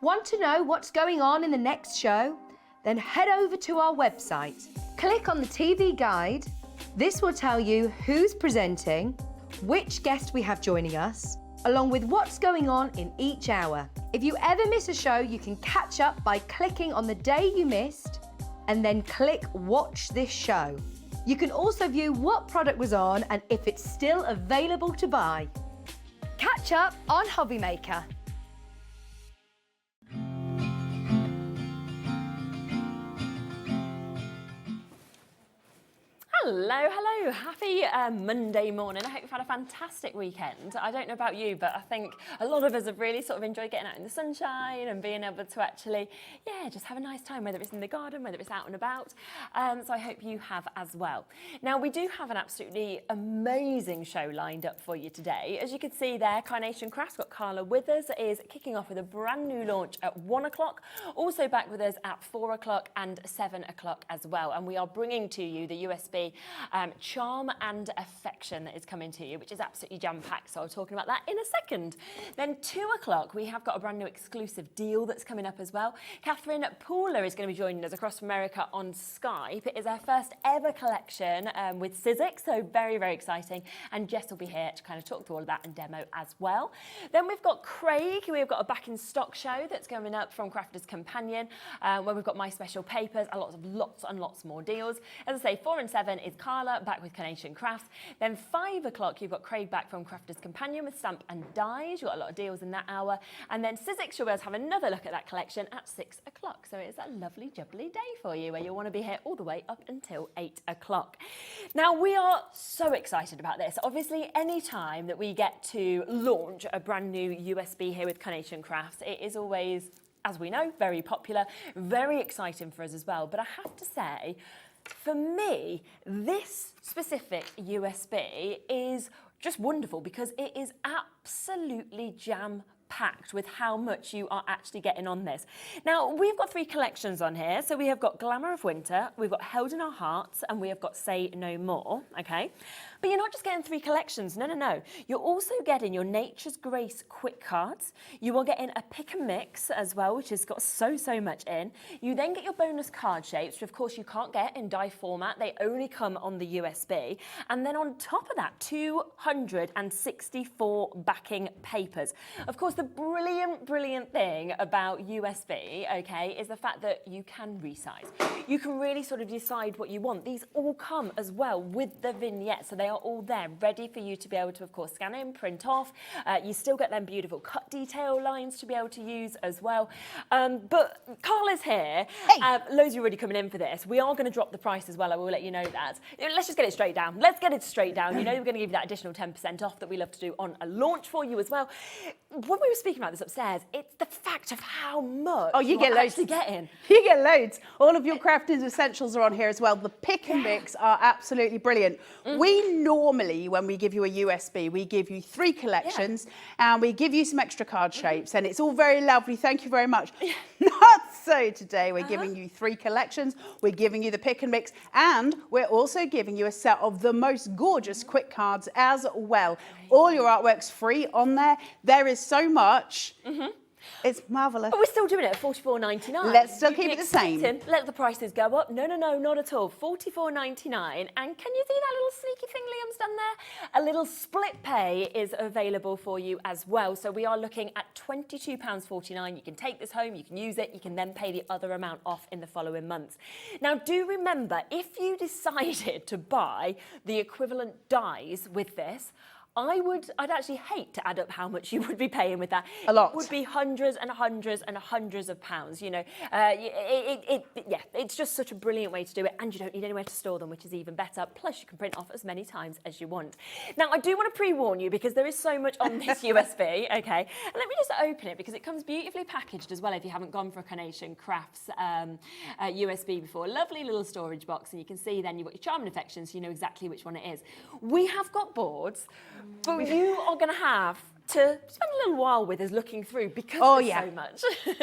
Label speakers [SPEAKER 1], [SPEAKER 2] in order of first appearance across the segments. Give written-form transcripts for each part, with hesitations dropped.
[SPEAKER 1] Want to know what's going on in the next show? Then head over to our website. Click on the TV guide. This will tell you who's presenting, which guest we have joining us, along with what's going on in each hour. If you ever miss a show, you can catch up by clicking on the day you missed and then click Watch This Show. You can also view what product was on and if it's still available to buy. Catch up on Hobby Maker.
[SPEAKER 2] Hello, hello. Happy Monday morning. I hope you've had a fantastic weekend. I don't know about you, but I think a lot of us have really sort of enjoyed getting out in the sunshine and being able to actually, just have a nice time, whether it's in the garden, whether it's out and about. So I hope you have as well. Now, we do have an absolutely amazing show lined up for you today. As you can see there, Carnation Crafts, got Carla with us, is kicking off with a brand new launch at 1 o'clock. Also back with us at 4 o'clock and 7 o'clock as well. And we are bringing to you the USB Charm and Affection that is coming to you, which is absolutely jam-packed, so I'll be talking about that in a second. Then 2 o'clock, we have got a brand new exclusive deal that's coming up as well. Catherine Pooler is going to be joining us across America on Skype. It is our first ever collection with Sizzix, so very, very exciting. And Jess will be here to kind of talk through all of that and demo as well. Then we've got Craig, we've got a back in stock show that's coming up from Crafter's Companion, where we've got My Special Papers and lots and lots more deals. As I say, 4 and 7 is Carla back with Carnation Crafts. Then 5 o'clock, you've got Craig back from Crafter's Companion with Stamp and Dies. You've got a lot of deals in that hour. And then Sizzix, you'll be able to have another look at that collection at 6 o'clock. So it's a lovely, jubbly day for you where you'll want to be here all the way up until 8 o'clock. Now, we are so excited about this. Obviously, any time that we get to launch a brand new USB here with Carnation Crafts, it is always, as we know, very popular, very exciting for us as well. But I have to say, for me, this specific USB is just wonderful because it is absolutely jam-packed with how much you are actually getting on this. Now, we've got 3 collections on here. So we have got Glamour of Winter, we've got Held in Our Hearts, and we have got Say No More, okay? But you're not just getting 3 collections, no. You're also getting your Nature's Grace quick cards. You are getting a pick and mix as well, which has got so much in. You then get your bonus card shapes, which of course you can't get in die format. They only come on the USB. And then on top of that, 264 backing papers. Of course, the brilliant thing about USB, okay, is the fact that you can resize. You can really sort of decide what you want. These all come as well with the vignette, so they are all there, ready for you to be able to, of course, scan in, print off. You still get them beautiful cut detail lines to be able to use as well. But Carla's here. Hey. Loads of you already coming in for this. We are going to drop the price as well. I will let you know that. Let's just get it straight down. Let's get it straight down. You know we're going to give you that additional 10% off that we love to do on a launch for you as well. When we were speaking about this upstairs, it's the fact of how much
[SPEAKER 3] you get loads.
[SPEAKER 2] Actually getting.
[SPEAKER 3] You get loads. All of your crafting essentials are on here as well. The pick and mix are absolutely brilliant. We normally, when we give you a USB, we give you 3 collections and we give you some extra card shapes, and it's all very lovely. Thank you very much. Not so today. We're giving you 3 collections. We're giving you the pick and mix, and we're also giving you a set of the most gorgeous quick cards as well. All your artwork's free on there. There is so much. It's marvellous.
[SPEAKER 2] But we're still doing it at $44.99.
[SPEAKER 3] Let's still keep it the same.
[SPEAKER 2] Let the prices go up. No, not at all. $44.99. And can you see that little sneaky thing Liam's done there? A little split pay is available for you as well. So we are looking at £22.49. You can take this home, you can use it, you can then pay the other amount off in the following months. Now, do remember, if you decided to buy the equivalent dies with this, I'd actually hate to add up how much you would be paying with that.
[SPEAKER 3] A lot.
[SPEAKER 2] It would be hundreds and hundreds and hundreds of pounds, you know. It's just such a brilliant way to do it, and you don't need anywhere to store them, which is even better. Plus, you can print off as many times as you want. Now, I do want to pre-warn you because there is so much on this USB, okay? And let me just open it because it comes beautifully packaged as well if you haven't gone for a Carnation Crafts USB before. Lovely little storage box, and you can see then you've got your Charm and Affection, so you know exactly which one it is. We have got boards, but you are going to have to spend a little while with us looking through because there's so much.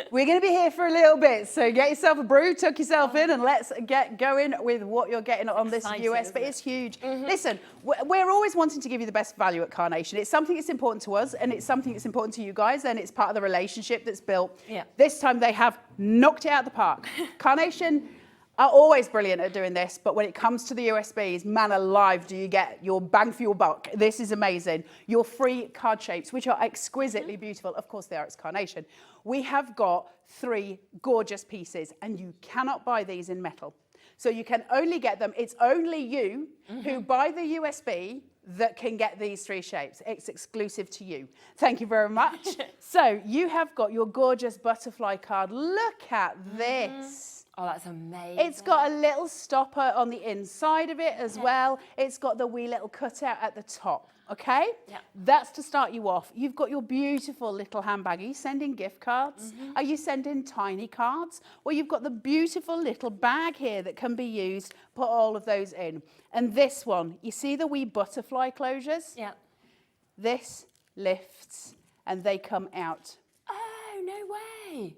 [SPEAKER 3] We're going to be here for a little bit, so get yourself a brew, tuck yourself in, and let's get going with what you're getting on this USB. It's huge. Listen, we're always wanting to give you the best value at Carnation. It's something that's important to us, and it's something that's important to you guys, and it's part of the relationship that's built. This time they have knocked it out of the park. Carnation are always brilliant at doing this, but when it comes to the USBs, man alive, do you get your bang for your buck. This is amazing. Your free card shapes, which are exquisitely beautiful. Of course they are, it's Carnation. We have got 3 gorgeous pieces, and you cannot buy these in metal. So you can only get them, it's only you who buy the USB that can get these 3 shapes. It's exclusive to you. Thank you very much. So you have got your gorgeous butterfly card. Look at this.
[SPEAKER 2] Oh, that's amazing.
[SPEAKER 3] It's got a little stopper on the inside of it as well. It's got the wee little cutout at the top, okay? That's to start you off. You've got your beautiful little handbag. Are you sending gift cards? Are you sending tiny cards? Well, you've got the beautiful little bag here that can be used. Put all of those in. And this one, you see the wee butterfly closures? This lifts and they come out.
[SPEAKER 2] Oh, no way.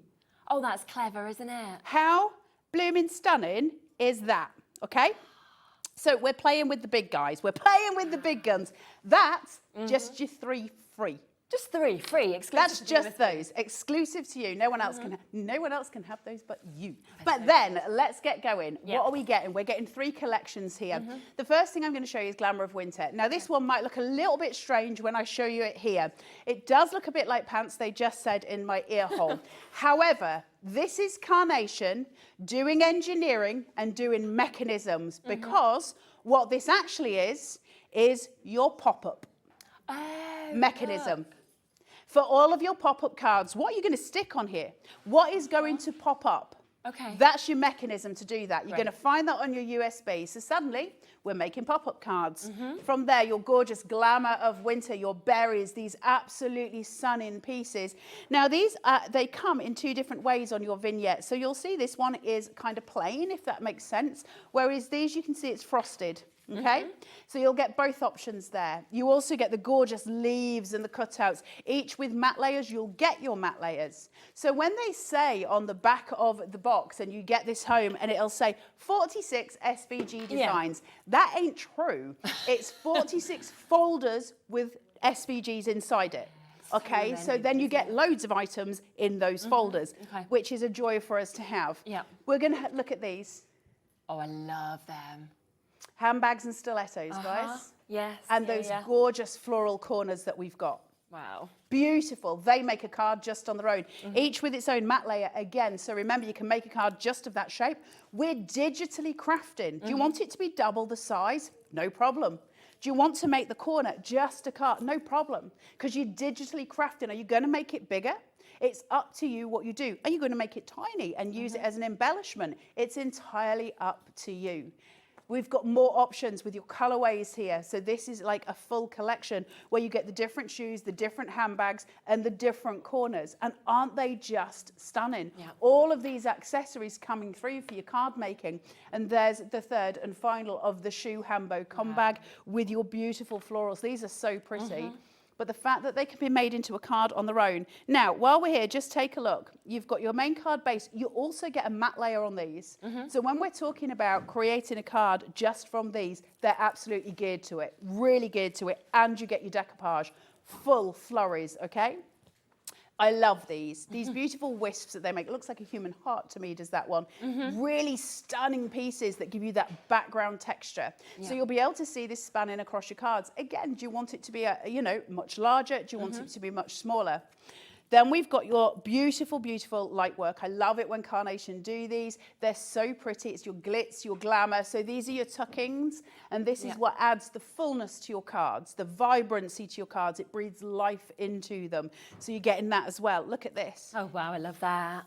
[SPEAKER 2] Oh, that's clever, isn't it?
[SPEAKER 3] How blooming stunning is that, okay? So we're playing with the big guys. We're playing with the big guns. That's just your 3 free.
[SPEAKER 2] Just 3 free, exclusive.
[SPEAKER 3] That's just those, exclusive to you. No one else can have those but you. But then let's get going. What are we getting? We're getting 3 collections here. The first thing I'm going to show you is Glamour of Winter. Now this one might look a little bit strange when I show you it here. It does look a bit like pants, they just said in my ear hole. However, this is Carnation doing engineering and doing mechanisms, because what this actually is your pop-up mechanism.
[SPEAKER 2] Look.
[SPEAKER 3] For all of your pop-up cards, what are you going to stick on here? What is going to pop up?
[SPEAKER 2] Okay.
[SPEAKER 3] That's your mechanism to do that. You're going to find that on your USB. So suddenly, we're making pop-up cards. From there, your gorgeous Glamour of Winter, your berries, these absolutely stunning pieces. Now, these, they come in 2 different ways on your vignette. So you'll see this one is kind of plain, if that makes sense. Whereas these, you can see it's frosted. Okay, so you'll get both options there. You also get the gorgeous leaves and the cutouts, each with matte layers. You'll get your matte layers. So when they say on the back of the box, and you get this home and it'll say 46 SVG designs, that ain't true. It's 46 folders with SVGs inside it. Okay, so then you get loads of items in those folders, which is a joy for us to have. We're going to look at these.
[SPEAKER 2] Oh, I love them.
[SPEAKER 3] Handbags and stilettos, guys.
[SPEAKER 2] Yes.
[SPEAKER 3] And those gorgeous floral corners that we've got.
[SPEAKER 2] Wow.
[SPEAKER 3] Beautiful. They make a card just on their own, each with its own matte layer again. So remember, you can make a card just of that shape. We're digitally crafting. Do you want it to be double the size? No problem. Do you want to make the corner just a card? No problem. Because you're digitally crafting. Are you going to make it bigger? It's up to you what you do. Are you going to make it tiny and use it as an embellishment? It's entirely up to you. We've got more options with your colorways here. So this is like a full collection where you get the different shoes, the different handbags, and the different corners. And aren't they just stunning? All of these accessories coming through for your card making. And there's the third and final of the shoe hambo com bag with your beautiful florals. These are so pretty. But the fact that they can be made into a card on their own. Now, while we're here, just take a look. You've got your main card base. You also get a matte layer on these. So when we're talking about creating a card just from these, they're absolutely geared to it, really geared to it. And you get your decoupage, full flurries, okay? I love these beautiful wisps that they make. It looks like a human heart to me, does that one. Really stunning pieces that give you that background texture. So you'll be able to see this spanning across your cards. Again, do you want it to be, much larger? Do you want it to be much smaller? Then we've got your beautiful, beautiful light work. I love it when Carnation do these. They're so pretty. It's your glitz, your glamour. So these are your tuckings, and this is what adds the fullness to your cards, the vibrancy to your cards. It breathes life into them. So you're getting that as well. Look at this.
[SPEAKER 2] Oh, wow, I love that.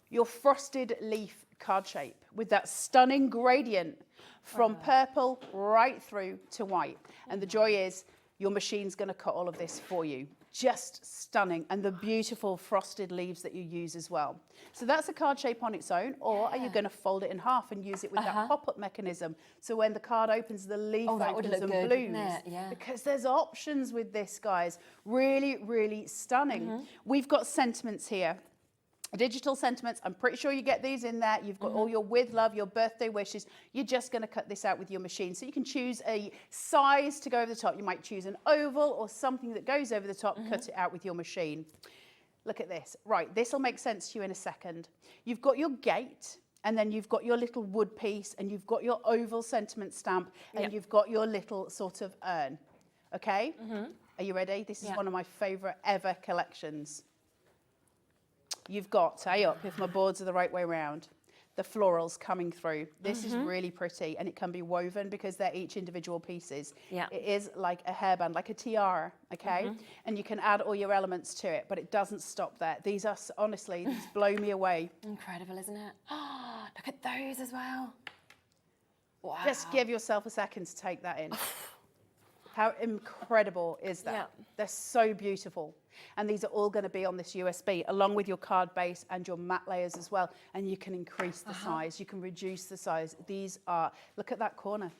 [SPEAKER 3] Your frosted leaf card shape with that stunning gradient from purple right through to white. And the joy is your machine's going to cut all of this for you. just stunning. And the beautiful frosted leaves that you use as well. So that's a card shape on its own, or are you going to fold it in half and use it with that pop-up mechanism? So when the card opens, the leaf opens and blooms.
[SPEAKER 2] Yeah.
[SPEAKER 3] Because there's options with this, guys. Really, really stunning. We've got sentiments here. Digital sentiments, I'm pretty sure you get these in there. You've got all your with love, your birthday wishes. You're just going to cut this out with your machine. So you can choose a size to go over the top. You might choose an oval or something that goes over the top, cut it out with your machine. Look at this. Right, this will make sense to you in a second. You've got your gate, and then you've got your little wood piece, and you've got your oval sentiment stamp, and you've got your little sort of urn. Okay? Are you ready? This is one of my favourite ever collections. You've got, hey up, if my boards are the right way around, the florals coming through. This is really pretty, and it can be woven because they're each individual pieces. Yeah. It is like a hairband, like a tiara, okay? And you can add all your elements to it, but it doesn't stop there. These are, honestly, these blow me away.
[SPEAKER 2] Incredible, isn't it? Oh, look at those as well. Wow.
[SPEAKER 3] Just give yourself a second to take that in. How incredible is that? Yeah. They're so beautiful. And these are all going to be on this USB, along with your card base and your matte layers as well. And you can increase the size, you can reduce the size. These are, look at that corner.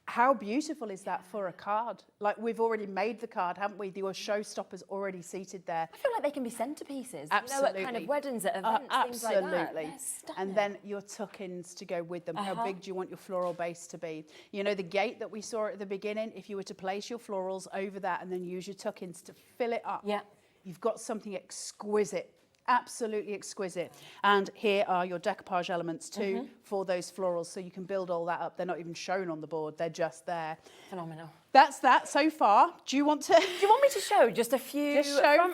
[SPEAKER 3] How beautiful is that for a card? Like, we've already made the card, haven't we? Your showstopper's already seated there.
[SPEAKER 2] I feel like they can be centerpieces.
[SPEAKER 3] Absolutely.
[SPEAKER 2] You know, at kind of weddings, at events, things like that.
[SPEAKER 3] Absolutely. And then your tuck-ins to go with them. How big do you want your floral base to be? You know, the gate that we saw at the beginning, if you were to place your florals over that and then use your tuck-ins to fill it up, you've got something exquisite. Absolutely exquisite. And here are your decoupage elements too for those florals, so you can build all that up. They're not even shown on the board, they're just there.
[SPEAKER 2] Phenomenal.
[SPEAKER 3] That's that so far. Do you want me
[SPEAKER 2] to show just a few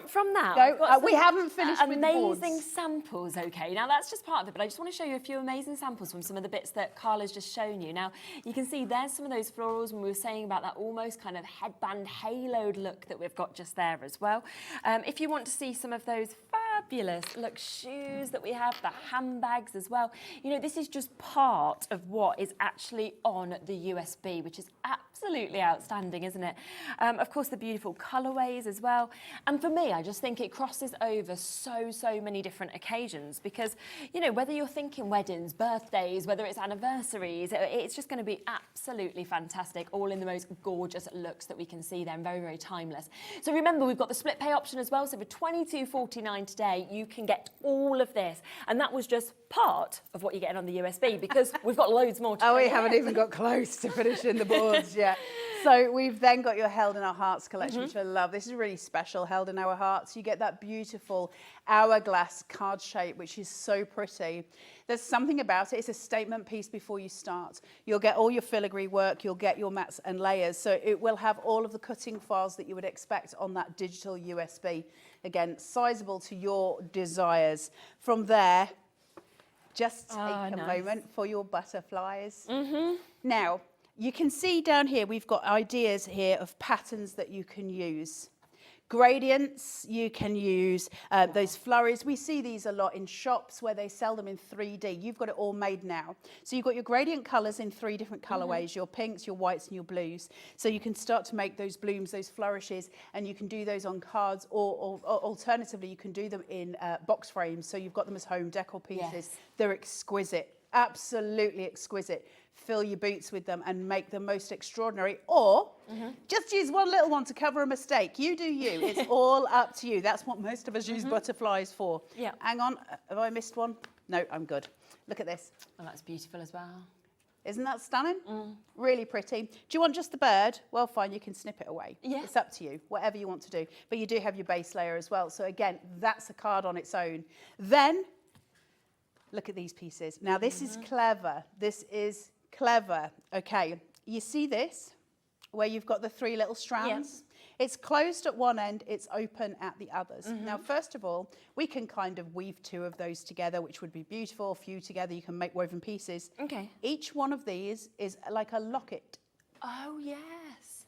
[SPEAKER 2] from that?
[SPEAKER 3] No, we haven't finished with the boards.
[SPEAKER 2] Amazing samples, okay. Now that's just part of it, but I just want to show you a few amazing samples from some of the bits that Carla's just shown you. Now, you can see there's some of those florals when we were saying about that almost kind of headband haloed look that we've got just there as well. If you want to see some of those fabulous look shoes that we have, the handbags as well. You know, this is just part of what is actually on the USB, which is absolutely outstanding, isn't it? Of course, the beautiful colorways as well. And for me, I just think it crosses over so many different occasions because, you know, whether you're thinking weddings, birthdays, whether it's anniversaries, it's just going to be absolutely fantastic, all in the most gorgeous looks that we can see there and very timeless. So remember, we've got the split pay option as well. So for $22.49 today, you can get all of this. And that was just part of what you're getting on the USB because we've got loads more to
[SPEAKER 3] we haven't even got close to finishing the boards yet. So we've then got your Held in Our Hearts collection, which I love. This is really special, Held in Our Hearts. You get that beautiful hourglass card shape, which is so pretty. There's something about it. It's a statement piece before you start. You'll get all your filigree work. You'll get your mats and layers. So it will have all of the cutting files that you would expect on that digital USB. Again, sizable to your desires. From there, just take a moment for your butterflies. Now, you can see down here, we've got ideas here of patterns that you can use. Gradients, you can use those flurries. We see these a lot in shops where they sell them in 3D. You've got it all made now. So you've got your gradient colours in 3 different colourways, your pinks, your whites and your blues. So you can start to make those blooms, those flourishes, and you can do those on cards or alternatively, you can do them in box frames. So you've got them as home decor pieces. Yes. They're exquisite, absolutely exquisite. Fill your boots with them and make them most extraordinary, or just use one little one to cover a mistake. You do you. It's all up to you. That's what most of us use butterflies for. Yeah. Hang on, have I missed one? No, I'm good. Look at this.
[SPEAKER 2] Oh, that's beautiful as well.
[SPEAKER 3] Isn't that stunning? Really pretty. Do you want just the bird? Well, fine, you can snip it away. Yeah. It's up to you, whatever you want to do. But you do have your base layer as well. So again, that's a card on its own. Then, look at these pieces. Now, this is clever. This is clever. Okay, you see this where you've got the 3 little strands? Yeah. It's closed at one end, it's open at the others. Now, first of all, we can kind of weave 2 of those together, which would be beautiful. A few together, you can make woven pieces. Okay. Each one of these is like a locket.
[SPEAKER 2] Oh, yes.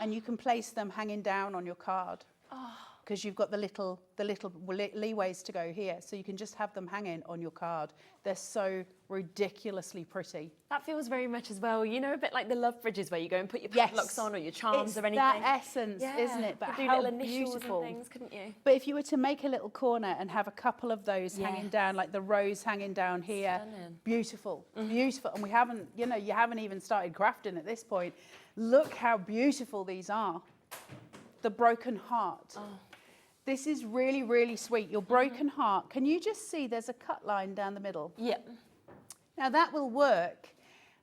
[SPEAKER 3] And you can place them hanging down on your card.
[SPEAKER 2] Oh.
[SPEAKER 3] because you've got the little leeways to go here, so you can just have them hanging on your card. They're so ridiculously pretty.
[SPEAKER 2] That feels very much as well, you know, a bit like the love bridges where you go and put your padlocks on or your charms or anything.
[SPEAKER 3] That essence, isn't it? But
[SPEAKER 2] you could do
[SPEAKER 3] how
[SPEAKER 2] little initials
[SPEAKER 3] beautiful.
[SPEAKER 2] and things, couldn't you?
[SPEAKER 3] But if you were to make a little corner and have a couple of those hanging down, like the rose hanging down here,
[SPEAKER 2] Stunning.
[SPEAKER 3] beautiful, beautiful. And we haven't, you know, you haven't even started crafting at this point. Look how beautiful these are. The broken heart.
[SPEAKER 2] Oh.
[SPEAKER 3] This is really, really sweet. Your broken heart. Can you just see there's a cut line down the middle?
[SPEAKER 2] Yep.
[SPEAKER 3] Now that will work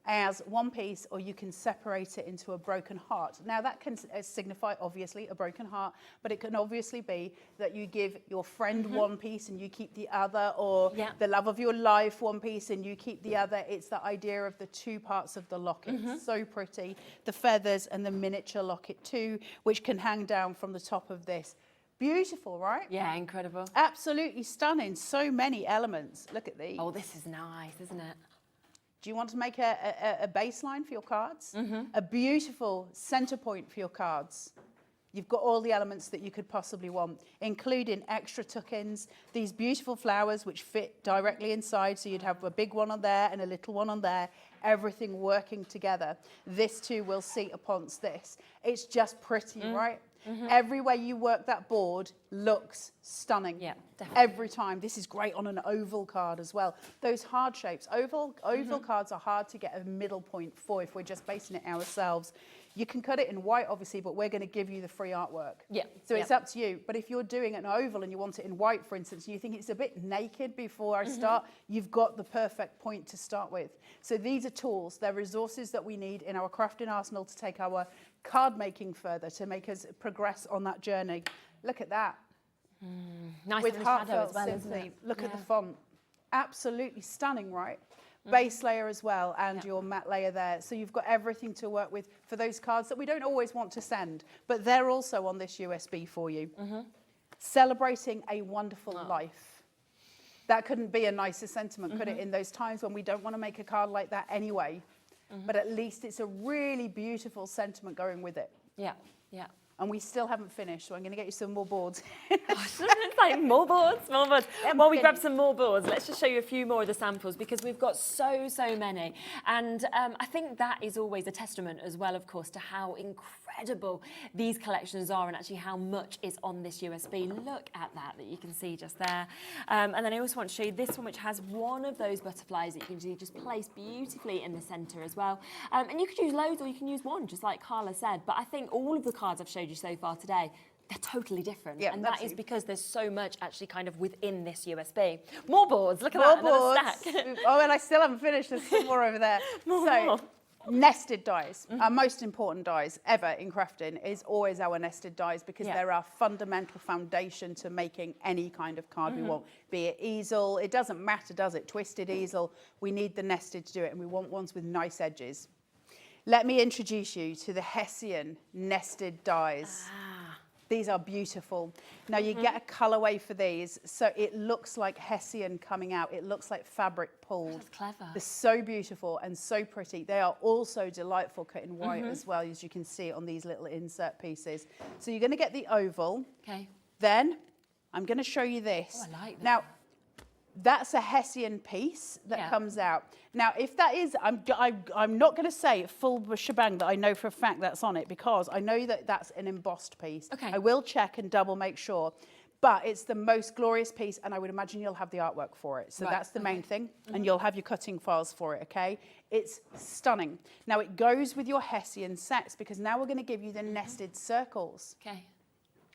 [SPEAKER 3] as one piece, or you can separate it into a broken heart. Now that can signify obviously a broken heart, but it can obviously be that you give your friend one piece and you keep the other, or the love of your life one piece and you keep the other. It's the idea of the two parts of the locket. So pretty. The feathers and the miniature locket too, which can hang down from the top of this. Beautiful, right?
[SPEAKER 2] Yeah, incredible.
[SPEAKER 3] Absolutely stunning. So many elements. Look at these.
[SPEAKER 2] Oh, this is nice, isn't it?
[SPEAKER 3] Do you want to make a baseline for your cards? A beautiful center point for your cards. You've got all the elements that you could possibly want, including extra tuck-ins, these beautiful flowers which fit directly inside, so you'd have a big one on there and a little one on there, everything working together. This too will seat upon this. It's just pretty, right? Every way you work that board looks stunning.
[SPEAKER 2] Yeah, definitely.
[SPEAKER 3] Every time. This is great on an oval card as well. Those hard shapes, oval cards are hard to get a middle point for if we're just basing it ourselves. You can cut it in white, obviously, but we're going to give you the free artwork.
[SPEAKER 2] Yeah.
[SPEAKER 3] So it's up to you. But if you're doing an oval and you want it in white, for instance, and you think it's a bit naked before I start, you've got the perfect point to start with. So these are tools. They're resources that we need in our crafting arsenal to take our card making further, to make us progress on that journey. Look at that.
[SPEAKER 2] Nice
[SPEAKER 3] With
[SPEAKER 2] in the shadow
[SPEAKER 3] heartfelt
[SPEAKER 2] as well, isn't
[SPEAKER 3] simply.
[SPEAKER 2] it?
[SPEAKER 3] Look at the font. Absolutely stunning, right? Base layer as well, and your matte layer there. So you've got everything to work with for those cards that we don't always want to send, but they're also on this USB for you. Celebrating a wonderful life. That couldn't be a nicer sentiment, could it, in those times when we don't want to make a card like that anyway. But at least it's a really beautiful sentiment going with it.
[SPEAKER 2] Yeah, yeah.
[SPEAKER 3] And we still haven't finished, so I'm going to get you some more boards.
[SPEAKER 2] It's like more boards, more boards. While we grab some more boards, let's just show you a few more of the samples, because we've got so many. And I think that is always a testament as well, of course, to how incredible these collections are and actually how much is on this USB. Look at that you can see just there. And then I also want to show you this one, which has one of those butterflies that you can just place beautifully in the center as well. And you could use loads or you can use one, just like Carla said. But I think all of the cards I've showed you so far today, they're totally different.
[SPEAKER 3] Yeah,
[SPEAKER 2] and that is
[SPEAKER 3] absolutely.
[SPEAKER 2] because there's so much actually kind of within this USB. More boards, look at
[SPEAKER 3] More
[SPEAKER 2] that,
[SPEAKER 3] boards.
[SPEAKER 2] another stack.
[SPEAKER 3] Oh, and I still haven't finished. There's some more over there.
[SPEAKER 2] More.
[SPEAKER 3] Nested dies. Our most important dies ever in crafting is always our nested dies, because they're our fundamental foundation to making any kind of card we want. Be it easel, it doesn't matter, does it? Twisted easel, we need the nested to do it, and we want ones with nice edges. Let me introduce you to the Hessian nested dies. These are beautiful. Now you get a colorway for these, so it looks like Hessian coming out. It looks like fabric pulled.
[SPEAKER 2] That's clever.
[SPEAKER 3] They're so beautiful and so pretty. They are also delightful cut in white as well, as you can see on these little insert pieces. So you're going to get the oval.
[SPEAKER 2] Okay.
[SPEAKER 3] Then I'm going to show you this.
[SPEAKER 2] Oh, I like that.
[SPEAKER 3] Now, that's a Hessian piece that comes out. Now, if that is, I'm not going to say full shebang that I know for a fact that's on it, because I know that that's an embossed piece.
[SPEAKER 2] Okay.
[SPEAKER 3] I will check and double make sure. But it's the most glorious piece, and I would imagine you'll have the artwork for it. So that's the main thing, and you'll have your cutting files for it, okay? It's stunning. Now, it goes with your Hessian sets, because now we're going to give you the nested circles.
[SPEAKER 2] Okay.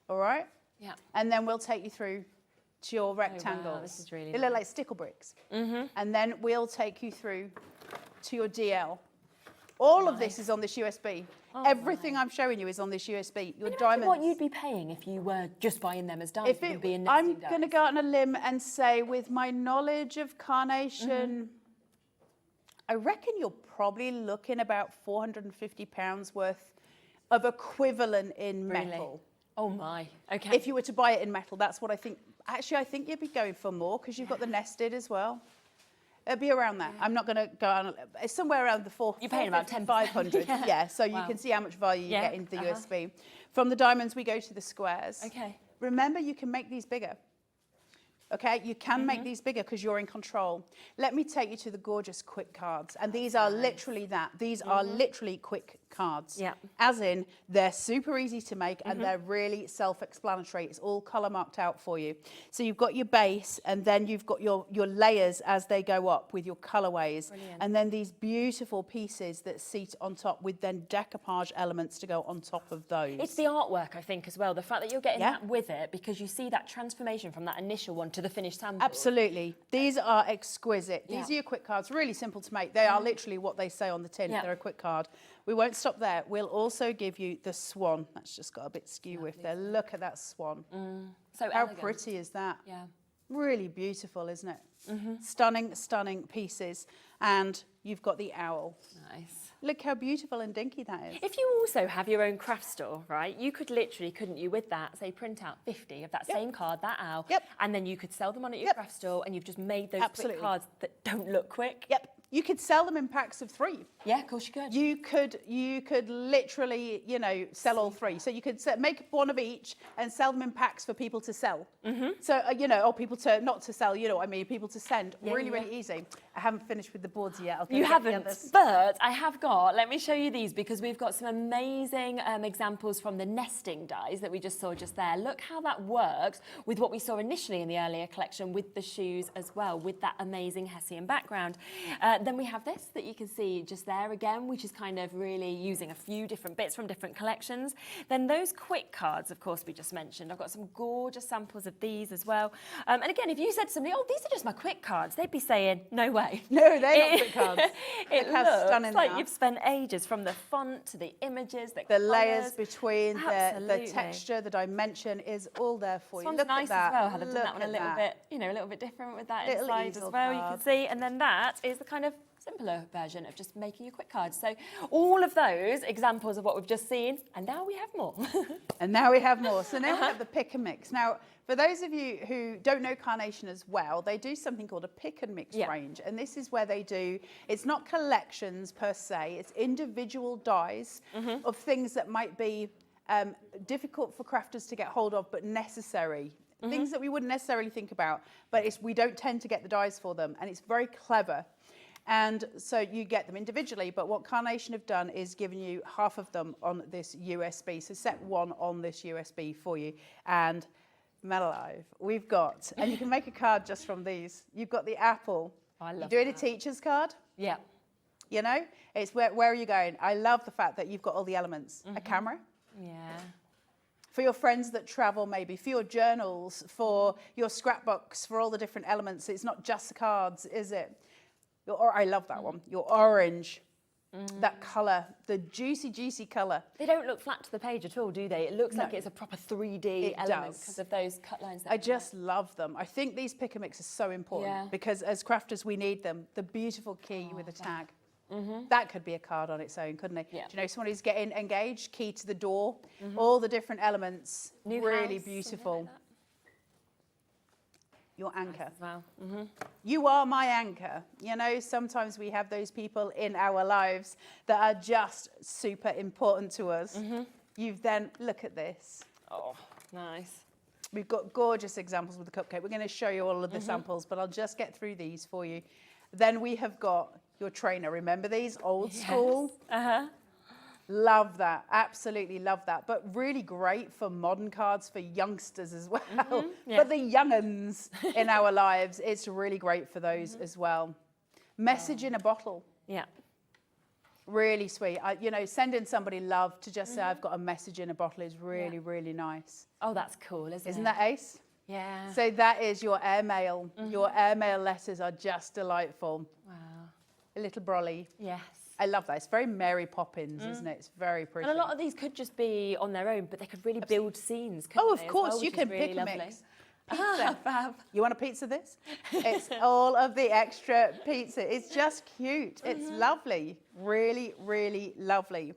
[SPEAKER 3] All right?
[SPEAKER 2] Yeah.
[SPEAKER 3] And then we'll take you through to your rectangles.
[SPEAKER 2] this is really
[SPEAKER 3] They look like stickle bricks. And then we'll take you through to your DL. All of this is on this USB. Everything I'm showing you is on this USB. Your diamonds.
[SPEAKER 2] What you'd be paying if you were just buying them as dies?
[SPEAKER 3] If it, I'm going to go out on a limb and say, with my knowledge of carnation, I reckon you're probably looking about £450 worth of equivalent in metal.
[SPEAKER 2] Oh my, okay.
[SPEAKER 3] If you were to buy it in metal, that's what I think. Actually, I think you'd be going for more, because you've got the nested as well. It'd be around that. I'm not going to go on. It's somewhere around the
[SPEAKER 2] You're paying about
[SPEAKER 3] 500. Yeah, so you can see how much value you get into the USB. From the diamonds, we go to the squares.
[SPEAKER 2] Okay.
[SPEAKER 3] remember, you can make these bigger. Okay, you can make these bigger because you're in control. Let me take you to the gorgeous quick cards. And these are literally that. These are literally quick cards.
[SPEAKER 2] Yeah.
[SPEAKER 3] As in, they're super easy to make and they're really self-explanatory. It's all color marked out for you. So you've got your base and then you've got your layers as they go up with your colorways.
[SPEAKER 2] Brilliant.
[SPEAKER 3] And then these beautiful pieces that seat on top with then decoupage elements to go on top of those.
[SPEAKER 2] It's the artwork, I think, as well. The fact that you're getting
[SPEAKER 3] Yeah.
[SPEAKER 2] that with it, because you see that transformation from that initial one to the finished sample.
[SPEAKER 3] Absolutely. These are exquisite. These
[SPEAKER 2] Yeah.
[SPEAKER 3] are your quick cards, really simple to make. They are literally what they say on the tin.
[SPEAKER 2] Yeah.
[SPEAKER 3] They're a quick card. We won't stop there. We'll also give you the swan. That's just got a bit skew with there. Look at that swan.
[SPEAKER 2] So
[SPEAKER 3] How
[SPEAKER 2] elegant.
[SPEAKER 3] pretty is that?
[SPEAKER 2] Yeah.
[SPEAKER 3] Really beautiful, isn't it? Stunning, stunning pieces. And you've got the owl.
[SPEAKER 2] Nice.
[SPEAKER 3] Look how beautiful and dinky that is.
[SPEAKER 2] If you also have your own craft store, right, you could literally, couldn't you, with that, say, print out 50 of that same card, that owl, and then you could sell them on at your craft store, and you've just made those quick cards that don't look quick.
[SPEAKER 3] Yep. You could sell them in packs of 3.
[SPEAKER 2] Yeah, of course you could.
[SPEAKER 3] You could literally, you know, sell all 3. So you could make one of each and sell them in packs for people to sell. So, you know, or people to, not to sell, you know what I mean, people to send. Really easy. I haven't finished with the boards yet. I'll go
[SPEAKER 2] You
[SPEAKER 3] get the
[SPEAKER 2] haven't,
[SPEAKER 3] others.
[SPEAKER 2] but I have got, let me show you these because we've got some amazing examples from the nesting dies that we just saw just there. Look how that works with what we saw initially in the earlier collection with the shoes as well, with that amazing Hessian background. Then we have this that you can see just there again, which is kind of really using a few different bits from different collections. Then those quick cards, of course, we just mentioned. I've got some gorgeous samples of these as well. And again, if you said to somebody, oh, these are just my quick cards, they'd be saying, no way.
[SPEAKER 3] No, they're not quick cards.
[SPEAKER 2] It
[SPEAKER 3] Look how
[SPEAKER 2] looks
[SPEAKER 3] stunning
[SPEAKER 2] like
[SPEAKER 3] they are.
[SPEAKER 2] you've spent ages from the font to the images,
[SPEAKER 3] The layers
[SPEAKER 2] colours.
[SPEAKER 3] between, the
[SPEAKER 2] Absolutely.
[SPEAKER 3] texture, the dimension is all there for
[SPEAKER 2] This
[SPEAKER 3] you.
[SPEAKER 2] one's
[SPEAKER 3] Look
[SPEAKER 2] nice
[SPEAKER 3] at that.
[SPEAKER 2] as well. Had I done
[SPEAKER 3] Look
[SPEAKER 2] that one a
[SPEAKER 3] at
[SPEAKER 2] little
[SPEAKER 3] that.
[SPEAKER 2] bit, you know, a little bit different with that
[SPEAKER 3] Little
[SPEAKER 2] inside as
[SPEAKER 3] easel
[SPEAKER 2] well. You
[SPEAKER 3] card.
[SPEAKER 2] can see, and then that is the kind of simpler version of just making your quick cards. So all of those examples of what we've just seen, and now we have more.
[SPEAKER 3] And now we have more. So now we have the pick and mix. Now, for those of you who don't know Carnation as well, they do something called a pick and mix range. And this is where they do, it's not collections per se, it's individual dies of things that might be difficult for crafters to get hold of, but necessary. Things that we wouldn't necessarily think about, but we don't tend to get the dies for them. And it's very clever. And so you get them individually, but what Carnation have done is given you half of them on this USB. So set one on this USB for you. And man alive, we've got, and you can make a card just from these. You've got the apple.
[SPEAKER 2] I love
[SPEAKER 3] You're doing
[SPEAKER 2] that.
[SPEAKER 3] a teacher's card,
[SPEAKER 2] Yeah.
[SPEAKER 3] you know? It's where are you going? I love the fact that you've got all the elements. A camera.
[SPEAKER 2] Yeah.
[SPEAKER 3] For your friends that travel, maybe, for your journals, for your scrapbooks, for all the different elements. It's not just the cards, is it? I love that one. Your orange, that colour, the juicy, juicy colour.
[SPEAKER 2] They don't look flat to the page at all, do they? It looks like it's a proper 3D
[SPEAKER 3] It
[SPEAKER 2] element
[SPEAKER 3] does.
[SPEAKER 2] because of those cut lines. That
[SPEAKER 3] I just love them. I think these pick and mix are so important
[SPEAKER 2] Yeah.
[SPEAKER 3] because as crafters, we need them. The beautiful key with a tag. That could be a card on its own, couldn't it?
[SPEAKER 2] Yeah.
[SPEAKER 3] Do you know, someone who's getting engaged, key to the door, all the different elements,
[SPEAKER 2] New
[SPEAKER 3] really
[SPEAKER 2] house,
[SPEAKER 3] beautiful.
[SPEAKER 2] something like that.
[SPEAKER 3] Your anchor.
[SPEAKER 2] As well.
[SPEAKER 3] You are my anchor. You know, sometimes we have those people in our lives that are just super important to us. You've then, look at this.
[SPEAKER 2] Oh, nice.
[SPEAKER 3] We've got gorgeous examples with the cupcake. We're going to show you all of the samples, but I'll just get through these for you. Then we have got your trainer. Remember these? Old school. Love that. Absolutely love that. But really great for modern cards for youngsters as well.
[SPEAKER 2] Yeah.
[SPEAKER 3] But the young'uns in our lives, it's really great for those as well. Message in a bottle.
[SPEAKER 2] Yeah.
[SPEAKER 3] Really sweet. You know, sending somebody love to just say, I've got a message in a bottle is really, really nice.
[SPEAKER 2] Oh, that's cool, isn't it?
[SPEAKER 3] Isn't that ace?
[SPEAKER 2] Yeah.
[SPEAKER 3] So that is your airmail. Your airmail letters are just delightful.
[SPEAKER 2] Wow.
[SPEAKER 3] A little brolly.
[SPEAKER 2] Yes.
[SPEAKER 3] I love that. It's very Mary Poppins, isn't it? It's very pretty.
[SPEAKER 2] And a lot of these could just be on their own, but they could really build scenes, couldn't
[SPEAKER 3] Oh, of
[SPEAKER 2] they, as
[SPEAKER 3] course,
[SPEAKER 2] well,
[SPEAKER 3] you
[SPEAKER 2] which is
[SPEAKER 3] can
[SPEAKER 2] really
[SPEAKER 3] pick and
[SPEAKER 2] lovely.
[SPEAKER 3] mix. Pizza.
[SPEAKER 2] Fab.
[SPEAKER 3] You want a pizza this? It's all of the extra pizza. It's just cute. It's lovely. Really, really lovely.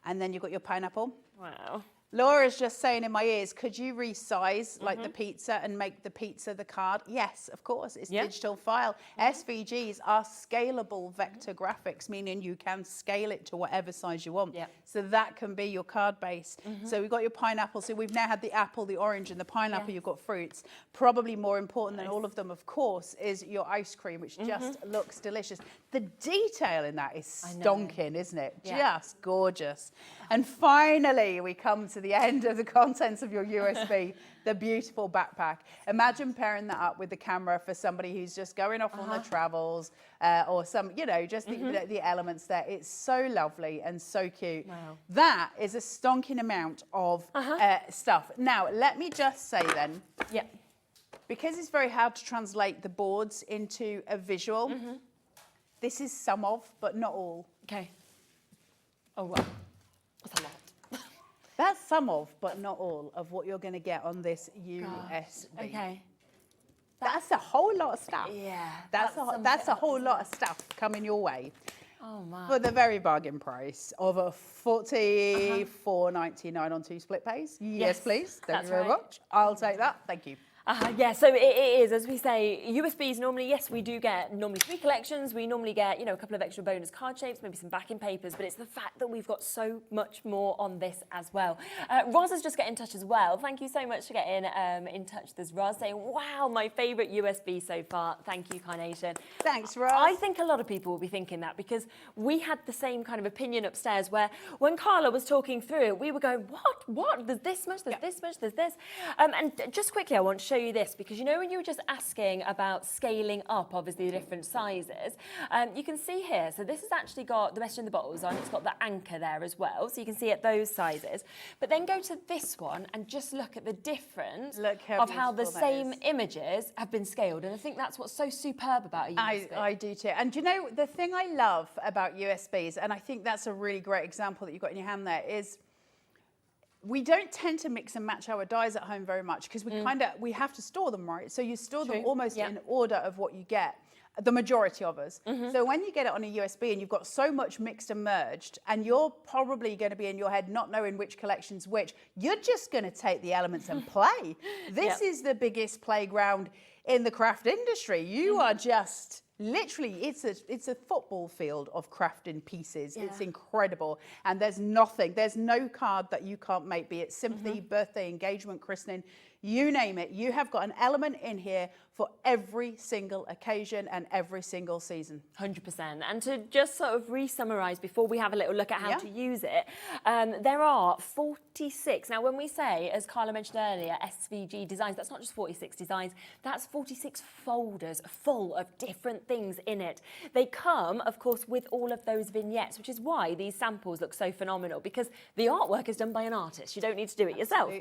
[SPEAKER 3] And then you've got your pineapple.
[SPEAKER 2] Wow.
[SPEAKER 3] Laura's just saying in my ears, could you resize like the pizza and make the pizza the card? Yes, of course. It's digital file. SVGs are scalable vector graphics, meaning you can scale it to whatever size you want. So that can be your card base. So we've got your pineapple. So we've now had the apple, the orange, and the pineapple. You've got fruits. Probably more important than all of them, of course, is your ice cream, which just looks delicious. The detail in that is stonking, isn't it? Just gorgeous. And finally, we come to the end of the contents of your USB, the beautiful backpack. Imagine pairing that up with the camera for somebody who's just going off on their travels or some, you know, just the elements there. It's so lovely and so cute.
[SPEAKER 2] Wow.
[SPEAKER 3] That is a stonking amount of stuff. Now, let me just say then, because it's very hard to translate the boards into a visual, this is some of, but not all.
[SPEAKER 2] Okay. Oh, wow. That's a lot.
[SPEAKER 3] That's some of, but not all, of what you're going to get on this USB.
[SPEAKER 2] Okay.
[SPEAKER 3] That's a whole lot of stuff.
[SPEAKER 2] Yeah.
[SPEAKER 3] That's a whole lot of stuff coming your way.
[SPEAKER 2] Oh, my.
[SPEAKER 3] For the very bargain price of a $44.99 on 2 split pays. Yes, please. Thank you very much. I'll take that. Thank you.
[SPEAKER 2] Yeah, so it is, as we say, USBs normally, yes, we do get normally 3 collections. We normally get, you know, a couple of extra bonus card shapes, maybe some backing papers, but it's the fact that we've got so much more on this as well. Roz has just got in touch as well. Thank you so much for getting in touch with us, Roz, saying, wow, my favourite USB so far. Thank you, Carnation.
[SPEAKER 3] Thanks, Roz.
[SPEAKER 2] I think a lot of people will be thinking that because we had the same kind of opinion upstairs where when Carla was talking through it, we were going, what? There's this much, there's this much, there's this. And just quickly, I want to show you this because you know when you were just asking about scaling up obviously the different sizes, you can see here, so this has actually got the message in the bottles on, it's got the anchor there as well, so you can see at those sizes. But then go to this one and just look at the difference of how the same images have been scaled, and I think that's what's so superb about a USB.
[SPEAKER 3] I do too. And you know, the thing I love about USBs, and I think that's a really great example that you've got in your hand there, is we don't tend to mix and match our dies at home very much because we have to store them, right? So you store them almost in order of what you get, the majority of us. So when you get it on a USB and you've got so much mixed and merged, and you're probably going to be in your head not knowing which collection's which, you're just going to take the elements and play. This is the biggest playground in the craft industry. You are just literally, it's a football field of crafting pieces. It's incredible. And there's no card that you can't make, be it sympathy, birthday, engagement, christening, you name it. You have got an element in here for every single occasion and every single season.
[SPEAKER 2] 100%. And to just sort of re-summarise before we have a little look at how to use it, there are 46. Now, when we say, as Carla mentioned earlier, SVG designs, that's not just 46 designs, that's 46 folders full of different things in it. They come, of course, with all of those vignettes, which is why these samples look so phenomenal, because the artwork is done by an artist. You don't need to do it yourself.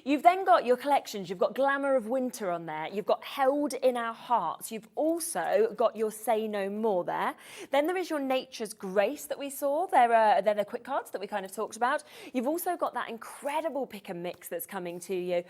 [SPEAKER 2] You've then got your collections. You've got Glamour of Winter on there. You've got Held in Our Hearts. You've also got your Say No More there. Then there is your Nature's Grace that we saw. They're the quick cards that we kind of talked about. You've also got that incredible pick and mix that's coming to you.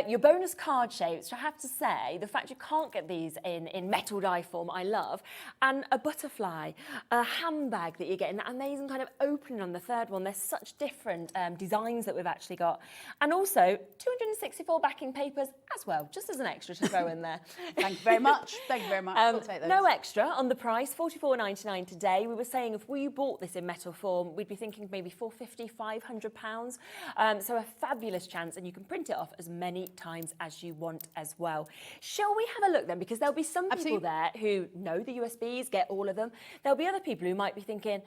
[SPEAKER 2] Your bonus card shapes, which I have to say, the fact you can't get these in metal die form, I love. And a butterfly, a handbag that you're getting, that amazing kind of opening on the third one. There's such different designs that we've actually got. And also 264 backing papers as well, just as an extra to throw in there.
[SPEAKER 3] Thank you very much. Thank you very much. We'll take those.
[SPEAKER 2] No extra on the price, $44.99 today. We were saying if we bought this in metal form, we'd be thinking maybe £450, £500. So a fabulous chance, and you can print it off as many times as you want as well. Shall we have a look then? Because there'll be some people there who know the USBs, get all of them. There'll be other people who might be thinking,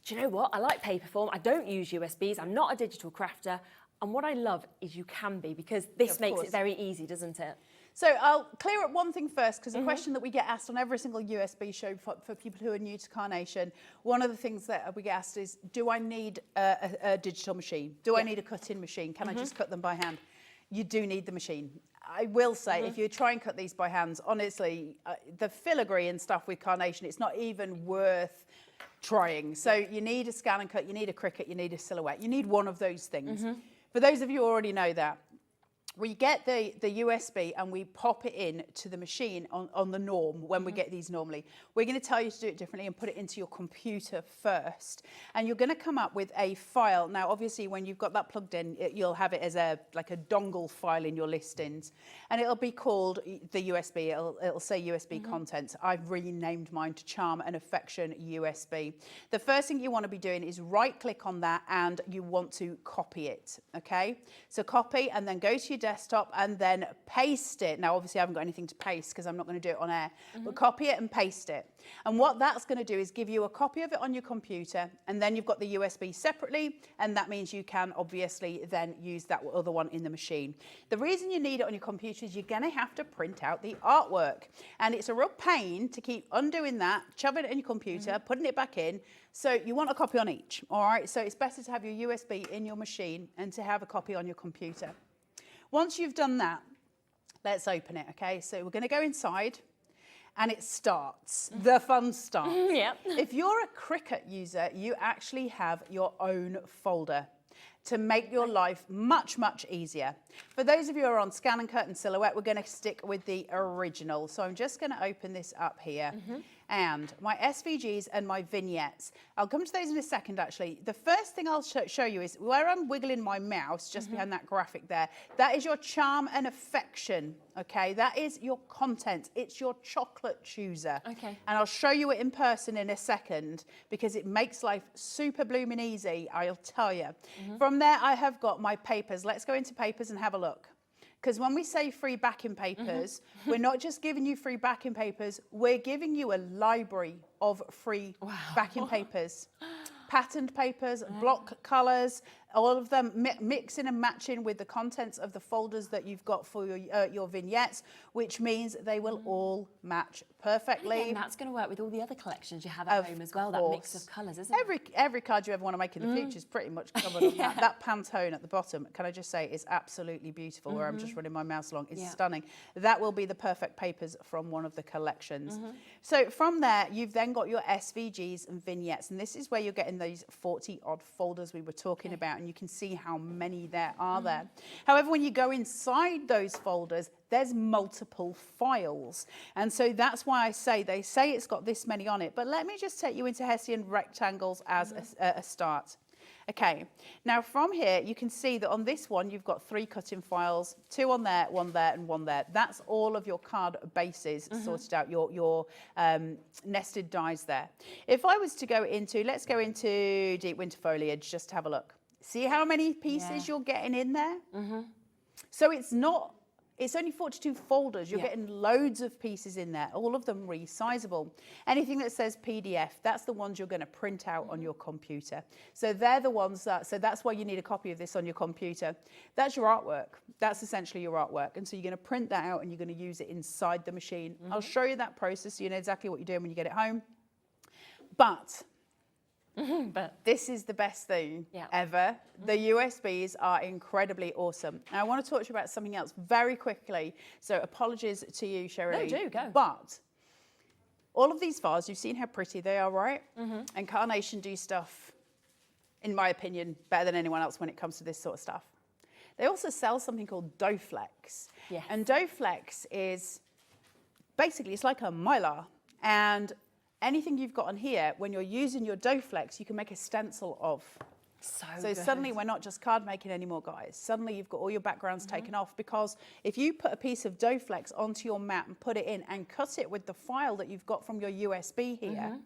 [SPEAKER 2] do you know what? I like paper form. I don't use USBs. I'm not a digital crafter. And what I love is you can be, because this makes it very easy, doesn't it?
[SPEAKER 3] So I'll clear up one thing first, because a question that we get asked on every single USB show for people who are new to Carnation, one of the things that we get asked is, do I need a digital machine? Do I need a cutting machine? Can I just cut them by hand? You do need the machine. I will say, if you try and cut these by hands, honestly, the filigree and stuff with Carnation, it's not even worth trying. So you need a scan and cut, you need a Cricut, you need a Silhouette, you need one of those things. For those of you who already know that, we get the USB and we pop it in to the machine on the norm when we get these normally. We're going to tell you to do it differently and put it into your computer first. And you're going to come up with a file. Now, obviously, when you've got that plugged in, you'll have it as like a dongle file in your listings. And it'll be called the USB. It'll say USB contents. I've renamed mine to Charm and Affection USB. The first thing you want to be doing is right-click on that and you want to copy it, okay? So copy and then go to your desktop and then paste it. Now, obviously, I haven't got anything to paste because I'm not going to do it on air, but copy it and paste it. And what that's going to do is give you a copy of it on your computer, and then you've got the USB separately, and that means you can obviously then use that other one in the machine. The reason you need it on your computer is you're going to have to print out the artwork, and it's a real pain to keep undoing that, shoving it in your computer, putting it back in. So you want a copy on each, all right? So it's better to have your USB in your machine and to have a copy on your computer. Once you've done that, let's open it, okay? So we're going to go inside, and it starts. The fun starts.
[SPEAKER 2] Yep.
[SPEAKER 3] If you're a Cricut user, you actually have your own folder to make your life much, much easier. For those of you who are on Scan and Cut and Silhouette, we're going to stick with the original. So I'm just going to open this up here. And my SVGs and my vignettes. I'll come to those in a second, actually. The first thing I'll show you is where I'm wiggling my mouse, just behind that graphic there. That is your Charm and Affection, okay? That is your content. It's your chocolate chooser.
[SPEAKER 2] Okay.
[SPEAKER 3] And I'll show you it in person in a second because it makes life super blooming easy, I'll tell you. From there, I have got my papers. Let's go into papers and have a look. Because when we say free backing papers, we're not just giving you free backing papers, we're giving you a library of free backing papers. Patterned papers, block colours, all of them mixing and matching with the contents of the folders that you've got for your vignettes, which means they will all match perfectly.
[SPEAKER 2] And that's going to work with all the other collections you have at home as well, that mix of colours, isn't it?
[SPEAKER 3] Every card you ever want to make in the future is pretty much covered on that. That Pantone at the bottom, can I just say, is absolutely beautiful, where I'm just running my mouse along. It's stunning. That will be the perfect papers from one of the collections. So from there, you've then got your SVGs and vignettes, and this is where you're getting those 40-odd folders we were talking about, and you can see how many there are there. However, when you go inside those folders, there's multiple files. And so that's why they say it's got this many on it. But let me just take you into Hessian rectangles as a start. Okay, now from here, you can see that on this one, you've got 3 cutting files, 2 on there, 1 there, and 1 there. That's all of your card bases sorted out, your nested dies there. If I was to go into, let's go into Deep Winter Foliage, just to have a look. See how many pieces you're getting in there? So it's only 42 folders. You're getting loads of pieces in there, all of them resizable. Anything that says PDF, that's the ones you're going to print out on your computer. So they're the ones so that's why you need a copy of this on your computer. That's your artwork. That's essentially your artwork. And so you're going to print that out and you're going to use it inside the machine. I'll show you that process so you know exactly what you're doing when you get it home. But this is the best thing ever. The USBs are incredibly awesome. And I want to talk to you about something else very quickly. So apologies to you, Cheryl.
[SPEAKER 2] No, do go.
[SPEAKER 3] But all of these files, you've seen how pretty they are, right? And Carnation do stuff, in my opinion, better than anyone else when it comes to this sort of stuff. They also sell something called Dough-Flex.
[SPEAKER 2] Yes.
[SPEAKER 3] And Dough-Flex is basically, it's like a Mylar. And anything you've got on here, when you're using your Dough-Flex, you can make a stencil of. So suddenly we're not just card making anymore, guys. Suddenly you've got all your backgrounds taken off, because if you put a piece of Dough-Flex onto your mat and put it in and cut it with the file that you've got from your USB here,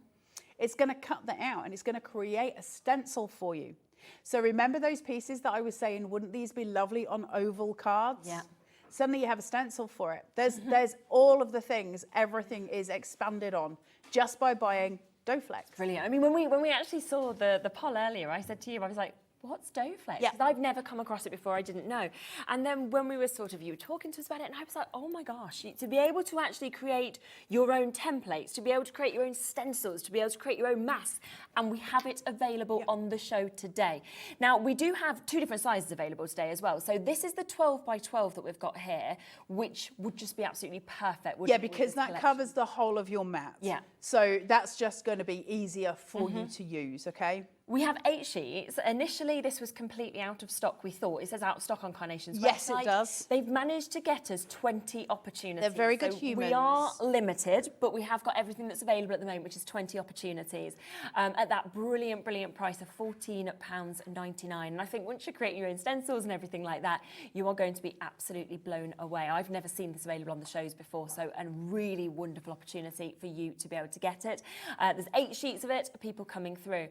[SPEAKER 3] it's going to cut that out and it's going to create a stencil for you. So remember those pieces that I was saying, wouldn't these be lovely on oval cards?
[SPEAKER 2] Yeah.
[SPEAKER 3] Suddenly you have a stencil for it. There's all of the things, everything is expanded on just by buying Dough-Flex.
[SPEAKER 2] Brilliant. I mean, when we actually saw the poll earlier, I said to you, I was like, what's Dough-Flex?
[SPEAKER 3] Yeah.
[SPEAKER 2] Because I've never come across it before, I didn't know. And then when we were you were talking to us about it, and I was like, oh my gosh, to be able to actually create your own templates, to be able to create your own stencils, to be able to create your own masks, and we have it available on the show today. Now, we do have 2 different sizes available today as well. So this is the 12 by 12 that we've got here, which would just be absolutely perfect.
[SPEAKER 3] Yeah, because that covers the whole of your mat.
[SPEAKER 2] Yeah.
[SPEAKER 3] So that's just going to be easier for you to use, okay?
[SPEAKER 2] We have 8 sheets. Initially, this was completely out of stock, we thought. It says out of stock on Carnation's
[SPEAKER 3] Yes,
[SPEAKER 2] website.
[SPEAKER 3] it does.
[SPEAKER 2] They've managed to get us 20 opportunities.
[SPEAKER 3] They're very good
[SPEAKER 2] So
[SPEAKER 3] humans.
[SPEAKER 2] We are limited, but we have got everything that's available at the moment, which is 20 opportunities at that brilliant, brilliant price of £14.99. And I think once you're creating your own stencils and everything like that, you are going to be absolutely blown away. I've never seen this available on the shows before, so a really wonderful opportunity for you to be able to get it. There's 8 sheets of it, people coming through.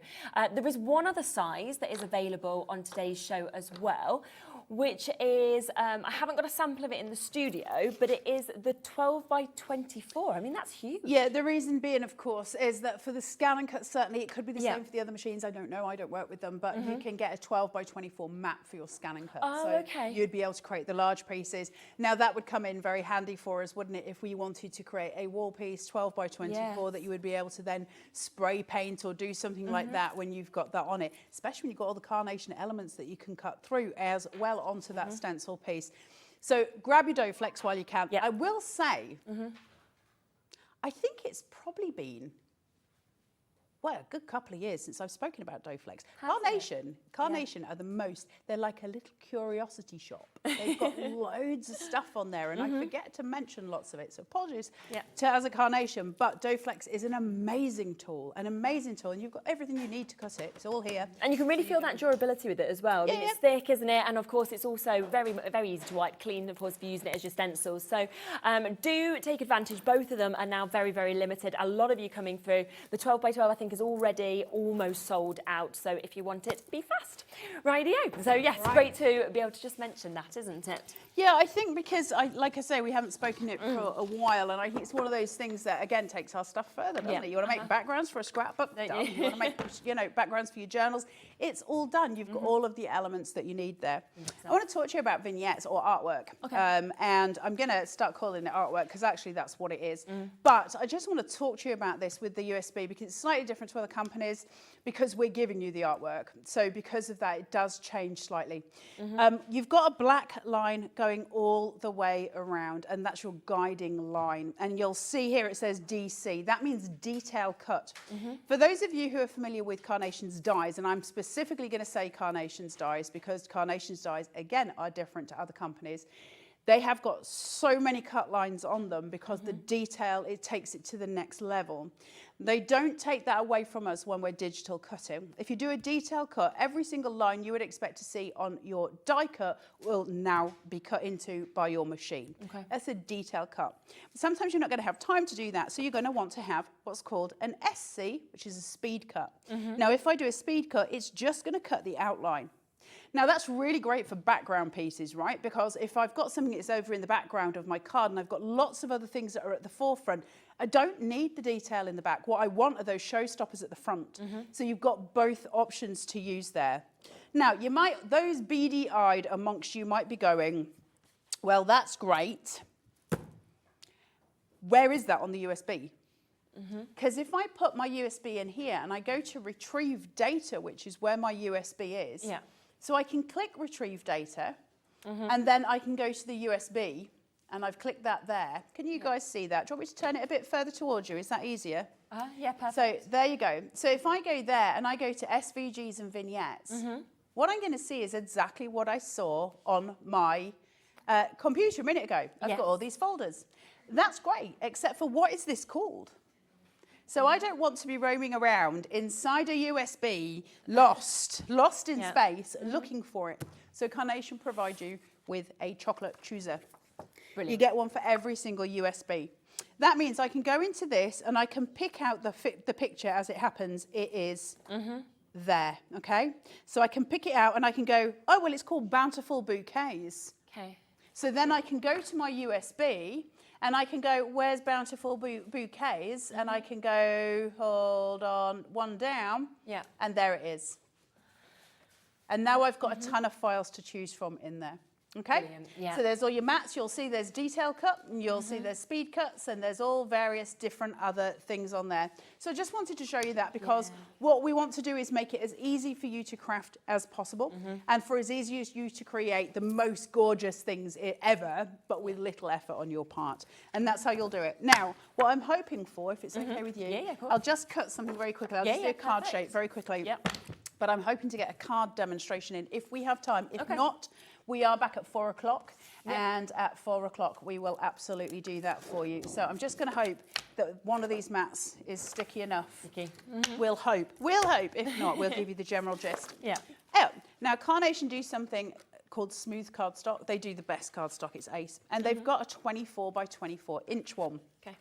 [SPEAKER 2] There is one other size that is available on today's show as well, which is, I haven't got a sample of it in the studio, but it is the 12 by 24. I mean, that's huge.
[SPEAKER 3] Yeah, the reason being, of course, is that for the scan and cut, certainly it could be the same for the other machines. I don't know, I don't work with them, but you can get a 12 by 24 map for your scan and cut.
[SPEAKER 2] Oh,
[SPEAKER 3] so
[SPEAKER 2] okay.
[SPEAKER 3] you'd be able to create the large pieces. Now that would come in very handy for us, wouldn't it, if we wanted to create a wall piece 12 by 24 that you would be able to then spray paint or do something like that when you've got that on it, especially when you've got all the Carnation elements that you can cut through as well onto that stencil piece. So grab your dough flex while you can. I will say, I think it's probably been, well, a good couple of years since I've spoken about dough flex. Carnation are the most, they're like a little curiosity shop. They've got loads of stuff on there, and I forget to mention lots of it, so apologies to as a Carnation, but dough flex is an amazing tool, and you've got everything you need to cut it. It's all here.
[SPEAKER 2] And you can really feel that durability with it as well. I mean, it's thick, isn't it? And of course, it's also very, very easy to wipe clean, of course, if you're using it as your stencils. So do take advantage. Both of them are now very, very limited. A lot of you coming through. The 12 by 12, I think, is already almost sold out. So if you want it, be fast. Rightio. So yes, great to be able to just mention that, isn't it?
[SPEAKER 3] Yeah, I think because, like I say, we haven't spoken it for a while, and I think it's one of those things that, again, takes our stuff further, doesn't it? You want to make backgrounds for a scrapbook? Done. You want to make, backgrounds for your journals? It's all done. You've got all of the elements that you need there. I want to talk to you about vignettes or artwork. And I'm going to start calling it artwork because actually that's what it is. But I just want to talk to you about this with the USB because it's slightly different to other companies because we're giving you the artwork. So because of that, it does change slightly. You've got a black line going all the way around, and that's your guiding line. And you'll see here it says DC. That means detail cut. For those of you who are familiar with Carnation's dies, and I'm specifically going to say Carnation's dies because Carnation's dies, again, are different to other companies. They have got so many cut lines on them because the detail, it takes it to the next level. They don't take that away from us when we're digital cutting. If you do a detail cut, every single line you would expect to see on your die cut will now be cut into by your machine. That's a detail cut. Sometimes you're not going to have time to do that, so you're going to want to have what's called an SC, which is a speed cut. Now, if I do a speed cut, it's just going to cut the outline. Now, that's really great for background pieces, right? Because if I've got something that's over in the background of my card and I've got lots of other things that are at the forefront, I don't need the detail in the back. What I want are those showstoppers at the front. So you've got both options to use there. Now, those beady-eyed amongst you might be going, well, that's great. Where is that on the USB? Because if I put my USB in here and I go to retrieve data, which is where my USB is, so I can click retrieve data, and then I can go to the USB, and I've clicked that there. Can you guys see that? Do you want me to turn it a bit further towards you? Is that easier?
[SPEAKER 2] Yeah, perfect.
[SPEAKER 3] So there you go. So if I go there and I go to SVGs and vignettes, what I'm going to see is exactly what I saw on my computer a minute ago. I've got all these folders. That's great, except for what is this called? So I don't want to be roaming around inside a USB, lost in space, looking for it. So Carnation provides you with a chocolate chooser. Brilliant. You get one for every single USB. That means I can go into this and I can pick out the picture as it happens. It is there, okay? So I can pick it out and I can go, oh, well, it's called Bountiful Bouquets.
[SPEAKER 2] Okay.
[SPEAKER 3] So then I can go to my USB and I can go, where's Bountiful Bouquets? And I can go, hold on, one down. And there it is. And now I've got a ton of files to choose from in there. Okay?
[SPEAKER 2] Brilliant.
[SPEAKER 3] So there's all your mats. You'll see there's detail cut, and you'll see there's speed cuts, and there's all various different other things on there. So I just wanted to show you that because what we want to do is make it as easy for you to craft as possible, and for as easy as you to create the most gorgeous things ever, but with little effort on your part. And that's how you'll do it. Now, what I'm hoping for, if it's okay with you, I'll just cut something very quickly. I'll just do a card shape very quickly. but I'm hoping to get a card demonstration in if we have time. If not, we are back at 4 o'clock, and at 4 o'clock we will absolutely do that for you. So I'm just going to hope that one of these mats is sticky enough.
[SPEAKER 2] Sticky.
[SPEAKER 3] We'll hope. We'll hope. If not, we'll give you the general gist.
[SPEAKER 2] Yeah.
[SPEAKER 3] Oh, now Carnation do something called smooth cardstock. They do the best cardstock. It's ace, and they've got a 24 by 24 inch one.
[SPEAKER 2] Okay.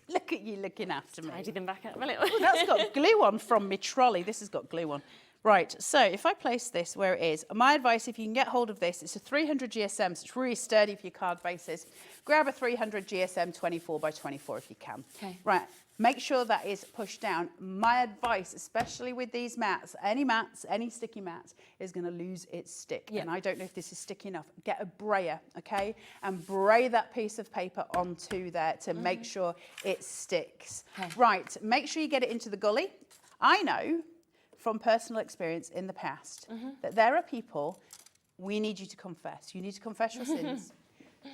[SPEAKER 3] Look at you looking after me.
[SPEAKER 2] Tidy them back up a little.
[SPEAKER 3] Oh, that's got glue on from my trolley. This has got glue on. Right, so if I place this where it is, my advice, if you can get hold of this, it's a 300 GSM, so it's really sturdy for your card bases. Grab a 300 GSM 24 by 24 if you can.
[SPEAKER 2] Okay.
[SPEAKER 3] Right, make sure that is pushed down. My advice, especially with these mats, any sticky mat, is going to lose its stick.
[SPEAKER 2] Yep.
[SPEAKER 3] And I don't know if this is sticky enough. Get a brayer, okay? And bray that piece of paper onto there to make sure it sticks.
[SPEAKER 2] Okay.
[SPEAKER 3] Right, make sure you get it into the gully. I know from personal experience in the past that there are people, we need you to confess. You need to confess your sins.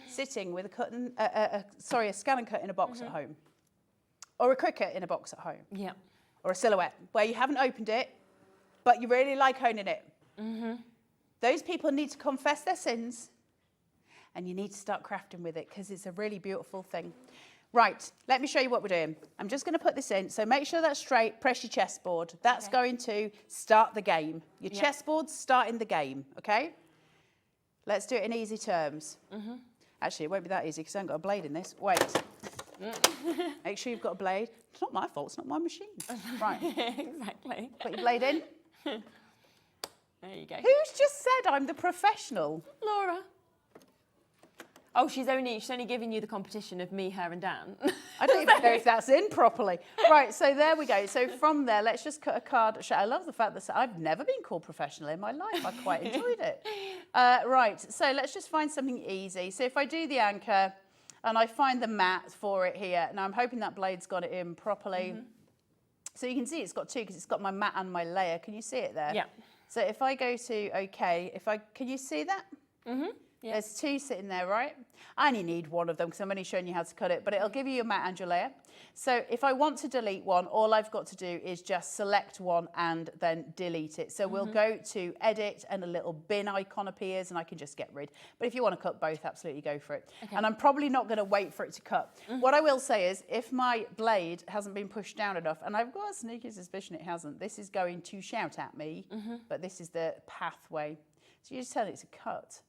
[SPEAKER 3] Sitting with a scan and cut in a box at home, or a Cricut in a box at home,
[SPEAKER 2] Yeah.
[SPEAKER 3] or a Silhouette where you haven't opened it, but you really like owning it. Those people need to confess their sins, and you need to start crafting with it because it's a really beautiful thing. Right, let me show you what we're doing. I'm just going to put this in. So make sure that's straight, press your chessboard. That's going to start the game. Your chessboard's starting the game, okay? Let's do it in easy terms. Actually, it won't be that easy because I haven't got a blade in this. Wait. Make sure you've got a blade. It's not my fault, it's not my machine. Right.
[SPEAKER 2] Exactly.
[SPEAKER 3] Put your blade in.
[SPEAKER 2] There you go.
[SPEAKER 3] Who's just said I'm the professional?
[SPEAKER 2] Laura. Oh, she's only giving you the competition of me, her and Dan.
[SPEAKER 3] I don't even know if that's in properly. Right, so there we go. So from there, let's just cut a card. I love the fact that I've never been called professional in my life. I quite enjoyed it. Right, so let's just find something easy. So if I do the anchor and I find the mat for it here, now I'm hoping that blade's got it in properly. So you can see it's got two because it's got my mat and my layer. Can you see it there?
[SPEAKER 2] Yeah.
[SPEAKER 3] So if I go to OK, can you see that?
[SPEAKER 2] Yeah.
[SPEAKER 3] There's two sitting there, right? I only need one of them because I'm only showing you how to cut it, but it'll give you your mat and your layer. So if I want to delete one, all I've got to do is just select one and then delete it. So we'll go to edit and a little bin icon appears and I can just get rid. But if you want to cut both, absolutely go for it. Okay. And I'm probably not going to wait for it to cut. What I will say is if my blade hasn't been pushed down enough, and I've got a sneaky suspicion it hasn't, this is going to shout at me, but this is the pathway. So you just tell it to cut.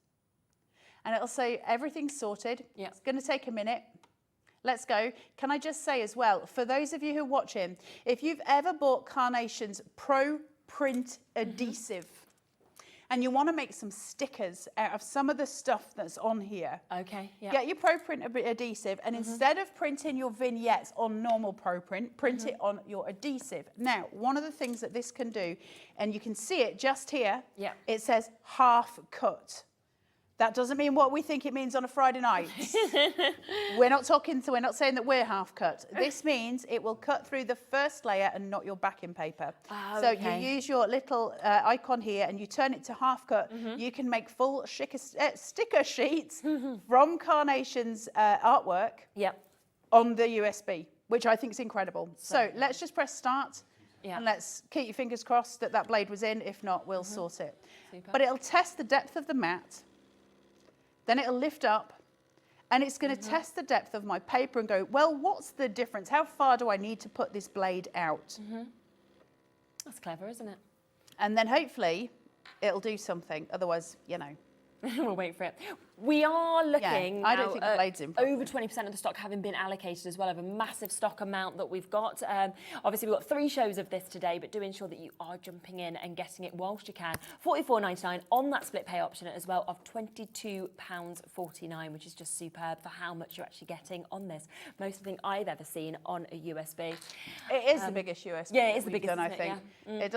[SPEAKER 3] And it'll say everything's sorted.
[SPEAKER 2] Yeah.
[SPEAKER 3] It's going to take a minute. Let's go. Can I just say as well, for those of you who are watching, if you've ever bought Carnation's Pro Print Adhesive and you want to make some stickers out of some of the stuff that's on here,
[SPEAKER 2] Okay. Yeah.
[SPEAKER 3] get your Pro Print adhesive and instead of printing your vignettes on normal Pro Print, print it on your adhesive. Now, one of the things that this can do, and you can see it just here, it says half cut. That doesn't mean what we think it means on a Friday night. We're not saying that we're half cut. This means it will cut through the first layer and not your backing paper.
[SPEAKER 2] Oh,
[SPEAKER 3] so
[SPEAKER 2] okay.
[SPEAKER 3] you use your little icon here and you turn it to half cut. You can make full sticker sheets from Carnation's artwork on the USB, which I think is incredible. So let's just press start. And let's keep your fingers crossed that that blade was in. If not, we'll sort it.
[SPEAKER 2] Super.
[SPEAKER 3] But it'll test the depth of the mat. Then it'll lift up and it's going to test the depth of my paper and go, well, what's the difference? How far do I need to put this blade out?
[SPEAKER 2] That's clever, isn't it?
[SPEAKER 3] And then hopefully it'll do something. Otherwise, you know.
[SPEAKER 2] We'll wait for it. We are looking
[SPEAKER 3] I don't think the blade's in properly.
[SPEAKER 2] over 20% of the stock having been allocated as well of a massive stock amount that we've got. Obviously, we've got 3 shows of this today, but do ensure that you are jumping in and getting it whilst you can. £44.99 on that split pay option as well of £22.49, which is just superb for how much you're actually getting on this. Most thing I've ever seen on a USB.
[SPEAKER 3] It is the biggest USB.
[SPEAKER 2] Yeah, it is the biggest,
[SPEAKER 3] done, I
[SPEAKER 2] isn't
[SPEAKER 3] think.
[SPEAKER 2] it? Yeah.
[SPEAKER 3] It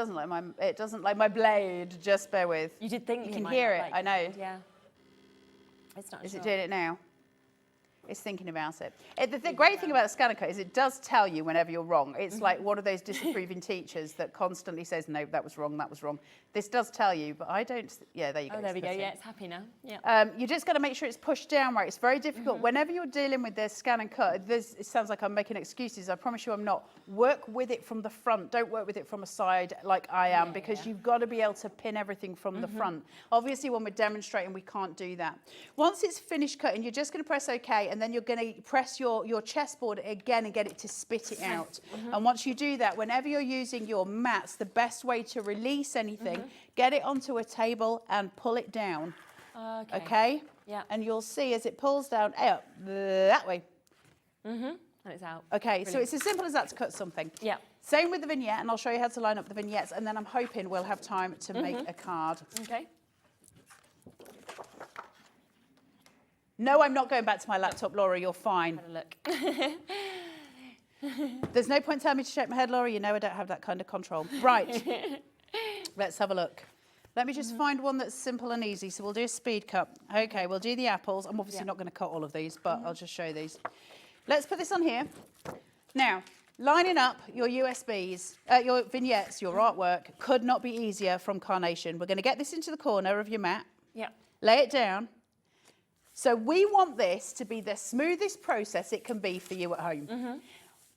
[SPEAKER 3] doesn't like my blade. Just bear with.
[SPEAKER 2] You did think
[SPEAKER 3] you
[SPEAKER 2] it
[SPEAKER 3] can
[SPEAKER 2] might
[SPEAKER 3] hear
[SPEAKER 2] not
[SPEAKER 3] it.
[SPEAKER 2] like
[SPEAKER 3] I know.
[SPEAKER 2] Yeah. It's not
[SPEAKER 3] Is
[SPEAKER 2] sure.
[SPEAKER 3] it doing it now? It's thinking about it. The great thing about the scanner cut is it does tell you whenever you're wrong. It's like one of those disapproving teachers that constantly says, no, that was wrong, that was wrong. This does tell you, but I don't, yeah, there you go.
[SPEAKER 2] Oh, there we go, yeah, it's happy now. Yeah.
[SPEAKER 3] You just got to make sure it's pushed down right. It's very difficult. Whenever you're dealing with this scan and cut, it sounds like I'm making excuses. I promise you I'm not. Work with it from the front. Don't work with it from a side like I am, because you've got to be able to pin everything from the front. Obviously, when we're demonstrating, we can't do that. Once it's finished cutting, you're just going to press OK, and then you're going to press your chessboard again and get it to spit it out. And once you do that, whenever you're using your mats, the best way to release anything, get it onto a table and pull it down. Okay?
[SPEAKER 2] Yeah.
[SPEAKER 3] And you'll see as it pulls down out that way.
[SPEAKER 2] And it's out.
[SPEAKER 3] Okay, so it's as simple as that to cut something.
[SPEAKER 2] Yeah.
[SPEAKER 3] Same with the vignette, and I'll show you how to line up the vignettes, and then I'm hoping we'll have time to make a card.
[SPEAKER 2] Okay.
[SPEAKER 3] No, I'm not going back to my laptop, Laura, you're fine.
[SPEAKER 2] Have a look.
[SPEAKER 3] There's no point telling me to shake my head, Laura, you know I don't have that kind of control. Right, let's have a look. Let me just find one that's simple and easy. So we'll do a speed cut. Okay, we'll do the apples. I'm obviously not going to cut all of these, but I'll just show you these. Let's put this on here. Now, lining up your USBs, your vignettes, your artwork could not be easier from Carnation. We're going to get this into the corner of your mat.
[SPEAKER 2] Yeah.
[SPEAKER 3] Lay it down. So we want this to be the smoothest process it can be for you at home.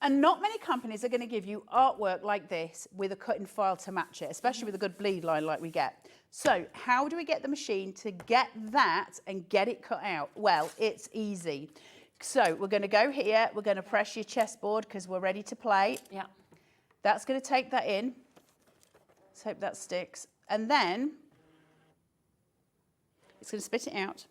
[SPEAKER 3] And not many companies are going to give you artwork like this with a cutting file to match it, especially with a good bleed line like we get. So how do we get the machine to get that and get it cut out? Well, it's easy. So we're going to go here. We're going to press your chessboard because we're ready to play.
[SPEAKER 2] Yeah.
[SPEAKER 3] That's going to take that in. Let's hope that sticks. And then it's going to spit it out.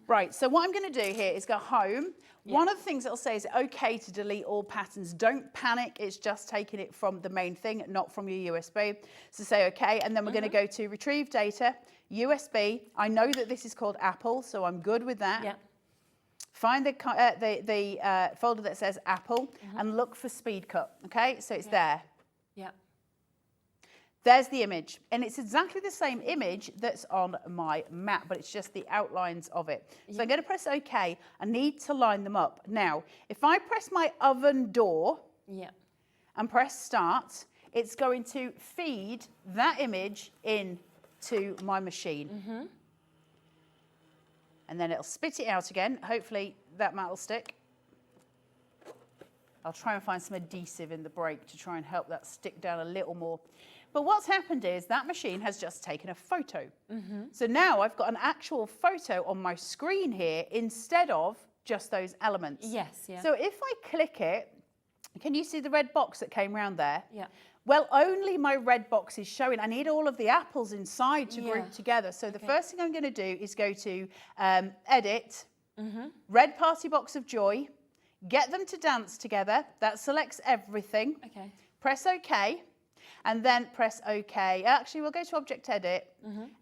[SPEAKER 3] Right, so what I'm going to do here is go home. One of the things it'll say is okay to delete all patterns. Don't panic, it's just taking it from the main thing, not from your USB. So say okay, and then we're going to go to retrieve data, USB. I know that this is called Apple, so I'm good with that.
[SPEAKER 2] Yeah.
[SPEAKER 3] Find the folder that says Apple and look for speed cut, okay? So it's there.
[SPEAKER 2] Yeah.
[SPEAKER 3] There's the image, and it's exactly the same image that's on my mat, but it's just the outlines of it. So I'm going to press OK. I need to line them up. Now, if I press my oven door and press start, it's going to feed that image into my machine. And then it'll spit it out again. Hopefully that mat will stick. I'll try and find some adhesive in the break to try and help that stick down a little more. But what's happened is that machine has just taken a photo. So now I've got an actual photo on my screen here instead of just those elements.
[SPEAKER 2] Yes, yeah.
[SPEAKER 3] So if I click it, can you see the red box that came round there?
[SPEAKER 2] Yeah.
[SPEAKER 3] Well, only my red box is showing. I need all of the apples inside to group together. So the first thing I'm going to do is go to Edit, Red Party Box of Joy, get them to dance together. That selects everything.
[SPEAKER 2] Okay.
[SPEAKER 3] Press OK. And then press OK. Actually, we'll go to Object Edit.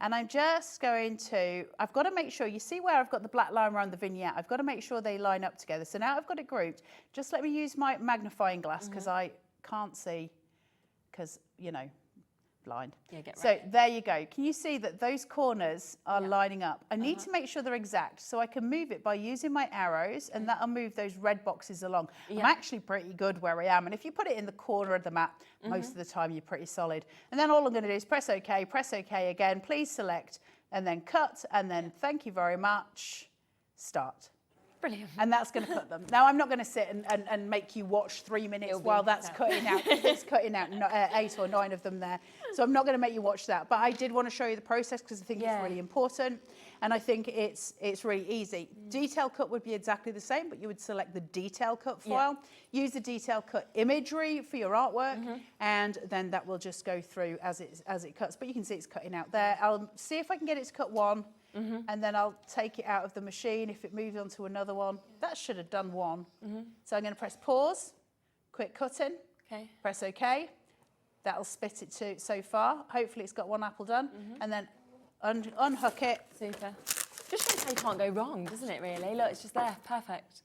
[SPEAKER 3] And I'm just going to, I've got to make sure, you see where I've got the black line around the vignette? I've got to make sure they line up together. So now I've got it grouped. Just let me use my magnifying glass because I can't see, because, you know, blind.
[SPEAKER 2] Yeah, get
[SPEAKER 3] so
[SPEAKER 2] right.
[SPEAKER 3] there you go. Can you see that those corners are lining up? I need to make sure they're exact, so I can move it by using my arrows, and that'll move those red boxes along. I'm actually pretty good where I am, and if you put it in the corner of the map, most of the time you're pretty solid. And then all I'm going to do is press OK again, please select, and then cut, and then thank you very much, start.
[SPEAKER 2] Brilliant.
[SPEAKER 3] And that's going to cut them. Now, I'm not going to sit and make you watch 3 minutes while that's cutting out. It's cutting out 8 or 9 of them there. So I'm not going to make you watch that. But I did want to show you the process because I think it's really important. And I think it's really easy. Detail cut would be exactly the same, but you would select the detail cut file. Use the detail cut imagery for your artwork. And then that will just go through as it cuts. But you can see it's cutting out there. I'll see if I can get it to cut one. And then I'll take it out of the machine if it moves on to another one. That should have done one. So I'm going to press pause, quick cutting, press OK. That'll spit it to so far. Hopefully it's got one apple done. And then unhook it.
[SPEAKER 2] Super. Just shows how you can't go wrong, doesn't it, really? Look, it's just there. Perfect.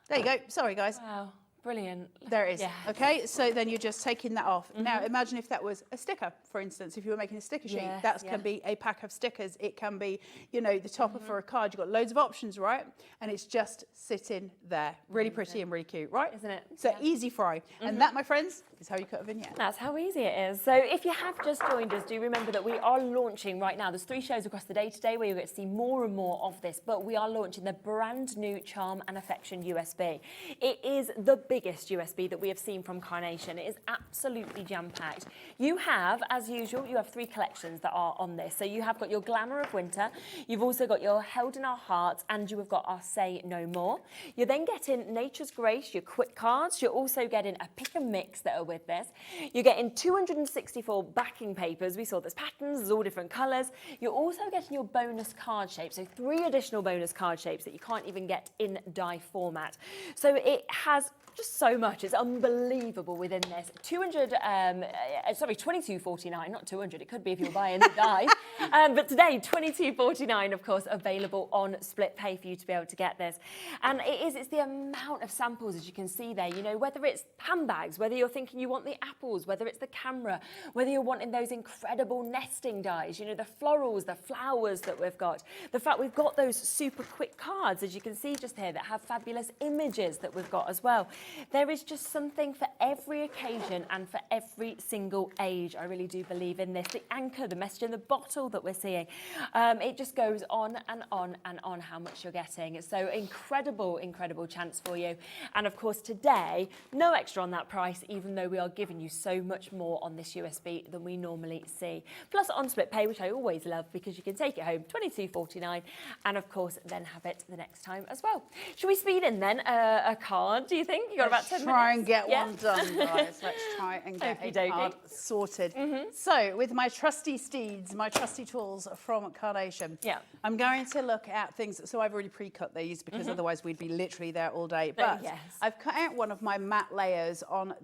[SPEAKER 3] There you go. Sorry, guys.
[SPEAKER 2] Wow. Brilliant.
[SPEAKER 3] There it is.
[SPEAKER 2] Yeah.
[SPEAKER 3] Okay, so then you're just taking that off.
[SPEAKER 2] Mm-hmm.
[SPEAKER 3] Now imagine if that was a sticker, for instance, if you were making a sticker sheet,
[SPEAKER 2] Yes,
[SPEAKER 3] that
[SPEAKER 2] yeah.
[SPEAKER 3] can be a pack of stickers. It can be, you know, the topper
[SPEAKER 2] Mm-hmm.
[SPEAKER 3] for a card. You've got loads of options, right? And it's just sitting there. Really pretty and really cute, right?
[SPEAKER 2] Isn't it?
[SPEAKER 3] So
[SPEAKER 2] Yeah.
[SPEAKER 3] easy fry. And that, my friends, is how you cut a vignette.
[SPEAKER 2] That's how easy it is. So if you have just joined us, do remember that we are launching right now. There's 3 shows across the day today where you'll get to see more and more of this, but we are launching the brand new Charm and Affection USB. It is the biggest USB that we have seen from Carnation. It is absolutely jam-packed. You have, as usual, you have 3 collections that are on this. So you have got your Glamour of Winter, you've also got your Held in Our Hearts, and you have got our Say No More. You're then getting Nature's Grace, your quick cards. You're also getting a pick and mix that are with this. You're getting 264 backing papers. We saw there's patterns, there's all different colours. You're also getting your bonus card shapes, so 3 additional bonus card shapes that you can't even get in die format. So it has just so much. It's unbelievable within this. 22.49, not 200. It could be if you're buying the die. But today, 22.49, of course, available on split pay for you to be able to get this. And it's the amount of samples, as you can see there. You know, whether it's handbags, whether you're thinking you want the apples, whether it's the camera, whether you're wanting those incredible nesting dies, you know, the florals, the flowers that we've got. The fact we've got those super quick cards, as you can see just here, that have fabulous images that we've got as well. There is just something for every occasion and for every single age. I really do believe in this. The anchor, the message in the bottle that we're seeing, it just goes on and on and on how much you're getting. So incredible, incredible chance for you. And of course today, no extra on that price, even though we are giving you so much more on this USB than we normally see. Plus on split pay, which I always love because you can take it home, $22.49, and of course then have it the next time as well. Should we speed in then a card, do you think? You got about 10 minutes?
[SPEAKER 3] Try and get
[SPEAKER 2] Yeah?
[SPEAKER 3] one done, guys. Let's try and get a
[SPEAKER 2] Okey-dokey.
[SPEAKER 3] card sorted. So, with my trusty steeds, my trusty tools from Carnation,
[SPEAKER 2] Yeah.
[SPEAKER 3] I'm going to look at things. So, I've already pre-cut these because otherwise we'd be literally there all day. But
[SPEAKER 2] yes.
[SPEAKER 3] I've cut out one of my matte layers on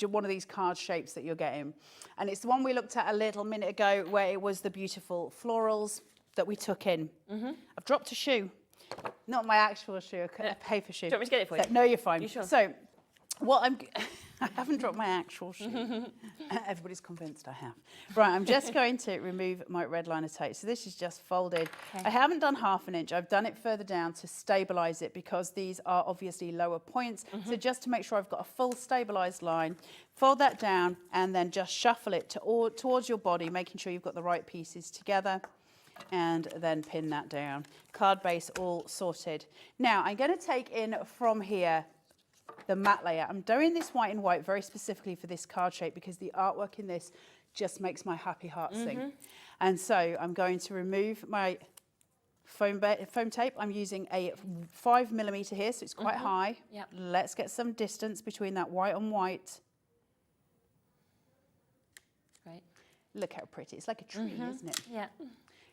[SPEAKER 3] one of these card shapes that you're getting. And it's the one we looked at a little minute ago where it was the beautiful florals that we took in. I've dropped a shoe. Not my actual shoe, a paper shoe.
[SPEAKER 2] Do you want me to get it for you?
[SPEAKER 3] No, you're fine.
[SPEAKER 2] You sure?
[SPEAKER 3] So, I haven't dropped my actual shoe. Everybody's convinced I have. Right, I'm just going to remove my red liner tape. So this is just folded.
[SPEAKER 2] Okay.
[SPEAKER 3] I haven't done 1/2 inch. I've done it further down to stabilise it because these are obviously lower points. So just to make sure I've got a full stabilised line, fold that down and then just shuffle it towards your body, making sure you've got the right pieces together. And then pin that down. Card base all sorted. Now I'm going to take in from here the matte layer. I'm doing this white and white very specifically for this card shape because the artwork in this just makes my happy heart sing. And so I'm going to remove my foam tape. I'm using a 5mm here, so it's quite high.
[SPEAKER 2] Yep.
[SPEAKER 3] Let's get some distance between that white on white.
[SPEAKER 2] Great.
[SPEAKER 3] Look how pretty. It's like a tree, isn't it?
[SPEAKER 2] Yeah.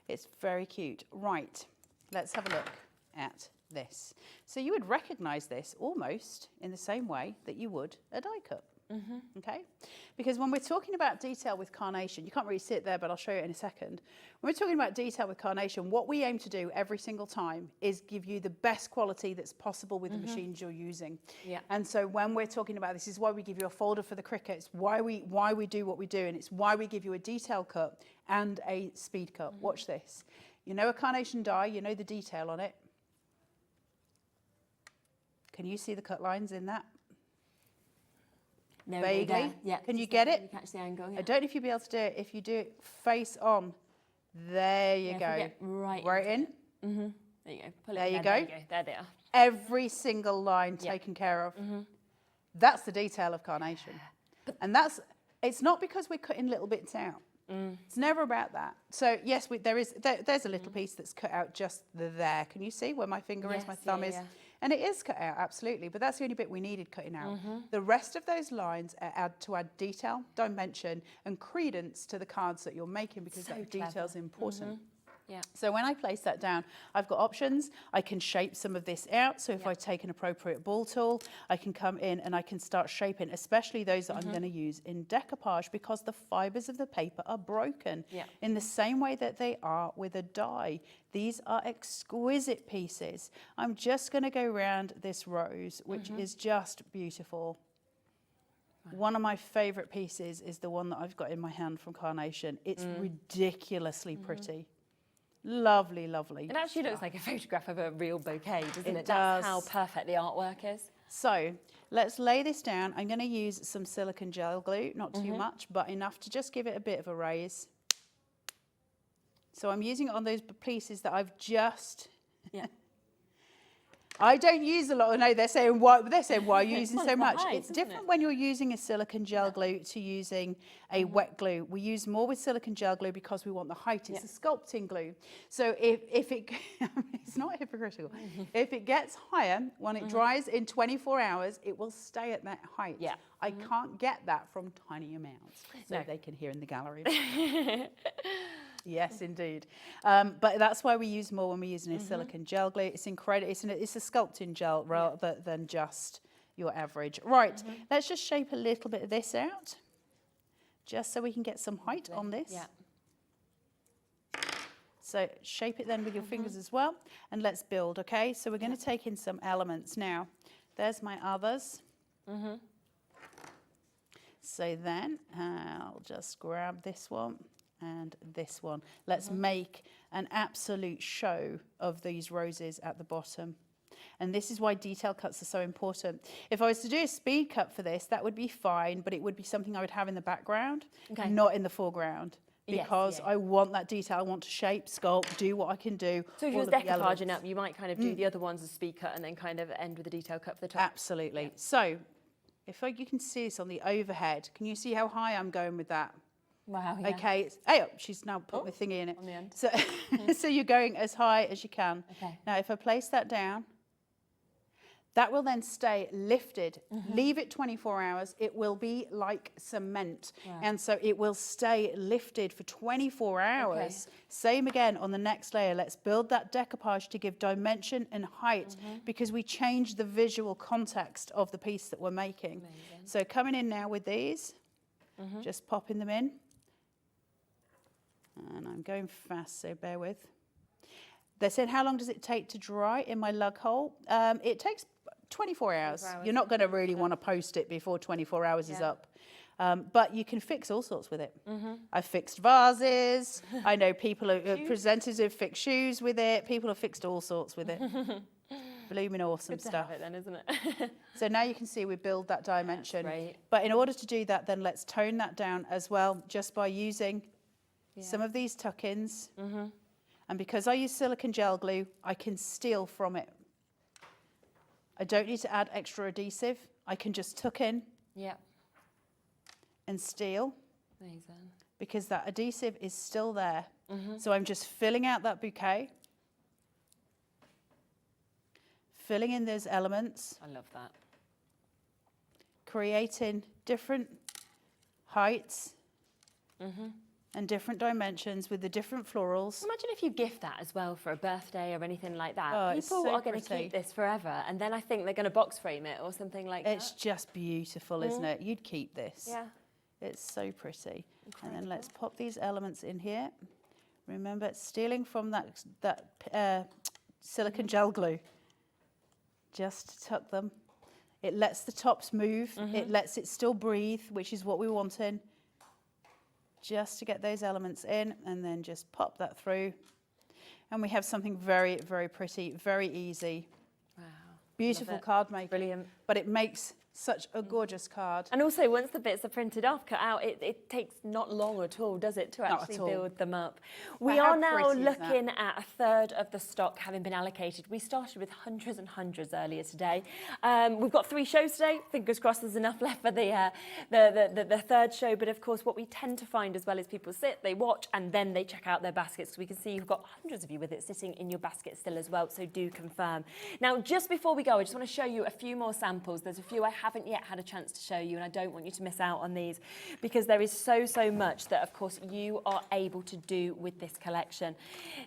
[SPEAKER 3] It's very cute. Right, let's have a look at this. So you would recognise this almost in the same way that you would a die cup. Okay? Because when we're talking about detail with Carnation, you can't really see it there, but I'll show you in a second. When we're talking about detail with Carnation, what we aim to do every single time is give you the best quality that's possible with the machines you're using.
[SPEAKER 2] Yeah.
[SPEAKER 3] And so when we're talking about this is why we give you a folder for the Cricut, it's why we do what we do, and it's why we give you a detail cut and a speed cut. Watch this. You know a Carnation die, you know the detail on it. Can you see the cut lines in that?
[SPEAKER 2] No,
[SPEAKER 3] Vaguely.
[SPEAKER 2] there. Yeah.
[SPEAKER 3] Can you
[SPEAKER 2] Just
[SPEAKER 3] get
[SPEAKER 2] there,
[SPEAKER 3] it?
[SPEAKER 2] You catch the angle. Yeah.
[SPEAKER 3] I don't know if you'll be able to do it. If you do it face on, there you
[SPEAKER 2] Yeah, if
[SPEAKER 3] go.
[SPEAKER 2] we get right
[SPEAKER 3] Right
[SPEAKER 2] into
[SPEAKER 3] in.
[SPEAKER 2] There you go. Pull it
[SPEAKER 3] There
[SPEAKER 2] in
[SPEAKER 3] you
[SPEAKER 2] There you
[SPEAKER 3] go.
[SPEAKER 2] go. There they are.
[SPEAKER 3] Every single line
[SPEAKER 2] Yeah.
[SPEAKER 3] taken care of. That's the detail of Carnation. And it's not because we're cutting little bits out. It's never about that. So yes, there's a little piece that's cut out just there. Can you see where my finger is, my
[SPEAKER 2] Yes,
[SPEAKER 3] thumb
[SPEAKER 2] yeah,
[SPEAKER 3] is?
[SPEAKER 2] yeah.
[SPEAKER 3] And it is cut out, absolutely. But that's the only bit we needed cutting out. The rest of those lines are add detail, dimension, and credence to the cards that you're making because
[SPEAKER 2] So
[SPEAKER 3] that
[SPEAKER 2] clever.
[SPEAKER 3] detail's important.
[SPEAKER 2] Yeah.
[SPEAKER 3] So when I place that down, I've got options. I can shape some of this out. So if
[SPEAKER 2] Yeah.
[SPEAKER 3] I take an appropriate ball tool, I can come in and I can start shaping, especially those that I'm going to use in decoupage, because the fibers of the paper are broken
[SPEAKER 2] Yeah.
[SPEAKER 3] in the same way that they are with a die. These are exquisite pieces. I'm just going to go around this rose, which is just beautiful. One of my favorite pieces is the one that I've got in my hand from Carnation. It's ridiculously pretty. Lovely, lovely.
[SPEAKER 2] It actually looks like a photograph of a real bouquet, doesn't it?
[SPEAKER 3] It
[SPEAKER 2] That's how
[SPEAKER 3] does.
[SPEAKER 2] perfect the artwork is.
[SPEAKER 3] So let's lay this down. I'm going to use some silicone gel glue, not too much, but enough to just give it a bit of a raise. So I'm using it on those pieces that I've just...
[SPEAKER 2] Yeah.
[SPEAKER 3] I don't use a lot. I know they're saying why are you using
[SPEAKER 2] Well,
[SPEAKER 3] so
[SPEAKER 2] it's the
[SPEAKER 3] much?
[SPEAKER 2] height,
[SPEAKER 3] It's
[SPEAKER 2] isn't
[SPEAKER 3] different
[SPEAKER 2] it?
[SPEAKER 3] when you're using a silicone gel glue to using a wet glue. We use more with silicone gel glue because we want the height. It's a sculpting glue. So if it, it's not hypocritical. If it gets higher, when it dries in 24 hours, it will stay at that height.
[SPEAKER 2] Yeah.
[SPEAKER 3] I can't get that from tiny amounts. So
[SPEAKER 2] No.
[SPEAKER 3] they can hear in the gallery. Yes, indeed. But that's why we use more when we're using a silicone gel glue. It's incredible. It's a sculpting gel rather than just your average. Right, let's just shape a little bit of this out, just so we can get some height on this.
[SPEAKER 2] Yeah.
[SPEAKER 3] So shape it then with your fingers as well, and let's build, okay? So we're going to take in some elements now. There's my others. So then I'll just grab this one and this one. Let's make an absolute show of these roses at the bottom. And this is why detail cuts are so important. If I was to do a speed cut for this, that would be fine, but it would be something I would have in the background, not in the foreground. Because I want that detail. I want to shape, sculpt, do what I can do.
[SPEAKER 2] So if you was decoupaging up, you might kind of do the other ones as speed cut and then kind of end with a detail cut for the top.
[SPEAKER 3] Absolutely. Yeah. So if you can see this on the overhead, can you see how high I'm going with that?
[SPEAKER 2] Wow, yeah.
[SPEAKER 3] Okay, hey, she's now put the thingy in it.
[SPEAKER 2] On the end.
[SPEAKER 3] So, so you're going as high as you can.
[SPEAKER 2] Okay.
[SPEAKER 3] Now, if I place that down, that will then stay lifted. Leave it 24 hours. It will be like cement.
[SPEAKER 2] Wow.
[SPEAKER 3] And so it will stay lifted for 24 hours.
[SPEAKER 2] Okay.
[SPEAKER 3] Same again on the next layer. Let's build that decoupage to give dimension and height because we change the visual context of the piece that we're making.
[SPEAKER 2] Amazing.
[SPEAKER 3] So coming in now with these, just popping them in. And I'm going fast, so bear with. They said, how long does it take to dry in my lug hole? It takes 24 hours. You're not going to really want to post it before 24 hours is up. But you can fix all sorts with it. I've fixed vases. I know people, presenters have fixed shoes with it. People have fixed all sorts with it. Blooming awesome stuff.
[SPEAKER 2] Have it then, isn't it?
[SPEAKER 3] So now you can see we build that dimension.
[SPEAKER 2] Great.
[SPEAKER 3] But in order to do that, then let's tone that down as well, just by using some of these tuck-ins. And because I use silicone gel glue, I can steal from it. I don't need to add extra adhesive. I can just tuck in and steal.
[SPEAKER 2] Amazing.
[SPEAKER 3] Because that adhesive is still there. So I'm just filling out that bouquet. Filling in those elements.
[SPEAKER 2] I love that.
[SPEAKER 3] Creating different heights. And different dimensions with the different florals.
[SPEAKER 2] Imagine if you gift that as well for a birthday or anything like that.
[SPEAKER 3] Oh, it's
[SPEAKER 2] People
[SPEAKER 3] so
[SPEAKER 2] are going to
[SPEAKER 3] pretty.
[SPEAKER 2] keep this forever, and then I think they're going to box frame it or something like
[SPEAKER 3] It's
[SPEAKER 2] that.
[SPEAKER 3] just beautiful, isn't it? You'd keep this.
[SPEAKER 2] Yeah.
[SPEAKER 3] It's so pretty. And then let's pop these elements in here. Remember, stealing from that silicone gel glue. Just tuck them. It lets the tops move. It lets it still breathe, which is what we want in. Just to get those elements in, and then just pop that through. And we have something very, very pretty, very easy.
[SPEAKER 2] Wow.
[SPEAKER 3] Beautiful card making.
[SPEAKER 2] Brilliant.
[SPEAKER 3] But it makes such a gorgeous card.
[SPEAKER 2] And also, once the bits are printed off, cut out, it takes not long at all, does it, to
[SPEAKER 3] Not
[SPEAKER 2] actually
[SPEAKER 3] at all.
[SPEAKER 2] build them up. We
[SPEAKER 3] But how
[SPEAKER 2] are now
[SPEAKER 3] pretty is that?
[SPEAKER 2] looking at a third of the stock having been allocated. We started with hundreds and hundreds earlier today. We've got 3 shows today. Fingers crossed there's enough left for the third show. But of course, what we tend to find as well is people sit, they watch, and then they check out their baskets. So we can see you've got hundreds of you with it sitting in your basket still as well. So do confirm. Now, just before we go, I just want to show you a few more samples samples. There's a few I haven't yet had a chance to show you, and I don't want you to miss out on these because there is so much that, of course, you are able to do with this collection.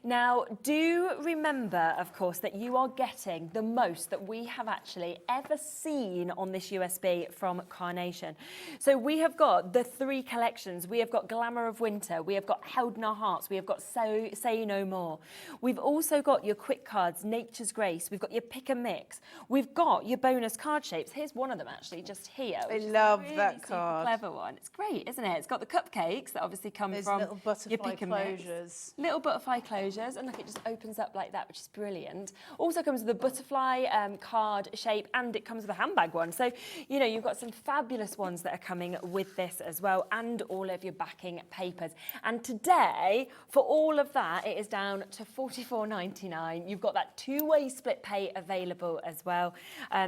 [SPEAKER 2] Now, do remember, of course, that you are getting the most that we have actually ever seen on this USB from Carnation. So we have got the 3 collections. We have got Glamour of Winter, we have got Held in Our Hearts, we have got Say No More. We've also got your quick cards, Nature's Grace, we've got your pick and mix, we've got your bonus card shapes. Here's one of them actually, just here.
[SPEAKER 3] I love that
[SPEAKER 2] super
[SPEAKER 3] card.
[SPEAKER 2] Clever one. It's great, isn't it? It's got the cupcakes that obviously come from
[SPEAKER 3] little butterfly
[SPEAKER 2] your pick and mix.
[SPEAKER 3] closures.
[SPEAKER 2] Little butterfly closures, and look, it just opens up like that, which is brilliant. Also comes with a butterfly card shape, and it comes with a handbag one. So, you know, you've got some fabulous ones that are coming with this as well, and all of your backing papers. And today, for all of that, it is down to $44.99. You've got that 2-way split pay available as well.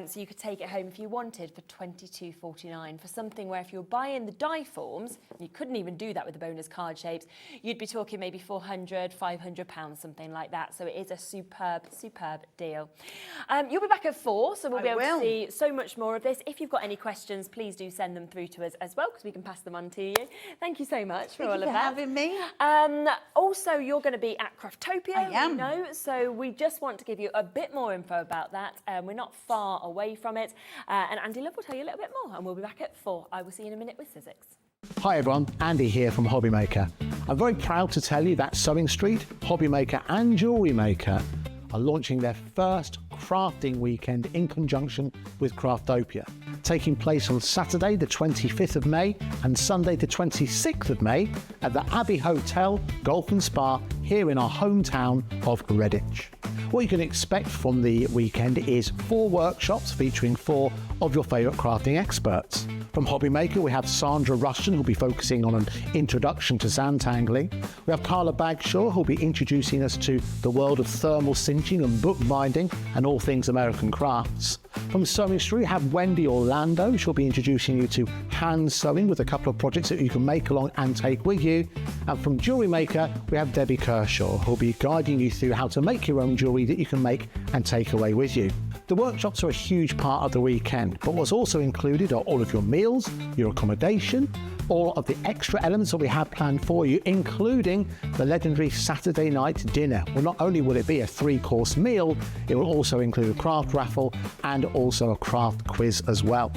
[SPEAKER 2] So you could take it home if you wanted for $22.49 for something where if you're buying the die forms, you couldn't even do that with the bonus card shapes, you'd be talking maybe £400, £500, something like that. So it is a superb deal. You'll be back at 4, so we'll be able to see so much more of this. If you've got any questions, please do send them through to us as well, because we can pass them on to you. Thank you so much for all of that.
[SPEAKER 3] Having me.
[SPEAKER 2] Also, you're going to be at Craftopia.
[SPEAKER 3] I am.
[SPEAKER 2] We know, so we just want to give you a bit more info about that. We're not far away from it. And Andy Love will tell you a little bit more, and we'll be back at 4. I will see you in a minute with Sizzix.
[SPEAKER 4] Hi everyone, Andy here from Hobby Maker. I'm very proud to tell you that Sewing Street, Hobby Maker and Jewellery Maker are launching their first crafting weekend in conjunction with Craftopia, taking place on Saturday the 25th of May and Sunday the 26th of May at the Abbey Hotel Golf and Spa here in our hometown of Redditch. What you can expect from the weekend is 4 workshops featuring 4 of your favourite crafting experts. From Hobby Maker, we have Sandra Rushton, who'll be focusing on an introduction to zantangling. We have Carla Bagshaw, who'll be introducing us to the world of thermal cinching and bookbinding and all things American crafts. From Sewing Street, we have Wendy Orlando. She'll be introducing you to hand sewing with a couple of projects that you can make along and take with you. And from Jewellery Maker, we have Debbie Kershaw, who'll be guiding you through how to make your own jewellery that you can make and take away with you. The workshops are a huge part of the weekend, but what's also included are all of your meals, your accommodation, all of the extra elements that we have planned for you, including the legendary Saturday night dinner. Well, not only will it be a 3-course meal, it will also include a craft raffle and also a craft quiz as well.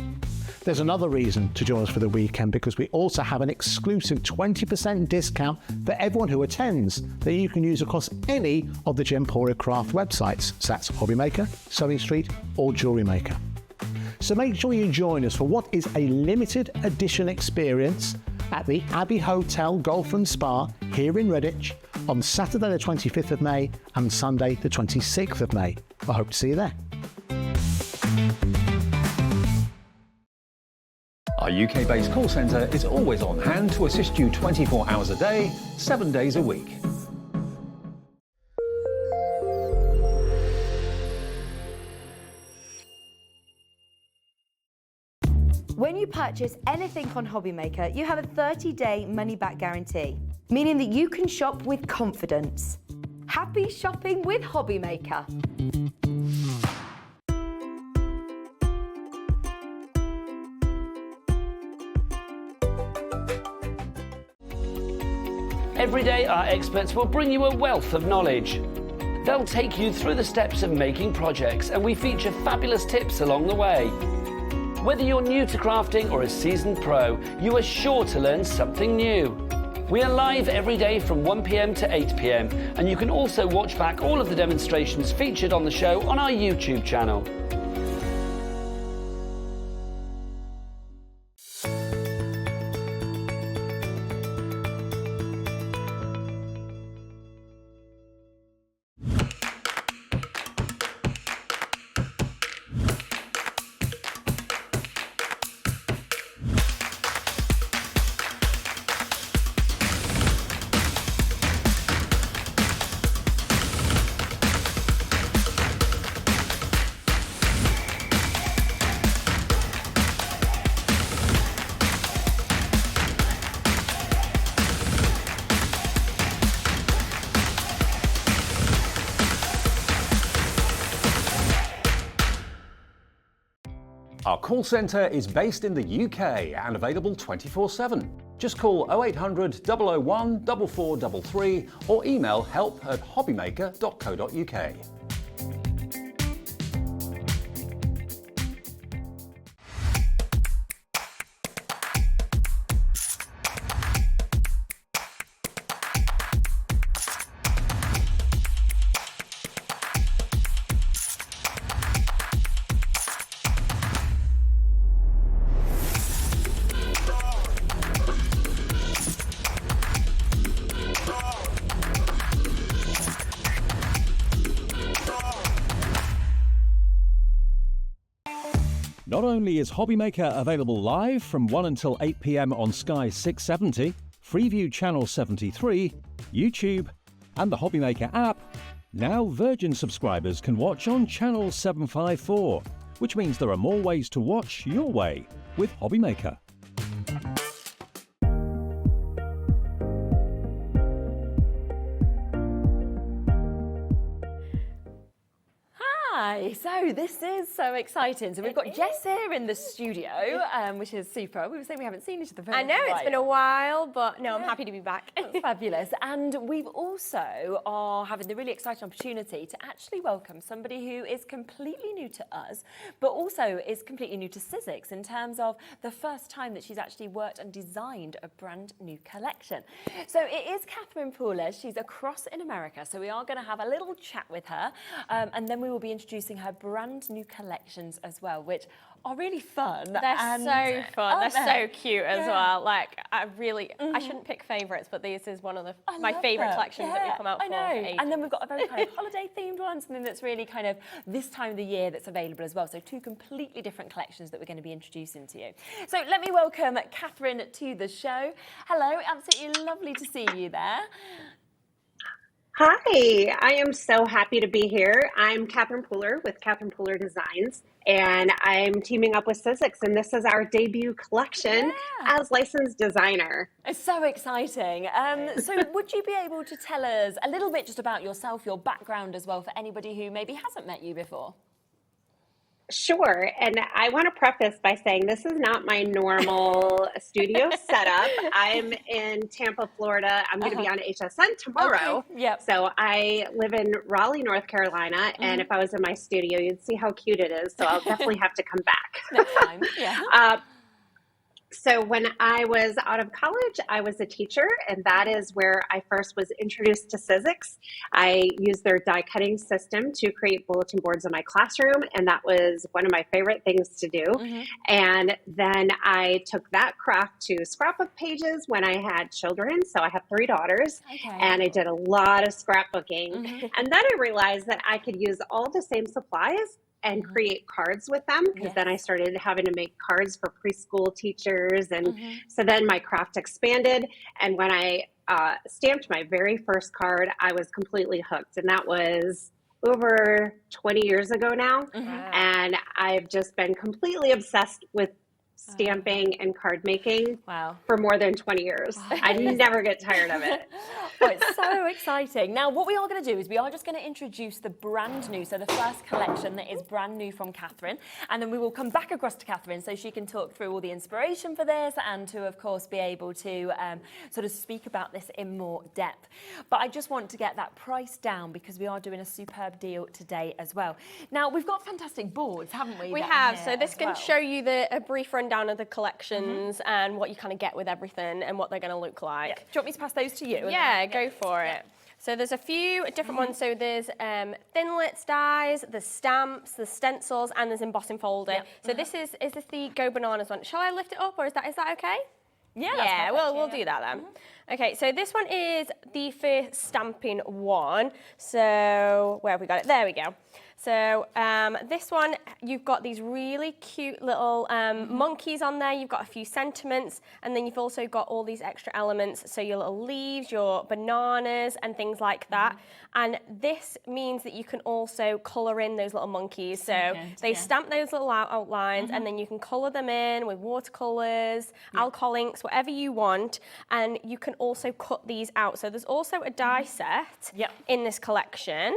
[SPEAKER 4] There's another reason to join us for the weekend, because we also have an exclusive 20% discount for everyone who attends that you can use across any of the Gemporia craft websites. So that's Hobby Maker, Sewing Street or Jewellery Maker. So make sure you join us for what is a limited edition experience at the Abbey Hotel Golf and Spa here in Redditch on Saturday the 25th of May and Sunday the 26th of May. I hope to see you there.
[SPEAKER 5] Our UK-based call centre is always on hand to assist you 24 hours a day, 7 days a week.
[SPEAKER 1] When you purchase anything on Hobby Maker, you have a 30-day money-back guarantee, meaning that you can shop with confidence. Happy shopping with Hobby Maker.
[SPEAKER 6] Every day, our experts will bring you a wealth of knowledge. They'll take you through the steps of making projects, and we feature fabulous tips along the way. Whether you're new to crafting or a seasoned pro, you are sure to learn something new. We are live every day from 1 p.m. to 8 p.m, and you can also watch back all of the demonstrations featured on the show on our YouTube channel.
[SPEAKER 5] Our call centre is based in the UK and available 24/7. Just call 0800 001 4433 or email help@hobbymaker.co.uk.
[SPEAKER 7] Not only is Hobbymaker available live from 1 until 8 p.m. on Sky 670, Freeview Channel 73, YouTube, and the Hobbymaker app, now Virgin subscribers can watch on Channel 754, which means there are more ways to watch your way with Hobbymaker.
[SPEAKER 2] Hi, so this is so exciting. So we've got Jess here in the studio, which is super. We were saying we haven't seen each other for
[SPEAKER 8] I know, it's been a while, but no, I'm happy to be back.
[SPEAKER 2] That's fabulous. And we've also are having the really exciting opportunity to actually welcome somebody who is completely new to us, but also is completely new to Sizzix in terms of the first time that she's actually worked and designed a brand new collection. So it is Catherine Pooler. She's across in America. So we are going to have a little chat with her, and then we will be introducing her brand new collections as well, which are really fun.
[SPEAKER 8] They're so fun. They're so cute as well. Like, I really, I shouldn't pick favourites, but this is one of my favourite collections that we've come out for.
[SPEAKER 2] I know. And then we've got a very kind of holiday themed one, something that's really kind of this time of the year that's available as well. So two completely different collections that we're going to be introducing to you. So let me welcome Catherine to the show. Hello, absolutely lovely to see you there.
[SPEAKER 9] Hi, I am so happy to be here. I'm Catherine Pooler with Catherine Pooler Designs, and I'm teaming up with Sizzix, and this is our debut collection as licensed designer.
[SPEAKER 2] It's so exciting. So would you be able to tell us a little bit just about yourself, your background as well, for anybody who maybe hasn't met you before?
[SPEAKER 9] Sure, and I want to preface by saying this is not my normal studio setup. I'm in Tampa, Florida. I'm going to be on HSN tomorrow.
[SPEAKER 2] Okay. Yep.
[SPEAKER 9] So I live in Raleigh, North Carolina, and if I was in my studio, you'd see how cute it is. So I'll definitely have to come back.
[SPEAKER 2] Next time, yeah.
[SPEAKER 9] So when I was out of college, I was a teacher, and that is where I first was introduced to Sizzix. I used their die cutting system to create bulletin boards in my classroom, and that was one of my favorite things to do. And then I took that craft to scrapbook pages when I had children. So I have 3 daughters, and I did a lot of scrapbooking. And then I realized that I could use all the same supplies and create cards with them, because then I started having to make cards for preschool teachers. And so then my craft expanded. And when I stamped my very first card, I was completely hooked. And that was over 20 years ago now. And I've just been completely obsessed with stamping and card making for more than 20 years. I never get tired of it.
[SPEAKER 2] Oh, it's so exciting. Now, what we are going to do is we are just going to introduce the brand new, so the first collection that is brand new from Catherine, and then we will come back across to Catherine so she can talk through all the inspiration for this and to, of course, be able to sort of speak about this in more depth. But I just want to get that price down because we are doing a superb deal today as well. Now, we've got fantastic boards, haven't we?
[SPEAKER 8] We have. So this can show you a brief rundown of the collections and what you kind of get with everything and what they're going to look like.
[SPEAKER 2] Yeah. Do you want me to pass those to you?
[SPEAKER 8] Yeah, go for it. So there's a few different ones. So there's Thinlits dies, there's stamps, there's stencils, and there's embossing folding. So this is this the Go Bananas one? Shall I lift it up, or is that okay?
[SPEAKER 2] Yeah,
[SPEAKER 8] we'll do that then. Okay, so this one is the first stamping one. So where have we got it? There we go. So this one, you've got these really cute little monkeys on there. You've got a few sentiments, and then you've also got all these extra elements. So your little leaves, your bananas, and things like that. And this means that you can also colour in those little monkeys. So they stamp those little outlines, and then you can colour them in with watercolours, alcohol inks, whatever you want. And you can also cut these out. So there's also a die set in this collection.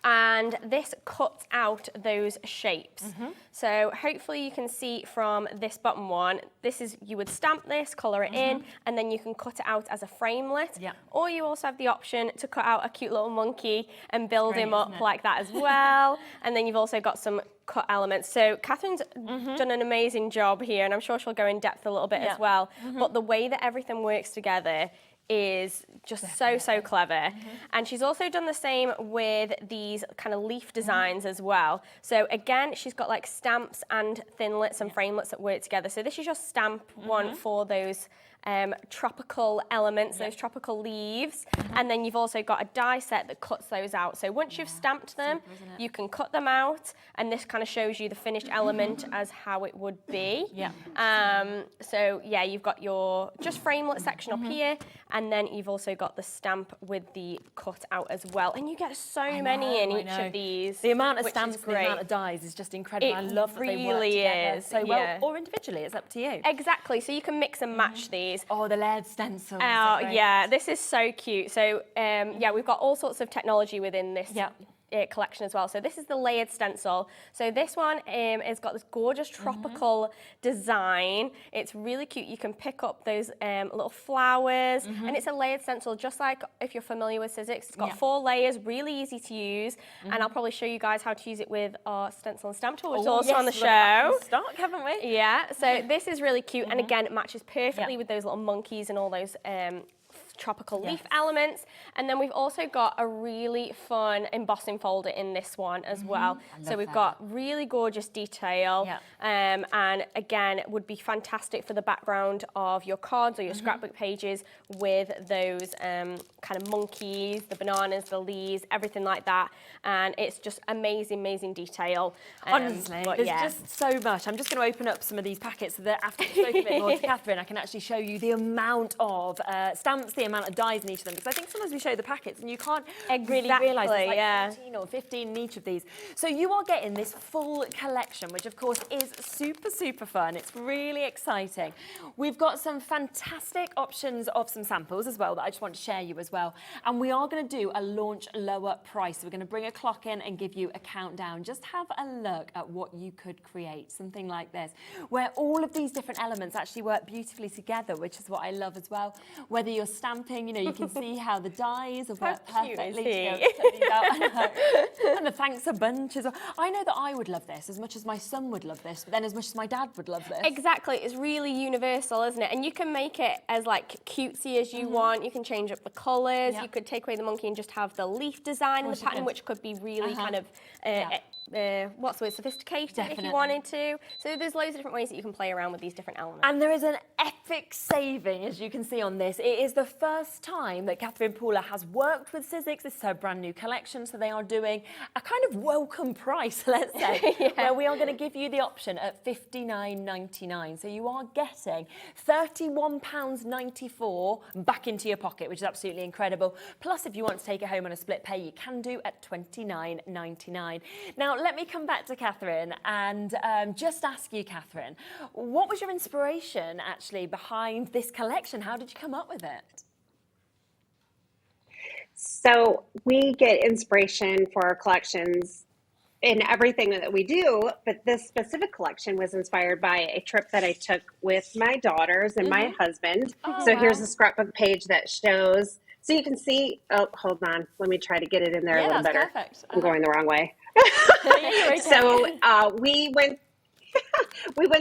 [SPEAKER 8] and this cuts out those shapes. So hopefully you can see from this bottom one, this is, you would stamp this, colour it in, and then you can cut it out as a framelit. Or you also have the option to cut out a cute little monkey and build him up like that as well. And then you've also got some cut elements. So Catherine's done an amazing job here, and I'm sure she'll go in depth a little bit as well. But the way that everything works together is just so clever. And she's also done the same with these kind of leaf designs as well. So again, she's got like stamps and thinlits and framelits that work together. So this is your stamp one for those tropical elements, those tropical leaves, and then you've also got a die set that cuts those out. So once you've stamped them, you can cut them out, and this kind of shows you the finished element as how it would be. So yeah, you've got your just framelit section up here, and then you've also got the stamp with the cut out as well, and you get so many in each of these.
[SPEAKER 2] The amount of stamps, the amount of dies is just incredible. I love that they work together so well, or individually, it's up to you.
[SPEAKER 8] Exactly, so you can mix and match these.
[SPEAKER 2] Oh, the layered stencils.
[SPEAKER 8] Oh, yeah, this is so cute. So, yeah, we've got all sorts of technology within this collection as well. So this is the layered stencil. So this one has got this gorgeous tropical design. It's really cute. You can pick up those little flowers, and it's a layered stencil, just like if you're familiar with Sizzix. It's got 4 layers, really easy to use, and I'll probably show you guys how to use it with our stencil and stamp tool, which is also on the show.
[SPEAKER 2] Stock, haven't we?
[SPEAKER 8] Yeah, so this is really cute, and again, it matches perfectly with those little monkeys and all those tropical leaf elements. And then we've also got a really fun embossing folder in this one as well. So we've got really gorgeous detail, and again, it would be fantastic for the background of your cards or your scrapbook pages with those kind of monkeys, the bananas, the leaves, everything like that. And it's just amazing detail.
[SPEAKER 2] Honestly, there's just so much. I'm just going to open up some of these packets so that after I've spoken a bit more to Catherine, I can actually show you the amount of stamps, the amount of dies in each of them, because I think sometimes we show the packets and you can't really realise there's like 14 or 15 in each of these. So you are getting this full collection, which of course is super fun. It's really exciting. We've got some fantastic options of some samples as well that I just want to share you as well. And we are going to do a launch lower price. So we're going to bring a clock in and give you a countdown. Just have a look at what you could create, something like this, where all of these different elements actually work beautifully together, which is what I love as well. Whether you're stamping, you know, you can see how the dies have worked perfectly to put these out. And the thanks a bunch as well. I know that I would love this as much as my son would love this, but then as much as my dad would love this.
[SPEAKER 8] Exactly, it's really universal, isn't it? And you can make it as like cutesy as you want. You can change up the colours. You could take away the monkey and just have the leaf design in the pattern, which could be really kind of what's the word, sophisticated if you wanted to. So there's loads of different ways that you can play around with these different elements.
[SPEAKER 2] And there is an epic saving, as you can see on this. It is the first time that Catherine Paula has worked with Sizzix. This is her brand new collection, so they are doing a kind of welcome price, let's say, where we are going to give you the option at $59.99. So you are getting £31.94 back into your pocket, which is absolutely incredible. Plus, if you want to take it home on a split pay, you can do at $29.99. Now, let me come back to Catherine and just ask you, Catherine, what was your inspiration actually behind this collection? How did you come up with it?
[SPEAKER 9] So we get inspiration for our collections in everything that we do, but this specific collection was inspired by a trip that I took with my daughters and my husband. Here's a scrapbook page that shows, so you can see, oh, hold on, let me try to get it in there a little better.
[SPEAKER 2] Perfect.
[SPEAKER 9] I'm going the wrong way. So we went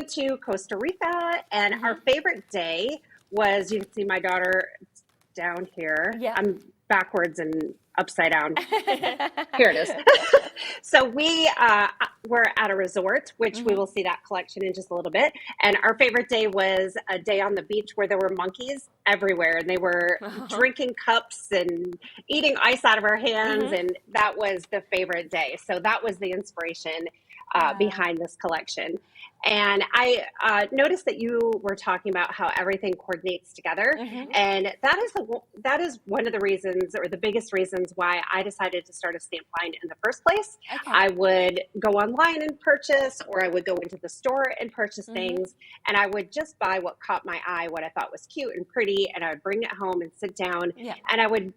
[SPEAKER 9] to Costa Rica, and our favorite day was, you can see my daughter down here. I'm backwards and upside down. Here it is. So we were at a resort, which we will see that collection in just a little bit. And our favorite day was a day on the beach where there were monkeys everywhere, and they were drinking cups and eating ice out of our hands. And that was the favorite day. So that was the inspiration behind this collection. And I noticed that you were talking about how everything coordinates together. And that is one of the reasons, or the biggest reasons, why I decided to start a stamp line in the first place. I would go online and purchase, or I would go into the store and purchase things, and I would just buy what caught my eye, what I thought was cute and pretty, and I would bring it home and sit down, and I would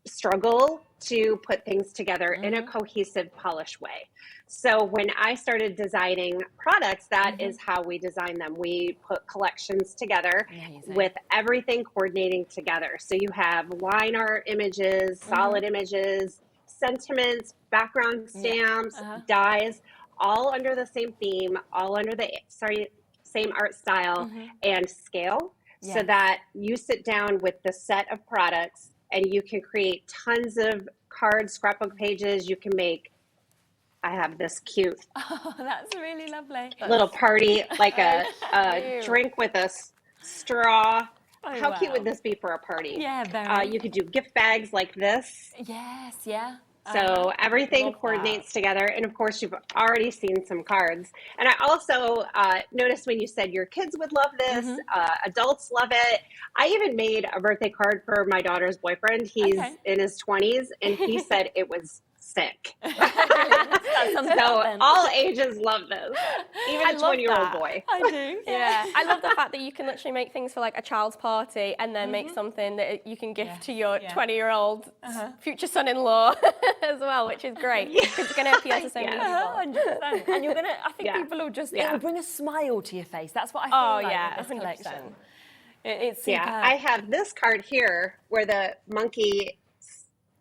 [SPEAKER 9] struggle to put things together in a cohesive, polished way. So when I started designing products, that is how we design them. We put collections together with everything coordinating together. So you have line art images, solid images, sentiments, background stamps, dies, all under the same theme, all under the same art style and scale, so that you sit down with the set of products and you can create tons of cards, scrapbook pages. You can make, I have this cute
[SPEAKER 2] That's really lovely.
[SPEAKER 9] little party, like a drink with a straw. How cute would this be for a party?
[SPEAKER 2] Yeah, very.
[SPEAKER 9] You could do gift bags like this.
[SPEAKER 2] Yes, yeah.
[SPEAKER 9] So everything coordinates together. And of course, you've already seen some cards. And I also noticed when you said your kids would love this, adults love it. I even made a birthday card for my daughter's boyfriend. He's in his 20s, and he said it was sick. So all ages love this, even a 20-year-old boy.
[SPEAKER 2] I do.
[SPEAKER 8] Yeah, I love the fact that you can literally make things for like a child's party and then make something that you can gift to your 20-year-old future son-in-law as well, which is great because it's going to appeal to so many people.
[SPEAKER 2] 100%. And you're going to, I think people will just, it will bring a smile to your face. That's what I feel like with this
[SPEAKER 8] 100%.
[SPEAKER 2] collection. It's superb.
[SPEAKER 9] I have this card here where the monkey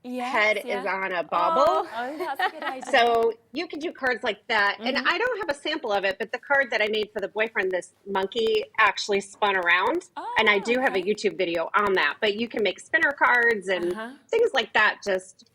[SPEAKER 9] head is on a bobble.
[SPEAKER 2] Oh, that's a good idea.
[SPEAKER 9] So you could do cards like that. And I don't have a sample of it, but the card that I made for the boyfriend, this monkey actually spun around. And I do have a YouTube video on that. But you can make spinner cards and things like that. Just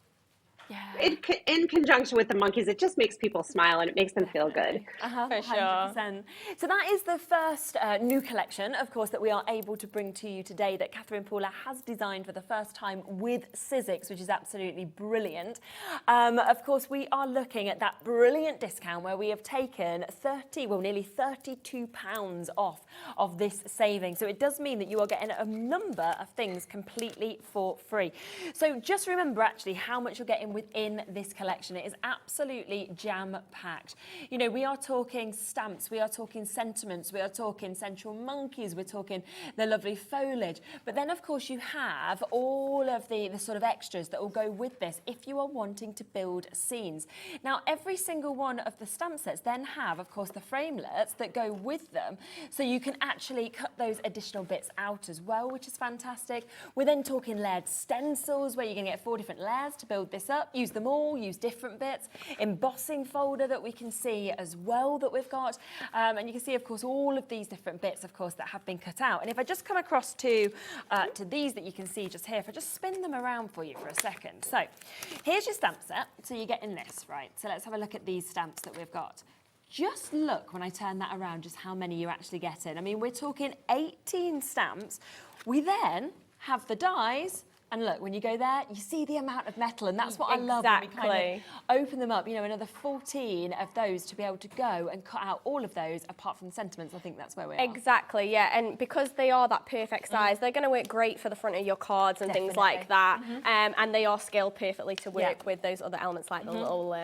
[SPEAKER 9] in conjunction with the monkeys, it just makes people smile and it makes them feel good.
[SPEAKER 2] For sure. 100%. So that is the first new collection, of course, that we are able to bring to you today that Catherine Paula has designed for the first time with Sizzix, which is absolutely brilliant. Of course, we are looking at that brilliant discount where we have taken nearly £32 off of this saving. So it does mean that you are getting a number of things completely for free. So just remember actually how much you're getting within this collection. It is absolutely jam-packed. You know, we are talking stamps, we are talking sentiments, we are talking central monkeys, we're talking the lovely foliage. But then, of course, you have all of the sort of extras that will go with this if you are wanting to build scenes. Now, every single one of the stamp sets then have, of course, the framelets that go with them, so you can actually cut those additional bits out as well, which is fantastic. We're then talking layered stencils, where you're going to get 4 different layers to build this up. Use them all, use different bits. Embossing folder that we can see as well that we've got. And you can see, of course, all of these different bits, of course, that have been cut out. And if I just come across to these that you can see just here, if I just spin them around for you for a second. So here's your stamp set. So you're getting this, right? So let's have a look at these stamps that we've got. Just look when I turn that around, just how many you're actually getting. I mean, we're talking 18 stamps. We then have the dies. And look, when you go there, you see the amount of metal, and that's what I love when we kind of open them up, you know, another 14 of those to be able to go and cut out all of those apart from the sentiments. I think that's where we are.
[SPEAKER 8] Exactly, yeah, and because they are that perfect size, they're going to work great for the front of your cards and things like that, and they are scaled perfectly to work with those other elements like the little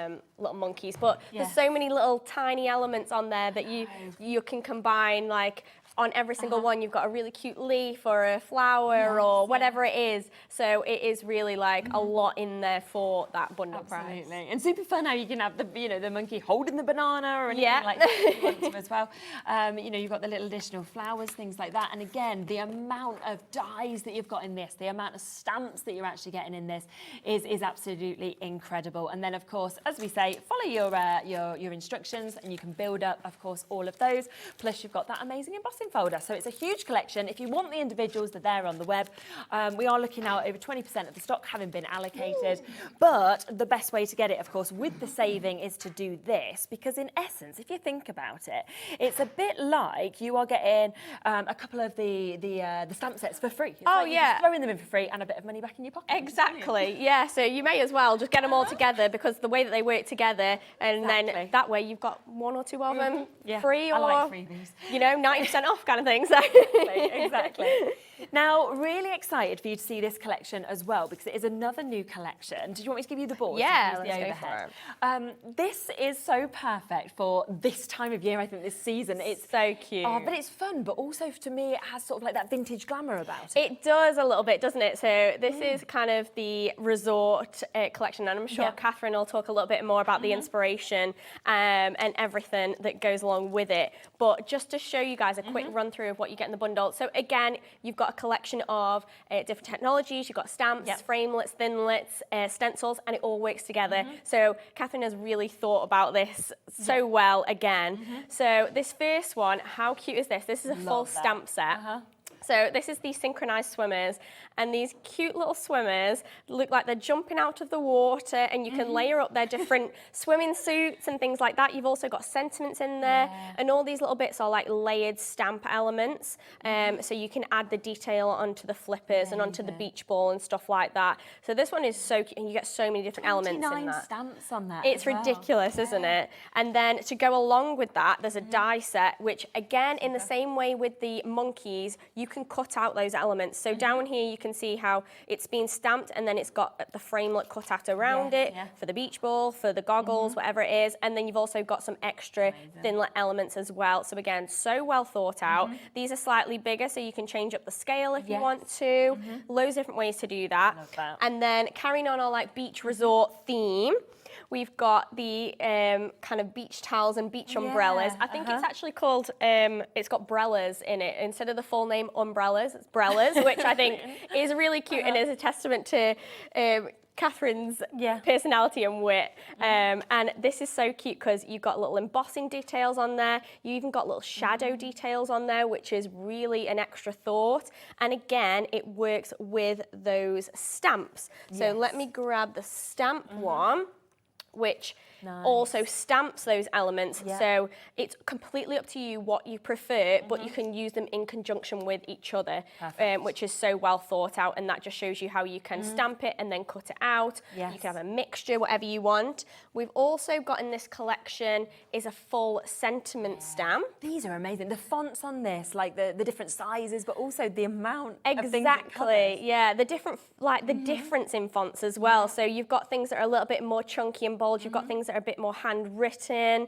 [SPEAKER 8] monkeys. But there's so many little tiny elements on there that you can combine, like on every single one, you've got a really cute leaf or a flower or whatever it is. So it is really like a lot in there for that bundle price.
[SPEAKER 2] And super fun how you can have the, you know, the monkey holding the banana or anything like that if you want to as well. You know, you've got the little additional flowers, things like that. And again, the amount of dies that you've got in this, the amount of stamps that you're actually getting in this is absolutely incredible. And then, of course, as we say, follow your instructions and you can build up, of course, all of those. Plus, you've got that amazing embossing folder. So it's a huge collection. If you want the individuals, they're there on the web. We are looking now at over 20% of the stock having been allocated. But the best way to get it, of course, with the saving is to do this, because in essence, if you think about it, it's a bit like you are getting a couple of the stamp sets for free. It's like you're just throwing them in for free and a bit of money back in your pocket.
[SPEAKER 8] Exactly, yeah. So you may as well just get them all together, because the way that they work together, and then that way you've got 1 or 2 of them free, or
[SPEAKER 2] I like freebies.
[SPEAKER 8] you know, 90% off kind of thing. So.
[SPEAKER 2] Exactly. Now, really excited for you to see this collection as well, because it is another new collection. Did you want me to give you the board?
[SPEAKER 8] Yeah,
[SPEAKER 2] So you
[SPEAKER 8] let's
[SPEAKER 2] can use
[SPEAKER 8] go
[SPEAKER 2] the
[SPEAKER 8] for
[SPEAKER 2] overhead. This is so perfect for this time of year, I think, this season. It's
[SPEAKER 8] so cute.
[SPEAKER 2] Oh, but it's fun, but also to me, it has sort of like that vintage glamour about it.
[SPEAKER 8] It does a little bit, doesn't it? So this is kind of the resort collection, and I'm sure Catherine will talk a little bit more about the inspiration and everything that goes along with it. But just to show you guys a quick run through of what you get in the bundle. So again, you've got a collection of different technologies. You've got stamps, framelits, thinlits, stencils, and it all works together. So Catherine has really thought about this so well again. So this first one, how cute is this? This is a full stamp set. So this is the synchronized swimmers, and these cute little swimmers look like they're jumping out of the water, and you can layer up their different swimming suits and things like that. You've also got sentiments in there, and all these little bits are like layered stamp elements, so you can add the detail onto the flippers and onto the beach ball and stuff like that. So this one is so cute, and you get so many different elements in
[SPEAKER 2] 29 stamps on that.
[SPEAKER 8] It's ridiculous, isn't it? And then to go along with that, there's a die set, which again, in the same way with the monkeys, you can cut out those elements. So down here, you can see how it's been stamped, and then it's got the framelit cut out around it for the beach ball, for the goggles, whatever it is. And then you've also got some extra thinlet elements as well. So again, so well thought out. These are slightly bigger, so you can change up the scale if you want to. Loads of different ways to do that.
[SPEAKER 2] Love that.
[SPEAKER 8] And then carrying on our like beach resort theme, we've got the kind of beach towels and beach umbrellas. I think it's actually called, it's got brellas in it. Instead of the full name umbrellas, it's brellas, which I think is really cute and is a testament to Catherine's personality and wit. And this is so cute because you've got little embossing details on there. You even got little shadow details on there, which is really an extra thought. And again, it works with those stamps. So let me grab the stamp one, which also stamps those elements. So it's completely up to you what you prefer, but you can use them in conjunction with each other, which is so well thought out. And that just shows you how you can stamp it and then cut it out. You can have a mixture, whatever you want. We've also got in this collection is a full sentiment stamp.
[SPEAKER 2] These are amazing. The fonts on this, like the different sizes, but also the amount of things it
[SPEAKER 8] Exactly,
[SPEAKER 2] covers.
[SPEAKER 8] yeah. The different, like the difference in fonts as well. So you've got things that are a little bit more chunky and bold. You've got things that are a bit more handwritten,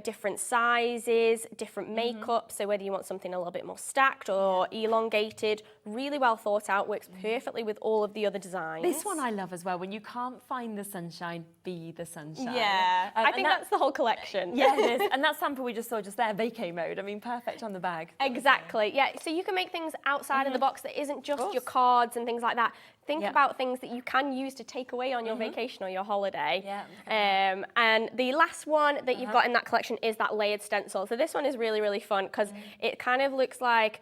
[SPEAKER 8] different sizes, different makeup. So whether you want something a little bit more stacked or elongated, really well thought out, works perfectly with all of the other designs.
[SPEAKER 2] This one I love as well. When you can't find the sunshine, be the sunshine.
[SPEAKER 8] Yeah, I think that's the whole collection.
[SPEAKER 2] Yeah, it is. And that sample we just saw just there, vacay mode. I mean, perfect on the bag.
[SPEAKER 8] Exactly, yeah. So you can make things outside of the box that isn't just your cards and things like that. Think about things that you can use to take away on your vacation or your holiday. And the last one that you've got in that collection is that layered stencil. So this one is really, really fun because it kind of looks like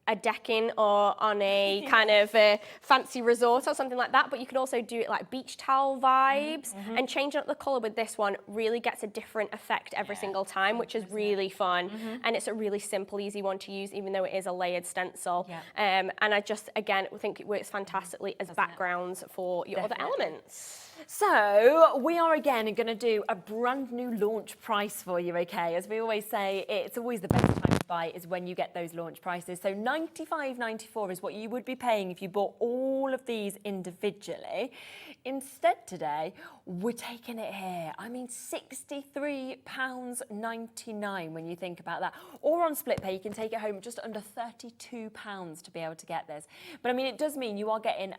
[SPEAKER 8] a decking or on a kind of fancy resort or something like that, but you could also do it like beach towel vibes, and changing up the colour with this one really gets a different effect every single time, which is really fun. And it's a really simple, easy one to use, even though it is a layered stencil. And I just, again, think it works fantastically as backgrounds for your other elements.
[SPEAKER 2] So we are again going to do a brand new launch price for you, okay? As we always say, it's always the best time to buy is when you get those launch prices. So $95.94 is what you would be paying if you bought all of these individually. Instead today, we're taking it here. I mean, £63.99 when you think about that. Or on split pay, you can take it home just under £32 to be able to get this. But I mean, it does mean you are getting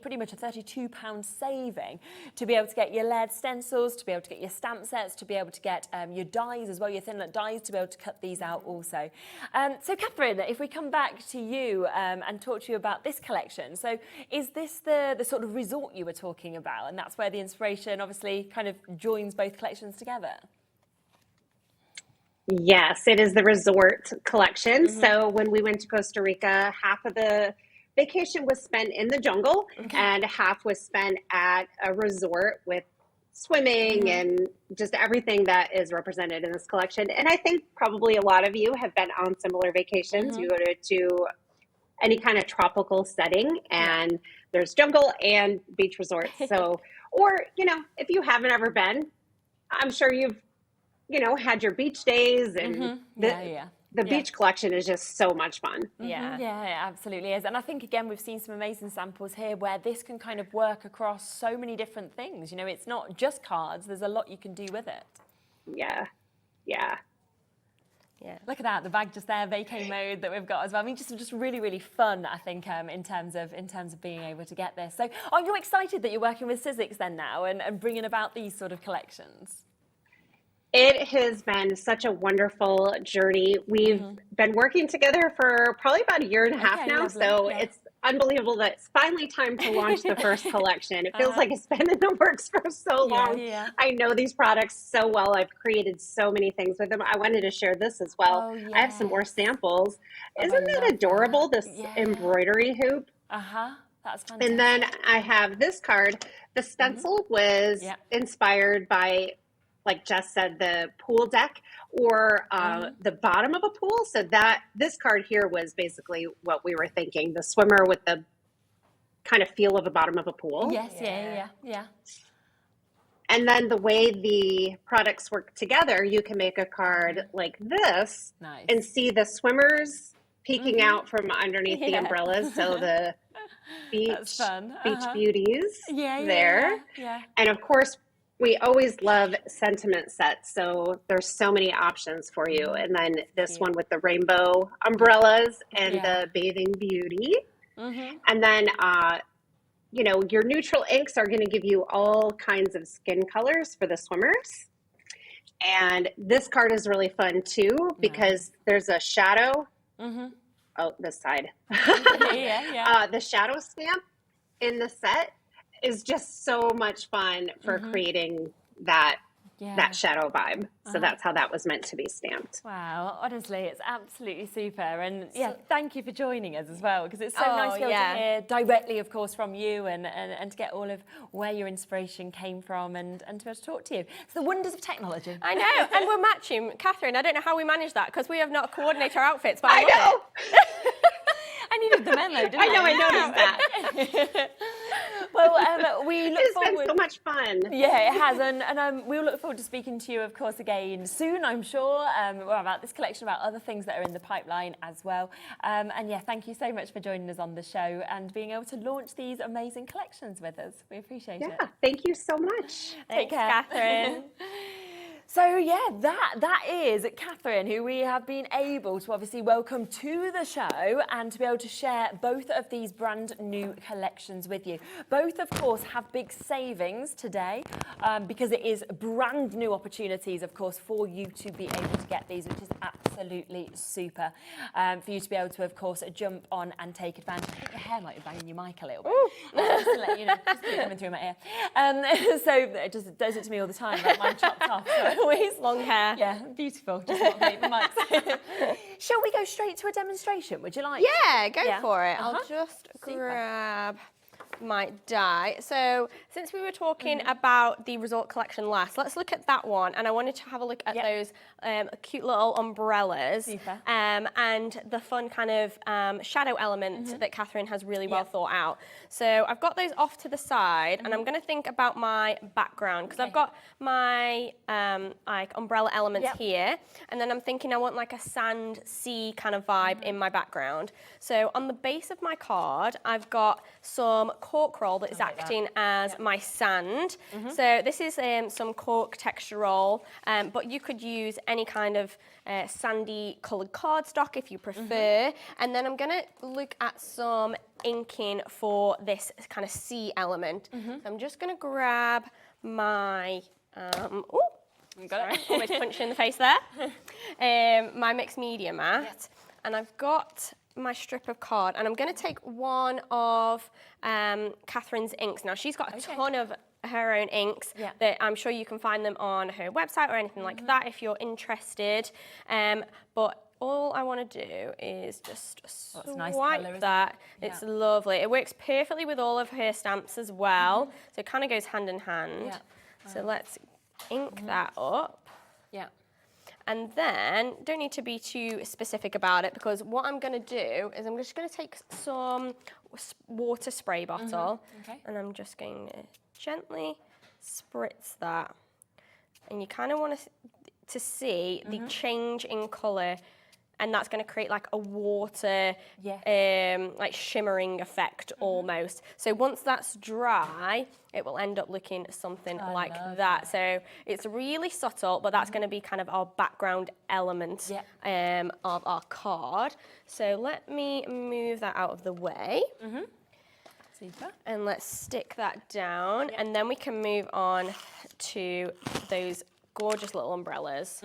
[SPEAKER 2] pretty much a £32 saving to be able to get your layered stencils, to be able to get your stamp sets, to be able to get your dies as well, your thinlet dies, to be able to cut these out also. So Catherine, if we come back to you and talk to you about this collection. So is this the sort of resort you were talking about? And that's where the inspiration obviously kind of joins both collections together?
[SPEAKER 9] Yes, it is the resort collection. So when we went to Costa Rica, half of the vacation was spent in the jungle and half was spent at a resort with swimming and just everything that is represented in this collection. And I think probably a lot of you have been on similar vacations. You go to any kind of tropical setting and there's jungle and beach resorts. So, or, if you haven't ever been, I'm sure you've, had your beach days and the beach collection is just so much fun.
[SPEAKER 8] Yeah.
[SPEAKER 2] Yeah, it absolutely is. And I think, again, we've seen some amazing samples here where this can kind of work across so many different things. You know, it's not just cards. There's a lot you can do with it.
[SPEAKER 9] Yeah. Yeah.
[SPEAKER 8] Yeah.
[SPEAKER 2] Look at that, the bag just there, vacay mode that we've got as well. I mean, just really, really fun, I think, in terms of being able to get this. So are you excited that you're working with Sizzix then now and bringing about these sort of collections?
[SPEAKER 9] It has been such a wonderful journey. We've been working together for probably about a year and a half now.
[SPEAKER 2] Lovely.
[SPEAKER 9] So
[SPEAKER 2] Yeah.
[SPEAKER 9] it's unbelievable that it's finally time to launch the first collection. It feels like it's been in the works for so long.
[SPEAKER 2] Yeah.
[SPEAKER 9] I know these products so well. I've created so many things with them. I wanted to share this as well.
[SPEAKER 2] Oh,
[SPEAKER 9] I have some more samples. Isn't
[SPEAKER 2] I
[SPEAKER 9] that
[SPEAKER 2] love
[SPEAKER 9] adorable?
[SPEAKER 2] that.
[SPEAKER 9] This embroidery hoop.
[SPEAKER 2] That's fantastic.
[SPEAKER 9] And then I have this card. The stencil was inspired by, like Jess said, the pool deck or the bottom of a pool. So that this card here was basically what we were thinking, the swimmer with the kind of feel of the bottom of a pool.
[SPEAKER 2] Yes, yeah.
[SPEAKER 9] And then the way the products work together, you can make a card like this and see the swimmers peeking out from underneath the umbrellas. So the beach beauties there.
[SPEAKER 2] Yeah.
[SPEAKER 9] And of course, we always love sentiment sets, so there's so many options for you. And then this one with the rainbow umbrellas and the bathing beauty. And then, you know, your neutral inks are going to give you all kinds of skin colors for the swimmers. And this card is really fun too because there's a shadow. Oh, this side. The shadow stamp in the set is just so much fun for creating that shadow vibe. So that's how that was meant to be stamped.
[SPEAKER 2] Wow, honestly, it's absolutely super. And thank you for joining us as well, because it's so nice to be able to hear directly, of course, from you and to get all of where your inspiration came from and to be able to talk to you. It's the wonders of technology.
[SPEAKER 8] I know, and we're matching. Catherine, I don't know how we manage that because we have not coordinated our outfits, but I love
[SPEAKER 9] know.
[SPEAKER 8] it.
[SPEAKER 2] I needed the memo, didn't I?
[SPEAKER 9] I know, I noticed that.
[SPEAKER 2] Well, we look forward.
[SPEAKER 9] It's been so much fun.
[SPEAKER 2] Yeah, it has, and we'll look forward to speaking to you, of course, again soon, I'm sure, about this collection, about other things that are in the pipeline as well. And yeah, thank you so much for joining us on the show and being able to launch these amazing collections with us. We appreciate it.
[SPEAKER 9] Yeah, thank you so much.
[SPEAKER 2] Take care,
[SPEAKER 8] Catherine.
[SPEAKER 2] So yeah, that is Catherine, who we have been able to obviously welcome to the show and to be able to share both of these brand new collections with you. Both, of course, have big savings today because it is brand new opportunities, of course, for you to be able to get these, which is absolutely super for you to be able to, of course, jump on and take advantage. I think your hair might be banging your mic a little bit. Just to let you know, just keep coming through my ear. So it just does it to me all the time, like mine chopped off. So always
[SPEAKER 8] long hair.
[SPEAKER 2] Yeah, beautiful. Just not vape the mics. Shall we go straight to a demonstration? Would you like?
[SPEAKER 8] Yeah, go for it. I'll just grab my die. So since we were talking about the resort collection last, let's look at that one. And I wanted to have a look at those cute little umbrellas and the fun kind of shadow element that Catherine has really well thought out. So I've got those off to the side and I'm going to think about my background because I've got my like umbrella elements here, and then I'm thinking I want like a sand sea kind of vibe in my background. So on the base of my card, I've got some cork roll that is acting as my sand. So this is some cork texture roll, but you could use any kind of sandy coloured cardstock if you prefer. And then I'm going to look at some inking for this kind of sea element. So I'm just going to grab my,
[SPEAKER 2] Got it.
[SPEAKER 8] almost punched in the face there, my mixed media mat. And I've got my strip of card, and I'm going to take one of Catherine's inks. Now, she's got a ton of her own inks that I'm sure you can find them on her website or anything like that if you're interested. But all I want to do is just swipe that. It's lovely. It works perfectly with all of her stamps as well. So it kind of goes hand in hand. So let's ink that up. And then, don't need to be too specific about it because what I'm going to do is I'm just going to take some water spray bottle and I'm just going to gently spritz that. And you kind of want to see the change in colour and that's going to create like a water, like shimmering effect almost. So once that's dry, it will end up looking something like that. So it's really subtle, but that's going to be kind of our background element of our card. So let me move that out of the way.
[SPEAKER 2] Super.
[SPEAKER 8] And let's stick that down, and then we can move on to those gorgeous little umbrellas.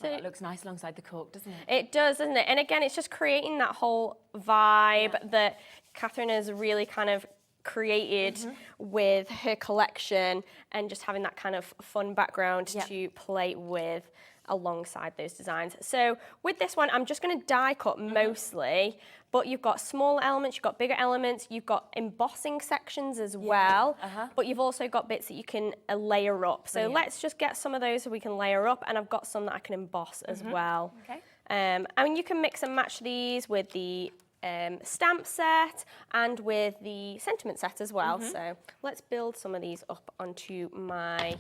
[SPEAKER 2] So it looks nice alongside the cork, doesn't it?
[SPEAKER 8] It does, doesn't it? And again, it's just creating that whole vibe that Catherine has really kind of created with her collection, and just having that kind of fun background to play with alongside those designs. So with this one, I'm just going to die cut mostly, but you've got small elements, you've got bigger elements, you've got embossing sections as well, but you've also got bits that you can layer up. So let's just get some of those so we can layer up, and I've got some that I can emboss as well.
[SPEAKER 2] Okay.
[SPEAKER 8] I mean, you can mix and match these with the stamp set and with the sentiment set as well. So let's build some of these up onto my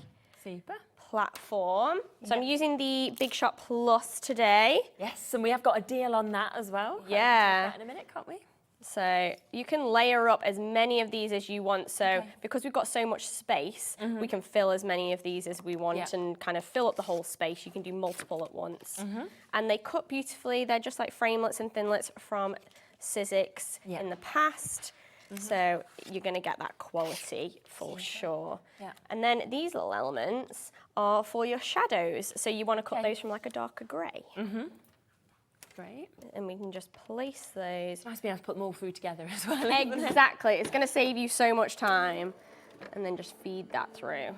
[SPEAKER 8] platform. So I'm using the Big Shot Plus today.
[SPEAKER 2] Yes, and we have got a deal on that as well.
[SPEAKER 8] Yeah.
[SPEAKER 2] In a minute, can't we?
[SPEAKER 8] So you can layer up as many of these as you want. So because we've got so much space, we can fill as many of these as we want and kind of fill up the whole space. You can do multiple at once. And they cut beautifully. They're just like framelets and thinlets from Sizzix in the past. So you're going to get that quality for sure. And then these little elements are for your shadows. So you want to cut those from like a darker grey.
[SPEAKER 2] Great.
[SPEAKER 8] And we can just place those.
[SPEAKER 2] It's nice being able to put more food together as well.
[SPEAKER 8] Exactly. It's going to save you so much time. And then just feed that through.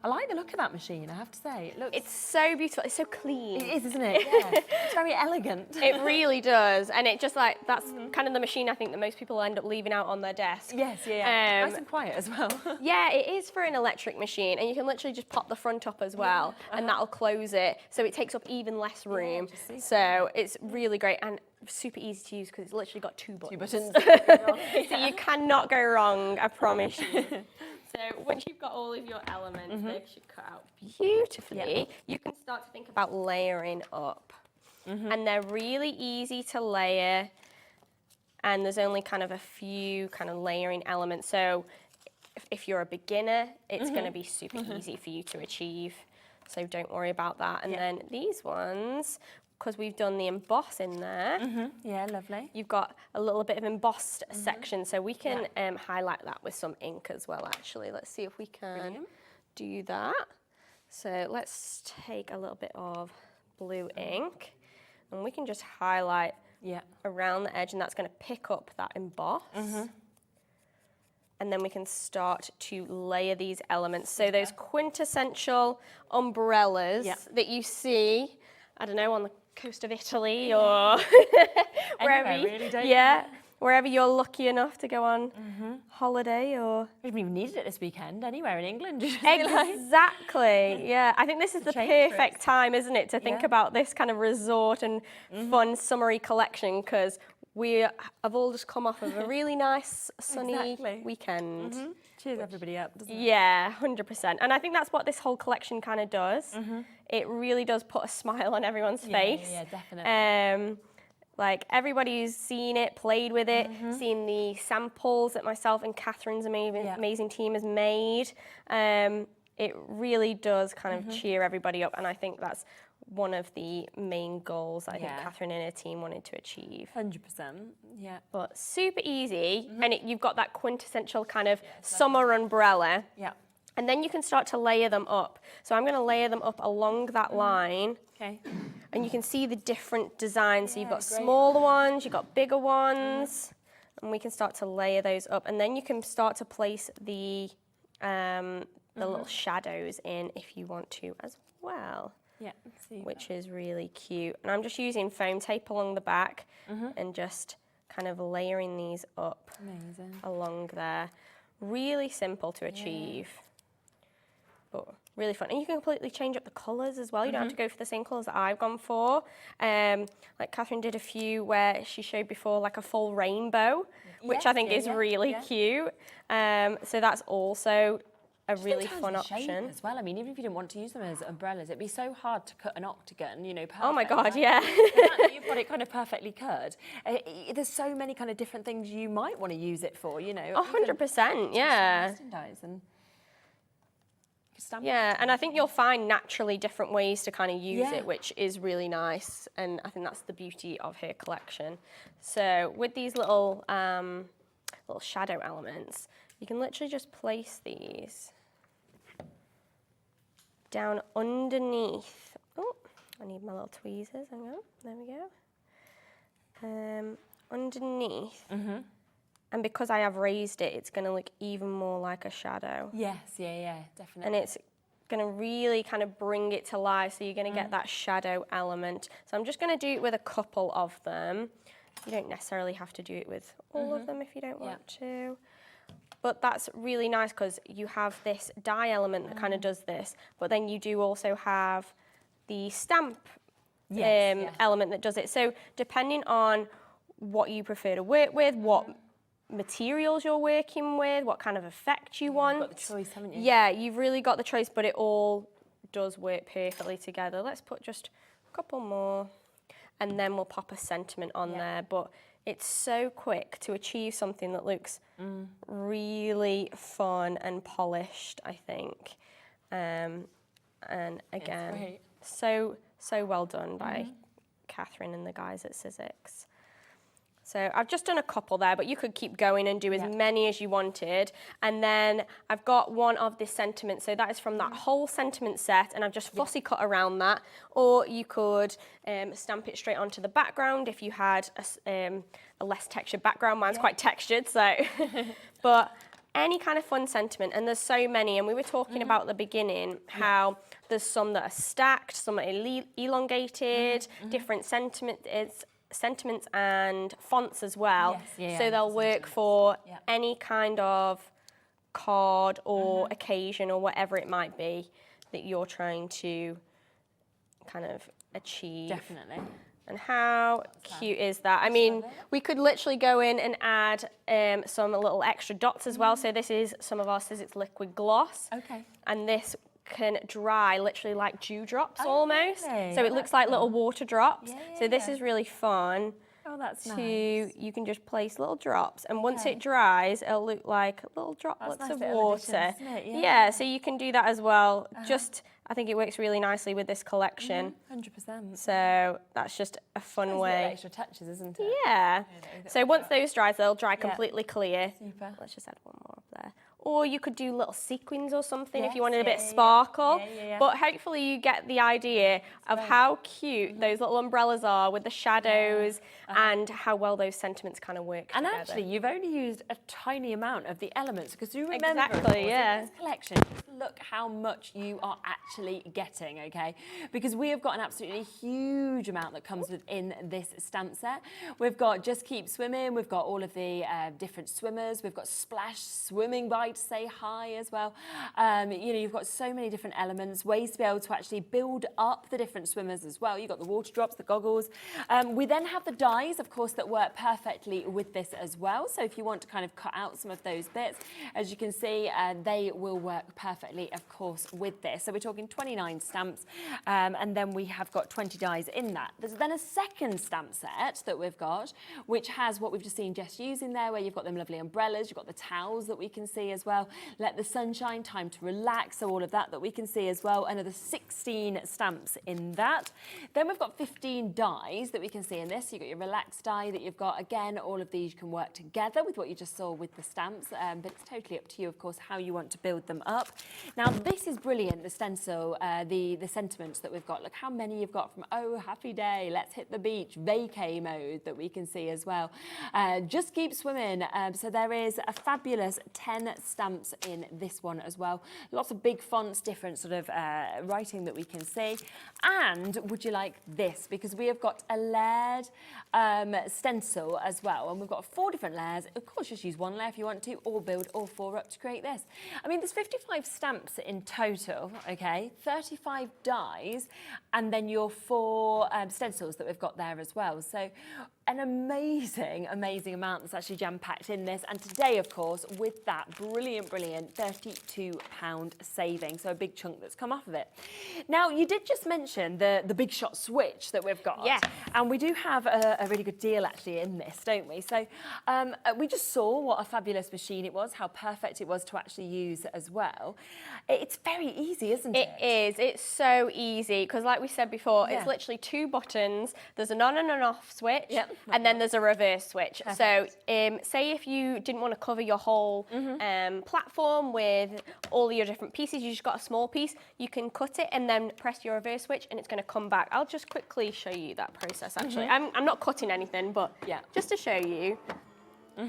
[SPEAKER 2] I like the look of that machine, I have to say. It looks...
[SPEAKER 8] It's so beautiful. It's so clean.
[SPEAKER 2] It is, isn't it? Yeah. It's very elegant.
[SPEAKER 8] It really does. And it just like, that's kind of the machine I think that most people end up leaving out on their desk.
[SPEAKER 2] Yes, nice and quiet as well.
[SPEAKER 8] Yeah, it is for an electric machine. And you can literally just pop the front up as well. And that'll close it. So it takes up even less room. So it's really great. And super easy to use because it's literally got two buttons. So you cannot go wrong, I promise you. So once you've got all of your elements, they should cut out beautifully, you can start to think about layering up. And they're really easy to layer, and there's only kind of a few kind of layering elements. So if you're a beginner, it's going to be super easy for you to achieve. So don't worry about that. And then these ones, because we've done the emboss in there.
[SPEAKER 2] Yeah, lovely.
[SPEAKER 8] You've got a little bit of embossed section, so we can highlight that with some ink as well, actually. Let's see if we can do that. So let's take a little bit of blue ink, and we can just highlight around the edge, and that's going to pick up that emboss. And then we can start to layer these elements. So those quintessential umbrellas that you see, I don't know, on the coast of Italy or wherever you're lucky enough to go on holiday, or
[SPEAKER 2] we haven't even needed it this weekend anywhere in England.
[SPEAKER 8] Exactly. Yeah, I think this is the perfect time, isn't it, to think about this kind of resort and fun summery collection, because we have all just come off of a really nice sunny weekend.
[SPEAKER 2] Cheers everybody up, doesn't it?
[SPEAKER 8] Yeah, 100%. And I think that's what this whole collection kind of does. It really does put a smile on everyone's face.
[SPEAKER 2] Yeah, definitely.
[SPEAKER 8] Like everybody's seen it, played with it, seen the samples that myself and Catherine's amazing team has made. It really does kind of cheer everybody up, and I think that's one of the main goals I think Catherine and her team wanted to achieve.
[SPEAKER 2] 100%, yeah.
[SPEAKER 8] But super easy, and you've got that quintessential kind of summer umbrella.
[SPEAKER 2] Yeah.
[SPEAKER 8] And then you can start to layer them up. So I'm going to layer them up along that line.
[SPEAKER 2] Okay.
[SPEAKER 8] And you can see the different designs. So you've got smaller ones, you've got bigger ones, and we can start to layer those up. And then you can start to place the little shadows in if you want to as well.
[SPEAKER 2] Yeah,
[SPEAKER 8] which is really cute. And I'm just using foam tape along the back and just kind of layering these up along there. Really simple to achieve, but really fun. And you can completely change up the colours as well. You don't have to go for the same colours that I've gone for. Like Catherine did a few where she showed before, like a full rainbow, which I think is really cute. So that's also a really
[SPEAKER 2] In terms
[SPEAKER 8] fun
[SPEAKER 2] of shape
[SPEAKER 8] option.
[SPEAKER 2] as well. I mean, even if you didn't want to use them as umbrellas, it'd be so hard to cut an octagon, you know, perfect.
[SPEAKER 8] Oh my God,
[SPEAKER 2] right?
[SPEAKER 8] yeah.
[SPEAKER 2] The fact that you've got it kind of perfectly cut. There's so many kind of different things you might want to use it for, you know.
[SPEAKER 8] 100%, yeah. Yeah, and I think you'll find naturally different ways to kind of use it, which is really nice. And I think that's the beauty of her collection. So with these little little shadow elements, you can literally just place these down underneath. Oh, I need my little tweezers. Hang on, there we go. Underneath. And because I have raised it, it's going to look even more like a shadow.
[SPEAKER 2] Yes, yeah, definitely.
[SPEAKER 8] And it's going to really kind of bring it to life, so you're going to get that shadow element. So I'm just going to do it with a couple of them. You don't necessarily have to do it with all of them if you don't want to. But that's really nice because you have this die element that kind of does this, but then you do also have the stamp element that does it. So depending on what you prefer to work with, what materials you're working with, what kind of effect you want.
[SPEAKER 2] You've got the choice, haven't you?
[SPEAKER 8] Yeah, you've really got the choice, but it all does work perfectly together. Let's put just a couple more, and then we'll pop a sentiment on there. But it's so quick to achieve something that looks really fun and polished, I think. And again, so well done by Catherine and the guys at Sizzix. So I've just done a couple there, but you could keep going and do as many as you wanted. And then I've got one of the sentiments. So that is from that whole sentiment set, and I've just fussy cut around that. Or you could stamp it straight onto the background if you had a less textured background. Mine's quite textured, so. But any kind of fun sentiment, and there's so many. And we were talking about at the beginning how there's some that are stacked, some that are elongated, different sentiments and fonts as well. So they'll work for any kind of card or occasion or whatever it might be that you're trying to kind of achieve.
[SPEAKER 2] Definitely.
[SPEAKER 8] And how cute is that? I mean, we could literally go in and add some little extra dots as well. So this is some of our Sizzix liquid gloss.
[SPEAKER 2] Okay.
[SPEAKER 8] And this can dry literally like dewdrops almost.
[SPEAKER 2] Really?
[SPEAKER 8] So it looks like little water drops. So this is really fun.
[SPEAKER 2] Oh, that's nice.
[SPEAKER 8] You can just place little drops, and once it dries, it'll look like little droplets
[SPEAKER 2] nice
[SPEAKER 8] of
[SPEAKER 2] little
[SPEAKER 8] water.
[SPEAKER 2] addition, isn't it?
[SPEAKER 8] Yeah, so you can do that as well. I think it works really nicely with this collection.
[SPEAKER 2] 100%.
[SPEAKER 8] So that's just a fun way.
[SPEAKER 2] Extra touches, isn't it?
[SPEAKER 8] Yeah. So once those dry, they'll dry completely clear.
[SPEAKER 2] Super.
[SPEAKER 8] Let's just add one more up there. Or you could do little sequins or something if you wanted a bit of sparkle. But hopefully you get the idea of how cute those little umbrellas are with the shadows and how well those sentiments kind of work together.
[SPEAKER 2] And actually, you've only used a tiny amount of the elements, because you remember,
[SPEAKER 8] Exactly,
[SPEAKER 2] in
[SPEAKER 8] yeah.
[SPEAKER 2] this collection, look how much you are actually getting, okay? Because we have got an absolutely huge amount that comes within this stamp set. We've got Just Keep Swimming, we've got all of the different swimmers, we've got Splash Swimming By to say hi as well. You know, you've got so many different elements, ways to be able to actually build up the different swimmers as well. You've got the water drops, the goggles. We then have the dies, of course, that work perfectly with this as well. So if you want to kind of cut out some of those bits, as you can see, they will work perfectly, of course, with this. So we're talking 29 stamps, and then we have got 20 dies in that. There's then a second stamp set that we've got, which has what we've just seen Jess using there, where you've got them lovely umbrellas, you've got the towels that we can see as well, Let the Sunshine, Time to Relax, so all of that we can see as well. Another 16 stamps in that. Then we've got 15 dies that we can see in this. You've got your relaxed die that you've got. Again, all of these can work together with what you just saw with the stamps, but it's totally up to you, of course, how you want to build them up. Now, this is brilliant, the stencil, the sentiments that we've got. Look how many you've got, from Oh, Happy Day, Let's Hit the Beach, Vacay Mode that we can see as well. Just Keep Swimming. So there is a fabulous 10 stamps in this one as well. Lots of big fonts, different sort of writing that we can see. And would you like this? Because we have got a layered stencil as well, and we've got 4 different layers. Of course, just use one layer if you want to, or build all 4 up to create this. I mean, there's 55 stamps in total, okay? 35 dies, and then your 4 stencils that we've got there as well. So an amazing amount that's actually jam-packed in this. And today, of course, with that brilliant £32 saving, so a big chunk that's come off of it. Now, you did just mention the big shot switch that we've got.
[SPEAKER 8] Yes.
[SPEAKER 2] And we do have a really good deal actually in this, don't we? So we just saw what a fabulous machine it was, how perfect it was to actually use as well. It's very easy, isn't it?
[SPEAKER 8] It is. It's so easy because, like we said before, it's literally 2 buttons. There's an on and an off switch, and then there's a reverse switch. Perfect. So say if you didn't want to cover your whole platform with all your different pieces, you just got a small piece, you can cut it and then press your reverse switch and it's going to come back. I'll just quickly show you that process actually. I'm not cutting anything, but just to show you.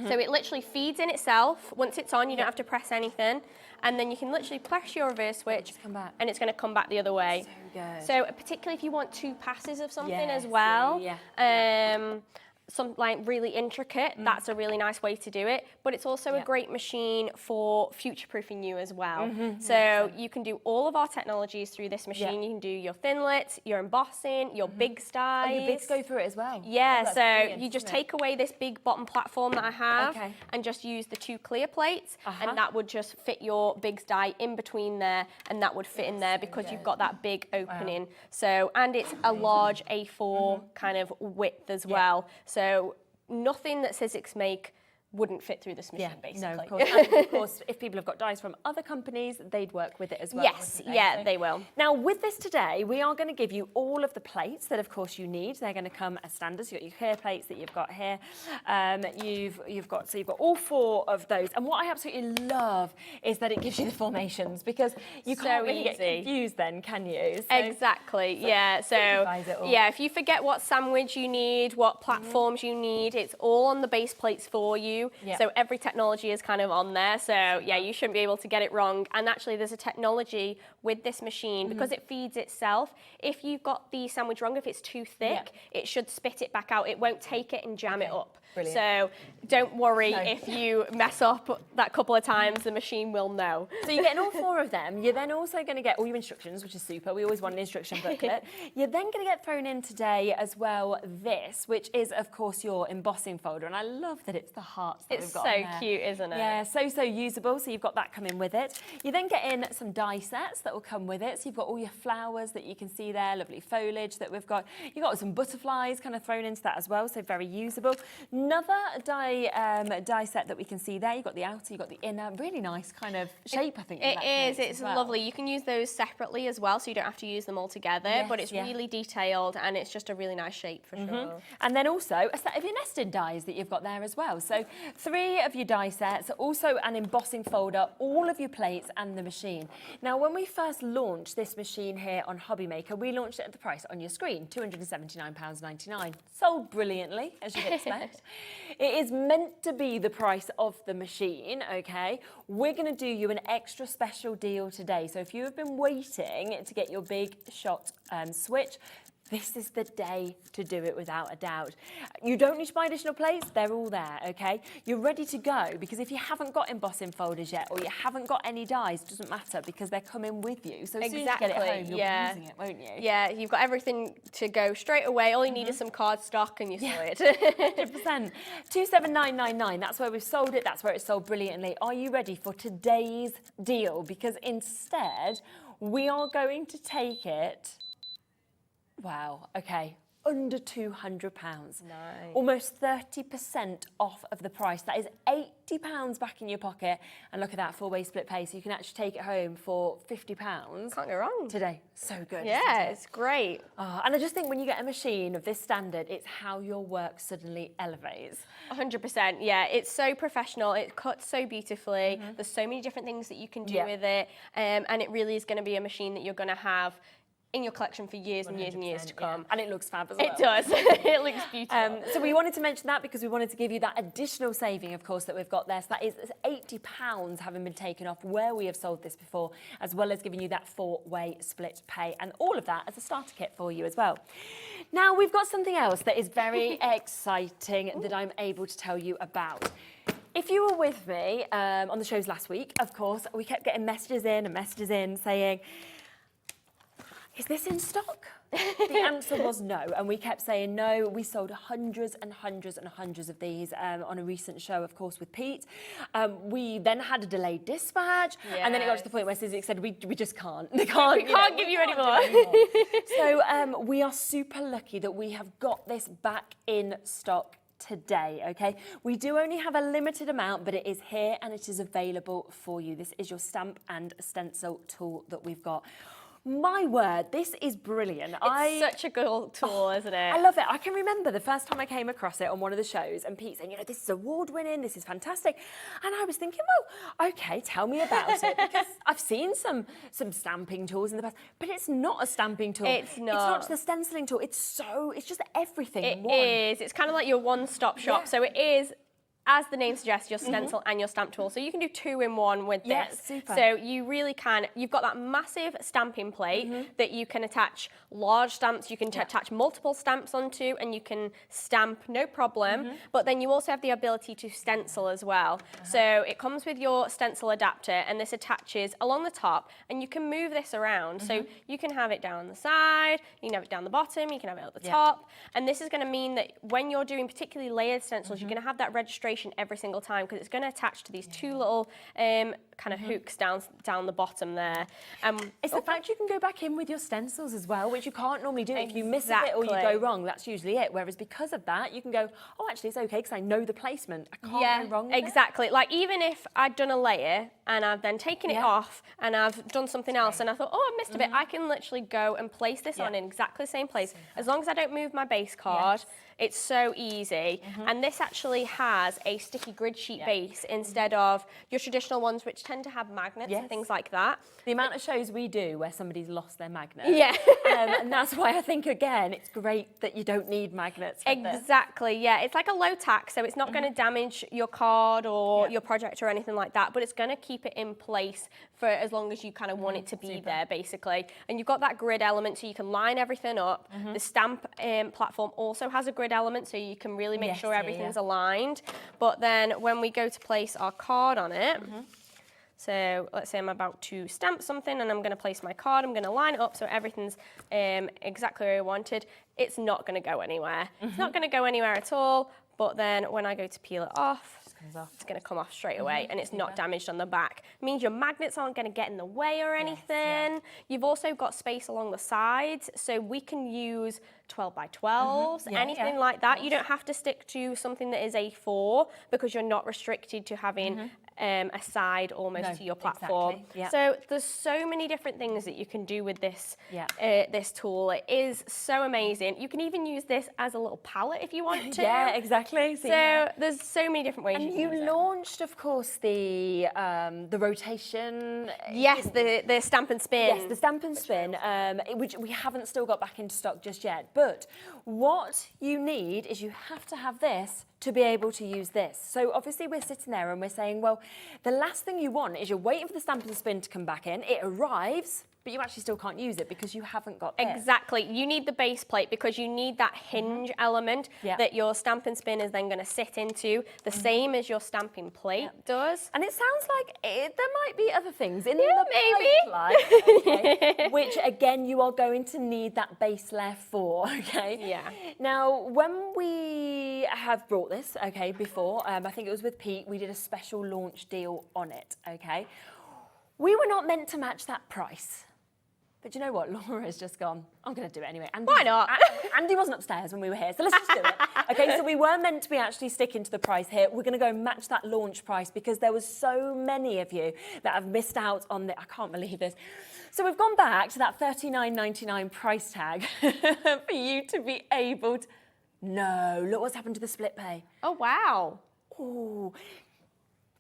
[SPEAKER 8] So it literally feeds in itself. Once it's on, you don't have to press anything. And then you can literally press your reverse switch and it's going to come back the other way.
[SPEAKER 2] So good.
[SPEAKER 8] So particularly if you want 2 passes of something as well, some like really intricate, that's a really nice way to do it. But it's also a great machine for future-proofing you as well. So you can do all of our technologies through this machine. You can do your thinlits, your embossing, your bigs dies.
[SPEAKER 2] Oh, your bigs go through it as well.
[SPEAKER 8] Yeah, so you just take away this big bottom platform that I have and just use the 2 clear plates and that would just fit your bigs die in between there and that would fit in there because you've got that big opening. So, and it's a large A4 kind of width as well. So nothing that Sizzix make wouldn't fit through this machine, basically.
[SPEAKER 2] No, of course. And of course, if people have got dies from other companies, they'd work with it as well.
[SPEAKER 8] Yes,
[SPEAKER 2] they?
[SPEAKER 8] They will.
[SPEAKER 2] Now, with this today, we are going to give you all of the plates that, of course, you need. They're going to come as standards. You've got your clear plates that you've got here. You've got all 4 of those. And what I absolutely love is that it gives you the formations because you can't really get confused then, can you? So,
[SPEAKER 8] exactly. So if you forget what sandwich you need, what platforms you need, it's all on the base plates for you. So every technology is kind of on there. So you shouldn't be able to get it wrong. And actually there's a technology with this machine because it feeds itself. If you've got the sandwich wrong, if it's too thick, it should spit it back out. It won't take it and jam it up. Brilliant. So don't worry if you mess up that couple of times, the machine will know.
[SPEAKER 2] So you're getting all 4 of them. You're then also going to get all your instructions, which is super. We always want an instruction booklet. You're then going to get thrown in today as well this, which is, of course, your embossing folder. And I love that it's the hearts that we've got on there.
[SPEAKER 8] It's so cute, isn't it?
[SPEAKER 2] Yeah, so usable. So you've got that coming with it. You then get in some die sets that will come with it. So you've got all your flowers that you can see there, lovely foliage that we've got. You've got some butterflies kind of thrown into that as well, so very usable. Another die set that we can see there. You've got the outer, you've got the inner. Really nice kind of shape, I think.
[SPEAKER 8] It is. It's lovely. You can use those separately as well, so you don't have to use them all together. But it's really detailed, and it's just a really nice shape for sure.
[SPEAKER 2] And then also a set of your nested dies that you've got there as well. So 3 of your die sets, also an embossing folder, all of your plates, and the machine. Now, when we first launched this machine here on Hobbymaker, we launched it at the price on your screen, £279.99. Sold brilliantly, as you'd expect. It is meant to be the price of the machine, okay? We're going to do you an extra special deal today. So if you have been waiting to get your big shot switch, this is the day to do it without a doubt. You don't need to buy additional plates, they're all there, okay? You're ready to go because if you haven't got embossing folders yet or you haven't got any dies, it doesn't matter because they're coming with you. So as soon as you get it home, you'll be using it, won't you?
[SPEAKER 8] Yeah, you've got everything to go straight away. All you need is some card stock and you're sorted.
[SPEAKER 2] 100%. 27999, that's where we've sold it, that's where it's sold brilliantly. Are you ready for today's deal? Because instead, we are going to take it. Wow, okay, under £200. Nice. Almost 30% off of the price. That is £80 back in your pocket. And look at that, 4-way split pay. So you can actually take it home for £50.
[SPEAKER 8] Can't go wrong.
[SPEAKER 2] Today. So good.
[SPEAKER 8] Yeah, it's great.
[SPEAKER 2] Oh, and I just think when you get a machine of this standard, it's how your work suddenly elevates.
[SPEAKER 8] 100%, yeah. It's so professional. It cuts so beautifully. There's so many different things that you can do with it. And it really is going to be a machine that you're going to have in your collection for years and years and years to come.
[SPEAKER 2] Yeah. And it looks fab as well.
[SPEAKER 8] It does. It looks beautiful.
[SPEAKER 2] So we wanted to mention that because we wanted to give you that additional saving, of course, that we've got there. So that is £80 having been taken off where we have sold this before, as well as giving you that 4-way split pay. And all of that as a starter kit for you as well. Now, we've got something else that is very exciting that I'm able to tell you about. If you were with me on the shows last week, of course, we kept getting messages in saying, is this in stock? The answer was no, and we kept saying no. We sold hundreds and hundreds and hundreds of these on a recent show, of course, with Pete. We then had a delayed dispatch, and then it got to the point where Sizzix said, we just can't. We can't
[SPEAKER 8] give you any more.
[SPEAKER 2] So we are super lucky that we have got this back in stock today, okay? We do only have a limited amount, but it is here and it is available for you. This is your stamp and stencil tool that we've got. My word, this is brilliant.
[SPEAKER 8] It's such a good tool, isn't it?
[SPEAKER 2] I love it. I can remember the first time I came across it on one of the shows and Pete saying, you know, this is award-winning, this is fantastic. And I was thinking, well, okay, tell me about it. Because I've seen some stamping tools in the past, but it's not a stamping tool.
[SPEAKER 8] It's not.
[SPEAKER 2] It's not just a stenciling tool. It's just everything in one.
[SPEAKER 8] It is. It's kind of like your one-stop shop. Yeah. So it is, as the name suggests, your stencil and your stamp tool. So you can do 2 in 1 with this.
[SPEAKER 2] Super.
[SPEAKER 8] So you really can. You've got that massive stamping plate that you can attach large stamps. You can attach multiple stamps onto, and you can stamp no problem. But then you also have the ability to stencil as well. So it comes with your stencil adapter, and this attaches along the top, and you can move this around. So you can have it down the side, you can have it down the bottom, you can have it at the top. And this is going to mean that when you're doing particularly layered stencils, you're going to have that registration every single time, because it's going to attach to these 2 little kind of hooks down the bottom there.
[SPEAKER 2] It's the fact you can go back in with your stencils as well, which you can't normally do. If you miss a bit or you go wrong, that's usually it. Whereas because of that, you can go, oh, actually, it's okay because I know the placement. I can't go wrong with
[SPEAKER 8] exactly. Like, even if I'd done a layer and I've then taken it off and I've done something else and I thought, oh, I missed a bit, I can literally go and place this on in exactly the same place. As long as I don't move my base card, it's so easy. And this actually has a sticky grid sheet base instead of your traditional ones, which tend to have magnets and things like that.
[SPEAKER 2] The amount of shows we do where somebody's lost their magnet. And that's why I think, again, it's great that you don't need magnets for
[SPEAKER 8] Exactly, yeah. It's like a low tack, so it's not going to damage your card or your project or anything like that, but it's going to keep it in place for as long as you kind of want it to be there, basically. And you've got that grid element, so you can line everything up. The stamp platform also has a grid element, so you can really make sure everything's aligned. But then when we go to place our card on it, so let's say I'm about to stamp something and I'm going to place my card, I'm going to line it up so everything's exactly where I wanted. It's not going to go anywhere. It's not going to go anywhere at all, but then when I go to peel it off, it's going to come off straight away and it's not damaged on the back. It means your magnets aren't going to get in the way or anything. You've also got space along the sides, so we can use 12 by 12s, anything like that. You don't have to stick to something that is A4 because you're not restricted to having a side almost to your platform. So there's so many different things that you can do with this this tool. It is so amazing. You can even use this as a little palette if you want to.
[SPEAKER 2] Exactly.
[SPEAKER 8] So there's so many different ways.
[SPEAKER 2] And you launched, of course, the rotation.
[SPEAKER 8] Yes, the stamp and spin.
[SPEAKER 2] Yes, the stamp and spin, which we haven't still got back into stock just yet. But what you need is you have to have this to be able to use this. So obviously we're sitting there and we're saying, well, the last thing you want is you're waiting for the stamp and spin to come back in. It arrives, but you actually still can't use it because you haven't got this.
[SPEAKER 8] Exactly. You need the base plate because you need that hinge element that your stamp and spin is then going to sit into, the same as your stamping plate does.
[SPEAKER 2] And it sounds like there might be other things in the plate, which again, you are going to need that base layer for, Now, when we have brought this, before, I think it was with Pete, we did a special launch deal on it, We were not meant to match that price. But you know what? Laura's just gone, I'm going to do it anyway.
[SPEAKER 8] Why not?
[SPEAKER 2] Andy wasn't upstairs when we were here, so let's just do it. So we were meant to be actually sticking to the price here. We're going to go match that launch price because there was so many of you that have missed out on I can't believe this. So we've gone back to that $39.99 price tag for you to be able to... No, look what's happened to the split pay.
[SPEAKER 8] Oh, wow.
[SPEAKER 2] Ooh.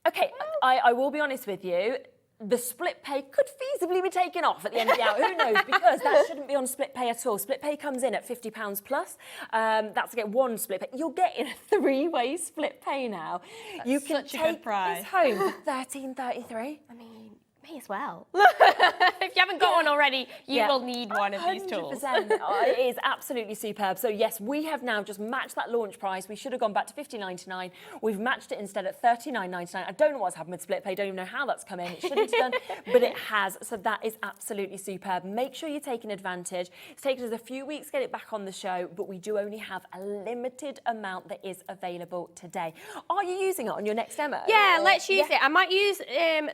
[SPEAKER 2] Okay, I will be honest with you. The split pay could feasibly be taken off at the end of the hour. Who knows? Because that shouldn't be on split pay at all. Split pay comes in at £50 plus. That's to get one split pay. You're getting a 3-way split pay now.
[SPEAKER 8] That's
[SPEAKER 2] you can
[SPEAKER 8] such a good price.
[SPEAKER 2] this home for $13.33.
[SPEAKER 8] I mean, may as well. If you haven't got one already, you will need one of these tools.
[SPEAKER 2] 100%. It is absolutely superb. So yes, we have now just matched that launch price. We should have gone back to $50.99. We've matched it instead at $39.99. I don't know what's happened with split pay. Don't even know how that's come in. It shouldn't have done, but it has. So that is absolutely superb. Make sure you're taking advantage. It's taken us a few weeks to get it back on the show, but we do only have a limited amount that is available today. Are you using it on your next demo?
[SPEAKER 8] Yeah, let's use it. I might use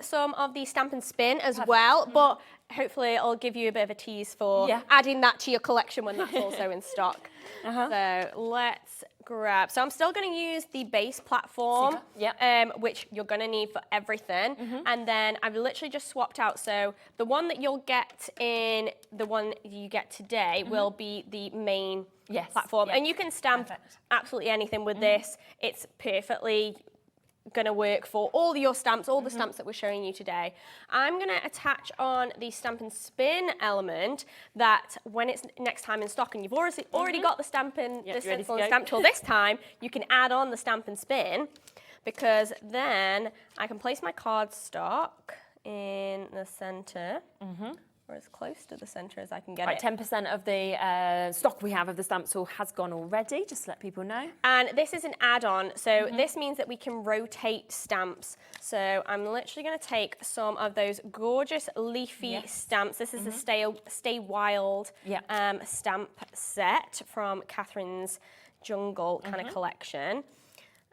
[SPEAKER 8] some of the Stamp and Spin as well, but hopefully it'll give you a bit of a tease for adding that to your collection when that's also in stock. So let's grab. So I'm still going to use the base platform, which you're going to need for everything. And then I've literally just swapped out. So the one that you'll get in the one you get today will be the main platform. And you can stamp absolutely anything with this. It's perfectly going to work for all your stamps, all the stamps that we're showing you today. I'm going to attach on the Stamp and Spin element that when it's next time in stock and you've already got the stamp and the stencil and stamp tool this time, you can add on the Stamp and Spin, because then I can place my cardstock in the center. Or as close to the centre as I can get it.
[SPEAKER 2] 10% of the stock we have of the stamp tool has gone already, just to let people know.
[SPEAKER 8] And this is an add-on, so this means that we can rotate stamps. So I'm literally going to take some of those gorgeous leafy stamps. This is the Stay Wild stamp set from Catherine's Jungle kind of collection.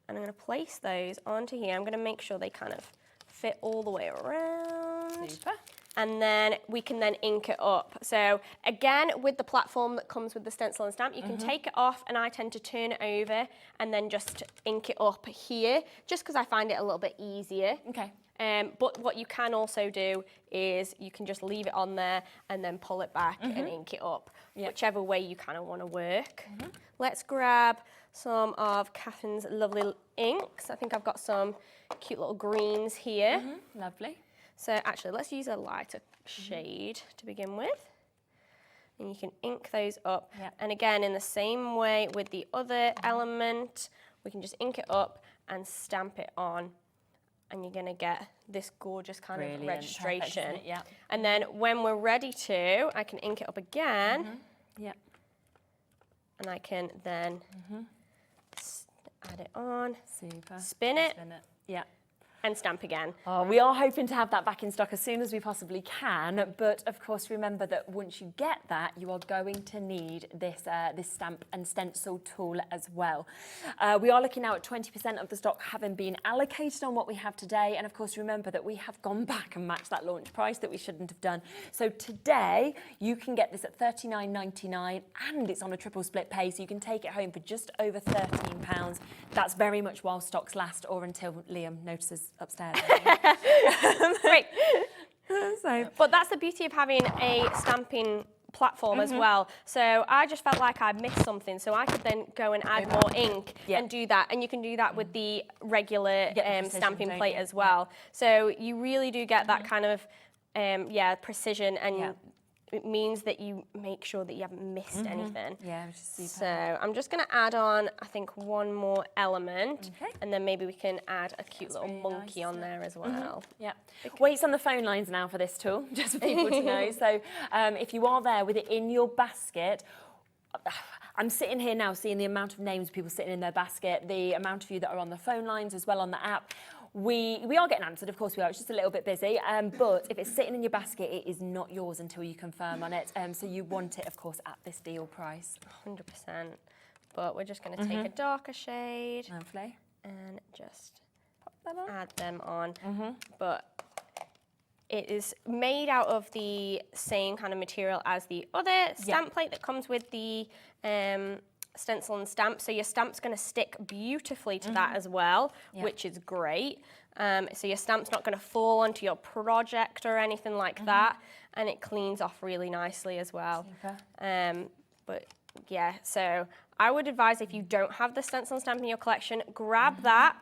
[SPEAKER 8] And I'm going to place those onto here. I'm going to make sure they kind of fit all the way around.
[SPEAKER 2] Super.
[SPEAKER 8] And then we can then ink it up. So again, with the platform that comes with the stencil and stamp, you can take it off, and I tend to turn it over and then just ink it up here, just because I find it a little bit easier.
[SPEAKER 2] Okay.
[SPEAKER 8] But what you can also do is you can just leave it on there and then pull it back and ink it up, whichever way you kind of want to work. Let's grab some of Catherine's lovely inks. I think I've got some cute little greens here.
[SPEAKER 2] Lovely.
[SPEAKER 8] So actually, let's use a lighter shade to begin with. And you can ink those up. And again, in the same way with the other element, we can just ink it up and stamp it on. And you're going to get this gorgeous kind of registration.
[SPEAKER 2] Perfect,
[SPEAKER 8] and then when we're ready to, I can ink it up again. And I can then add it on, spin it. And stamp again.
[SPEAKER 2] Oh, we are hoping to have that back in stock as soon as we possibly can, but of course remember that once you get that, you are going to need this this stamp and stencil tool as well. We are looking now at 20% of the stock having been allocated on what we have today, and of course remember that we have gone back and matched that launch price that we shouldn't have done. So today you can get this at $39.99, and it's on a triple split pay, so you can take it home for just over £13. That's very much while stocks last, or until Liam notices upstairs.
[SPEAKER 8] Great. But that's the beauty of having a stamping platform as well. So I just felt like I missed something, so I could then go and add more ink and do that. And you can do that with the regular stamping plate as well. So you really do get that kind of precision, and it means that you make sure that you haven't missed anything.
[SPEAKER 2] Which is super.
[SPEAKER 8] So I'm just going to add on, I think, one more element, and then maybe we can add a cute little monkey on there as well.
[SPEAKER 2] Wait's on the phone lines now for this tool, just for people to know. So if you are there with it in your basket, I'm sitting here now seeing the amount of names of people sitting in their basket, the amount of you that are on the phone lines as well on the app. We are getting answered, of course we are, it's just a little bit busy, but if it's sitting in your basket, it is not yours until you confirm on it, so you want it, of course, at this deal price.
[SPEAKER 8] 100%, but we're just going to take a darker shade and just add them on, but it is made out of the same kind of material as the other stamp plate that comes with the stencil and stamp, so your stamp's going to stick beautifully to that as well, which is great. So your stamp's not going to fall onto your project or anything like that, and it cleans off really nicely as well. But yeah, so I would advise, if you don't have the stencil and stamp in your collection, grab that.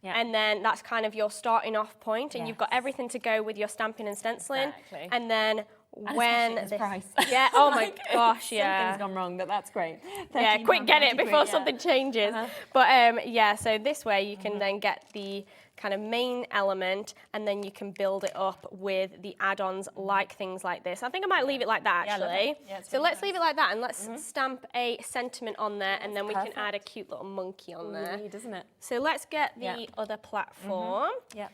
[SPEAKER 8] And then that's kind of your starting off point, and you've got everything to go with your stamping and stenciling. And then when
[SPEAKER 2] this price.
[SPEAKER 8] Yeah, oh my gosh, yeah.
[SPEAKER 2] Something's gone wrong, but that's great.
[SPEAKER 8] Yeah, quick get it
[SPEAKER 2] £13.93,
[SPEAKER 8] before
[SPEAKER 2] yeah.
[SPEAKER 8] something changes. But yeah, so this way you can then get the kind of main element, and then you can build it up with the add-ons like things like this. I think I might leave it like that
[SPEAKER 2] Yeah, I love
[SPEAKER 8] actually.
[SPEAKER 2] it. Yeah, it's
[SPEAKER 8] So
[SPEAKER 2] really
[SPEAKER 8] let's leave it like that, and let's stamp a sentiment on there, and then we
[SPEAKER 2] perfect.
[SPEAKER 8] can add a cute little monkey on there.
[SPEAKER 2] Need, isn't it?
[SPEAKER 8] So let's get the other platform.
[SPEAKER 2] Yeah.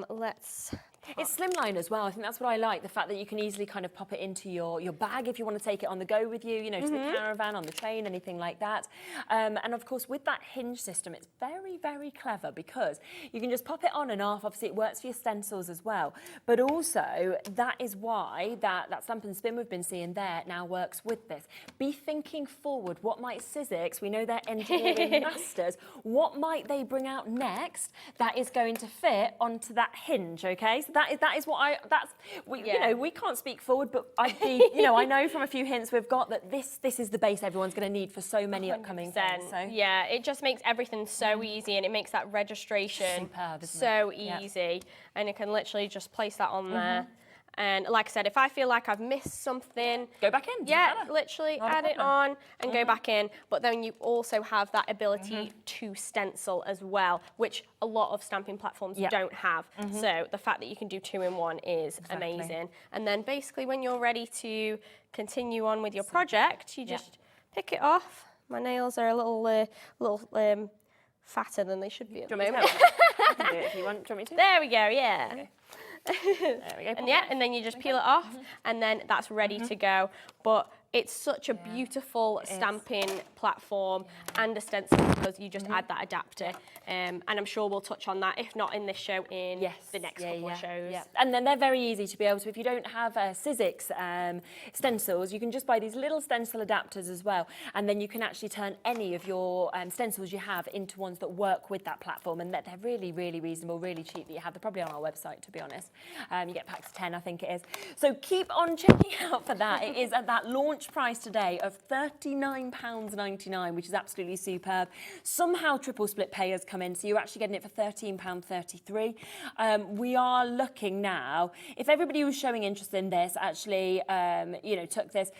[SPEAKER 8] Let's.
[SPEAKER 2] It's slimline as well. I think that's what I like, the fact that you can easily kind of pop it into your bag if you want to take it on the go with you, you know, to the caravan, on the train, anything like that. And of course, with that hinge system, it's very, very clever because you can just pop it on and off. Obviously, it works for your stencils as well. But also, that is why that stamp and spin we've been seeing there now works with this. Be thinking forward. What might Sizzix, we know they're engineering masters, what might they bring out next that is going to fit onto that hinge, okay? So that is what you know, we can't speak forward, but I'd be, you know, I know from a few hints we've got that this is the base everyone's going to need for so many upcoming things. So.
[SPEAKER 8] Yeah, it just makes everything so easy, and it makes that registration
[SPEAKER 2] Superb, isn't
[SPEAKER 8] so
[SPEAKER 2] it?
[SPEAKER 8] easy. And you can literally just place that on there. And like I said, if I feel like I've missed something,
[SPEAKER 2] Go back in.
[SPEAKER 8] yeah, literally add it on and go back in. But then you also have that ability to stencil as well, which a lot of stamping platforms don't have. So the fact that you can do 2-in-1 is amazing. And then basically when you're ready to continue on with your project, you just pick it off. My nails are a little fatter than they should be at the moment.
[SPEAKER 2] I can do it if you want. Do you want me to?
[SPEAKER 8] There we go, yeah.
[SPEAKER 2] Okay. There we go.
[SPEAKER 8] And yeah, and then you just peel it off, and then that's ready to go. But it's such a beautiful stamping platform and a stencil because you just add that adapter. And I'm sure we'll touch on that, if not in this show, in the next couple of shows.
[SPEAKER 2] Yeah. And then they're very easy to be able to, if you don't have Sizzix stencils, you can just buy these little stencil adapters as well. And then you can actually turn any of your stencils you have into ones that work with that platform. And they're really, really reasonable, really cheap that you have. They're probably on our website, to be honest. You get packs of 10, I think it is. So keep on checking out for that. It is at that launch price today of £39.99, which is absolutely superb. Somehow triple split pay has come in, so you're actually getting it for £13.33. We are looking now, if everybody who's showing interest in this actually, you know, took this,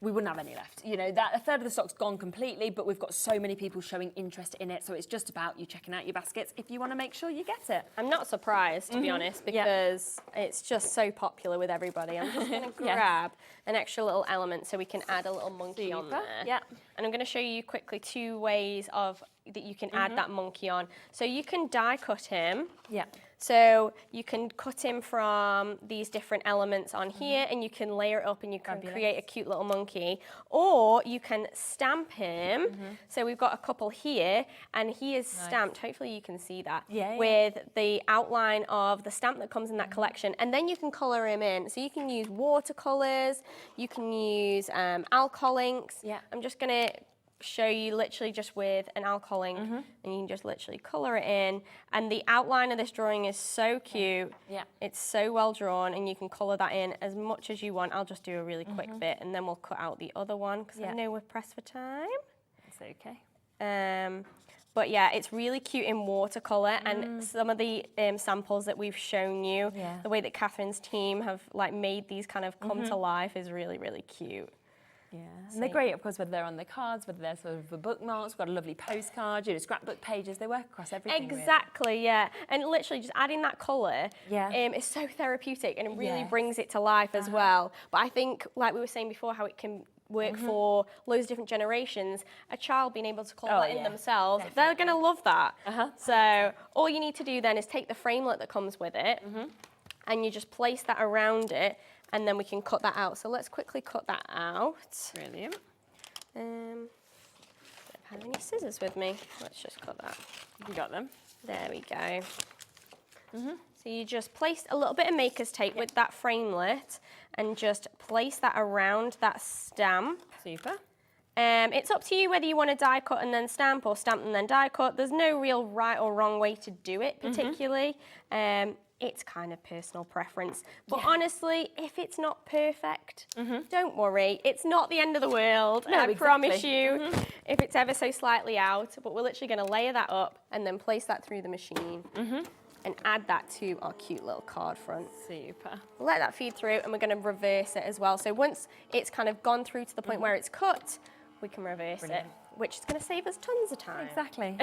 [SPEAKER 2] we wouldn't have any left. You know, that a third of the stock's gone completely, but we've got so many people showing interest in it, so it's just about you checking out your baskets if you want to make sure you get it.
[SPEAKER 8] I'm not surprised, to be honest, because it's just so popular with everybody. I'm just going to grab an extra little element so we can add a little monkey on there.
[SPEAKER 2] Yeah.
[SPEAKER 8] And I'm going to show you quickly 2 ways that you can add that monkey on. So you can die cut him.
[SPEAKER 2] Yeah.
[SPEAKER 8] So you can cut him from these different elements on here, and you can layer it up and you can create a cute little monkey. Or you can stamp him. So we've got a couple here, and he is stamped, hopefully you can see that, with the outline of the stamp that comes in that collection. And then you can colour him in. So you can use watercolours, you can use alcohol inks.
[SPEAKER 2] Yeah.
[SPEAKER 8] I'm just going to show you literally just with an alcohol ink, and you can just literally colour it in. And the outline of this drawing is so cute.
[SPEAKER 2] Yeah.
[SPEAKER 8] It's so well drawn, and you can colour that in as much as you want. I'll just do a really quick bit, and then we'll cut out the other one because I know we're pressed for time.
[SPEAKER 2] It's okay.
[SPEAKER 8] But yeah, it's really cute in watercolour, and some of the samples that we've shown you, the way that Catherine's team have like made these kind of come to life is really, really cute.
[SPEAKER 2] Yeah, and they're great, of course, whether they're on the cards, whether they're sort of the bookmarks. We've got a lovely postcard, you know, scrapbook pages. They work across everything.
[SPEAKER 8] Exactly, yeah. And literally just adding that colour is so therapeutic, and it really brings it to life as well. But I think, like we were saying before, how it can work for loads of different generations. A child being able to colour that in themselves, they're going to love that. So all you need to do then is take the framelit that comes with it, and you just place that around it, and then we can cut that out. So let's quickly cut that out.
[SPEAKER 2] Brilliant.
[SPEAKER 8] Don't have any scissors with me. Let's just cut that.
[SPEAKER 2] You got them.
[SPEAKER 8] There we go. So you just place a little bit of maker's tape with that framelit, and just place that around that stamp.
[SPEAKER 2] Super.
[SPEAKER 8] It's up to you whether you want to die cut and then stamp, or stamp and then die cut. There's no real right or wrong way to do it particularly. It's kind of personal preference. But honestly, if it's not perfect, don't worry. It's not the end of the world.
[SPEAKER 2] No,
[SPEAKER 8] I promise you, if it's ever so slightly out. But we're literally going to layer that up and then place that through the machine. and add that to our cute little card front.
[SPEAKER 2] Super.
[SPEAKER 8] We'll let that feed through and we're going to reverse it as well. So once it's kind of gone through to the point where it's cut, we can reverse it, which is going to save us tons of time.
[SPEAKER 2] Exactly.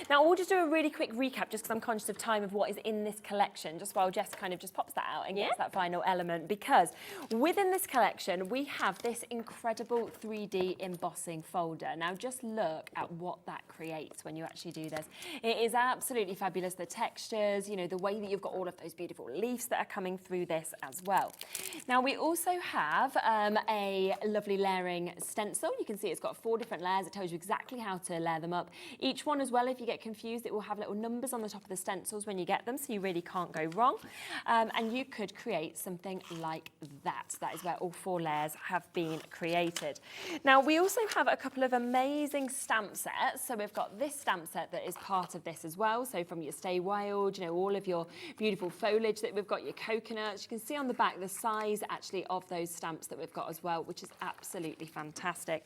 [SPEAKER 2] Now we'll just do a really quick recap, just because I'm conscious of time, of what is in this collection, just while Jess kind of just pops that out and gets that final element, because within this collection we have this incredible 3D embossing folder. Now just look at what that creates when you actually do this. It is absolutely fabulous, the textures, you know, the way that you've got all of those beautiful leaves that are coming through this as well. Now we also have a lovely layering stencil. You can see it's got 4 different layers. It tells you exactly how to layer them up. Each one as well, if you get confused, it will have little numbers on the top of the stencils when you get them, so you really can't go wrong. And you could create something like that. That is where all 4 layers have been created. Now we also have a couple of amazing stamp sets. So we've got this stamp set that is part of this as well. So from your Stay Wild, you know, all of your beautiful foliage that we've got, your coconuts. You can see on the back the size actually of those stamps that we've got as well, which is absolutely fantastic.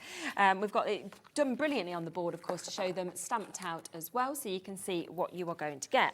[SPEAKER 2] We've got it done brilliantly on the board, of course, to show them stamped out as well, so you can see what you are going to get.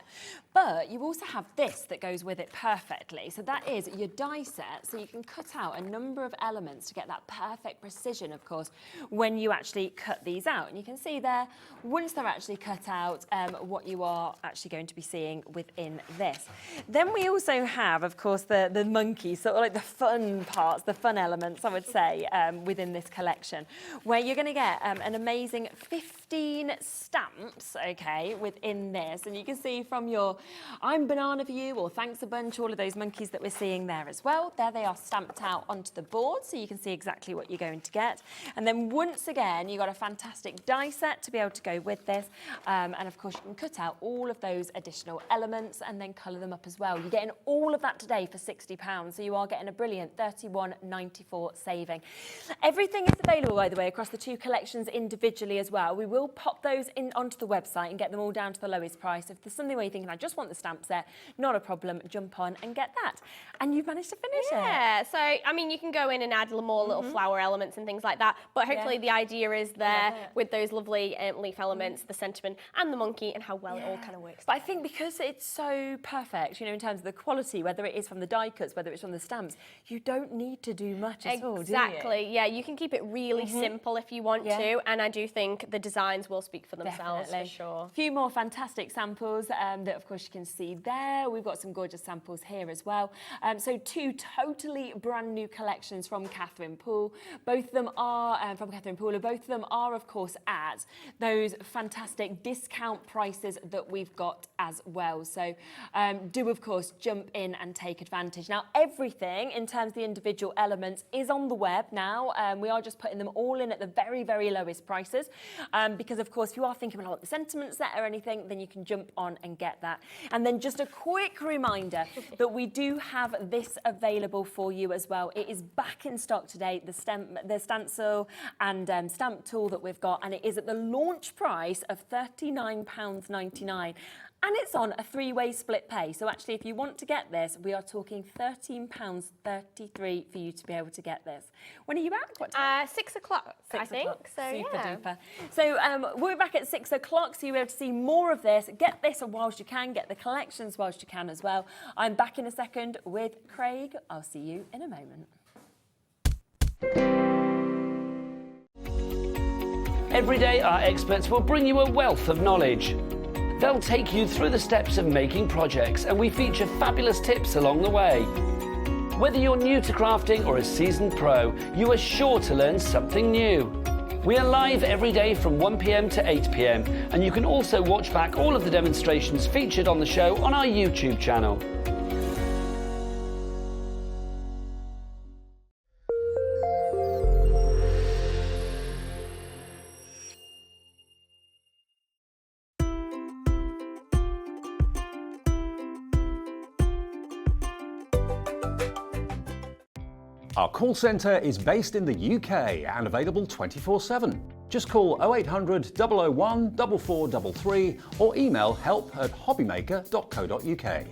[SPEAKER 2] But you also have this that goes with it perfectly. So that is your die set, so you can cut out a number of elements to get that perfect precision, of course, when you actually cut these out. And you can see there, once they're actually cut out, what you are actually going to be seeing within this. Then we also have, of course, the monkey, sort of like the fun parts, the fun elements, I would say, within this collection, where you're going to get an amazing 15 stamps, okay, within this. And you can see from your I'm Banana for You or Thanks a Bunch, all of those monkeys that we're seeing there as well. There they are stamped out onto the board, so you can see exactly what you're going to get. And then once again, you've got a fantastic die set to be able to go with this. And of course, you can cut out all of those additional elements and then colour them up as well. You're getting all of that today for £60, so you are getting a brilliant £31.94 saving. Everything is available, by the way, across the 2 collections individually as well. We will pop those in onto the website and get them all down to the lowest price. If there's something where you're thinking, I just want the stamp set, not a problem, jump on and get that. And you've managed to finish it.
[SPEAKER 8] Yeah, so, I mean, you can go in and add more little flower elements and things like that, but hopefully the idea is there with those lovely leaf elements, the sentiment and the monkey, and how well it all kind of works.
[SPEAKER 2] But I think because it's so perfect, you know, in terms of the quality, whether it is from the die cuts, whether it's from the stamps, you don't need to do much at all, do you?
[SPEAKER 8] Exactly, yeah, you can keep it really simple if you want to, and I do think the designs will speak for themselves.
[SPEAKER 2] Definitely.
[SPEAKER 8] For sure.
[SPEAKER 2] A few more fantastic samples that, of course, you can see there. We've got some gorgeous samples here as well. So 2 totally brand new collections from Catherine Poole. Both of them are from Catherine Poole. Both of them are, of course, at those fantastic discount prices that we've got as well. So do, of course, jump in and take advantage. Now, everything in terms of the individual elements is on the web now. We are just putting them all in at the very, very lowest prices. Because, of course, if you are thinking, well, I want the sentiment set or anything, then you can jump on and get that. And then just a quick reminder that we do have this available for you as well. It is back in stock today, the stencil and stamp tool that we've got, and it is at the launch price of £39.99. And it's on a 3-way split pay. So actually, if you want to get this, we are talking £13.33 for you to be able to get this. When are you back? What time?
[SPEAKER 8] 6 o'clock, I think. So,
[SPEAKER 2] Super
[SPEAKER 8] yeah.
[SPEAKER 2] duper. So we're back at 6 o'clock, so you'll be able to see more of this. Get this whilst you can, get the collections whilst you can as well. I'm back in a second with Craig. I'll see you in a moment.
[SPEAKER 6] Every day, our experts will bring you a wealth of knowledge. They'll take you through the steps of making projects, and we feature fabulous tips along the way. Whether you're new to crafting or a seasoned pro, you are sure to learn something new. We are live every day from 1 p.m. to 8 p.m, and you can also watch back all of the demonstrations featured on the show on our YouTube channel.
[SPEAKER 5] Our call centre is based in the UK and available 24/7. Just call 0800 001 4433 or email help@hobbymaker.co.uk.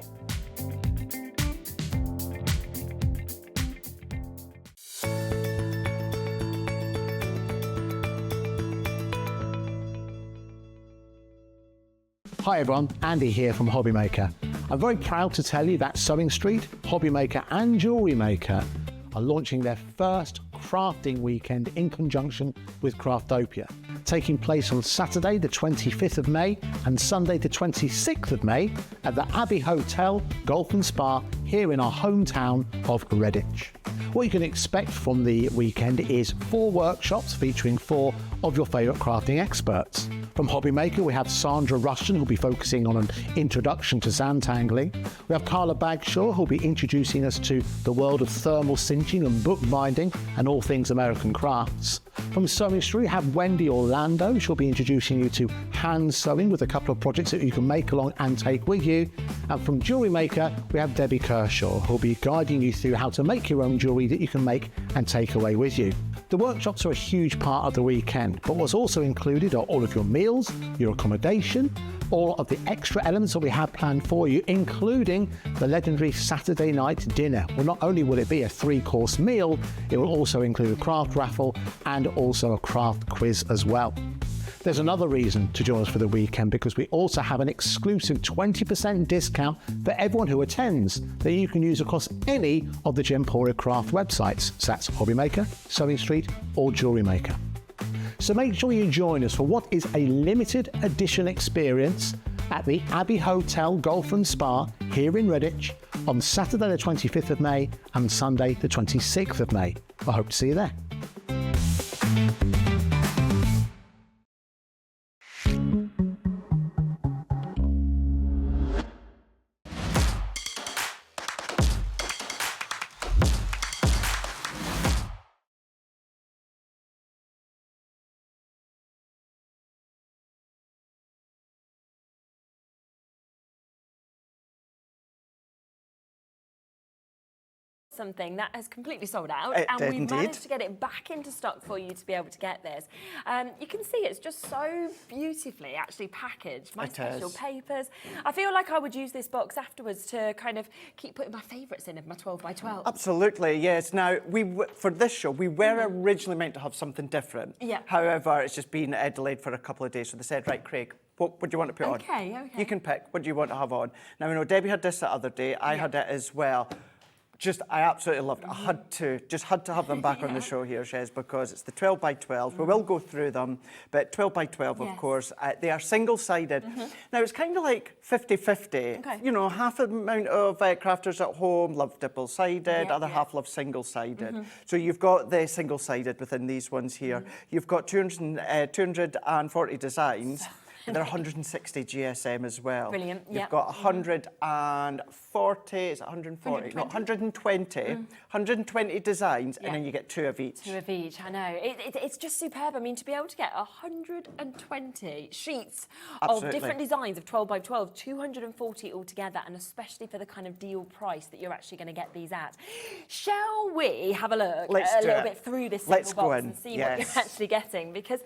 [SPEAKER 4] Hi everyone, Andy here from Hobby Maker. I'm very proud to tell you that Sewing Street, Hobby Maker and Jewellery Maker are launching their first crafting weekend in conjunction with Craftopia, taking place on Saturday the 25th of May and Sunday the 26th of May at the Abbey Hotel Golf and Spa here in our hometown of Redditch. What you can expect from the weekend is 4 workshops featuring 4 of your favourite crafting experts. From Hobby Maker, we have Sandra Rushton, who'll be focusing on an introduction to zantangling. We have Carla Bagshaw, who'll be introducing us to the world of thermal cinching and bookbinding and all things American crafts. From Sewing Street, we have Wendy Orlando. She'll be introducing you to hand sewing with a couple of projects that you can make along and take with you. And from Jewellery Maker, we have Debbie Kershaw, who'll be guiding you through how to make your own jewellery that you can make and take away with you. The workshops are a huge part of the weekend, but what's also included are all of your meals, your accommodation, all of the extra elements that we have planned for you, including the legendary Saturday night dinner. Well, not only will it be a 3-course meal, it will also include a craft raffle and also a craft quiz as well. There's another reason to join us for the weekend, because we also have an exclusive 20% discount for everyone who attends that you can use across any of the Gemporia Craft websites. So that's Hobby Maker, Sewing Street or Jewellery Maker. So make sure you join us for what is a limited edition experience at the Abbey Hotel Golf and Spa here in Redditch on Saturday the 25th of May and Sunday the 26th of May. I hope to see you there.
[SPEAKER 2] Something that has completely sold out,
[SPEAKER 10] It
[SPEAKER 2] and
[SPEAKER 10] did
[SPEAKER 2] we've
[SPEAKER 10] indeed.
[SPEAKER 2] managed to get it back into stock for you to be able to get this. You can see it's just so beautifully actually packaged. My
[SPEAKER 10] It
[SPEAKER 2] special
[SPEAKER 10] is.
[SPEAKER 2] papers. I feel like I would use this box afterwards to kind of keep putting my favourites in of my 12 by 12.
[SPEAKER 10] Absolutely, yes. Now, for this show, we were originally meant to have something different.
[SPEAKER 2] Yeah.
[SPEAKER 10] However, it's just been delayed for a couple of days. So they said, right, Craig, what do you want to put on?
[SPEAKER 2] Okay.
[SPEAKER 10] You can pick. What do you want to have on? Now, I know Debbie had this the other day. I had it as well. I absolutely loved it. I had to have them back on the show here, Shez, because it's the 12 by 12. We will go through them, but 12 by 12, of course, they are single-sided. Now, it's kind of like 50-50.
[SPEAKER 2] Okay.
[SPEAKER 10] You know, half the amount of crafters at home love double-sided, other half love single-sided. So you've got the single-sided within these ones here. You've got 240 designs. They're 160 GSM as well.
[SPEAKER 2] Brilliant,
[SPEAKER 10] You've got 140, is it 140? No, 120 designs, and then you get 2 of each.
[SPEAKER 2] 2 of each, I know. It's just superb. I mean, to be able to get 120 sheets of different designs of 12 by 12, 240 altogether, and especially for the kind of deal price that you're actually going to get these at. Shall we have a look a little bit through this single box and see what you're actually getting? Because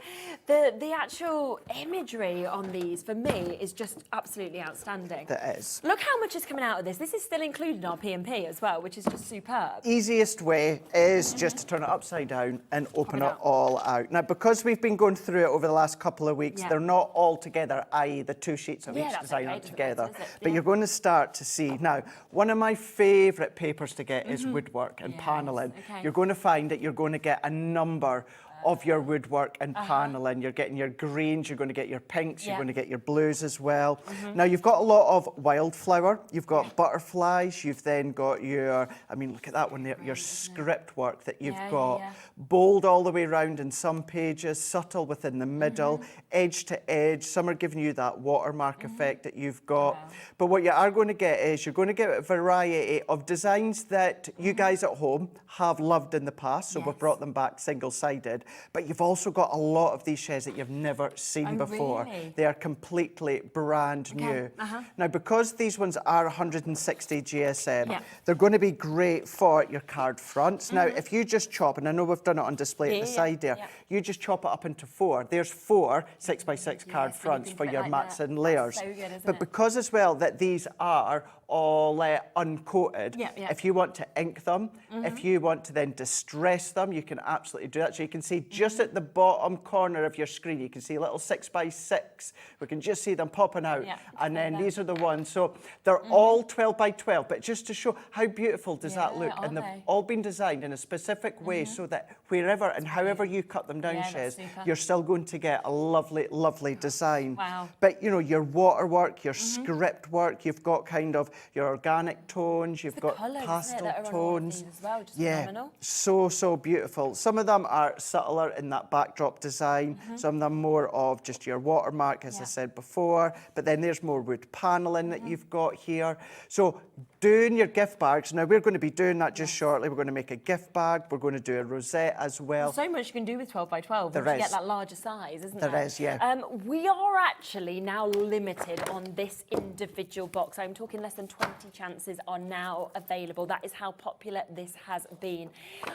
[SPEAKER 2] the actual imagery on these, for me, is just absolutely outstanding.
[SPEAKER 10] That is.
[SPEAKER 2] Look how much is coming out of this. This is still included in our P&P as well, which is just superb.
[SPEAKER 10] Easiest way is just to turn it upside down and open it all out. Now, because we've been going through it over the last couple of weeks, they're not all together, i.e. the 2 sheets of each design aren't together. But you're going to start to see. Now, one of my favourite papers to get is woodwork and panelling. You're going to find that you're going to get a number of your woodwork and panelling. You're getting your greens, you're going to get your pinks, you're going to get your blues as well. Now, you've got a lot of wildflower, you've got butterflies, you've then got your, I mean, look at that one there, your script work that you've got. Bold all the way around in some pages, subtle within the middle, edge to edge. Some are giving you that watermark effect that you've got. But what you are going to get is you're going to get a variety of designs that you guys at home have loved in the past, so we've brought them back single-sided. But you've also got a lot of these sheds that you've never seen before.
[SPEAKER 2] Really?
[SPEAKER 10] They are completely brand new. Now, because these ones are 160 GSM, they're going to be great for your card fronts. Now, if you just chop, and I know we've done it on display at the side there, you just chop it up into 4. There's 4 6x6 card fronts for your mats and layers.
[SPEAKER 2] So good, isn't
[SPEAKER 10] but
[SPEAKER 2] it?
[SPEAKER 10] because as well that these are all uncoated, if you want to ink them, if you want to then distress them, you can absolutely do that. So you can see see just at the bottom corner of your screen, you can see little 6x6. We can just see them popping out.
[SPEAKER 2] Yeah,
[SPEAKER 10] and then these are the ones. So they're all 12 by 12, but just to show how beautiful does that look. And they've all been designed in a specific way so that wherever and however you cut them down, Shez, you're still going to get a lovely, lovely design.
[SPEAKER 2] Wow.
[SPEAKER 10] But, you know, your waterwork, your script work, you've got kind of your organic tones, you've got
[SPEAKER 2] colours,
[SPEAKER 10] pastel
[SPEAKER 2] that are on all of
[SPEAKER 10] tones.
[SPEAKER 2] these as well, just
[SPEAKER 10] Yeah,
[SPEAKER 2] phenomenal.
[SPEAKER 10] so beautiful. Some of them are subtler in that backdrop design. Some of them more of just your watermark, as I said before. But then there's more wood paneling that you've got here. So doing your gift bags. Now, we're going to be doing that just shortly. We're going to make a gift bag. We're going to do a rosette as well.
[SPEAKER 2] So much you can do with 12 by 12 once you get that larger size, isn't there?
[SPEAKER 10] There is, yeah.
[SPEAKER 2] We are actually now limited on this individual box. I'm talking less than 20 chances are now available. That is how popular this has been.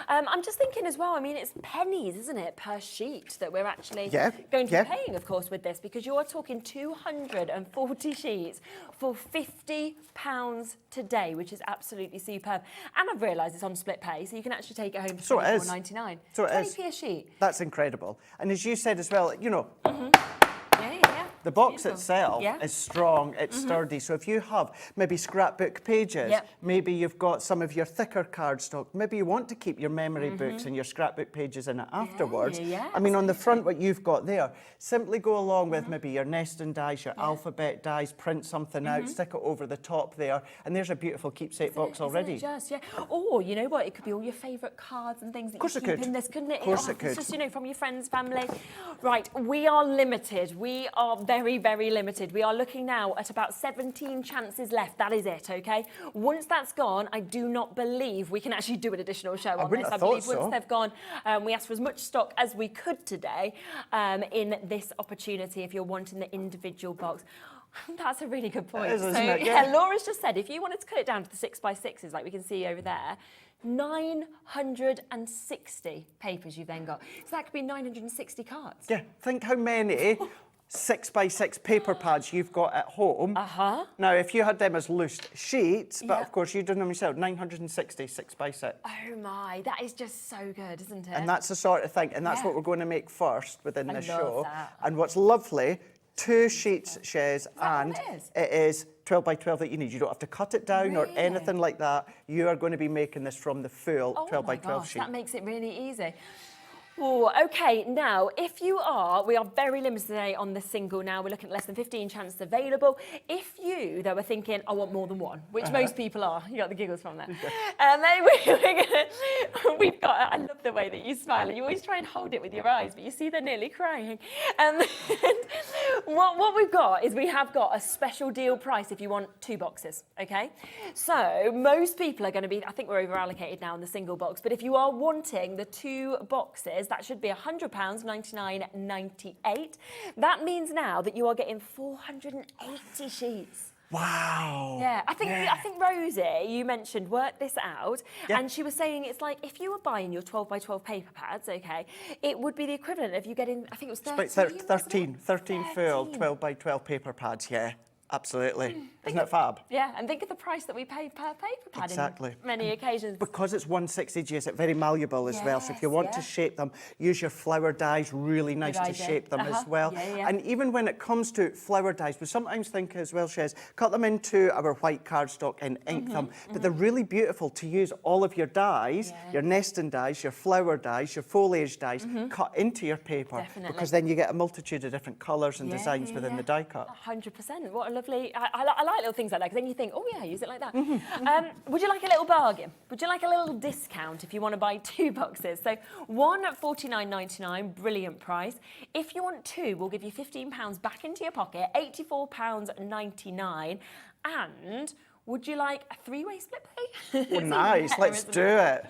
[SPEAKER 2] I'm just thinking as well, I mean, it's pennies, isn't it, per sheet that we're actually going to be paying, of course, with this, because you are talking 240 sheets for £50 today, which is absolutely superb. And I've realised it's on split pay, so you can actually take it home for £24.99.
[SPEAKER 10] So it is.
[SPEAKER 2] 20p a sheet.
[SPEAKER 10] That's incredible. And as you said as well, you know,
[SPEAKER 2] Yeah.
[SPEAKER 10] the box itself is strong, it's sturdy. So if you have maybe scrapbook pages, maybe you've got some of your thicker cardstock, maybe you want to keep your memory books and your scrapbook pages in it afterwards. I mean, on the front, what you've got there, simply go along with maybe your nesting dies, your alphabet dies, print something out, stick it over the top there, and there's a beautiful keepsake box already.
[SPEAKER 2] Or, you know what, it could be all your favourite cards and things that you keep in this, couldn't it?
[SPEAKER 10] Of course it could.
[SPEAKER 2] It's just, you know, from your friends, family. Right, we are limited. We are very, very limited. We are looking now at about 17 chances left. That is it, okay? Once that's gone, I do not believe we can actually do an additional show on this. I believe once they've gone, we asked for as much stock as we could today in this opportunity if you're wanting the individual box. That's a really good point.
[SPEAKER 10] Isn't it?
[SPEAKER 2] Laura's just said, if you wanted to cut it down to the 6x6s, like we can see over there, 960 papers you've then got. So that could be 960 cards.
[SPEAKER 10] Yeah, think how many 6x6 paper pads you've got at home. Now, if you had them as loose sheets, but of course you done them yourself, 960 6x6.
[SPEAKER 2] Oh my, that is just so good, isn't it?
[SPEAKER 10] And that's the sort of thing, and that's what we're going to make first within the show.
[SPEAKER 2] That.
[SPEAKER 10] And what's lovely, 2 sheets, Shez, and it is 12 by 12 that you need. You don't have to cut it down or anything like that. You are going to be making this from the full 12 by 12 sheet.
[SPEAKER 2] That makes it really easy. Oh, okay, now, if you are, we are very limited today on the single now. We're looking at less than 15 chances available. If you, though, are thinking, I want more than one, which most people are. You got the giggles from there. And then we've got, I love the way that you smile. You always try and hold it with your eyes, but you see they're nearly crying. And what we've got is we have got a special deal price if you want 2 boxes, okay? So most people are going to be, I think we're over allocated now in the single box, but if you are wanting the 2 boxes, that should be £100, 99.98. That means now that you are getting 480 sheets.
[SPEAKER 10] Wow.
[SPEAKER 2] Yeah, I think Rosie, you mentioned, worked this out, and she was saying it's like if you were buying your 12 by 12 paper pads, okay, it would be the equivalent of you getting, I think it was 13
[SPEAKER 10] full 12 by 12 paper pads, absolutely. Isn't it fab?
[SPEAKER 2] Yeah, and think of the price that we pay per paper pad in many occasions.
[SPEAKER 10] Because it's 160G, it's very malleable as well. So if you want to shape them, use your flower dies, really nice to shape them as well. And even when it comes to flower dies, we sometimes think as well, Shez, cut them into our white cardstock and ink them. But they're really beautiful to use all of your dies, your nesting dies, your flower dies, your foliage dies, cut into your paper. Because then you get a multitude of different colours and designs within the die cut.
[SPEAKER 2] 100%. What a lovely, I like little things like that, because then you think, oh yeah, use it like that. Would you like a little bargain? Would you like a little discount if you want to buy 2 boxes? So one at £49.99, brilliant price. If you want 2, we'll give you £15 back into your pocket, £84.99. And would you like a 3-way split pay?
[SPEAKER 10] Oh, nice. Let's do it.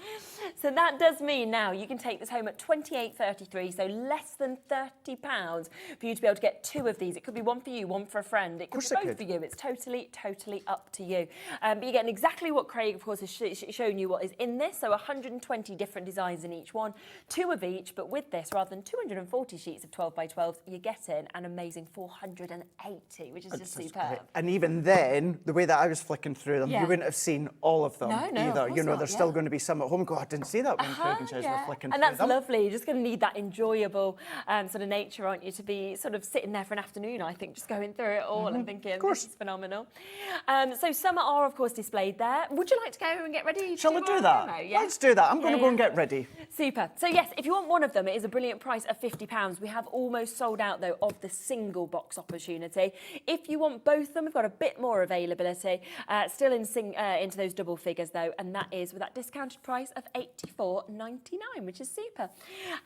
[SPEAKER 2] So that does mean now you can take this home at £28.33, so less than £30 for you to be able to get 2 of these. It could be one for you, one for a friend. It could be both for you. It's totally up to you. But you're getting exactly what Craig, of course, has shown you what is in this. So 120 different designs in each one, 2 of each. But with this, rather than 240 sheets of 12 by 12s, you're getting an amazing 480, which is just superb.
[SPEAKER 10] And even then, the way that I was flicking flicking through them,
[SPEAKER 2] Yeah.
[SPEAKER 10] you wouldn't have seen all of them
[SPEAKER 2] No, no, of
[SPEAKER 10] either.
[SPEAKER 2] course
[SPEAKER 10] You know,
[SPEAKER 2] not,
[SPEAKER 10] there's
[SPEAKER 2] yeah.
[SPEAKER 10] still going to be some at home. God, I didn't see that when Craig and Jez were flicking
[SPEAKER 2] And
[SPEAKER 10] through
[SPEAKER 2] that's
[SPEAKER 10] them.
[SPEAKER 2] lovely. You're just going to need that enjoyable sort of nature, aren't you, to be sort of sitting there for an afternoon, I think, just going through it all and thinking, this is phenomenal. So some are, of course, displayed there. Would you like to go and get ready?
[SPEAKER 10] Shall I
[SPEAKER 2] to
[SPEAKER 10] do
[SPEAKER 2] our
[SPEAKER 10] that?
[SPEAKER 2] demo? Yeah.
[SPEAKER 10] Let's do that. I'm going to go and get ready.
[SPEAKER 2] Super. So yes, if you want one of them, it is a brilliant price of £50. We have almost sold out, though, of the single box opportunity. If you want both of them, we've got a bit more availability, still into those double figures, though, and that is with that discounted price of $84.99, which is super.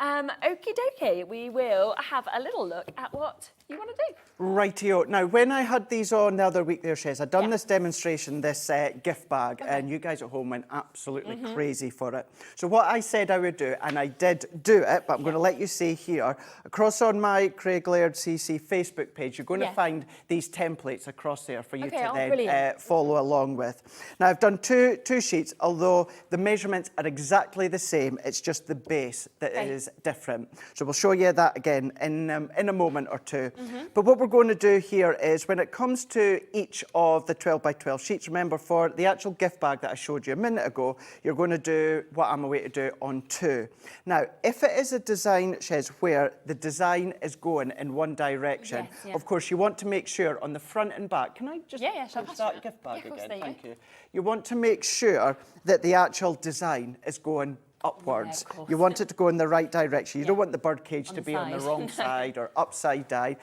[SPEAKER 2] Okie dokie, we will have a little look at what you want to do.
[SPEAKER 10] Rightio. Now, when I had these on the other week there, Shez, I'd done this demonstration, this gift bag, and you guys at home went absolutely crazy for it. So what I said I would do, and I did do it, but I'm going to let you see here, across on my Craig Laird CC Facebook page, you're going to find these templates across there for you to then follow along with. Now, I've done two sheets, although the measurements are exactly the same. It's just the base that is different. So we'll show you that again in a moment or two. But what we're going to do here is, when it comes to each of the 12 by 12 sheets, remember, for the actual gift bag that I showed you a minute ago, you're going to do what I'm away to do on two. Now, if it is a design, Shez, where the design is going in one direction, of course, you want to make sure on the front and back. Can I just touch that gift bag again? Thank you. You want to make sure that the actual design is going upwards. You want it to go in the right direction. You don't want the bird cage to be on the wrong side or upside down.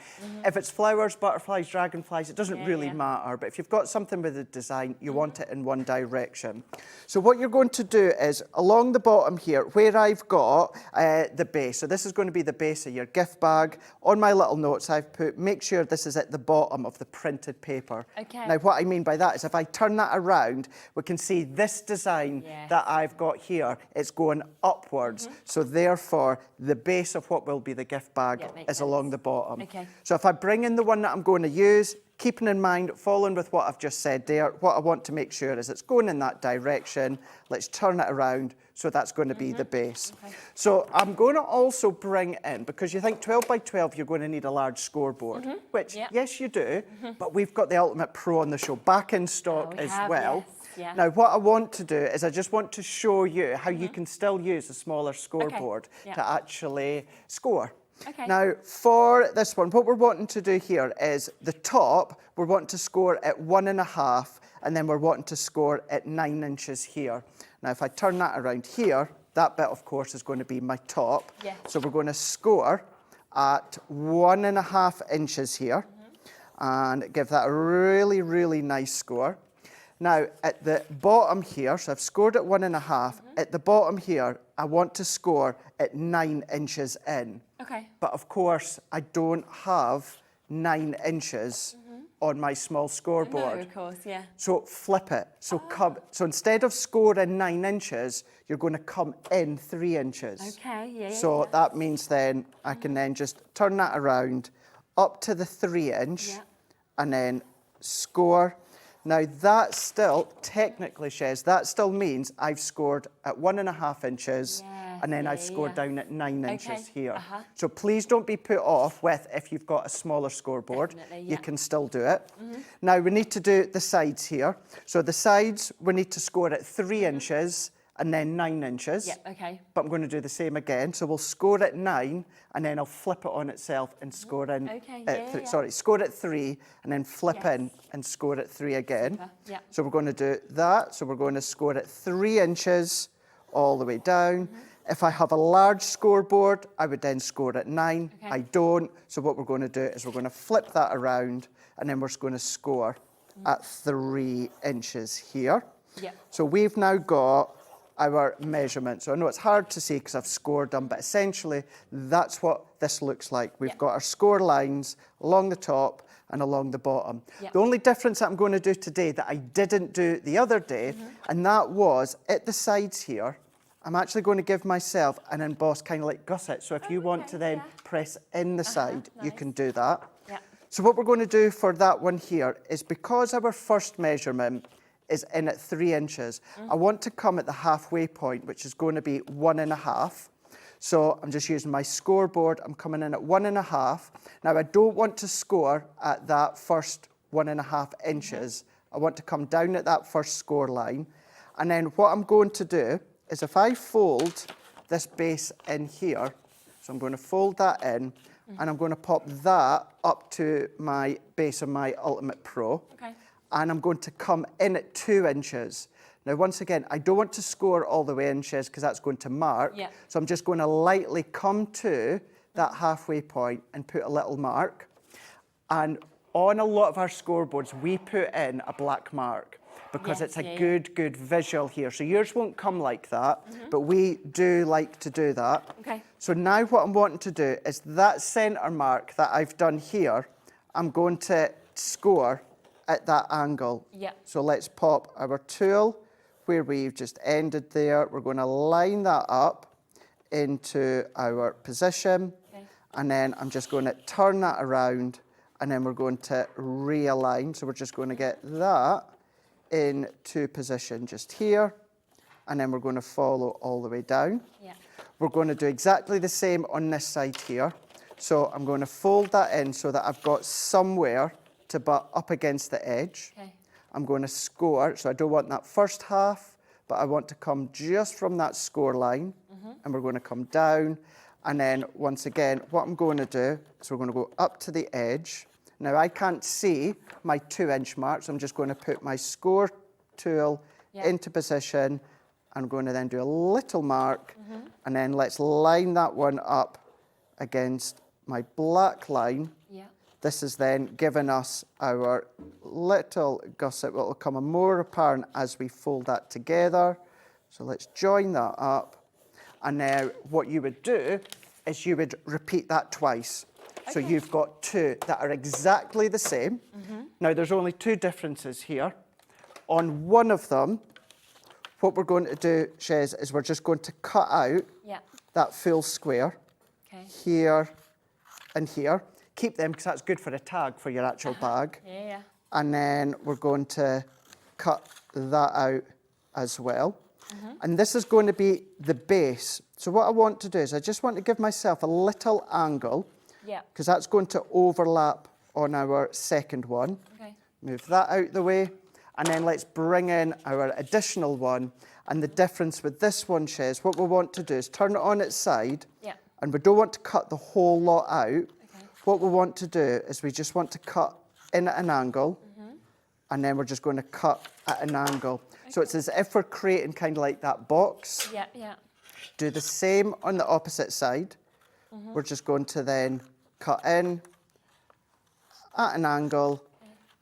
[SPEAKER 10] If it's flowers, butterflies, dragonflies, it doesn't really matter. But if you've got something with a design, you want it in one direction. So what you're going to do is, along the bottom here, where I've got the base, so this is going to be the base of your gift bag. On my little notes, I've put, make sure this is at the bottom of the printed paper. Now, what I mean by that is, if I turn that around, we can see this design that I've got here. It's going upwards. So therefore, the base of what will be the gift bag is along the bottom. So if I bring in the one that I'm going to use, keeping in mind, following with what I've just said there, what I want to make sure is it's going in that direction. Let's turn it around. So that's going to be the base. So I'm going to also bring in, because you think 12 by 12, you're going to need a large scoreboard, which, yes, you do, but we've got the Ultimate Pro on the show, back in stock as well. Now, what I want to do is, I just want to show you how you can still use a smaller scoreboard to actually score. Now, for this one, what we're wanting to do here is, the top, we're wanting to score at 1.5, and then we're wanting to score at 9 inches here. Now, if I turn that around here, that bit, of course, is going to be my top. So we're going to score at 1.5 inches here, and give that a really, really nice score. Now, at the bottom here, so I've scored at 1.5. At the bottom here, I want to score at 9 inches in. But of course, I don't have 9 inches on my small scoreboard.
[SPEAKER 2] No, of course,
[SPEAKER 10] So flip it. So so instead of scoring 9 inches, you're going to come in 3 inches. So that means then I can then just turn that around up to the 3 inch and then score. Now, that still, technically, Shez, that still means I've scored at 1.5 inches, and then I've scored down at 9 inches here. So please don't be put off with, if you've got a smaller scoreboard, you can still do it. Now, we need to do the sides here. So the sides, we need to score at 3 inches, and then 9 inches. But I'm going to do the same again. So we'll score at 9, and then I'll flip it on itself and score in at score at 3, and then flip in and score at 3 again. So we're going to do that. So we're going to score at 3 inches all the way down. If I have a large scoreboard, I would then score at 9. I don't. So what we're going to do is, we're going to flip that around, and then we're going to score at 3 inches here. So we've now got our measurement. So I know it's hard to see because I've scored them, but essentially that's what this looks like. We've got our score lines along the top and along the bottom. The only difference that I'm going to do today that I didn't do the other day, and that was at the sides here, I'm actually going to give myself an emboss, kind of like gusset. So if you want to then press in the side, you can do that. So what we're going to do for that one here is, because our first measurement is in at 3 inches, I want to come at the halfway point, which is going to be 1.5. So I'm just using my scoreboard. I'm coming in at 1.5. Now, I don't want to score at that first 1.5 inches. I want to come down at that first score line. And then what I'm going to do is if I fold this base in here, so I'm going to fold that in, and I'm going to pop that up to my base of my Ultimate Pro.
[SPEAKER 2] Okay.
[SPEAKER 10] And I'm going to come in at 2 inches. Now, once again, I don't want to score all the way inches because that's going to mark.
[SPEAKER 2] Yeah.
[SPEAKER 10] So I'm just going to lightly come to that halfway point and put a little mark. And on a lot of our scoreboards, we put in a black mark because it's a good visual here. So yours won't come like that, but we do like to do that.
[SPEAKER 2] Okay.
[SPEAKER 10] So now what I'm wanting to do is that centre mark that I've done here, I'm going to score at that angle.
[SPEAKER 2] Yeah.
[SPEAKER 10] So let's pop our tool where we've just ended there. We're going to line that up into our position.
[SPEAKER 2] Okay.
[SPEAKER 10] And then I'm just going to turn that around, and then we're going to realign. So we're just going to get that into position just here. And then we're going to follow all the way down.
[SPEAKER 2] Yeah.
[SPEAKER 10] We're going to do exactly the same on this side here. So I'm going to fold that in so that I've got somewhere to butt up against the edge.
[SPEAKER 2] Okay.
[SPEAKER 10] I'm going to score, so I don't want that first half, but I want to come just from that score line, and we're going to come down. And then once again, what I'm going to do is we're going to go up to the edge. Now I can't see my 2-inch mark, so I'm just going to put my score tool into position. I'm going to then do a little mark, and then let's line that one up against my black line.
[SPEAKER 2] Yeah.
[SPEAKER 10] This is then giving us our little gusset, what will come more apparent as we fold that together. So let's join that up. And now what you would do is you would repeat that twice. Okay. So you've got 2 that are exactly the same. Now there's only 2 differences here. On one of them, what we're going to do, Shez, is we're just going to cut out that full square here and here. Keep them because that's good for a tag for your actual bag.
[SPEAKER 2] Yeah.
[SPEAKER 10] And then we're going to cut that out as well. And this is going to be the base. So what I want to do is I just want to give myself a little angle because that's going to overlap on our second one.
[SPEAKER 2] Okay.
[SPEAKER 10] Move that out the way. And then let's bring in our additional one. And the difference with this one, Shez, what we want to do is turn it on its side. And we don't want to cut the whole lot out. What we want to do is we just want to cut in at an angle, and then we're just going to cut at an angle. So it's as if we're creating kind of like that box. Do the same on the opposite side. We're just going to then cut in at an angle,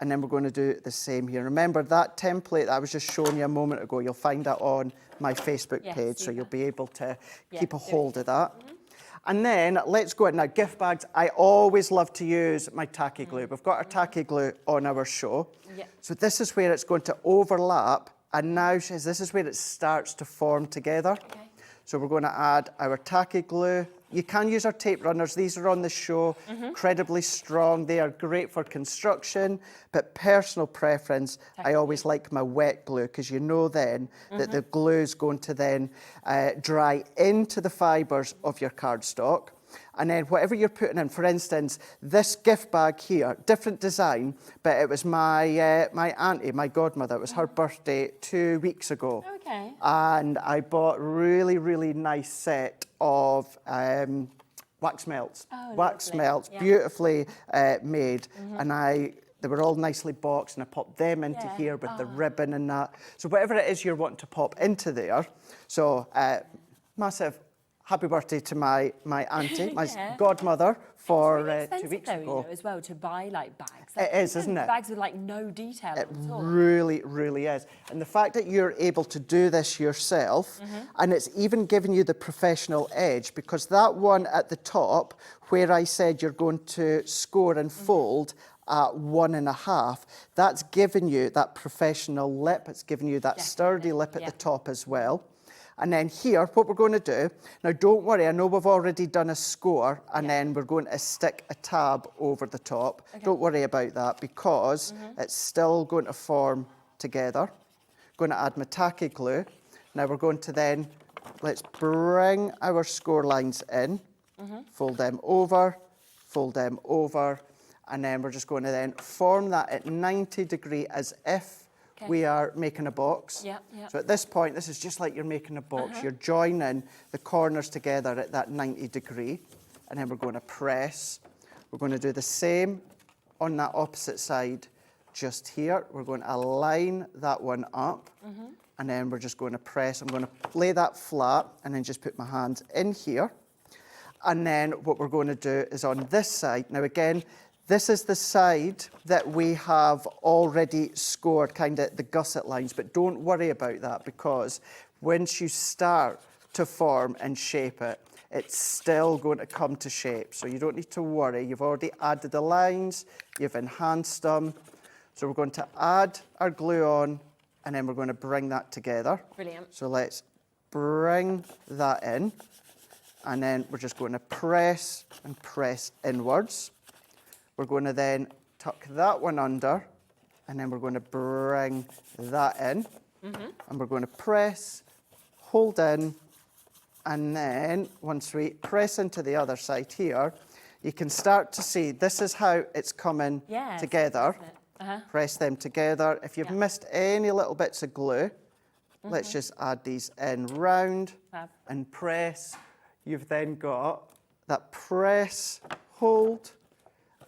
[SPEAKER 10] and then we're going to do the same here. Remember that template that I was just showing you a moment ago, you'll find that on my Facebook page, so you'll be able to keep a hold of that. And then let's go in. Now, gift bags, I always love to use my tacky glue. We've got our tacky glue on our show. So this is where it's going to overlap. And now, Shez, this is where it starts to form together. So we're going to add our tacky glue. You can use our tape runners. These are on the show, incredibly strong. They are great for construction, but personal preference, I always like my wet glue because you know then that the glue is going to then dry into the fibres of your cardstock. And then whatever you're putting in, for instance, this gift bag here, different design, but it was my my auntie, my godmother. It was her birthday 2 weeks ago.
[SPEAKER 2] Okay.
[SPEAKER 10] And I bought really, really nice set of wax melts. Wax melts, beautifully made. And they were all nicely boxed, and I popped them into here with the ribbon and that. So whatever it is you're wanting to pop into there. So massive happy birthday to my auntie, my godmother, for
[SPEAKER 2] really
[SPEAKER 10] 2 weeks ago.
[SPEAKER 2] You know, as well, to buy like bags.
[SPEAKER 10] It is, isn't it?
[SPEAKER 2] Bags with like no detail at all.
[SPEAKER 10] Really, really is. And the fact that you're able to do this yourself, and it's even giving you the professional edge, because that one at the top, where I said you're going to score and fold at 1.5, that's giving you that professional lip. It's giving you that sturdy lip at the top as well. And then here, what we're going to do, now don't worry, I know we've already done a score, and then we're going to stick a tab over the top. Don't worry about that, because it's still going to form together. Going to add my tacky glue. Now we're going to then, let's bring our score lines in, fold them over, and then we're just going to then form that at 90 degree as if we are making a box.
[SPEAKER 2] Yep, yep.
[SPEAKER 10] So at this point, this is just like you're making a box. You're joining the corners together at that 90 degree, and then we're going to press. We're going to do the same on that opposite side just here. We're going to line that one up, and then we're just going to press. I'm going to lay that flat and then just put my hands in here. And then what we're going to do is on this side. Now again, this is the side that we have already scored, kind of the gusset lines, but don't worry about that, because once you start to form and shape it, it's still going to come to shape. So you don't need to worry. You've already added the lines, you've enhanced them. So we're going to add our glue on, and then we're going to bring that together.
[SPEAKER 2] Brilliant.
[SPEAKER 10] So let's bring that in, and then we're just going to press and press inwards. We're going to then tuck that one under, and then we're going to bring that in, and we're going to press, hold in, and then once we press into the other side here, you can start to see this is how it's coming together. Press them together. If you've missed any little bits of glue, let's just add these in round and press. You've then got that press, hold,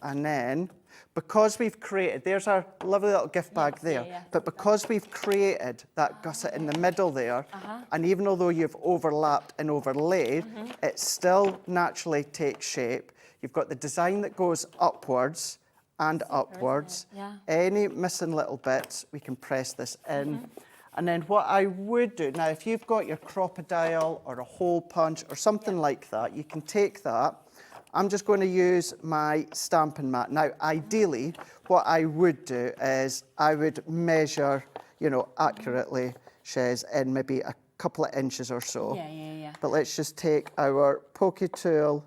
[SPEAKER 10] and then because we've created, there's our lovely little gift bag there, but because we've created that gusset in the middle there, and even although you've overlapped and overlaid, it still naturally takes shape. You've got the design that goes upwards and upwards. Any missing little bits, we can press this in. And then what I would do, now if you've got your crocodile or a hole punch or something like that, you can take that. I'm just going to use my stamping mat. Now, ideally, what I would do is I would measure, you know, accurately, Shez, in maybe a couple of inches or so. But let's just take our pokey tool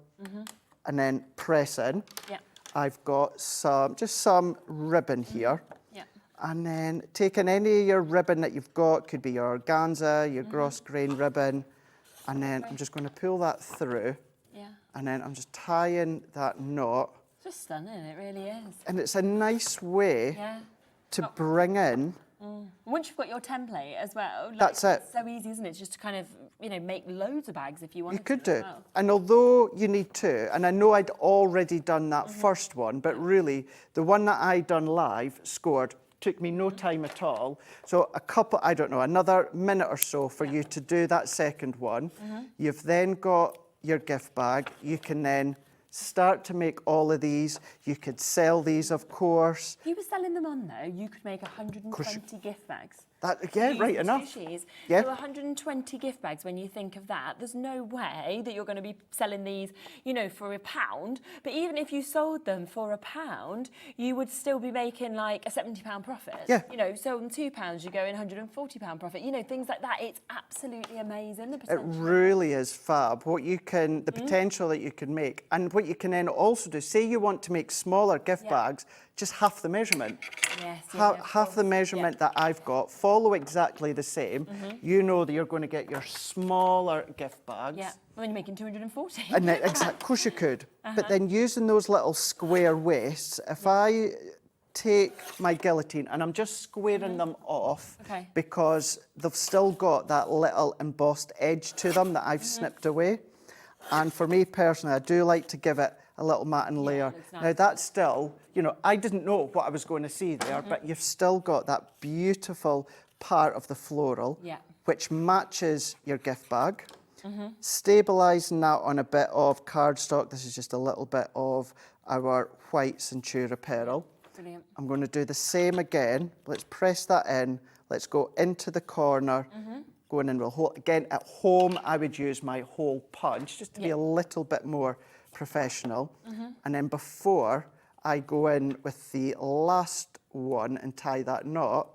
[SPEAKER 10] and then press in. I've got just some ribbon here. And then taking any of your ribbon that you've got, could be your organza, your gross grain ribbon, and then I'm just going to pull that through. And then I'm just tying that knot.
[SPEAKER 2] It's just stunning, it really is.
[SPEAKER 10] And it's a nice way to bring in.
[SPEAKER 2] Once you've got your template as well, like,
[SPEAKER 10] that's it.
[SPEAKER 2] It's so easy, isn't it? Just to kind of, you know, make loads of bags if you want.
[SPEAKER 10] You could do. Well. And although you need to, and I know I'd already done that first one, but really the one that I done live scored. Took me no time at all. So a couple, I don't know, another minute or so for you to do that second one. You've then got your gift bag. You can then start to make all of these. You could sell these, of course.
[SPEAKER 2] If you were selling them on, though, you could make 120 gift bags.
[SPEAKER 10] Right enough.
[SPEAKER 2] So 120 gift bags, when you think of that, there's no way that you're going to be selling these, you know, for £1. But even if you sold them for £1, you would still be making like a £70 profit. You know, sold them £2, you go in £140 profit. You know, things like that. It's absolutely amazing. The potential. It
[SPEAKER 10] really is fab. What you can, the potential that you can make, and what you can then also do. Say you want to make smaller gift bags, just half the measurement. Half the measurement that I've got. Follow exactly the same. You know that you're going to get your smaller gift bags.
[SPEAKER 2] Well, then you're making 240.
[SPEAKER 10] And then, of course you could. But then using those little square waists, if I take my guillotine and I'm just squaring them off because they've still got that little embossed edge to them that I've snipped away. And for me personally, I do like to give it a little matting layer. Nice. Now that's still, you know, I didn't know what I was going to see there, but you've still got that beautiful part of the floral, which matches your gift bag. Stabilising that on a bit of cardstock. This is just a little bit of our white Centura Pearl.
[SPEAKER 2] Brilliant.
[SPEAKER 10] I'm going to do the same again. Let's press that in. Let's go into the corner. Going in, again, at home, I would use my hole punch just to be a little bit more professional. And then before I go in with the last one and tie that knot,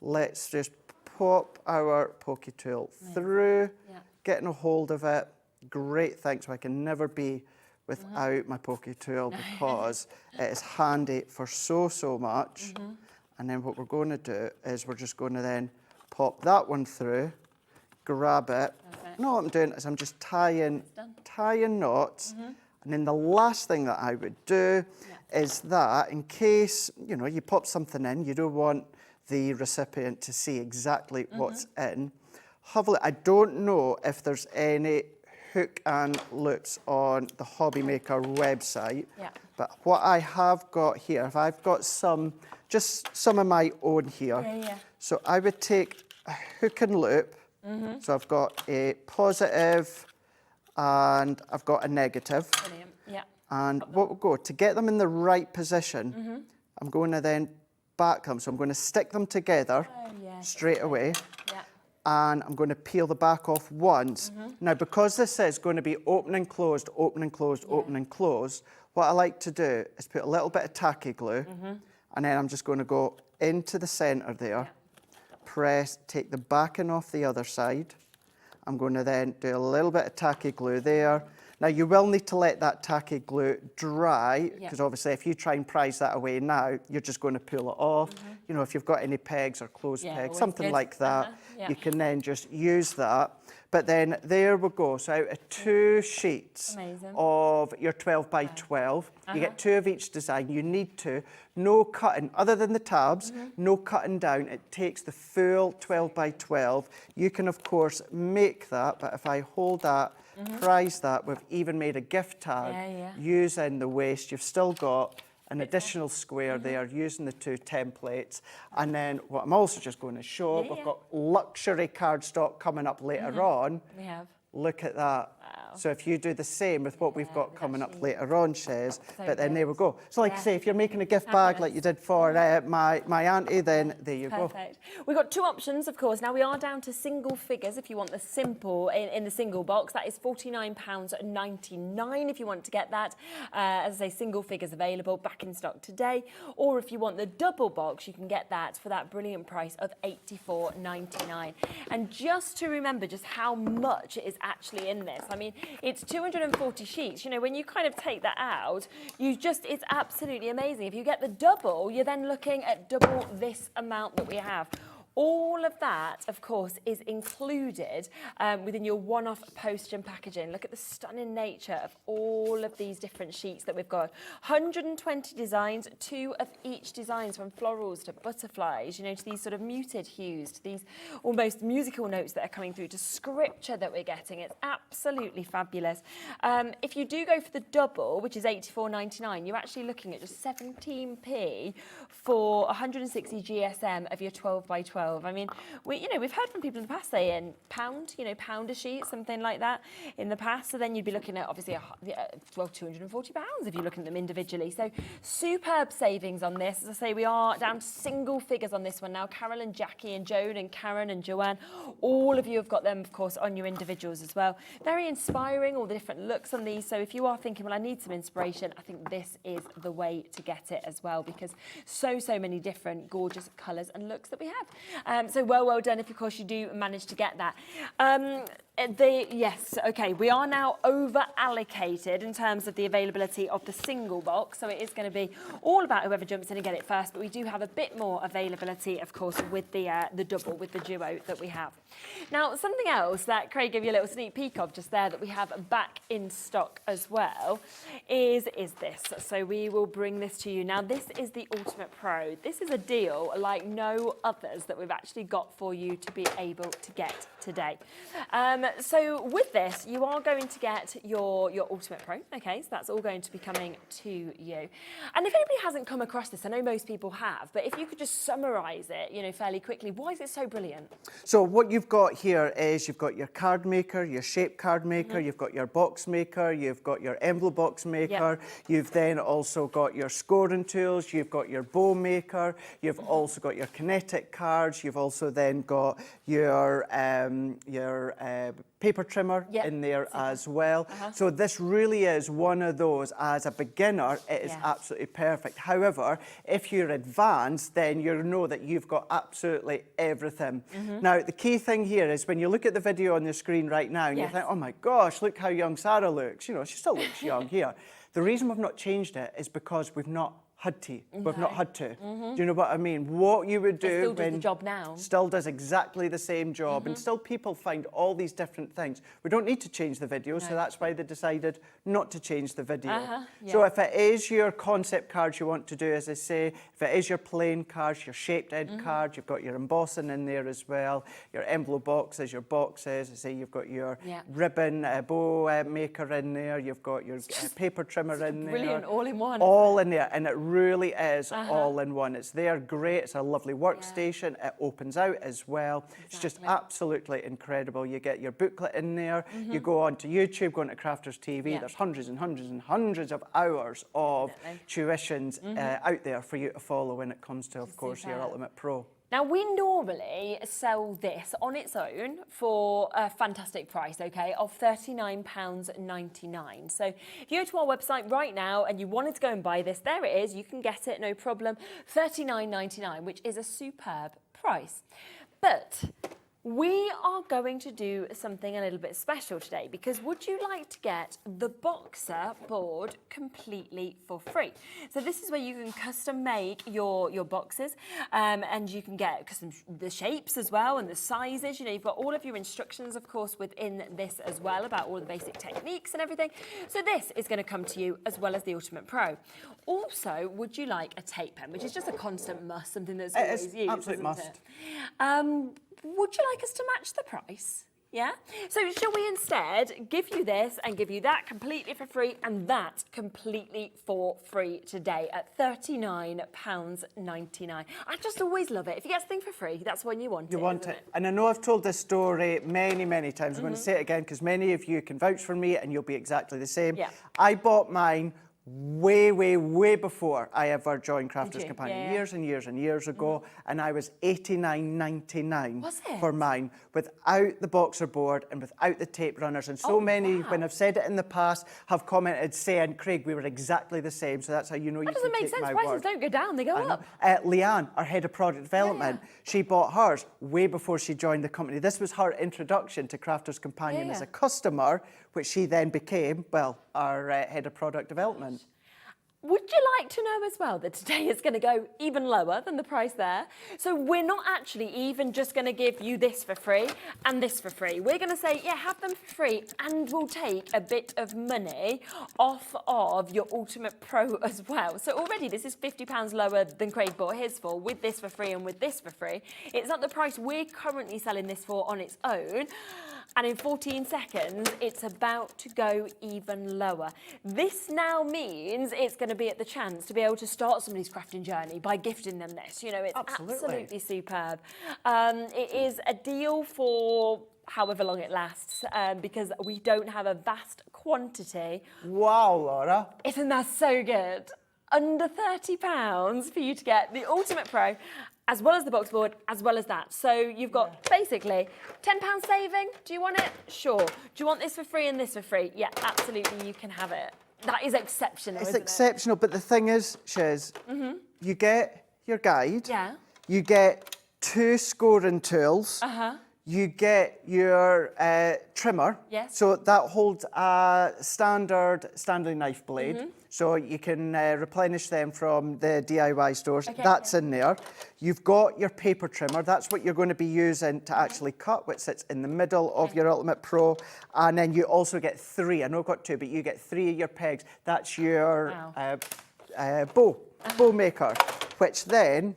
[SPEAKER 10] let's just pop our pokey tool through, getting a hold of it. Great thing, so I can never be without my pokey tool because it is handy for so much. And then what we're going to do is we're just going to then pop that one through, grab it. Now what I'm doing is I'm just tying knots. And then the last thing that I would do is that in case, you know, you pop something in, you don't want the recipient to see exactly what's in. Have a look. I don't know if there's any hook and loops on the Hobby Maker website, but what I have got here, I've got some, just some of my own here. So I would take a hook and loop. So I've got a positive and I've got a negative.
[SPEAKER 2] Brilliant. Yeah.
[SPEAKER 10] And what we'll go, to get them in the right position, I'm going to then back them. So I'm going to stick them together straight away. And I'm going to peel the back off once. Now, because this is going to be open and closed, open and closed, open and closed, what I like to do is put a little bit of tacky glue, and then I'm just going to go into the centre there, press, take the backing off the other side. I'm going to then do a little bit of tacky glue there. Now, you will need to let that tacky glue dry, because obviously if you try and prise that away now, you're just going to pull it off. You know, if you've got any pegs or closed pegs, something like that, you can then just use that. But then there we go. So out of 2 sheets of your 12 by 12, you get 2 of each design. You need to, no cutting, other than the tabs, no cutting down. It takes the full 12 by 12. You can, of course, make that, but if I hold that, prise that, we've even made a gift tag using the waste. You've still got an additional square there using the 2 templates. And then what I'm also just going to show, we've got luxury cardstock coming up later on.
[SPEAKER 2] We have.
[SPEAKER 10] Look at that. So if you do the same with what we've got coming up later on, Shez, but then there we go. So like I say, if you're making a gift bag like you did for my auntie, then there you go.
[SPEAKER 2] Perfect. We've got 2 options, of course. Now we are down to single figures if you want the simple in the single box. That is £49.99 if you want to get that. As I say, single figures available, back in stock today. Or if you want the double box, you can get that for that brilliant price of £84.99. And just to remember just how much is actually in this. I mean, it's 240 sheets. You know, when you kind of take that out, it's absolutely amazing. If you get the double, you're then looking at double this amount that we have. All of that, of course, is included within your one-off postage and packaging. Look at the stunning nature of all of these different sheets that we've got. 120 designs, 2 of each designs, from florals to butterflies, you know, to these sort of muted hues, to these almost musical notes that are coming through, to scripture that we're getting. It's absolutely fabulous. If you do go for the double, which is £84.99, you're actually looking at just 17p for 160 GSM of your 12 by 12. I mean, we've heard from people in the past saying pound a sheet, something like that in the past. So then you'd be looking at obviously £240 if you're looking at them individually. So superb savings on this. As I say, we are down to single figures on this one now. Carol and Jackie and Joan and Karen and Joanne, all of you have got them, of course, on your individuals as well. Very inspiring, all the different looks on these. So if you are thinking, well, I need some inspiration, I think this is the way to get it as well, because so many different gorgeous colours and looks that we have. So well done if, of course, you do manage to get that. Yes, okay, we are now over allocated in terms of the availability of the single box, so it is going to be all about whoever jumps in and get it first, but we do have a bit more availability, of course, with the double, with the duo that we have. Now, something else that Craig gave you a little sneak peek of just there that we have back in stock as well is this. So we will bring this to you. Now, this is the Ultimate Pro. This is a deal like no others that we've actually got for you to be able to get today. So with this, you are going to get your Ultimate Pro. Okay, so that's all going to be coming to you. And if anybody hasn't come across this, I know most people have, but if you could just summarise it, you know, fairly quickly, why is it so brilliant?
[SPEAKER 10] So what you've got here is you've got your card maker, your shape card maker, you've got your box maker, you've got your envelope box maker, you've then also got your scoring tools, you've got your bow maker, you've also got your kinetic cards, you've also then got your paper trimmer in there as well. So this really is one of those, as a beginner, it is absolutely perfect. However, if you're advanced, then you know that you've got absolutely everything. Now, the key thing here is when you look at the video on the screen right now and you think, oh my gosh, look how young Sarah looks. You know, she still looks young here. The reason we've not changed it is because we've not had to. We've not had to. Do you know what I mean? What you would do
[SPEAKER 2] It still
[SPEAKER 10] when
[SPEAKER 2] does the job now.
[SPEAKER 10] still does exactly the same job, and still people find all these different things. We don't need to change the video, so that's why they decided not to change the video. So if it is your concept cards you want to do, as I say, if it is your plain cards, your shaped ed cards, you've got your embossing in there as well, your envelope boxes, your boxes, I say you've got your ribbon bow maker in there, you've got your paper trimmer in there.
[SPEAKER 2] Brilliant, all in one.
[SPEAKER 10] All in there, and it really is all in one. It's there, great. It's a lovely workstation. It opens out as well. It's just absolutely incredible. You get your booklet in there. You go onto YouTube, go onto Crafter's TV. There's hundreds and hundreds and hundreds of hours of tuitions out there for you to follow when it comes to, of course, your Ultimate Pro.
[SPEAKER 2] Now, we normally sell this on its own for a fantastic price, okay, of £39.99. So if you go to our website right now and you wanted to go and buy this, there it is. You can get it, no problem, £39.99, which is a superb price. But we are going to do something a little bit special today, because would you like to get the boxer board completely for free? So this is where you can custom make your boxes, and you can get custom the shapes as well and the sizes. You know, you've got all of your instructions, of course, within this as well about all the basic techniques and everything. So this is going to come to you as well as the Ultimate Pro. Also, would you like a tape pen, which is just a constant must, something that's always used,
[SPEAKER 10] absolute
[SPEAKER 2] isn't
[SPEAKER 10] must.
[SPEAKER 2] it? Would you like us to match the price? Yeah? So shall we instead give you this and give you that completely for free and that completely for free today at £39.99. I just always love it. If you get something for free, that's when you want it.
[SPEAKER 10] You want it. And I know I've told this story many, many times. I'm going to say it again because many of you can vouch for me and you'll be exactly the same.
[SPEAKER 2] Yeah.
[SPEAKER 10] I bought mine way, way, way before I ever joined Crafter's Companion, years and years and years ago, and I was $89.99 for mine, without the boxer board and without the tape runners. And so many, when I've said it in the past, have commented saying, Craig, we were exactly the same. So that's how you know you can take my word.
[SPEAKER 2] That doesn't make sense. Prices don't go down, they go up.
[SPEAKER 10] Leanne, our head of product development, she bought hers way before she joined the company. This was her introduction to Crafter's Companion as a customer, which she then became, well, our head of product development.
[SPEAKER 2] Would you like to know as well that today it's going to go even lower than the price there? So we're not actually even just going to give you this for free and this for free. We're going to say, yeah, have them for free, and we'll take a bit of money off of your Ultimate Pro as well. So already this is £50 lower than Craig bought his for, with this for free and with this for free. It's not the price we're currently selling this for on its own. And in 14 seconds, it's about to go even lower. This now means it's going to be at the chance to be able to start somebody's crafting journey by gifting them this. You know, it's absolutely superb. It is a deal for however long it lasts, because we don't have a vast quantity.
[SPEAKER 10] Wow, Laura.
[SPEAKER 2] Isn't that so good? Under £30 for you to get the Ultimate Pro, as well as the box board, as well as that. So you've got basically £10 saving. Do you want it? Sure. Do you want this for free and this for free? Yeah, absolutely, you can have it. That is exceptional,
[SPEAKER 10] It's
[SPEAKER 2] isn't
[SPEAKER 10] exceptional, but the thing is, Shiz, you get your guide, you get 2 scoring tools, you get your trimmer, so that holds a standard Stanley knife blade, so you can replenish them from the DIY stores. That's in there. You've got your paper trimmer. That's what you're going to be using to actually cut, which sits in the middle of your Ultimate Pro. And then you also get 3. I know I've got 2, but you get 3 of your pegs. That's your bow maker, which then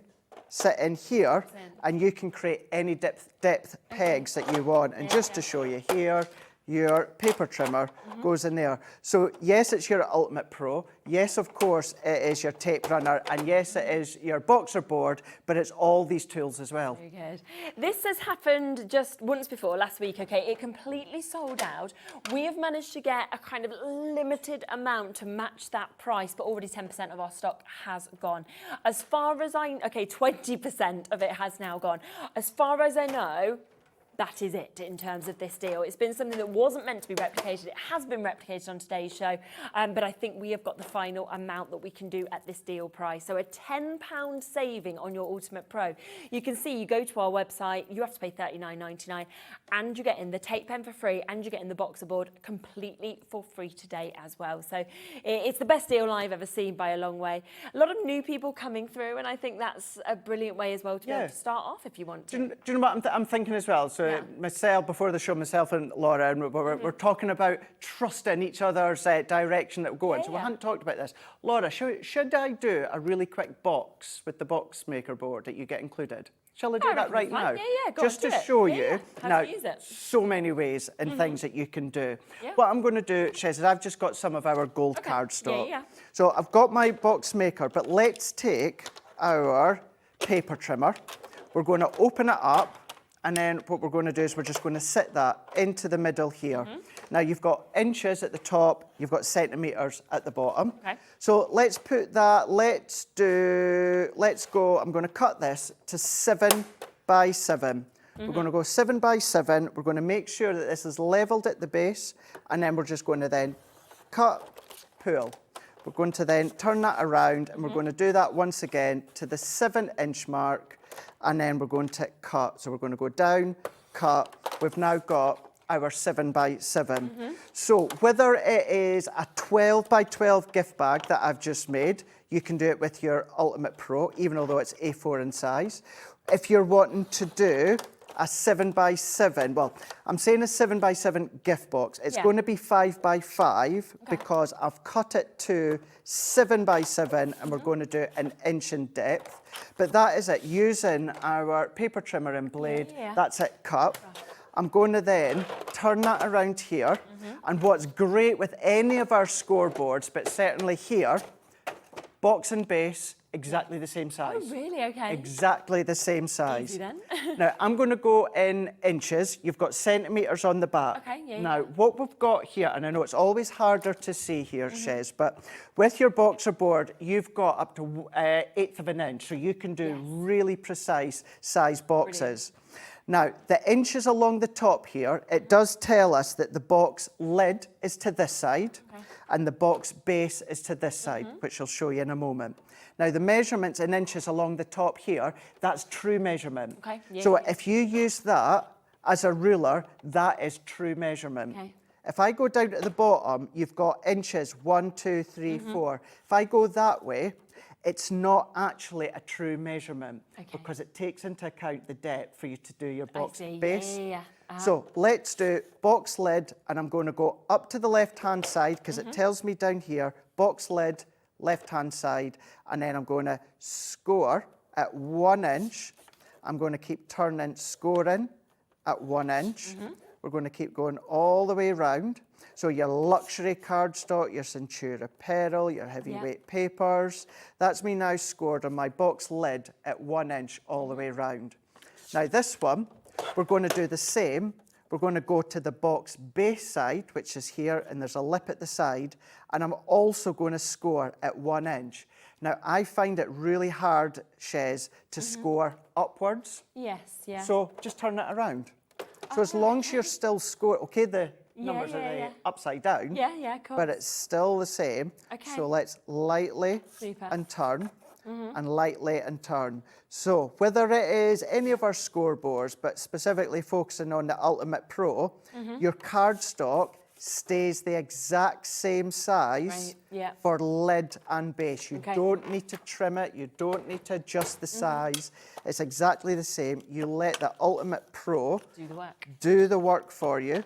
[SPEAKER 10] sit in here, and you can create any depth pegs that you want. And just to show you here, your paper trimmer goes in there. So yes, it's your Ultimate Pro. Yes, of course, it is your tape runner. And yes, it is your boxer board, but it's all these tools as well.
[SPEAKER 2] Very good. This has happened just once before, last week, okay? It completely sold out. We have managed to get a kind of limited amount to match that price, but already 10% of our stock has gone. As far as 20% of it has now gone. As far as I know, that is it in terms of this deal. It's been something that wasn't meant to be replicated. It has been replicated on today's show, but I think we have got the final amount that we can do at this deal price. So a £10 saving on your Ultimate Pro. You can see, you go to our website, you have to pay $39.99, and you get in the tape pen for free, and you get in the boxer board completely for free today as well. So it's the best deal I've ever seen by a long way. A lot of new people coming through, and I think that's a brilliant way as well to be able to start off if you want to.
[SPEAKER 10] Do you know what I'm thinking as well? So myself, before the show, myself and Laura, and we're talking about trusting each other's direction that we're going. So we hadn't talked about this. Laura, should I do a really quick box with the box maker board that you get included? Shall I do that right now?
[SPEAKER 2] Go
[SPEAKER 10] Just
[SPEAKER 2] on,
[SPEAKER 10] to show you,
[SPEAKER 2] how to use it.
[SPEAKER 10] so many ways and things that you can do. What I'm going to do, Shez, is I've just got some of our gold cardstock. So I've got my box maker, but let's take our paper trimmer. We're going to open it up, and then what we're going to do is we're just going to sit that into the middle here. Now you've got inches at the top, you've got centimetres at the bottom. So let's put that, let's go, I'm going to cut this to 7 by 7. We're going to go 7 by 7. We're going to make sure that this is levelled at the base, and then we're just going to then cut, pull. We're going to then turn that around, and we're going to do that once again to the 7-inch mark, and then we're going to cut. So we're going to go down, cut. We've now got our 7 by 7. So whether it is a 12 by 12 gift bag that I've just made, you can do it with your Ultimate Pro, even although it's A4 in size. If you're wanting to do a 7 by 7, well, I'm saying a 7 by 7 gift box. It's going to be 5 by 5 because I've cut it to 7 by 7, and we're going to do an inch in depth. But that is it, using our paper trimmer and blade. That's it, cut. I'm going to then turn that around here. And what's great with any of our scoreboards, but certainly here, box and base, exactly the same size.
[SPEAKER 2] Oh, really? Okay.
[SPEAKER 10] Exactly the same size.
[SPEAKER 2] Easy then.
[SPEAKER 10] Now, I'm going to go in inches. You've got centimetres on the back.
[SPEAKER 2] Okay,
[SPEAKER 10] Now, what we've got here, and I know it's always harder to see here, Shez, but with your boxer board, you've got up to 1/8 of an inch, so you can do really precise size boxes. Now, the inches along the top here, it does tell us that the box lid is to this side, and the box base is to this side, which I'll show you in a moment. Now, the measurements in inches along the top here, that's true measurement. So if you use that as a ruler, that is true measurement. If I go down to the bottom, you've got inches, 1, 2, 3, 4. If I go that way, it's not actually a true measurement because it takes into account the depth for you to do your box base. So let's do box lid, and I'm going to go up to the left-hand side because it tells me down here, box lid, left-hand side, and then I'm going to score at 1 inch. I'm going to keep turning, scoring at 1 inch. We're going to keep going all the way around. So your luxury cardstock, your Centura Pearl, your heavyweight papers, that's me now scored on my box lid at 1 inch all the way around. Now this one, we're going to do the same. We're going to go to the box base side, which is here, and there's a lip at the side, and I'm also going to score at 1 inch. Now, I find it really hard, Shez, to score upwards. So just turn it around. So as long as you're still scoring, okay, the numbers are upside down, but it's still the same. So let's lightly and turn. And lightly and turn. So whether it is any of our scoreboards, but specifically focusing on the Ultimate Pro, your cardstock stays the exact same size for lid and base. You don't need to trim it, you don't need to adjust the size. It's exactly the same. You let the Ultimate Pro do the work for you.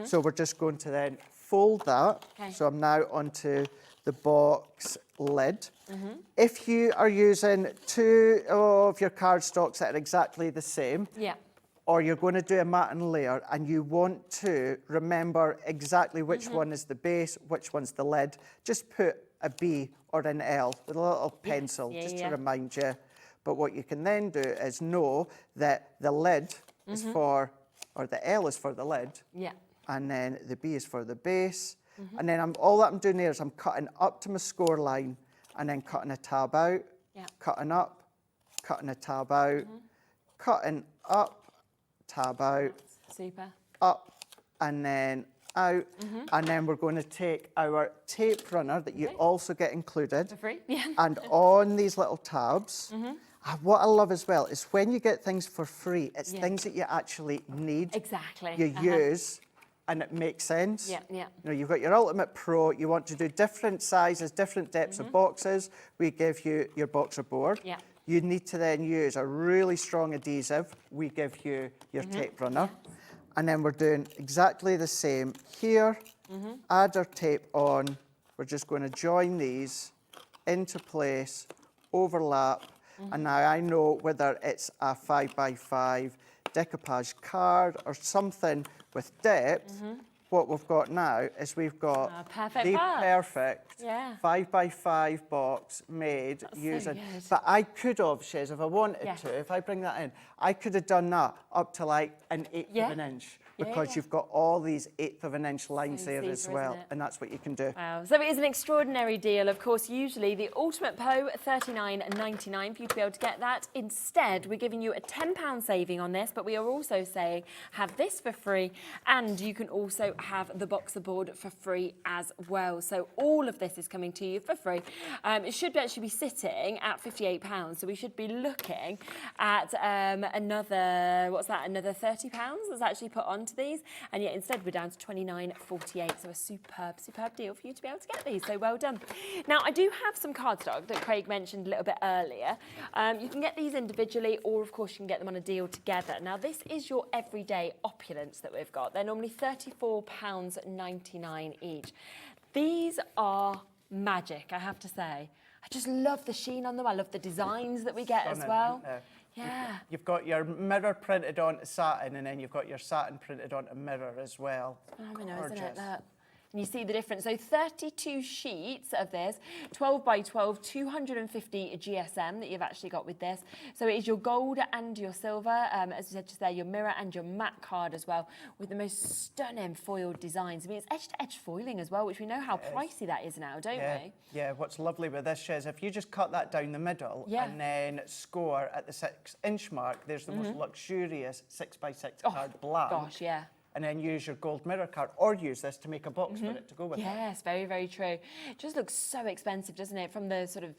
[SPEAKER 10] So we're just going to then fold that. So I'm now onto the box lid. If you are using 2 of your cardstocks that are exactly the same, or you're going to do a mat and layer and you want to remember exactly which one is the base, which one's the lid, just put a B or an L with a little pencil just to remind you. But what you can then do is know that the lid is for, or the L is for the lid, and then the B is for the base. And then all that I'm doing there is I'm cutting up to my score line and then cutting a tab out, cutting up, cutting a tab out, cutting up, tab out,
[SPEAKER 2] Super.
[SPEAKER 10] up and then out. And then we're going to take our tape runner that you also get included.
[SPEAKER 2] For free, yeah.
[SPEAKER 10] And on these little tabs, what I love as well is when you get things for free, it's things that you actually need.
[SPEAKER 2] Exactly.
[SPEAKER 10] You use, and it makes sense.
[SPEAKER 2] Yeah, yeah.
[SPEAKER 10] You know, you've got your Ultimate Pro, you want to do different sizes, different depths of boxes, we give you your boxer board.
[SPEAKER 2] Yeah.
[SPEAKER 10] You need to then use a really strong adhesive, we give you your tape runner. And then we're doing exactly the same here. Add our tape on, we're just going to join these into place, overlap, and now I know whether it's a 5x5 decoupage card or something with depth, what we've got now is we've got
[SPEAKER 2] perfect
[SPEAKER 10] the
[SPEAKER 2] box.
[SPEAKER 10] perfect
[SPEAKER 2] Yeah.
[SPEAKER 10] 5x5 box made
[SPEAKER 2] That's so
[SPEAKER 10] using.
[SPEAKER 2] good.
[SPEAKER 10] But I could have, Shiz, if I wanted to, if I bring that in, I could have done that up to like an 1/8 of an inch. Because you've got all these 1/8 of an inch lines there as well, and that's what you can do.
[SPEAKER 2] Wow, so it is an extraordinary deal. Of course, usually the Ultimate Pro, $39.99 for you to be able to get that. Instead, we're giving you a £10 saving on this, but we are also saying have this for free, and you can also have the boxer board for free as well. So all of this is coming to you for free. It should actually be sitting at £58, so we should be looking at another, what's that, another £30 that's actually put onto these, and yet instead we're down to £29.48, so a superb deal for you to be able to get these, so well done. Now I do have some cardstock that Craig mentioned a little bit earlier. You can get these individually, or of course you can get them on a deal together. Now this is your everyday opulence that we've got. They're normally £34.99 each. These are magic, I have to say. I just love the sheen on them. I love the designs that we get as well. Yeah.
[SPEAKER 10] You've got your mirror printed onto satin, and then you've got your satin printed onto mirror as well.
[SPEAKER 2] Phenomenal, isn't it? Look. And you see the difference. So 32 sheets of this, 12 by 12, 250 GSM that you've actually got with this. So it is your gold and your silver, as we said just there, your mirror and your matte card as well, with the most stunning foiled designs. I mean, it's edge-to-edge foiling as well, which we know how pricey that is now, don't we?
[SPEAKER 10] Yeah, what's lovely with this, Shiz, if you just cut that down the middle and then score at the 6-inch mark, there's the most luxurious 6x6 card blank.
[SPEAKER 2] Gosh, yeah.
[SPEAKER 10] And then use your gold mirror card, or use this to make a box for it to go with it.
[SPEAKER 2] Yes, very, very true. It just looks so expensive, doesn't it? From the sort of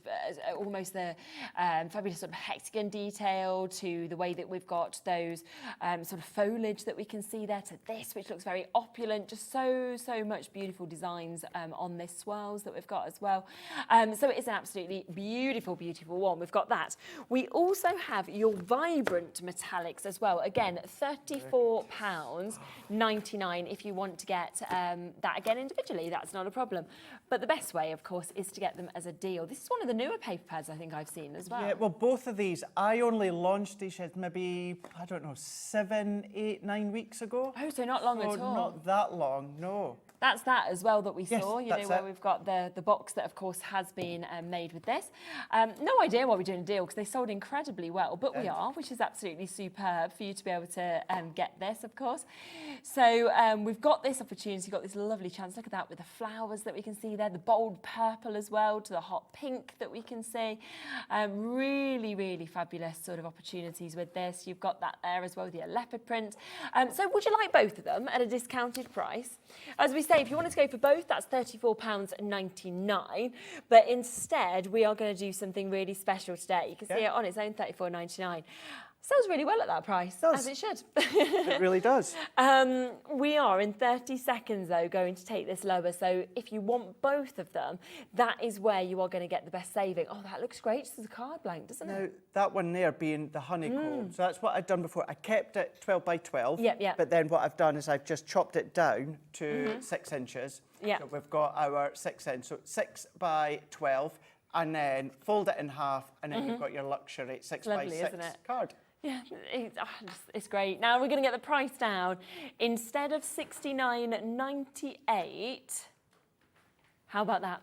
[SPEAKER 2] almost the fabulous sort of hexagon detail to the way that we've got those sort of foliage that we can see there, to this, which looks very opulent. Just so much beautiful designs on this swirls that we've got as well. So it is an absolutely beautiful one. We've got that. We also have your vibrant metallics as well. Again, £34.99 if you want to get that again individually. That's not a problem. But the best way, of course, is to get them as a deal. This is one of the newer paper pads I think I've seen as well.
[SPEAKER 10] Yeah, well, both of these, I only launched these maybe, I don't know, 7, 8, 9 weeks ago.
[SPEAKER 2] Oh, so not long at all.
[SPEAKER 10] Not that long, no.
[SPEAKER 2] That's that as well that we saw, you know,
[SPEAKER 10] that's
[SPEAKER 2] where
[SPEAKER 10] it.
[SPEAKER 2] we've got the box that, of course, has been made with this. No idea why we're doing a deal, because they sold incredibly well, but we are, which is absolutely superb for you to be able to get this, of course. So we've got this opportunity, got this lovely chance. Look at that with the flowers that we can see there, the bold purple as well, to the hot pink that we can see. Really fabulous sort of opportunities with this. You've got that there as well with your leopard print. So would you like both of them at a discounted price? As we say, if you wanted to go for both, that's £34.99. But instead, we are going to do something really special today. You can see it on its own, £34.99. Sells really well at that price, as it should.
[SPEAKER 10] It really does.
[SPEAKER 2] We are in 30 seconds, though, going to take this lower. So if you want both of them, that is where you are going to get the best saving. Oh, that looks great. This is a card blank, doesn't it?
[SPEAKER 10] Now, that one there being the honeycomb, so that's what I'd done before. I kept it 12 by 12, but then what I've done is I've just chopped it down to 6 inches. So we've got our 6 inch, so 6 by 12, and then fold it in half, and then you've got your luxury 6 by 6 card.
[SPEAKER 2] Yeah, it's great. Now we're going to get the price down. Instead of $69.98, how about that?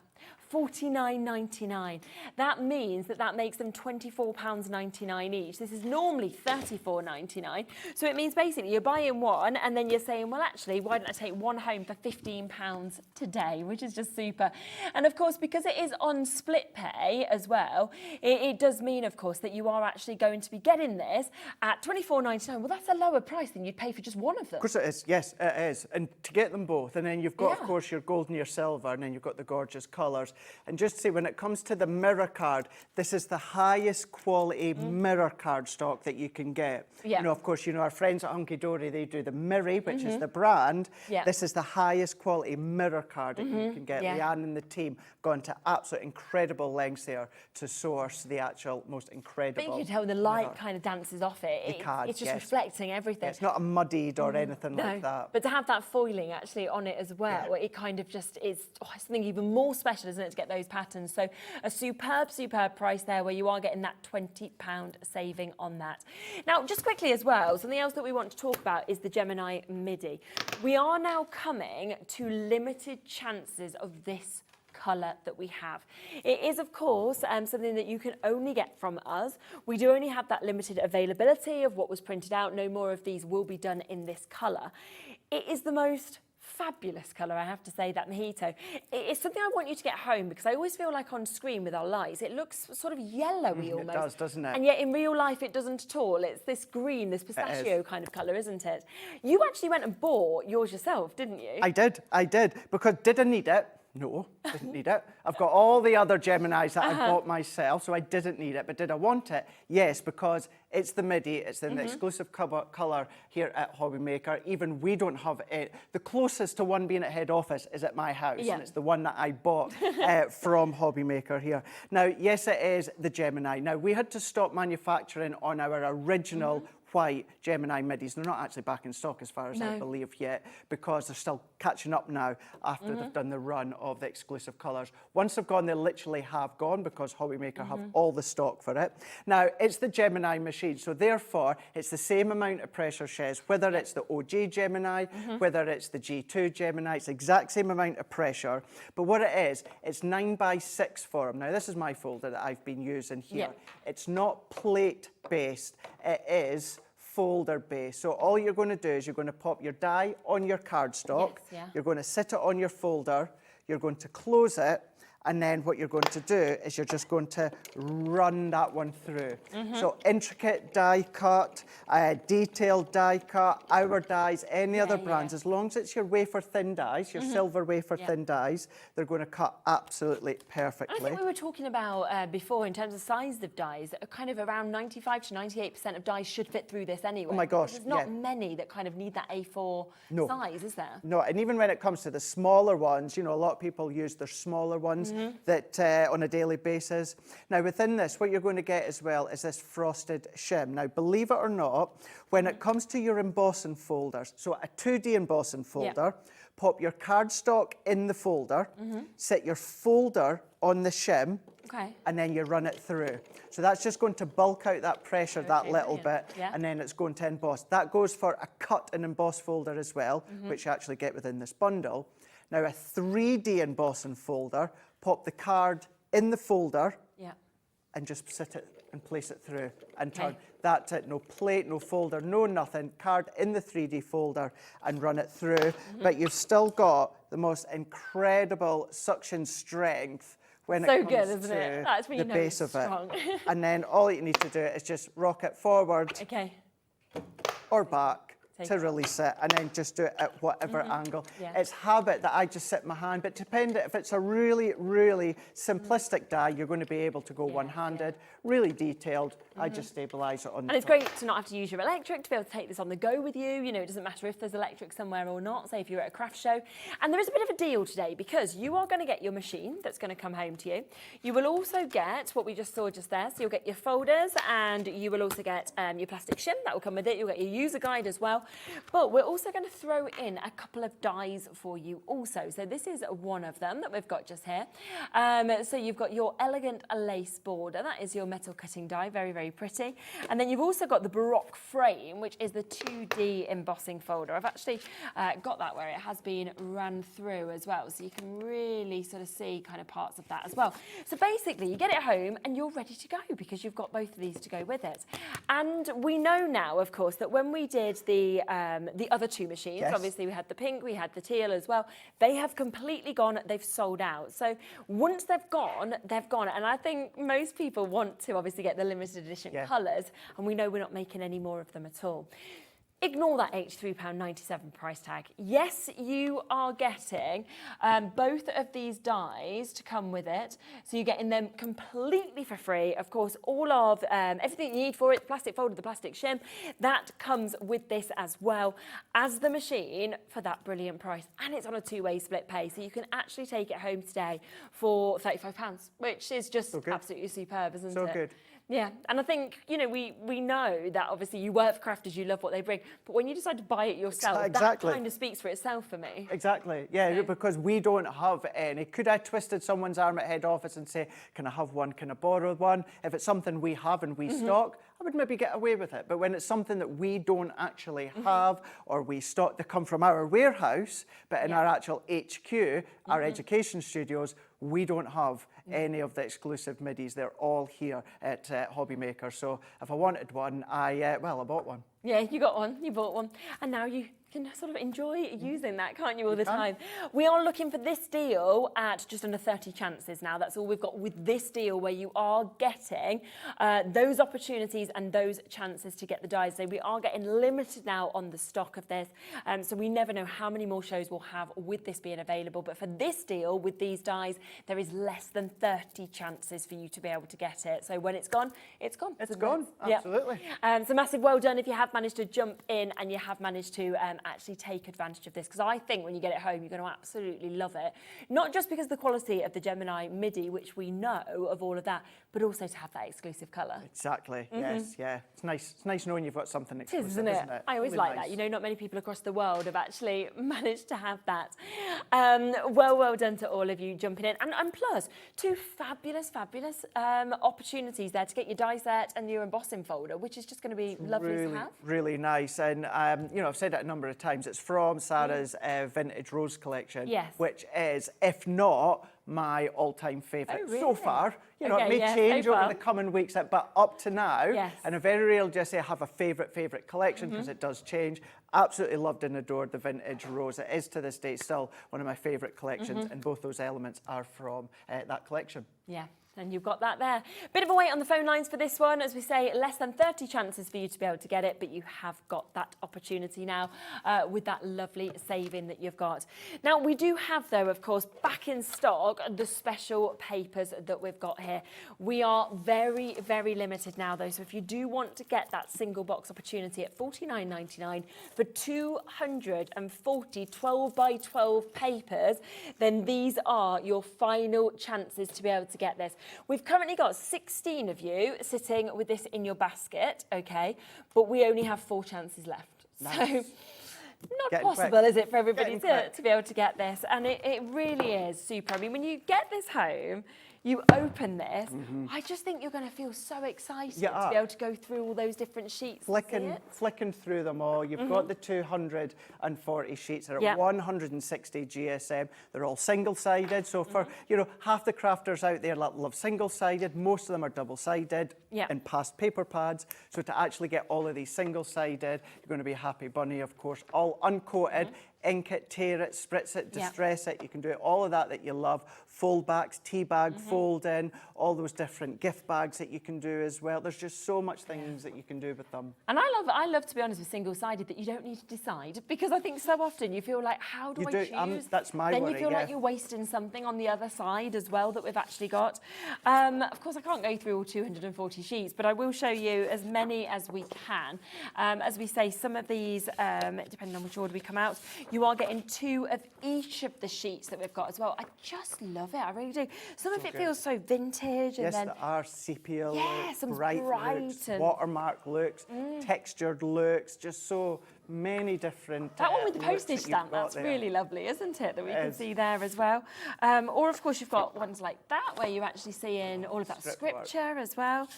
[SPEAKER 2] $49.99. That means that makes them £24.99 each. This is normally $34.99. So it means basically you're buying one and then you're saying, well, actually, why don't I take one home for £15 today, which is just super. And of course, because it is on split pay as well, it does mean, of course, that you are actually going to be getting this at £24.99. Well, that's a lower price than you'd pay for just one of them.
[SPEAKER 10] Of course it is, yes, it is. And to get them both, and then you've got, of course, your gold and your silver, and then you've got the gorgeous colours. And just to say, when it comes to the mirror card, this is the highest quality mirror card stock that you can get.
[SPEAKER 2] Yeah.
[SPEAKER 10] You know, of course, you know, our friends at Hunky Dory, they do the Mirri, which is the brand.
[SPEAKER 2] Yeah.
[SPEAKER 10] This is the highest quality mirror card that you can get.
[SPEAKER 2] Yeah.
[SPEAKER 10] Leanne and the team gone to absolute incredible lengths there to source the actual most incredible.
[SPEAKER 2] But you can tell the light kind of dances off it. It's just reflecting everything.
[SPEAKER 10] Yeah, it's not a muddied or anything like that.
[SPEAKER 2] But to have that foiling actually on it as well, it kind of just is something even more special, isn't it, to get those patterns. So a superb, superb price there where you are getting that £20 saving on that. Now, just quickly as well, something else that we want to talk about is the Gemini Midi. We are now coming to limited chances of this colour that we have. It is, of course, something that you can only get from us. We do only have that limited availability of what was printed out. No more of these will be done in this colour. It is the most fabulous colour, I have to say, that mojito. It's something I want you to get home because I always feel like on screen with our lights, it looks sort of yellowy almost.
[SPEAKER 10] It does, doesn't it?
[SPEAKER 2] And yet in real life, it doesn't at all. It's this green, this pistachio kind of colour, isn't it? You actually went and bought yours yourself, didn't you?
[SPEAKER 10] I did. Because did I need it? No, didn't need it. I've got all the other Geminis that I bought myself, so I didn't need it. But did I want it? Yes, because it's the MIDI. It's an exclusive colour here at Hobby Maker. Even we don't have it. The closest to one being at head office is at my house, and it's the one that I bought from Hobby Maker here. Now, yes, it is the Gemini. Now, we had to stop manufacturing on our original white Gemini midis. They're not actually back in stock as far as I believe yet, because they're still catching up now after they've done the run of the exclusive colours. Once they've gone, they literally have gone, because Hobby Maker have all the stock for it. Now, it's the Gemini machine, so therefore it's the same amount of pressure sheds, whether it's the OG Gemini, whether it's the G2 Gemini, it's the exact same amount of pressure. But what it is, it's 9x6 form. Now, this is my folder that I've been using here. It's not plate based, it is folder based. So all you're going to do is you're going to pop your die on your cardstock, you're going to sit it on your folder, you're going to close it, and then what you're going to do is you're just going to run that one through. So intricate die cut, detailed die cut, our dies, any other brands, as long as it's your wafer thin dies, your silver wafer thin dies, they're going to cut absolutely perfectly.
[SPEAKER 2] I think we were talking about before in terms of size of dies, kind of around 95 to 98% of dies should fit through this anyway.
[SPEAKER 10] Oh my gosh,
[SPEAKER 2] there's not many that kind of need that A4 size, is there?
[SPEAKER 10] No, and even when it comes to the smaller ones, you know, a lot of people use their smaller ones that on a daily basis. Now, within this, what you're going to get as well is this frosted shim. Now, believe it or not, when it comes to your embossing folders, so a 2D embossing folder, pop your cardstock in the folder, set your folder on the shim, and then you run it through. So that's just going to bulk out that pressure that little bit, and then it's going to emboss. That goes for a cut and emboss folder as well, which you actually get within this bundle. Now, a 3D embossing folder, pop the card in the folder and just sit it and place it through and turn. That's it, no plate, no folder, no nothing. Card in the 3D folder and run it through. But you've still got the most incredible suction strength when it comes to
[SPEAKER 2] That's when
[SPEAKER 10] the
[SPEAKER 2] you know
[SPEAKER 10] base
[SPEAKER 2] it's
[SPEAKER 10] of
[SPEAKER 2] strong.
[SPEAKER 10] it. And then all you need to do is just rock it forward or back to release it, and then just do it at whatever angle. It's habit that I just sit my hand, but depending if it's a really, really simplistic die, you're going to be able to go one-handed, really detailed. I just stabilise it on the
[SPEAKER 2] And it's
[SPEAKER 10] top.
[SPEAKER 2] great to not have to use your electric, to be able to take this on the go with you. You know, it doesn't matter if there's electric somewhere or not, say if you're at a craft show. And there is a bit of a deal today, because you are going to get your machine that's going to come home to you. You will also get what we just saw just there. So you'll get your folders, and you will also get your plastic shim that will come with it. You'll get your user guide as well. But we're also going to throw in a couple of dies for you also. So this is one of them that we've got just here. So you've got your elegant lace border. That is your metal cutting die, very, very pretty. And then you've also got the Baroque frame, which is the 2D embossing folder. I've actually got that where it has been run through as well. So you can really sort of see kind of parts of that as well. So basically you get it home and you're ready to go because you've got both of these to go with it. And we know now, of course, that when we did the other two machines, obviously we had the pink, we had the teal as well, they have completely gone, they've sold out. So once they've gone, they've gone. And I think most people want to obviously get the limited edition colours, and we know we're not making any more of them at all. Ignore that £83.97 price tag. Yes, you are getting both of these dies to come with it. So you're getting them completely for free. Of course, all of everything you need for it, the plastic folder, the plastic shim, that comes with this as well as the machine for that brilliant price. And it's on a two-way split pay. So you can actually take it home today for £35, which is just absolutely superb, isn't it?
[SPEAKER 10] So good.
[SPEAKER 2] Yeah, and I think, you know, we know that obviously you work for crafters, you love what they bring, but when you decide to buy it yourself, that kind of speaks for itself for me.
[SPEAKER 10] Exactly, yeah, because we don't have any. Could I twisted someone's arm at head office and say, can I have one, can I borrow one? If it's something we have and we stock, I would maybe get away with it. But when it's something that we don't actually have or we stock, they come from our warehouse, but in our actual HQ, our education studios, we don't have any of the exclusive middies. They're all here at Hobby Maker. So if I wanted one, I bought one.
[SPEAKER 2] Yeah, you got one, you bought one, and now you can sort of enjoy using that, can't you, all the time? We are looking for this deal at just under 30 chances now. That's all we've got with this deal, where you are getting those opportunities and those chances to get the dies. So we are getting limited now on the stock of this. So we never know how many more shows we'll have with this being available. But for this deal with these dies, there is less than 30 chances for you to be able to get it. So when it's gone, it's gone.
[SPEAKER 10] It's gone, absolutely.
[SPEAKER 2] So massive well done if you have managed to jump in and you have managed to actually take advantage of this, because I think when you get it home, you're going to absolutely love it. Not just because of the quality of the Gemini MIDI, which we know of all of that, but also to have that exclusive colour.
[SPEAKER 10] Exactly, yes, yeah. It's nice knowing you've got something exclusive,
[SPEAKER 2] isn't it? I always like that. You know, not many people across the world have actually managed to have that. Well done to all of you jumping in. And plus, two fabulous opportunities there to get your die set and your embossing folder, which is just going to be lovely to have.
[SPEAKER 10] Really nice. And, you know, I've said it a number of times, it's from Sarah's Vintage Rose collection, which is, if not my all-time favourite so far. You know, it may change over the coming weeks, but up to now, and I very rarely just say I have a favourite collection, because it does change. Absolutely loved and adored the Vintage Rose. It is to this day still one of my favourite collections, and both those elements are from that collection.
[SPEAKER 2] Yeah. And you've got that there. Bit of a wait on the phone lines for this one. As we say, less than 30 chances for you to be able to get it, but you have got that opportunity now with that lovely saving that you've got. Now, we do have, though, of course, back in stock, the special papers that we've got here. We are very, very limited now, though. So if you do want to get that single box opportunity at $49.99 for 240 12 by 12 papers, then these are your final chances to be able to get this. We've currently got 16 of you sitting with this in your basket, okay, but we only have 4 chances left.
[SPEAKER 10] Nice.
[SPEAKER 2] So not possible, is it, for everybody to be able to get this? And it really is super. I mean, when you get this home, you open this, I just think you're going to feel so excited to be able to go through all those different sheets.
[SPEAKER 10] Flicking through them all. You've got the 240 sheets. They're at 160 GSM. They're all single-sided. So for, you know, half the crafters out there love single-sided. Most of them are double-sided in past paper pads. So to actually get all of these single-sided, you're going to be a happy bunny, of course. All uncoated. Ink it, tear it, spritz it, distress it. You can do it, all of that you love. Fold backs, tea bag, fold in, all those different gift bags that you can do as well. There's just so much things that you can do with them.
[SPEAKER 2] And I love to be honest with single-sided, that you don't need to decide, because I think so often you feel like, how do I choose?
[SPEAKER 10] That's my
[SPEAKER 2] Then
[SPEAKER 10] worry,
[SPEAKER 2] you feel like you're wasting something on the other side as well that we've actually got. Of course, I can't go through all 240 sheets, but I will show you as many as we can. As we say, some of these, depending on which order we come out, You are getting 2 of each of the sheets that we've got as well. I just love it, I really do. Some of it feels so vintage, and
[SPEAKER 10] Yes,
[SPEAKER 2] then
[SPEAKER 10] there are sepia
[SPEAKER 2] yeah,
[SPEAKER 10] looks,
[SPEAKER 2] some
[SPEAKER 10] bright looks,
[SPEAKER 2] and
[SPEAKER 10] watermark looks, textured looks, just so many different
[SPEAKER 2] that one with the
[SPEAKER 10] looks
[SPEAKER 2] postage
[SPEAKER 10] that you've
[SPEAKER 2] stamp,
[SPEAKER 10] got
[SPEAKER 2] that's
[SPEAKER 10] there.
[SPEAKER 2] really lovely, isn't it? That we
[SPEAKER 10] It
[SPEAKER 2] can
[SPEAKER 10] is.
[SPEAKER 2] see there as well. Or of course you've got ones like that where you're actually seeing all of that
[SPEAKER 10] Script work.
[SPEAKER 2] scripture as well.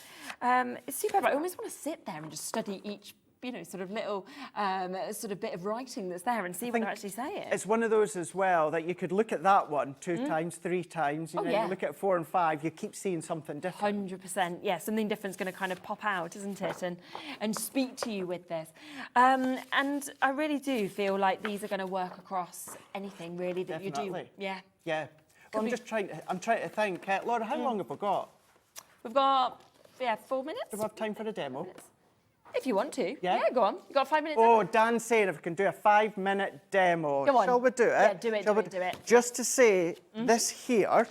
[SPEAKER 2] It's superb. I almost want to sit there and just study each, you know, sort of little sort of bit of writing that's there and see what they're actually saying.
[SPEAKER 10] It's one of those as well that you could look at that one 2 times, 3 times, you know,
[SPEAKER 2] yeah.
[SPEAKER 10] you look at 4 and 5, you keep seeing something different.
[SPEAKER 2] 100%, yeah, something different's going to kind of pop out, isn't it, and speak to you with this. And I really do feel like these are going to work across anything really that you do.
[SPEAKER 10] Definitely.
[SPEAKER 2] Yeah.
[SPEAKER 10] Yeah. Well, I'm trying to think. Laura, how long have we got?
[SPEAKER 2] We've got 4 minutes.
[SPEAKER 10] Do we have time for a demo?
[SPEAKER 2] If you want to.
[SPEAKER 10] Yeah?
[SPEAKER 2] Go on. You've got 5 minutes.
[SPEAKER 10] Oh, Dan's saying if we can do a 5-minute demo.
[SPEAKER 2] Go on.
[SPEAKER 10] Shall we do it?
[SPEAKER 2] Yeah, do it,
[SPEAKER 10] Shall
[SPEAKER 2] do
[SPEAKER 10] we
[SPEAKER 2] it, do it.
[SPEAKER 10] Just to say, this here,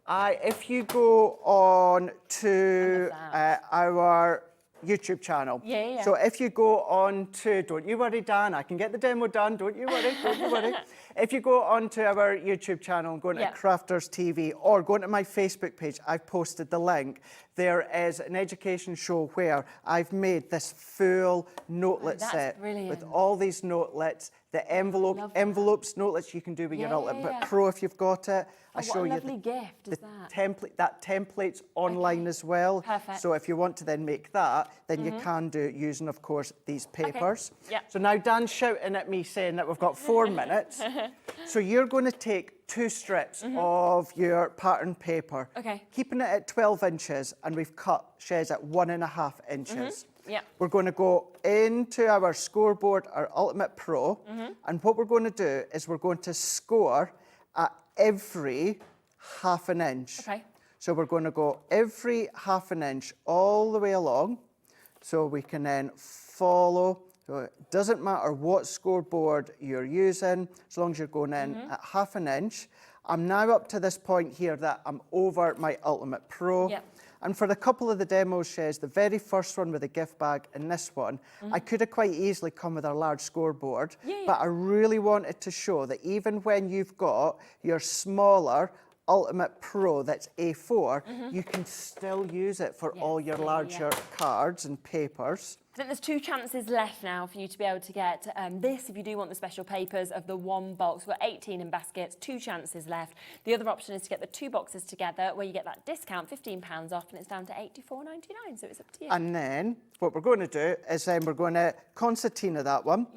[SPEAKER 10] if you go on to our YouTube channel.
[SPEAKER 2] Yeah.
[SPEAKER 10] So if you go on to, don't you worry, Dan, I can get the demo done, don't you worry, don't you worry. If you go on to our YouTube channel and go into Crafter's TV or go into my Facebook page, I've posted the link. There is an education show where I've made this full notelet set with all these notelets, the envelopes, notelets you can do with your Ultimate Pro if you've got it. I show you
[SPEAKER 2] lovely gift is
[SPEAKER 10] template. That template's online as well.
[SPEAKER 2] Perfect.
[SPEAKER 10] So if you want to then make that, then you can do it using, of course, these papers.
[SPEAKER 2] Yeah.
[SPEAKER 10] So now Dan's shouting at me saying that we've got 4 minutes. So you're going to take 2 strips of your pattern paper, keeping it at 12 inches, and we've cut shes at 1.5 inches. We're going to go into our scoreboard, our Ultimate Pro, and what we're going to do is we're going to score at every 1/2 inch. So we're going to go every 1/2 inch all the way along, so we can then follow. So it doesn't matter what scoreboard you're using, as long as you're going in at 1/2 inch. I'm now up to this point here that I'm over my Ultimate Pro. And for a couple of the demo shes, the very first one with the gift bag and this one, I could have quite easily come with a large scoreboard, but I really wanted to show that even when you've got your smaller Ultimate Pro that's A4, you can still use it for all your larger cards and papers.
[SPEAKER 2] I think there's 2 chances left now for you to be able to get this if you do want the special papers of the 1 box. We've got 18 in baskets, 2 chances left. The other option is to get the 2 boxes together where you get that discount, £15 off, and it's down to £84.99, so it's up to you.
[SPEAKER 10] And then what we're going to do is then we're going to concertina that one.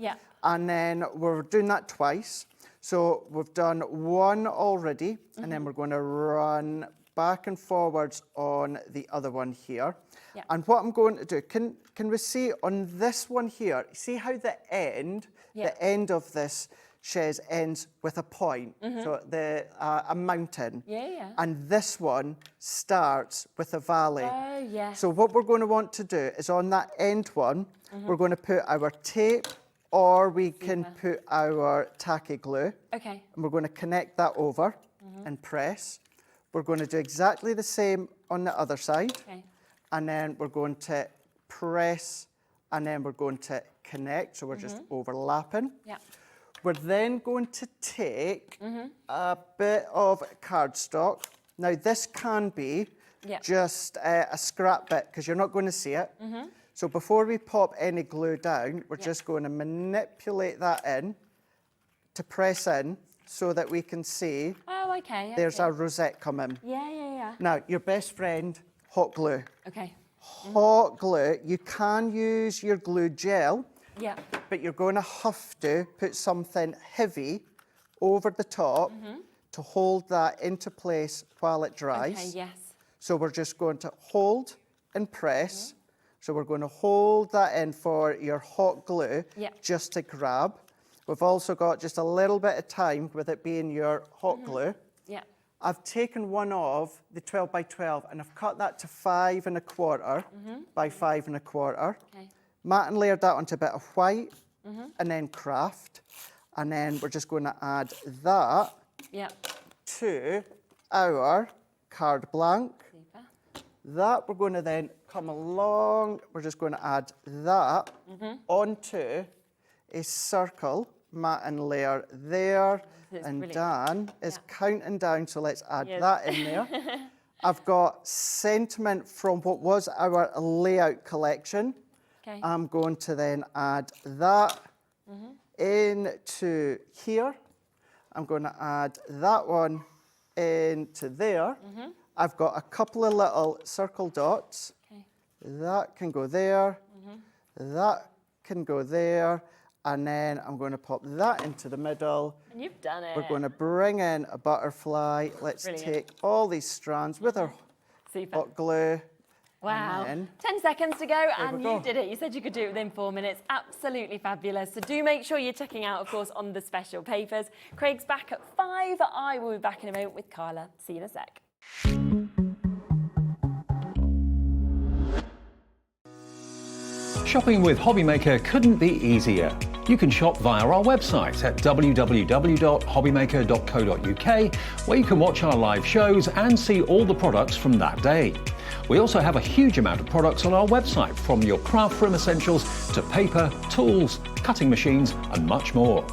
[SPEAKER 10] And then we're doing that twice. So we've done 1 already, and then we're going to run back and forwards on the other one here. And what I'm going to do, can we see on this one here, see how the end of this shes ends with a point, so a mountain. And this one starts with a valley. So what we're going to want to do is on that end one, we're going to put our tape, or we can put our tacky glue. And we're going to connect that over and press. We're going to do exactly the same on the other side. And then we're going to press, and then we're going to connect. So we're just overlapping. We're then going to take a bit of cardstock. Now this can be just a scrap bit because you're not going to see it. So before we pop any glue down, we're just going to manipulate that in to press in so that we can see there's our rosette coming. Now, your best friend, hot glue. Hot glue, you can use your glue gel, but you're going to have to put something heavy over the top to hold that into place while it dries. So we're just going to hold and press. So we're going to hold that in for your hot glue just to grab. We've also got just a little bit of time with it being your hot glue. I've taken one of the 12 by 12 and I've cut that to 5 1/4 by 5 1/4. Matte and layered that onto a bit of white and then craft. And then we're just going to add that to our card blank. That we're going to then come along, we're just going to add that onto a circle matting layer there.
[SPEAKER 2] It's
[SPEAKER 10] And
[SPEAKER 2] brilliant.
[SPEAKER 10] Dan is counting down, so let's add that in there. I've got sentiment from what was our layout collection.
[SPEAKER 2] Okay.
[SPEAKER 10] I'm going to then add that into here. I'm going to add that one into there. I've got a couple of little circle dots.
[SPEAKER 2] Okay.
[SPEAKER 10] That can go there. That can go there. And then I'm going to pop that into the middle.
[SPEAKER 2] And you've done it.
[SPEAKER 10] We're going to bring in a butterfly. Let's
[SPEAKER 2] Brilliant.
[SPEAKER 10] take all these strands with our
[SPEAKER 2] Super.
[SPEAKER 10] hot glue.
[SPEAKER 2] Wow.
[SPEAKER 10] then-
[SPEAKER 2] 10 seconds to go and
[SPEAKER 10] we
[SPEAKER 2] you
[SPEAKER 10] go.
[SPEAKER 2] did it. You said you could do it within 4 minutes. Absolutely fabulous. So do make sure you're checking out, of course, on the special papers. Craig's back at 5. I will be back in a moment with Carla. See you in a sec.
[SPEAKER 5] Shopping with Hobbymaker couldn't be easier. You can shop via our website at www.hobbymaker.co.uk, where you can watch our live shows and see all the products from that day. We also have a huge amount of products on our website, from your craft room essentials to paper, tools, cutting machines and much more.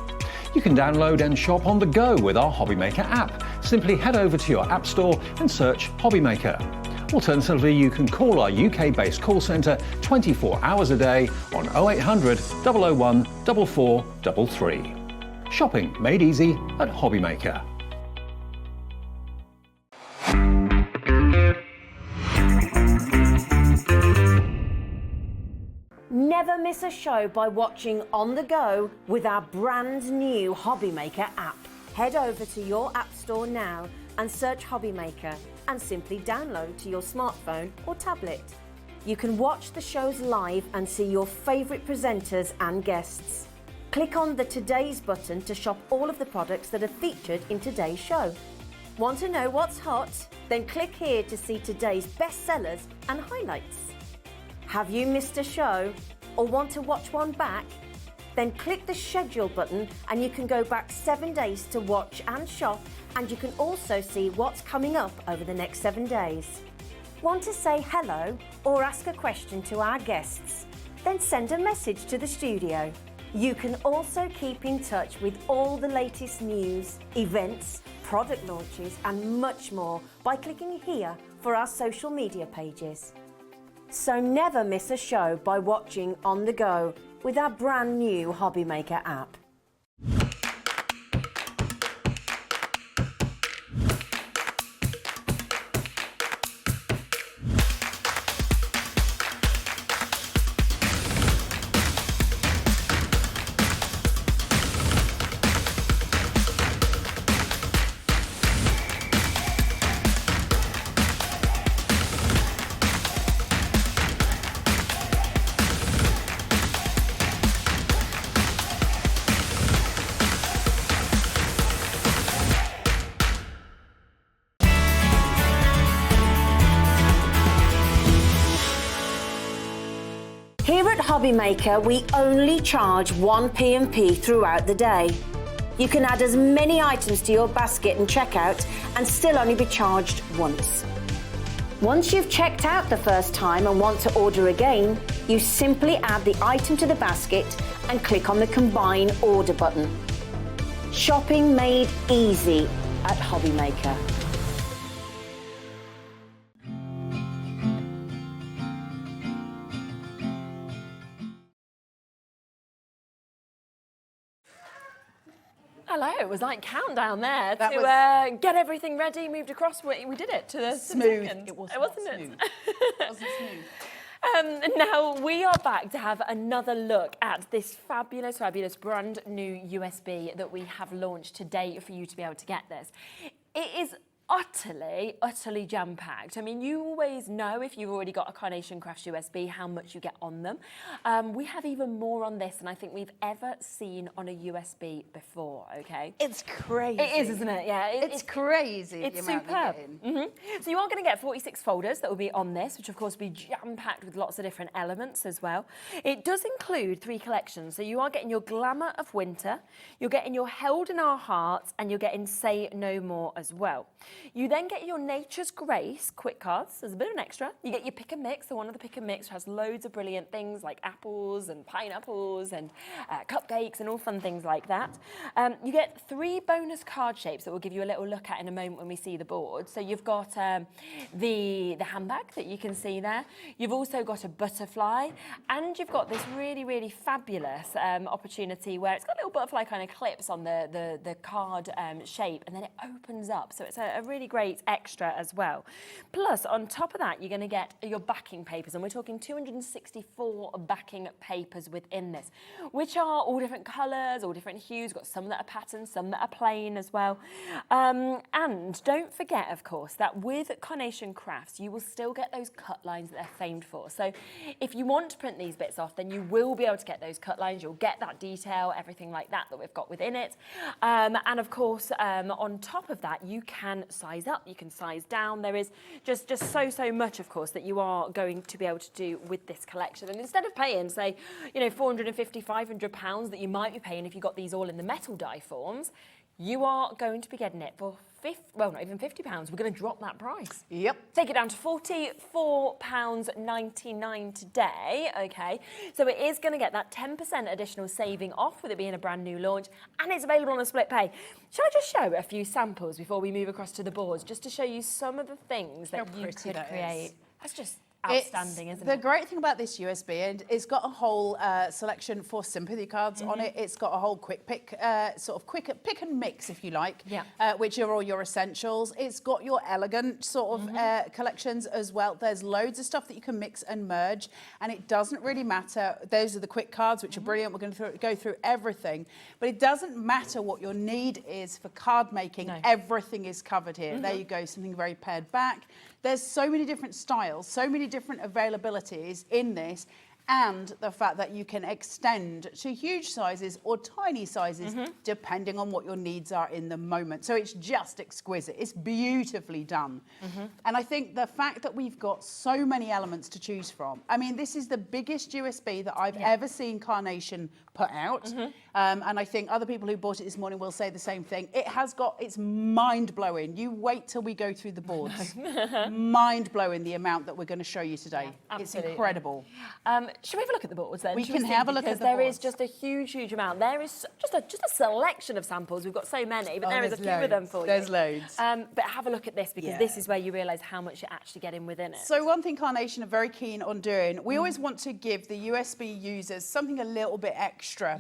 [SPEAKER 5] You can download and shop on the go with our Hobbymaker app. Simply head over to your app store and search Hobbymaker. Alternatively, you can call our UK-based call centre 24 hours a day on 0800 001 4433. Shopping made easy at Hobbymaker.
[SPEAKER 11] Never miss a show by watching on the go with our brand new Hobbymaker app. Head over to your app store now and search Hobbymaker and simply download to your smartphone or tablet. You can watch the shows live and see your favourite presenters and guests. Click on the Today's button to shop all of the products that are featured in today's show. Want to know what's hot? Then click here to see today's bestsellers and highlights. Have you missed a show or want to watch one back? Then click the schedule button and you can go back 7 days to watch and shop, and you can also see what's coming up over the next 7 days. Want to say hello or ask a question to our guests? Then send a message to the studio. You can also keep in touch with all the latest news, events, product launches and much more by clicking here for our social media pages. So never miss a show by watching on the go with our brand new Hobbymaker app. Here at Hobbymaker, we only charge 1 P&P throughout the day. You can add as many items to your basket and checkout and still only be charged once. Once you've checked out the first time and want to order again, you simply add the item to the basket and click on the Combine Order button. Shopping made easy at Hobbymaker.
[SPEAKER 2] Hello, it was like countdown there
[SPEAKER 3] That
[SPEAKER 2] to get everything ready, moved across. We did it to the
[SPEAKER 3] Smooth.
[SPEAKER 2] second.
[SPEAKER 3] It
[SPEAKER 2] wasn't
[SPEAKER 3] not
[SPEAKER 2] it?
[SPEAKER 3] smooth. It wasn't smooth.
[SPEAKER 2] Now we are back to have another look at this fabulous, fabulous brand new USB that we have launched today for you to be able to get this. It is utterly jam-packed. I mean, you always know if you've already got a Carnation Crafts USB how much you get on them. We have even more on this than I think we've ever seen on a USB before, okay?
[SPEAKER 3] It's crazy.
[SPEAKER 2] It is, isn't it? Yeah.
[SPEAKER 3] It's crazy.
[SPEAKER 2] It's
[SPEAKER 3] the amount
[SPEAKER 2] superb.
[SPEAKER 3] you're getting.
[SPEAKER 2] So you are going to get 46 folders that will be on this, which of course will be jam-packed with lots of different elements as well. It does include 3 collections. So you are getting your Glamour of Winter, you're getting your Held in Our Hearts, and you're getting Say No More as well. You then get your Nature's Grace quick cards. There's a bit of an extra. You get your pick and mix. So one of the pick and mix has loads of brilliant things like apples and pineapples and cupcakes and all fun things like that. You get 3 bonus card shapes that we'll give you a little look at in a moment when we see the board. So you've got the handbag that you can see there. You've also got a butterfly, and you've got this really, really fabulous opportunity where it's got little butterfly kind of clips on the card shape, and then it opens up. So it's a really great extra as well. Plus, on top of that, you're going to get your backing papers, and we're talking 264 backing papers within this, which are all different colours, all different hues. Got some that are patterned, some that are plain as well. And don't forget, of course, that with Carnation Crafts, you will still get those cut lines that they're famed for. So if you want to print these bits off, then you will be able to get those cut lines. You'll get that detail, everything like that we've got within it. And of course, on top of that, you can size up, you can size down. There is just so much, of course, that you are going to be able to do with this collection. And instead of paying, say, you know, £450, £500 that you might be paying if you got these all in the metal die forms, you are going to be getting it for not even £50. We're going to drop that price.
[SPEAKER 3] Yep.
[SPEAKER 2] Take it down to £44.99 today, okay? So it is going to get that 10% additional saving off with it being a brand new launch, and it's available on a split pay. Shall I just show a few samples before we move across to the boards, just to show you some of the things that you could create? That's just outstanding, isn't it?
[SPEAKER 3] The great thing about this USB, and it's got a whole selection for sympathy cards on it. It's got a whole quick pick, quick pick and mix, if you like, which are all your essentials. It's got your elegant sort of collections as well. There's loads of stuff that you can mix and merge, and it doesn't really matter. Those are the quick cards, which are brilliant. We're going to go through everything, but it doesn't matter what your need is for card making. No. Everything is covered here. There you go, something very pared back. There's so many different styles, so many different availabilities in this, and the fact that you can extend to huge sizes or tiny sizes depending on what your needs are in the moment. So it's just exquisite. It's beautifully done. And I think the fact that we've got so many elements to choose from, I mean, this is the biggest USB that I've ever seen Carnation put out. And I think other people who bought it this morning will say the same thing. It's mind-blowing. You wait till we go through the boards. Mind-blowing the amount that we're going to show you today. It's incredible.
[SPEAKER 2] Should we have a look at the boards then?
[SPEAKER 3] We can have a look at the boards.
[SPEAKER 2] There is just a huge amount. There is just a selection of samples. We've got so many, but there is a few of them for you.
[SPEAKER 3] There's loads.
[SPEAKER 2] But have a look at this, because this is where you realise how much you're actually getting within it.
[SPEAKER 3] So one thing Carnation are very keen on doing, we always want to give the USB users something a little bit extra.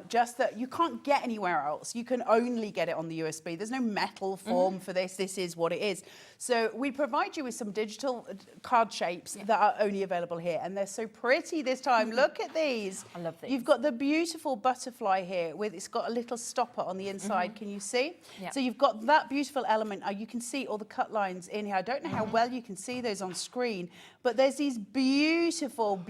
[SPEAKER 3] Just that you can't get anywhere else. You can only get it on the USB. There's no metal form for this. This is what it is. So we provide you with some digital card shapes that are only available here, and they're so pretty this time. Look at these.
[SPEAKER 2] I love these.
[SPEAKER 3] You've got the beautiful butterfly here with, it's got a little stopper on the inside. Can you see? So you've got that beautiful element. You can see all the cut lines in here. I don't know how well you can see those on screen, but there's these beautiful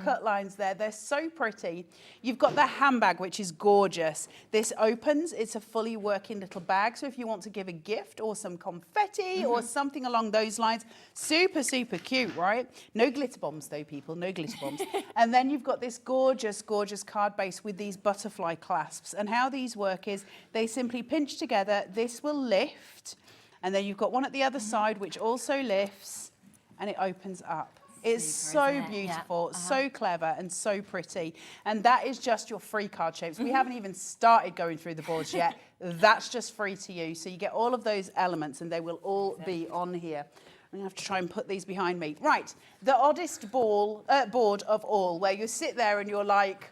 [SPEAKER 3] cut lines there. They're so pretty. You've got the handbag, which is gorgeous. This opens. It's a fully working little bag. So if you want to give a gift or some confetti or something along those lines, super cute, right? No glitter bombs though, people, no glitter bombs. And then you've got this gorgeous card base with these butterfly clasps. And how these work is they simply pinch together. This will lift. And then you've got one at the other side, which also lifts, and it opens up. It's so beautiful, so clever, and so pretty. And that is just your free card shapes. We haven't even started going through the boards yet. That's just free to you. So you get all of those elements, and they will all be on here. I'm going to have to try and put these behind me. Right, the oddest board of all, where you sit there and you're like,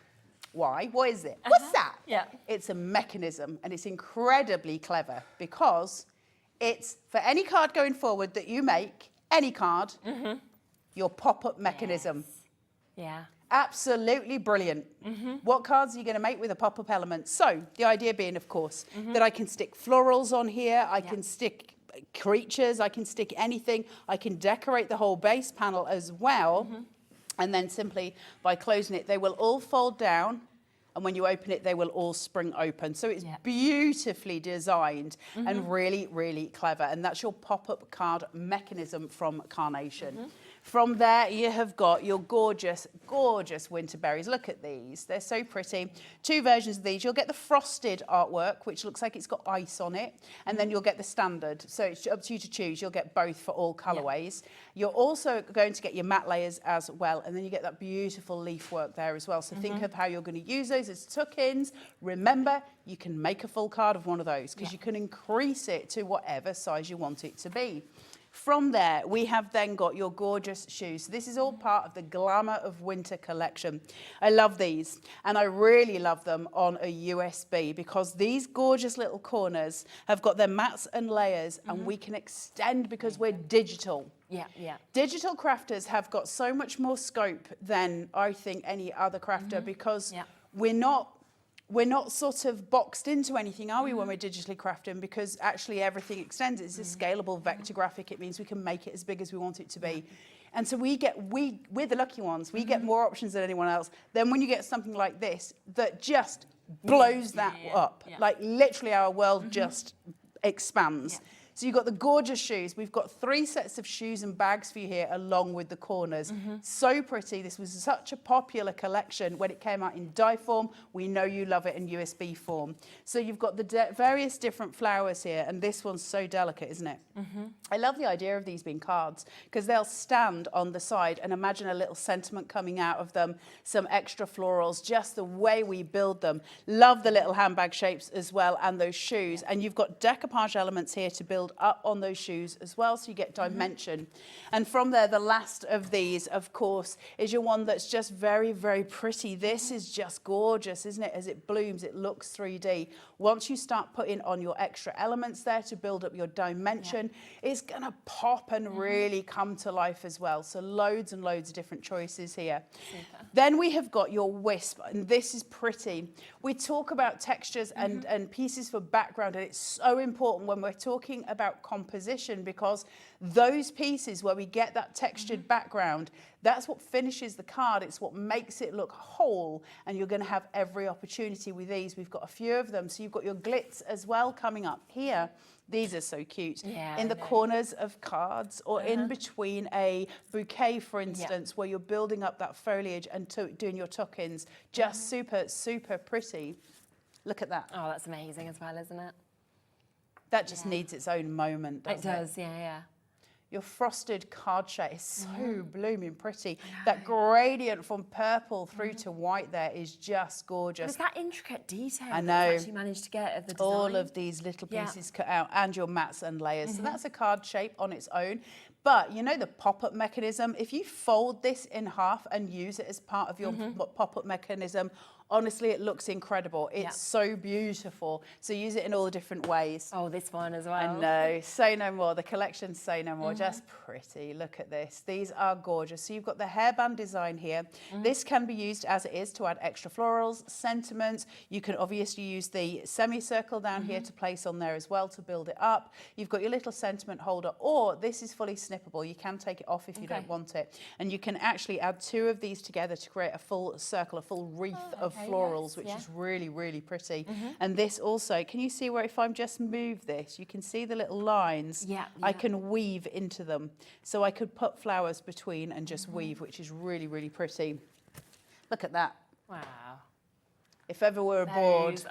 [SPEAKER 3] why? What is it? What's that? It's a mechanism, and it's incredibly clever because it's for any card going forward that you make, any card, your pop-up mechanism. Absolutely brilliant. What cards are you going to make with a pop-up element? So the idea being, of course, that I can stick florals on here, I can stick creatures, I can stick anything, I can decorate the whole base panel as well, and then simply by closing it, they will all fold down, and when you open it, they will all spring open. So it's beautifully designed and really clever, and that's your pop-up card mechanism from Carnation. From there, you have got your gorgeous, gorgeous winter berries. Look at these. They're so pretty. 2 versions of these. You'll get the frosted artwork, which looks like it's got ice on it, and then you'll get the standard. So it's up to you to choose. You'll get both for all colourways. You're also going to get your matte layers as well, and then you get that beautiful leaf work there as well. So think of how you're going to use those as tuck-ins. Remember, you can make a full card of one of those because you can increase it to whatever size you want it to be. From there, we have then got your gorgeous shoes. So this is all part of the Glamour of Winter collection. I love these, and I really love them on a USB because these gorgeous little corners have got their mats and layers, and we can extend because we're digital. Digital crafters have got so much more scope than I think any other crafter because we're not sort of boxed into anything, are we, when we're digitally crafting? Because actually everything extends. It's a scalable vector graphic. It means we can make it as big as we want it to be. And so we're the lucky ones. We get more options than anyone else. Then when you get something like this that just blows that up, like literally our world just expands. So you've got the gorgeous shoes. We've got 3 sets of shoes and bags for you here along with the corners. So pretty. This was such a popular collection when it came out in die form. We know you love it in USB form. So you've got the various different flowers here, and this one's so delicate, isn't it? I love the idea of these being cards because they'll stand on the side, and imagine a little sentiment coming out of them, some extra florals, just the way we build them. Love the little handbag shapes as well, and those shoes. And you've got decoupage elements here to build up on those shoes as well, so you get dimension. And from there, the last of these, of course, is your one that's just very, very pretty. This is just gorgeous, isn't it? As it blooms, it looks 3D. Once you start putting on your extra elements there to build up your dimension, it's gonna pop and really come to life as well. So loads and loads of different choices here. Then we have got your wisp, and this is pretty. We talk about textures and pieces for background, and it's so important when we're talking about composition because those pieces where we get that textured background, that's what finishes the card. It's what makes it look whole, and you're going to have every opportunity with these. We've got a few of them. So you've got your glitz as well coming up here. These are so cute. In the corners of cards or in between a bouquet, for instance, where you're building up that foliage and doing your tuck-ins. Just super, super pretty. Look at that.
[SPEAKER 2] Oh, that's amazing as well, isn't it?
[SPEAKER 3] That just needs its own moment, doesn't it?
[SPEAKER 2] It does, yeah.
[SPEAKER 3] Your frosted card shape is so blooming pretty. That gradient from purple through to white there is just gorgeous.
[SPEAKER 2] It's that intricate detail
[SPEAKER 3] I know.
[SPEAKER 2] that actually managed to get of the design.
[SPEAKER 3] All of these little pieces cut out, and your mats and layers. So that's a card shape on its own. But you know the pop-up mechanism, if you fold this in half and use it as part of your pop-up mechanism, honestly, it looks incredible. It's so beautiful. So use it in all the different ways.
[SPEAKER 2] Oh, this one as well.
[SPEAKER 3] I know. Say no more. The collection's say no more. Just pretty. Look at this. These are gorgeous. So you've got the hairband design here. This can be used as it is to add extra florals, sentiments. You can obviously use the semicircle down here to place on there as well to build it up. You've got your little sentiment holder, or this is fully snippable. You can take it off if you don't want it. And you can actually add 2 of these together to create a full circle, a full wreath of florals, which is really, really pretty. And this also, can you see where if I just move this, you can see the little lines? I can weave into them. So I could put flowers between and just weave, which is really, really pretty. Look at that.
[SPEAKER 2] Wow.
[SPEAKER 3] If ever we're a board,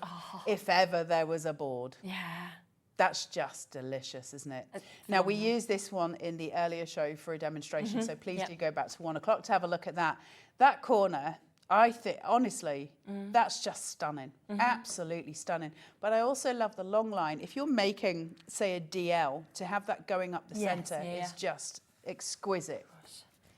[SPEAKER 3] if ever there was a board.
[SPEAKER 2] Yeah.
[SPEAKER 3] That's just delicious, isn't it? Now, we used this one in the earlier show for a demonstration, so please do go back to 1 o'clock to have a look at that. That corner, I think, honestly, that's just stunning. Absolutely stunning. But I also love the long line. If you're making, say, a DL, to have that going up the centre is just exquisite.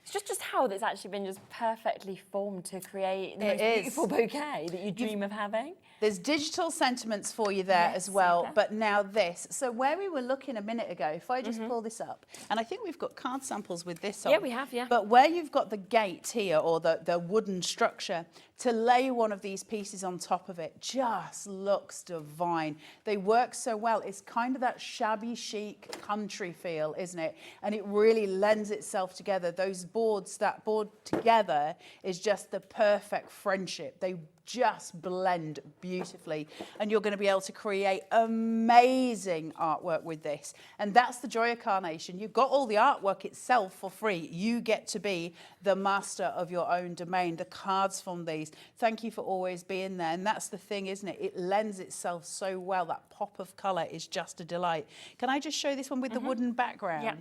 [SPEAKER 2] It's just how it's actually been just perfectly formed to create the most beautiful bouquet that you dream of having.
[SPEAKER 3] There's digital sentiments for you there as well, but now this. So where we were looking a minute ago, if I just pull this up, and I think we've got card samples with this on.
[SPEAKER 2] Yeah, we have,
[SPEAKER 3] But where you've got the gate here, or the wooden structure, to lay one of these pieces on top of it just looks divine. They work so well. It's kind of that shabby chic country feel, isn't it? And it really lends itself together. Those boards, that board together is just the perfect friendship. They just blend beautifully, and you're going to be able to create amazing artwork with this. And that's the joy of Carnation. You've got all the artwork itself for free. You get to be the master of your own domain. The cards from these, thank you for always being there. And that's the thing, isn't it? It lends itself so well. That pop of color is just a delight. Can I just show this one with the wooden background?
[SPEAKER 2] Yep.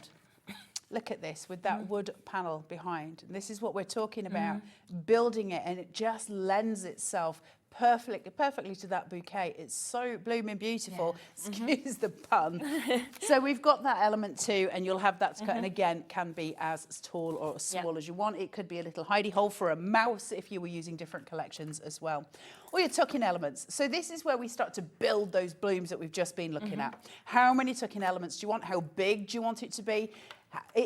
[SPEAKER 3] Look at this with that wood panel behind. And this is what we're talking about, building it, and it just lends itself perfectly to that bouquet. It's so blooming beautiful. Yeah. Excuse the pun. So we've got that element too, and you'll have that to cut. And again, can be as tall or as small as you want. It could be a little hidey hole for a mouse if you were using different collections as well. Or your tuck-in elements. So this is where we start to build those blooms that we've just been looking at. How many tuck-in elements do you want? How big do you want it to be?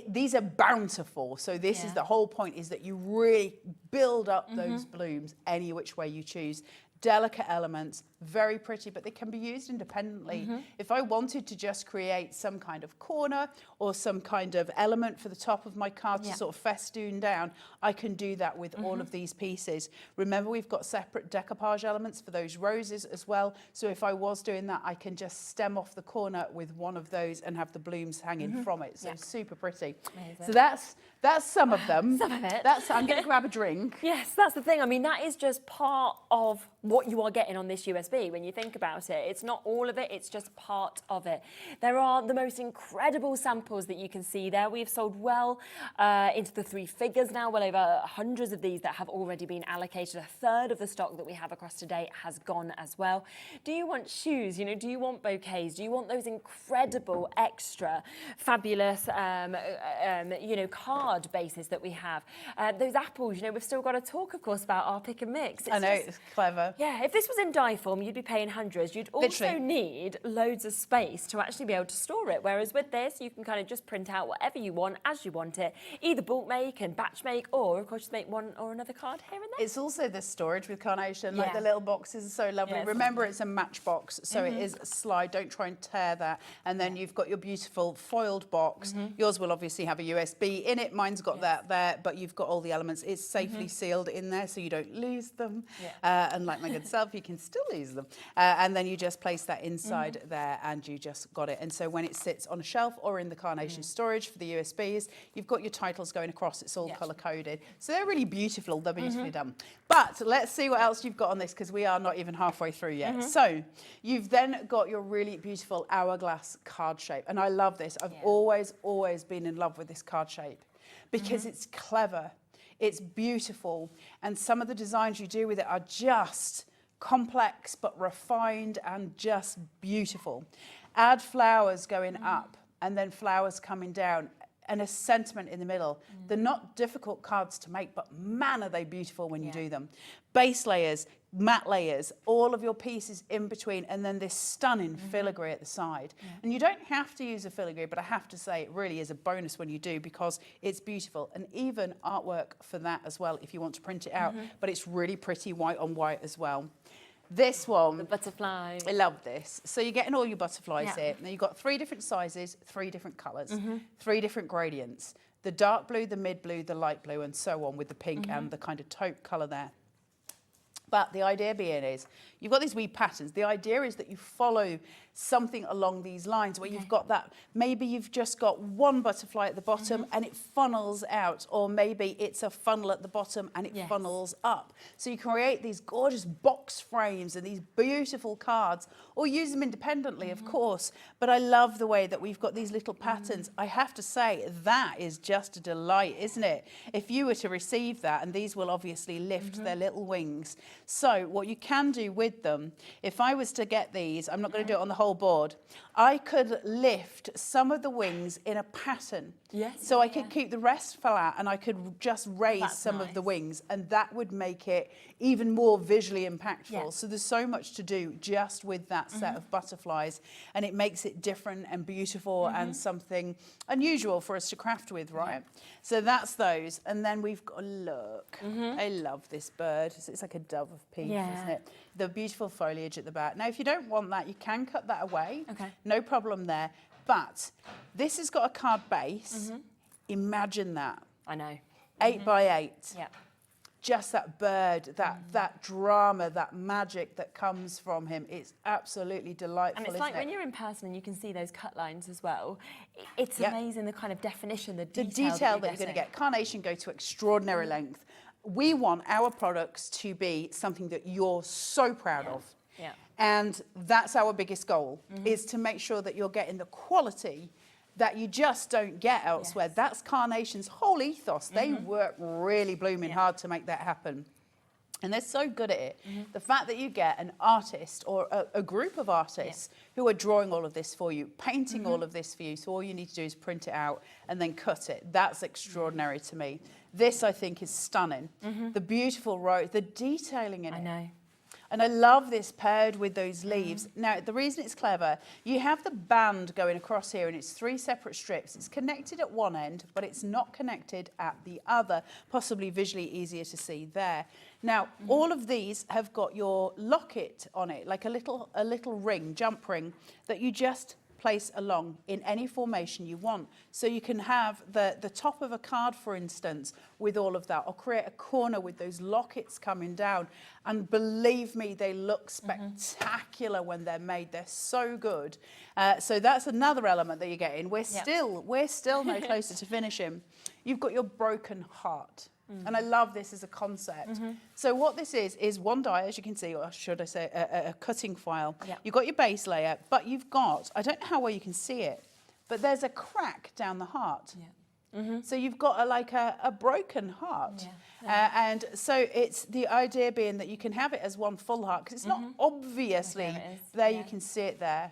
[SPEAKER 3] These are bountiful, so this is the whole point, is that you really build up those blooms any which way you choose. Delicate elements, very pretty, but they can be used independently. If I wanted to just create some kind of corner or some kind of element for the top of my card to sort of festoon down, I can do that with all of these pieces. Remember, we've got separate decoupage elements for those roses as well. So if I was doing that, I can just stem off the corner with one of those and have the blooms hanging from it. So super pretty. Amazing. So that's some of them.
[SPEAKER 2] Some of it.
[SPEAKER 3] I'm going to grab a drink.
[SPEAKER 2] Yes, that's the thing. I mean, that is just part of what you are getting on this USB when you think about it. It's not all of it, it's just part of it. There are the most incredible samples that you can see there. We've sold well into the 3 figures now, well over hundreds of these that have already been allocated. A third of the stock that we have across today has gone as well. Do you want shoes? You know, do you want bouquets? Do you want those incredible, extra, fabulous, you know, card bases that we have? Those apples, you know, we've still got to talk, of course, about our pick and mix.
[SPEAKER 3] I know, it's clever.
[SPEAKER 2] Yeah, if this was in die form, you'd be paying hundreds. You'd also need loads of space to actually be able to store it. Whereas with this, you can kind of just print out whatever you want as you want it. Either bulk make and batch make, or of course just make one or another card here and there.
[SPEAKER 3] It's also the storage with Carnation. Like the little boxes are so lovely.
[SPEAKER 2] Yeah,
[SPEAKER 3] Remember, it's a matchbox, so it is a slide. Don't try and tear that. And then you've got your beautiful foiled box. Yours will obviously have a USB in it. Mine's got that there, but you've got all the elements. It's safely sealed in there, so you don't lose them. And like my good self, you can still use them. And then you just place that inside there, and you just got it. And so when it sits on a shelf or in the Carnation storage for the USBs, you've got your titles going across. It's all color coded. So they're really beautiful. They're beautifully done. But let's see what else you've got on this, because we are not even halfway through yet. So you've then got your really beautiful hourglass card shape. And I love this. I've always been in love with this card shape because it's clever. It's beautiful. And some of the designs you do with it are just complex but refined and just beautiful. Add flowers going up and then flowers coming down and a sentiment in the middle. They're not difficult cards to make, but man, are they beautiful when you do them. Base layers, matte layers, all of your pieces in between, and then this stunning filigree at the side. And you don't have to use a filigree, but I have to say it really is a bonus when you do, because it's beautiful. And even artwork for that as well, if you want to print it out, but it's really pretty white on white as well. This one,
[SPEAKER 2] the butterfly.
[SPEAKER 3] I love this. So you're getting all your butterflies here. Now you've got 3 different sizes, 3 different colours, 3 different gradients. The dark blue, the mid blue, the light blue, and so on, with the pink and the kind of taupe colour there. But the idea being is, you've got these wee patterns. The idea is that you follow something along these lines where you've got that, maybe you've just got one butterfly at the bottom and it funnels out, or maybe it's a funnel at the bottom and it funnels up. So you create these gorgeous box frames and these beautiful cards, or use them independently, of course. But I love the way that we've got these little patterns. I have to say, that is just a delight, isn't it? If you were to receive that, and these will obviously lift their little wings. So what you can do with them, if I was to get these, I'm not going to do it on the whole board, I could lift some of the wings in a pattern. So I could keep the rest flat, and I could just raise some of the wings, and that would make it even more visually impactful. So there's so much to do just with that set of butterflies, and it makes it different and beautiful and something unusual for us to craft with, right? So that's those. And then we've got, look, I love this bird. It's like a dove of peace, isn't it? The beautiful foliage at the back. Now, if you don't want that, you can cut that away. No problem there. But this has got a card base. Imagine that.
[SPEAKER 2] I know.
[SPEAKER 3] 8 by 8.
[SPEAKER 2] Yeah.
[SPEAKER 3] Just that bird, that drama, that magic that comes from him. It's absolutely delightful,
[SPEAKER 2] And it's
[SPEAKER 3] isn't
[SPEAKER 2] like
[SPEAKER 3] it?
[SPEAKER 2] when you're in person and you can see those cut lines as well, it's amazing the kind of definition, the detail
[SPEAKER 3] that you're going to get. Carnation go to extraordinary length. We want our products to be something that you're so proud of.
[SPEAKER 2] Yeah.
[SPEAKER 3] And that's our biggest goal, is to make sure that you're getting the quality that you just don't get elsewhere.
[SPEAKER 2] Yes.
[SPEAKER 3] That's Carnation's whole ethos. They work really blooming hard to make that happen. And they're so good at it. The fact that you get an artist or a group of artists who are drawing all of this for you, painting all of this for you, so all you need to do is print it out and then cut it. That's extraordinary to me. This, I think, is stunning. The beautiful rose, the detailing in it.
[SPEAKER 2] I know.
[SPEAKER 3] And I love this paired with those leaves. Now, the reason it's clever, you have the band going across here and it's 3 separate strips. It's connected at one end, but it's not connected at the other, possibly visually easier to see there. Now, all of these have got your locket on it, like a little ring, jump ring, that you just place along in any formation you want. So you can have the top of a card, for instance, with all of that, or create a corner with those lockets coming down. And believe me, they look spectacular when they're made. They're so good. So that's another element that you're getting. We're still no closer to finishing. You've got your broken heart. And I love this as a concept. So what this is one die, as you can see, or should I say a cutting file. You've got your base layer, but you've got, I don't know how well you can see it, but there's a crack down the heart. So you've got a broken heart. And so it's the idea being that you can have it as one full heart, because it's not obviously there, you can see it there.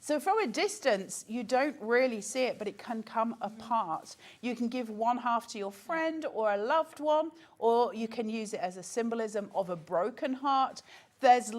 [SPEAKER 3] So from a distance, you don't really see it, but it can come apart. You can give one half to your friend or a loved one, or you can use it as a symbolism of a broken heart. There's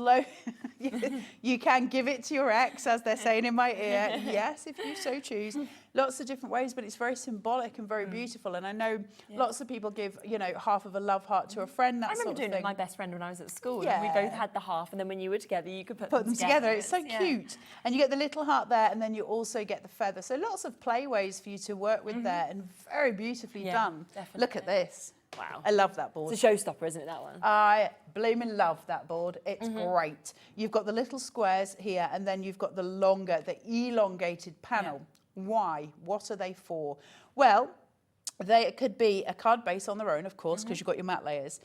[SPEAKER 3] you can give it to your ex, as they're saying in my ear. Yes, if you so choose. Lots of different ways, but it's very symbolic and very beautiful. And I know lots of people give, half of a love heart to a friend. That
[SPEAKER 2] I remember doing it with my best friend when I was at school. And we both had the half, and then when you were together, you could put them together.
[SPEAKER 3] It's so cute. And you get the little heart there, and then you also get the feather. So lots of play ways for you to work with there, and very beautifully done.
[SPEAKER 2] Definitely.
[SPEAKER 3] Look at this.
[SPEAKER 2] Wow.
[SPEAKER 3] I love that board.
[SPEAKER 2] It's a showstopper, isn't it, that one?
[SPEAKER 3] I blooming love that board. It's great. You've got the little squares here, and then you've got the longer, the elongated panel. Why? What are they for? Well, they could be a card base on their own, of course, because you've got your matte layers.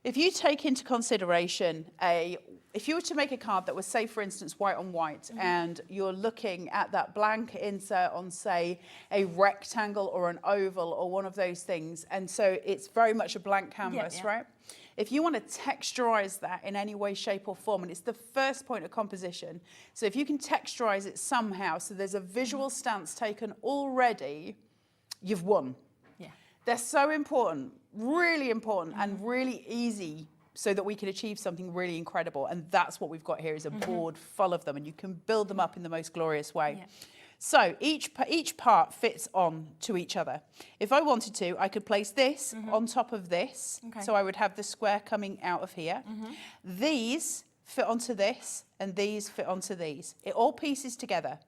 [SPEAKER 3] If you take into consideration if you were to make a card that was, say, for instance, white on white, and you're looking at that blank insert on, say, a rectangle or an oval or one of those things, and so it's very much a blank canvas, right? If you want to texturize that in any way, shape or form, and it's the first point of composition, so if you can texturize it somehow, so there's a visual stance taken already, you've won. They're so important, really important, and really easy, so that we can achieve something really incredible. And that's what we've got here, is a board full of them, and you can build them up in the most glorious way. So each part fits on to each other. If I wanted to, I could place this on top of this. So I would have the square coming out of here. These fit onto this, and these fit onto these. It all pieces together.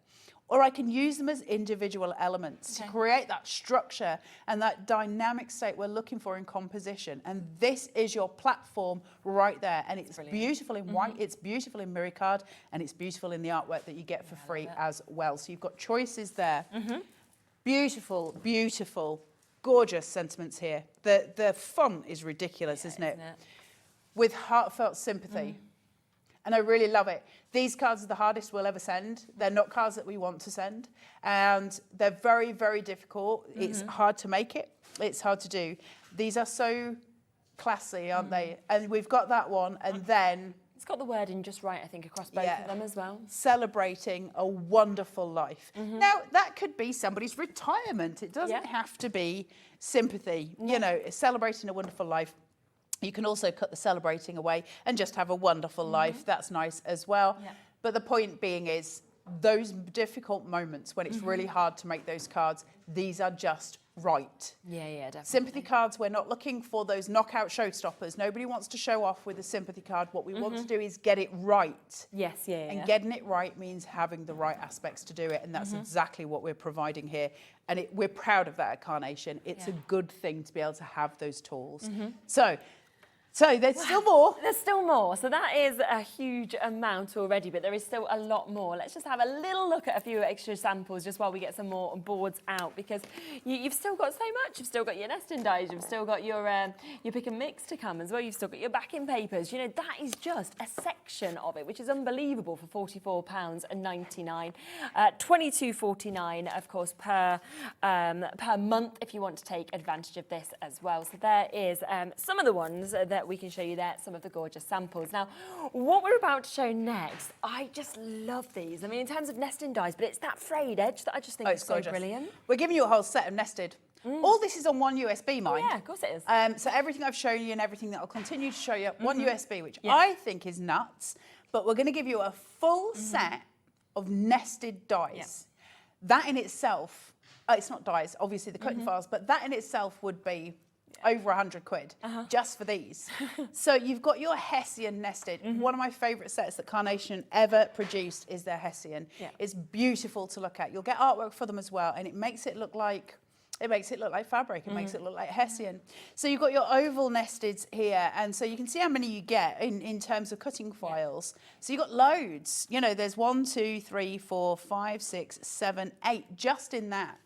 [SPEAKER 3] Or I can use them as individual elements to create that structure and that dynamic state we're looking for in composition. And this is your platform right there. And it's beautiful in white, it's beautiful in mirror card, and it's beautiful in the artwork that you get for free as well. So you've got choices there. Beautiful, beautiful, gorgeous sentiments here. The font is ridiculous, isn't it? With heartfelt sympathy. And I really love it. These cards are the hardest we'll ever send. They're not cards that we want to send. And they're very, very difficult. It's hard to make it. It's hard to do. These are so classy, aren't they? And we've got that one. And then...
[SPEAKER 2] It's got the wording just right, I think, across both of them as well.
[SPEAKER 3] Celebrating a wonderful life. Now, that could be somebody's retirement. It doesn't have to be sympathy. You know, celebrating a wonderful life. You can also cut the celebrating away and just have a wonderful life. That's nice as well. But the point being is those difficult moments when it's really hard to make those cards, these are just right.
[SPEAKER 2] Yeah, definitely.
[SPEAKER 3] Sympathy cards, we're not looking for those knockout showstoppers. Nobody wants to show off with a sympathy card. What we want to do is get it right.
[SPEAKER 2] Yes,
[SPEAKER 3] And getting it right means having the right aspects to do it, and that's exactly what we're providing here. And we're proud of that at Carnation. It's a good thing to be able to have those tools. So there's still more.
[SPEAKER 2] There's still more. So that is a huge amount already, but there is still a lot more. Let's just have a little look at a few extra samples just while we get some more boards out, because you've still got so much. You've still got your nesting dies. You've still got your pick and mix to come as well. You've still got your backing papers. You know, that is just a section of it, which is unbelievable for £44.99. £22.49, of course, per month if you want to take advantage of this as well. So there is some of the ones that we can show you there, some of the gorgeous samples. Now, what we're about to show next, I just love these. I mean, in terms of nesting dies, but it's that frayed edge that I just think is so brilliant.
[SPEAKER 3] We're giving you a whole set of nested. All this is on one USB, mind.
[SPEAKER 2] Yeah, of course it is.
[SPEAKER 3] So everything I've shown you and everything that I'll continue to show you, one USB, which I think is nuts, but we're going to give you a full set of nested dies. That in itself, it's not dies, obviously the cutting files, but that in itself would be over £100 just for these. So you've got your Hessian nested. One of my favourite sets that Carnation ever produced is their Hessian. It's beautiful to look at. You'll get artwork for them as well, and it makes it look like fabric. It makes it look like Hessian. So you've got your oval nesteds here, and so you can see how many you get in terms of cutting files. So you've got loads. You know, there's 1, 2, 3, 4, 5, 6, 7, 8 just in that.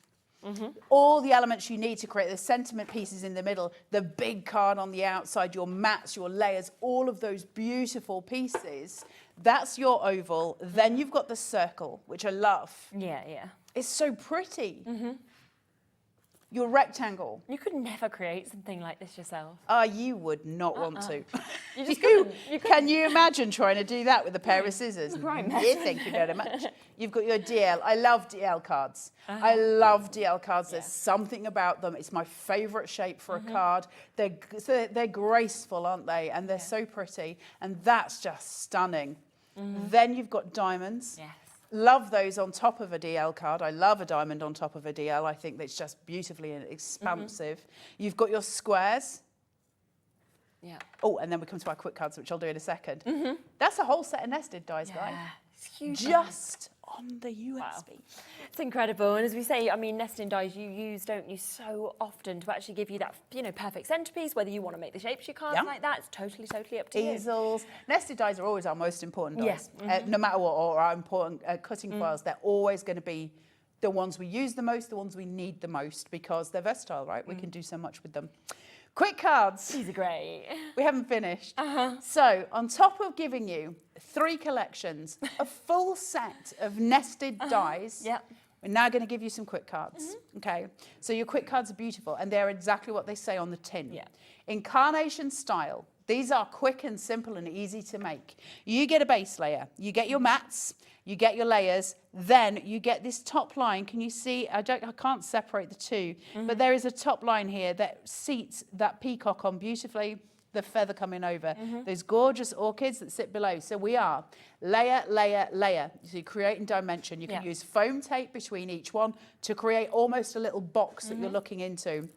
[SPEAKER 3] All the elements you need to create the sentiment pieces in the middle, the big card on the outside, your mats, your layers, all of those beautiful pieces. That's your oval. Then you've got the circle, which I love.
[SPEAKER 2] Yeah.
[SPEAKER 3] It's so pretty. Your rectangle.
[SPEAKER 2] You could never create something like this yourself.
[SPEAKER 3] You would not want to.
[SPEAKER 2] You just couldn't.
[SPEAKER 3] Can you imagine trying to do that with a pair of scissors? Yeah, thank you very much. You've got your DL. I love DL cards. I love DL cards. There's something about them. It's my favourite shape for a card. They're graceful, aren't they? And they're so pretty. And that's just stunning. Then you've got diamonds. Yes. Love those on top of a DL card. I love a diamond on top of a DL. I think that's just beautifully expansive. You've got your squares.
[SPEAKER 2] Yeah.
[SPEAKER 3] Oh, and then we come to our quick cards, which I'll do in a second. That's a whole set of nested dies, guys.
[SPEAKER 2] It's huge.
[SPEAKER 3] Just on the USB.
[SPEAKER 2] Wow. It's incredible. And as we say, I mean, nesting dies you use, don't you, so often to actually give you that, perfect centerpiece, whether you want to make the shapes you cards like that, it's totally up to you.
[SPEAKER 3] Easels. Nested dies are always our most important dies. No matter what, or our important cutting files, they're always going to be the ones we use the most, the ones we need the most, because they're versatile, right? We can do so much with them. Quick cards.
[SPEAKER 2] These are great.
[SPEAKER 3] We haven't finished. So on top of giving you 3 collections, a full set of nested dies, we're now going to give you some quick cards. Okay. So your quick cards are beautiful, and they're exactly what they say on the tin. In Carnation style, these are quick and simple and easy to make. You get a base layer, you get your mats, you get your layers, then you get this top line. Can you see? I can't separate the two, but there is a top line here that seats that peacock on beautifully, the feather coming over. Those gorgeous orchids that sit below. So we are layer, layer, layer. So you create in dimension. You can use foam tape between each one to create almost a little box that you're looking into.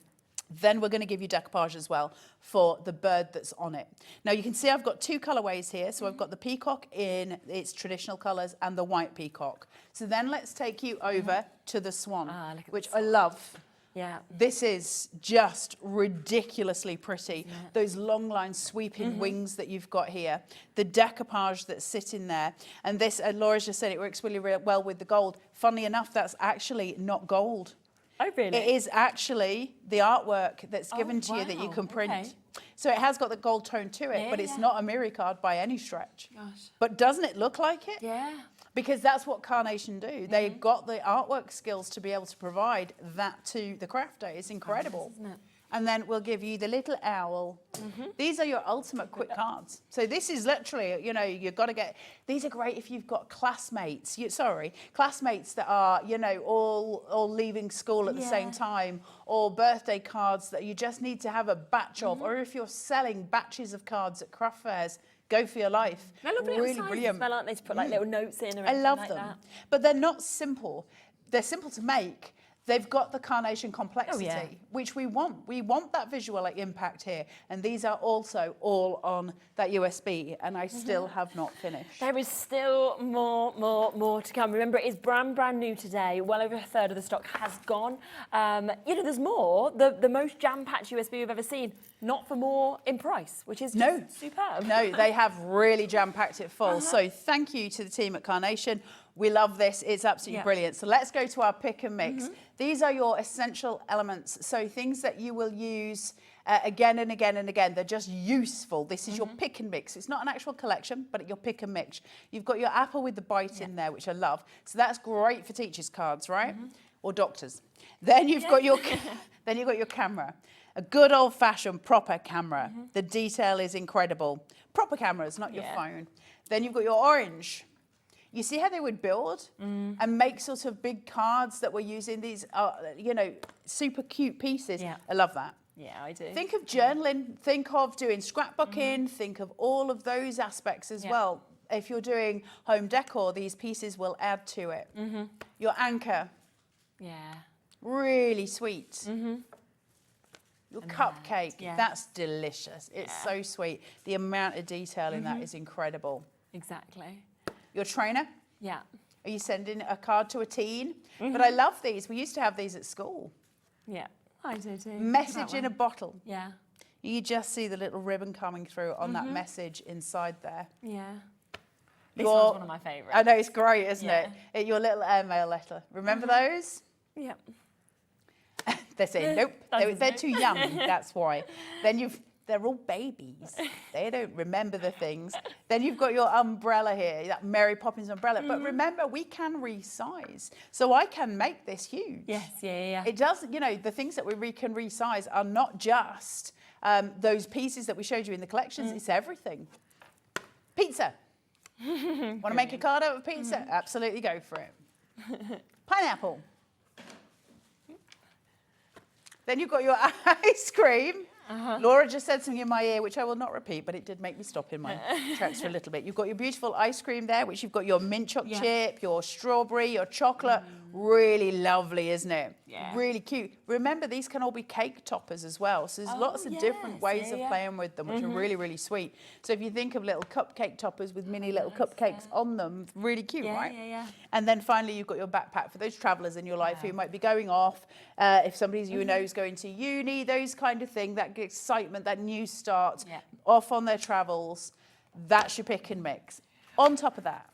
[SPEAKER 3] Then we're going to give you decoupage as well for the bird that's on it. Now you can see I've got 2 colorways here. So I've got the peacock in its traditional colors and the white peacock. So then let's take you over to the swan, which I love.
[SPEAKER 2] Yeah.
[SPEAKER 3] This is just ridiculously pretty. Those long line sweeping wings that you've got here, the decoupage that's sitting there. And this, Laura's just said it works really, really well with the gold. Funnily enough, that's actually not gold.
[SPEAKER 2] Oh, really?
[SPEAKER 3] It is actually the artwork that's given to you that you can print. Okay. So it has got the gold tone to it, but it's not a mirror card by any stretch. Gosh. But doesn't it look like it?
[SPEAKER 2] Yeah.
[SPEAKER 3] Because that's what Carnation do. They've got the artwork skills to be able to provide that to the crafter. It's incredible.
[SPEAKER 2] Isn't it?
[SPEAKER 3] And then we'll give you the little owl. These are your ultimate quick cards. So this is literally, you've got to get, these are great if you've got classmates, classmates that are, all leaving school at the same time, or birthday cards that you just need to have a batch of, or if you're selling batches of cards at craft fairs, go for your life.
[SPEAKER 2] They're lovely
[SPEAKER 3] really brilliant.
[SPEAKER 2] As well, aren't they, to put like little notes in or
[SPEAKER 3] I love
[SPEAKER 2] like
[SPEAKER 3] them.
[SPEAKER 2] that.
[SPEAKER 3] But they're not simple. They're simple to make. They've got the carnation complexity, which we want. We want that visual impact here. And these are also all on that USB, and I still have not finished.
[SPEAKER 2] There is still more to come. Remember, it is brand new today. Well over a third of the stock has gone. You know, there's more. The most jam-packed USB we've ever seen. Not for more in price, which is just superb.
[SPEAKER 3] No, they have really jam-packed it full. So thank you to the team at Carnation. We love this. It's absolutely brilliant. So let's go to our pick and mix. These are your essential elements. So things that you will use again and again and again. They're just useful. This is your pick and mix. It's not an actual collection, but your pick and mix. You've got your apple with the bite in there, which I love. So that's great for teachers' cards, right? Or doctors. Then you've got your camera. A good old-fashioned proper camera. The detail is incredible. Proper cameras, not your phone. Then you've got your orange. You see how they would build and make sort of big cards that we're using? These are, you know, super cute pieces. I love that.
[SPEAKER 2] Yeah, I do.
[SPEAKER 3] Think of journaling. Think of doing scrapbooking. Think of all of those aspects as well. If you're doing home decor, these pieces will add to it. Your anchor. Really sweet. Your cupcake. That's delicious. It's so sweet. The amount of detail in that is incredible.
[SPEAKER 2] Exactly.
[SPEAKER 3] Your trainer?
[SPEAKER 2] Yeah.
[SPEAKER 3] Are you sending a card to a teen? But I love these. We used to have these at school.
[SPEAKER 2] Yeah, I do too.
[SPEAKER 3] Message in a bottle.
[SPEAKER 2] Yeah.
[SPEAKER 3] You just see the little ribbon coming through on that message inside there.
[SPEAKER 2] Yeah. This one's one of my favourites.
[SPEAKER 3] I know, it's great, isn't it? Your little airmail letter. Remember those?
[SPEAKER 2] Yeah.
[SPEAKER 3] They're saying, nope, they're too young, that's why. Then they're all babies. They don't remember the things. Then you've got your umbrella here, that Mary Poppins umbrella. But remember, we can resize. So I can make this huge.
[SPEAKER 2] Yes, yeah.
[SPEAKER 3] It does, you know, the things that we can resize are not just those pieces that we showed you in the collections, it's everything. Pizza. Want to make a card out of pizza? Absolutely go for it. Pineapple. Then you've got your ice cream. Laura just said something in my ear, which I will not repeat, but it did make me stop in my tracks for a little bit. You've got your beautiful ice cream there, which you've got your mint chocolate chip, your strawberry, your chocolate. Really lovely, isn't it?
[SPEAKER 2] Yeah.
[SPEAKER 3] Really cute. Remember, these can all be cake toppers as well. So there's lots of different ways of playing with them, which are really, really sweet. So if you think of little cupcake toppers with mini little cupcakes on them, really cute, right?
[SPEAKER 2] Yeah.
[SPEAKER 3] And then finally, you've got your backpack for those travellers in your life who might be going off. If somebody you know is going to uni, those kind of thing, that excitement, that new start, off on their travels, that's your pick and mix. On top of that,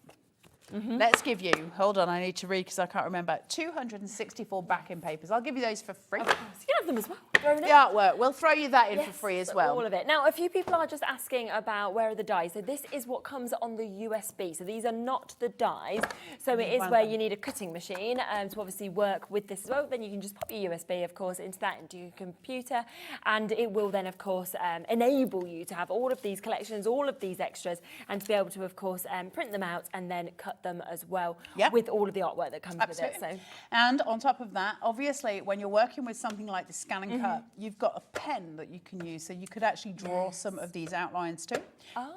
[SPEAKER 3] let's give you, hold on, I need to read because I can't remember, 264 backing papers. I'll give you those for free.
[SPEAKER 2] Of course, you can have them as well.
[SPEAKER 3] The artwork, we'll throw you that in for free as well.
[SPEAKER 2] All of it. Now, a few people are just asking about where are the dies. So this is what comes on the USB. So these are not the dies. So it is where you need a cutting machine to obviously work with this as well. Then you can just pop your USB, of course, into your computer. And it will then, of course, enable you to have all of these collections, all of these extras, and to be able to, of course, print them out and then cut them as well with all of the artwork that comes with it. So.
[SPEAKER 3] And on top of that, obviously, when you're working with something like the Scan and Cut, you've got a pen that you can use, so you could actually draw some of these outlines too.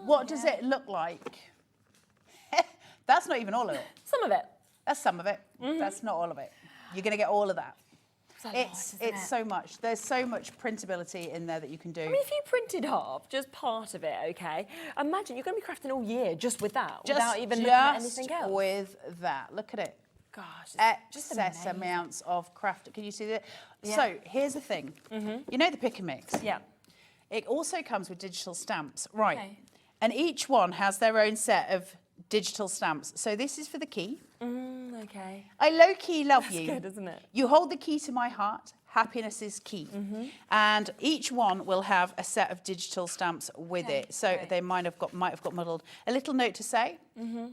[SPEAKER 3] What does it look like? That's not even all of it.
[SPEAKER 2] Some of it.
[SPEAKER 3] That's some of it. That's not all of it. You're going to get all of that.
[SPEAKER 2] It's
[SPEAKER 3] so much. There's so much printability in there that you can do.
[SPEAKER 2] I mean, if you printed half, just part of it, okay? Imagine you're going to be crafting all year just with that, without even looking at anything else.
[SPEAKER 3] With that. Look at it.
[SPEAKER 2] Gosh,
[SPEAKER 3] excess amounts of craft. Can you see that? Yeah. So here's the thing. You know the pick and mix?
[SPEAKER 2] Yeah.
[SPEAKER 3] It also comes with digital stamps, right?
[SPEAKER 2] Okay.
[SPEAKER 3] And each one has their own set of digital stamps. So this is for the key.
[SPEAKER 2] Okay.
[SPEAKER 3] I low-key love you.
[SPEAKER 2] That's good, isn't it?
[SPEAKER 3] You hold the key to my heart. Happiness is key. And each one will have a set of digital stamps with it. So they might have got muddled. A little note to say,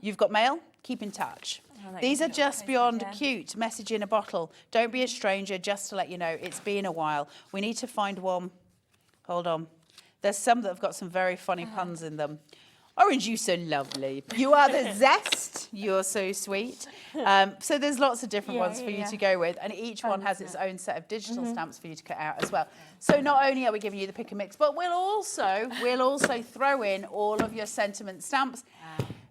[SPEAKER 3] you've got mail, keep in touch. These are just beyond cute. Message in a bottle. Don't be a stranger, just to let you know, it's been a while. We need to find one. Hold on. There's some that have got some very funny puns in them. Orange, you so lovely. You are the zest. You're so sweet. So there's lots of different ones for you to go with, and each one has its own set of digital stamps for you to cut out as well. So not only are we giving you the pick and mix, but we'll also throw in all of your sentiment stamps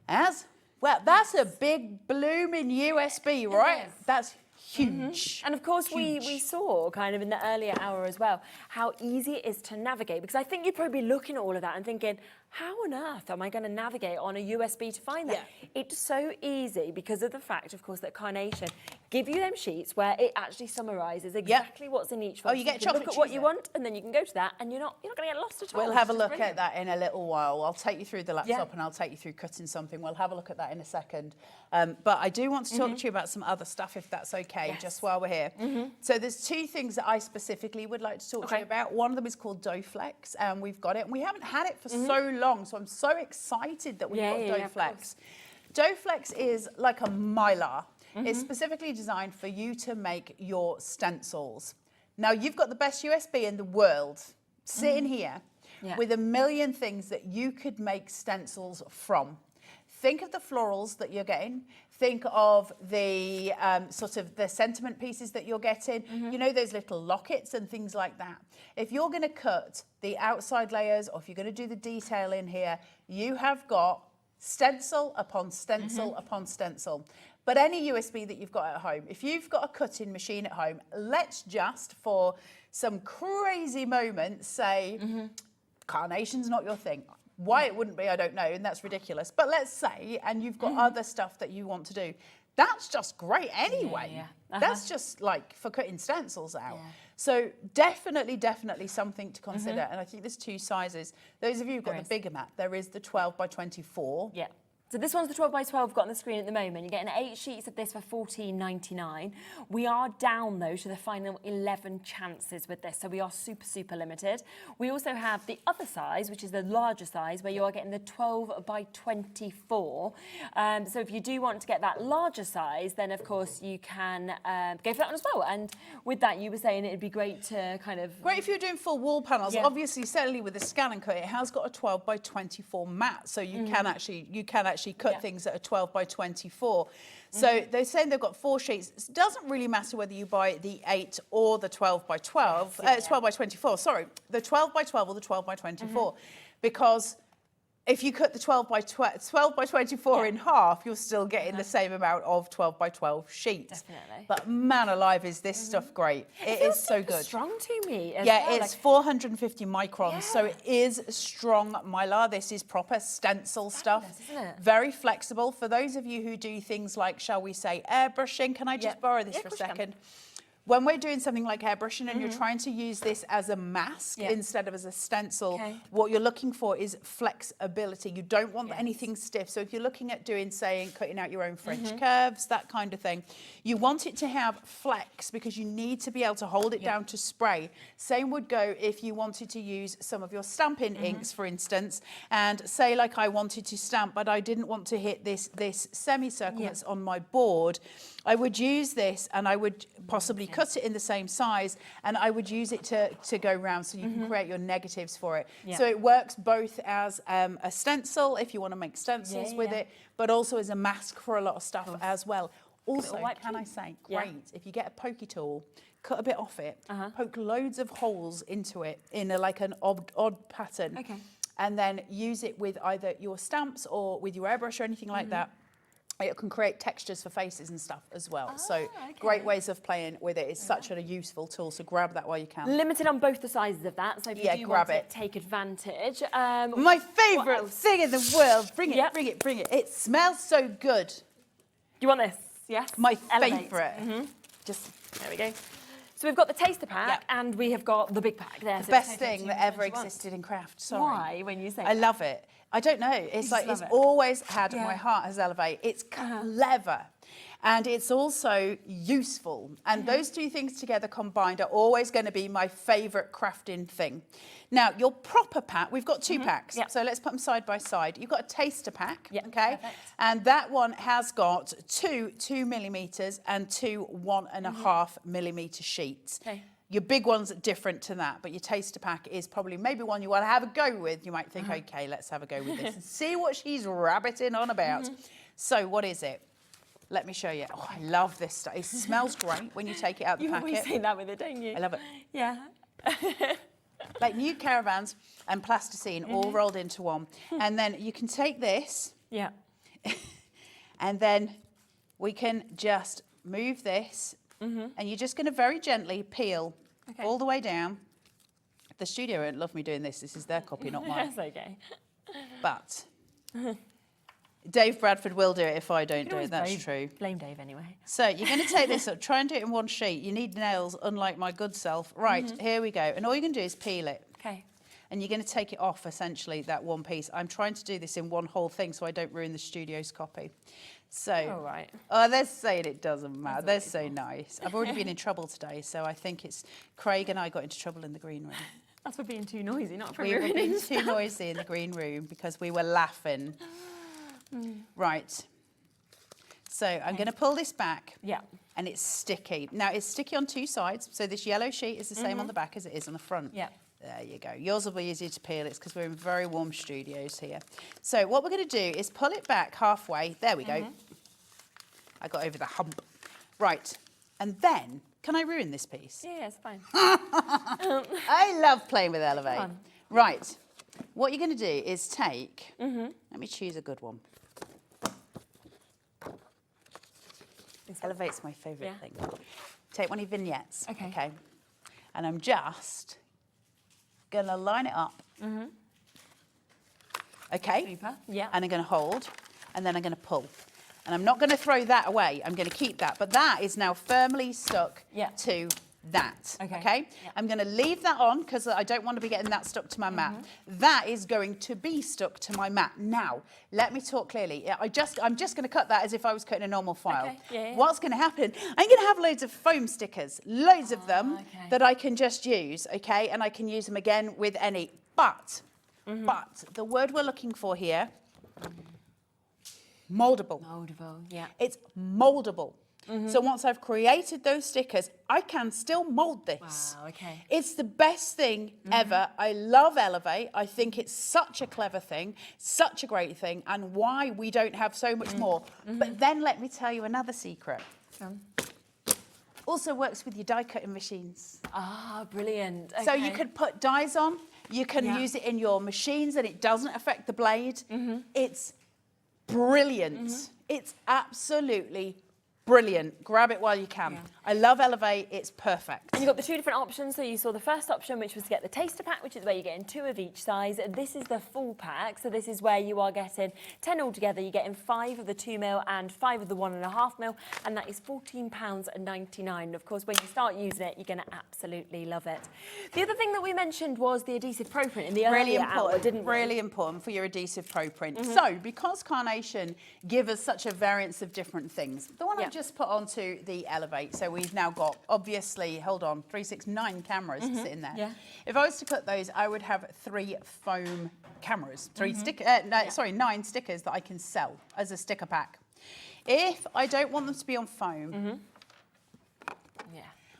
[SPEAKER 3] as well. That's a big blooming USB, right? That's huge.
[SPEAKER 2] And of course, we saw kind of in the earlier hour as well how easy it is to navigate, because I think you'd probably be looking at all of that and thinking, how on earth am I going to navigate on a USB to find that? It's so easy because of the fact, of course, that Carnation give you them sheets where it actually summarises exactly what's in each one.
[SPEAKER 3] Oh, you get
[SPEAKER 2] can
[SPEAKER 3] chocolate
[SPEAKER 2] look at what
[SPEAKER 3] cheese
[SPEAKER 2] you
[SPEAKER 3] there.
[SPEAKER 2] want, and then you can go to that, and you're not going to get lost at all.
[SPEAKER 3] We'll have a look at that in a little while. I'll take you through the laptop
[SPEAKER 2] Yeah.
[SPEAKER 3] and I'll take you through cutting something. We'll have a look at that in a second. But I do want to talk to you about some other stuff, if that's okay, just while we're here. So there's two things that I specifically would like to talk to you about. One of them is called Dough Flex, and we've got it. And we haven't had it for so long, so I'm so excited that we've got Dough Flex. Dough Flex is like a mylar. It's specifically designed for you to make your stencils. Now, you've got the best USB in the world sitting here with a million things that you could make stencils from. Think of the florals that you're getting. Think of the sort of the sentiment pieces that you're getting. You know, those little lockets and things like that. If you're going to cut the outside layers, or if you're going to do the detail in here, you have got stencil upon stencil upon stencil. But any USB that you've got at home, if you've got a cutting machine at home, let's just, for some crazy moments, say, Carnation's not your thing. Why it wouldn't be, I don't know, and that's ridiculous. But let's say, and you've got other stuff that you want to do. That's just great anyway. That's just like for cutting stencils out. So definitely something to consider. And I think there's two sizes. Those of you who've got the bigger mat, there is the 12 by 24.
[SPEAKER 2] Yeah. So this one's the 12 by 12 got on the screen at the moment. You're getting 8 sheets of this for $14.99. We are down, though, to the final 11 chances with this, so we are super limited. We also have the other size, which is the larger size, where you are getting the 12 by 24. So if you do want to get that larger size, then, of course, you can go for that one as well. And with that, you were saying it'd be great to kind of...
[SPEAKER 3] Great if you're doing full wall panels. Obviously, certainly with the scan and cut, it has got a 12 by 24 mat, so you can actually cut things that are 12 by 24. So they're saying they've got 4 sheets. It doesn't really matter whether you buy the 8 or the 12 by 12, 12 by 24, sorry, the 12 by 12 or the 12 by 24, because if you cut the 12 by 24 in half, you're still getting the same amount of 12 by 12 sheets.
[SPEAKER 2] Definitely.
[SPEAKER 3] But man alive, is this stuff great. It is so good.
[SPEAKER 2] strong to me as
[SPEAKER 3] Yeah,
[SPEAKER 2] well.
[SPEAKER 3] it's 450 microns, so it is strong mylar. This is proper stencil stuff.
[SPEAKER 2] Isn't it?
[SPEAKER 3] Very flexible. For those of you who do things like, shall we say, airbrushing, can I just borrow this for a second? When we're doing something like airbrushing and you're trying to use this as a mask instead of as a stencil, what you're looking for is flexibility. You don't want anything stiff. So if you're looking at doing, say, cutting out your own French curves, that kind of thing, you want it to have flex because you need to be able to hold it down to spray. Same would go if you wanted to use some of your stamping inks, for instance, and say like I wanted to stamp, but I didn't want to hit this semicircle that's on my board. I would use this and I would possibly cut it in the same size and I would use it to go round so you can create your negatives for it. So it works both as a stencil if you want to make stencils with it, but also as a mask for a lot of stuff as well. Also, can I say, great, if you get a pokey tool, cut a bit off it, poke loads of holes into it in like an odd pattern, and then use it with either your stamps or with your airbrush or anything like that. It can create textures for faces and stuff as well. So great ways of playing with it. It's such a useful tool, so grab that while you can.
[SPEAKER 2] Limited on both the sizes of that, so if you do
[SPEAKER 3] grab
[SPEAKER 2] want
[SPEAKER 3] it.
[SPEAKER 2] to take advantage.
[SPEAKER 3] My favourite thing in the world. Bring it, bring it, bring it. It smells so good.
[SPEAKER 2] You want this? Yes.
[SPEAKER 3] My
[SPEAKER 2] Elevate.
[SPEAKER 3] favourite.
[SPEAKER 2] Just, there we go. So we've got the taster pack and we have got the big pack there.
[SPEAKER 3] The best thing that ever existed in craft. Sorry.
[SPEAKER 2] Why, when you say
[SPEAKER 3] I love it. I don't know. It's like it's always had my heart has Elevate. It's clever. And it's also useful. And those two things together combined are always going to be my favourite crafting thing. Now, your proper pack, we've got 2 packs. So let's put them side by side. You've got a taster pack, okay?
[SPEAKER 2] Perfect.
[SPEAKER 3] And that one has got 2 2mm and 2 1.5 millimetre sheets.
[SPEAKER 2] Okay.
[SPEAKER 3] Your big one's different to that, but your taster pack is probably maybe one you want to have a go with. You might think, okay, let's have a go with this and see what she's rabbiting on about. So what is it? Let me show you. Oh, I love this stuff. It smells great when you take it out of the packet.
[SPEAKER 2] You always say that with it, don't you?
[SPEAKER 3] I love it.
[SPEAKER 2] Yeah.
[SPEAKER 3] Like new caravans and plasticine all rolled into one. And then you can take this. And then we can just move this and you're just going to very gently peel all the way down. The studio won't love me doing this. This is their copy, not mine.
[SPEAKER 2] That's okay.
[SPEAKER 3] But Dave Bradford will do it if I don't do it. That's true.
[SPEAKER 2] Blame Dave anyway.
[SPEAKER 3] So you're going to take this up, try and do it in one sheet. You need nails, unlike my good self. Right, here we go. And all you're going to do is peel it.
[SPEAKER 2] Okay.
[SPEAKER 3] And you're going to take it off, essentially, that one piece. I'm trying to do this in one whole thing so I don't ruin the studio's copy. So,
[SPEAKER 2] all right.
[SPEAKER 3] Oh, they're saying it doesn't matter. They're so nice. I've already been in trouble today, so I think it's Craig and I got into trouble in the green room.
[SPEAKER 2] That's for being too noisy, not for
[SPEAKER 3] We were being
[SPEAKER 2] ruining
[SPEAKER 3] too noisy in the green room because we were laughing. Right. So I'm going to pull this back.
[SPEAKER 2] Yeah.
[SPEAKER 3] And it's sticky. Now, it's sticky on two sides. So this yellow sheet is the same on the back as it is on the front.
[SPEAKER 2] Yeah.
[SPEAKER 3] There you go. Yours will be easier to peel. It's because we're in very warm studios here. So what we're going to do is pull it back halfway. There we go. I got over the hump. Right. And then, can I ruin this piece?
[SPEAKER 2] Yeah, it's fine.
[SPEAKER 3] I love playing with Elevate.
[SPEAKER 2] Fun.
[SPEAKER 3] Right. What you're going to do is take, let me choose a good one. Elevate's my favourite thing. Take one of your vignettes. Okay. And I'm just going to line it up. Okay.
[SPEAKER 2] Super. Yeah.
[SPEAKER 3] And I'm going to hold, and then I'm going to pull. And I'm not going to throw that away. I'm going to keep that. But that is now firmly stuck to that. Okay. I'm going to leave that on because I don't want to be getting that stuck to my mat. That is going to be stuck to my mat. Now, let me talk clearly. I'm just going to cut that as if I was cutting a normal file. What's going to happen? I'm going to have loads of foam stickers, loads of them that I can just use. Okay, and I can use them again with any. But the word we're looking for here. Moldable.
[SPEAKER 2] Moldable, yeah.
[SPEAKER 3] It's moldable. So once I've created those stickers, I can still mold this.
[SPEAKER 2] Wow, okay.
[SPEAKER 3] It's the best thing ever. I love Elevate. I think it's such a clever thing, such a great thing, and why we don't have so much more. But then let me tell you another secret. Also works with your die cutting machines.
[SPEAKER 2] Ah, brilliant. Okay.
[SPEAKER 3] So you could put dies on, you can use it in your machines and it doesn't affect the blade. It's brilliant. It's absolutely brilliant. Grab it while you can. I love Elevate. It's perfect.
[SPEAKER 2] And you've got the two different options. So you saw the first option, which was to get the taster pack, which is where you're getting 2 of each size. This is the full pack. So this is where you are getting 10 altogether. You're getting 5 of the 2mm and 5 of the 1.5mm. And that is £14.99. Of course, when you start using it, you're going to absolutely love it. The other thing that we mentioned was the adhesive pro print in the
[SPEAKER 3] really
[SPEAKER 2] earlier
[SPEAKER 3] important,
[SPEAKER 2] hour, didn't we?
[SPEAKER 3] Really important for your adhesive pro print. So because Carnation give us such a variance of different things, the one I just put onto the Elevate, so we've now got, obviously, hold on, 9 cameras sitting there. If I was to cut those, I would have 3 foam cameras, 9 stickers that I can sell as a sticker pack. If I don't want them to be on foam,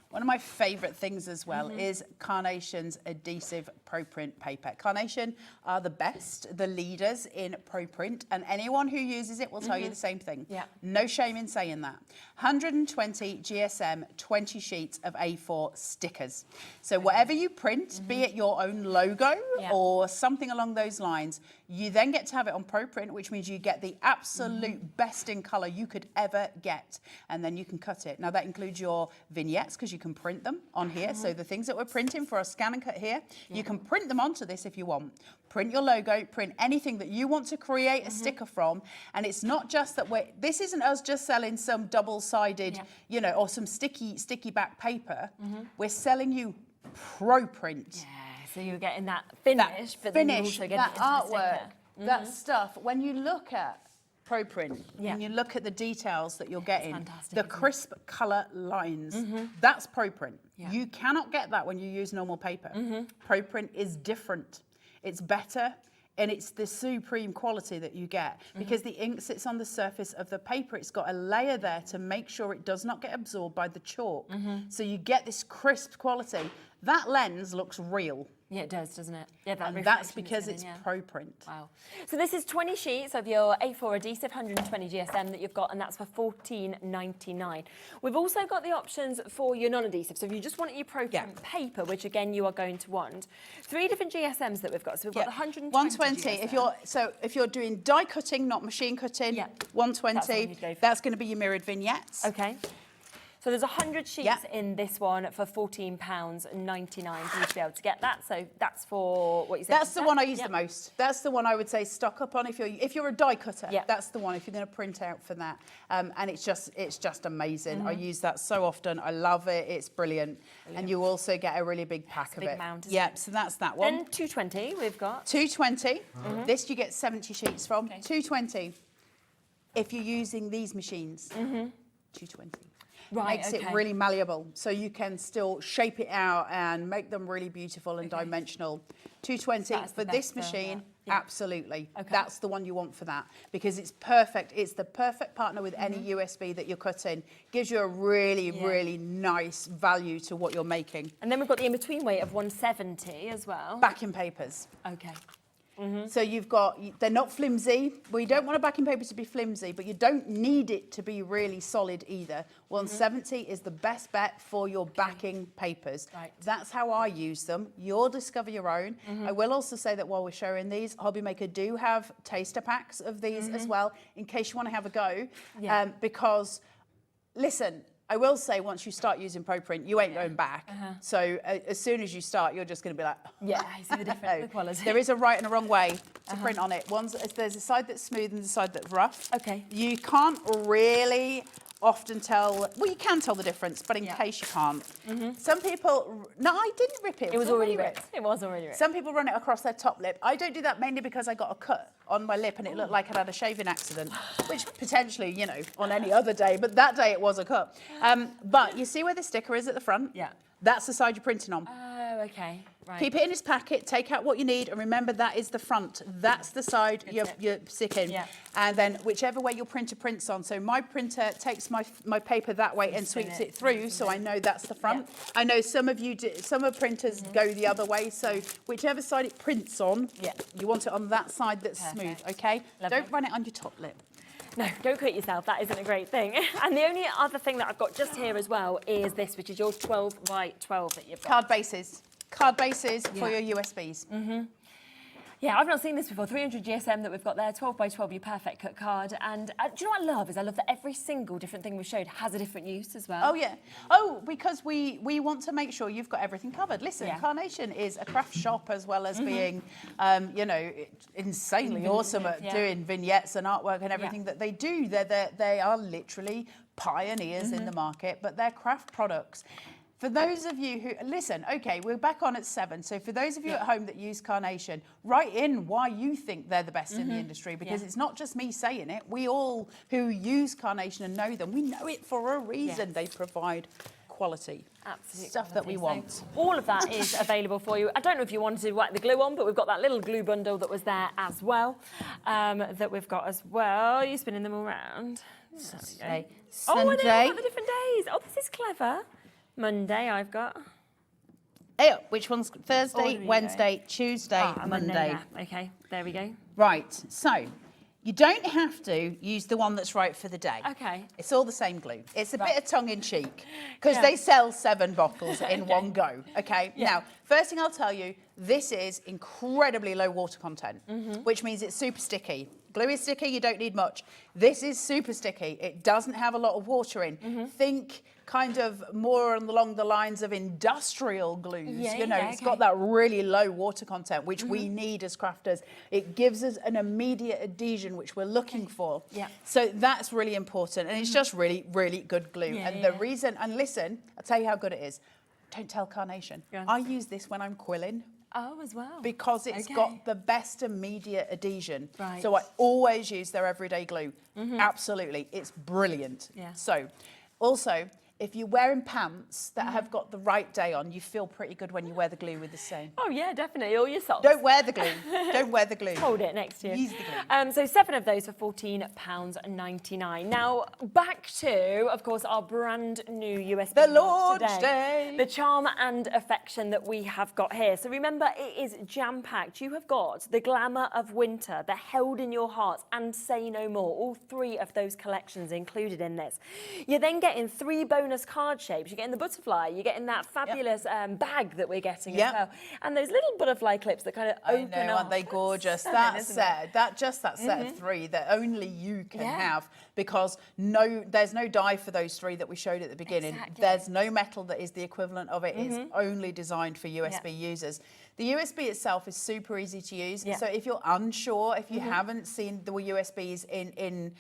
[SPEAKER 3] one of my favourite things as well is Carnation's adhesive pro print paper. Carnation are the best, the leaders in pro print, and anyone who uses it will tell you the same thing. No shame in saying that. 120 GSM, 20 sheets of A4 stickers. So whatever you print, be it your own logo or something along those lines, you then get to have it on pro print, which means you get the absolute best in colour you could ever get, and then you can cut it. Now that includes your vignettes, because you can print them on here. So the things that we're printing for our scan and cut here, you can print them onto this if you want. Print your logo, print anything that you want to create a sticker from. And it's not just that this isn't us just selling some double-sided, you know, or some sticky back paper. We're selling you pro print.
[SPEAKER 2] So you're getting that finish, but then you're also getting
[SPEAKER 3] that artwork, that stuff. When you look at pro print, when you look at the details that you're getting, the crisp colour lines, that's pro print. You cannot get that when you use normal paper. Pro print is different. It's better, and it's the supreme quality that you get because the ink sits on the surface of the paper. It's got a layer there to make sure it does not get absorbed by the chalk. So you get this crisp quality. That lens looks real.
[SPEAKER 2] Yeah, it does, doesn't it? Yeah, that
[SPEAKER 3] and that's because it's pro print.
[SPEAKER 2] Wow. So this is 20 sheets of your A4 adhesive, 120 GSM that you've got, and that's for £14.99. We've also got the options for your non-adhesive. So if you just want your pro print paper, which again you are going to want, 3 different GSMs that we've got. So we've got the 120 GSM.
[SPEAKER 3] If you're doing die cutting, not machine cutting, 120. That's going to be your mirrored vignettes.
[SPEAKER 2] Okay. So there's 100 sheets in this one for £14.99 for you to be able to get that. So that's for what you said.
[SPEAKER 3] That's the one I use the most. That's the one I would say stock up on if you're a die cutter. That's the one if you're going to print out for that. And it's just amazing. I use that so often. I love it. It's brilliant. And you also get a really big pack of it. Yeah. So that's that one.
[SPEAKER 2] Then 220 we've got.
[SPEAKER 3] 220. This you get 70 sheets from. 220. If you're using these machines. 220.
[SPEAKER 2] Right,
[SPEAKER 3] Makes it really malleable, so you can still shape it out and make them really beautiful and dimensional. 220 for this machine, absolutely. That's the one you want for that because it's perfect. It's the perfect partner with any USB that you're cutting. Gives you a really, really nice value to what you're making.
[SPEAKER 2] And then we've got the in-between weight of 170 as well.
[SPEAKER 3] Backing papers.
[SPEAKER 2] Okay.
[SPEAKER 3] So you've got, they're not flimsy. We don't want a backing paper to be flimsy, but you don't need it to be really solid either. 170 is the best bet for your backing papers. That's how I use them. You'll discover your own. I will also say that while we're showing these, Hobbymaker do have taster packs of these as well, in case you want to have a go. Because, listen, I will say once you start using ProPrint, you ain't going back. So as soon as you start, you're just going to be like,
[SPEAKER 2] yeah, I see the difference, the quality.
[SPEAKER 3] There is a right and a wrong way to print on it. There's a side that's smooth and a side that's rough.
[SPEAKER 2] Okay.
[SPEAKER 3] You can't really often tell, well, you can tell the difference, but in case you can't. Some people, no, I didn't rip it.
[SPEAKER 2] It was already ripped. It was already ripped.
[SPEAKER 3] Some people run it across their top lip. I don't do that mainly because I got a cut on my lip and it looked like I'd had a shaving accident, which potentially, you know, on any other day, but that day it was a cut. But you see where the sticker is at the front?
[SPEAKER 2] Yeah.
[SPEAKER 3] That's the side you're printing on.
[SPEAKER 2] Oh, okay. Right.
[SPEAKER 3] Keep it in his packet, take out what you need, and remember that is the front. That's the side you're sticking. And then whichever way your printer prints on. So my printer takes my paper that way and sweeps it through, so I know that's the front. I know some of you do, some of printers go the other way, so whichever side it prints on, you want it on that side that's smooth, okay?
[SPEAKER 2] Lovely.
[SPEAKER 3] Don't run it on your top lip.
[SPEAKER 2] No, don't cut yourself. That isn't a great thing. And the only other thing that I've got just here as well is this, which is your 12 by 12 that you've got.
[SPEAKER 3] Card bases. Card bases for your USBs.
[SPEAKER 2] Yeah, I've not seen this before. 300 GSM that we've got there, 12 by 12, your perfect cut card. And do you know what I love is I love that every single different thing we showed has a different use as well.
[SPEAKER 3] Oh, yeah. Oh, because we want to make sure you've got everything covered. Listen, Carnation is a craft shop as well as being, you know, insanely awesome at doing vignettes and artwork and everything that they do. They are literally pioneers in the market, but they're craft products. For those of you who, listen, okay, we're back on at 7. So for those of you at home that use Carnation, write in why you think they're the best in the industry, because it's not just me saying it. We all who use Carnation and know them, we know it for a reason. They provide quality.
[SPEAKER 2] Absolutely.
[SPEAKER 3] Stuff that we want.
[SPEAKER 2] So all of that is available for you. I don't know if you wanted to whack the glue on, but we've got that little glue bundle that was there as well, that we've got as well. You're spinning them all around.
[SPEAKER 3] Sunday.
[SPEAKER 2] Oh, and then you've got the different days. Oh, this is clever. Monday I've got.
[SPEAKER 3] Hey, which one's Thursday,
[SPEAKER 2] Ordinary
[SPEAKER 3] Wednesday,
[SPEAKER 2] day.
[SPEAKER 3] Tuesday, Monday?
[SPEAKER 2] Yeah. Okay, there we go.
[SPEAKER 3] Right, so you don't have to use the one that's right for the day.
[SPEAKER 2] Okay.
[SPEAKER 3] It's all the same glue. It's a bit of tongue-in-cheek because they sell 7 bottles in one go, okay? Now, first thing I'll tell you, this is incredibly low water content, which means it's super sticky. Glue is sticky, you don't need much. This is super sticky. It doesn't have a lot of water in. Think kind of more along the lines of industrial glues. You know, it's got that really low water content, which we need as crafters. It gives us an immediate adhesion, which we're looking for. So that's really important. And it's just really, really good glue. And the reason, and listen, I'll tell you how good it is. Don't tell Carnation. I use this when I'm quilling.
[SPEAKER 2] Oh, as well.
[SPEAKER 3] Because it's got the best immediate adhesion. So I always use their everyday glue. Absolutely. It's brilliant. So also, if you're wearing pants that have got the right day on, you feel pretty good when you wear the glue with the same.
[SPEAKER 2] Oh, yeah, definitely. All your socks.
[SPEAKER 3] Don't wear the glue. Don't wear the glue.
[SPEAKER 2] Hold it next to you.
[SPEAKER 3] Use the glue.
[SPEAKER 2] So 7 of those for £14.99. Now, back to, of course, our brand new USB.
[SPEAKER 3] The launch day.
[SPEAKER 2] The charm and affection that we have got here. So remember, it is jam-packed. You have got the glamour of winter, the held in your heart, and say no more. All 3 of those collections included in this. You're then getting 3 bonus bonus card shapes. You're getting the butterfly, you're getting that fabulous bag that we're getting
[SPEAKER 3] Yep.
[SPEAKER 2] as well. And those little butterfly clips that kind of open up.
[SPEAKER 3] Aren't they gorgeous?
[SPEAKER 2] Stunning,
[SPEAKER 3] That
[SPEAKER 2] isn't
[SPEAKER 3] set,
[SPEAKER 2] it?
[SPEAKER 3] that set of 3 that only you can have, because there's no die for those 3 that we showed at the beginning.
[SPEAKER 2] Exactly.
[SPEAKER 3] There's no metal that is the equivalent of it. It's only designed for USB users. The USB itself is super easy to use. So if you're unsure, if you haven't seen the USBs in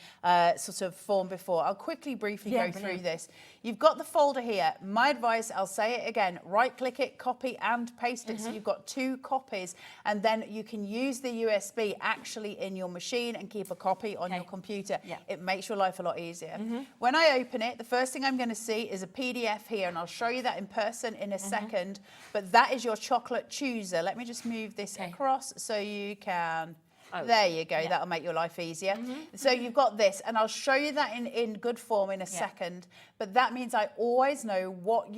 [SPEAKER 3] sort of form before, I'll quickly briefly go through this. You've got the folder here. My advice, I'll say it again, right click it, copy and paste it. So you've got 2 copies, and then you can use the USB actually in your machine and keep a copy on your computer. It makes your life a lot easier. When I open it, the first thing I'm going to see is a PDF here, and I'll show you that in person in a second, but that is your chocolate chooser. Let me just move this across so you can... There you go, that'll make your life easier. So you've got this, and I'll show you that in good form in a second, but that means I always know what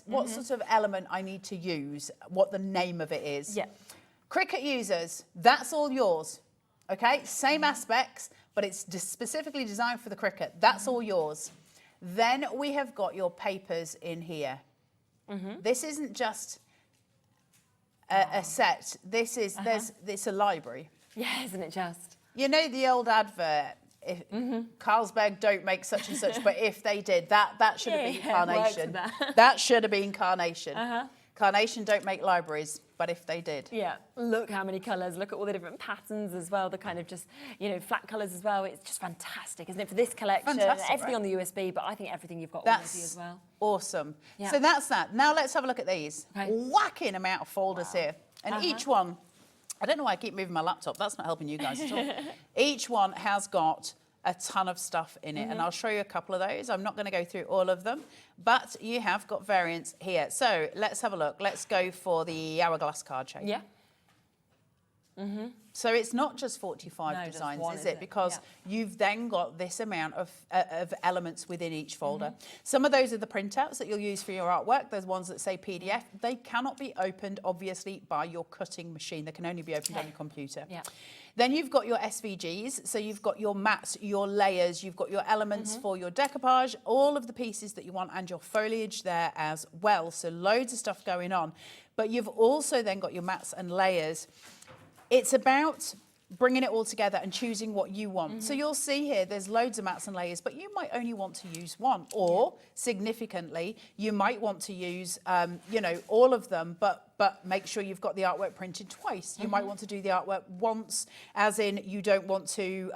[SPEAKER 3] what sort of element I need to use, what the name of it is. Cricut users, that's all yours, okay? Same aspects, but it's specifically designed for the Cricut. That's all yours. Then we have got your papers in here. This isn't just a set. This is, it's a library.
[SPEAKER 2] Yeah, isn't it just?
[SPEAKER 3] You know the old advert, if Carlsberg don't make such and such, but if they did, that should have been Carnation. That should have been Carnation. Carnation don't make libraries, but if they did.
[SPEAKER 2] Yeah, look how many colours, look at all the different patterns as well, the kind of just, you know, flat colours as well. It's just fantastic, isn't it, for this collection?
[SPEAKER 3] Fantastic,
[SPEAKER 2] everything on the USB, but I think everything you've got already as well.
[SPEAKER 3] Awesome. So that's that. Now let's have a look at these. Whacking amount of folders here. And each one, I don't know why I keep moving my laptop. That's not helping you guys at all. Each one has got a ton of stuff in it, and I'll show you a couple of those. I'm not going to go through all of them, but you have got variants here. So let's have a look. Let's go for the hourglass card shape.
[SPEAKER 2] Yeah.
[SPEAKER 3] So it's not just 45 designs, is it? Because you've then got this amount of elements within each folder. Some of those are the printouts that you'll use for your artwork. There's ones that say PDF. They cannot be opened, obviously, by your cutting machine. They can only be opened on your computer. Then you've got your SVGs. So you've got your mats, your layers, you've got your elements for your decoupage, all of the pieces that you want, and your foliage there as well. So loads of stuff going on. But you've also then got your mats and layers. It's about bringing it all together and choosing what you want. So you'll see here, there's loads of mats and layers, but you might only want to use one, or significantly, you might want to use, you know, all of them, but make sure you've got the artwork printed twice. You might want to do the artwork once, as in you don't want to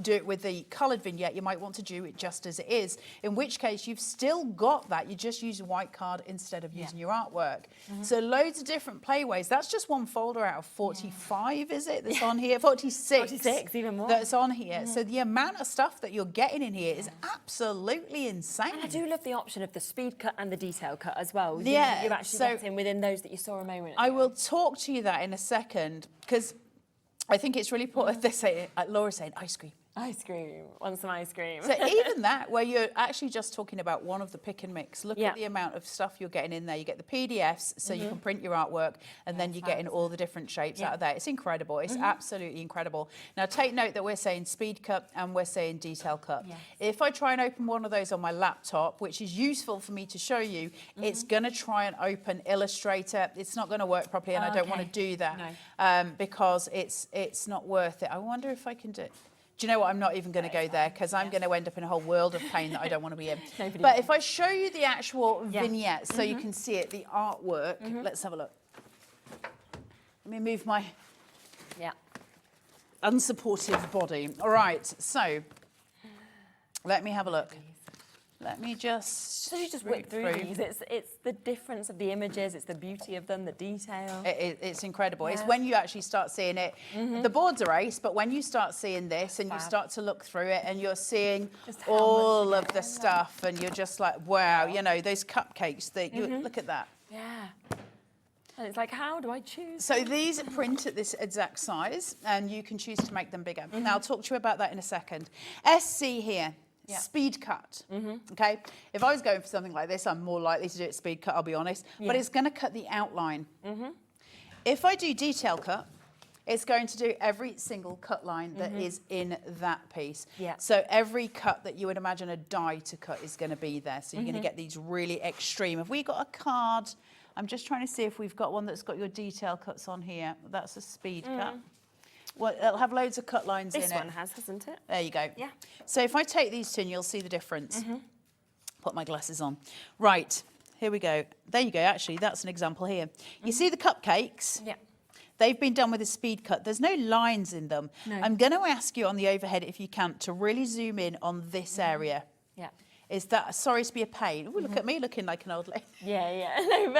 [SPEAKER 3] do it with the coloured vignette. You might want to do it just as it is, in which case you've still got that. You just use a white card instead of using your artwork. So loads of different playways. That's just one folder out of 45, is it, that's on here? 46.
[SPEAKER 2] 46, even more.
[SPEAKER 3] That's on here. So the amount of stuff that you're getting in here is absolutely insane.
[SPEAKER 2] And I do love the option of the speed cut and the detail cut as well.
[SPEAKER 3] Yeah,
[SPEAKER 2] You actually get in within those that you saw a moment ago.
[SPEAKER 3] I will talk to you that in a second, because I think it's really important. Laura's saying ice cream.
[SPEAKER 2] Ice cream. Want some ice cream?
[SPEAKER 3] So even that, where you're actually just talking about one of the pick and mix, look at the amount of stuff you're getting in there. You get the PDFs, so you can print your artwork, and then you're getting all the different shapes out of there. It's incredible. It's absolutely incredible. Now, take note that we're saying speed cut and we're saying detail cut. If I try and open one of those on my laptop, which is useful for me to show you, it's going to try and open Illustrator. It's not going to work properly, and I don't want to do that because it's not worth it. I wonder if I can do it. Do you know what? I'm not even going to go there, because I'm going to end up in a whole world of pain that I don't want to be in. But if I show you the actual vignette so you can see it, the artwork, let's have a look. Let me move my unsupportive body. All right, so let me have a look. Let me just...
[SPEAKER 2] So you just whip through these. It's the difference of the images, it's the beauty of them, the detail.
[SPEAKER 3] It's incredible. It's when you actually start seeing it. The boards are ace, but when you start seeing this and you start to look through it and you're seeing all of the stuff, and you're just like, wow, you know, those cupcakes, look at that.
[SPEAKER 2] Yeah. And it's like, how do I choose?
[SPEAKER 3] So these print at this exact size, and you can choose to make them bigger. Now, I'll talk to you about that in a second. SC here. Speed cut, okay? If I was going for something like this, I'm more likely to do it speed cut, I'll be honest, but it's going to cut the outline. If I do detail cut, It's going to do every single cut line that is in that piece.
[SPEAKER 2] Yeah.
[SPEAKER 3] So every cut that you would imagine a die to cut is going to be there. So you're going to get these really extreme. Have we got a card? I'm just trying to see if we've got one that's got your detail cuts on here. That's a speed cut. Well, it'll have loads of cut lines in it.
[SPEAKER 2] This one has, hasn't it?
[SPEAKER 3] There you go.
[SPEAKER 2] Yeah.
[SPEAKER 3] So if I take these two, you'll see the difference. Put my glasses on. Right, here we go. There you go. Actually, that's an example here. You see the cupcakes?
[SPEAKER 2] Yeah.
[SPEAKER 3] They've been done with a speed cut. There's no lines in them.
[SPEAKER 2] No.
[SPEAKER 3] I'm going to ask you on the overhead, if you can, to really zoom in on this area.
[SPEAKER 2] Yeah.
[SPEAKER 3] Is that, sorry to be a pain. Ooh, look at me looking like an old lady.
[SPEAKER 2] Yeah. No,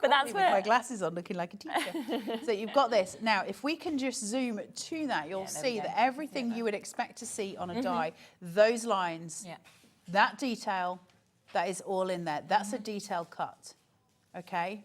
[SPEAKER 2] but that's
[SPEAKER 3] With
[SPEAKER 2] where
[SPEAKER 3] my glasses on, looking like a teacher. So you've got this. Now, if we can just zoom to that, you'll see that everything you would expect to see on a die, those lines, that detail, that is all in there. That's a detailed cut, okay?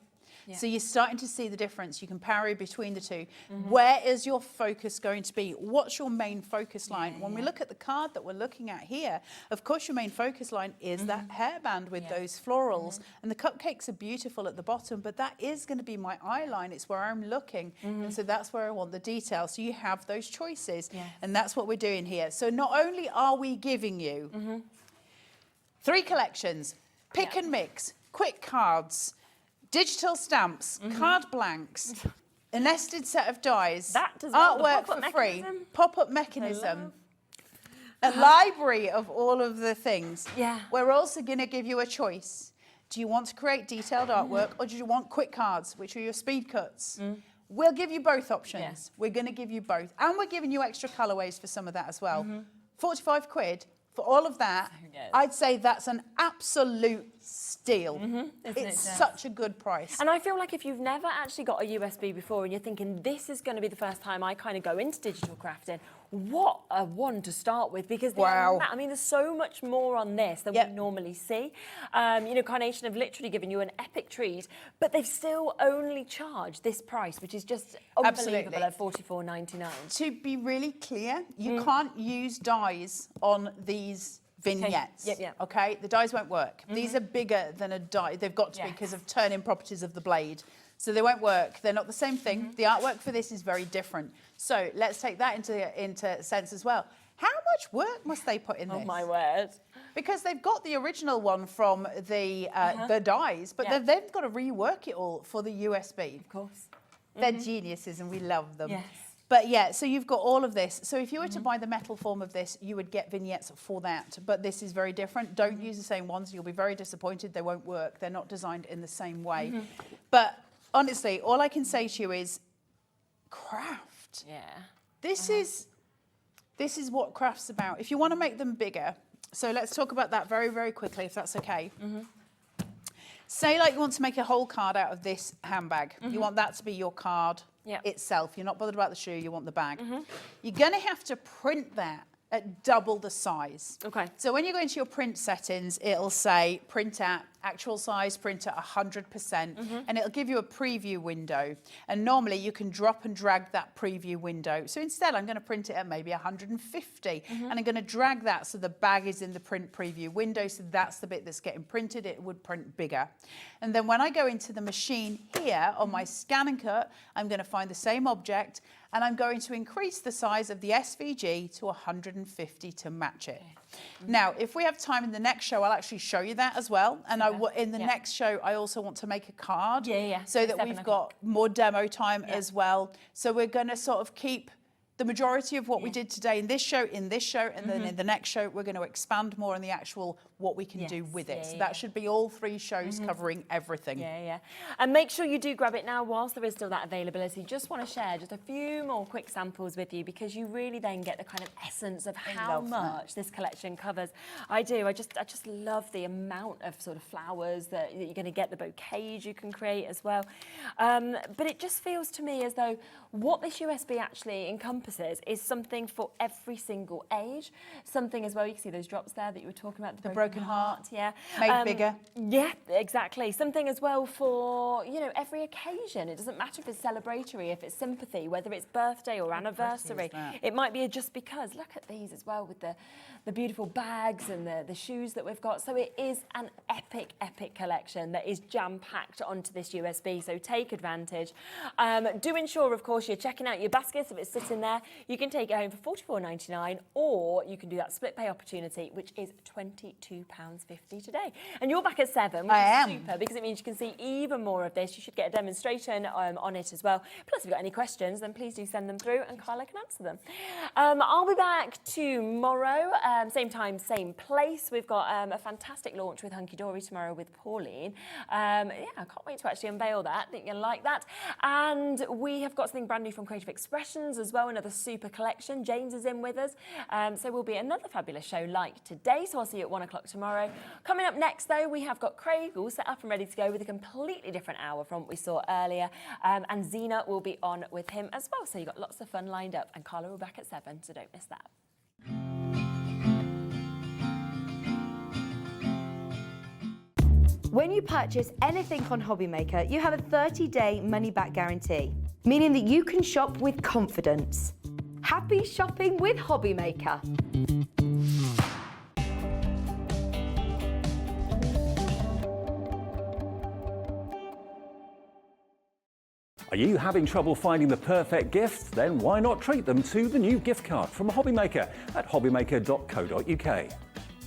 [SPEAKER 3] Yeah. So you're starting to see the difference. You can parry between the two. Where is your focus going to be? What's your main focus line? When we look at the card that we're looking at here, of course your main focus line is that hairband with those florals. And the cupcakes are beautiful at the bottom, but that is going to be my eye line. It's where I'm looking. And so that's where I want the detail. So you have those choices. And that's what we're doing here. So not only are we giving you 3 collections, pick and mix, quick cards, digital stamps, card blanks, a nested set of dies, artwork for free, pop-up mechanism, a library of all of the things.
[SPEAKER 2] Yeah.
[SPEAKER 3] We're also going to give you a choice. Do you want to create detailed artwork or do you want quick cards, which are your speed cuts? We'll give you both options. We're going to give you both. And we're giving you extra colourways for some of that as well. 45 quid. For all of that, I'd say that's an absolute steal. It's such a good price.
[SPEAKER 2] And I feel like if you've never actually got a USB before and you're thinking, this is going to be the first time I kind of go into digital crafting, what a one to start with, because I mean, there's so much more on this than we normally see. You know, Carnation have literally given you an epic treat, but they've still only charged this price, which is just unbelievable at $44.99.
[SPEAKER 3] To be really clear, you can't use dies on these vignettes. Okay, the dies won't work. These are bigger than a die. They've got to be because of turn-in properties of the blade. So they won't work. They're not the same thing. The artwork for this is very different. So let's take that into sense as well. How much work must they put in this?
[SPEAKER 2] Oh my word.
[SPEAKER 3] Because they've got the original one from the dies, but they've got to rework it all for the USB.
[SPEAKER 2] Of course.
[SPEAKER 3] They're geniuses and we love them.
[SPEAKER 2] Yes.
[SPEAKER 3] But yeah, so you've got all of this. So if you were to buy the metal form of this, you would get vignettes for that. But this is very different. Don't use the same ones. You'll be very disappointed. They won't work. They're not designed in the same way. But honestly, all I can say to you is craft.
[SPEAKER 2] Yeah.
[SPEAKER 3] This is what craft's about. If you want to make them bigger, so let's talk about that very, very quickly, if that's okay. Say like you want to make a whole card out of this handbag. You want that to be your card itself. You're not bothered about the shoe, you want the bag. You're going to have to print that at double the size.
[SPEAKER 2] Okay.
[SPEAKER 3] So when you go into your print settings, it'll say print at actual size, print at 100%, and it'll give you a preview window. And normally you can drop and drag that preview window. So instead, I'm going to print it at maybe 150, and I'm going to drag that so the bag is in the print preview window. So that's the bit that's getting printed. It would print bigger. And then when I go into the machine here on my scan and cut, I'm going to find the same object, and I'm going to increase the size of the SVG to 150 to match it. Now, if we have time in the next show, I'll actually show you that as well. And in the next show, I also want to make a card so that we've got more demo time as well. So we're going to sort of keep the majority of what we did today in this show, and then in the next show, we're going to expand more on the actual what we can do with it. So that should be all 3 shows covering everything.
[SPEAKER 2] And make sure you do grab it now whilst there is still that availability. Just want to share just a few more quick samples with you, because you really then get the kind of essence of how much this collection covers. I do. I just love the amount of sort of flowers that you're going to get, the bouquets you can create as well. But it just feels to me as though what this USB actually encompasses is something for every single age. Something as well, you can see those drops there that you were talking about. The broken
[SPEAKER 3] broken heart.
[SPEAKER 2] Yeah.
[SPEAKER 3] Made bigger.
[SPEAKER 2] Yeah, exactly. Something as well for, every occasion. It doesn't matter if it's celebratory, if it's sympathy, whether it's birthday or anniversary. It might be a just because. Look at these as well with the beautiful bags and the shoes that we've got. So it is an epic, epic collection that is jam-packed onto this USB, so take advantage. Do ensure, of course, you're checking out your baskets. If it's sitting there, you can take it home for £44.99, or you can do that split pay opportunity, which is £22.50 today. And you're back at 7, which is super, because it means you can see even more of this. You should get a demonstration on it as well. Plus, if you've got any questions, then please do send them through and Carla can answer them. I'll be back tomorrow, same time, same place. We've got a fantastic launch with Hunky Dory tomorrow with Pauline. Yeah, I can't wait to actually unveil that. I think you'll like that. And we have got something brand new from Creative Expressions as well, another super collection. James is in with us. So we'll be another fabulous show like today. So I'll see you at 1 o'clock tomorrow. Coming up next, though, we have got Craig all set up and ready to go with a completely different hour from what we saw earlier. And Zena will be on with him as well. So you've got lots of fun lined up. And Carla will be back at 7, so don't miss that.
[SPEAKER 1] When you purchase anything on Hobbymaker, you have a 30-day money-back guarantee, meaning that you can shop with confidence. Happy shopping with Hobbymaker.
[SPEAKER 7] Are you having trouble finding the perfect gift? Then why not treat them to the new gift card from Hobbymaker at hobbymaker.co.uk.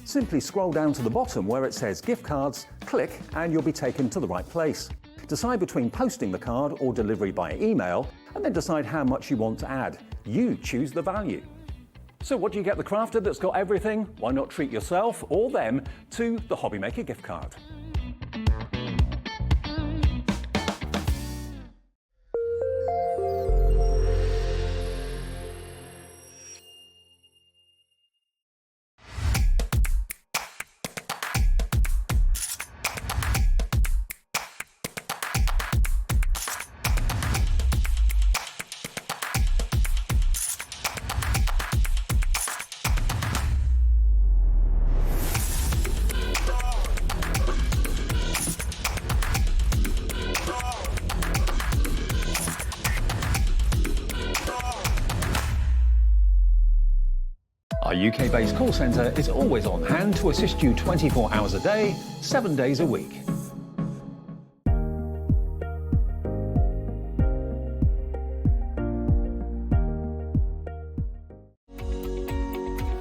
[SPEAKER 7] Simply scroll down to the bottom where it says gift cards, click and you'll be taken to the right place. Decide between posting the card or delivery by email, and then decide how much you want to add. You choose the value. So what do you get the crafter that's got everything? Why not treat yourself or them to the Hobbymaker gift card? Our UK-based call centre is always on hand to assist you 24 hours a day, 7 days a week.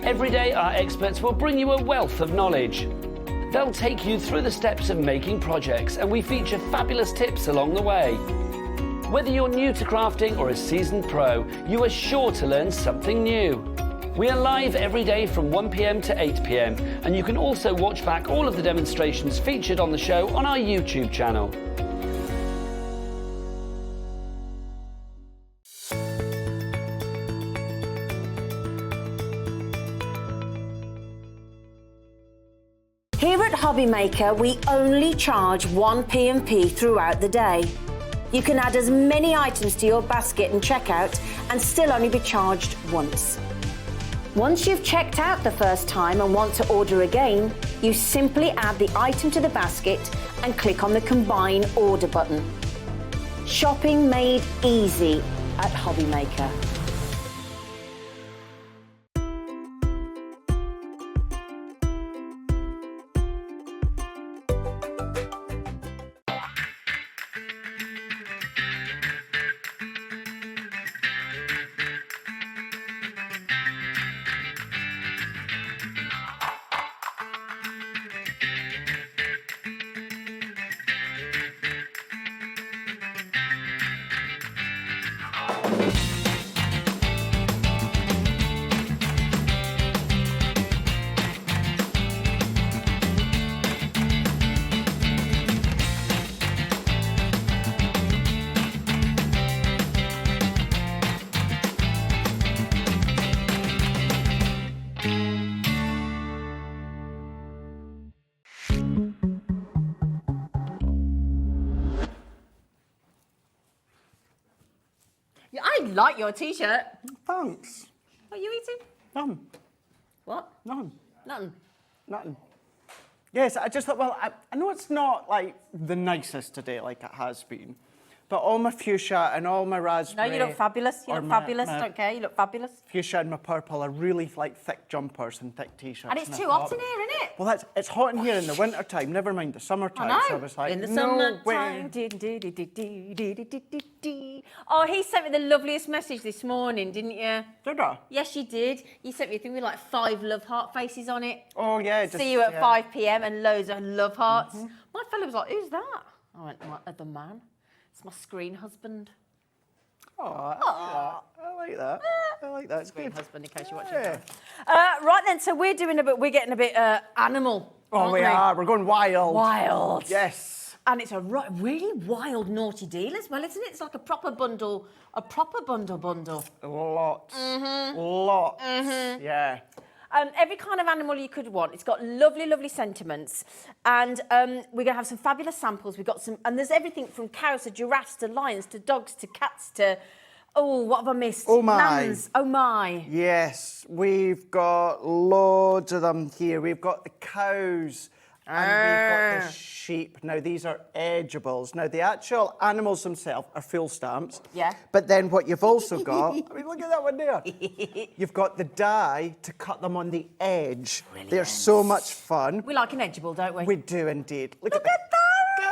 [SPEAKER 6] Every day, our experts will bring you a wealth of knowledge. They'll take you through the steps of making projects, and we feature fabulous tips along the way. Whether you're new to crafting or a seasoned pro, you are sure to learn something new. We are live every day from 1 p.m. to 8 p.m, and you can also watch back all of the demonstrations featured on the show on our YouTube channel.
[SPEAKER 11] Here at Hobbymaker, we only charge 1 P&P throughout the day. You can add as many items to your basket and checkout and still only be charged once. Once you've checked out the first time and want to order again, you simply add the item to the basket and click on the Combine Order button. Shopping made easy at Hobbymaker.
[SPEAKER 2] I like your t-shirt.
[SPEAKER 10] Thanks.
[SPEAKER 2] What are you eating?
[SPEAKER 10] None.
[SPEAKER 2] What?
[SPEAKER 10] None.
[SPEAKER 2] Nothing.
[SPEAKER 10] Nothing. Yes, I just thought, well, I know it's not like the nicest today like it has been, but all my fuchsia and all my raspberry...
[SPEAKER 11] No, you look fabulous. You look fabulous. Don't care. You look fabulous.
[SPEAKER 10] Fuchsia and my purple are really like thick jumpers and thick t-shirts.
[SPEAKER 11] And it's
[SPEAKER 10] I
[SPEAKER 11] too
[SPEAKER 10] thought,
[SPEAKER 11] hot in here, isn't it?
[SPEAKER 10] Well, it's hot in here in the winter time, never mind the summertime.
[SPEAKER 11] I know.
[SPEAKER 10] So I was like,
[SPEAKER 11] in the
[SPEAKER 10] no
[SPEAKER 11] summertime.
[SPEAKER 10] way.
[SPEAKER 11] Oh, he sent me the loveliest message this morning, didn't you?
[SPEAKER 10] Did I?
[SPEAKER 11] Yes, you did. You sent me a thing with like 5 love heart faces on it.
[SPEAKER 10] Oh, yeah.
[SPEAKER 11] See you at 5 p.m. and loads of love hearts. My fellow was like, who's that? I went, my other man. It's my screen husband.
[SPEAKER 10] Oh, I like that. I like that. It's
[SPEAKER 11] Screen
[SPEAKER 10] good.
[SPEAKER 11] husband, in case you're watching.
[SPEAKER 10] Yeah.
[SPEAKER 11] Right then, so we're getting a bit animal.
[SPEAKER 10] Oh, we are. We're going wild.
[SPEAKER 11] Wild.
[SPEAKER 10] Yes.
[SPEAKER 11] And it's a really wild, naughty deal as well, isn't it? It's like a proper bundle.
[SPEAKER 10] Lots. Lots. Yeah.
[SPEAKER 11] Every kind of animal you could want. It's got lovely, lovely sentiments. And we're going to have some fabulous samples. We've got some, and there's everything from cows to giraffes to lions to dogs to cats to, oh, what have I missed?
[SPEAKER 10] Oh, my.
[SPEAKER 11] Lambs. Oh, my.
[SPEAKER 10] Yes, we've got loads of them here. We've got the cows and we've got the sheep. Now, these are edgeables. Now, the actual animals themselves are full stamps.
[SPEAKER 11] Yeah.
[SPEAKER 10] But then what you've also got, I mean, look at that one there. You've got the die to cut them on the edge.
[SPEAKER 11] Brilliant.
[SPEAKER 10] They're so much fun.
[SPEAKER 11] We like an edgeable, don't we?
[SPEAKER 10] We do indeed. Look at that.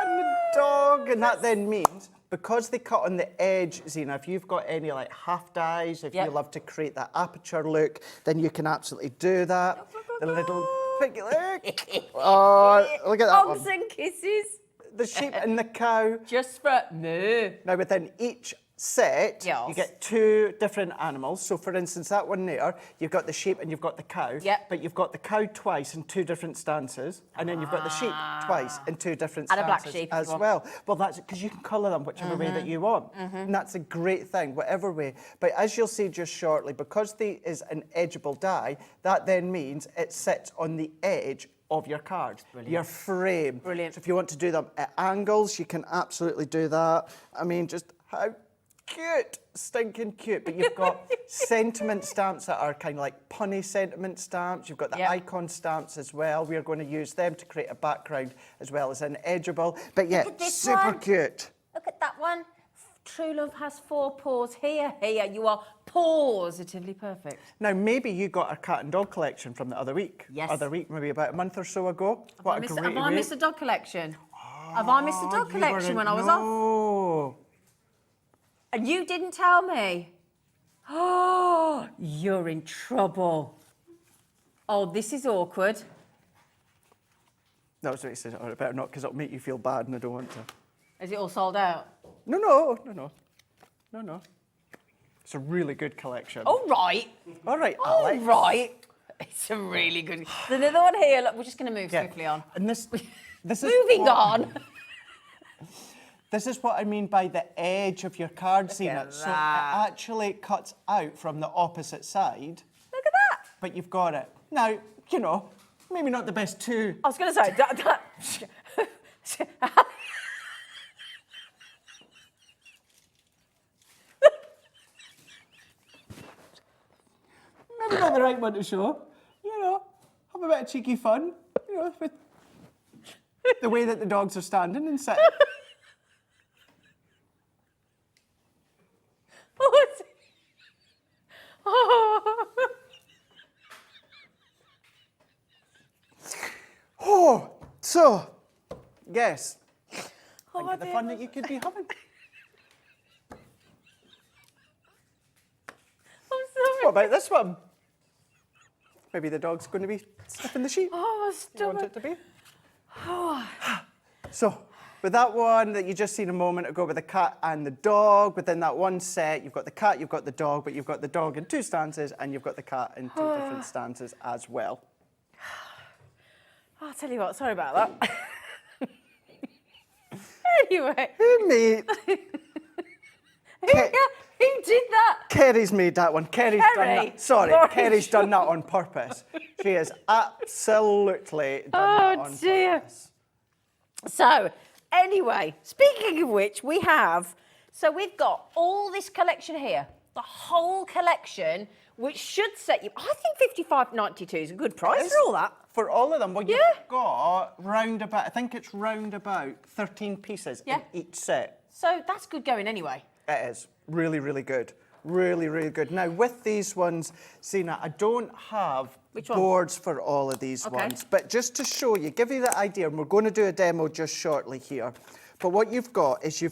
[SPEAKER 10] And the dog. And that then means, because they cut on the edge, Zena, if you've got any like half dies, if you love to create that aperture look, then you can absolutely do that. The little piggy look. Oh, look at that
[SPEAKER 11] Hugs
[SPEAKER 10] one.
[SPEAKER 11] and kisses.
[SPEAKER 10] The sheep and the cow.
[SPEAKER 11] Just for no.
[SPEAKER 10] Now within each set,
[SPEAKER 11] Yes.
[SPEAKER 10] you get 2 different animals. So for instance, that one there, you've got the sheep and you've got the cow.
[SPEAKER 11] Yep.
[SPEAKER 10] But you've got the cow twice in 2 different stances. And then you've got the sheep twice in 2 different
[SPEAKER 11] And a
[SPEAKER 10] stances
[SPEAKER 11] black sheep
[SPEAKER 10] as well. Well, that's because you can colour them whichever way that you want. And that's a great thing, whatever way. But as you'll see just shortly, because there is an edgeable die, that then means it sits on the edge of your card, your frame.
[SPEAKER 11] Brilliant.
[SPEAKER 10] So if you want to do them at angles, you can absolutely do that. I mean, just how cute, stinking cute. But you've got sentiment stamps that are kind of like punny sentiment stamps. You've got the icon stamps as well. We're going to use them to create a background as well as an edgeable. But yeah,
[SPEAKER 11] Look at this
[SPEAKER 10] super
[SPEAKER 11] one.
[SPEAKER 10] cute.
[SPEAKER 11] Look at that one. True love has 4 paws. Here, you are positively perfect.
[SPEAKER 10] Now, maybe you got our cat and dog collection from the other week.
[SPEAKER 11] Yes.
[SPEAKER 10] Other week, maybe about a month or so ago. What a great
[SPEAKER 11] Have I
[SPEAKER 10] week.
[SPEAKER 11] missed a dog collection? Have I missed a dog collection when I was off?
[SPEAKER 10] off?
[SPEAKER 11] And you didn't tell me? Oh, you're in trouble. Oh, this is awkward.
[SPEAKER 10] That was what he said. I better not, because it'll make you feel bad and I don't want to.
[SPEAKER 11] Is it all sold out?
[SPEAKER 10] No. It's a really good collection.
[SPEAKER 11] All right.
[SPEAKER 10] All right,
[SPEAKER 11] All
[SPEAKER 10] Alex.
[SPEAKER 11] right. It's a really good... There's another one here. Look, we're just going to move swiftly on.
[SPEAKER 10] And this is
[SPEAKER 11] Moving
[SPEAKER 10] what-
[SPEAKER 11] on.
[SPEAKER 10] This is what I mean by the edge of your card, Zena.
[SPEAKER 11] at
[SPEAKER 10] So
[SPEAKER 11] that.
[SPEAKER 10] it actually cuts out from the opposite side,
[SPEAKER 11] Look at that.
[SPEAKER 10] but you've got it. Now, you know, maybe not the best 2.
[SPEAKER 11] I was going to say, that
[SPEAKER 10] Maybe not the right one to show. You know, have a bit of cheeky fun. You know, with the way that the dogs are standing and sitting. Oh, so, yes. Think of the fun that you could be having.
[SPEAKER 11] I'm sorry.
[SPEAKER 10] What about this one? Maybe the dog's going to be sniffing the sheep.
[SPEAKER 11] Oh,
[SPEAKER 10] You want
[SPEAKER 11] stop
[SPEAKER 10] it to be? So, with that one that you just seen a moment ago with the cat and the dog, within that one set, you've got the cat, you've got the dog, but you've got the dog in 2 stances and you've got the cat in 2 different stances as well.
[SPEAKER 11] I'll tell you what, sorry about that. Anyway.
[SPEAKER 10] Who made...
[SPEAKER 11] Who did that?
[SPEAKER 10] Kerry's made that one. Kerry's done
[SPEAKER 11] Kerry?
[SPEAKER 10] that. Sorry,
[SPEAKER 11] Sorry.
[SPEAKER 10] Kerry's done that on purpose. She has absolutely done that on purpose.
[SPEAKER 11] So, anyway, speaking of which, we've got all this collection here. the whole collection, which should set you. I think $55.92 is a good price for all that.
[SPEAKER 10] For all of them, well, you've got round about, I think it's round about 13 pieces in each set.
[SPEAKER 11] So that's good going anyway.
[SPEAKER 10] It is. Really, really good. Really, really good. Now, with these ones, Zena, I don't have boards for all of these ones, but just to show you, give you the idea, and we're going to do a demo just shortly here, but what you've got is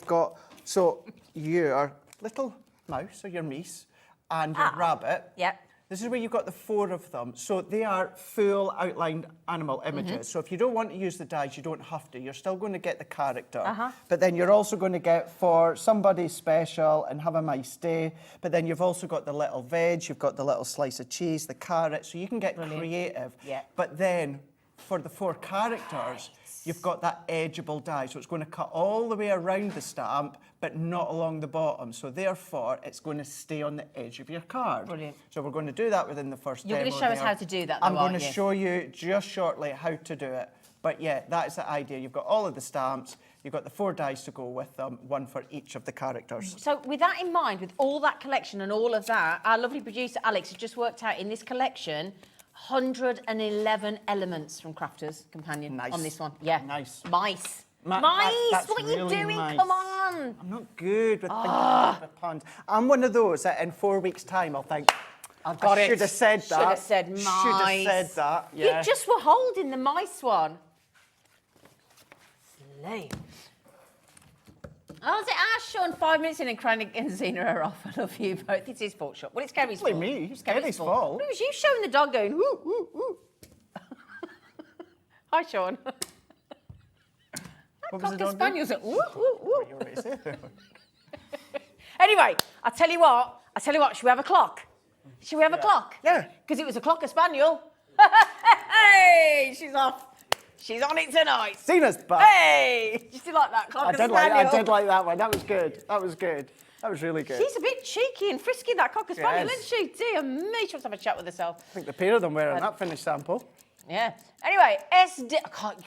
[SPEAKER 10] so your little mouse or your meese and your rabbit.
[SPEAKER 11] Yep.
[SPEAKER 10] This is where you've got the 4 of them. So they are full outlined animal images. So if you don't want to use the dies, you don't have to. You're still going to get the character. But then you're also going to get for somebody special and have a nice day. But then you've also got the little veg, you've got the little slice of cheese, the carrot. So you can get creative.
[SPEAKER 11] Yeah.
[SPEAKER 10] But then for the 4 characters, you've got that edgeable die. So it's going to cut all the way around the stamp, but not along the bottom. So therefore, it's going to stay on the edge of your card.
[SPEAKER 11] Brilliant.
[SPEAKER 10] So we're going to do that within the first demo.
[SPEAKER 11] You're going to show us how to do that, though,
[SPEAKER 10] I'm going to
[SPEAKER 11] aren't you?
[SPEAKER 10] show you just shortly how to do it. But yeah, that's the idea. You've got all of the stamps, you've got the 4 dies to go with them, 1 for each of the characters.
[SPEAKER 11] So with that in mind, with all that collection and all of that, our lovely producer Alex has just worked out in this collection 111 elements from Crafter's Companion on this one. Yeah.
[SPEAKER 10] Nice.
[SPEAKER 11] Mice.
[SPEAKER 10] That's
[SPEAKER 11] what are you
[SPEAKER 10] really
[SPEAKER 11] doing?
[SPEAKER 10] nice.
[SPEAKER 11] Come on.
[SPEAKER 10] I'm not good with thinking with puns. I'm one of those that in 4 weeks' time I'll think, I should have said that.
[SPEAKER 11] Should have said mice.
[SPEAKER 10] Should have said that. Yeah.
[SPEAKER 11] You just were holding the mice one. Slay. Oh, is it Ash, Sean? 5 minutes in and Cranny and Zena are off. I love you both. It's his fault, Sean. Well, it's Gary's fault.
[SPEAKER 10] me. It's Gary's fault.
[SPEAKER 11] It was you showing the dog going, woo, woo, woo. Hi, Sean.
[SPEAKER 10] What was the
[SPEAKER 11] Cocker
[SPEAKER 10] dog
[SPEAKER 11] Spaniel's like, woo, woo, woo.
[SPEAKER 10] doing? What you already said.
[SPEAKER 11] Anyway, I tell you what, should we have a clock? Should we have a clock?
[SPEAKER 10] Yeah.
[SPEAKER 11] Because it was a Cocker Spaniel. Hey, she's off. She's on it tonight.
[SPEAKER 10] Zena's back.
[SPEAKER 11] Hey! Did you like that?
[SPEAKER 10] I did like that one. That was good. That was good. That was really good.
[SPEAKER 11] She's a bit cheeky and frisky, that Cocker Spaniel, isn't she? Dear me, she wants to have a chat with herself.
[SPEAKER 10] I think the pair of them were in that finished sample.
[SPEAKER 11] Yeah. Anyway,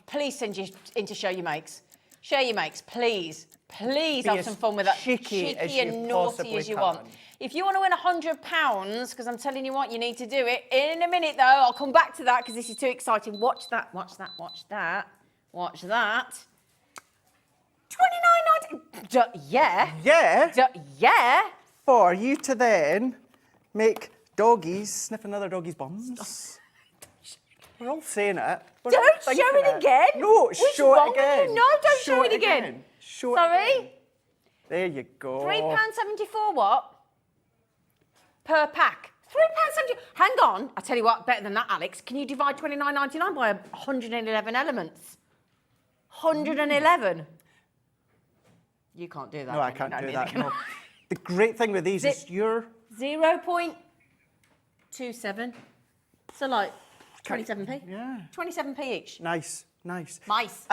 [SPEAKER 11] please send you in to show your makes. Share your makes, please. Please have some fun with that.
[SPEAKER 10] Cheeky as you
[SPEAKER 11] and naughty
[SPEAKER 10] possibly
[SPEAKER 11] as you
[SPEAKER 10] can.
[SPEAKER 11] want. If you want to win £100, because I'm telling you what, you need to do it. In a minute, though, I'll come back to that because this is too exciting. Watch that, watch that, watch that, watch that. $29.90. Yeah.
[SPEAKER 10] Yeah.
[SPEAKER 11] Yeah.
[SPEAKER 10] For you to then make doggies sniff another doggy's bums. We're all saying it.
[SPEAKER 11] Don't show it again.
[SPEAKER 10] No,
[SPEAKER 11] What's
[SPEAKER 10] show
[SPEAKER 11] wrong
[SPEAKER 10] it
[SPEAKER 11] with you?
[SPEAKER 10] again.
[SPEAKER 11] No, don't show it again.
[SPEAKER 10] Show
[SPEAKER 11] Sorry?
[SPEAKER 10] it again. There you go.
[SPEAKER 11] £3.74 what? Per pack. £3.70. Hang on. I tell you what, better than that, Alex. Can you divide $29.99 by 111 elements? 111. You can't do that.
[SPEAKER 10] No, I can't do that. No. The great thing with these is you're
[SPEAKER 11] 0.27. So like 27p.
[SPEAKER 10] Yeah.
[SPEAKER 11] 27p each.
[SPEAKER 10] Nice, nice.
[SPEAKER 11] Mice.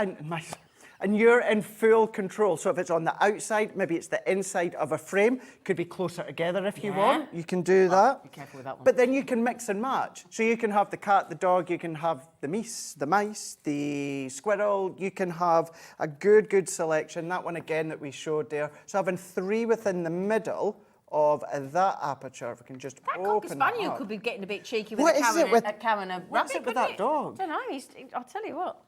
[SPEAKER 10] And you're in full control. So if it's on the outside, maybe it's the inside of a frame. Could be closer together if you want. You can do that.
[SPEAKER 11] Be careful with that one.
[SPEAKER 10] But then you can mix and match. So you can have the cat, the dog, you can have the meese, the mice, the squirrel. You can have a good selection. That one again that we showed there. So having 3 within the middle of that aperture, if we can just
[SPEAKER 11] that
[SPEAKER 10] open
[SPEAKER 11] Cocker
[SPEAKER 10] it
[SPEAKER 11] Spaniel
[SPEAKER 10] up.
[SPEAKER 11] could be getting a bit cheeky with
[SPEAKER 10] What
[SPEAKER 11] a
[SPEAKER 10] is
[SPEAKER 11] cow
[SPEAKER 10] it
[SPEAKER 11] and
[SPEAKER 10] with-
[SPEAKER 11] a cow and a
[SPEAKER 10] What's
[SPEAKER 11] rabbit,
[SPEAKER 10] it with
[SPEAKER 11] couldn't
[SPEAKER 10] that dog?
[SPEAKER 11] I don't know. I'll tell you what.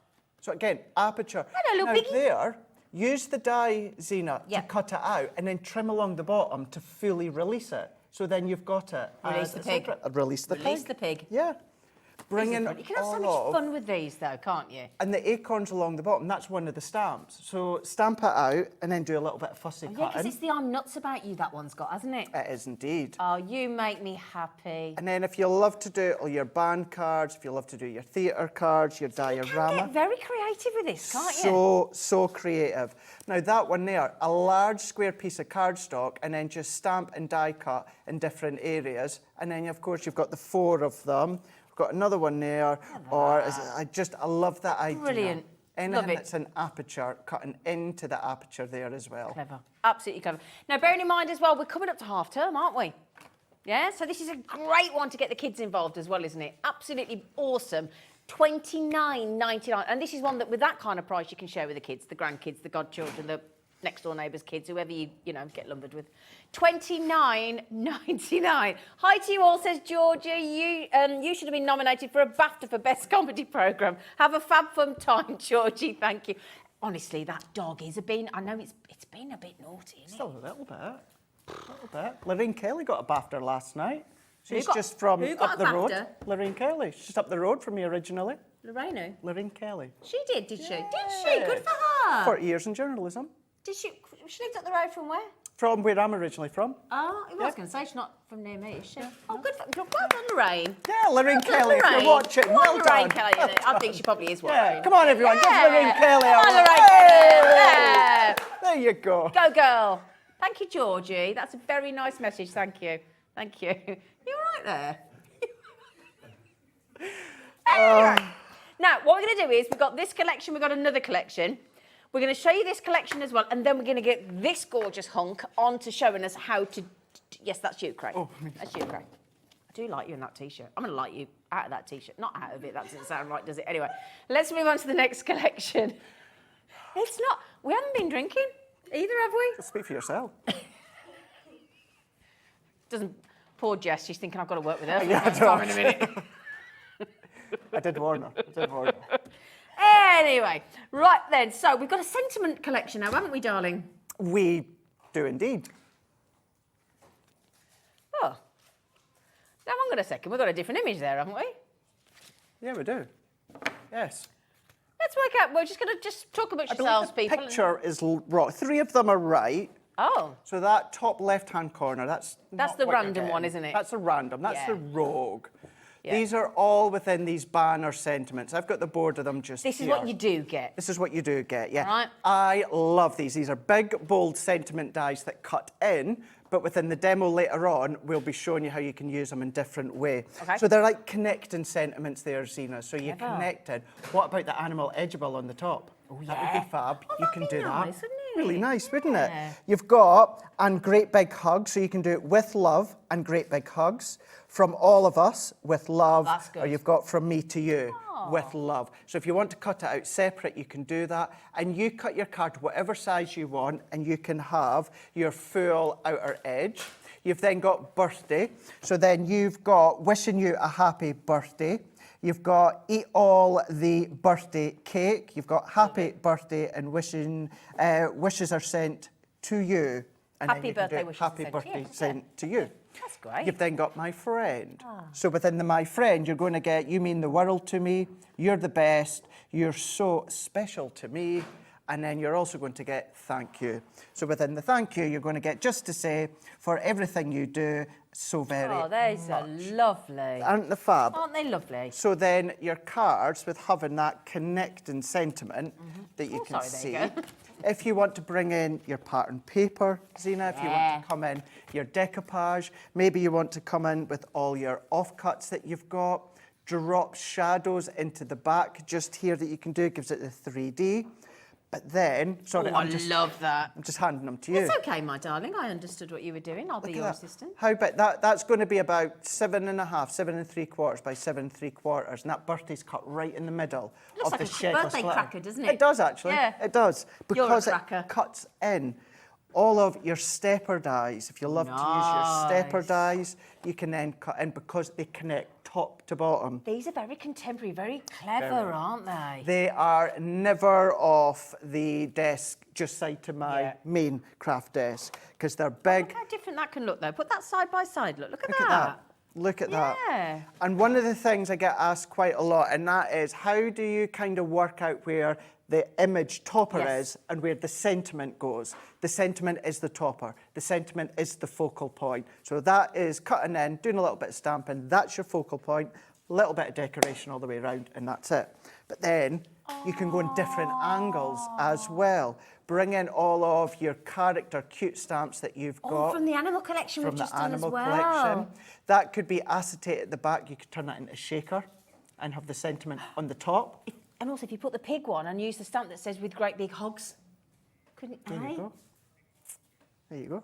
[SPEAKER 10] So again, aperture.
[SPEAKER 11] Hello,
[SPEAKER 10] now
[SPEAKER 11] little piggy.
[SPEAKER 10] there, use the die, Zena,
[SPEAKER 11] Yeah.
[SPEAKER 10] to cut it out and then trim along the bottom to fully release it. So then you've got it.
[SPEAKER 11] Release
[SPEAKER 10] as
[SPEAKER 11] the
[SPEAKER 10] a
[SPEAKER 11] pig.
[SPEAKER 10] separate- Release the
[SPEAKER 11] Release
[SPEAKER 10] pig.
[SPEAKER 11] the pig.
[SPEAKER 10] Yeah. Bring in
[SPEAKER 11] You can have so
[SPEAKER 10] all
[SPEAKER 11] much
[SPEAKER 10] of-
[SPEAKER 11] fun with these, though, can't you?
[SPEAKER 10] And the acorns along the bottom, that's one of the stamps. So stamp it out and then do a little bit of fussy
[SPEAKER 11] Yeah, because
[SPEAKER 10] cutting.
[SPEAKER 11] it's the I'm nuts about you that one's got, hasn't it?
[SPEAKER 10] It is indeed.
[SPEAKER 11] Oh, you make me happy.
[SPEAKER 10] And then if you love to do all your band cards, if you love to do your theatre cards, your diorama.
[SPEAKER 11] Get very creative with this, can't you?
[SPEAKER 10] So creative. Now that one there, a large square piece of cardstock and then just stamp and die cut in different areas. And then of course you've got the 4 of them. We've got another one there. I love that idea.
[SPEAKER 11] Brilliant.
[SPEAKER 10] Anything
[SPEAKER 11] Love it.
[SPEAKER 10] that's an aperture, cutting into the aperture there as well.
[SPEAKER 11] Clever. Absolutely clever. Now, bearing in mind as well, we're coming up to half term, aren't we? Yeah, so this is a great one to get the kids involved as well, isn't it? Absolutely awesome. $29.99. And this is one that with that kind of price you can share with the kids, the grandkids, the godchildren, the next door neighbours' kids, whoever you get lumbered with. $29.99. Hi to you all, says Georgia. You should have been nominated for a BAFTA for Best Comedy Programme. Have a fab fun time, Georgie. Thank you. Honestly, that dog is I know it's been a bit naughty, isn't it?
[SPEAKER 10] Still a little bit. A little bit. Lorraine Kelly got a BAFTA last night. She's just
[SPEAKER 11] who
[SPEAKER 10] from
[SPEAKER 11] got
[SPEAKER 10] up
[SPEAKER 11] a
[SPEAKER 10] the road.
[SPEAKER 11] BAFTA?
[SPEAKER 10] Lorraine Kelly. She's just up the road from me originally.
[SPEAKER 11] Lorraine?
[SPEAKER 10] Lorraine Kelly.
[SPEAKER 11] She did she? Did she? Good for her.
[SPEAKER 10] 40 years in journalism.
[SPEAKER 11] Did she lived up the road from where?
[SPEAKER 10] From where I'm originally from.
[SPEAKER 11] Oh, I was going to say she's not from near me, is she? Oh, good for well done, Lorraine.
[SPEAKER 10] Yeah, Lorraine
[SPEAKER 11] Well done,
[SPEAKER 10] Kelly, if
[SPEAKER 11] Lorraine.
[SPEAKER 10] you're watching, well
[SPEAKER 11] Lorraine
[SPEAKER 10] done.
[SPEAKER 11] Kelly, isn't it? I think she probably is watching.
[SPEAKER 10] Yeah, come on everyone, give Lorraine Kelly a
[SPEAKER 11] Come on,
[SPEAKER 10] round.
[SPEAKER 11] Lorraine Kelly. Yeah.
[SPEAKER 10] There you go.
[SPEAKER 11] Go, girl. Thank you, Georgie. That's a very nice message. Thank you. Thank you. You're right there. Now, what we're going to do is we've got this collection, we've got another collection. We're going to show you this collection as well, and then we're going to get this gorgeous hunk onto showing us how to... Yes, that's you, Craig.
[SPEAKER 10] Oh,
[SPEAKER 11] that's you, Craig. I do like you in that T-shirt. I'm going to like you out of that T-shirt. Not out of it. That doesn't sound right, does it? Anyway, let's move on to the next collection. It's not... We haven't been drinking either, have we?
[SPEAKER 10] Speak for yourself.
[SPEAKER 11] Doesn't... Poor Jess, she's thinking I've got to work with her.
[SPEAKER 10] Yeah,
[SPEAKER 11] Time in a minute.
[SPEAKER 10] I did warn her.
[SPEAKER 11] Anyway, right then. So we've got a sentiment collection now, haven't we, darling?
[SPEAKER 10] We do indeed.
[SPEAKER 11] Oh. Now, hang on a second. We've got a different image there, haven't we?
[SPEAKER 10] Yeah, we do. Yes.
[SPEAKER 11] Let's work out. We're just going to talk about
[SPEAKER 10] I
[SPEAKER 11] yourselves,
[SPEAKER 10] believe the
[SPEAKER 11] people.
[SPEAKER 10] picture is right. 3 of them are right.
[SPEAKER 11] Oh.
[SPEAKER 10] So that top left-hand corner, that's not
[SPEAKER 11] the
[SPEAKER 10] what you're
[SPEAKER 11] random
[SPEAKER 10] getting.
[SPEAKER 11] one, isn't it?
[SPEAKER 10] That's the random. That's
[SPEAKER 11] Yeah.
[SPEAKER 10] the rogue.
[SPEAKER 11] Yeah.
[SPEAKER 10] These are all within these banner sentiments. I've got the board of them just
[SPEAKER 11] This is
[SPEAKER 10] here.
[SPEAKER 11] what you do get.
[SPEAKER 10] This is what you do get, yeah.
[SPEAKER 11] Right.
[SPEAKER 10] I love these. These are big, bold sentiment dies that cut in, but within the demo later on, we'll be showing you how you can use them in different way.
[SPEAKER 11] Okay.
[SPEAKER 10] So they're like connecting sentiments there, Zena. So you
[SPEAKER 11] Clever.
[SPEAKER 10] connected. What about the animal edible on the top? Oh, that would
[SPEAKER 11] yeah.
[SPEAKER 10] be fab.
[SPEAKER 11] Oh,
[SPEAKER 10] you
[SPEAKER 11] that'd
[SPEAKER 10] can
[SPEAKER 11] be
[SPEAKER 10] do
[SPEAKER 11] nice,
[SPEAKER 10] that.
[SPEAKER 11] wouldn't it?
[SPEAKER 10] Really nice, wouldn't it?
[SPEAKER 11] Yeah.
[SPEAKER 10] You've got, and great big hugs, so you can do it with love and great big hugs. From all of us, with love.
[SPEAKER 11] That's good.
[SPEAKER 10] Or you've got from me to you, with love. So if you want to cut it out separate, you can do that. And you cut your card whatever size you want, and you can have your full outer edge. You've then got birthday. So then you've got wishing you a happy birthday. You've got eat all the birthday cake. You've got happy birthday and wishing wishes are sent to you. And
[SPEAKER 11] Happy
[SPEAKER 10] then you can do
[SPEAKER 11] birthday
[SPEAKER 10] it,
[SPEAKER 11] wishes
[SPEAKER 10] happy
[SPEAKER 11] sent to
[SPEAKER 10] birthday
[SPEAKER 11] you.
[SPEAKER 10] sent to you.
[SPEAKER 11] That's great.
[SPEAKER 10] You've then got my friend. So within the my friend, you're going to get you mean the world to me, you're the best, you're so special to me, and then you're also going to get thank you. So within the thank you, you're going to get just to say for everything you do so very
[SPEAKER 11] Oh, those are lovely.
[SPEAKER 10] Aren't they fab?
[SPEAKER 11] Aren't they lovely?
[SPEAKER 10] So then your cards with having that connecting sentiment that you can
[SPEAKER 11] sorry,
[SPEAKER 10] see.
[SPEAKER 11] there you go.
[SPEAKER 10] If you want to bring in your pattern paper, Zena, if you want to come in your decoupage, maybe you want to come in with all your offcuts that you've got, drop shadows into the back just here that you can do, gives it the 3D. But then, sorry,
[SPEAKER 11] I love that.
[SPEAKER 10] I'm just handing them to you.
[SPEAKER 11] It's okay, my darling. I understood what you were doing. I'll be your assistant.
[SPEAKER 10] How about that? That's going to be about 7.5, 7 3/4 by 7 3/4, and that birthday's cut right in the middle
[SPEAKER 11] Looks
[SPEAKER 10] of
[SPEAKER 11] like
[SPEAKER 10] the
[SPEAKER 11] a
[SPEAKER 10] shedless
[SPEAKER 11] birthday
[SPEAKER 10] glitter.
[SPEAKER 11] cracker, doesn't it?
[SPEAKER 10] It does actually.
[SPEAKER 11] Yeah.
[SPEAKER 10] It does
[SPEAKER 11] You're a
[SPEAKER 10] because it
[SPEAKER 11] cracker.
[SPEAKER 10] cuts in. All of your stepper dies. If you love to use your stepper dies, you can then cut in because they connect top to bottom.
[SPEAKER 11] These are very contemporary, very clever, aren't they?
[SPEAKER 10] They are never off the desk just side to my main craft desk because they're big.
[SPEAKER 11] Look how different that can look, though. Put that side by side. Look at
[SPEAKER 10] Look
[SPEAKER 11] that.
[SPEAKER 10] at that. Look at
[SPEAKER 11] Yeah.
[SPEAKER 10] that. And one of the things I get asked quite a lot, and that is, how do you kind of work out where the image topper is and where the sentiment goes? The sentiment is the topper. The sentiment is the focal point. So that is cutting in, doing a little bit of stamping. That's your focal point. A little bit of decoration all the way around, and that's it. But then you can go in different angles as well. Bring in all of your character cute stamps that you've got.
[SPEAKER 11] Oh, from the animal collection we've just done as well.
[SPEAKER 10] Collection. That could be acetate at the back. You could turn that into a shaker and have the sentiment on the top.
[SPEAKER 11] And also, if you put the pig one and use the stamp that says with great big hogs, couldn't
[SPEAKER 10] There you go. There you go.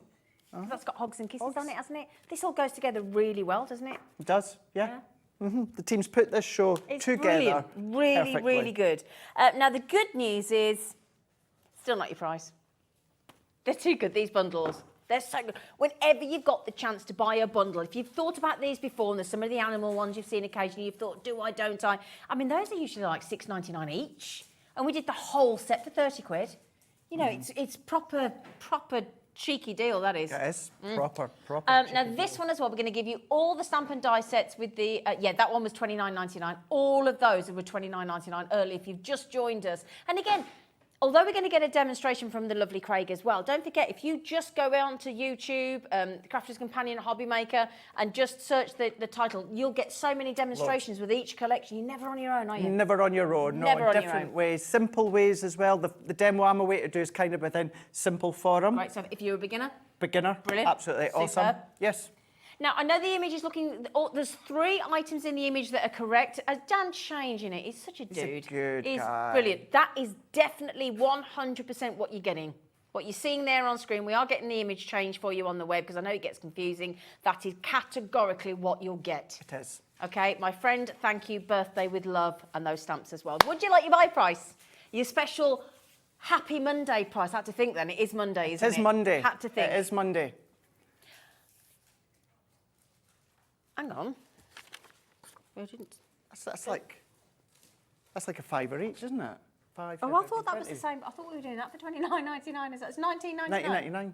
[SPEAKER 11] That's got hogs and kisses on it, hasn't it? This all goes together really well, doesn't it?
[SPEAKER 10] It does, yeah. The team's put this show
[SPEAKER 11] It's
[SPEAKER 10] together
[SPEAKER 11] brilliant. Really,
[SPEAKER 10] perfectly.
[SPEAKER 11] really good. Now, the good news is, still not your price. They're too good, these bundles. They're so good. Whenever you've got the chance to buy a bundle, if you've thought about these before, and there's some of the animal ones you've seen occasionally, you've thought, do I, don't I? I mean, those are usually like $6.99 each. And we did the whole set for 30 quid. You know, it's proper cheeky deal, that is.
[SPEAKER 10] Yes, proper.
[SPEAKER 11] Now, this one as well, we're going to give you all the stamp and die sets with the, that one was $29.99. All of those were $29.99 early if you've just joined us. And again, although we're going to get a demonstration from the lovely Craig as well, don't forget, if you just go on to YouTube, Crafter's Companion Hobby Maker, and just search the title, you'll get so many demonstrations with each collection. You're never on your own, are you?
[SPEAKER 10] Never on your own.
[SPEAKER 11] Never
[SPEAKER 10] no,
[SPEAKER 11] on
[SPEAKER 10] different
[SPEAKER 11] your own.
[SPEAKER 10] ways, simple ways as well. The demo I'm away to do is kind of within simple form.
[SPEAKER 11] Right, so if you're a beginner?
[SPEAKER 10] Beginner.
[SPEAKER 11] Brilliant.
[SPEAKER 10] Absolutely awesome.
[SPEAKER 11] Superb.
[SPEAKER 10] Yes.
[SPEAKER 11] Now, I know the image is looking... there's 3 items in the image that are correct. Dan's changing it. He's such a dude.
[SPEAKER 10] He's a good
[SPEAKER 11] He's
[SPEAKER 10] guy.
[SPEAKER 11] brilliant. That is definitely 100% what you're getting. What you're seeing there on screen, we are getting the image changed for you on the web because I know it gets confusing. That is categorically what you'll get.
[SPEAKER 10] It is.
[SPEAKER 11] Okay, my friend, thank you. Birthday with love and those stamps as well. Would you like your buy price? Your special Happy Monday price. I had to think then. It is Monday, isn't it?
[SPEAKER 10] It is Monday.
[SPEAKER 11] Had to think.
[SPEAKER 10] It is Monday.
[SPEAKER 11] Hang on. I didn't...
[SPEAKER 10] That's like a £5 each, isn't it? 5.
[SPEAKER 11] Oh, I thought that was the same. I thought we were doing that for $29.99. Is that it's $19.99?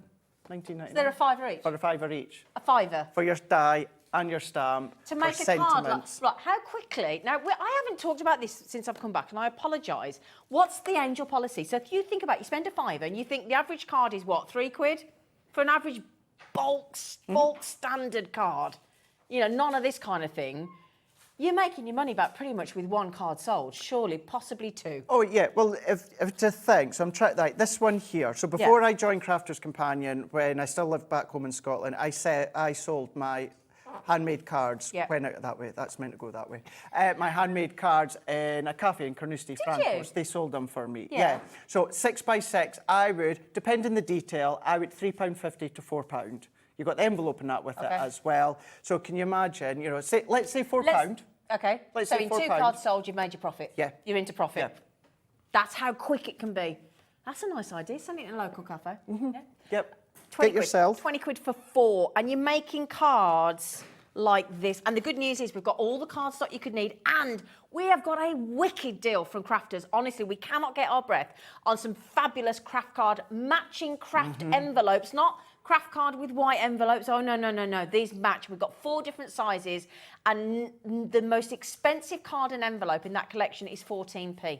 [SPEAKER 10] $19.99.
[SPEAKER 11] Is there a £5 each?
[SPEAKER 10] For a £5 each.
[SPEAKER 11] A fiver.
[SPEAKER 10] For your die and your stamp.
[SPEAKER 11] To make
[SPEAKER 10] for
[SPEAKER 11] a card.
[SPEAKER 10] sentiments.
[SPEAKER 11] Right, how quickly? Now, I haven't talked about this since I've come back, and I apologise. What's the angel policy? So if you think about it, you spend a fiver, and you think the average card is what, £3? For an average bulk standard card. You know, none of this kind of thing. You're making your money back pretty much with 1 card sold, surely, possibly 2.
[SPEAKER 10] Oh, yeah. Well, if to think, so I'm trying, like, this one here. So before I joined Crafter's Companion, when I still lived back home in Scotland, I sold my handmade cards. When that way, that's meant to go that way. My handmade cards in a cafe in Carnoustie, France. They sold them for me. Yeah. So 6 by 6, I would, depending on the detail, I would £3.50 to £4. You've got the envelope in that with it as well. So can you imagine, you know, let's say £4.
[SPEAKER 11] Okay.
[SPEAKER 10] Let's
[SPEAKER 11] so
[SPEAKER 10] say
[SPEAKER 11] in
[SPEAKER 10] £4.
[SPEAKER 11] 2 cards sold, you've made your profit.
[SPEAKER 10] Yeah.
[SPEAKER 11] You're into profit.
[SPEAKER 10] Yeah.
[SPEAKER 11] That's how quick it can be. That's a nice idea. Send it in a local cafe. Yeah.
[SPEAKER 10] Yep.
[SPEAKER 11] 20
[SPEAKER 10] Get yourself.
[SPEAKER 11] 20 quid for 4. And you're making cards like this. And the good news is we've got all the cardstock you could need, and we have got a wicked deal from Crafters. Honestly, we cannot get our breath on some fabulous craft card matching craft envelopes, not craft card with white envelopes. Oh, no. These match. We've got 4 different sizes, and the most expensive card and envelope in that collection is 14p.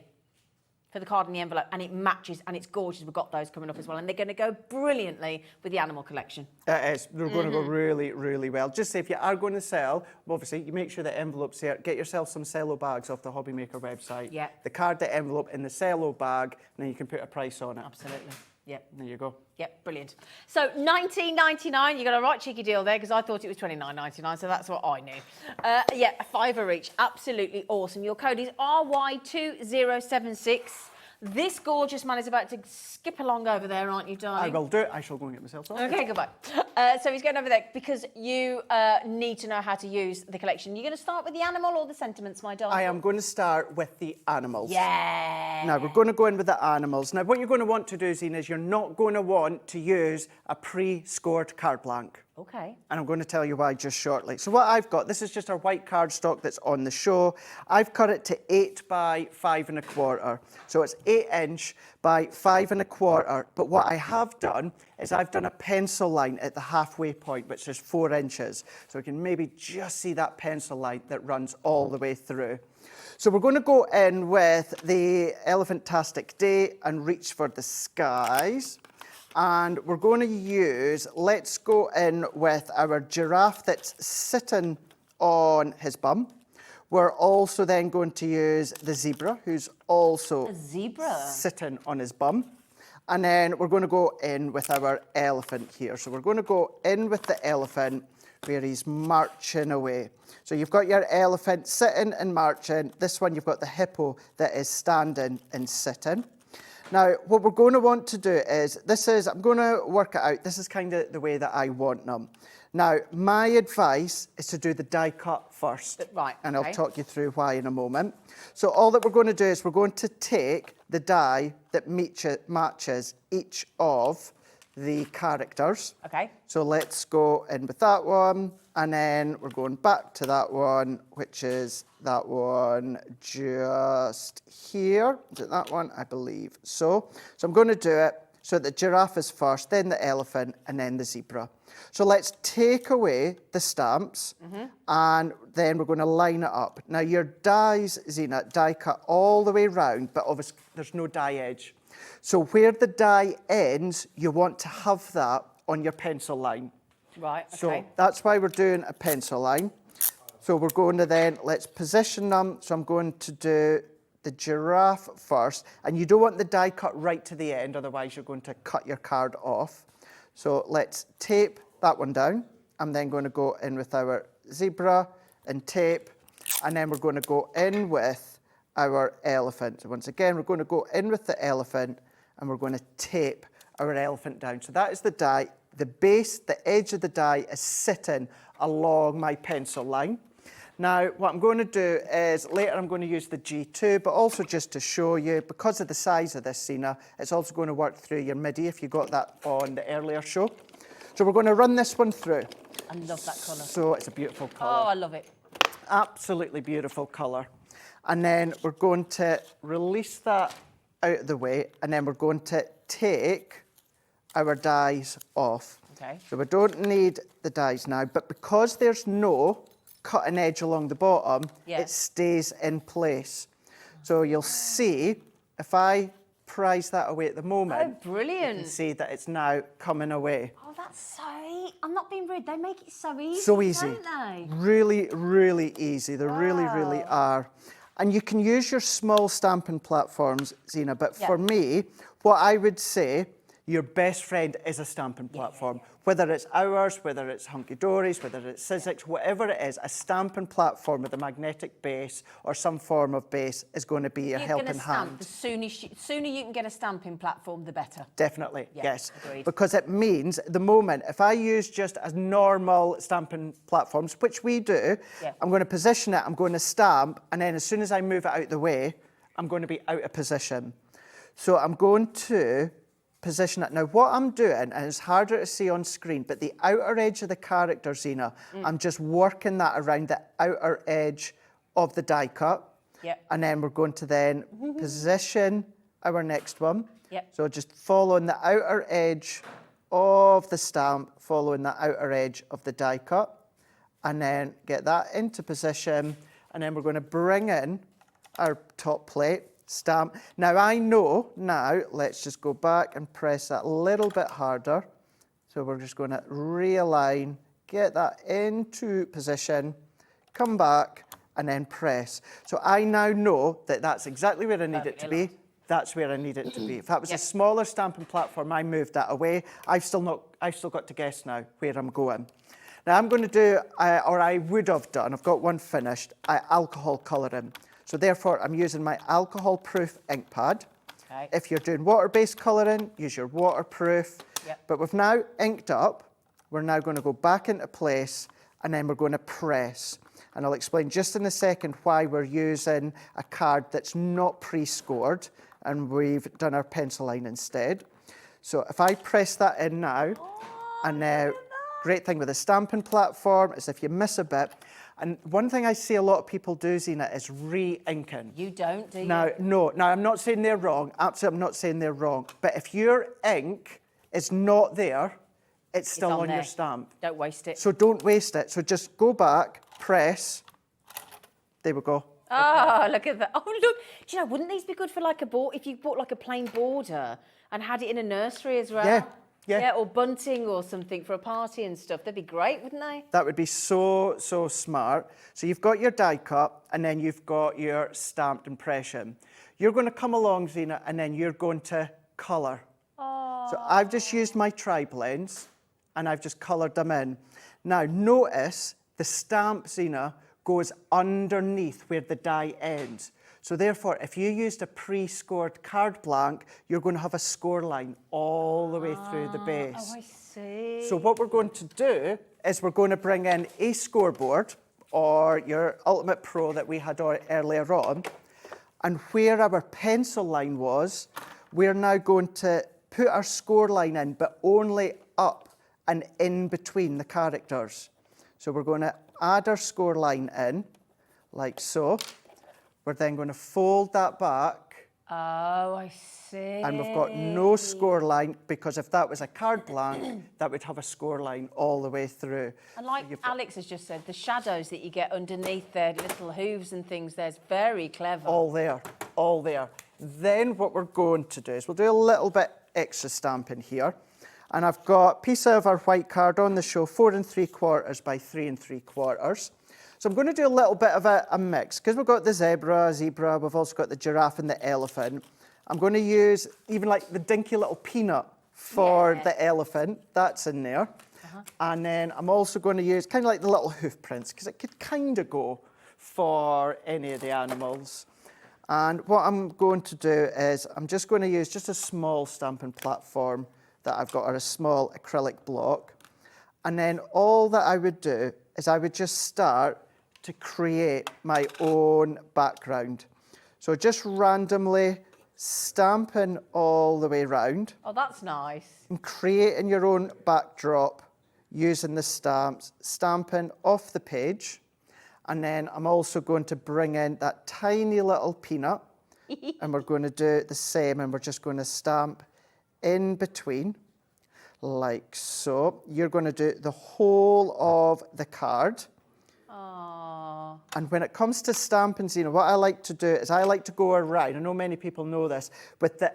[SPEAKER 11] For the card and the envelope, and it matches, and it's gorgeous. We've got those coming up as well, and they're going to go brilliantly with the animal collection.
[SPEAKER 10] It is. They're going to go really, really well. Just say if you are going to sell, obviously, you make sure the envelope's there. Get yourself some cello bags off the Hobby Maker website.
[SPEAKER 11] Yeah.
[SPEAKER 10] The card, the envelope, in the cello bag, and then you can put a price on it.
[SPEAKER 11] Absolutely. Yep.
[SPEAKER 10] There you go.
[SPEAKER 11] Yep, brilliant. So $19.99, you got a right cheeky deal there because I thought it was $29.99, so that's what I knew. A £5 each, absolutely awesome. Your code is RY2076. This gorgeous man is about to skip along over there, aren't you, darling?
[SPEAKER 10] I will do it. I shall go and get myself sorted.
[SPEAKER 11] Okay, goodbye. So he's going over there because you need to know how to use the collection. You're going to start with the animal or the sentiments, my darling?
[SPEAKER 10] I am going to start with the animals.
[SPEAKER 11] Yeah.
[SPEAKER 10] Now, we're going to go in with the animals. Now, what you're going to want to do, Zina, is you're not going to want to use a pre-scored card blank.
[SPEAKER 11] Okay.
[SPEAKER 10] And I'm going to tell you why just shortly. So what I've got, this is just our white cardstock that's on the show. I've cut it to 8 by 5 1/4. So it's 8 inch by 5 1/4. But what I have done is I've done a pencil line at the halfway point, which is 4 inches. So we can maybe just see that pencil line that runs all the way through. So we're going to go in with the Elephantastic Day and Reach for the Skies. And we're going to use, let's go in with our giraffe that's sitting on his bum. We're also then going to use the zebra, who's also sitting on his bum. And then we're going to go in with our elephant here. So we're going to go in with the elephant where he's marching away. So you've got your elephant sitting and marching. This one, you've got the hippo that is standing and sitting. Now, what we're going to want to do is, I'm going to work it out. This is kind of the way that I want them. Now, my advice is to do the die cut first.
[SPEAKER 11] Right,
[SPEAKER 10] and I'll talk you through why in a moment. So all that we're going to do is we're going to take the die that matches each of the characters.
[SPEAKER 3] Okay.
[SPEAKER 10] So let's go in with that one, and then we're going back to that one, which is that one just here. Is it that one? I believe so. So I'm going to do it so the giraffe is first, then the elephant, and then the zebra. So let's take away the stamps, and then we're going to line it up. Now your dies, Zena, die cut all the way round, but obviously there's no die edge. So where the die ends, you want to have that on your pencil line.
[SPEAKER 3] Right, okay.
[SPEAKER 10] So that's why we're doing a pencil line. So we're going to then, let's position them. So I'm going to do the giraffe first. And you don't want the die cut right to the end, otherwise you're going to cut your card off. So let's tape that one down. I'm then going to go in with our zebra and tape. And then we're going to go in with our elephant. So once again, we're going to go in with the elephant, and we're going to tape our elephant down. So that is the die. The base, the edge of the die is sitting along my pencil line. Now, what I'm going to do is, later I'm going to use the G2, but also just to show you, because of the size of this, Zena, it's also going to work through your MIDI if you got that on the earlier show. So we're going to run this one through.
[SPEAKER 3] I love that colour.
[SPEAKER 10] So it's a beautiful colour.
[SPEAKER 3] Oh, I love it.
[SPEAKER 10] Absolutely beautiful colour. And then we're going to release that out of the way, and then we're going to take our dies off.
[SPEAKER 3] Okay.
[SPEAKER 10] So we don't need the dies now, but because there's no cutting edge along the bottom, it stays in place. So you'll see, if I prise that away at the moment,
[SPEAKER 3] brilliant.
[SPEAKER 10] you can see that it's now coming away.
[SPEAKER 11] Oh, that's so I'm not being rude. They make it so easy,
[SPEAKER 10] So easy.
[SPEAKER 11] don't they?
[SPEAKER 10] Really, really easy. They really, really are. And you can use your small stamping platforms, Zena, but for me, what I would say, your best friend is a stamping platform. Whether it's ours, whether it's Hunky Dory's, whether it's Sizzix, whatever it is, a stamping platform with a magnetic base or some form of base is going to be your helping hand.
[SPEAKER 3] The sooner you can get a stamping platform, the better.
[SPEAKER 10] Definitely, yes.
[SPEAKER 3] Agreed.
[SPEAKER 10] Because it means, at the moment, if I use just as normal stamping platforms, which we do, I'm going to position it, I'm going to stamp, and then as soon as I move it out the way, I'm going to be out of position. So I'm going to position it. Now, what I'm doing, and it's harder to see on screen, but the outer edge of the character, Zena, I'm just working that around the outer edge of the die cut. And then we're going to then position our next one. So just following the outer edge of the stamp, following the outer edge of the die cut, and then get that into position. And then we're going to bring in our top plate. Stamp. Now I know, let's just go back and press that a little bit harder. So we're just going to realign, get that into position, come back, and then press. So I now know that that's exactly where I need it to be. That's where I need it to be. If that was a smaller stamping platform, I moved that away. I've still got to guess now where I'm going. Now I'm going to do, or I would have done, I've got one finished, alcohol colouring. So therefore, I'm using my alcohol-proof ink pad. If you're doing water-based colouring, use your waterproof. But we've now inked up. We're now going to go back into place, and then we're going to press. And I'll explain just in a second why we're using a card that's not pre-scored, and we've done our pencil line instead. So if I press that in now, and now, great thing with a stamping platform is if you miss a bit, and one thing I see a lot of people do, Zena, is re-inking.
[SPEAKER 3] You don't, do you?
[SPEAKER 10] No, I'm not saying they're wrong. Absolutely, I'm not saying they're wrong. But if your ink is not there, it's still on your stamp.
[SPEAKER 3] Don't waste it.
[SPEAKER 10] So don't waste it. So just go back, press. There we go.
[SPEAKER 3] Oh, look at that. Oh, look. Do you know, wouldn't these be good for like a board, if you bought like a plain border and had it in a nursery as well?
[SPEAKER 10] Yeah,
[SPEAKER 3] or bunting or something for a party and stuff. That'd be great, wouldn't they?
[SPEAKER 10] That would be so smart. So you've got your die cut, and then you've got your stamped impression. You're going to come along, Zena, and then you're going to colour. So I've just used my tri-blends, and I've just coloured them in. Now, notice the stamp, Zena, goes underneath where the die ends. So therefore, if you used a pre-scored card blank, you're going to have a score line all the way through the base.
[SPEAKER 3] Oh, I see.
[SPEAKER 10] So what we're going to do is we're going to bring in a scoreboard, or your Ultimate Pro that we had earlier on, and where our pencil line was, we're now going to put our score line in, but only up and in between the characters. So we're going to add our score line in, like so. We're then going to fold that back.
[SPEAKER 11] Oh, I see.
[SPEAKER 10] And we've got no score line, because if that was a card blank, that would have a score line all the way through.
[SPEAKER 11] And like Alex has just said, the shadows that you get underneath their little hooves and things, there's very clever.
[SPEAKER 10] All there, all there. Then what we're going to do is we'll do a little bit extra stamping here. And I've got a piece of our white card on the show, 4 3/4 by 3 3/4. So I'm going to do a little bit of a mix, because we've got the zebra, we've also got the giraffe and the elephant. I'm going to use even like the dinky little peanut for the elephant, that's in there. And then I'm also going to use kind of like the little hoof prints, because it could kind of go for any of the animals. And what I'm going to do is I'm just going to use just a small stamping platform that I've got, or a small acrylic block. And then all that I would do is I would just start to create my own background. So just randomly stamping all the way around.
[SPEAKER 11] Oh, that's nice.
[SPEAKER 10] And creating your own backdrop using the stamps, stamping off the page. And then I'm also going to bring in that tiny little peanut and we're going to do the same, and we're just going to stamp in between like so. You're going to do the whole of the card.
[SPEAKER 11] Aww.
[SPEAKER 10] And when it comes to stamping, Zena, what I like to do is I like to go around, I know many people know this, with the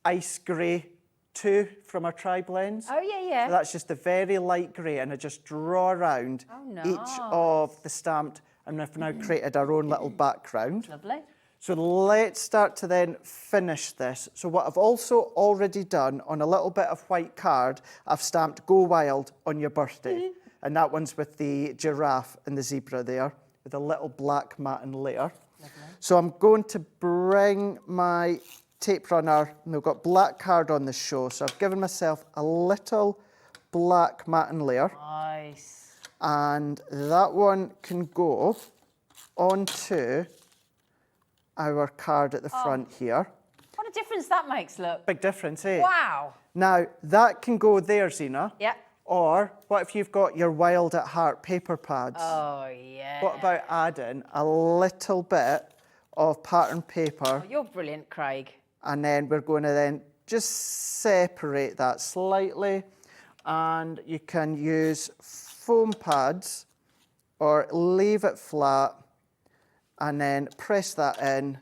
[SPEAKER 10] ice grey 2 from our tri-blends.
[SPEAKER 11] Oh, yeah, yeah.
[SPEAKER 10] So that's just the very light grey, and I just draw around each of the stamped, and we've now created our own little background.
[SPEAKER 11] Lovely.
[SPEAKER 10] So let's start to then finish this. So what I've also already done on a little bit of white card, I've stamped Go Wild on your birthday. And that one's with the giraffe and the zebra there, with a little black matten layer. Lovely. So I'm going to bring my tape runner, and we've got black card on the show, so I've given myself a little black matten layer.
[SPEAKER 11] Nice.
[SPEAKER 10] And that one can go onto our card at the front here.
[SPEAKER 11] What a difference that makes, look.
[SPEAKER 10] Big difference, eh?
[SPEAKER 11] Wow.
[SPEAKER 10] Now, that can go there, Zena.
[SPEAKER 11] Yeah.
[SPEAKER 10] Or what if you've got your Wild at Heart paper pads?
[SPEAKER 11] Oh, yeah.
[SPEAKER 10] What about adding a little bit of pattern paper?
[SPEAKER 11] Oh, you're brilliant, Craig.
[SPEAKER 10] And then we're going to then just separate that slightly. And you can use foam pads or leave it flat and then press that in.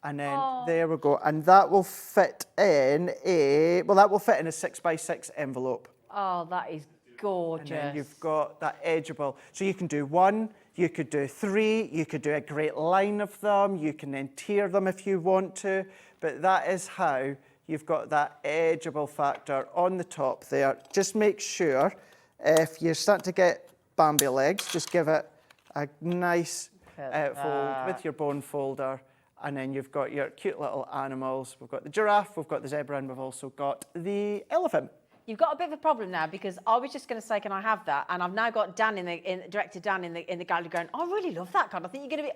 [SPEAKER 10] And then there we go. And that will fit in a 6x6 envelope.
[SPEAKER 11] Oh, that is gorgeous.
[SPEAKER 10] And then you've got that edgeable. So you can do 1, you could do 3, you could do a great line of them, you can then tier them if you want to, but that is how you've got that edgeable factor on the top there. Just make sure if you're starting to get Bambi legs, just give it a nice fold with your bone folder. And then you've got your cute little animals. We've got the giraffe, we've got the zebra, and we've also got the elephant.
[SPEAKER 11] You've got a bit of a problem now, because I was just going to say, can I have that? And I've now got Dan director Dan in the gallery going, I really love that card. I think we're going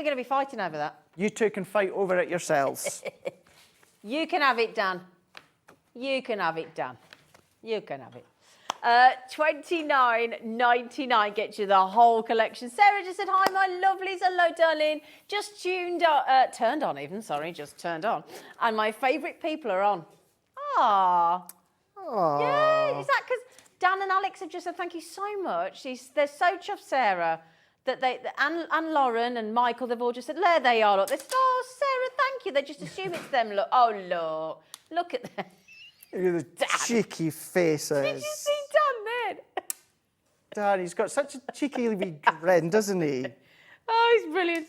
[SPEAKER 11] to be fighting over that.
[SPEAKER 10] You two can fight over it yourselves.
[SPEAKER 11] You can have it, Dan. You can have it, Dan. You can have it. $29.99 gets you the whole collection. Sarah just said, hi, my lovelies. Hello, darling. Just turned on. And my favourite people are on. Ah. Yeah, is that because Dan and Alex have just said thank you so much? They're so chuffed, Sarah, that and Lauren and Michael, they've all just said, there they are, look. They said, oh, Sarah, thank you. They just assume it's them, look. Oh, look at them.
[SPEAKER 10] Look at the cheeky faces.
[SPEAKER 11] Did you see Dan then?
[SPEAKER 10] Dan, he's got such a cheeky wee grin, doesn't he?
[SPEAKER 11] Oh, he's brilliant.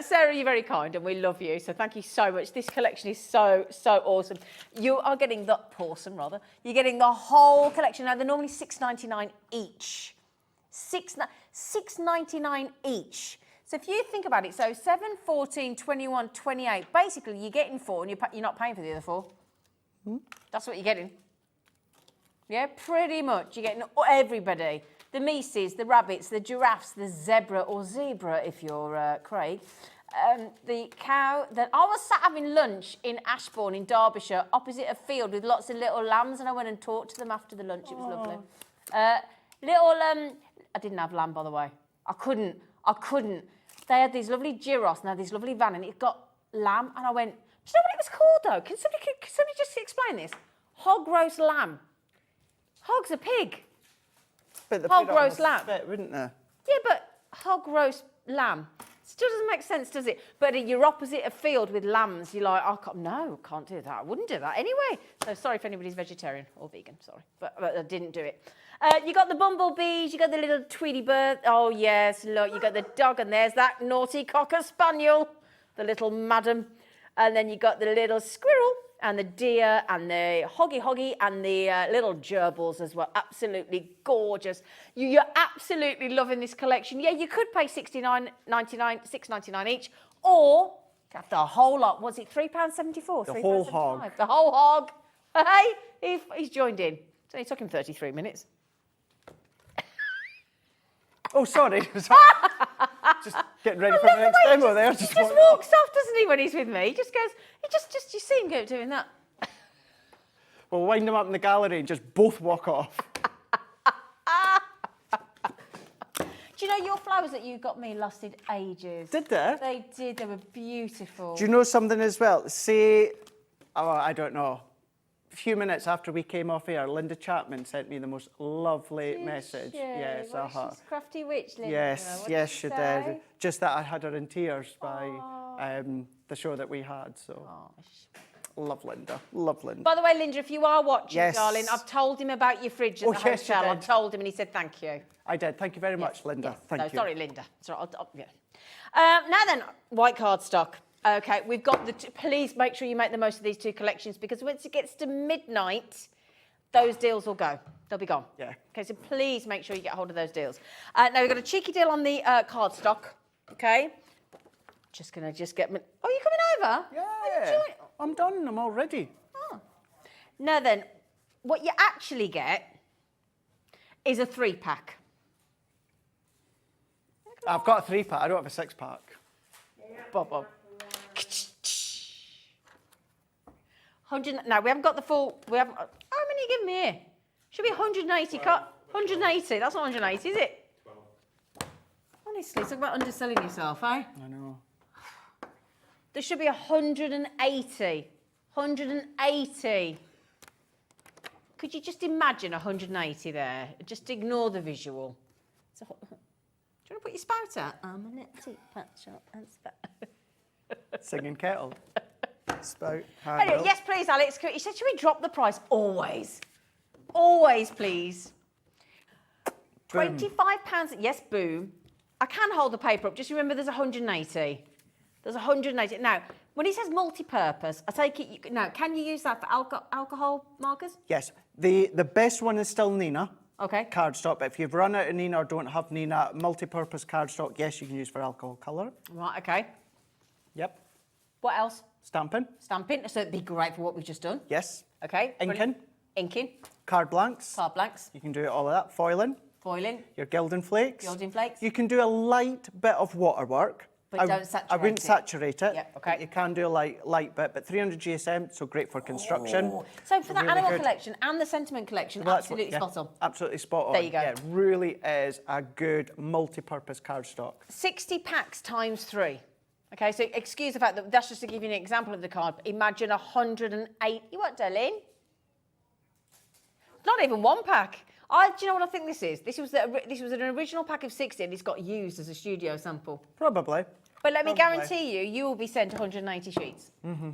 [SPEAKER 11] Sarah, you're very kind and we love you. So thank you so much. This collection is so awesome. You are getting the portion, rather. You're getting the whole collection. Now, they're normally $6.99 each. $6.99 each. So if you think about it, so 7, 14, 21, 28, basically you're getting 4 and you're not paying for the other 4. That's what you're getting. Yeah, pretty much. You're getting everybody. The Mises, the rabbits, the giraffes, the zebra or zebra if you're Craig. the cow that I was sat having lunch in Ashbourne in Derbyshire, opposite a field with lots of little lambs, and I went and talked to them after the lunch. It was lovely. I didn't have lamb, by the way. I couldn't. They had these lovely gyros and they had this lovely van, and it got lamb, and I went, do you know what it was called though? Can somebody just explain this? Hog roast lamb. Hog's a pig.
[SPEAKER 10] But
[SPEAKER 11] hog roast lamb.
[SPEAKER 10] Spit, wouldn't they?
[SPEAKER 11] Yeah, but hog roast lamb. Still doesn't make sense, does it? But you're opposite a field with lambs. You're like, can't do that. I wouldn't do that anyway. So sorry if anybody's vegetarian or vegan, sorry. But I didn't do it. You got the bumblebees, you got the little Tweety bird. Oh, yes, look, you got the dog, and there's that naughty cocker spaniel, the little madam. And then you got the little squirrel and the deer and the hoggy and the little gerbils as well. Absolutely gorgeous. You're absolutely loving this collection. Yeah, you could pay $6.99 each, or get the whole lot. Was it £3.74?
[SPEAKER 10] The whole hog.
[SPEAKER 11] The whole hog. Hey, he's joined in. So it took him 33 minutes.
[SPEAKER 10] Oh, sorry. Just getting ready for the next demo there.
[SPEAKER 11] He just walks off, doesn't he, when he's with me? He just goes, you see him go doing that.
[SPEAKER 10] We'll wind them up in the gallery and just both walk off.
[SPEAKER 11] Do you know your flowers that you got me lasted ages?
[SPEAKER 10] Did they?
[SPEAKER 11] They did, they were beautiful.
[SPEAKER 10] Do you know something as well? Say, I don't know, a few minutes after we came off air, Linda Chapman sent me the most lovely message. Yes,
[SPEAKER 11] She's crafty witch, Linda.
[SPEAKER 10] Yes, she did. Just that I had her in tears by the show that we had. So, love Linda.
[SPEAKER 11] By the way, Linda, if you are watching,
[SPEAKER 10] yes,
[SPEAKER 11] darling, I've told him about your fridge at the hotel. I told him, and he said thank you.
[SPEAKER 10] I did. Thank you very much, Linda. Thank you.
[SPEAKER 11] Sorry, Linda. Sorry. Now then, white cardstock. Okay, we've got please make sure you make the most of these two collections, because once it gets to midnight, those deals will go. They'll be gone.
[SPEAKER 10] Yeah.
[SPEAKER 11] Okay, so please make sure you get hold of those deals. Now we've got a cheeky deal on the cardstock. Okay. Just gonna get. Oh, you coming over?
[SPEAKER 10] Yeah. I'm done. I'm all ready.
[SPEAKER 11] Oh. Now then, what you actually get is a 3-pack.
[SPEAKER 10] I've got a 3-pack. I don't have a 6-pack.
[SPEAKER 11] Bob. No, we haven't got the full. We haven't. How many are you giving me here? Should be 180. 180. That's not 180, is it? 12. Honestly, talk about underselling yourself, eh?
[SPEAKER 10] I know.
[SPEAKER 11] There should be 180. 180. Could you just imagine 180 there? Just ignore the visual. Do you want to put your spout out? I'm a little teapot shop and spout.
[SPEAKER 10] Singing kettle. Spout.
[SPEAKER 11] Anyway, yes, please, Alex. He said, should we drop the price? Always. Always, please.
[SPEAKER 10] Boom.
[SPEAKER 11] £25. Yes, boom. I can hold the paper up. Just remember there's 180. There's 180. Now, when he says multi-purpose, I take it, now, can you use that for alcohol markers?
[SPEAKER 10] Yes. The best one is still Nina.
[SPEAKER 11] Okay.
[SPEAKER 10] Cardstock, but if you've run out of Nina or don't have Nina, multi-purpose cardstock, yes, you can use for alcohol colour.
[SPEAKER 11] Right, okay.
[SPEAKER 10] Yep.
[SPEAKER 11] What else?
[SPEAKER 10] Stamping.
[SPEAKER 11] Stamping, so it'd be great for what we've just done.
[SPEAKER 10] Yes.
[SPEAKER 11] Okay.
[SPEAKER 10] Inking.
[SPEAKER 11] Brilliant. Inking.
[SPEAKER 10] Card blanks.
[SPEAKER 11] Card blanks.
[SPEAKER 10] You can do all of that. Foiling.
[SPEAKER 11] Foiling.
[SPEAKER 10] Your gilding flakes.
[SPEAKER 11] Gilding flakes.
[SPEAKER 10] You can do a light bit of waterwork.
[SPEAKER 11] But don't saturate it.
[SPEAKER 10] I wouldn't saturate it.
[SPEAKER 11] Yep, okay.
[SPEAKER 10] You can do a light bit, but 300 GSM, so great for construction.
[SPEAKER 11] Oh. So for the
[SPEAKER 10] really
[SPEAKER 11] animal
[SPEAKER 10] good
[SPEAKER 11] collection and the sentiment collection,
[SPEAKER 10] Well,
[SPEAKER 11] absolutely spot on.
[SPEAKER 10] Absolutely spot on.
[SPEAKER 11] There you go.
[SPEAKER 10] Yeah, it really is a good multi-purpose cardstock.
[SPEAKER 11] 60 packs times 3. Okay, so excuse the fact that that's just to give you an example of the card. Imagine 108. You what, darling? Not even 1 pack. Do you know what I think this is? This was an original pack of 60 and it's got used as a studio sample.
[SPEAKER 10] Probably.
[SPEAKER 11] But let me guarantee you will be sent 180 sheets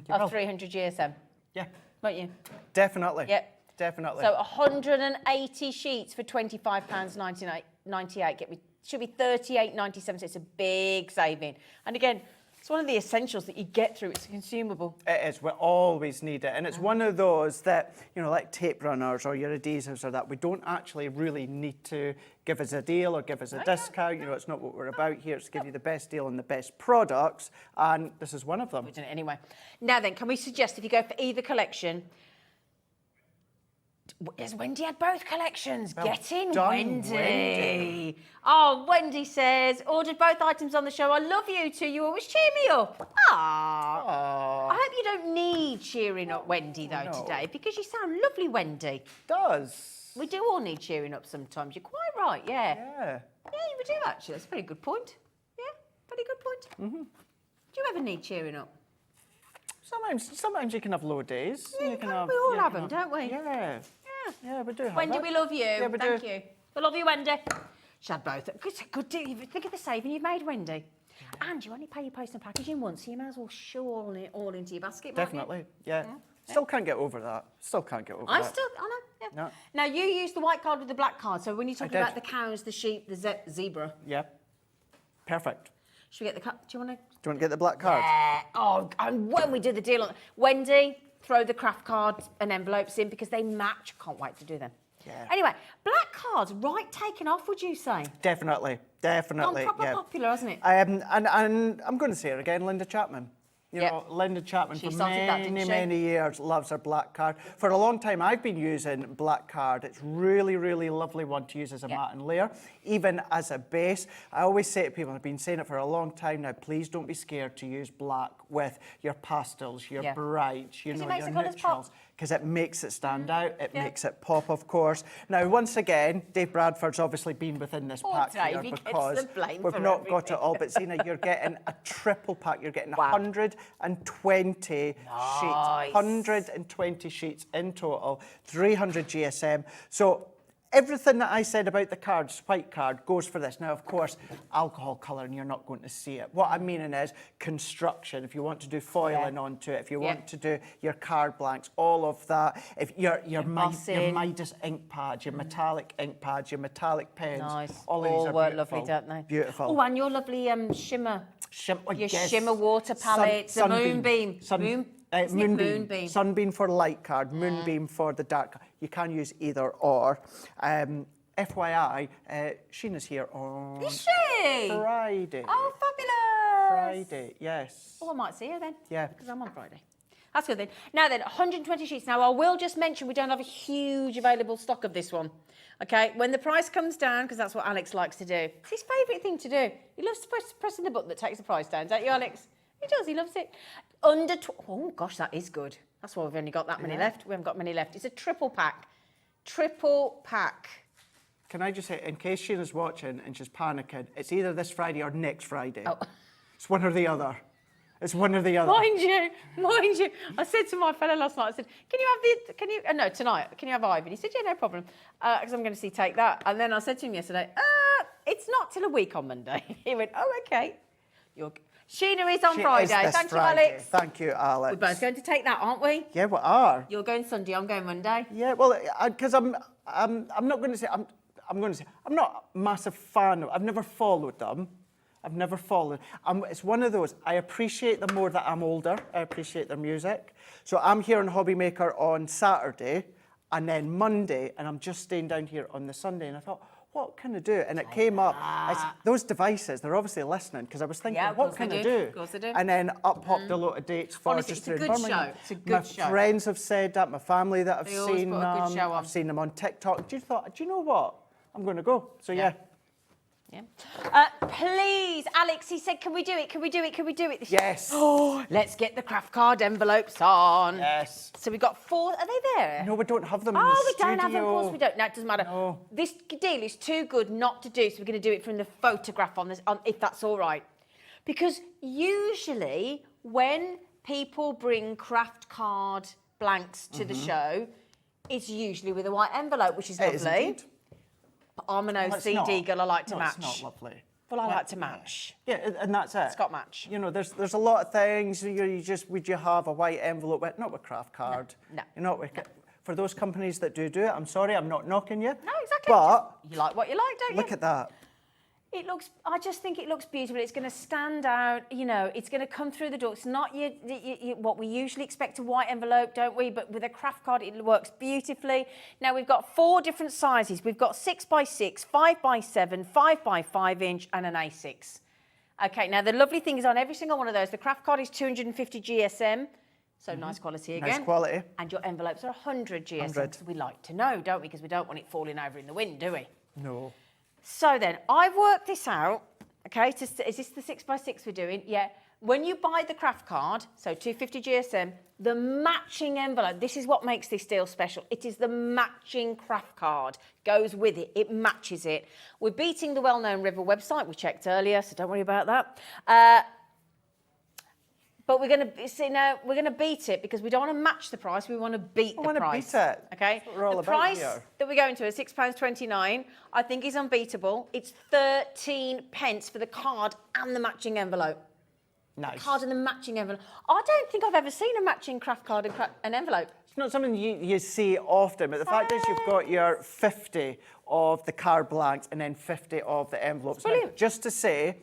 [SPEAKER 11] of 300 GSM.
[SPEAKER 10] Yeah.
[SPEAKER 11] Won't you?
[SPEAKER 10] Definitely.
[SPEAKER 11] Yep.
[SPEAKER 10] Definitely.
[SPEAKER 11] So 180 sheets for £25.98 should be $38.97. So it's a big saving. And again, it's one of the essentials that you get through. It's a consumable.
[SPEAKER 10] It is. We always need it. And it's one of those that, like tape runners or your adhesives or that, we don't actually really need to give us a deal or give us a discount. It's not what we're about here. It's to give you the best deal and the best products. And this is one of them.
[SPEAKER 11] We've done it anyway. Now then, can we suggest if you go for either collection, Has Wendy had both collections?
[SPEAKER 10] Well
[SPEAKER 11] Get in,
[SPEAKER 10] done,
[SPEAKER 11] Wendy.
[SPEAKER 10] Wendy.
[SPEAKER 11] Oh, Wendy says, ordered both items on the show. I love you two. You always cheer me up. Ah. I hope you don't need cheering up, Wendy, though, today, because you sound lovely, Wendy.
[SPEAKER 10] Does.
[SPEAKER 11] We do all need cheering up sometimes. You're quite right, yeah.
[SPEAKER 10] Yeah.
[SPEAKER 11] Yeah, we do, actually. That's a very good point. Yeah, very good point. Do you ever need cheering up?
[SPEAKER 10] Sometimes you can have low days.
[SPEAKER 11] Yeah,
[SPEAKER 10] you can have,
[SPEAKER 11] we all have them, don't we?
[SPEAKER 10] Yeah. Yeah, we do have
[SPEAKER 11] Wendy,
[SPEAKER 10] it.
[SPEAKER 11] we love you.
[SPEAKER 10] Yeah, we
[SPEAKER 11] Thank
[SPEAKER 10] do.
[SPEAKER 11] you. We love you, Wendy. She had both. It's a good deal. Think of the saving you've made, Wendy. And you only pay your post and packaging once, so you may as well show it all into your basket.
[SPEAKER 10] Definitely, yeah. Still can't get over that. Still can't get over that.
[SPEAKER 11] I know. Yeah.
[SPEAKER 10] No.
[SPEAKER 11] Now, you use the white card with the black card, so when you're talking
[SPEAKER 10] did.
[SPEAKER 11] about the cows, the sheep, the zebra,
[SPEAKER 10] Yeah. Perfect.
[SPEAKER 11] should we get the card? Do you want to?
[SPEAKER 10] Do you want to get the black card?
[SPEAKER 11] Oh, and when we do the deal on Wendy, throw the craft cards and envelopes in because they match. Can't wait to do them.
[SPEAKER 10] Yeah.
[SPEAKER 11] Anyway, black cards, right taken off, would you say?
[SPEAKER 10] Definitely.
[SPEAKER 11] Gone proper
[SPEAKER 10] yeah.
[SPEAKER 11] popular, hasn't it?
[SPEAKER 10] And I'm going to say it again, Linda Chapman. You know, Linda Chapman
[SPEAKER 11] She
[SPEAKER 10] for
[SPEAKER 11] started that, didn't she?
[SPEAKER 10] many years loves her black card. For a long time, I've been using black card. It's really, really lovely one to use as a mat and layer, even as a base. I always say to people, I've been saying it for a long time now, please don't be scared to use black with your pastels, your brights, you know, your neutrals. Because it makes it stand out, it makes it pop, of course. Now, once again, Dave Bradford's obviously been within this pack here because we've not got it all. But Zena, you're getting a triple pack. You're getting 120 sheets, 120 sheets in total, 300 GSM. So everything that I said about the cards, white card, goes for this. Now, of course, alcohol colouring, you're not going to see it. What I'm meaning is construction. If you want to do foiling onto it, if you want to do your card blanks, all of that. If your Midas ink pads, your metallic ink pads, your metallic pens.
[SPEAKER 11] Nice.
[SPEAKER 10] All of these are
[SPEAKER 11] work
[SPEAKER 10] beautiful.
[SPEAKER 11] lovely, don't they?
[SPEAKER 10] Beautiful.
[SPEAKER 11] Oh, and your lovely shimmer. Your
[SPEAKER 10] yes.
[SPEAKER 11] shimmer water palette, the moonbeam. Moonbeam.
[SPEAKER 10] Sunbeam for light card, moonbeam for the dark card. You can use either or. FYI, Sheena's here on Friday.
[SPEAKER 11] Oh, fabulous.
[SPEAKER 10] Friday, yes.
[SPEAKER 11] Oh, I might see her then.
[SPEAKER 10] Yeah.
[SPEAKER 11] Because I'm on Friday. That's good then. Now then, 120 sheets. Now, I will just mention we don't have a huge available stock of this one. Okay, when the price comes down, because that's what Alex likes to do. It's his favourite thing to do. He loves pressing the button that takes the price down, don't you, Alex? He does, he loves it. Oh, gosh, that is good. That's why we've only got that many left. We haven't got many left. It's a triple pack. Triple pack.
[SPEAKER 10] Can I just say, in case Sheena's watching and she's panicking, it's either this Friday or next Friday.
[SPEAKER 11] Oh.
[SPEAKER 10] It's one or the other. It's one or the other.
[SPEAKER 11] Mind you. I said to my fellow last night, I said, no, tonight, can you have Ivy? And he said, yeah, no problem, because I'm going to see Take That. And then I said to him yesterday, it's not till a week on Monday. He went, oh, okay. Sheena is on Friday. Thank you, Alex.
[SPEAKER 10] Thank you, Alex.
[SPEAKER 11] We're both going to Take That, aren't we?
[SPEAKER 10] Yeah, we are.
[SPEAKER 11] You're going Sunday, I'm going Monday.
[SPEAKER 10] Yeah, well, because I'm not going to say, I'm going to say, I'm not a massive fan of, I've never followed them. It's one of those, I appreciate them more that I'm older. I appreciate their music. So I'm here on Hobby Maker on Saturday and then Monday, and I'm just staying down here on the Sunday. And I thought, what can I do? And it came up, those devices, they're obviously listening, because I was thinking, what can I do?
[SPEAKER 11] Of course they do.
[SPEAKER 10] And then up popped a lot of dates for
[SPEAKER 11] Honestly,
[SPEAKER 10] just
[SPEAKER 11] it's a
[SPEAKER 10] through
[SPEAKER 11] good
[SPEAKER 10] Birmingham.
[SPEAKER 11] show. It's a good show.
[SPEAKER 10] My friends have said that, my family that have
[SPEAKER 11] They always
[SPEAKER 10] seen
[SPEAKER 11] put a good
[SPEAKER 10] them.
[SPEAKER 11] show on.
[SPEAKER 10] I've seen them on TikTok. Do you know what? I'm going to go. So yeah.
[SPEAKER 11] Please, Alex, he said, can we do it?
[SPEAKER 10] Yes.
[SPEAKER 11] Oh, let's get the craft card envelopes on.
[SPEAKER 10] Yes.
[SPEAKER 11] So we've got 4. Are they there?
[SPEAKER 10] No, we don't have them in the
[SPEAKER 11] we
[SPEAKER 10] studio.
[SPEAKER 11] don't have them. Of course we don't. No, it doesn't matter.
[SPEAKER 10] No.
[SPEAKER 11] This deal is too good not to do, so we're going to do it from the photograph on this, if that's all right. Because usually when people bring craft card blanks to the show, it's usually with a white envelope, which is lovely.
[SPEAKER 10] It is indeed.
[SPEAKER 11] But I'm an OCD girl. I like to match.
[SPEAKER 10] It's not lovely.
[SPEAKER 11] Well, I like to match.
[SPEAKER 10] Yeah, and that's it.
[SPEAKER 11] It's got match.
[SPEAKER 10] You know, there's a lot of things. Would you have a white envelope with, not with craft card?
[SPEAKER 11] No.
[SPEAKER 10] You're not with, for those companies that do it, I'm sorry, I'm not knocking you.
[SPEAKER 11] No, exactly.
[SPEAKER 10] But
[SPEAKER 11] you like what you like, don't you?
[SPEAKER 10] look at that.
[SPEAKER 11] I just think it looks beautiful. It's going to stand out, you know, it's going to come through the door. It's not what we usually expect a white envelope, don't we? But with a craft card, it works beautifully. Now, we've got 4 different sizes. We've got 6x6, 5x7, 5x5 inch, and an A6. Okay, now the lovely thing is on every single one of those, the craft card is 250 GSM. So nice quality again.
[SPEAKER 10] Nice quality.
[SPEAKER 11] And your envelopes are 100 GSM.
[SPEAKER 10] 100.
[SPEAKER 11] 'Cause we like to know, don't we? Because we don't want it falling over in the wind, do we?
[SPEAKER 10] No.
[SPEAKER 11] So then, I've worked this out, okay? Is this the 6x6 we're doing? Yeah. When you buy the craft card, so 250 GSM, the matching envelope, this is what makes this deal special. It is the matching craft card. Goes with it. It matches it. We're beating the well-known River website. We checked earlier, so don't worry about that. But we're going to beat it because we don't want to match the price. We want to beat the price.
[SPEAKER 10] We want to beat it.
[SPEAKER 11] Okay.
[SPEAKER 10] That's what we're all
[SPEAKER 11] the
[SPEAKER 10] about
[SPEAKER 11] price
[SPEAKER 10] here.
[SPEAKER 11] that we're going to is £6.29. I think is unbeatable. It's 13 pence for the card and the matching envelope.
[SPEAKER 10] Nice.
[SPEAKER 11] Card and the matching envelope. I don't think I've ever seen a matching craft card and an envelope.
[SPEAKER 10] It's not something you see often, but the fact is you've got your 50 of the card blanks and then 50 of the envelopes.
[SPEAKER 11] Brilliant.
[SPEAKER 10] Now, just to say,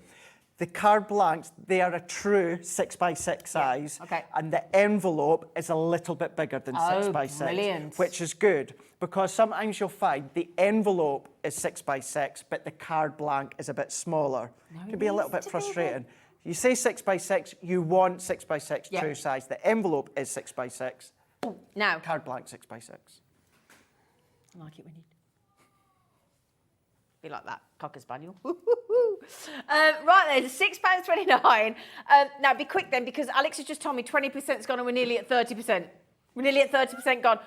[SPEAKER 10] the card blanks, they are a true 6x6 size.
[SPEAKER 11] Okay.
[SPEAKER 10] And the envelope is a little bit bigger than 6x6.
[SPEAKER 11] Brilliant.
[SPEAKER 10] Which is good, because sometimes you'll find the envelope is 6x6, but the card blank is a bit smaller. It can be a little bit frustrating. You say 6x6, you want 6x6
[SPEAKER 11] Yeah.
[SPEAKER 10] true size. The envelope is 6x6.
[SPEAKER 11] Now,
[SPEAKER 10] Card blank 6x6.
[SPEAKER 11] I like it when you be like that, Cocker Spaniel. Right then, £6.29. Now be quick then, because Alex has just told me 20%'s gone and we're nearly at 30%. We're nearly at 30% gone.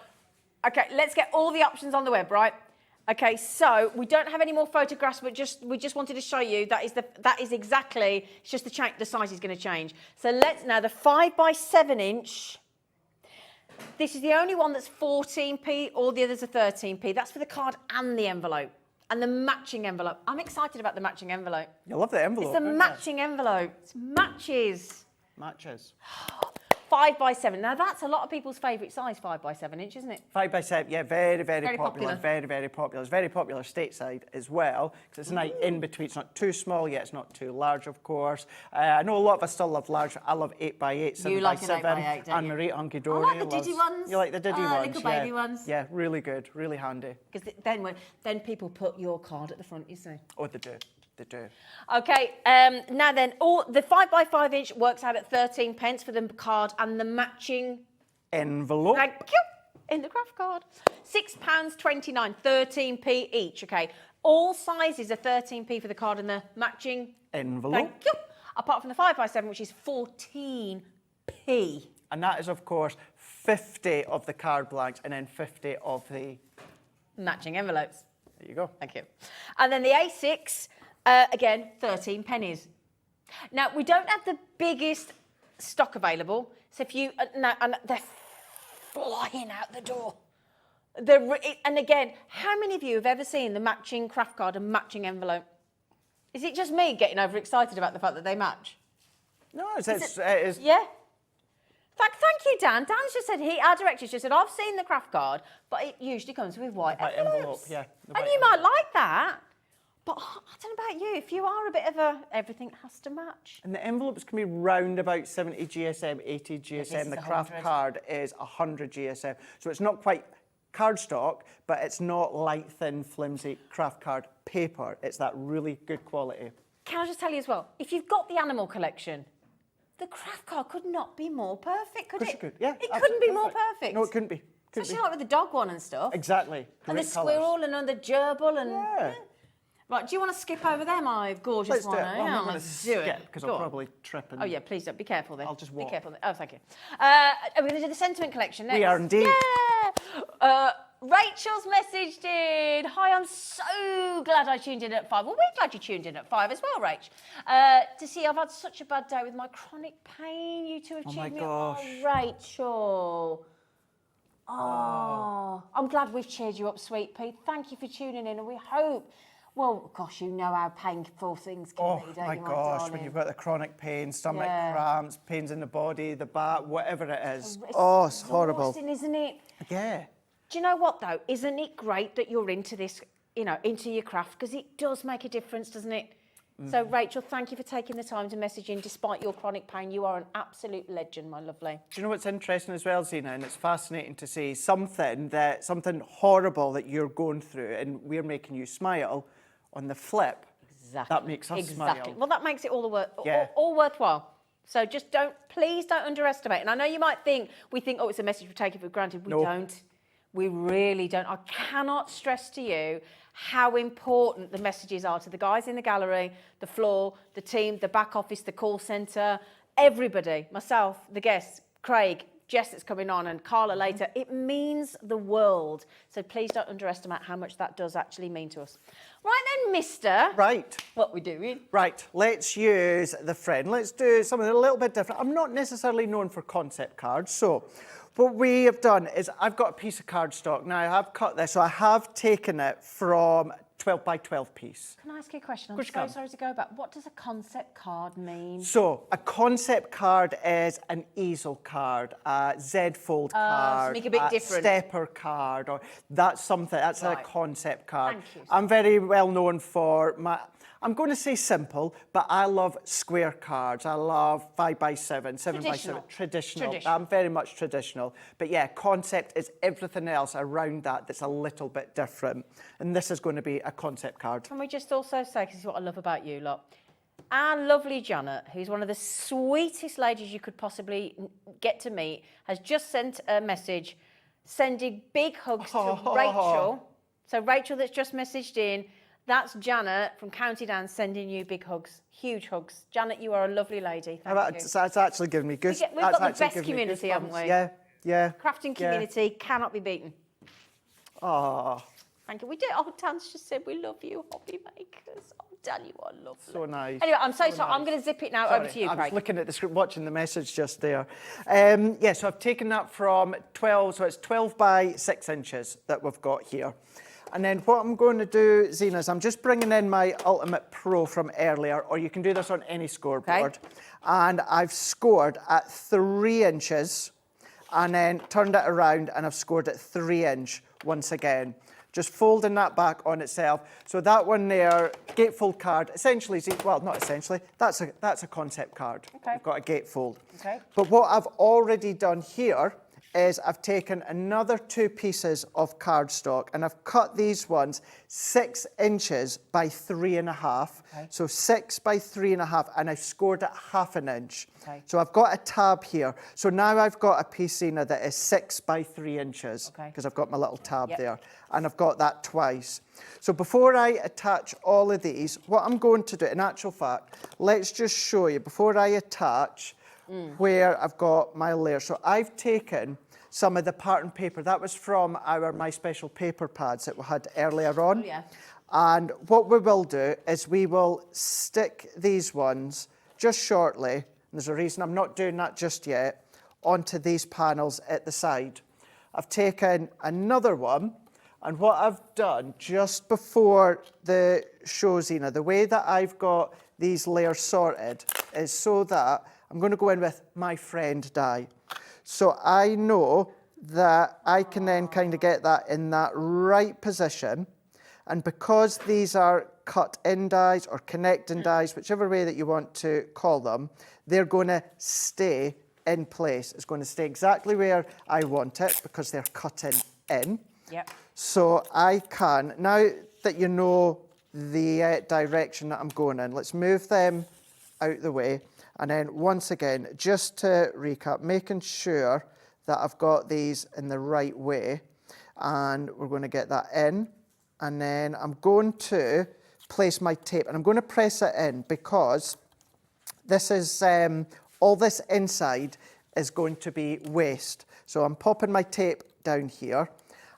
[SPEAKER 11] Okay, let's get all the options on the web, right? Okay, so we don't have any more photographs, but we just wanted to show you that is exactly, it's just the size is going to change. So now the 5x7 inch. This is the only one that's 14p, all the others are 13p. That's for the card and the envelope. And the matching envelope. I'm excited about the matching envelope.
[SPEAKER 10] You love the envelope.
[SPEAKER 11] It's the matching envelope. It's matches.
[SPEAKER 10] Matches.
[SPEAKER 11] 5x7. Now that's a lot of people's favourite size, 5x7 inch, isn't it?
[SPEAKER 10] 5x7, yeah, very, very,
[SPEAKER 11] Very
[SPEAKER 10] popular.
[SPEAKER 11] popular.
[SPEAKER 10] Very, very popular. It's very popular stateside as well, because it's nice in between. It's not too small yet, it's not too large, of course. I know a lot of us still love large. I love 8x8, 7x7.
[SPEAKER 11] You like an 8x8, don't you?
[SPEAKER 10] Anne-Marie Hunky Dory.
[SPEAKER 11] I like the Diddy ones.
[SPEAKER 10] You like the Diddy ones?
[SPEAKER 11] Little baby ones.
[SPEAKER 10] Yeah, really good, really handy.
[SPEAKER 11] Because then people put your card at the front, you see.
[SPEAKER 10] Oh, they do. They do.
[SPEAKER 11] Okay, now then, the 5x5 inch works out at 13 pence for the card and the matching
[SPEAKER 10] Envelope.
[SPEAKER 11] thank you, in the craft card. £6.29, 13p each. Okay, all sizes are 13p for the card and the matching
[SPEAKER 10] Envelope.
[SPEAKER 11] thank you. Apart from the 5x7, which is 14p.
[SPEAKER 10] And that is, of course, 50 of the card blanks and then 50 of the...
[SPEAKER 11] Matching envelopes.
[SPEAKER 10] There you go.
[SPEAKER 11] Thank you. And then the A6, again, 13 pennies. Now, we don't have the biggest stock available, so if you... and they're flying out the door. And again, how many of you have ever seen the matching craft card and matching envelope? Is it just me getting overexcited about the fact that they match?
[SPEAKER 10] No, it is.
[SPEAKER 11] Yeah? Thank you, Dan. Dan's just said, our director's just said, I've seen the craft card, but it usually comes with white envelopes.
[SPEAKER 10] Yeah.
[SPEAKER 11] And you might like that, but I don't know about you, if you are a bit of everything has to match.
[SPEAKER 10] And the envelopes can be round about 70 GSM, 80 GSM.
[SPEAKER 11] is
[SPEAKER 10] The craft
[SPEAKER 11] 100.
[SPEAKER 10] card is 100 GSM. So it's not quite cardstock, but it's not light, thin, flimsy craft card paper. It's that really good quality.
[SPEAKER 11] Can I just tell you as well, if you've got the animal collection, the craft card could not be more perfect, could
[SPEAKER 10] Of course
[SPEAKER 11] it?
[SPEAKER 10] it could, yeah.
[SPEAKER 11] It couldn't be more
[SPEAKER 10] perfect.
[SPEAKER 11] perfect.
[SPEAKER 10] No, it couldn't be.
[SPEAKER 11] Especially like with the dog one and stuff.
[SPEAKER 10] Exactly.
[SPEAKER 11] And the
[SPEAKER 10] Great colours.
[SPEAKER 11] squirrel and the gerbil and...
[SPEAKER 10] Yeah.
[SPEAKER 11] Right, do you want to skip over there, my gorgeous
[SPEAKER 10] Let's do
[SPEAKER 11] one?
[SPEAKER 10] it. Well, I'm not going to
[SPEAKER 11] Let's do
[SPEAKER 10] skip
[SPEAKER 11] it.
[SPEAKER 10] because
[SPEAKER 11] Go
[SPEAKER 10] I'll
[SPEAKER 11] on.
[SPEAKER 10] probably trip. And
[SPEAKER 11] Oh, yeah, please don't. Be careful then.
[SPEAKER 10] I'll just walk.
[SPEAKER 11] Be careful then. Oh, thank you. Are we going to do the sentiment collection next?
[SPEAKER 10] We are indeed.
[SPEAKER 11] Yeah! Rachel's messaged in. Hi, I'm so glad I tuned in at 5. Well, we're glad you tuned in at 5 as well, Rach. To see I've had such a bad day with my chronic pain. You two have
[SPEAKER 10] Oh,
[SPEAKER 11] cheered
[SPEAKER 10] my
[SPEAKER 11] me
[SPEAKER 10] gosh.
[SPEAKER 11] up. Oh, Rachel. Oh, I'm glad we've cheered you up, sweet Pete. Thank you for tuning in, and we hope... Well, gosh, you know how painful things can be, don't
[SPEAKER 10] my
[SPEAKER 11] you,
[SPEAKER 10] gosh,
[SPEAKER 11] darling?
[SPEAKER 10] when you've got the chronic pain, stomach
[SPEAKER 11] Yeah.
[SPEAKER 10] cramps, pains in the body, the back, whatever it is.
[SPEAKER 11] It's
[SPEAKER 10] It's horrible.
[SPEAKER 11] exhausting, isn't it?
[SPEAKER 10] Yeah.
[SPEAKER 11] Do you know what, though? Isn't it great that you're into this, into your craft? Because it does make a difference, doesn't it? So, Rachel, thank you for taking the time to message in. Despite your chronic pain, you are an absolute legend, my lovely.
[SPEAKER 10] Do you know what's interesting as well, Zena? And it's fascinating to see something horrible that you're going through and we're making you smile. On the flip,
[SPEAKER 11] Exactly.
[SPEAKER 10] that makes us smile.
[SPEAKER 11] Well, that makes it all
[SPEAKER 10] Yeah.
[SPEAKER 11] all worthwhile. So just please don't underestimate. And I know you might think, oh, it's a message we take it for granted. We don't. We really don't. I cannot stress to you how important the messages are to the guys in the gallery, the floor, the team, the back office, the call centre, everybody, myself, the guests, Craig, Jess that's coming on, and Carla later. It means the world. So please don't underestimate how much that does actually mean to us. Right then, mister.
[SPEAKER 10] Right.
[SPEAKER 11] What we doing?
[SPEAKER 10] Right, let's use the friend. Let's do something a little bit different. I'm not necessarily known for concept cards, so what we have done is I've got a piece of cardstock. Now, I have cut this, so I have taken it from 12 by 12 piece.
[SPEAKER 11] Can I ask you a question? I'm so sorry to go back. What does a concept card mean?
[SPEAKER 10] So, a concept card is an easel card, a Z-fold card,
[SPEAKER 11] make a bit
[SPEAKER 10] a
[SPEAKER 11] different.
[SPEAKER 10] stepper card, or that's something, that's
[SPEAKER 11] Right.
[SPEAKER 10] a concept card.
[SPEAKER 11] Thank you.
[SPEAKER 10] I'm very well known for I'm going to say simple, but I love square cards. I love 5 by 7, 7 by 7. Traditional. I'm very much traditional. But yeah, concept is everything else around that that's a little bit different. And this is going to be a concept card.
[SPEAKER 11] Can we just also say, because this is what I love about you lot, our lovely Janet, who's one of the sweetest ladies you could possibly get to meet, has just sent a message sending big hugs to Rachel. So Rachel that's just messaged in, that's Janet from County Down sending you big hugs, huge hugs. Janet, you are a lovely lady. Thank you.
[SPEAKER 10] That's actually given me goose.
[SPEAKER 11] We've got the best community, haven't we?
[SPEAKER 10] Yeah, yeah.
[SPEAKER 11] Crafting community cannot be beaten.
[SPEAKER 10] Oh,
[SPEAKER 11] Thank you. We did. Oh, Dan's just said we love you, hobby makers. Oh, Dan, you are lovely.
[SPEAKER 10] so nice.
[SPEAKER 11] Anyway, I'm so sorry. I'm going to zip it now over to you,
[SPEAKER 10] I was
[SPEAKER 11] Craig.
[SPEAKER 10] looking at the script, watching the message just there. Yeah, so I've taken that from 12, so it's 12 by 6 inches that we've got here. And then what I'm going to do, Zena, is I'm just bringing in my Ultimate Pro from earlier, or you can do this on any scoreboard. Okay. And I've scored at 3 inches, and then turned it around, and I've scored at 3 inch once again. Just folding that back on itself. So that one there, gatefold card, essentially, well, not essentially, that's a concept card. Okay. We've got a gatefold. Okay. But what I've already done here is I've taken another 2 pieces of cardstock, and I've cut these ones 6 inches by 3.5. Okay. So 6 by 3.5, and I've scored at 1/2 inch. Okay. So I've got a tab here. So now I've got a piece, Zena, that is 6 by 3 inches, because I've got my little tab there, and I've got that twice. So before I attach all of these, what I'm going to do, in actual fact, let's just show you, before I attach, where I've got my layer. So I've taken some of the pattern paper. That was from my special paper pads that we had earlier on. Oh, yeah. And what we will do is we will stick these ones just shortly, and there's a reason I'm not doing that just yet, onto these panels at the side. I've taken another one, and what I've done just before the show, Zena, the way that I've got these layers sorted is so that I'm going to go in with my friend die. So I know that I can then kind of get that in that right position. And because these are cut-in dies or connecting dies, whichever way that you want to call them, they're going to stay in place. It's going to stay exactly where I want it because they're cutting in. Yep. So I can, now that you know the direction that I'm going in, let's move them out the way. And then once again, just to recap, making sure that I've got these in the right way. And we're going to get that in. And then I'm going to place my tape. And I'm going to press it in because this is, all this inside is going to be waste. So I'm popping my tape down here.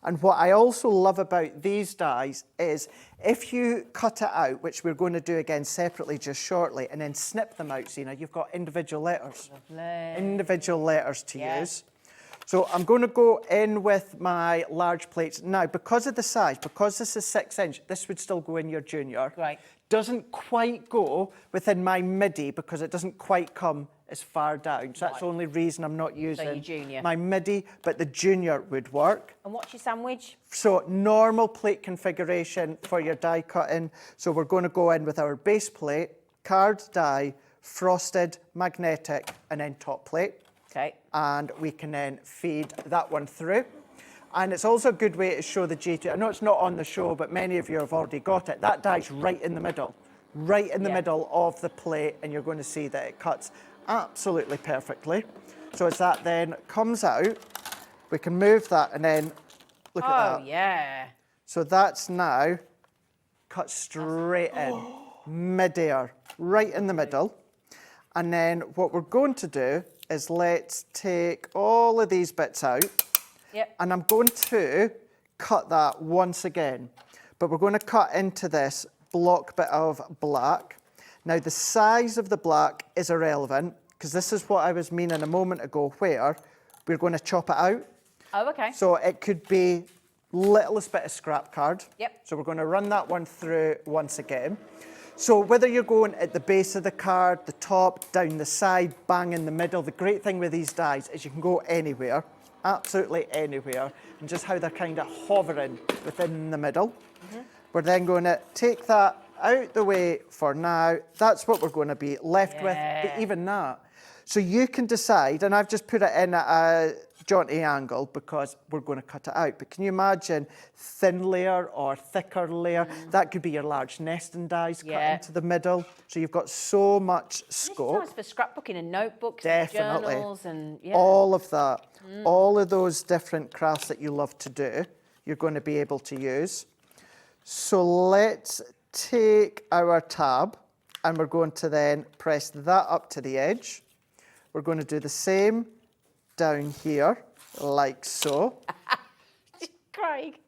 [SPEAKER 10] And what I also love about these dies is if you cut it out, which we're going to do again separately just shortly, and then snip them out, Zena, you've got individual letters. Lovely. Individual letters to use. So I'm going to go in with my large plates. Now, because of the size, because this is 6 inch, this would still go in your junior. Right. Doesn't quite go within my midi because it doesn't quite come as far down. So that's the only reason I'm not using my midi, but the junior would work.
[SPEAKER 11] And what's your sandwich?
[SPEAKER 10] So normal plate configuration for your die cutting. So we're going to go in with our base plate, card die, frosted, magnetic, and then top plate. Okay. And we can then feed that one through. And it's also a good way to show the G2. I know it's not on the show, but many of you have already got it. That die's right in the middle of the plate, and you're going to see that it cuts absolutely perfectly. So as that then comes out, we can move that and then look at that.
[SPEAKER 3] Oh, yeah.
[SPEAKER 10] So that's now cut straight in, mid-air, right in the middle. And then what we're going to do is let's take all of these bits out.
[SPEAKER 3] Yep.
[SPEAKER 10] And I'm going to cut that once again. But we're going to cut into this block bit of black. Now the size of the black is irrelevant, because this is what I was meaning a moment ago, where we're going to chop it out.
[SPEAKER 3] Oh, okay.
[SPEAKER 10] So it could be littlest bit of scrap card.
[SPEAKER 3] Yep.
[SPEAKER 10] So we're going to run that one through once again. So whether you're going at the base of the card, the top, down the side, bang in the middle, the great thing with these dies is you can go anywhere, absolutely anywhere, and just how they're kind of hovering within the middle. We're then going to take that out the way for now. That's what we're going to be left with, but even that. So you can decide, and I've just put it in at a jaunty angle because we're going to cut it out. But can you imagine thin layer or thicker layer? That could be your large nesting dies cut into the middle. So you've got so much scope.
[SPEAKER 3] It's nice for scrapbooking and notebooks
[SPEAKER 10] Definitely.
[SPEAKER 3] and journals and
[SPEAKER 10] all of that. All of those different crafts that you love to do, you're going to be able to use. So let's take our tab and we're going to then press that up to the edge. We're going to do the same down here, like so.
[SPEAKER 3] Craig,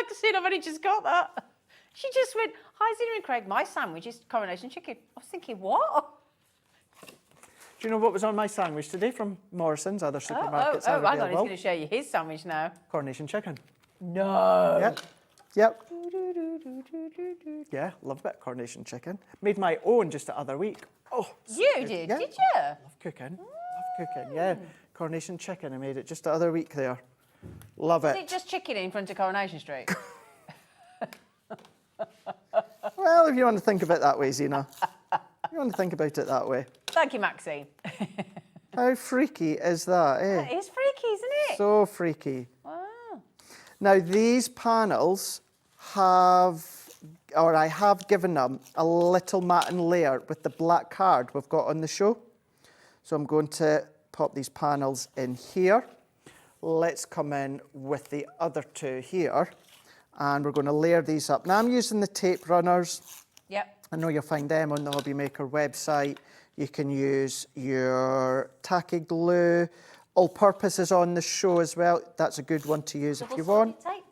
[SPEAKER 3] Maxine, I've only just got that. She just went, hi, Zina and Craig, my sandwich is Coronation chicken. I was thinking, what?
[SPEAKER 10] Do you know what was on my sandwich today from Morrison's, other supermarkets?
[SPEAKER 3] Hang on, he's going to show you his sandwich now.
[SPEAKER 10] Coronation chicken.
[SPEAKER 3] No.
[SPEAKER 10] Yep. Yep. Yeah, love a bit of Coronation chicken. Made my own just the other week. Oh,
[SPEAKER 3] You
[SPEAKER 10] good.
[SPEAKER 3] did,
[SPEAKER 10] Yeah.
[SPEAKER 3] did you?
[SPEAKER 10] Love cooking. Love cooking, yeah. Coronation chicken, I made it just the other week there. Love
[SPEAKER 3] Is
[SPEAKER 10] it.
[SPEAKER 3] it just chicken in front of Coronation Street?
[SPEAKER 10] Well, if you want to think of it that way, Zina. You want to think about it that way.
[SPEAKER 3] Thank you, Maxine.
[SPEAKER 10] How freaky is that, eh?
[SPEAKER 3] That is freaky, isn't it?
[SPEAKER 10] So freaky.
[SPEAKER 3] Wow.
[SPEAKER 10] Now, these panels have, or I have given them a little matten layer with the black card we've got on the show. So I'm going to pop these panels in here. Let's come in with the other two here. And we're going to layer these up. Now I'm using the tape runners.
[SPEAKER 3] Yep.
[SPEAKER 10] I know you'll find them on the Hobby Maker website. You can use your tacky glue. All Purpose is on the show as well. That's a good one to use if you want.
[SPEAKER 3] Tape?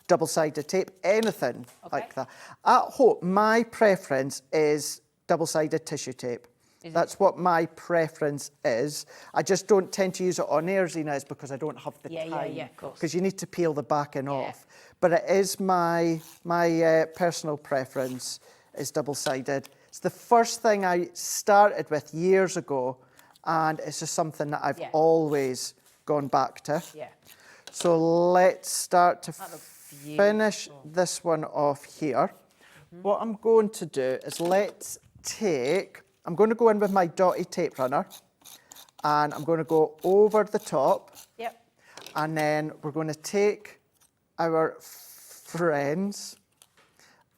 [SPEAKER 10] Double-sided tape, anything like that. At home, my preference is double-sided tissue tape. That's what my preference is. I just don't tend to use it on air, Zina, is because I don't have the time.
[SPEAKER 3] Yeah, of course.
[SPEAKER 10] Because you need to peel the backing off. But it is my personal preference is double-sided. It's the first thing I started with years ago, and it's just something that I've always gone back to.
[SPEAKER 3] Yeah.
[SPEAKER 10] So let's start to finish this one off here. What I'm going to do is I'm going to go in with my dotty tape runner and I'm going to go over the top.
[SPEAKER 3] Yep.
[SPEAKER 10] And then we're going to take our friends.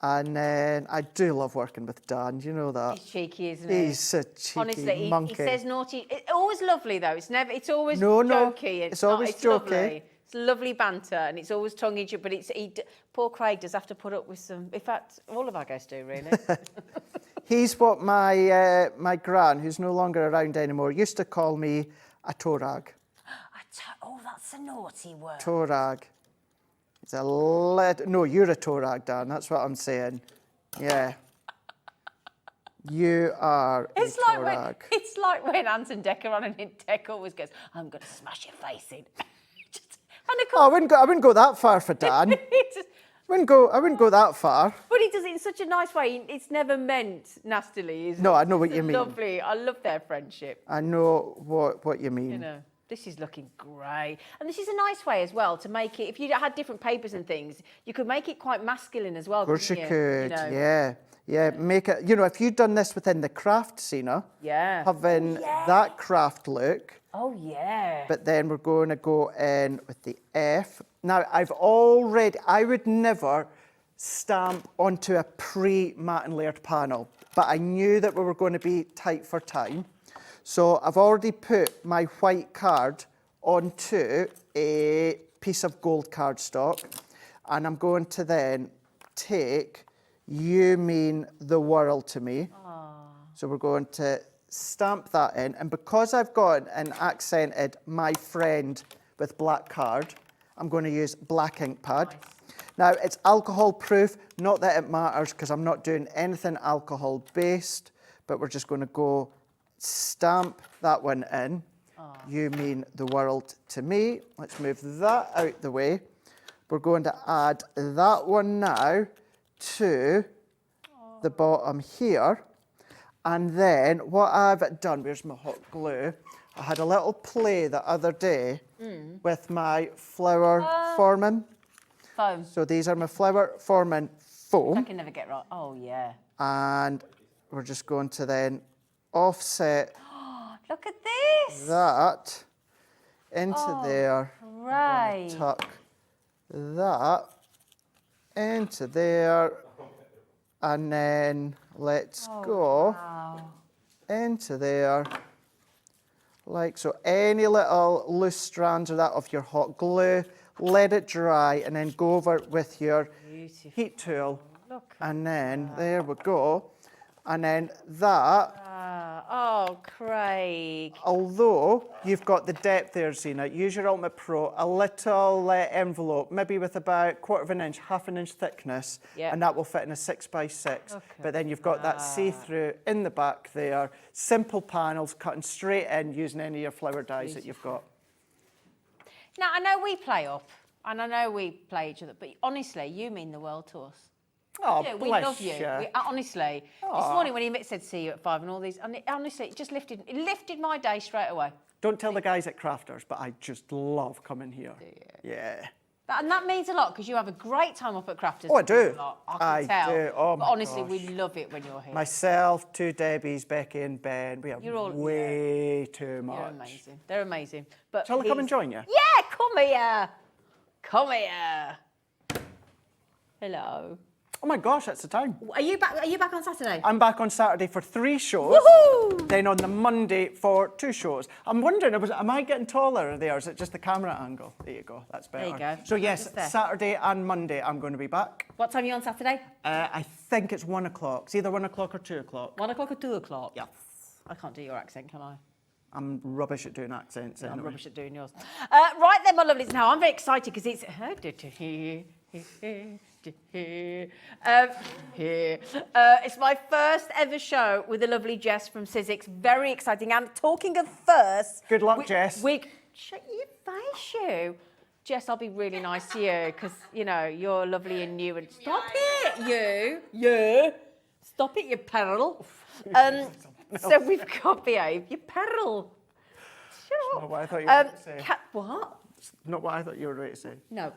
[SPEAKER 10] And then I do love working with Dan, you know that.
[SPEAKER 3] He's cheeky, isn't he?
[SPEAKER 10] He's a cheeky
[SPEAKER 3] Honestly,
[SPEAKER 10] monkey.
[SPEAKER 3] he says naughty. It's always lovely though. It's always
[SPEAKER 10] No,
[SPEAKER 3] jokey.
[SPEAKER 10] it's always
[SPEAKER 3] it's
[SPEAKER 10] jokey.
[SPEAKER 3] Lovely. It's lovely banter and it's always tongue-in-cheek. But poor Craig does have to put up with some. In fact, all of our guests do really.
[SPEAKER 10] He's what my my gran, who's no longer around anymore, used to call me a toe rag.
[SPEAKER 3] Oh, that's a naughty word.
[SPEAKER 10] Toe rag. It's no, you're a toe rag, Dan. That's what I'm saying. Yeah. You are a toe rag.
[SPEAKER 3] It's like when Anton Decker on an Deck always goes, I'm going to smash your face in. And of course,
[SPEAKER 10] I wouldn't go that far for Dan. I wouldn't go that far.
[SPEAKER 3] But he does it in such a nice way. It's never meant nastily, is it?
[SPEAKER 10] No, I know what you mean.
[SPEAKER 3] Lovely. I love their friendship.
[SPEAKER 10] I know what you mean.
[SPEAKER 3] You know, this is looking great. And this is a nice way as well to make it, if you had different papers and things, you could make it quite masculine as well.
[SPEAKER 10] Of course you could,
[SPEAKER 3] you know?
[SPEAKER 10] yeah. Yeah, make it, you know, if you'd done this within the craft scene, having that craft look.
[SPEAKER 3] Oh, yeah.
[SPEAKER 10] But then we're going to go in with the F. Now, I would never stamp onto a pre-matte and layered panel, but I knew that we were going to be tight for time. So I've already put my white card onto a piece of gold cardstock, and I'm going to then take "You Mean the World to Me." So we're going to stamp that in, and because I've got an accented "My Friend" with black card, I'm going to use black ink pad. Nice. Now it's alcohol proof, not that it matters because I'm not doing anything alcohol based, but we're just going to go stamp that one in. "You Mean the World to Me." Let's move that out the way. We're going to add that one now to the bottom here. And then what I've done, where's my hot glue? I had a little play the other day with my flower forming.
[SPEAKER 11] Foam.
[SPEAKER 10] So these are my flower forming foam.
[SPEAKER 11] I can never get right. Oh, yeah.
[SPEAKER 10] And we're just going to then offset
[SPEAKER 11] Look at this.
[SPEAKER 10] that into there.
[SPEAKER 11] Right.
[SPEAKER 10] Tuck that into there. And then let's go into there. Like so. Any little loose strands of that of your hot glue, let it dry, and then go over it with your heat tool. And then there we go. And then that.
[SPEAKER 11] Oh, Craig.
[SPEAKER 10] Although you've got the depth there, Zena, use your Ultimate Pro, a little envelope, maybe with about 1/4 inch, 1/2 inch thickness, and that will fit in a 6x6. But then you've got that see-through in the back there, simple panels cutting straight in using any of your flower dies that you've got.
[SPEAKER 11] Now, I know we play up, and I know we play each other, but honestly, you mean the world to us.
[SPEAKER 10] Oh,
[SPEAKER 11] Yeah, we
[SPEAKER 10] bless
[SPEAKER 11] love you.
[SPEAKER 10] you.
[SPEAKER 11] Honestly, this morning when he said see you at 5 and all these, and honestly, it just lifted my day straight away.
[SPEAKER 10] Don't tell the guys at Crafter's, but I just love coming here. Yeah.
[SPEAKER 11] And that means a lot because you have a great time up at Crafter's.
[SPEAKER 10] Oh, I do.
[SPEAKER 11] I can tell.
[SPEAKER 10] do. Oh,
[SPEAKER 11] but
[SPEAKER 10] my
[SPEAKER 11] honestly,
[SPEAKER 10] gosh.
[SPEAKER 11] we love it when you're here.
[SPEAKER 10] Myself, 2 Debbies, Becky and Ben, we have
[SPEAKER 11] You're all-
[SPEAKER 10] way too much.
[SPEAKER 11] They're amazing. They're amazing. But
[SPEAKER 10] Shall I come and join you?
[SPEAKER 11] Yeah, come here. Come here. Hello.
[SPEAKER 10] Oh my gosh, that's the time.
[SPEAKER 11] Are you back on Saturday?
[SPEAKER 10] I'm back on Saturday for 3 shows.
[SPEAKER 11] Woohoo!
[SPEAKER 10] Then on the Monday for 2 shows. I'm wondering, am I getting taller there, or is it just the camera angle? There you go, that's better.
[SPEAKER 11] There you go.
[SPEAKER 10] So yes,
[SPEAKER 11] Just there.
[SPEAKER 10] Saturday and Monday I'm going to be back.
[SPEAKER 11] What time are you on Saturday?
[SPEAKER 10] I think it's 1 o'clock. It's either 1 o'clock or 2 o'clock.
[SPEAKER 11] 1 o'clock or 2 o'clock?
[SPEAKER 10] Yes.
[SPEAKER 11] I can't do your accent, can I?
[SPEAKER 10] I'm rubbish at doing accents.
[SPEAKER 11] I'm
[SPEAKER 10] anyway.
[SPEAKER 11] rubbish at doing yours. Right then, my lovelies. Now, I'm very excited because it's... it's my first ever show with the lovely Jess from Sizzix. Very exciting. And talking of first...
[SPEAKER 10] Good luck, Jess.
[SPEAKER 11] Shut your face, you. Jess, I'll be really nice to you because, you know, you're lovely and new. And stop it, you. Yeah. Stop it, you peril. So we've got behave. You peril. Shut up.
[SPEAKER 10] Not what I thought you were going to say.
[SPEAKER 11] What?
[SPEAKER 10] Not what I thought you were going to say.
[SPEAKER 11] No.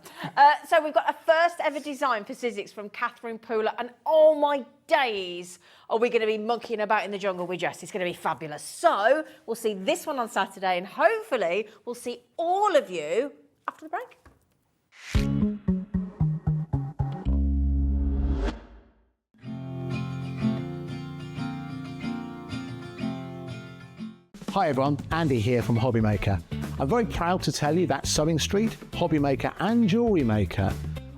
[SPEAKER 11] So we've got a first ever design for Sizzix from Catherine Pooler, and oh my days, are we going to be monkeying about in the jungle with Jess? It's going to be fabulous. So we'll see this one on Saturday, and hopefully we'll see all of you after the break.
[SPEAKER 4] Hi everyone, Andy here from Hobbymaker. I'm very proud to tell you that Sewing Street, Hobbymaker and Jewellery Maker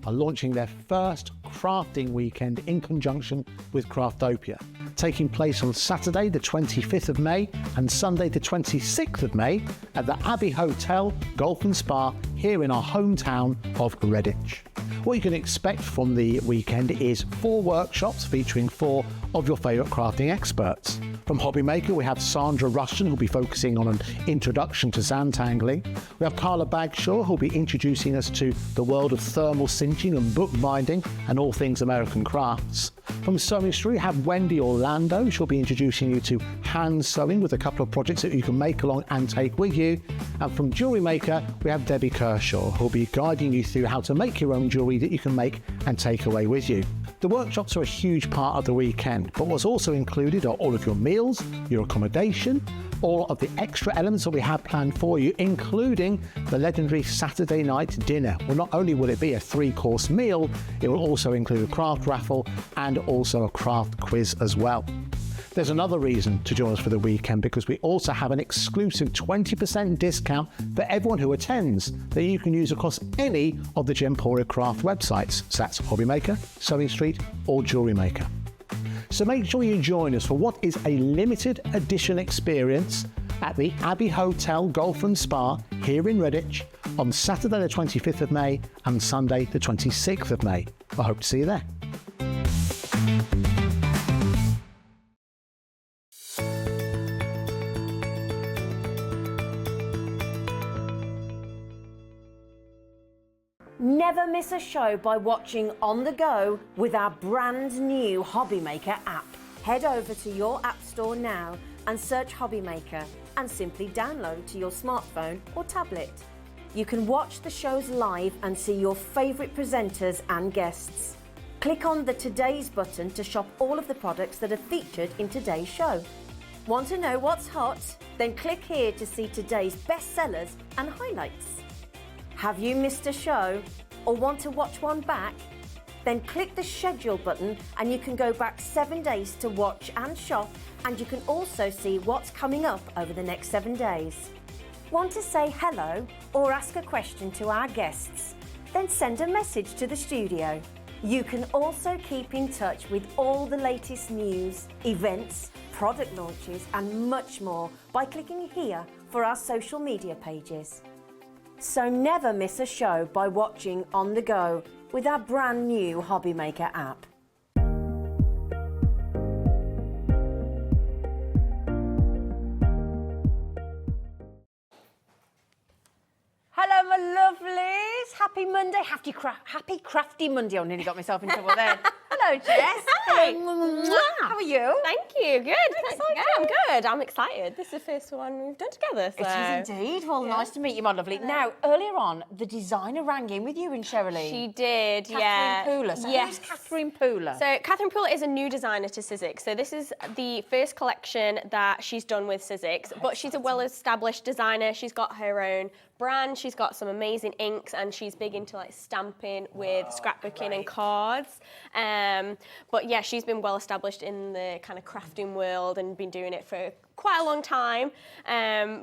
[SPEAKER 4] are launching their first crafting weekend in conjunction with Craftopia, taking place on Saturday the 25th of May and Sunday the 26th of May at the Abbey Hotel, Golf and Spa here in our hometown of Redditch. What you can expect from the weekend is 4 workshops featuring 4 of your favourite crafting experts. From Hobbymaker, we have Sandra Rushton, who'll be focusing on an introduction to sandtangling. We have Carla Bagshaw, who'll be introducing us to the world of thermal cinching and bookbinding and all things American crafts. From Sewing Street, we have Wendy Orlando. She'll be introducing you to hand sewing with a couple of projects that you can make along and take with you. And from Jewellery Maker, we have Debbie Kershaw, who'll be guiding you through how to make your own jewellery that you can make and take away with you. The workshops are a huge part of the weekend, but what's also included are all of your meals, your accommodation, all of the extra elements that we have planned for you, including the legendary Saturday night dinner. Well, not only will it be a 3-course meal, it will also include a craft raffle and also a craft quiz as well. There's another reason to join us for the weekend, because we also have an exclusive 20% discount for everyone who attends that you can use across any of the Gemporia Craft websites. So that's Hobby Maker, Sewing Street or Jewellery Maker. So make sure you join us for what is a limited edition experience at the Abbey Hotel Golf and Spa here in Redditch on Saturday the 25th of May and Sunday the 26th of May. I hope to see you there.
[SPEAKER 11] Never miss a show by watching on the go with our brand new Hobby Maker app. Head over to your app store now and search Hobby Maker and simply download to your smartphone or tablet. You can watch the shows live and see your favourite presenters and guests. Click on the Today's button to shop all of the products that are featured in today's show. Want to know what's hot? Then click here to see today's bestsellers and highlights. Have you missed a show or want to watch one back? Then click the schedule button and you can go back 7 days to watch and shop, and you can also see what's coming up over the next 7 days. Want to say hello or ask a question to our guests? Then send a message to the studio. You can also keep in touch with all the latest news, events, product launches and much more by clicking here for our social media pages. So never miss a show by watching on the go with our brand new Hobby Maker app. Hello, my lovelies. Happy Monday. Happy crafty Monday. I nearly got myself in trouble then. Hello, Jess.
[SPEAKER 8] Hi.
[SPEAKER 11] How are you?
[SPEAKER 8] Thank you. Good. Yeah, I'm good. I'm excited. This is the first one we've done together. So.
[SPEAKER 11] It is indeed. Well, nice to meet you, my lovely. Now, earlier on, the designer rang in with you and Sherilyn.
[SPEAKER 8] She did,
[SPEAKER 11] Catherine Pooler. So
[SPEAKER 8] yes.
[SPEAKER 11] who's Catherine Pooler?
[SPEAKER 8] So Catherine Pooler is a new designer to Sizzix. So this is the first collection that she's done with Sizzix, but she's a well-established designer. She's got her own brand. She's got some amazing inks, and she's big into like stamping with scrapbooking and cards. But yeah, she's been well established in the kind of crafting world and been doing it for quite a long time.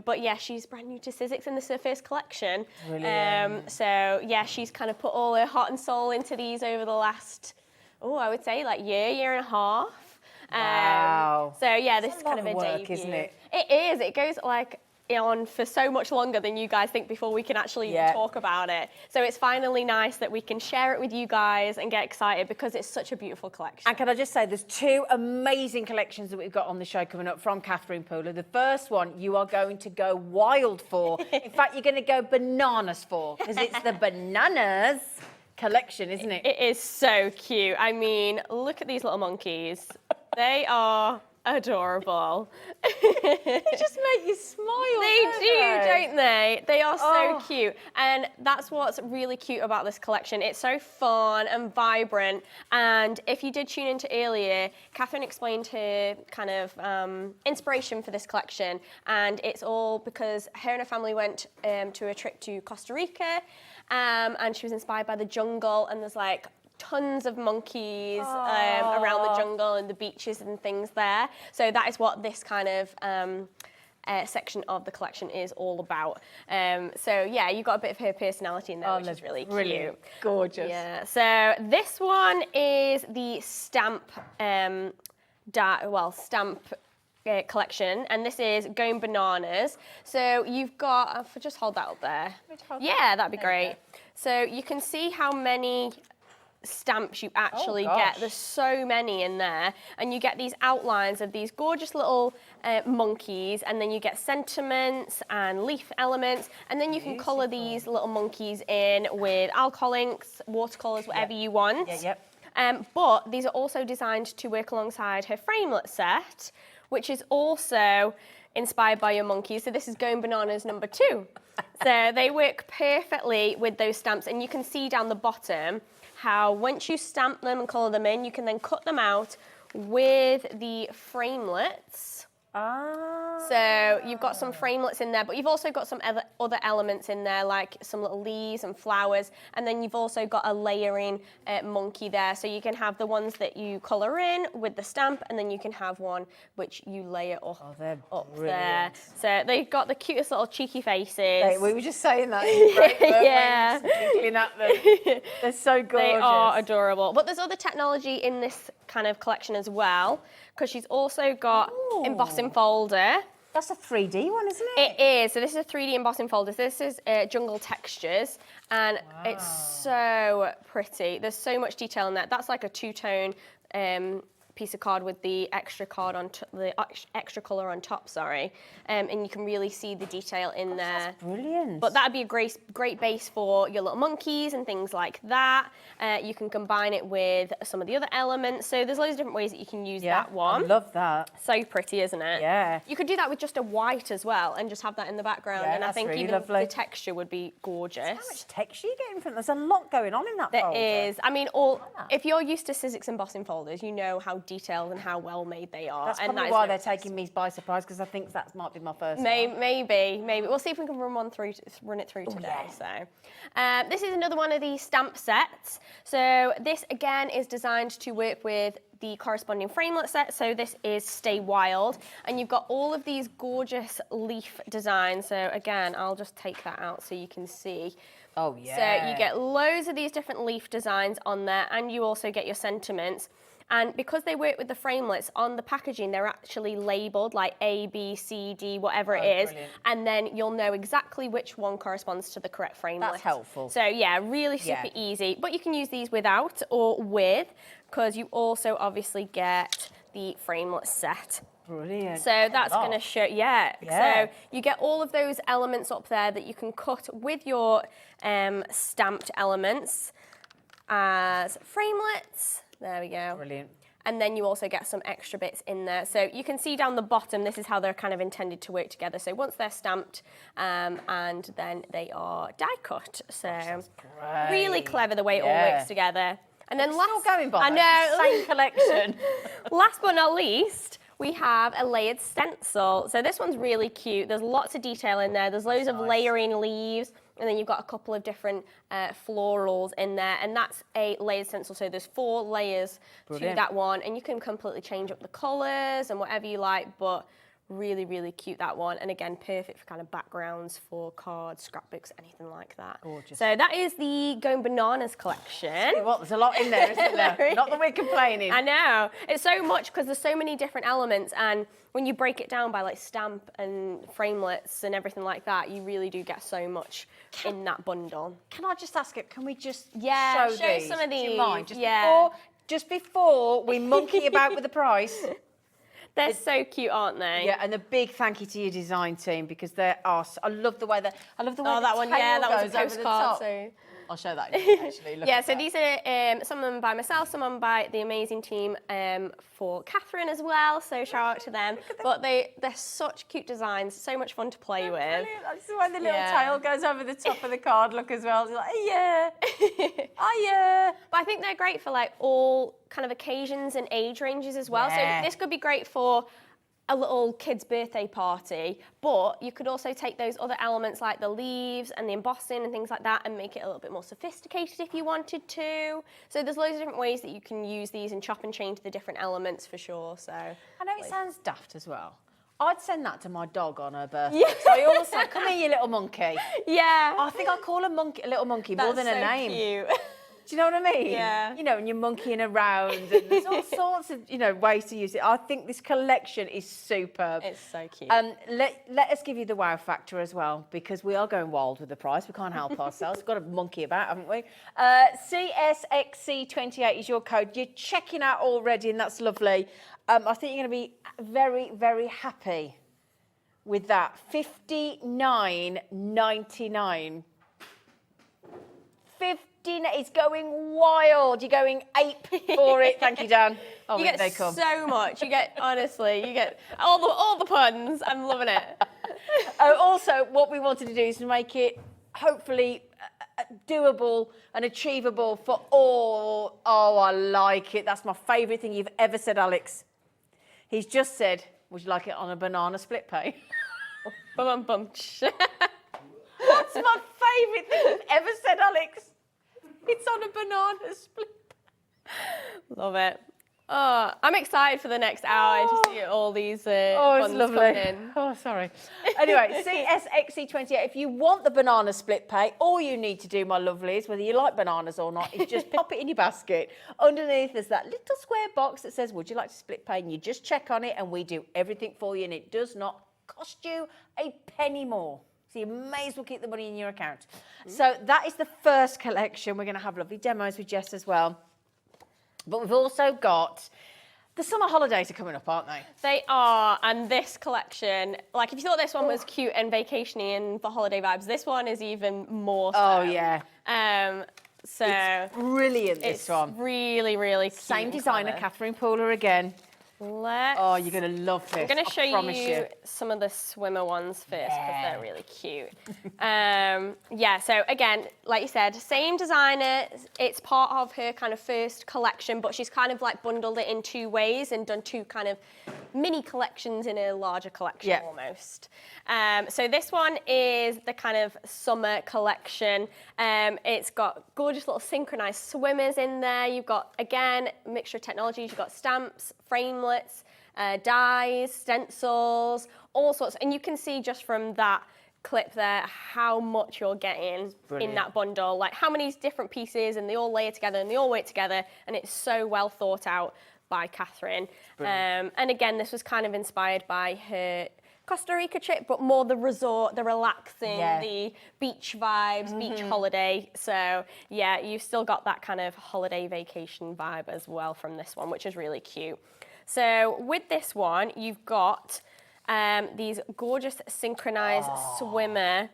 [SPEAKER 8] But yeah, she's brand new to Sizzix and this is her first collection. So yeah, she's kind of put all her heart and soul into these over the last, I would say like year and a half.
[SPEAKER 11] Wow.
[SPEAKER 8] So yeah, this
[SPEAKER 11] It's
[SPEAKER 8] is
[SPEAKER 11] a
[SPEAKER 8] kind
[SPEAKER 11] lot
[SPEAKER 8] of
[SPEAKER 11] of
[SPEAKER 8] a
[SPEAKER 11] work,
[SPEAKER 8] debut.
[SPEAKER 11] isn't it?
[SPEAKER 8] It is. It goes like on for so much longer than you guys think before we can actually talk about it. So it's finally nice that we can share it with you guys and get excited because it's such a beautiful collection.
[SPEAKER 11] And can I just say, there's two amazing collections that we've got on the show coming up from Catherine Pooler. The first one you are going to go wild for. In fact, you're going to go bananas for, because it's the Bananas collection, isn't it?
[SPEAKER 8] It is so cute. I mean, look at these little monkeys. They are adorable.
[SPEAKER 11] They just make you smile.
[SPEAKER 8] Don't they? They are so cute. And that's what's really cute about this collection. It's so fun and vibrant. And if you did tune into earlier, Catherine explained her kind of inspiration for this collection. And it's all because her and her family went to a trip to Costa Rica. And she was inspired by the jungle. And there's like tons of monkeys around the jungle and the beaches and things there. So that is what this kind of section of the collection is all about. So yeah, you got a bit of her personality in there, which is really cute.
[SPEAKER 11] Gorgeous.
[SPEAKER 8] Yeah. So this one is the stamp collection, and this is Going Bananas. So you've got, just hold that up there. Yeah, that'd be great. So you can see how many stamps you actually get. There's so many in there, and you get these outlines of these gorgeous little monkeys, and then you get sentiments and leaf elements, and then you can colour these little monkeys in with alcohol inks, watercolours, whatever you want. But these are also designed to work alongside her framelit set, which is also inspired by your monkeys. So this is Going Bananas number 2. So they work perfectly with those stamps, and you can see down the bottom how once you stamp them and colour them in, you can then cut them out with the framelits. So you've got some framelits in there, but you've also got some other elements in there, like some little leaves and flowers, and then you've also got a layering monkey there. So you can have the ones that you colour in with the stamp, and then you can have one which you layer up, up there. So they've got the cutest little cheeky faces.
[SPEAKER 11] We were just saying that. Yeah. At them. They're so gorgeous.
[SPEAKER 8] They are adorable. But there's other technology in this kind of collection as well, because she's also got embossing folder.
[SPEAKER 11] That's a 3D one, isn't it?
[SPEAKER 8] It is. So this is a 3D embossing folder. This is jungle textures, and it's so pretty. There's so much detail in that. That's like a two-tone piece of card with the extra card on the extra colour on top, and you can really see the detail in there.
[SPEAKER 11] That's brilliant.
[SPEAKER 8] But that'd be a great base for your little monkeys and things like that. You can combine it with some of the other elements. So there's loads of different ways that you can use that one.
[SPEAKER 11] I love that.
[SPEAKER 8] So pretty, isn't it?
[SPEAKER 11] Yeah.
[SPEAKER 8] You could do that with just a white as well and just have that in the background.
[SPEAKER 11] Yeah,
[SPEAKER 8] and I think
[SPEAKER 11] really
[SPEAKER 8] even
[SPEAKER 11] lovely.
[SPEAKER 8] the texture would be gorgeous.
[SPEAKER 11] How much texture you getting from? There's a lot going on in that folder.
[SPEAKER 8] There is. I mean, if you're used to Sizzix embossing folders, you know how detailed and how well made they are.
[SPEAKER 11] That's
[SPEAKER 8] and
[SPEAKER 11] probably why they're taking me by surprise, because I think that might be my first one.
[SPEAKER 8] Maybe. We'll see if we can run it through today. So, this is another one of these stamp sets. So this again is designed to work with the corresponding framelit set. So this is Stay Wild, and you've got all of these gorgeous leaf designs. So again, I'll just take that out so you can see.
[SPEAKER 11] Oh yeah.
[SPEAKER 8] So you get loads of these different leaf designs on there, and you also get your sentiments. And because they work with the framelits on the packaging, they're actually labelled like A, B, C, D, whatever it is.
[SPEAKER 11] Brilliant.
[SPEAKER 8] And then you'll know exactly which one corresponds to the correct framelit.
[SPEAKER 11] That's helpful.
[SPEAKER 8] So yeah, really super easy. But you can use these without or with, because you also obviously get the framelit set.
[SPEAKER 11] Brilliant.
[SPEAKER 8] So that's going to show, So you get all of those elements up there that you can cut with your stamped elements as framelits. There we go.
[SPEAKER 11] Brilliant.
[SPEAKER 8] And then you also get some extra bits in there. So you can see down the bottom, this is how they're kind of intended to work together. So once they're stamped, and then they are die cut. So really clever the way it all works together. And then
[SPEAKER 11] still going, Bob.
[SPEAKER 8] I know.
[SPEAKER 11] Same collection.
[SPEAKER 8] Last but not least, we have a layered stencil. So this one's really cute. There's lots of detail in there. There's loads of layering leaves. And then you've got a couple of different florals in there, and that's a layered stencil. So there's 4 layers to that one, and you can completely change up the colours and whatever you like, but really, really cute, that one. And again, perfect for kind of backgrounds for cards, scrapbooks, anything like that.
[SPEAKER 11] Gorgeous.
[SPEAKER 8] So that is the Going Bananas collection.
[SPEAKER 11] What? There's a lot in there, isn't there? Not that we're complaining.
[SPEAKER 8] I know. It's so much because there's so many different elements, and when you break it down by like stamp and framelits and everything like that, you really do get so much in that bundle.
[SPEAKER 11] Can I just ask it? Can we just
[SPEAKER 8] show
[SPEAKER 11] these?
[SPEAKER 8] some of these?
[SPEAKER 11] Do you mind? Just before we monkey about with the price.
[SPEAKER 8] They're so cute, aren't they?
[SPEAKER 11] Yeah, and a big thank you to your design team, because they're awesome. I love the way that
[SPEAKER 8] that one. Yeah, that was a postcard. So
[SPEAKER 11] I'll show that in actually. Look
[SPEAKER 8] so these are some of them by myself, some of them by the amazing team for Catherine as well. So shout out to them. But they're such cute designs, so much fun to play with.
[SPEAKER 11] Brilliant. That's the way the little tail goes over the top of the card. Look as well. It's like, yeah,
[SPEAKER 8] But I think they're great for like all kind of occasions and age ranges as well.
[SPEAKER 11] Yeah.
[SPEAKER 8] So this could be great for a little kid's birthday party, but you could also take those other elements like the leaves and the embossing and things like that and make it a little bit more sophisticated if you wanted to. So there's loads of different ways that you can use these and chop and change the different elements for sure. So
[SPEAKER 11] I know it sounds daft as well. I'd send that to my dog on her birthday. Yeah. So I also, come here, you little monkey.
[SPEAKER 8] Yeah.
[SPEAKER 11] I think I call a little monkey more than a name.
[SPEAKER 8] Cute.
[SPEAKER 11] Do you know what I mean?
[SPEAKER 8] Yeah.
[SPEAKER 11] You know, and you're monkeying around, and there's all sorts of, ways to use it. I think this collection is superb.
[SPEAKER 8] It's so cute.
[SPEAKER 11] Let us give you the wow factor as well, because we are going wild with the price. We can't help ourselves. We've got to monkey about, haven't we? CSXC28 is your code. You're checking out already, and that's lovely. I think you're going to be very, very happy with that. $59.99. It's going wild. You're going ape for it. Thank you, Dan.
[SPEAKER 8] You get so much. You get, honestly, you get all the puns. I'm loving it.
[SPEAKER 11] Also, what we wanted to do is to make it hopefully doable and achievable for all. Oh, I like it. That's my favourite thing you've ever said, Alex. He's just said, Would you like it on a banana split pay?
[SPEAKER 8] Bum bum.
[SPEAKER 11] That's my favourite thing you've ever said, Alex. It's on a banana split.
[SPEAKER 8] Love it. Oh, I'm excited for the next hour to see all these
[SPEAKER 11] it's
[SPEAKER 8] ones
[SPEAKER 11] lovely.
[SPEAKER 8] coming in.
[SPEAKER 11] Oh, sorry. Anyway, CSXC28. If you want the banana split pay, all you need to do, my lovelies, whether you like bananas or not, is just pop it in your basket. Underneath, there's that little square box that says, would you like to split pay? And you just check on it, and we do everything for you, and it does not cost you a penny more. So you may as well keep the money in your account. So that is the first collection. We're going to have lovely demos with Jess as well. But we've also got the summer holidays are coming up, aren't they?
[SPEAKER 8] They are, and this collection, like if you thought this one was cute and vacationy and for holiday vibes, this one is even more so.
[SPEAKER 11] Oh, yeah.
[SPEAKER 8] So
[SPEAKER 11] it's brilliant, this one.
[SPEAKER 8] It's really, really cute.
[SPEAKER 11] Same designer, Catherine Pooler again.
[SPEAKER 8] Oh,
[SPEAKER 11] you're going to love this.
[SPEAKER 8] I'm going to show you some of the swimmer ones first because they're really cute. Yeah, so again, like you said, same designer. It's part of her kind of first collection, but she's kind of like bundled it in two ways and done two kind of mini collections in a larger collection almost. So this one is the kind of summer collection. It's got gorgeous little synchronized swimmers in there. You've got, again, a mixture of technologies. You've got stamps, framelits, dies, stencils, all sorts. And you can see just from that clip there how much you're getting in that bundle, like how many different pieces, and they all layer together and they all work together, and it's so well thought out by Catherine. And again, this was kind of inspired by her Costa Rica trip, but more the resort, the relaxing, the beach vibes, beach holiday. So yeah, you've still got that kind of holiday vacation vibe as well from this one, which is really cute. So with this one, you've got these gorgeous synchronized swimmer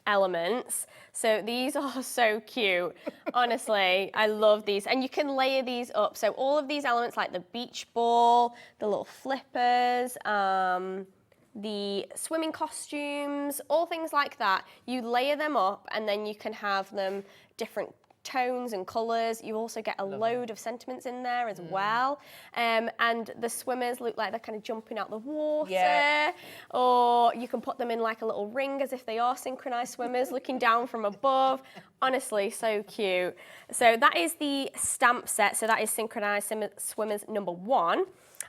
[SPEAKER 8] elements. So these are so cute. Honestly, I love these. And you can layer these up. So all of these elements, like the beach ball, the little flippers, the swimming costumes, all things like that, you layer them up and then you can have them different tones and colours. You also get a load of sentiments in there as well. And the swimmers look like they're kind of jumping out the water. Or you can put them in like a little ring as if they are synchronised swimmers looking down from above. Honestly, so cute. So that is the stamp set. So that is synchronised swimmers number 1.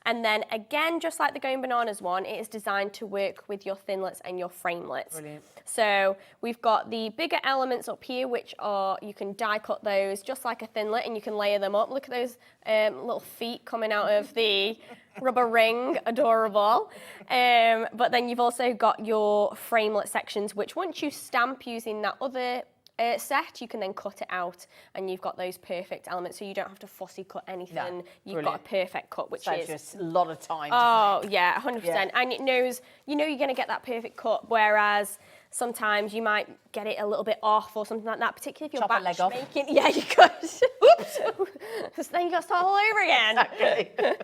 [SPEAKER 8] And then again, just like the Going Bananas one, it is designed to work with your thinlets and your framelets. Brilliant. So we've got the bigger elements up here, which are, you can die cut those just like a thinlet and you can layer them up. Look at those little feet coming out of the rubber ring, adorable. But then you've also got your framelit sections, which once you stamp using that other set, you can then cut it out and you've got those perfect elements, so you don't have to fussy cut anything. You've got a perfect cut, which
[SPEAKER 11] saves you a lot of time.
[SPEAKER 8] Oh yeah, 100%. And it knows, you know, you're going to get that perfect cut, whereas sometimes you might get it a little bit off or something like that, particularly if you're batch making. Yeah, you could. Oops. Because then you got to start all over again. Exactly.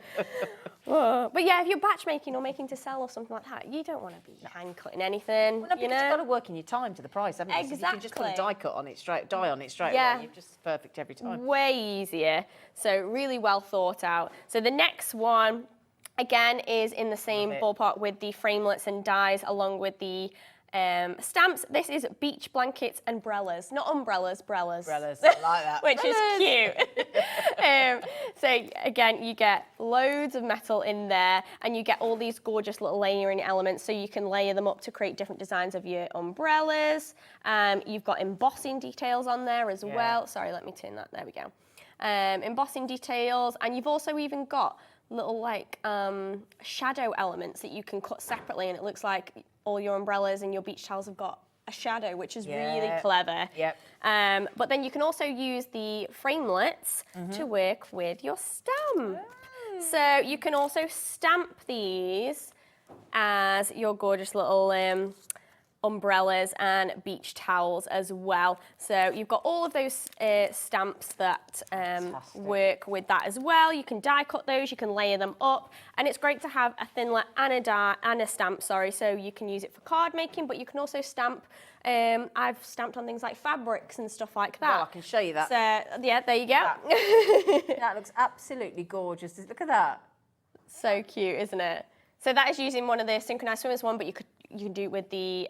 [SPEAKER 8] But yeah, if you're batch making or making to sell or something like that, you don't want to be hand cutting anything.
[SPEAKER 11] Well, no, because you've got to work in your time to the price, haven't you?
[SPEAKER 8] Exactly.
[SPEAKER 11] So you can just put a die cut on it straight, away. You're just perfect every time.
[SPEAKER 8] Way easier. So really well thought out. So the next one, again, is in the same ballpark with the framelits and dies along with the stamps. This is beach blankets and umbrellas, not umbrellas, brellas.
[SPEAKER 11] Umbrellas, I like that.
[SPEAKER 8] Which is cute. So again, you get loads of metal in there and you get all these gorgeous little layering elements, so you can layer them up to create different designs of your umbrellas. You've got embossing details on there as well. Sorry, let me turn that, there we go. Embossing details, and you've also even got little like shadow elements that you can cut separately, and it looks like all your umbrellas and your beach towels have got a shadow, which is really clever. But then you can also use the framelits to work with your stamp. So you can also stamp these as your gorgeous little umbrellas and beach towels as well. So you've got all of those stamps that work with that as well. You can die cut those, you can layer them up, and it's great to have a thinlet and a stamp, so you can use it for card making, but you can also stamp. I've stamped on things like fabrics and stuff like that.
[SPEAKER 11] Well, I can show you that.
[SPEAKER 8] So yeah, there you go.
[SPEAKER 11] That looks absolutely gorgeous. Look at that.
[SPEAKER 8] So cute, isn't it? So that is using one of the synchronized swimmers one, but you can do it with the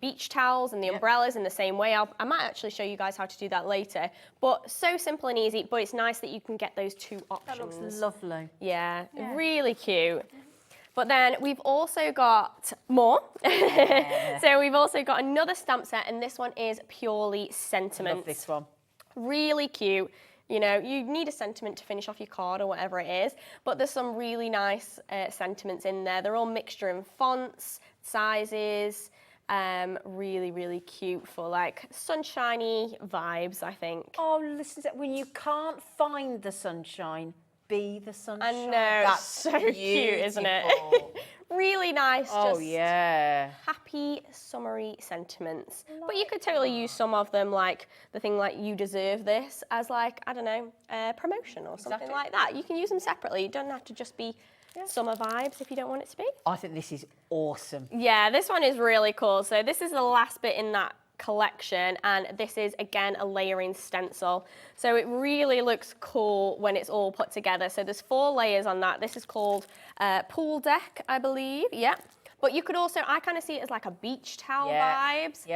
[SPEAKER 8] beach towels and the umbrellas in the same way. I might actually show you guys how to do that later. But so simple and easy, but it's nice that you can get those two options.
[SPEAKER 11] That looks lovely.
[SPEAKER 8] Yeah, really cute. But then we've also got more. So we've also got another stamp set, and this one is purely sentiments.
[SPEAKER 11] Love this one.
[SPEAKER 8] Really cute. You know, you need a sentiment to finish off your card or whatever it is, but there's some really nice sentiments in there. They're all mixture in fonts, sizes, really, really cute for like sunshiny vibes, I think.
[SPEAKER 11] Oh, listen, when you can't find the sunshine, be the sunshine.
[SPEAKER 8] I know,
[SPEAKER 11] That's
[SPEAKER 8] so cute, isn't it? Really nice,
[SPEAKER 11] Oh,
[SPEAKER 8] just
[SPEAKER 11] yeah.
[SPEAKER 8] happy, summery sentiments. But you could totally use some of them, like the thing like "you deserve this" as like, I don't know, a promotion or something like that. You can use them separately. You don't have to just be summer vibes if you don't want it to be.
[SPEAKER 11] I think this is awesome.
[SPEAKER 8] Yeah, this one is really cool. So this is the last bit in that collection, and this is again a layering stencil, so it really looks cool when it's all put together. So there's 4 layers on that. This is called pool deck, I believe. But you could also, I kind of see it as like a beach towel vibes.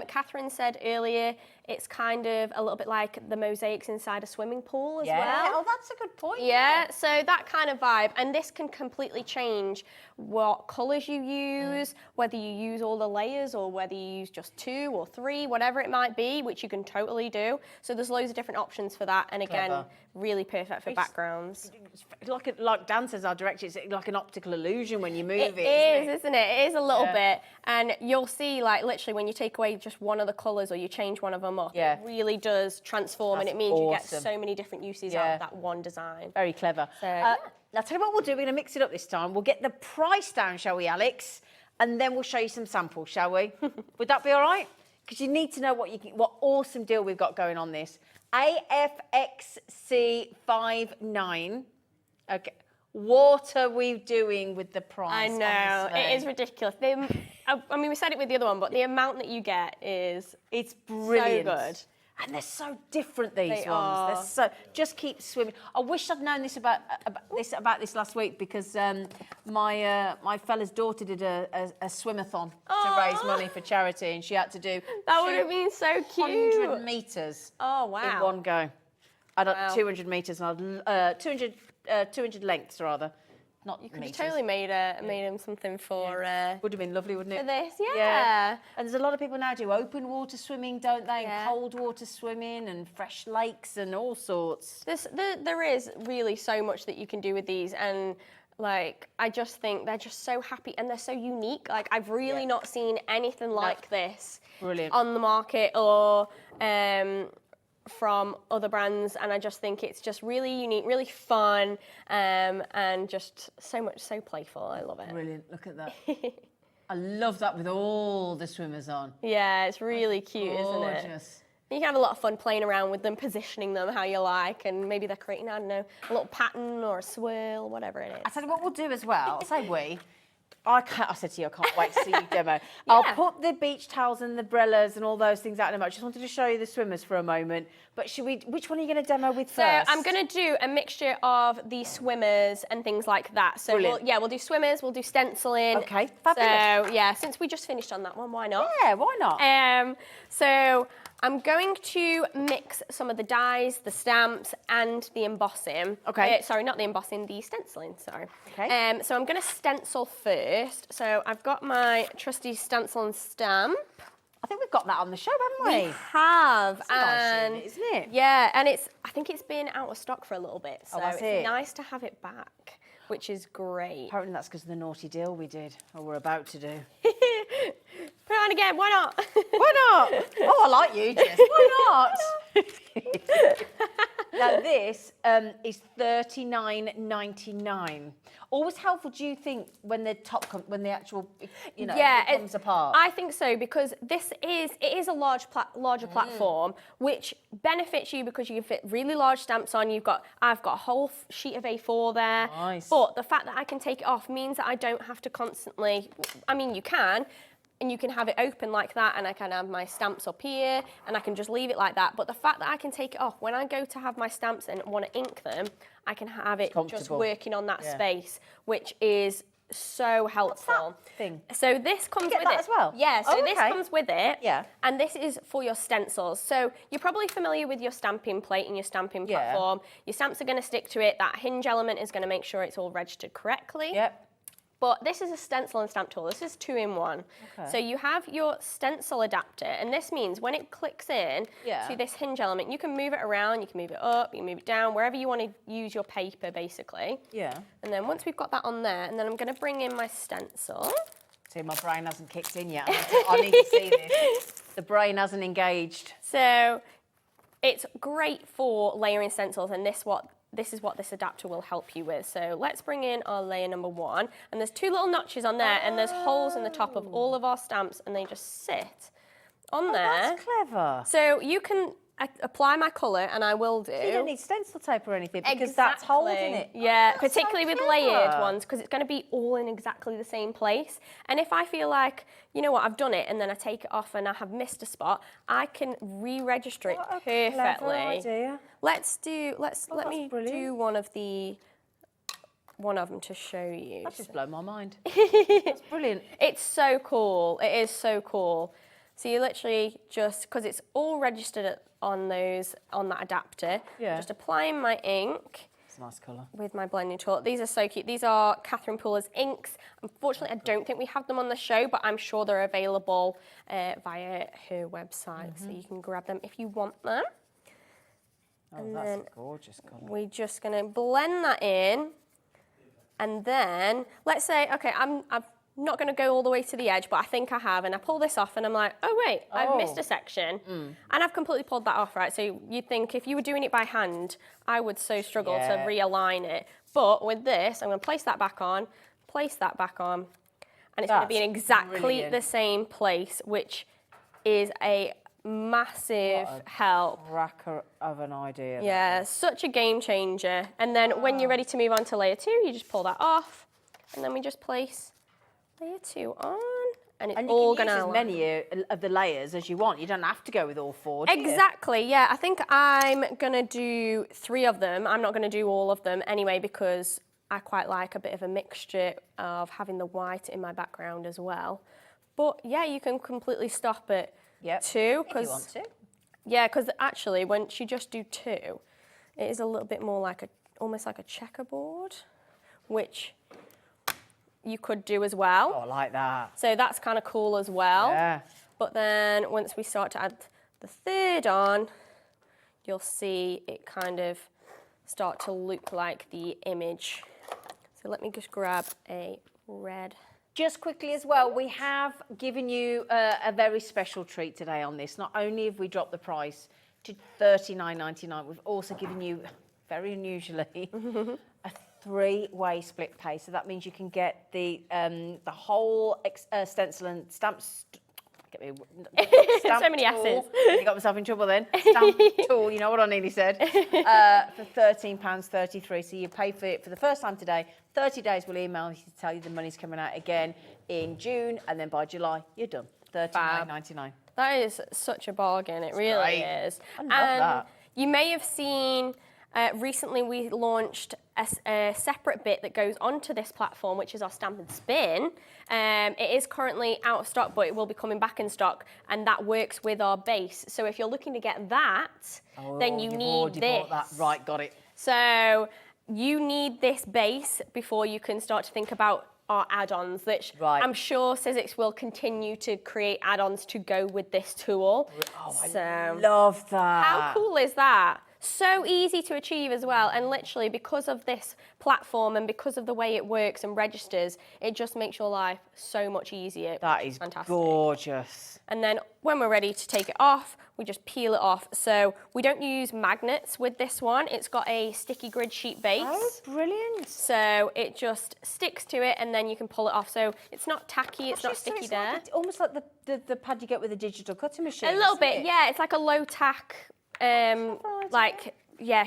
[SPEAKER 8] Catherine said earlier it's kind of a little bit like the mosaics inside a swimming pool as well.
[SPEAKER 11] Oh, that's a good point.
[SPEAKER 8] Yeah, so that kind of vibe. And this can completely change what colours you use, whether you use all the layers or whether you use just 2 or 3, whatever it might be, which you can totally do. So there's loads of different options for that. And again, really perfect for backgrounds.
[SPEAKER 11] Like Dan says, our director, it's like an optical illusion when you move it.
[SPEAKER 8] It is, isn't it? It is a little bit. And you'll see, like, literally when you take away just one of the colours or you change one of them up, it really does transform, and it means you get so many different uses out of that one design.
[SPEAKER 11] Very clever.
[SPEAKER 8] So,
[SPEAKER 11] Now, tell you what we'll do. We're going to mix it up this time. We'll get the price down, shall we, Alex? And then we'll show you some samples, shall we? Would that be all right? Because you need to know what awesome deal we've got going on this. AFXC59. Okay. What are we doing with the price?
[SPEAKER 8] I know, it is ridiculous. I mean, we said it with the other one, but the amount that you get is
[SPEAKER 11] it's brilliant.
[SPEAKER 8] So good.
[SPEAKER 11] And they're so different, these ones.
[SPEAKER 8] Are.
[SPEAKER 11] They're so just keep swimming. I wish I'd known this about this last week, because my fella's daughter did a swim-a-thon to raise money for charity, and she had to do
[SPEAKER 8] that would have been so cute.
[SPEAKER 11] 100 metres.
[SPEAKER 8] Oh wow!
[SPEAKER 11] In one go. I don't 200 metres and 200 lengths rather. Not
[SPEAKER 8] you could
[SPEAKER 11] meters.
[SPEAKER 8] have totally made him something for.
[SPEAKER 11] Would have been lovely, wouldn't it?
[SPEAKER 8] For this, yeah.
[SPEAKER 11] And there's a lot of people now do open water swimming, don't they? And cold water swimming and fresh lakes and all sorts.
[SPEAKER 8] There is really so much that you can do with these, and like I just think they're just so happy and they're so unique. Like I've really not seen anything like this on the market or from other brands, and I just think it's just really unique, really fun, and just so playful. I love it.
[SPEAKER 11] Brilliant, look at that. I love that with all the swimmers on.
[SPEAKER 8] Yeah, it's really cute, isn't it?
[SPEAKER 11] Gorgeous.
[SPEAKER 8] You can have a lot of fun playing around with them, positioning them how you like, and maybe they're creating, I don't know, a little pattern or a swirl, whatever it is.
[SPEAKER 11] I tell you what we'll do as well, I said to you, I can't wait to see you demo. I'll put the beach towels and the umbrellas and all those things out in a moment. I just wanted to show you the swimmers for a moment. But which one are you going to demo with first?
[SPEAKER 8] So I'm going to do a mixture of the swimmers and things like that. So we'll do swimmers, we'll do stenciling.
[SPEAKER 11] Okay, fabulous.
[SPEAKER 8] So yeah, since we just finished on that one, why not?
[SPEAKER 11] Yeah, why not?
[SPEAKER 8] So I'm going to mix some of the dies, the stamps, and the embossing.
[SPEAKER 11] Okay.
[SPEAKER 8] Sorry, not the embossing, the stenciling, sorry.
[SPEAKER 11] Okay.
[SPEAKER 8] So I'm going to stencil first. So I've got my trusty stencil and stamp.
[SPEAKER 11] I think we've got that on the show, haven't we?
[SPEAKER 8] We have.
[SPEAKER 11] It's nice unit, isn't it?
[SPEAKER 8] Yeah, and I think it's been out of stock for a little bit. So
[SPEAKER 11] that's
[SPEAKER 8] it's
[SPEAKER 11] it.
[SPEAKER 8] nice to have it back, which is great.
[SPEAKER 11] Apparently that's because of the naughty deal we did, or we're about to do.
[SPEAKER 8] Put it on again, why not?
[SPEAKER 11] Why not? Oh, I like you, Jess. Why not? Now this is $39.99. Always helpful, do you think, when the actual, it comes apart?
[SPEAKER 8] I think so, because it is a larger platform, which benefits you because you can fit really large stamps on. I've got a whole sheet of A4 there.
[SPEAKER 11] Nice.
[SPEAKER 8] But the fact that I can take it off means that I don't have to constantly. I mean, you can. and you can have it open like that, and I can have my stamps up here, and I can just leave it like that. But the fact that I can take it off, when I go to have my stamps and want to ink them, I can have it just working on that space, which is so helpful.
[SPEAKER 11] What's that thing?
[SPEAKER 8] So this comes with
[SPEAKER 11] that
[SPEAKER 8] it
[SPEAKER 11] as well?
[SPEAKER 8] Yeah, so this comes with it.
[SPEAKER 11] Yeah.
[SPEAKER 8] And this is for your stencils. So you're probably familiar with your stamping plate and your stamping platform. Your stamps are going to stick to it. That hinge element is going to make sure it's all registered correctly.
[SPEAKER 11] Yep.
[SPEAKER 8] But this is a stencil and stamp tool. This is 2-in-1.
[SPEAKER 11] Okay.
[SPEAKER 8] So you have your stencil adapter, and this means when it clicks in to this hinge element, you can move it around, you can move it up, you can move it down, wherever you want to use your paper, basically.
[SPEAKER 11] Yeah.
[SPEAKER 8] And then once we've got that on there, and then I'm going to bring in my stencil.
[SPEAKER 11] See, my brain hasn't kicked in yet. I need to see this. The brain hasn't engaged.
[SPEAKER 8] So it's great for layering stencils, and this is what this adapter will help you with. So let's bring in our layer number 1. And there's 2 little notches on there, and there's holes in the top of all of our stamps, and they just sit on there.
[SPEAKER 11] That's clever.
[SPEAKER 8] So you can apply my colour, and I will do.
[SPEAKER 11] So you don't need stencil tape or anything, because that's holding it.
[SPEAKER 8] Yeah,
[SPEAKER 11] That's
[SPEAKER 8] particularly
[SPEAKER 11] so
[SPEAKER 8] with layered
[SPEAKER 11] clever.
[SPEAKER 8] ones, because it's going to be all in exactly the same place. And if I feel like, you know what, I've done it, and then I take it off and I have missed a spot, I can re-register it perfectly.
[SPEAKER 11] Clever idea.
[SPEAKER 8] Let me do one of them to show you.
[SPEAKER 11] That's just blown my mind. That's brilliant.
[SPEAKER 8] It's so cool. It is so cool. So you literally just, because it's all registered on that adapter, just applying my ink.
[SPEAKER 11] It's a nice colour.
[SPEAKER 8] With my blending tool. These are so cute. These are Catherine Pooler's inks. Unfortunately, I don't think we have them on the show, but I'm sure they're available via her website. So you can grab them if you want them.
[SPEAKER 11] Oh, and that's a gorgeous colour.
[SPEAKER 8] We're just going to blend that in. And then, let's say, okay, I'm not going to go all the way to the edge, but I think I have. And I pull this off and I'm like, oh, wait, I've missed a section. And I've completely pulled that off, right? So you'd think if you were doing it by hand, I would so struggle to realign it. But with this, I'm going to place that back on, and it's going to be in exactly the same place, which is a massive help.
[SPEAKER 11] Cracker of an idea.
[SPEAKER 8] Yeah, such a game changer. And then when you're ready to move on to layer 2, you just pull that off, and then we just place layer 2 on, and it's all going to
[SPEAKER 11] use as many of the layers as you want. You don't have to go with all 4, do you?
[SPEAKER 8] Exactly, yeah. I think I'm going to do 3 of them. I'm not going to do all of them anyway, because I quite like a bit of a mixture of having the white in my background as well. But yeah, you can completely stop at 2.
[SPEAKER 11] If you want to.
[SPEAKER 8] Yeah, because actually, once you just do 2, it is a little bit more like almost like a checkerboard, which you could do as well.
[SPEAKER 11] Oh, I like that.
[SPEAKER 8] So that's kind of cool as well.
[SPEAKER 11] Yeah.
[SPEAKER 8] But then once we start to add the 3rd on, you'll see it kind of start to look like the image. So let me just grab a red.
[SPEAKER 11] Just quickly as well, we have given you a very special treat today on this. Not only have we dropped the price to $39.99, we've also given you, very unusually, a 3-way split pay. So that means you can get the whole stencil and stamps.
[SPEAKER 8] So many S's.
[SPEAKER 11] You got myself in trouble then. Stamp tool, you know what I nearly said. For £13.33. So you pay for it for the first time today. 30 days we'll email you to tell you the money's coming out again in June, and then by July you're done. $39.99.
[SPEAKER 8] That is such a bargain. It really is.
[SPEAKER 11] I love that.
[SPEAKER 8] You may have seen recently we launched a separate bit that goes onto this platform, which is our Stamp and Spin. It is currently out of stock, but it will be coming back in stock, and that works with our base. So if you're looking to get that, then you need this.
[SPEAKER 11] Bought that. Right, got it.
[SPEAKER 8] So you need this base before you can start to think about our add-ons, which I'm sure Sizzix will continue to create add-ons to go with this tool.
[SPEAKER 11] Oh, I love that.
[SPEAKER 8] How cool is that? So easy to achieve as well, and literally because of this platform and because of the way it works and registers, it just makes your life so much easier.
[SPEAKER 11] That is
[SPEAKER 8] fantastic.
[SPEAKER 11] Gorgeous.
[SPEAKER 8] And then when we're ready to take it off, we just peel it off. So we don't use magnets with this one. It's got a sticky grid sheet base.
[SPEAKER 11] Oh, brilliant.
[SPEAKER 8] So it just sticks to it, and then you can pull it off. So it's not tacky, it's not sticky there.
[SPEAKER 11] Like almost like the pad you get with a digital cutting machine.
[SPEAKER 8] A little bit, yeah. It's like a low tack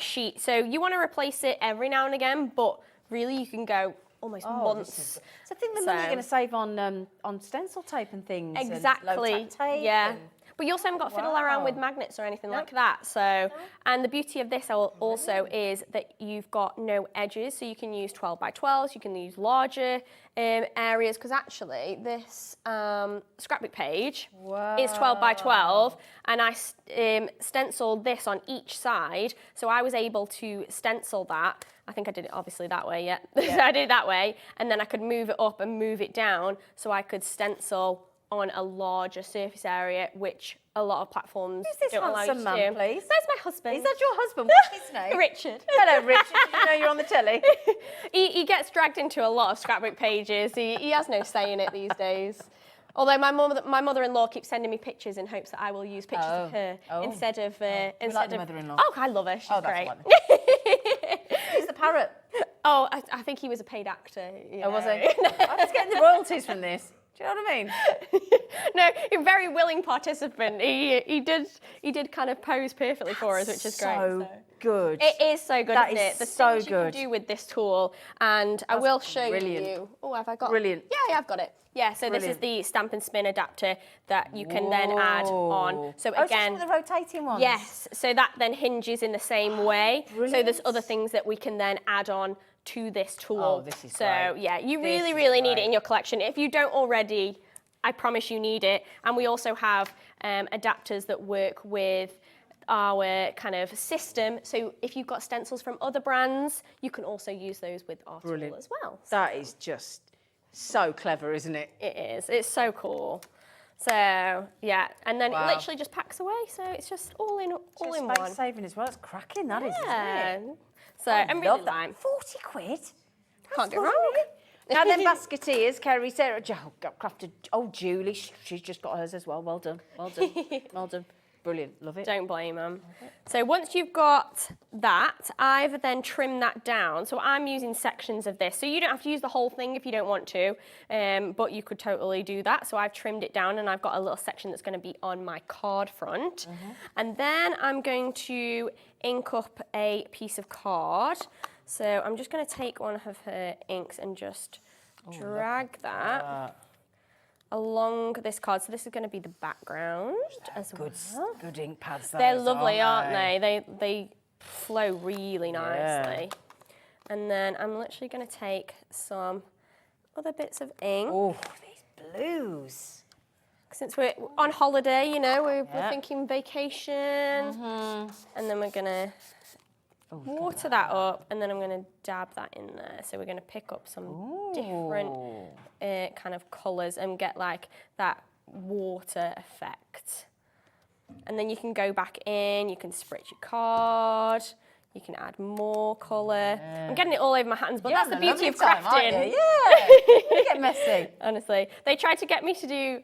[SPEAKER 8] sheet. So you want to replace it every now and again, but really you can go almost
[SPEAKER 11] Oh,
[SPEAKER 8] months.
[SPEAKER 11] So think the money you're going to save on stencil tape and things.
[SPEAKER 8] Exactly.
[SPEAKER 11] And low-tack tape
[SPEAKER 8] yeah.
[SPEAKER 11] and-
[SPEAKER 8] But you also haven't got to fiddle around with magnets or anything like that. So, and the beauty of this also is that you've got no edges, so you can use 12 by 12s, you can use larger areas, because actually this scrapbook page is 12 by 12, and I stenciled this on each side, so I was able to stencil that. I think I did it obviously that way, yeah. So I did it that way, and then I could move it up and move it down, so I could stencil on a larger surface area, which a lot of platforms don't allow you to do.
[SPEAKER 11] Man, please?
[SPEAKER 8] That's my husband.
[SPEAKER 11] Is that your husband? What's his name?
[SPEAKER 8] Richard.
[SPEAKER 11] Hello, Richard. Did you know you're on the telly?
[SPEAKER 8] He gets dragged into a lot of scrapbook pages. He has no say in it these days. Although my mother-in-law keeps sending me pictures in hopes that I will use pictures of her instead of
[SPEAKER 11] like the mother-in-law?
[SPEAKER 8] Oh, I love her. She's great.
[SPEAKER 11] Who's the parrot?
[SPEAKER 8] Oh, I think he was a paid actor.
[SPEAKER 11] Oh, was he? I was getting the royalties from this. Do you know what I mean?
[SPEAKER 8] No, a very willing participant. He did kind of pose perfectly for us, which is great.
[SPEAKER 11] So good.
[SPEAKER 8] It is so good,
[SPEAKER 11] That
[SPEAKER 8] isn't
[SPEAKER 11] is
[SPEAKER 8] it? The
[SPEAKER 11] so
[SPEAKER 8] things you can
[SPEAKER 11] good.
[SPEAKER 8] do with this tool, and I will show
[SPEAKER 11] brilliant.
[SPEAKER 8] you. Oh, have I got?
[SPEAKER 11] Brilliant.
[SPEAKER 8] Yeah, I've got it. Yeah, so this is the stamp and spin adapter that you can then add on. So again,
[SPEAKER 11] the rotating ones.
[SPEAKER 8] yes, so that then hinges in the same way. So there's other things that we can then add on to this tool.
[SPEAKER 11] Oh, this is
[SPEAKER 8] so
[SPEAKER 11] great.
[SPEAKER 8] yeah, you
[SPEAKER 11] This
[SPEAKER 8] really,
[SPEAKER 11] is
[SPEAKER 8] really need
[SPEAKER 11] great.
[SPEAKER 8] it in your collection. If you don't already, I promise you need it. And we also have adapters that work with our kind of system. So if you've got stencils from other brands, you can also use those with our tool as well.
[SPEAKER 11] That is just so clever, isn't it?
[SPEAKER 8] It is. It's so cool. So yeah, and then it literally just packs away. So it's just all in one.
[SPEAKER 11] Space saving as well. It's cracking, that is,
[SPEAKER 8] Yeah.
[SPEAKER 11] isn't it?
[SPEAKER 8] So I'm really
[SPEAKER 11] Love that.
[SPEAKER 8] lime.
[SPEAKER 11] 40 quid?
[SPEAKER 8] Can't go
[SPEAKER 11] That's
[SPEAKER 8] wrong.
[SPEAKER 11] And then basketeers, Kerry, Sarah, crafted. Oh, Julie, she's just got hers as well. Well done. Well done. Well done. Brilliant. Love it.
[SPEAKER 8] Don't blame them. So once you've got that, I've then trimmed that down. So I'm using sections of this. So you don't have to use the whole thing if you don't want to, but you could totally do that. So I've trimmed it down and I've got a little section that's going to be on my card front. And then I'm going to ink up a piece of card. So I'm just going to take one of her inks and just drag that along this card. So this is going to be the background as well.
[SPEAKER 11] Good ink pads.
[SPEAKER 8] They're lovely, aren't they? They flow really nicely. And then I'm literally going to take some other bits of ink.
[SPEAKER 11] Oh, these blues.
[SPEAKER 8] Since we're on holiday, you know, we're thinking vacation. And then we're going to water that up, and then I'm going to dab that in there. So we're going to pick up some different kind of colours and get like that water effect. And then you can go back in, you can spritz your card, you can add more colour. I'm getting it all over my hands, but that's the beauty of crafting.
[SPEAKER 11] You get messy.
[SPEAKER 8] Honestly, they tried to get me to do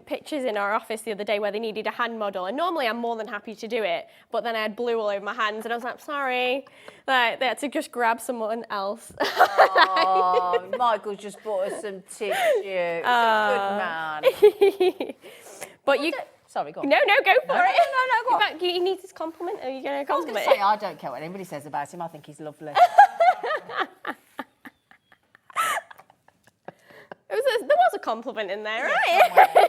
[SPEAKER 8] pictures in our office the other day where they needed a hand model, and normally I'm more than happy to do it, but then I had blue all over my hands, and I was like, sorry, like, they had to just grab someone else.
[SPEAKER 11] Oh, Michael's just bought us some tissue. He's a good man.
[SPEAKER 8] But you...
[SPEAKER 11] Sorry, go on.
[SPEAKER 8] No, go for it.
[SPEAKER 11] No, go on.
[SPEAKER 8] In fact, he needs his compliment. Are you going to
[SPEAKER 11] I was going
[SPEAKER 8] compliment?
[SPEAKER 11] to say, I don't care what anybody says about him. I think he's lovely.
[SPEAKER 8] There was a compliment in there, right?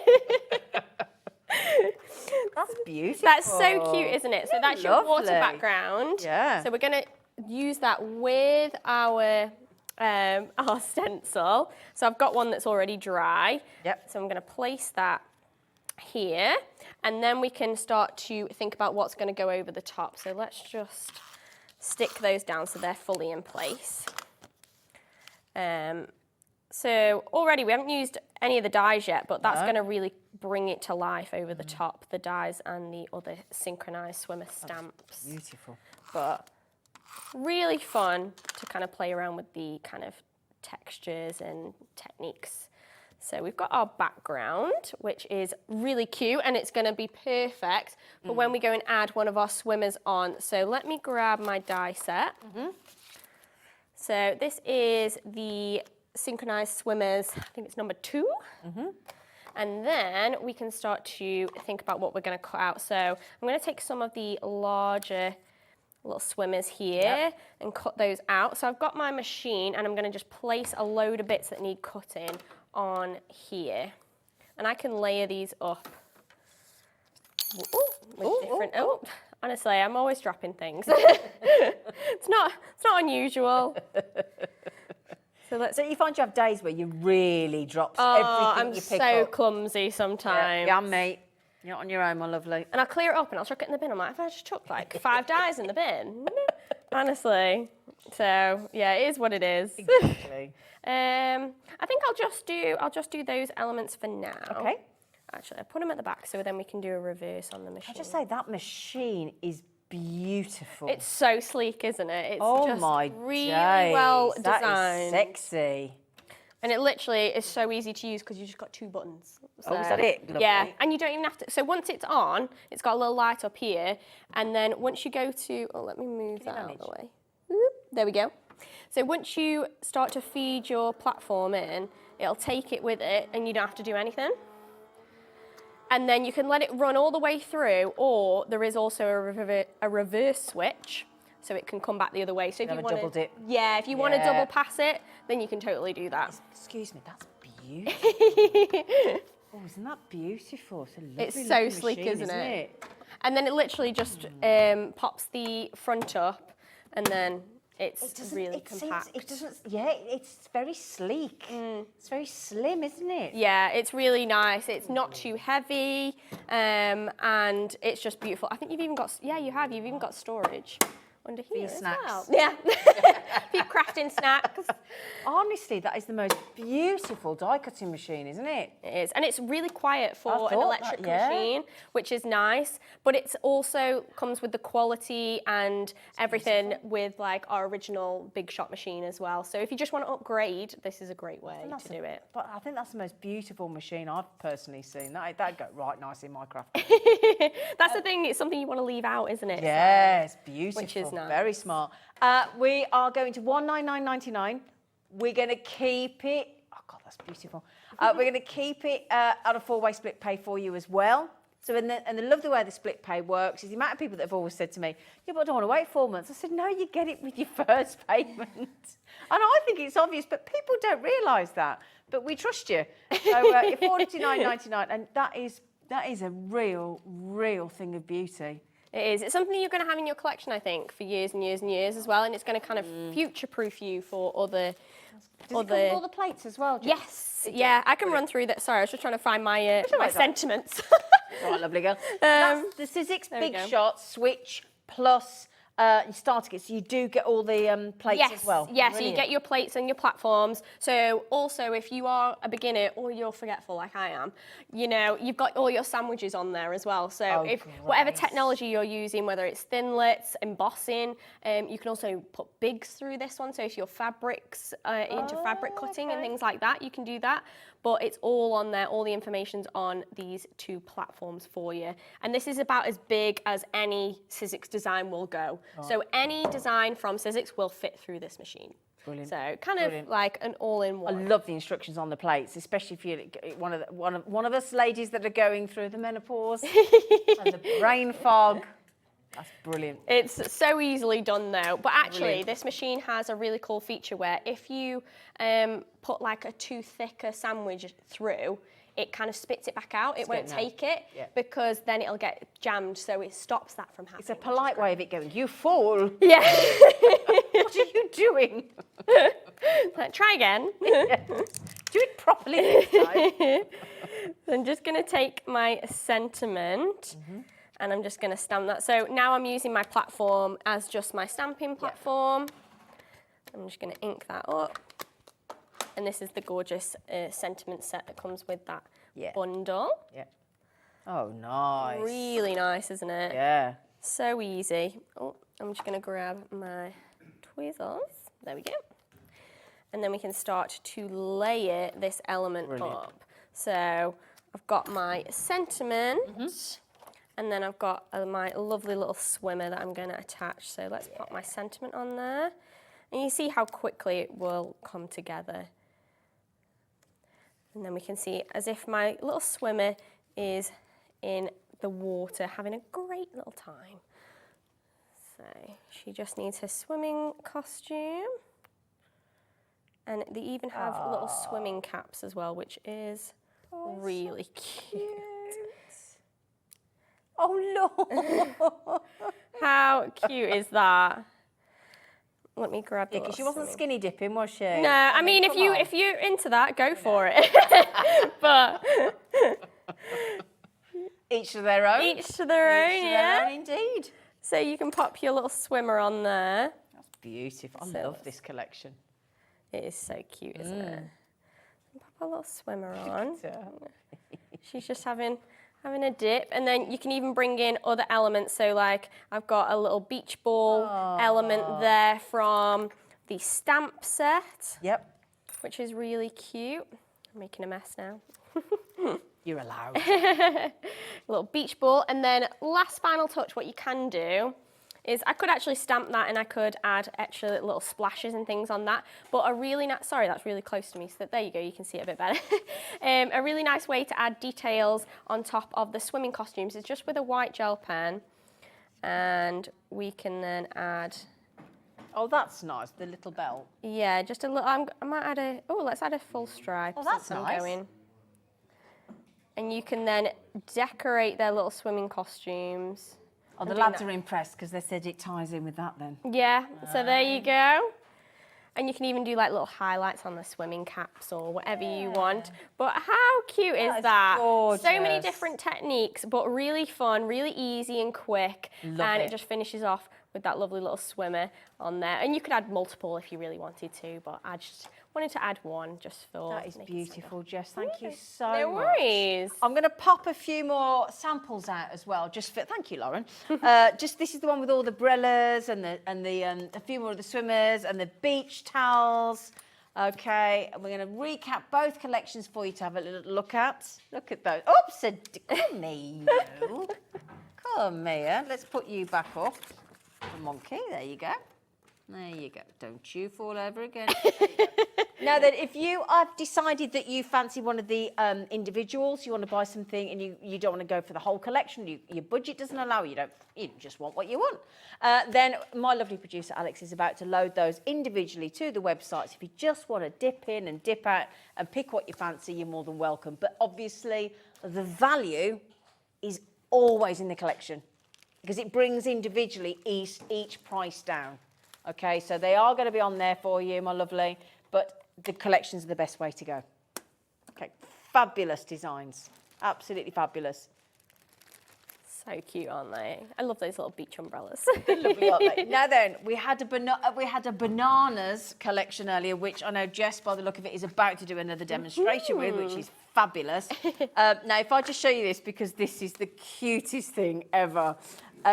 [SPEAKER 11] That's beautiful.
[SPEAKER 8] That's so cute, isn't it? So that's your water
[SPEAKER 11] Lovely.
[SPEAKER 8] background.
[SPEAKER 11] Yeah.
[SPEAKER 8] So we're going to use that with our stencil. So I've got one that's already dry.
[SPEAKER 11] Yep.
[SPEAKER 8] So I'm going to place that here, and then we can start to think about what's going to go over the top. So let's just stick those down so they're fully in place. So already we haven't used any of the dies yet, but that's going to really bring it to life over the top, the dies and the other synchronized swimmer stamps.
[SPEAKER 11] Beautiful.
[SPEAKER 8] But really fun to kind of play around with the kind of textures and techniques. So we've got our background, which is really cute, and it's going to be perfect for when we go and add one of our swimmers on. So let me grab my die set. So this is the synchronized swimmers, I think it's number 2. And then we can start to think about what we're going to cut out. So I'm going to take some of the larger little swimmers here and cut those out. So I've got my machine and I'm going to just place a load of bits that need cutting on here. And I can layer these up with different... Oh, honestly, I'm always dropping things. It's not unusual.
[SPEAKER 11] So you find you have days where you really drop everything you pick up.
[SPEAKER 8] I'm so clumsy sometimes.
[SPEAKER 11] Yeah, mate. You're on your own, my lovely.
[SPEAKER 8] And I'll clear it up and I'll chuck it in the bin. I'm like, if I just chuck like 5 dyes in the bin, honestly. So yeah, it is what it is.
[SPEAKER 11] Exactly.
[SPEAKER 8] I think I'll just do those elements for now.
[SPEAKER 11] Okay.
[SPEAKER 8] Actually, I'll put them at the back so then we can do a reverse on the machine.
[SPEAKER 11] I just say that machine is beautiful.
[SPEAKER 8] It's so sleek, isn't it? It's just
[SPEAKER 11] my
[SPEAKER 8] really
[SPEAKER 11] days.
[SPEAKER 8] well
[SPEAKER 11] That
[SPEAKER 8] designed.
[SPEAKER 11] is sexy.
[SPEAKER 8] And it literally is so easy to use because you just got 2 buttons. So,
[SPEAKER 11] is that it? Lovely.
[SPEAKER 8] Yeah, and you don't even have to. So once it's on, it's got a little light up here, and then once you go to, let me move that out of the way. Whoop, there we go. So once you start to feed your platform in, it'll take it with it, and you don't have to do anything. And then you can let it run all the way through, or there is also a reverse switch, so it can come back the other way. So if you want
[SPEAKER 11] double dip.
[SPEAKER 8] Yeah, if you want to double pass it, then you can totally do that.
[SPEAKER 11] Excuse me, that's beautiful. Oh, isn't that beautiful? It's
[SPEAKER 8] It's so sleek,
[SPEAKER 11] machine,
[SPEAKER 8] isn't it? And then it literally just pops the front up, and then it's really compact.
[SPEAKER 11] It's very sleek. It's very slim, isn't it?
[SPEAKER 8] Yeah, it's really nice. It's not too heavy, and it's just beautiful. I think you've even got, you've even got storage under here
[SPEAKER 11] your
[SPEAKER 8] as
[SPEAKER 11] snacks.
[SPEAKER 8] well. Yeah, for your crafting snacks.
[SPEAKER 11] Honestly, that is the most beautiful die cutting machine, isn't it?
[SPEAKER 8] It is, and it's really quiet for an electric
[SPEAKER 11] yeah.
[SPEAKER 8] machine, which is nice. But it's also comes with the quality and everything with like our original Big Shot machine as well. So if you just want to upgrade, this is a great way to do it.
[SPEAKER 11] But I think that's the most beautiful machine I've personally seen. That'd go right nice in my craft.
[SPEAKER 8] That's the thing. It's something you want to leave out, isn't it?
[SPEAKER 11] Yeah, it's beautiful.
[SPEAKER 8] Which is nice.
[SPEAKER 11] Very smart. We are going to $199.99. We're going to keep it. Oh God, that's beautiful. We're going to keep it on a 4-way split pay for you as well. So, and the lovely way the split pay works is the amount of people that have always said to me, "Yeah, but I don't want to wait 4 months." I said, "No, you get it with your first payment." And I think it's obvious, but people don't realise that. But we trust you. So, it's $49.99, and that is a real thing of beauty.
[SPEAKER 8] It is. It's something you're going to have in your collection, I think, for years and years and years as well, and it's going to kind of future-proof you for other.
[SPEAKER 11] Does it come with all the plates as well? Jess?
[SPEAKER 8] Yes. Yeah, I can run through that. Sorry, I was just trying to find my sentiments.
[SPEAKER 11] All right, lovely girl. That's the Sizzix Big Shot Switch Plus starter kit. So you do get all the plates as well.
[SPEAKER 8] Yeah, so you get your plates and your platforms. So also, if you are a beginner or you're forgetful like I am, you know, you've got all your sandwiches on there as well. So whatever technology you're using, whether it's thinlits, embossing, you can also put bigs through this one. So if you're fabrics into fabric cutting and things like that, you can do that. But it's all on there. All the information's on these 2 platforms for you. And this is about as big as any Sizzix design will go. So any design from Sizzix will fit through this machine.
[SPEAKER 11] Brilliant.
[SPEAKER 8] So kind of like an all-in-one.
[SPEAKER 11] I love the instructions on the plates, especially if you're one of us ladies that are going through the menopause and the brain fog. That's brilliant.
[SPEAKER 8] It's so easily done though. But actually, this machine has a really cool feature where if you put like a too thicker sandwich through, it kind of spits it back out. It won't take it because then it'll get jammed. So it stops that from happening.
[SPEAKER 11] It's a polite way of it going, "You fool."
[SPEAKER 8] Yeah.
[SPEAKER 11] What are you doing?
[SPEAKER 8] Like, try again.
[SPEAKER 11] Do it properly this time.
[SPEAKER 8] So I'm just going to take my sentiment and I'm just going to stamp that. So now I'm using my platform as just my stamping platform. I'm just going to ink that up. And this is the gorgeous sentiment set that comes with that bundle.
[SPEAKER 11] Yeah. Oh, nice.
[SPEAKER 8] Really nice, isn't it?
[SPEAKER 11] Yeah.
[SPEAKER 8] So easy. Oh, I'm just going to grab my tweezers. There we go. And then we can start to layer this element up. So I've got my sentiment, and then I've got my lovely little swimmer that I'm going to attach. So let's pop my sentiment on there. And you see how quickly it will come together. And then we can see as if my little swimmer is in the water having a great little time. So she just needs her swimming costume. And they even have little swimming caps as well, which is really cute.
[SPEAKER 11] Oh, look.
[SPEAKER 8] How cute is that? Let me grab the
[SPEAKER 11] Because she wasn't skinny dipping, was she?
[SPEAKER 8] No, I mean, if you're into that, go for it. But
[SPEAKER 11] each to their own.
[SPEAKER 8] Each to their own, yeah.
[SPEAKER 11] Indeed.
[SPEAKER 8] So you can pop your little swimmer on there.
[SPEAKER 11] That's beautiful. I love this collection.
[SPEAKER 8] It is so cute, isn't it? Pop a little swimmer on. She's just having a dip, and then you can even bring in other elements. So like I've got a little beach ball element there from the stamp set.
[SPEAKER 11] Yep.
[SPEAKER 8] Which is really cute. I'm making a mess now.
[SPEAKER 11] You're allowed.
[SPEAKER 8] A little beach ball, and then last final touch, what you can do is I could actually stamp that and I could add extra little splashes and things on that. But a really nice, sorry, that's really close to me, so there you go, you can see it a bit better. A really nice way to add details on top of the swimming costumes is just with a white gel pen. And we can then add...
[SPEAKER 11] Oh, that's nice, the little belt.
[SPEAKER 8] Yeah, just a little, I might add a, let's add a full stripe.
[SPEAKER 11] Oh, that's nice.
[SPEAKER 8] Going. And you can then decorate their little swimming costumes.
[SPEAKER 11] Oh, the lads are impressed because they said it ties in with that then.
[SPEAKER 8] Yeah, so there you go. And you can even do like little highlights on the swimming caps or whatever you want. But how cute is that?
[SPEAKER 11] Gorgeous.
[SPEAKER 8] So many different techniques, but really fun, really easy and quick.
[SPEAKER 11] Love
[SPEAKER 8] it just finishes off with that lovely little swimmer on there. And you could add multiple if you really wanted to, but I just wanted to add one just for...
[SPEAKER 11] That is beautiful, Jess. Thank you so
[SPEAKER 8] No
[SPEAKER 11] much.
[SPEAKER 8] worries.
[SPEAKER 11] I'm going to pop a few more samples out as well. Just for, thank you, Lauren. Just this is the one with all the umbrellas and a few more of the swimmers and the beach towels. Okay, and we're going to recap both collections for you to have a little look at. Look at those. Oops, come here, you. Come here. Let's put you back up. The monkey. There you go. There you go. Don't you fall over again. Now then, if you have decided that you fancy one of the individuals, you want to buy something and you don't want to go for the whole collection, your budget doesn't allow you just want what you want, then my lovely producer Alex is about to load those individually to the website. So if you just want to dip in and dip out and pick what you fancy, you're more than welcome. But obviously, the value is always in the collection because it brings individually each price down. Okay, so they are going to be on there for you, my lovely, but the collections are the best way to go. Okay, fabulous designs, absolutely fabulous.
[SPEAKER 8] So cute, aren't they? I love those little beach umbrellas.
[SPEAKER 11] They're lovely, aren't they? Now then, we had a bananas collection earlier, which I know Jess, by the look of it, is about to do another demonstration with, which is fabulous. Now, if I just show you this, because this is the cutest thing ever.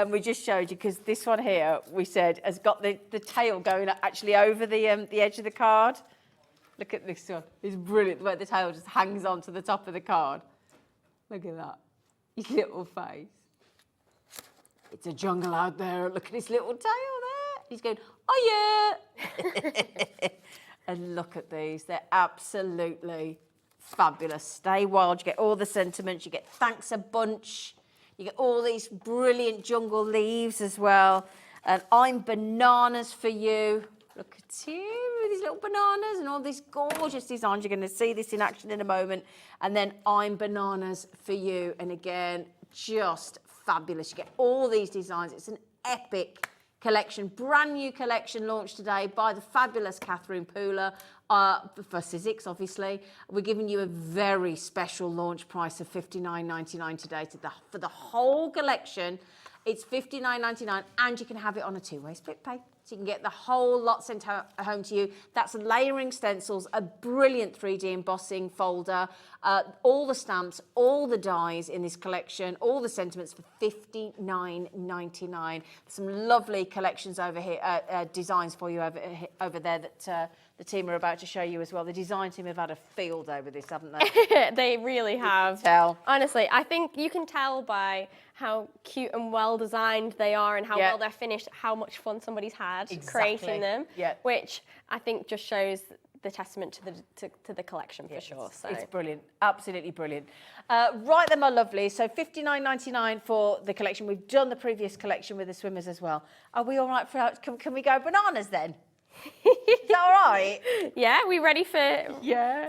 [SPEAKER 11] We just showed you, because this one here, we said, has got the tail going actually over the edge of the card. Look at this one. It's brilliant, the way the tail just hangs on to the top of the card. Look at that. His little face. It's a jungle out there. Look at his little tail there. He's going, oh yeah. And look at these. They're absolutely fabulous. Stay wild. You get all the sentiments. You get thanks a bunch. You get all these brilliant jungle leaves as well. And I'm bananas for you. Look at him with these little bananas and all these gorgeous designs. You're going to see this in action in a moment. And then I'm bananas for you. And again, just fabulous. You get all these designs. It's an epic collection, brand new collection launched today by the fabulous Catherine Pooler for Sizzix, obviously. We're giving you a very special launch price of $59.99 today for the whole collection. It's $59.99 and you can have it on a two-way split pay. So you can get the whole lot sent home to you. That's layering stencils, a brilliant 3D embossing folder, all the stamps, all the dies in this collection, all the sentiments for $59.99. Some lovely collections over here, designs for you over there that the team are about to show you as well. The design team have had a field over this, haven't they?
[SPEAKER 8] They really have.
[SPEAKER 11] You can tell.
[SPEAKER 8] Honestly, I think you can tell by how cute and well designed they are and how well they're finished, how much fun somebody's had creating them, which I think just shows the testament to the collection for sure. So
[SPEAKER 11] It's brilliant, absolutely brilliant. Right then, my lovely. So $59.99 for the collection. We've done the previous collection with the swimmers as well. Are we all right for? Can we go bananas then? Is that all right?
[SPEAKER 8] yeah, we ready for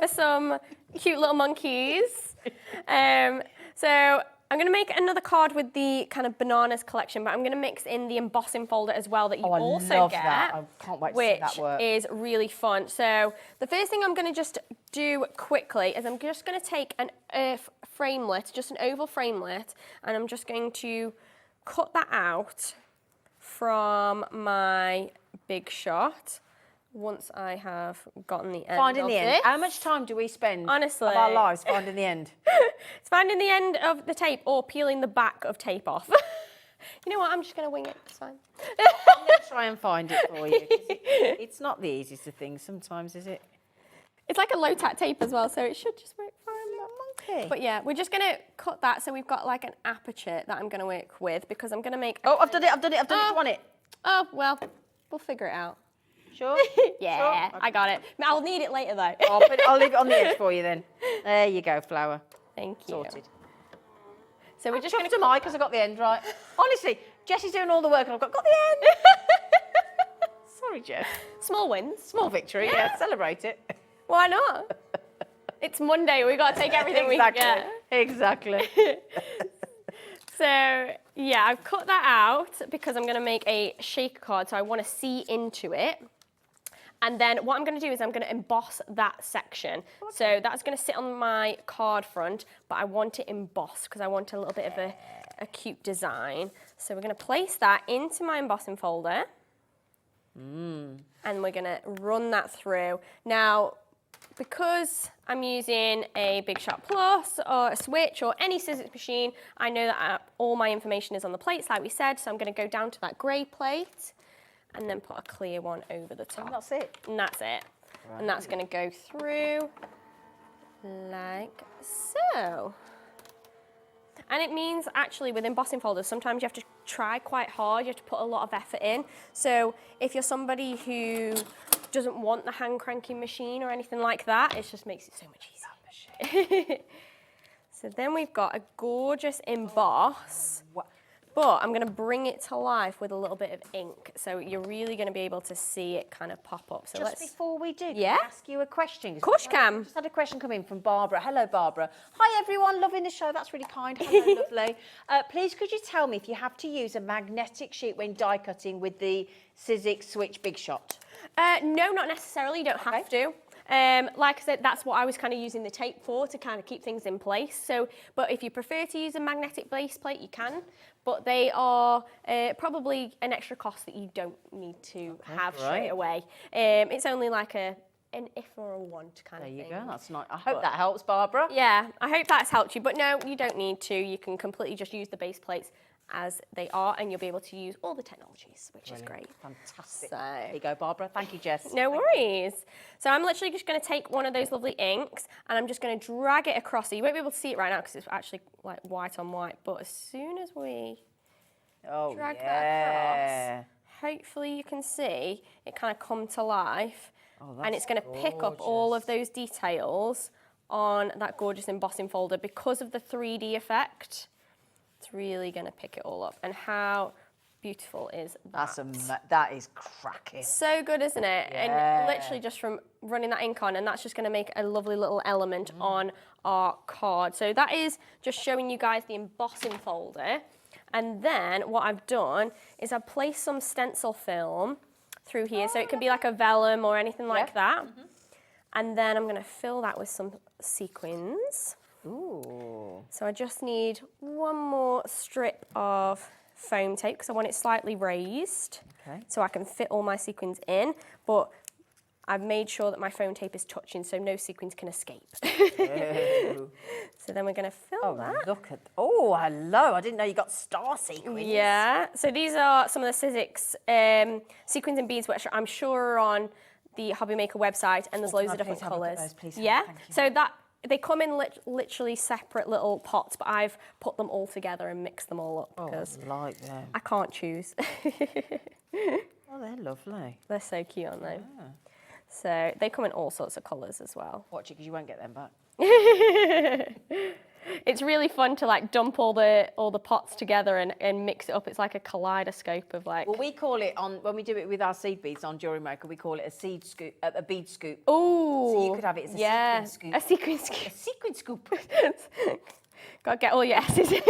[SPEAKER 8] some cute little monkeys? So I'm going to make another card with the kind of bananas collection, but I'm going to mix in the embossing folder as well that you also
[SPEAKER 11] love
[SPEAKER 8] get.
[SPEAKER 11] that. I can't wait to see that work.
[SPEAKER 8] Which is really fun. So the first thing I'm going to just do quickly is I'm just going to take an framelit, just an oval framelit, and I'm just going to cut that out from my big shot. Once I have gotten the end
[SPEAKER 11] Finding
[SPEAKER 8] of
[SPEAKER 11] the end.
[SPEAKER 8] this.
[SPEAKER 11] How much time do we spend
[SPEAKER 8] Honestly.
[SPEAKER 11] of our lives finding the end?
[SPEAKER 8] It's finding the end of the tape or peeling the back of tape off. You know what? I'm just going to wing it. It's fine.
[SPEAKER 11] I'm going to try and find it for you. 'Cause it's not the easiest of things sometimes, is it?
[SPEAKER 8] It's like a low-tack tape as well, so it should just work fine.
[SPEAKER 11] Monkey.
[SPEAKER 8] But yeah, we're just going to cut that so we've got like an aperture that I'm going to work with because I'm going to make...
[SPEAKER 11] Oh, I've done it. Do you want it?
[SPEAKER 8] Oh, well, we'll figure it out.
[SPEAKER 11] Sure?
[SPEAKER 8] Yeah,
[SPEAKER 11] Sure?
[SPEAKER 8] I got it. I'll need it later though.
[SPEAKER 11] I'll leave it on the edge for you then. There you go, flower.
[SPEAKER 8] Thank you.
[SPEAKER 11] Sorted.
[SPEAKER 8] So we're just
[SPEAKER 11] Chuffed
[SPEAKER 8] going to...
[SPEAKER 11] am I because I got the end right. Honestly, Jessie's doing all the work and I've got the end. Sorry, Jess.
[SPEAKER 8] Small wins.
[SPEAKER 11] Small victory, yeah. Celebrate it.
[SPEAKER 8] Why not? It's Monday. We've got to take everything we can get.
[SPEAKER 11] Exactly.
[SPEAKER 8] So, yeah, I've cut that out because I'm going to make a shaker card, so I want to see into it. And then what I'm going to do is I'm going to emboss that section. Okay. So that's going to sit on my card front, but I want it embossed because I want a little bit of a cute design. So we're going to place that into my embossing folder. And we're going to run that through. Now, because I'm using a Big Shot Plus or a Switch or any Sizzix machine, I know that all my information is on the plates, like we said, so I'm going to go down to that grey plate and then put a clear one over the top.
[SPEAKER 11] And that's it?
[SPEAKER 8] And that's it. Right. And that's going to go through like so. And it means actually with embossing folders, sometimes you have to try quite hard, you have to put a lot of effort in. So if you're somebody who doesn't want the hand cranking machine or anything like that, it just makes it so much easier. So then we've got a gorgeous emboss, but I'm going to bring it to life with a little bit of ink. So you're really going to be able to see it kind of pop up. So
[SPEAKER 11] just before we do,
[SPEAKER 8] yeah?
[SPEAKER 11] Can I ask you a question?
[SPEAKER 8] Of course you can.
[SPEAKER 11] Just had a question come in from Barbara. Hello, Barbara. Hi, everyone. Loving the show. That's really kind. Hello, lovely. Please, could you tell me if you have to use a magnetic sheet when die cutting with the Sizzix Switch Big Shot?
[SPEAKER 8] No, not necessarily. You don't have to. Like I said, that's what I was kind of using the tape for, to kind of keep things in place. So, but if you prefer to use a magnetic base plate, you can. But they are probably an extra cost that you don't need to have straight away. It's only like an if or a want kind of thing.
[SPEAKER 11] There you go. That's nice. I hope that helps, Barbara.
[SPEAKER 8] Yeah, I hope that's helped you. But no, you don't need to. You can completely just use the base plates as they are, and you'll be able to use all the technologies, which is great.
[SPEAKER 11] Fantastic.
[SPEAKER 8] So,
[SPEAKER 11] there you go, Barbara. Thank you, Jess.
[SPEAKER 8] No worries. So I'm literally just going to take one of those lovely inks and I'm just going to drag it across. So you won't be able to see it right now because it's actually like white on white. But as soon as we drag that across, hopefully you can see it kind of come to life. And it's going to pick up all of those details on that gorgeous embossing folder because of the 3D effect. It's really going to pick it all up. And how beautiful is that?
[SPEAKER 11] That is cracking.
[SPEAKER 8] So good, isn't it?
[SPEAKER 11] Yeah.
[SPEAKER 8] And literally just from running that ink on, and that's just going to make a lovely little element on our card. So that is just showing you guys the embossing folder. And then what I've done is I've placed some stencil film through here. So it can be like a vellum or anything like that. And then I'm going to fill that with some sequins.
[SPEAKER 11] Ooh.
[SPEAKER 8] So I just need one more strip of foam tape because I want it slightly raised so I can fit all my sequins in, but I've made sure that my foam tape is touching so no sequins can escape. So then we're going to fill that.
[SPEAKER 11] Look at, oh, hello. I didn't know you got star sequins.
[SPEAKER 8] Yeah, so these are some of the Sizzix sequins and beads which I'm sure are on the Hobby Maker website, and there's loads of different colours. Yeah, so that they come in literally separate little pots, but I've put them all together and mixed them all up because
[SPEAKER 11] I like them.
[SPEAKER 8] I can't choose.
[SPEAKER 11] Oh, they're lovely.
[SPEAKER 8] They're so cute, aren't they?
[SPEAKER 11] Yeah.
[SPEAKER 8] So they come in all sorts of colours as well.
[SPEAKER 11] Watch it because you won't get them back.
[SPEAKER 8] It's really fun to like dump all the pots together and mix it up. It's like a kaleidoscope of like.
[SPEAKER 11] Well, we call it when we do it with our seed beads on Jewelry Maker, we call it a seed scoop, a bead scoop.
[SPEAKER 8] Oh.
[SPEAKER 11] So you could have it as a sequin scoop.
[SPEAKER 8] A sequin scoop.
[SPEAKER 11] A sequin scoop.
[SPEAKER 8] Got to get all your S's in.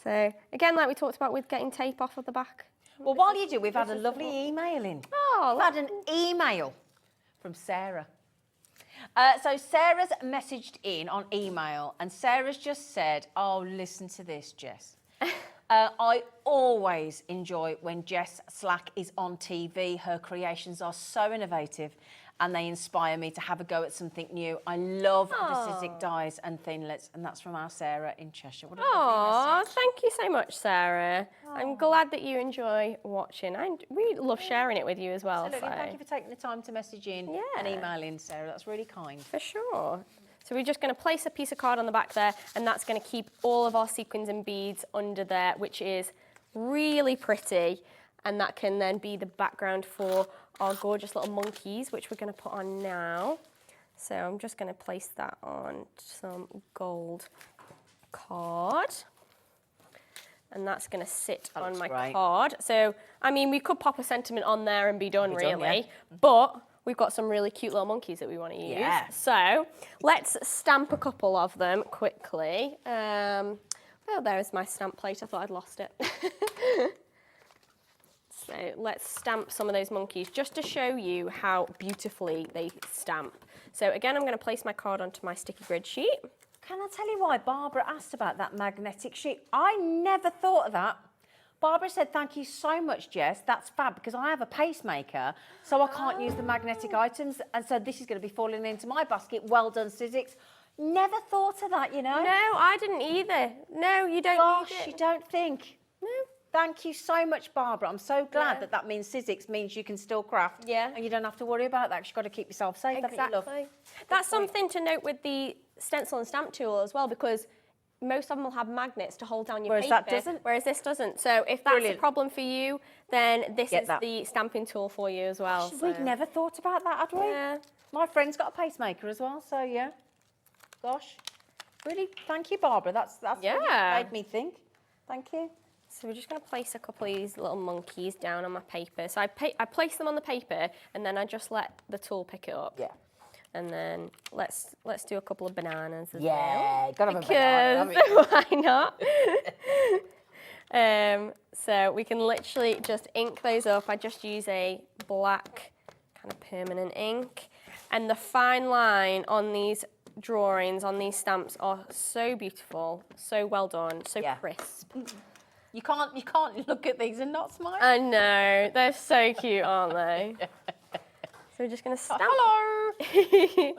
[SPEAKER 8] So again, like we talked about with getting tape off of the back.
[SPEAKER 11] Well, while you do, we've had a lovely email in.
[SPEAKER 8] Oh,
[SPEAKER 11] we've had an email from Sarah. So Sarah's messaged in on email, and Sarah's just said, "Oh, listen to this, Jess. I always enjoy when Jess Slack is on TV. Her creations are so innovative, and they inspire me to have a go at something new. I love the Sizzix dies and thinlits," and that's from our Sarah in Cheshire. What a lovely message.
[SPEAKER 8] Thank you so much, Sarah. I'm glad that you enjoy watching. We love sharing it with you as well.
[SPEAKER 11] Absolutely.
[SPEAKER 8] So.
[SPEAKER 11] Thank you for taking the time to message in and email in, Sarah. That's really kind.
[SPEAKER 8] For sure. So we're just going to place a piece of card on the back there, and that's going to keep all of our sequins and beads under there, which is really pretty. And that can then be the background for our gorgeous little monkeys, which we're going to put on now. So I'm just going to place that on some gold card. And that's going to sit on my card. So, I mean, we could pop a sentiment on there and be done, really. But we've got some really cute little monkeys that we want to use.
[SPEAKER 11] Yeah.
[SPEAKER 8] So let's stamp a couple of them quickly. Well, there's my stamp plate. I thought I'd lost it. So let's stamp some of those monkeys just to show you how beautifully they stamp. So again, I'm going to place my card onto my sticky grid sheet.
[SPEAKER 11] Can I tell you why Barbara asked about that magnetic sheet? I never thought of that. Barbara said, "Thank you so much, Jess. That's fab, because I have a pacemaker, so I can't use the magnetic items, and so this is going to be falling into my basket. Well done, Sizzix." Never thought of that, you know.
[SPEAKER 8] No, I didn't either. No, you don't
[SPEAKER 11] Gosh,
[SPEAKER 8] need it.
[SPEAKER 11] you don't think.
[SPEAKER 8] No.
[SPEAKER 11] Thank you so much, Barbara. I'm so glad that means Sizzix means you can still craft.
[SPEAKER 8] Yeah.
[SPEAKER 11] And you don't have to worry about that, 'cause you've got to keep yourself safe. haven't you, love?
[SPEAKER 8] Exactly. That's something to note with the stencil and stamp tool as well, because most of them will have magnets to hold down your
[SPEAKER 11] Whereas
[SPEAKER 8] paper.
[SPEAKER 11] that doesn't.
[SPEAKER 8] Whereas this doesn't. So if that's a problem for you, then this is the stamping tool for you as well.
[SPEAKER 11] Gosh, we'd never thought about that, had we?
[SPEAKER 8] Yeah.
[SPEAKER 11] My friend's got a pacemaker as well, so yeah. Gosh. Really, thank you, Barbara. That's really made me think. Thank you.
[SPEAKER 8] So we're just going to place a couple of these little monkeys down on my paper. So I place them on the paper, and then I just let the tool pick it up.
[SPEAKER 11] Yeah.
[SPEAKER 8] And then let's do a couple of bananas as well.
[SPEAKER 11] Yeah, gotta have a banana, haven't you?
[SPEAKER 8] Why not? So we can literally just ink those up. I just use a black kind of permanent ink. And the fine line on these drawings, on these stamps, are so beautiful, so well done, so crisp.
[SPEAKER 11] You can't look at these and not smile.
[SPEAKER 8] I know, they're so cute, aren't they? So we're just going to stamp.
[SPEAKER 11] Hello.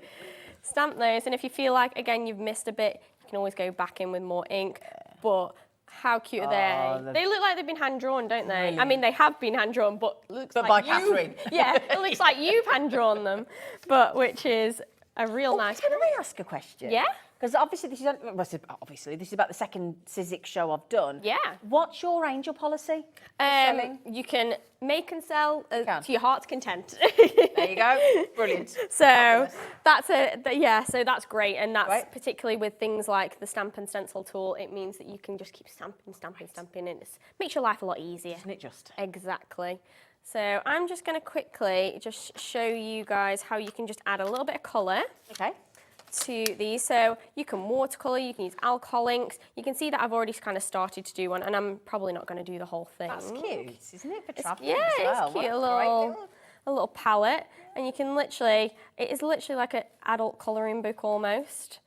[SPEAKER 8] Stamp those, and if you feel like, again, you've missed a bit, you can always go back in with more ink. But how cute are they? They look like they've been hand-drawn, don't they? Brilliant. I mean, they have been hand-drawn, but looks like
[SPEAKER 11] by Catherine.
[SPEAKER 8] Yeah, it looks like you've hand-drawn them, but which is a real nice...
[SPEAKER 11] Can I ask a question?
[SPEAKER 8] Yeah?
[SPEAKER 11] Because obviously this is about the second Sizzix show I've done.
[SPEAKER 8] Yeah.
[SPEAKER 11] What's your angel policy? Selling?
[SPEAKER 8] You can make and sell to your heart's content.
[SPEAKER 11] There you go. Brilliant.
[SPEAKER 8] So that's so that's great, and that's particularly with things like the stamp and stencil tool. It means that you can just keep stamping, and it makes your life a lot easier.
[SPEAKER 11] Isn't it just?
[SPEAKER 8] Exactly. So I'm just going to quickly just show you guys how you can just add a little bit of colour.
[SPEAKER 11] Okay.
[SPEAKER 8] To these. So you can watercolour, you can use alcohol inks. You can see that I've already kind of started to do one, and I'm probably not going to do the whole thing.
[SPEAKER 11] That's cute, isn't it, for travelling
[SPEAKER 8] Yeah,
[SPEAKER 11] as well?
[SPEAKER 8] it's cute, a little palette, and you can literally, it is literally like an adult colouring book almost,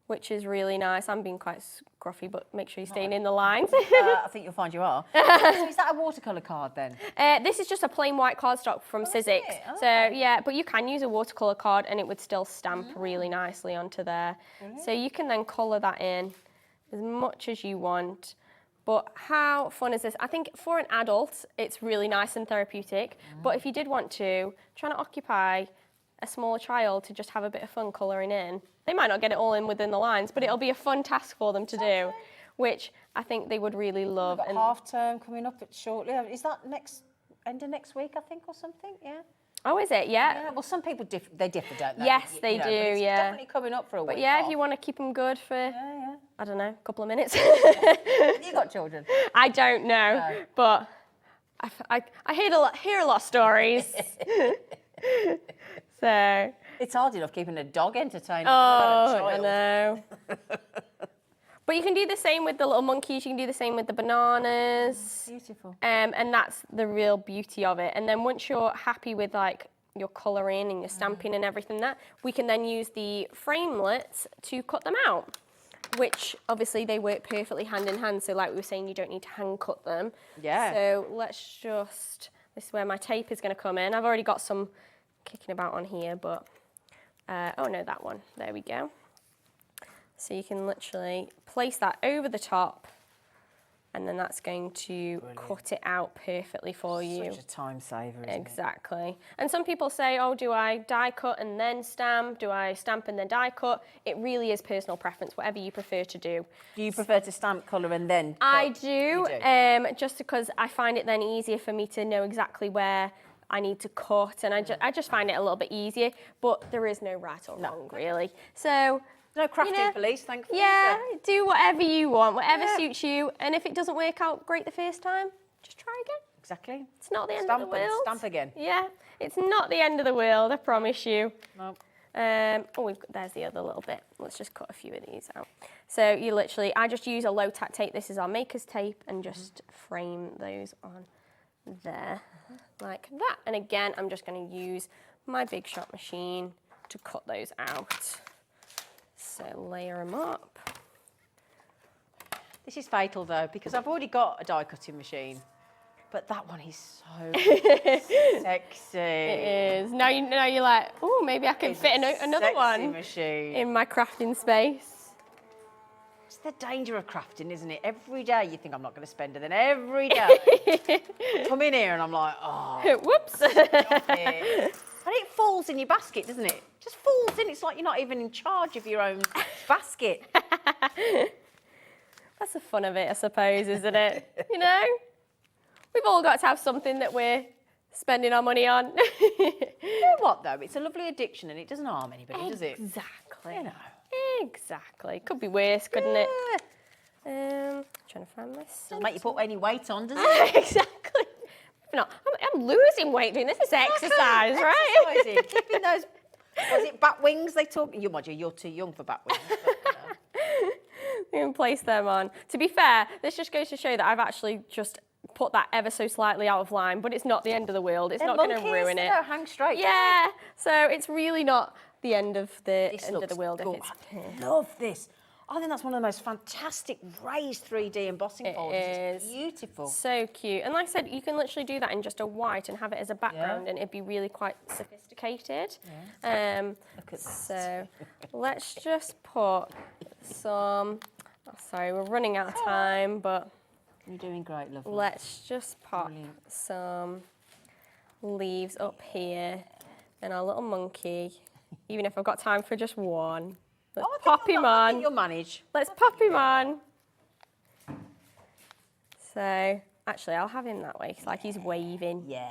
[SPEAKER 8] which is really nice. I'm being quite scruffy, but make sure you're staying in the lines.
[SPEAKER 11] I think you'll find you are. So is that a watercolour card then?
[SPEAKER 8] This is just a plain white cardstock from Sizzix. So yeah, but you can use a watercolour card and it would still stamp really nicely onto there. Brilliant. So you can then colour that in as much as you want. But how fun is this? I think for an adult, it's really nice and therapeutic. But if you did want to, try to occupy a smaller child to just have a bit of fun colouring in. They might not get it all in within the lines, but it'll be a fun task for them to do, which I think they would really love.
[SPEAKER 11] We've got half term coming up shortly. Is that end of next week, I think, or something? Yeah.
[SPEAKER 8] Oh, is it? Yeah.
[SPEAKER 11] Yeah, well, some people differ, don't they?
[SPEAKER 8] Yes, they
[SPEAKER 11] know,
[SPEAKER 8] do,
[SPEAKER 11] but it's
[SPEAKER 8] yeah.
[SPEAKER 11] definitely coming up for a week.
[SPEAKER 8] But yeah,
[SPEAKER 11] off.
[SPEAKER 8] if you want to keep them good for, I don't know, a couple of minutes.
[SPEAKER 11] You got children?
[SPEAKER 8] I don't know, but I hear a lot of stories. So.
[SPEAKER 11] It's hard enough keeping a dog entertained.
[SPEAKER 8] Oh, I know. But you can do the same with the little monkeys. You can do the same with the bananas.
[SPEAKER 11] Beautiful.
[SPEAKER 8] And that's the real beauty of it. And then once you're happy with like your colouring and your stamping and everything we can then use the framelits to cut them out, which obviously they work perfectly hand in hand. So like we were saying, you don't need to hand cut them.
[SPEAKER 11] Yeah.
[SPEAKER 8] So let's just, this is where my tape is going to come in. I've already got some kicking about on here, but, oh no, that one. There we go. So you can literally place that over the top, and then that's going to cut it out perfectly for you.
[SPEAKER 11] Such a time saver, isn't
[SPEAKER 8] Exactly. And some people say, oh, do I die cut and then stamp? Do I stamp and then die cut? It really is personal preference, whatever you prefer to do.
[SPEAKER 11] Do you prefer to stamp, colour and then cut?
[SPEAKER 8] I do,
[SPEAKER 11] You do?
[SPEAKER 8] Just because I find it then easier for me to know exactly where I need to cut, and I just find it a little bit easier, but there is no right or wrong, really. So,
[SPEAKER 11] no crafting police, thankfully.
[SPEAKER 8] yeah, do whatever you want, whatever suits you, and if it doesn't work out great the first time, just try again.
[SPEAKER 11] Exactly.
[SPEAKER 8] It's not the end of the world.
[SPEAKER 11] Stamp again.
[SPEAKER 8] Yeah, it's not the end of the world, I promise you.
[SPEAKER 11] No.
[SPEAKER 8] There's the other little bit. Let's just cut a few of these out. So you literally, I just use a low tack tape. This is our maker's tape, and just frame those on there like that. And again, I'm just going to use my Big Shot machine to cut those out. So layer them up.
[SPEAKER 11] This is fatal though, because I've already got a die cutting machine, but that one is so sexy.
[SPEAKER 8] It is. Now you're like, oh, maybe I can fit another one
[SPEAKER 11] machine
[SPEAKER 8] in my crafting space.
[SPEAKER 11] It's the danger of crafting, isn't it? Every day you think I'm not going to spend it, then every day come in here and I'm like, oh,
[SPEAKER 8] whoops.
[SPEAKER 11] Stop it. And it falls in your basket, doesn't it? Just falls in. It's like you're not even in charge of your own basket.
[SPEAKER 8] That's the fun of it, I suppose, isn't it? You know? We've all got to have something that we're spending our money on.
[SPEAKER 11] You know what, though? It's a lovely addiction and it doesn't harm anybody, does it?
[SPEAKER 8] Exactly.
[SPEAKER 11] You know.
[SPEAKER 8] Exactly. Could be worse, couldn't it? Trying to find my
[SPEAKER 11] Doesn't make you put any weight on, does it?
[SPEAKER 8] Exactly. No, I'm losing weight doing this. This is exercise, right?
[SPEAKER 11] Exercising. Keeping those, was it bat wings they talk? You're too young for bat wings. But,
[SPEAKER 8] You can place them on. To be fair, this just goes to show that I've actually just put that ever so slightly out of line, but it's not the end of the world. It's not going to ruin it.
[SPEAKER 11] They don't hang straight.
[SPEAKER 8] Yeah, so it's really not the end of the world.
[SPEAKER 11] Cool. I love this. I think that's one of the most fantastic raised 3D embossing folders. It's beautiful.
[SPEAKER 8] So cute. And like I said, you can literally do that in just a white and have it as a background, and it'd be really quite sophisticated.
[SPEAKER 11] Yeah. Look at
[SPEAKER 8] so let's just put some, sorry, we're running out of time, but
[SPEAKER 11] you're doing great, lovely.
[SPEAKER 8] Let's just pop some leaves up here and our little monkey, even if I've got time for just one. Let's pop him on.
[SPEAKER 11] I think you'll manage.
[SPEAKER 8] Let's pop him on. So, actually, I'll have him that way, because like he's waving.
[SPEAKER 11] Yeah.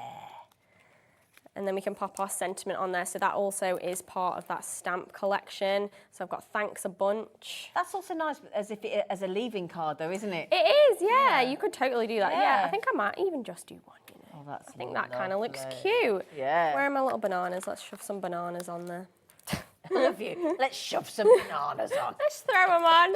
[SPEAKER 8] And then we can pop our sentiment on there. So that also is part of that stamp collection. So I've got thanks a bunch.
[SPEAKER 11] That's also nice, as a leaving card, though, isn't it?
[SPEAKER 8] It is, yeah. You could totally do that. Yeah, I think I might even just do one. You know.
[SPEAKER 11] Oh, that's
[SPEAKER 8] I think that kind of looks
[SPEAKER 11] lovely.
[SPEAKER 8] cute.
[SPEAKER 11] Yeah.
[SPEAKER 8] Where are my little bananas? Let's shove some bananas on there.
[SPEAKER 11] I love you. Let's shove some bananas on.
[SPEAKER 8] Let's throw them on.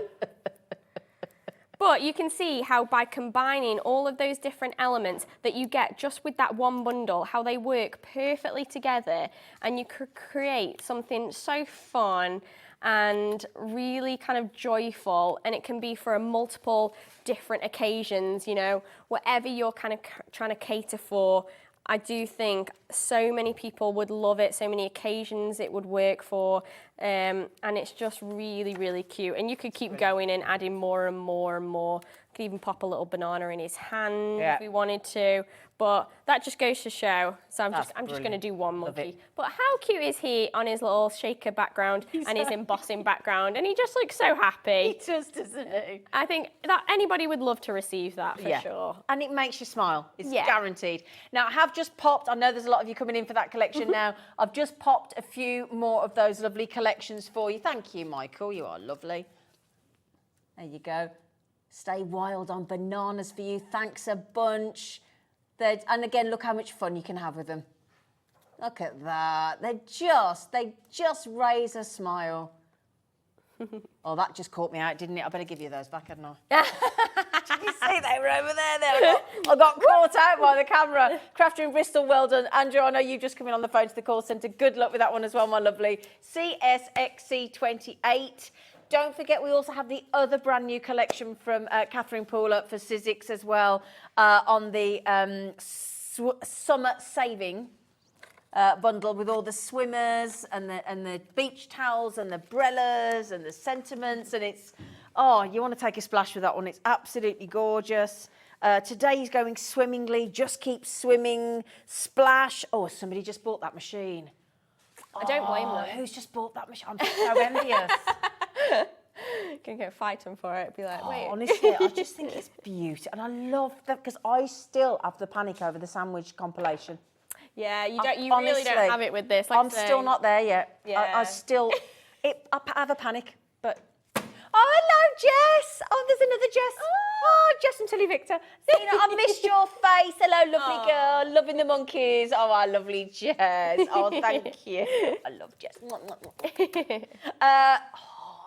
[SPEAKER 8] But you can see how by combining all of those different elements that you get just with that one bundle, how they work perfectly together, and you could create something so fun and really kind of joyful, and it can be for multiple different occasions, you know, whatever you're kind of trying to cater for. I do think so many people would love it, so many occasions it would work for, and it's just really, really cute. And you could keep going and adding more and more and more. You could even pop a little banana in his hand
[SPEAKER 11] Yeah.
[SPEAKER 8] if we wanted to. But that just goes to show. So I'm just
[SPEAKER 11] brilliant.
[SPEAKER 8] going to do one
[SPEAKER 11] Love
[SPEAKER 8] monkey.
[SPEAKER 11] it.
[SPEAKER 8] But how cute is he on his little shaker background and his embossing background? And he just looks so happy.
[SPEAKER 11] He just, doesn't he?
[SPEAKER 8] I think that anybody would love to receive that for sure.
[SPEAKER 11] And it makes you smile. It's
[SPEAKER 8] Yeah.
[SPEAKER 11] guaranteed. Now, I have just popped, I know there's a lot of you coming in for that collection now. I've just popped a few more of those lovely collections for you. Thank you, Michael. You are lovely. There you go. Stay wild on bananas for you. Thanks a bunch. And again, look how much fun you can have with them. Look at that. They just raise a smile. Oh, that just caught me out, didn't it? I better give you those back, hadn't I? Did you see they were over there? I got caught out by the camera. Crafter in Bristol, well done. Andrew, I know you've just come in on the phone to the call centre. Good luck with that one as well, my lovely. CSXC28. Don't forget, we also have the other brand new collection from Catherine Paula for Sizzix as well on the summer saving bundle with all the swimmers and the beach towels and the umbrellas and the sentiments, and it's, oh, you want to take a splash with that one. It's absolutely gorgeous. Today he's going swimmingly, just keep swimming, splash. Oh, somebody just bought that machine.
[SPEAKER 8] I don't blame them.
[SPEAKER 11] Who's just bought that machine? I'm so envious.
[SPEAKER 8] Can go fight him for it. Be like, wait.
[SPEAKER 11] Honestly, I just think it's beautiful. And I love that because I still have the panic over the sandwich compilation.
[SPEAKER 8] Yeah, you really don't have it with this. Like
[SPEAKER 11] I'm still not there yet.
[SPEAKER 8] Yeah.
[SPEAKER 11] I still, I have a panic, but... Oh, hello, Jess. Oh, there's another Jess. Oh, Jess and Tilly Victor. Zena, I missed your face. Hello, lovely girl. Loving the monkeys. Oh, our lovely Jess. Oh, thank you. I love Jess.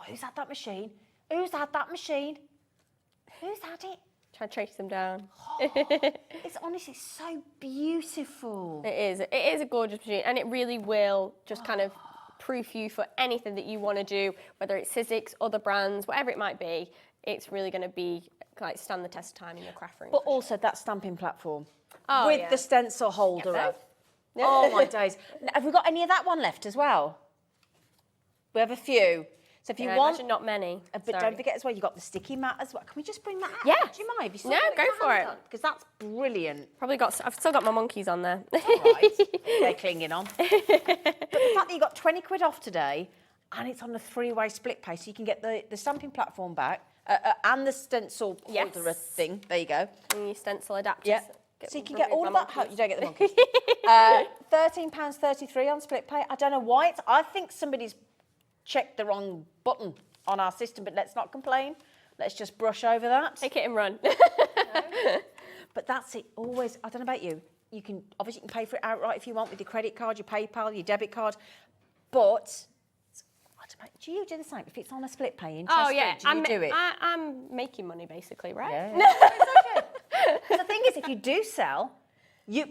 [SPEAKER 11] Who's had that machine? Who's had that machine? Who's had it?
[SPEAKER 8] Try to trace them down.
[SPEAKER 11] It's honestly so beautiful.
[SPEAKER 8] It is. It is a gorgeous machine, and it really will just kind of proof you for anything that you want to do, whether it's Sizzix, other brands, whatever it might be. It's really going to be like stand the test of time in your craft room.
[SPEAKER 11] But also that stamping platform
[SPEAKER 8] Oh,
[SPEAKER 11] with
[SPEAKER 8] yeah.
[SPEAKER 11] the stencil holder
[SPEAKER 8] Get
[SPEAKER 11] up. Oh my days! Have we got any of that one left as well? We have a few. So if you
[SPEAKER 8] No,
[SPEAKER 11] want,
[SPEAKER 8] imagine not many.
[SPEAKER 11] but
[SPEAKER 8] Sorry.
[SPEAKER 11] don't forget as well, you've got the sticky mat as well. Can we just bring that out?
[SPEAKER 8] Yeah.
[SPEAKER 11] Do you mind? Have you still
[SPEAKER 8] No,
[SPEAKER 11] got it in
[SPEAKER 8] go
[SPEAKER 11] your
[SPEAKER 8] for
[SPEAKER 11] hands
[SPEAKER 8] it.
[SPEAKER 11] on? Because that's brilliant.
[SPEAKER 8] I've still got my monkeys on there.
[SPEAKER 11] All right. They're clinging on. But the fact that you got 20 quid off today, and it's on a 3-way split pay, so you can get the stamping platform back and the stencil holder thing. There you go.
[SPEAKER 8] And your stencil adapters.
[SPEAKER 11] Yeah. So you can get all of that. You don't get the monkeys. £13.33 on split pay. I don't know why it's. I think somebody's checked the wrong button on our system, but let's not complain. Let's just brush over that.
[SPEAKER 8] Take it and run.
[SPEAKER 11] But that's it. Always. I don't know about you. You can obviously you can pay for it outright if you want with your credit card, your PayPal, your debit card. But I don't know, do you do the same? If it's on a split pay interest,
[SPEAKER 8] Oh yeah,
[SPEAKER 11] do you do it?
[SPEAKER 8] I'm making money basically, right?
[SPEAKER 11] Yeah. The thing is, if you do sell,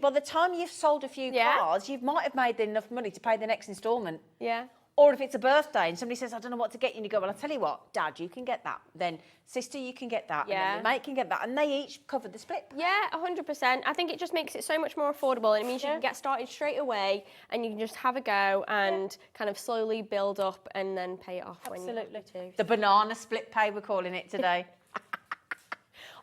[SPEAKER 11] by the time you've sold a few cars, you might have made enough money to pay the next instalment.
[SPEAKER 8] Yeah.
[SPEAKER 11] Or if it's a birthday and somebody says, I don't know what to get you, and you go, well, I'll tell you what, Dad, you can get that. Then sister, you can get that. And
[SPEAKER 8] Yeah.
[SPEAKER 11] then your mate can get that. And they each cover the split.
[SPEAKER 8] Yeah, 100%. I think it just makes it so much more affordable, and it means you can get started straight away, and you can just have a go and kind of slowly build up and then pay it off when you want to.
[SPEAKER 11] The banana split pay, we're calling it today.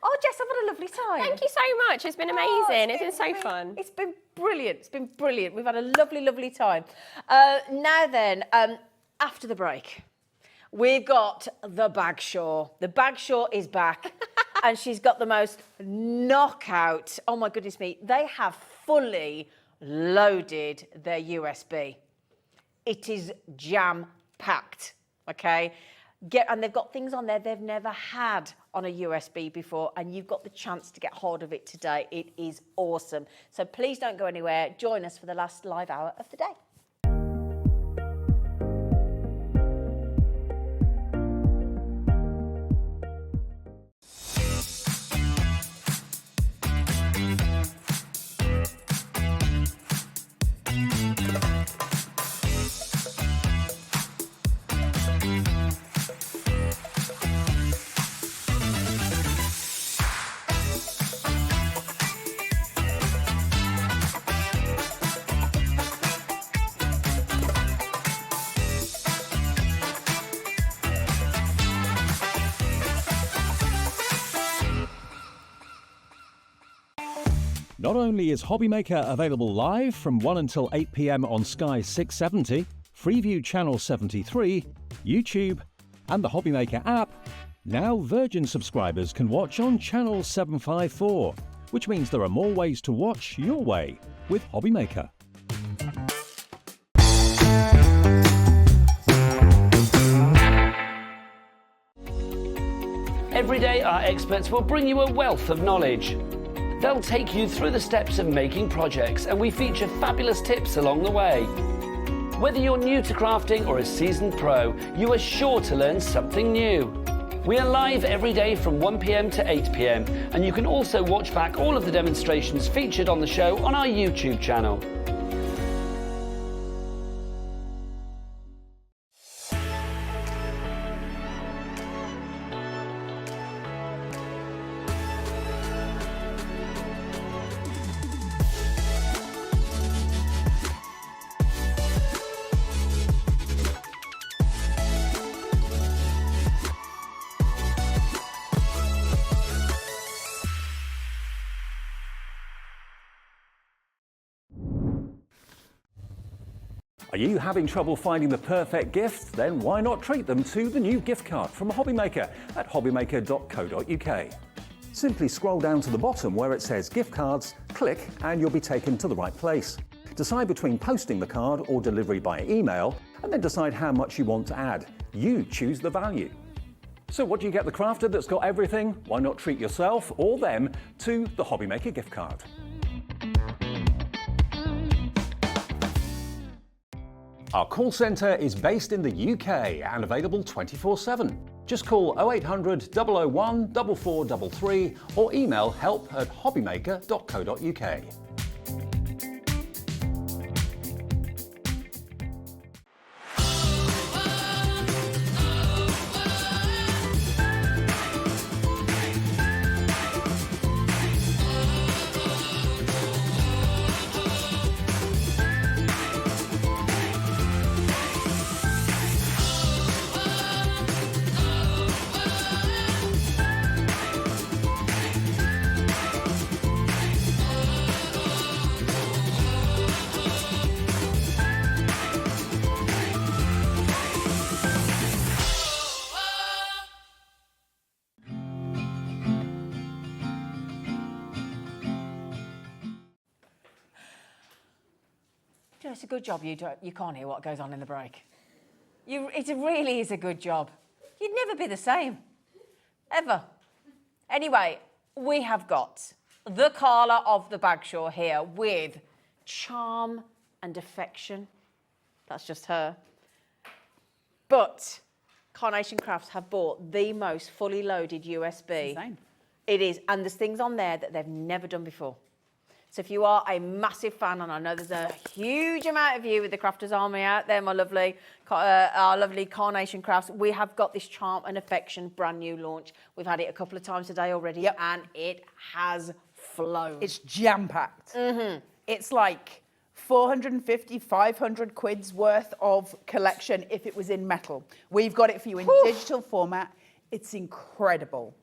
[SPEAKER 11] Oh, Jess, I've had a lovely time.
[SPEAKER 8] Thank you so much. It's been amazing. It's been so fun.
[SPEAKER 11] It's been brilliant. It's been brilliant. We've had a lovely, lovely time. Now then, after the break, we've got the Bagshaw. The Bagshaw is back, and she's got the most knockout. Oh my goodness me! They have fully loaded their USB. It is jam-packed. Okay. And they've got things on there they've never had on a USB before, and you've got the chance to get hold of it today. It is awesome. So please don't go anywhere. Join us for the last live hour of the day.
[SPEAKER 7] Not only is Hobbymaker available live from 1 until 8 p.m. on Sky 670, Freeview Channel 73, YouTube, and the Hobbymaker app, now Virgin subscribers can watch on Channel 754, which means there are more ways to watch your way with Hobbymaker.
[SPEAKER 6] Every day, our experts will bring you a wealth of knowledge. They'll take you through the steps of making projects, and we feature fabulous tips along the way. Whether you're new to crafting or a seasoned pro, you are sure to learn something new. We are live every day from 1 p.m. to 8 p.m, and you can also watch back all of the demonstrations featured on the show on our YouTube channel.
[SPEAKER 7] Are you having trouble finding the perfect gift? Then why not treat them to the new gift card from Hobbymaker at hobbymaker.co.uk. Simply scroll down to the bottom where it says gift cards, click and you'll be taken to the right place. Decide between posting the card or delivery by email and then decide how much you want to add. You choose the value. So what do you get the crafter that's got everything? Why not treat yourself or them to the Hobbymaker gift card? Our call centre is based in the UK and available 24/7. Just call 0800 001 4433 or email help@hobbymaker.co.uk.
[SPEAKER 12] It's a good job you can't hear what goes on in the break. It really is a good job. You'd never be the same, ever. Anyway, we have got the Carla of the Bagshaw here with charm and affection. That's just her. But Carnation Crafts have bought the most fully loaded USB.
[SPEAKER 3] Insane.
[SPEAKER 12] It is, and there's things on there that they've never done before. So if you are a massive fan, and I know there's a huge amount of you with the Crafters Army out there, my lovely, our lovely Carnation Crafts, we have got this Charm and Affection brand new launch. We've had it a couple of times today already, and it has flown.
[SPEAKER 3] It's jam-packed. It's like 450, 500 quid's worth of collection if it was in metal. We've got it for you in digital format. It's incredible.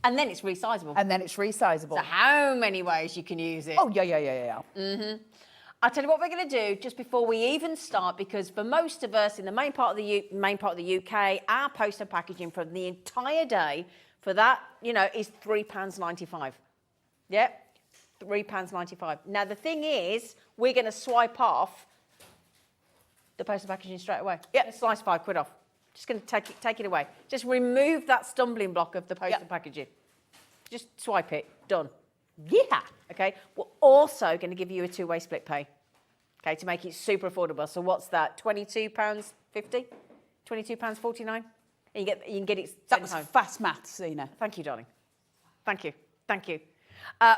[SPEAKER 12] And then it's resizable.
[SPEAKER 3] And then it's resizable.
[SPEAKER 12] So how many ways you can use it?
[SPEAKER 3] Oh, yeah.
[SPEAKER 12] I'll tell you what we're going to do just before we even start, because for most of us in the main part of the UK, our post and packaging for the entire day for that, is £3.95. Yep, £3.95. Now the thing is, we're going to swipe off the post and packaging straight away.
[SPEAKER 3] Yep.
[SPEAKER 12] Slice £5 off. Just going to take it away. Just remove that stumbling block of the post and packaging. Just swipe it. Done. Yeah. Okay. We're also going to give you a two-way split pay. Okay, to make it super affordable. So what's that? £22.50? £22.49? And you can get it sent
[SPEAKER 3] That was
[SPEAKER 12] home.
[SPEAKER 3] fast maths, Zena.
[SPEAKER 12] Thank you, darling. Thank you.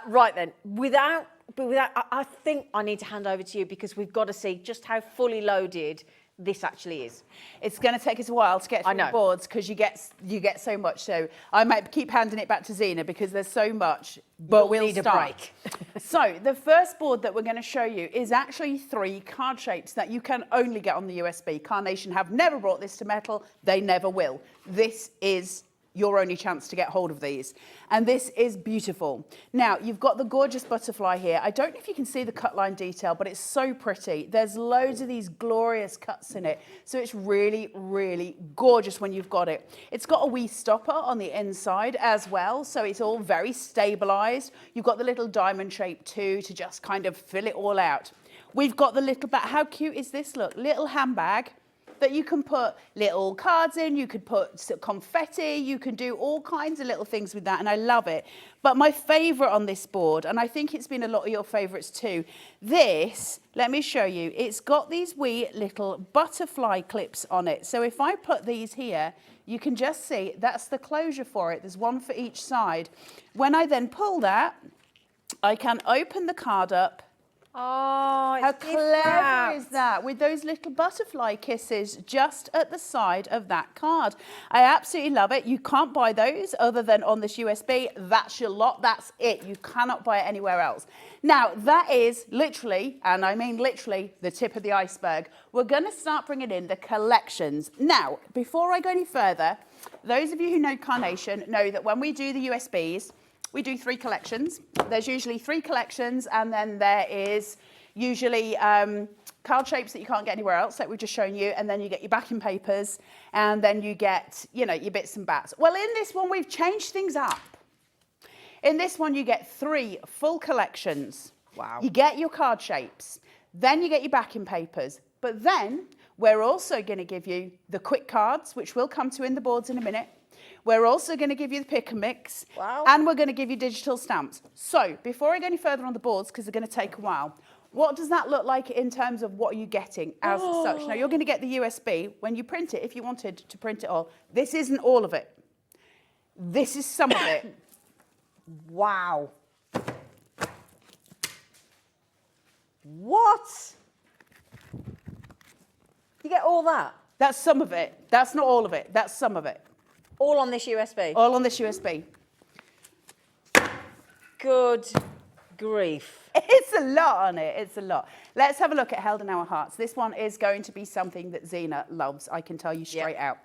[SPEAKER 12] Right then. I think I need to hand over to you because we've got to see just how fully loaded this actually is.
[SPEAKER 3] It's going to take us a while to get through the boards because you get so much. So I might keep handing it back to Zena because there's so much, but we'll
[SPEAKER 12] need
[SPEAKER 3] start.
[SPEAKER 12] a break.
[SPEAKER 3] So the first board that we're going to show you is actually 3 card shapes that you can only get on the USB. Carnation have never brought this to metal. They never will. This is your only chance to get hold of these. And this is beautiful. Now, you've got the gorgeous butterfly here. I don't know if you can see the cut line detail, but it's so pretty. There's loads of these glorious cuts in it. So it's really, really gorgeous when you've got it. It's got a wee stopper on the inside as well. So it's all very stabilized. You've got the little diamond shape too to just kind of fill it all out. We've got the little bag. How cute is this? Look, little handbag that you can put little cards in, you could put confetti, you can do all kinds of little things with that, and I love it. But my favorite on this board, and I think it's been a lot of your favorites too, this, let me show you, it's got these wee little butterfly clips on it. So if I put these here, you can just see that's the closure for it. There's one for each side. When I then pull that, I can open the card up.
[SPEAKER 8] Oh,
[SPEAKER 3] how clever is that? With those little butterfly kisses just at the side of that card. I absolutely love it. You can't buy those other than on this USB. That's your lot. That's it. You cannot buy it anywhere else. Now, that is literally, and I mean literally, the tip of the iceberg. We're going to start bringing in the collections. Now, before I go any further, those of you who know Carnation know that when we do the USBs, we do 3 collections. There's usually 3 collections, and then there is usually card shapes that you can't get anywhere else, like we've just shown you, and then you get your backing papers, and then you get, you know, your bits and bats. Well, in this one, we've changed things up. In this one, you get 3 full collections.
[SPEAKER 8] Wow.
[SPEAKER 3] You get your card shapes, then you get your backing papers, but then we're also going to give you the quick cards, which we'll come to in the boards in a minute. We're also going to give you the pick and mix, and we're going to give you digital stamps. So before I go any further on the boards, because they're going to take a while, what does that look like in terms of what are you getting as such? Now, you're going to get the USB when you print it, if you wanted to print it all. This isn't all of it. This is some of it.
[SPEAKER 12] Wow. What? You get all that?
[SPEAKER 3] That's some of it. That's not all of it. That's some of it.
[SPEAKER 12] All on this USB?
[SPEAKER 3] All on this USB.
[SPEAKER 12] Good grief.
[SPEAKER 3] It's a lot on it. It's a lot. Let's have a look at Held in Our Hearts. This one is going to be something that Zena loves. I can tell you straight out.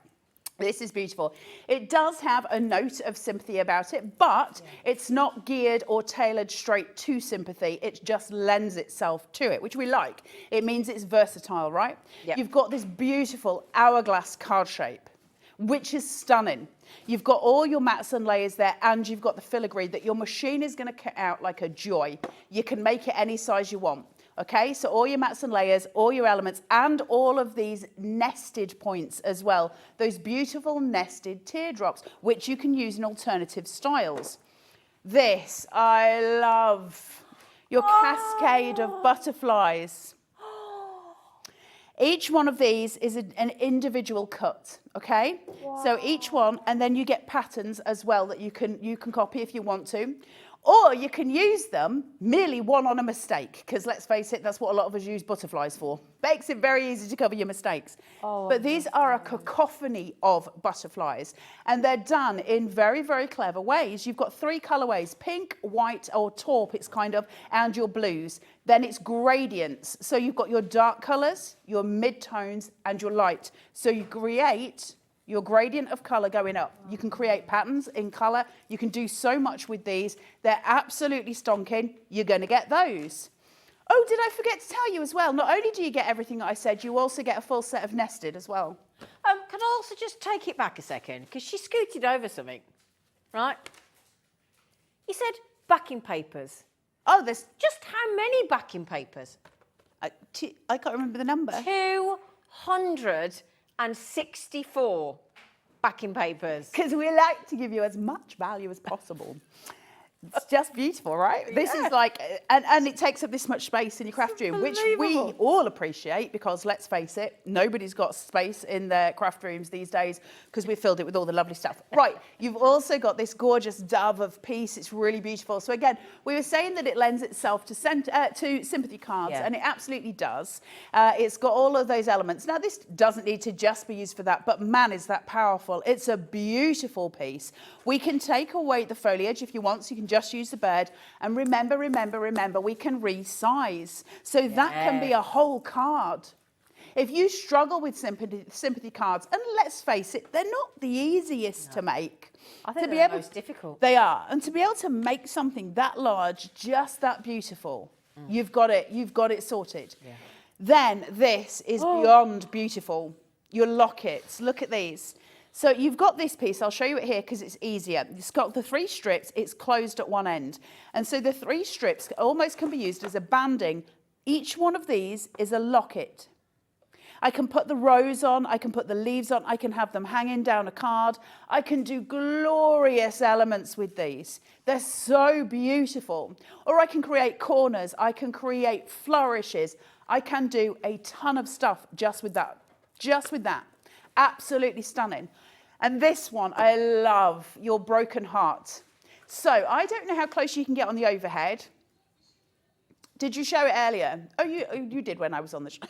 [SPEAKER 3] This is beautiful. It does have a note of sympathy about it, but it's not geared or tailored straight to sympathy. It just lends itself to it, which we like. It means it's versatile, right?
[SPEAKER 12] Yep.
[SPEAKER 3] You've got this beautiful hourglass card shape, which is stunning. You've got all your mats and layers there, and you've got the filigree that your machine is going to cut out like a joy. You can make it any size you want. Okay, so all your mats and layers, all your elements, and all of these nested points as well. Those beautiful nested teardrops, which you can use in alternative styles. This, I love. Your cascade of butterflies. Each one of these is an individual cut, okay? Wow. So each one, and then you get patterns as well that you can copy if you want to. Or you can use them merely one on a mistake, because let's face it, that's what a lot of us use butterflies for. Makes it very easy to cover your mistakes. Oh, but these are a cacophony of butterflies, and they're done in very, very clever ways. You've got 3 colorways, pink, white, or taupe, it's kind of, and your blues. Then it's gradients. So you've got your dark colors, your mid-tones, and your light. So you create your gradient of color going up. You can create patterns in color. You can do so much with these. They're absolutely stonking. You're going to get those. Oh, did I forget to tell you as well? Not only do you get everything that I said, you also get a full set of nested as well.
[SPEAKER 12] Can I also just take it back a second? Because she scooted over something, right? You said backing papers.
[SPEAKER 3] Oh, there's
[SPEAKER 12] just how many backing papers?
[SPEAKER 3] I can't remember the number.
[SPEAKER 12] 264 backing papers.
[SPEAKER 3] Because we like to give you as much value as possible. It's just beautiful, right? Yeah. This is like, and it takes up this much space in your craft room, which we all appreciate because let's face it, nobody's got space in their craft rooms these days because we've filled it with all the lovely stuff. Right, you've also got this gorgeous dove of peace. It's really beautiful. So again, we were saying that it lends itself to sympathy cards, and it absolutely does. It's got all of those elements. Now, this doesn't need to just be used for that, but man, is that powerful. It's a beautiful piece. We can take away the foliage if you want, so you can just use the bird. And remember, we can resize. So that can be a whole card. If you struggle with sympathy cards, and let's face it, they're not the easiest to make.
[SPEAKER 12] I think they're the most difficult.
[SPEAKER 3] They are. And to be able to make something that large, just that beautiful, you've got it sorted. Yeah. Then this is beyond beautiful. Your lockets, look at these. So you've got this piece, I'll show you it here because it's easier. It's got the 3 strips, it's closed at one end. And so the 3 strips almost can be used as a banding. Each one of these is a locket. I can put the rose on, I can put the leaves on, I can have them hanging down a card. I can do glorious elements with these. They're so beautiful. Or I can create corners, I can create flourishes. I can do a ton of stuff just with that. Just with that. Absolutely stunning. And this one, I love, your broken heart. So I don't know how close you can get on the overhead. Did you show it earlier? Oh, you did when I was on the show.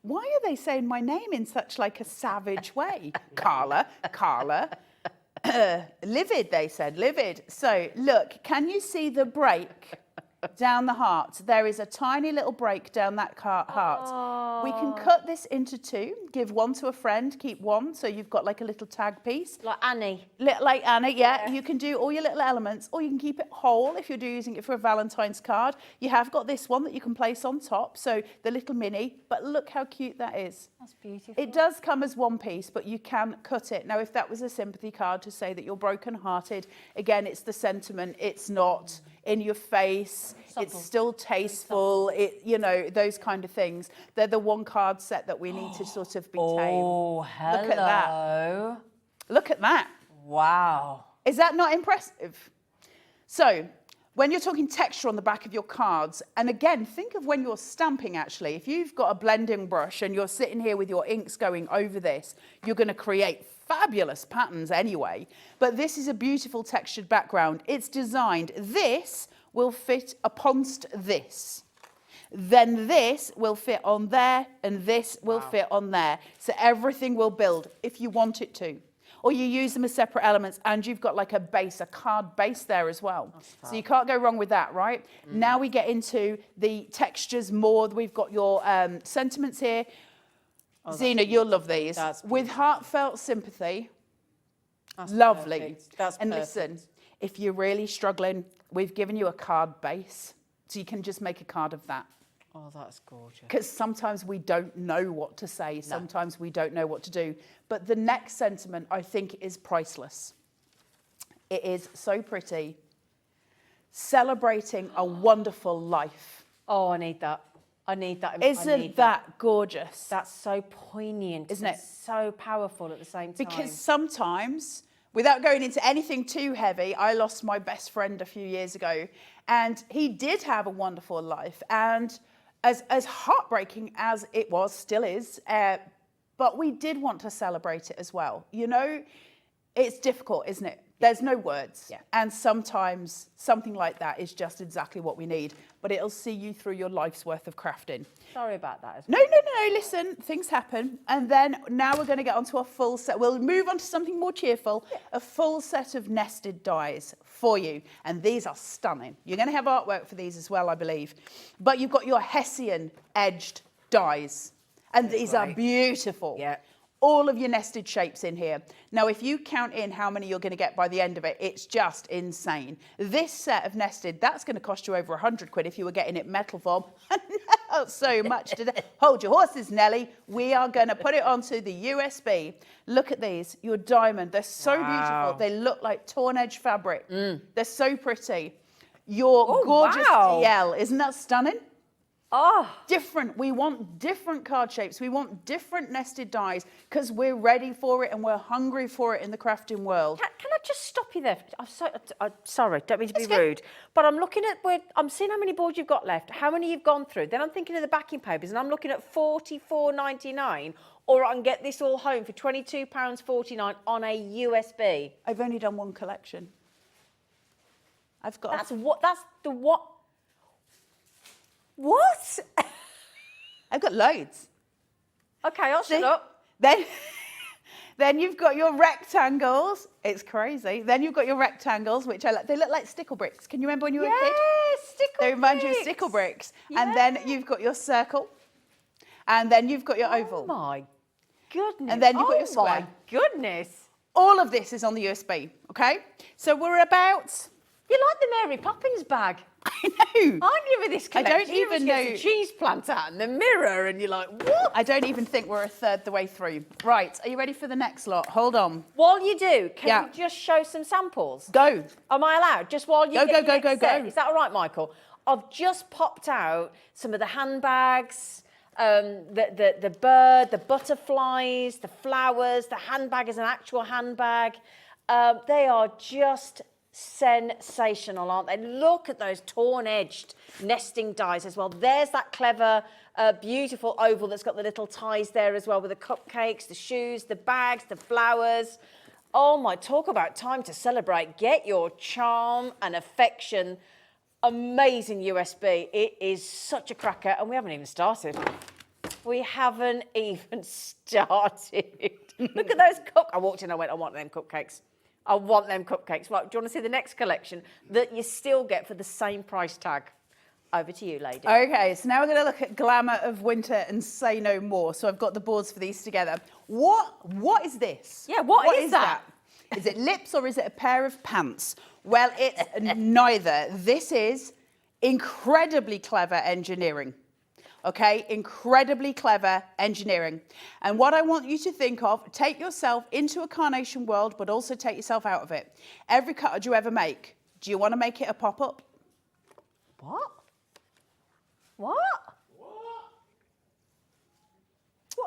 [SPEAKER 3] Why are they saying my name in such like a savage way? Carla. Livid, they said, livid. So look, can you see the break down the heart? There is a tiny little break down that heart.
[SPEAKER 8] Oh.
[SPEAKER 3] We can cut this into 2, give one to a friend, keep one, so you've got like a little tag piece.
[SPEAKER 8] Like Annie.
[SPEAKER 3] Like Annie, yeah. You can do all your little elements, or you can keep it whole if you're using it for a Valentine's card. You have got this one that you can place on top, so the little mini, but look how cute that is.
[SPEAKER 12] That's beautiful.
[SPEAKER 3] It does come as one piece, but you can cut it. Now, if that was a sympathy card to say that you're broken-hearted, again, it's the sentiment. It's not in your face.
[SPEAKER 12] Subtle.
[SPEAKER 3] It's still tasteful. You know, those kind of things. They're the one card set that we need to sort of be tame.
[SPEAKER 12] Oh, hello.
[SPEAKER 3] Look at that. Look at that.
[SPEAKER 12] Wow.
[SPEAKER 3] Is that not impressive? So, when you're talking texture on the back of your cards, and again, think of when you're stamping actually. If you've got a blending brush and you're sitting here with your inks going over this, you're going to create fabulous patterns anyway. But this is a beautiful textured background. It's designed. This will fit uponst this. Then this will fit on there, and this will fit on there. So everything will build if you want it to. Or you use them as separate elements, and you've got like a base, a card base there as well. So you can't go wrong with that, right? Now we get into the textures more. We've got your sentiments here. Zena, you'll love these. With heartfelt sympathy.
[SPEAKER 12] That's
[SPEAKER 3] lovely.
[SPEAKER 12] Perfect. That's
[SPEAKER 3] and
[SPEAKER 12] perfect.
[SPEAKER 3] Listen, if you're really struggling, we've given you a card base. So you can just make a card of that.
[SPEAKER 12] Oh, that's gorgeous.
[SPEAKER 3] Because sometimes we don't know what to say. Sometimes we don't know what to do. But the next sentiment, I think, is priceless. It is so pretty. Celebrating a wonderful life.
[SPEAKER 12] Oh, I need that. I need that.
[SPEAKER 3] Isn't that gorgeous?
[SPEAKER 12] That's so poignant.
[SPEAKER 3] Isn't it?
[SPEAKER 12] So powerful at the same time.
[SPEAKER 3] Because sometimes, without going into anything too heavy, I lost my best friend a few years ago. And he did have a wonderful life. And as heartbreaking as it was, still is, but we did want to celebrate it as well. You know, it's difficult, isn't it? There's no words. Yeah. And sometimes something like that is just exactly what we need, but it'll see you through your life's worth of crafting.
[SPEAKER 12] Sorry about that as
[SPEAKER 3] well. No, listen, things happen. And then now we're going to get onto a full set. We'll move on to something more cheerful, a full set of nested dies for you. And these are stunning. You're going to have artwork for these as well, I believe. But you've got your Hessian edged dies. And these are beautiful.
[SPEAKER 12] Yeah.
[SPEAKER 3] All of your nested shapes in here. Now, if you count in how many you're going to get by the end of it, it's just insane. This set of nested, that's going to cost you over 100 quid if you were getting it metal form. Not so much today. Hold your horses, Nelly. We are going to put it onto the USB. Look at these, your diamond. They're so beautiful. They look like torn edge fabric. They're so pretty. Your gorgeous DL, isn't that stunning?
[SPEAKER 12] Oh,
[SPEAKER 3] different. We want different card shapes. We want different nested dies because we're ready for it and we're hungry for it in the crafting world.
[SPEAKER 12] Can I just stop you there? I'm sorry, don't mean to be rude, but I'm looking at I'm seeing how many boards you've got left, how many you've gone through. Then I'm thinking of the backing papers, and I'm looking at $44.99, or I can get this all home for £22.49 on a USB.
[SPEAKER 3] I've only done one collection. I've got.
[SPEAKER 12] That's the what? What?
[SPEAKER 3] I've got loads.
[SPEAKER 12] Okay, I'll shut up.
[SPEAKER 3] Then you've got your rectangles. It's crazy. Then you've got your rectangles, which they look like stickle bricks. Can you remember when you were a kid?
[SPEAKER 12] Yes, stickle bricks.
[SPEAKER 3] They remind you of stickle bricks. Yes. And then you've got your circle. And then you've got your oval.
[SPEAKER 12] Oh my goodness.
[SPEAKER 3] And then you've got your square.
[SPEAKER 12] Oh my goodness.
[SPEAKER 3] All of this is on the USB, okay? So we're about...
[SPEAKER 12] You like the Mary Poppins bag.
[SPEAKER 3] I know.
[SPEAKER 12] Aren't you with this collection?
[SPEAKER 3] I don't even know.
[SPEAKER 12] The cheese plant out and the mirror and you're like, what?
[SPEAKER 3] I don't even think we're a third the way through. Right, are you ready for the next lot? Hold on.
[SPEAKER 12] While you do, can you just show some samples?
[SPEAKER 3] Go.
[SPEAKER 12] Am I allowed? Just while you
[SPEAKER 3] Go.
[SPEAKER 12] Is that all right, Michael? I've just popped out some of the handbags, the bird, the butterflies, the flowers. The handbag is an actual handbag. They are just sensational, aren't they? Look at those torn-edged nesting dies as well. There's that clever, beautiful oval that's got the little ties there as well with the cupcakes, the shoes, the bags, the flowers. Oh my, talk about time to celebrate. Get your charm and affection. Amazing USB. It is such a cracker, and we haven't even started. We haven't even started. Look at those I walked in, I went, I want them cupcakes. I want them cupcakes. Right, do you want to see the next collection that you still get for the same price tag? Over to you, lady.
[SPEAKER 3] Okay, so now we're going to look at Glamour of Winter and Say No More. So I've got the boards for these together. What is this?
[SPEAKER 12] Yeah, what is that?
[SPEAKER 3] Is it lips or is it a pair of pants? Well, it's neither. This is incredibly clever engineering. Okay, incredibly clever engineering. And what I want you to think of, take yourself into a carnation world, but also take yourself out of it. Every card you ever make, do you want to make it a pop-up?
[SPEAKER 12] What?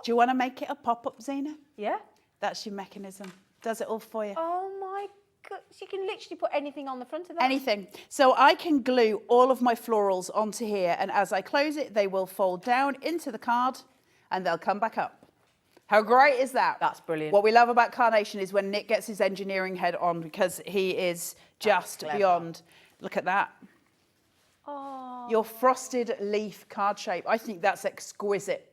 [SPEAKER 3] Do you want to make it a pop-up, Zena?
[SPEAKER 12] Yeah.
[SPEAKER 3] That's your mechanism. Does it all for you.
[SPEAKER 12] Oh my God. You can literally put anything on the front of that.
[SPEAKER 3] Anything. So I can glue all of my florals onto here, and as I close it, they will fold down into the card and they'll come back up. How great is that?
[SPEAKER 12] That's brilliant.
[SPEAKER 3] What we love about Carnation is when Nick gets his engineering head on, because he is just beyond. Look at that.
[SPEAKER 12] Oh.
[SPEAKER 3] Your frosted leaf card shape. I think that's exquisite.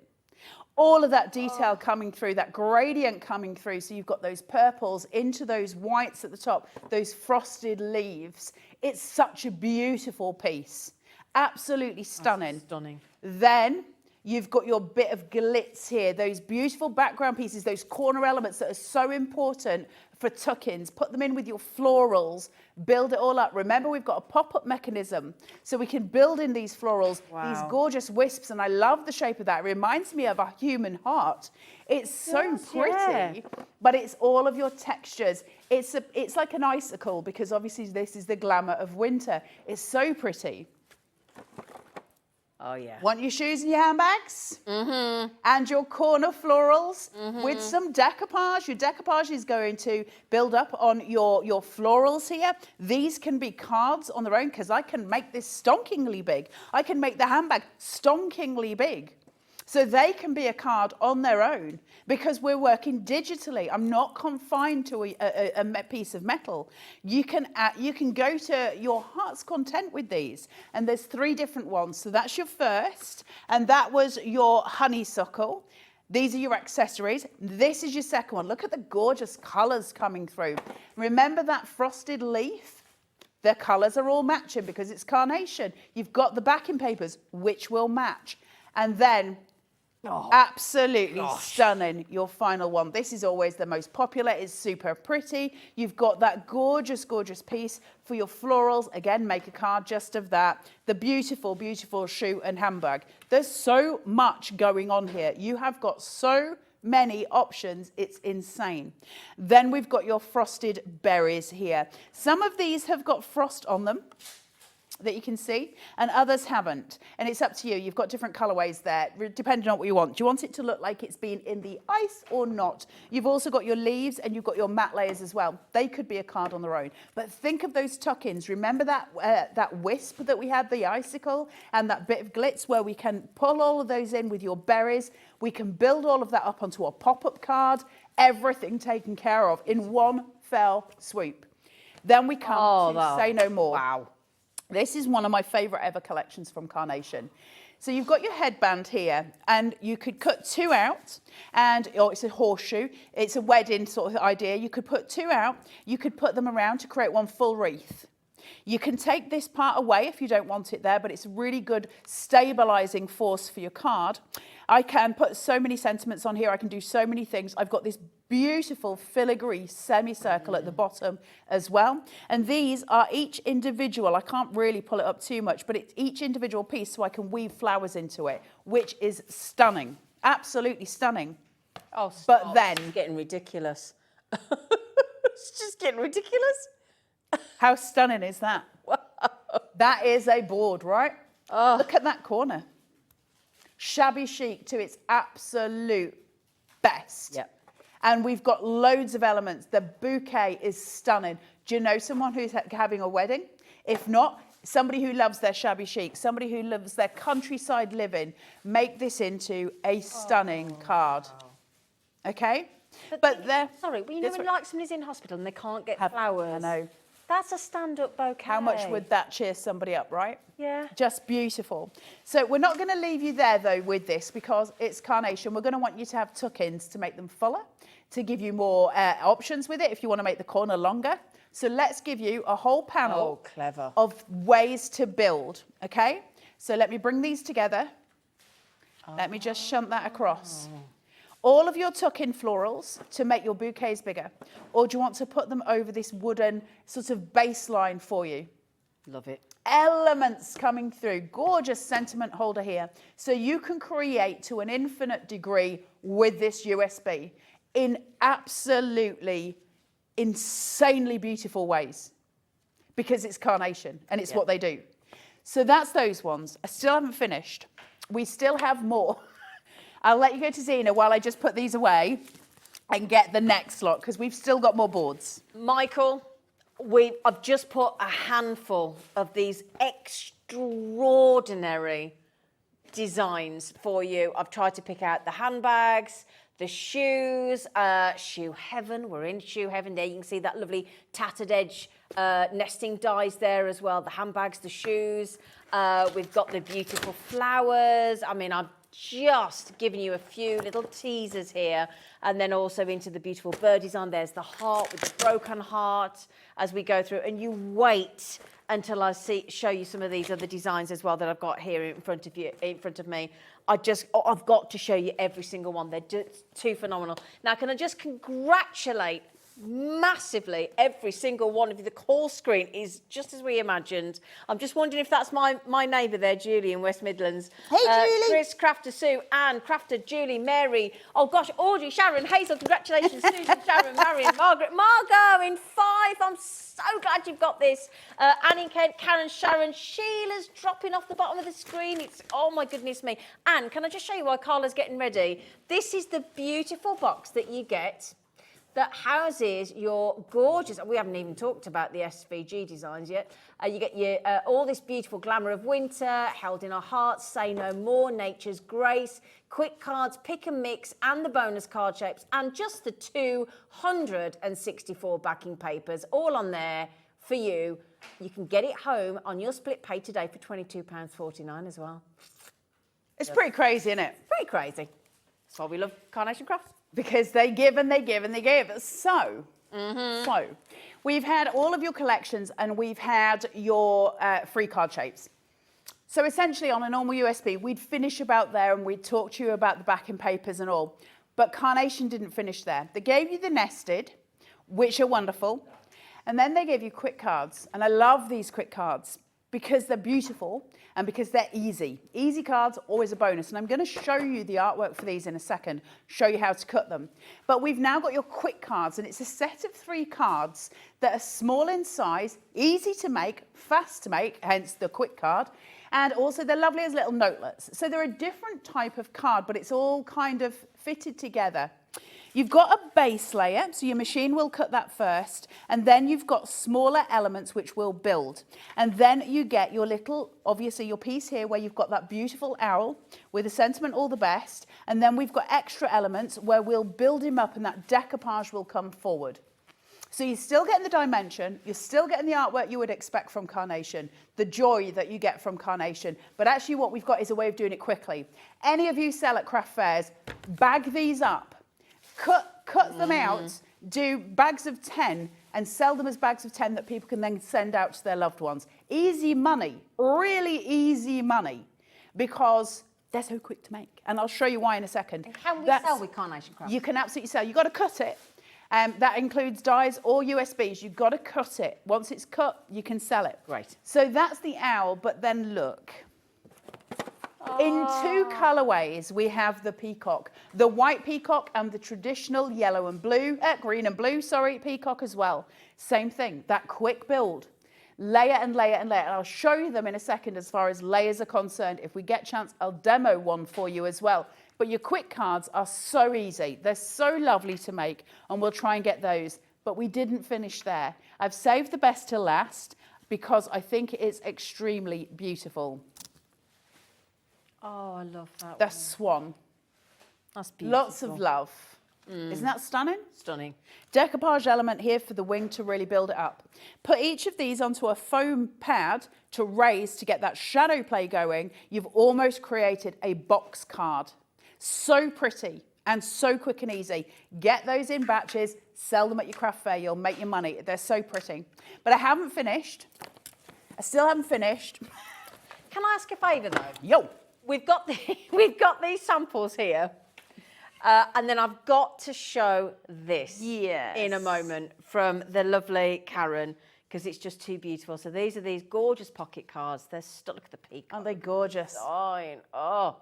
[SPEAKER 3] All of that detail coming through, that gradient coming through. So you've got those purples into those whites at the top, those frosted leaves. It's such a beautiful piece. Absolutely stunning.
[SPEAKER 12] That's stunning.
[SPEAKER 3] Then you've got your bit of glitz here, those beautiful background pieces, those corner elements that are so important for tuck-ins. Put them in with your florals, build it all up. Remember, we've got a pop-up mechanism, so we can build in these florals, these gorgeous wisps, and I love the shape of that. It reminds me of a human heart. It's so pretty, but it's all of your textures. It's like an icicle, because obviously this is the glamour of winter. It's so pretty.
[SPEAKER 12] Oh, yeah.
[SPEAKER 3] Want your shoes and your handbags? Mm-hmm. And your corner florals with some decoupage. Your decoupage is going to build up on your florals here. These can be cards on their own, because I can make this stonkingly big. I can make the handbag stonkingly big. So they can be a card on their own, because we're working digitally. I'm not confined to a piece of metal. You can go to your heart's content with these. And there's 3 different ones. So that's your first. And that was your honeysuckle. These are your accessories. This is your second one. Look at the gorgeous colours coming through. Remember that frosted leaf? The colours are all matching because it's carnation. You've got the backing papers, which will match. And then absolutely stunning, your final one. This is always the most popular. It's super pretty. You've got that gorgeous, gorgeous piece for your florals. Again, make a card just of that. The beautiful, beautiful shoe and handbag. There's so much going on here. You have got so many options, it's insane. Then we've got your frosted berries here. Some of these have got frost on them that you can see, and others haven't. And it's up to you. You've got different colorways there, depending on what you want. Do you want it to look like it's been in the ice or not? You've also got your leaves, and you've got your matte layers as well. They could be a card on their own. But think of those tuck-ins. Remember that wisp that we had, the icicle, and that bit of glitz where we can pull all of those in with your berries. We can build all of that up onto a pop-up card. Everything taken care of in one fell swoop. Then we come to Say No More.
[SPEAKER 12] Wow.
[SPEAKER 3] This is one of my favorite ever collections from Carnation. So you've got your headband here, and you could cut 2 out, and it's a horseshoe. It's a wedding sort of idea. You could put 2 out. You could put them around to create one full wreath. You can take this part away if you don't want it there, but it's a really good stabilizing force for your card. I can put so many sentiments on here. I can do so many things. I've got this beautiful filigree semicircle at the bottom as well. And these are each individual. I can't really pull it up too much, but it's each individual piece so I can weave flowers into it, which is stunning. Absolutely stunning.
[SPEAKER 12] Oh, stop.
[SPEAKER 3] But then...
[SPEAKER 12] It's getting ridiculous. It's just getting ridiculous.
[SPEAKER 3] How stunning is that? That is a board, right? Oh. Look at that corner. Shabby chic to its absolute best.
[SPEAKER 12] Yep.
[SPEAKER 3] And we've got loads of elements. The bouquet is stunning. Do you know someone who's having a wedding? If not, somebody who loves their shabby chic, somebody who loves their countryside living, make this into a stunning card. Okay? But
[SPEAKER 11] sorry, you know when like somebody's in hospital and they can't get flowers?
[SPEAKER 3] I know.
[SPEAKER 11] That's a stand-up bouquet.
[SPEAKER 3] How much would that cheer somebody up, right?
[SPEAKER 11] Yeah.
[SPEAKER 3] Just beautiful. So we're not going to leave you there, though, with this because it's carnation. We're going to want you to have tuck-ins to make them fuller, to give you more options with it if you want to make the corner longer. So let's give you a whole panel of ways to build, okay? So let me bring these together. Let me just shunt that across. All of your tuck-in florals to make your bouquets bigger. Or do you want to put them over this wooden sort of baseline for you?
[SPEAKER 12] Love it.
[SPEAKER 3] Elements coming through. Gorgeous sentiment holder here. So you can create to an infinite degree with this USB in absolutely insanely beautiful ways because it's carnation and it's what they do. So that's those ones. I still haven't finished. We still have more. I'll let you go to Zena while I just put these away and get the next lot because we've still got more boards.
[SPEAKER 11] Michael, I've just put a handful of these extraordinary designs for you. I've tried to pick out the handbags, the shoes, shoe heaven. We're in shoe heaven there. You can see that lovely tattered edge nesting dies there as well. The handbags, the shoes. We've got the beautiful flowers. I mean, I've just giving you a few little teasers here, and then also into the beautiful bird design. There's the heart with the broken heart as we go through, and you wait until I show you some of these other designs as well that I've got here in front of me. I've got to show you every single one. They're just too phenomenal. Now, can I just congratulate massively every single one of you. The call screen is just as we imagined. I'm just wondering if that's my neighbour there, Julie in West Midlands.
[SPEAKER 3] Hey, Julie.
[SPEAKER 11] Chris, Crafter, Sue, Anne, Crafter, Julie, Mary. Oh gosh, Audrey, Sharon, Hazel, congratulations. Susan, Sharon, Marion, Margaret, Margot in 5. I'm so glad you've got this. Annie, Kent, Karen, Sharon, Sheila's dropping off the bottom of the screen. It's, oh my goodness me. Anne, can I just show you while Carla's getting ready? This is the beautiful box that you get that houses your gorgeous, we haven't even talked about the SVG designs yet. You get your all this beautiful glamour of winter, held in our hearts, say no more, nature's grace, quick cards, pick and mix, and the bonus card shapes, and just the 264 backing papers, all on there for you. You can get it home on your split pay today for £22.49 as well.
[SPEAKER 3] It's pretty crazy, isn't it?
[SPEAKER 11] Pretty crazy. That's why we love Carnation Crafts.
[SPEAKER 3] Because they give and they give and they give. So we've had all of your collections and we've had your free card shapes. So essentially on a normal USB, we'd finish about there and we'd talk to you about the backing papers and all. But Carnation didn't finish there. They gave you the nested, which are wonderful. And then they gave you quick cards. And I love these quick cards because they're beautiful and because they're easy. Easy cards, always a bonus. And I'm going to show you the artwork for these in a second, show you how to cut them. But we've now got your quick cards, and it's a set of 3 cards that are small in size, easy to make, fast to make, hence the quick card. And also they're lovely as little notelets. So they're a different type of card, but it's all kind of fitted together. You've got a base layer, so your machine will cut that first, and then you've got smaller elements which will build. And then you get your little, obviously your piece here where you've got that beautiful owl with the sentiment all the best, and then we've got extra elements where we'll build him up and that decoupage will come forward. So you're still getting the dimension, you're still getting the artwork you would expect from Carnation, the joy that you get from Carnation, but actually what we've got is a way of doing it quickly. Any of you sell at craft fairs, bag these up. Cut them out, do bags of 10 and sell them as bags of 10 that people can then send out to their loved ones. Easy money, really easy money, because they're so quick to make. And I'll show you why in a second.
[SPEAKER 12] And can we sell with Carnation Crafts?
[SPEAKER 3] You can absolutely sell. You've got to cut it. That includes dies or USBs. You've got to cut it. Once it's cut, you can sell it.
[SPEAKER 12] Great.
[SPEAKER 3] So that's the owl, but then look. In two colorways, we have the peacock, the white peacock and the traditional yellow and blue, green and blue, sorry, peacock as well. Same thing, that quick build, layer and layer and layer. And I'll show you them in a second as far as layers are concerned. If we get a chance, I'll demo one for you as well. But your quick cards are so easy. They're so lovely to make, and we'll try and get those. But we didn't finish there. I've saved the best till last because I think it's extremely beautiful.
[SPEAKER 12] Oh, I love that
[SPEAKER 3] The
[SPEAKER 12] one.
[SPEAKER 3] swan.
[SPEAKER 12] That's beautiful.
[SPEAKER 3] Lots of love. Isn't that stunning?
[SPEAKER 12] Stunning.
[SPEAKER 3] Decoupage element here for the wing to really build it up. Put each of these onto a foam pad to raise to get that shadow play going. You've almost created a box card. So pretty and so quick and easy. Get those in batches, sell them at your craft fair, you'll make your money. They're so pretty. But I haven't finished. I still haven't finished.
[SPEAKER 12] Can I ask a favour though?
[SPEAKER 3] Yo.
[SPEAKER 12] We've got these samples here, and then I've got to show this in a moment from the lovely Karen, because it's just too beautiful. So these are these gorgeous pocket cards. They're stuck. Look at the peacock.
[SPEAKER 3] Aren't they gorgeous?
[SPEAKER 12] Fine. Oh.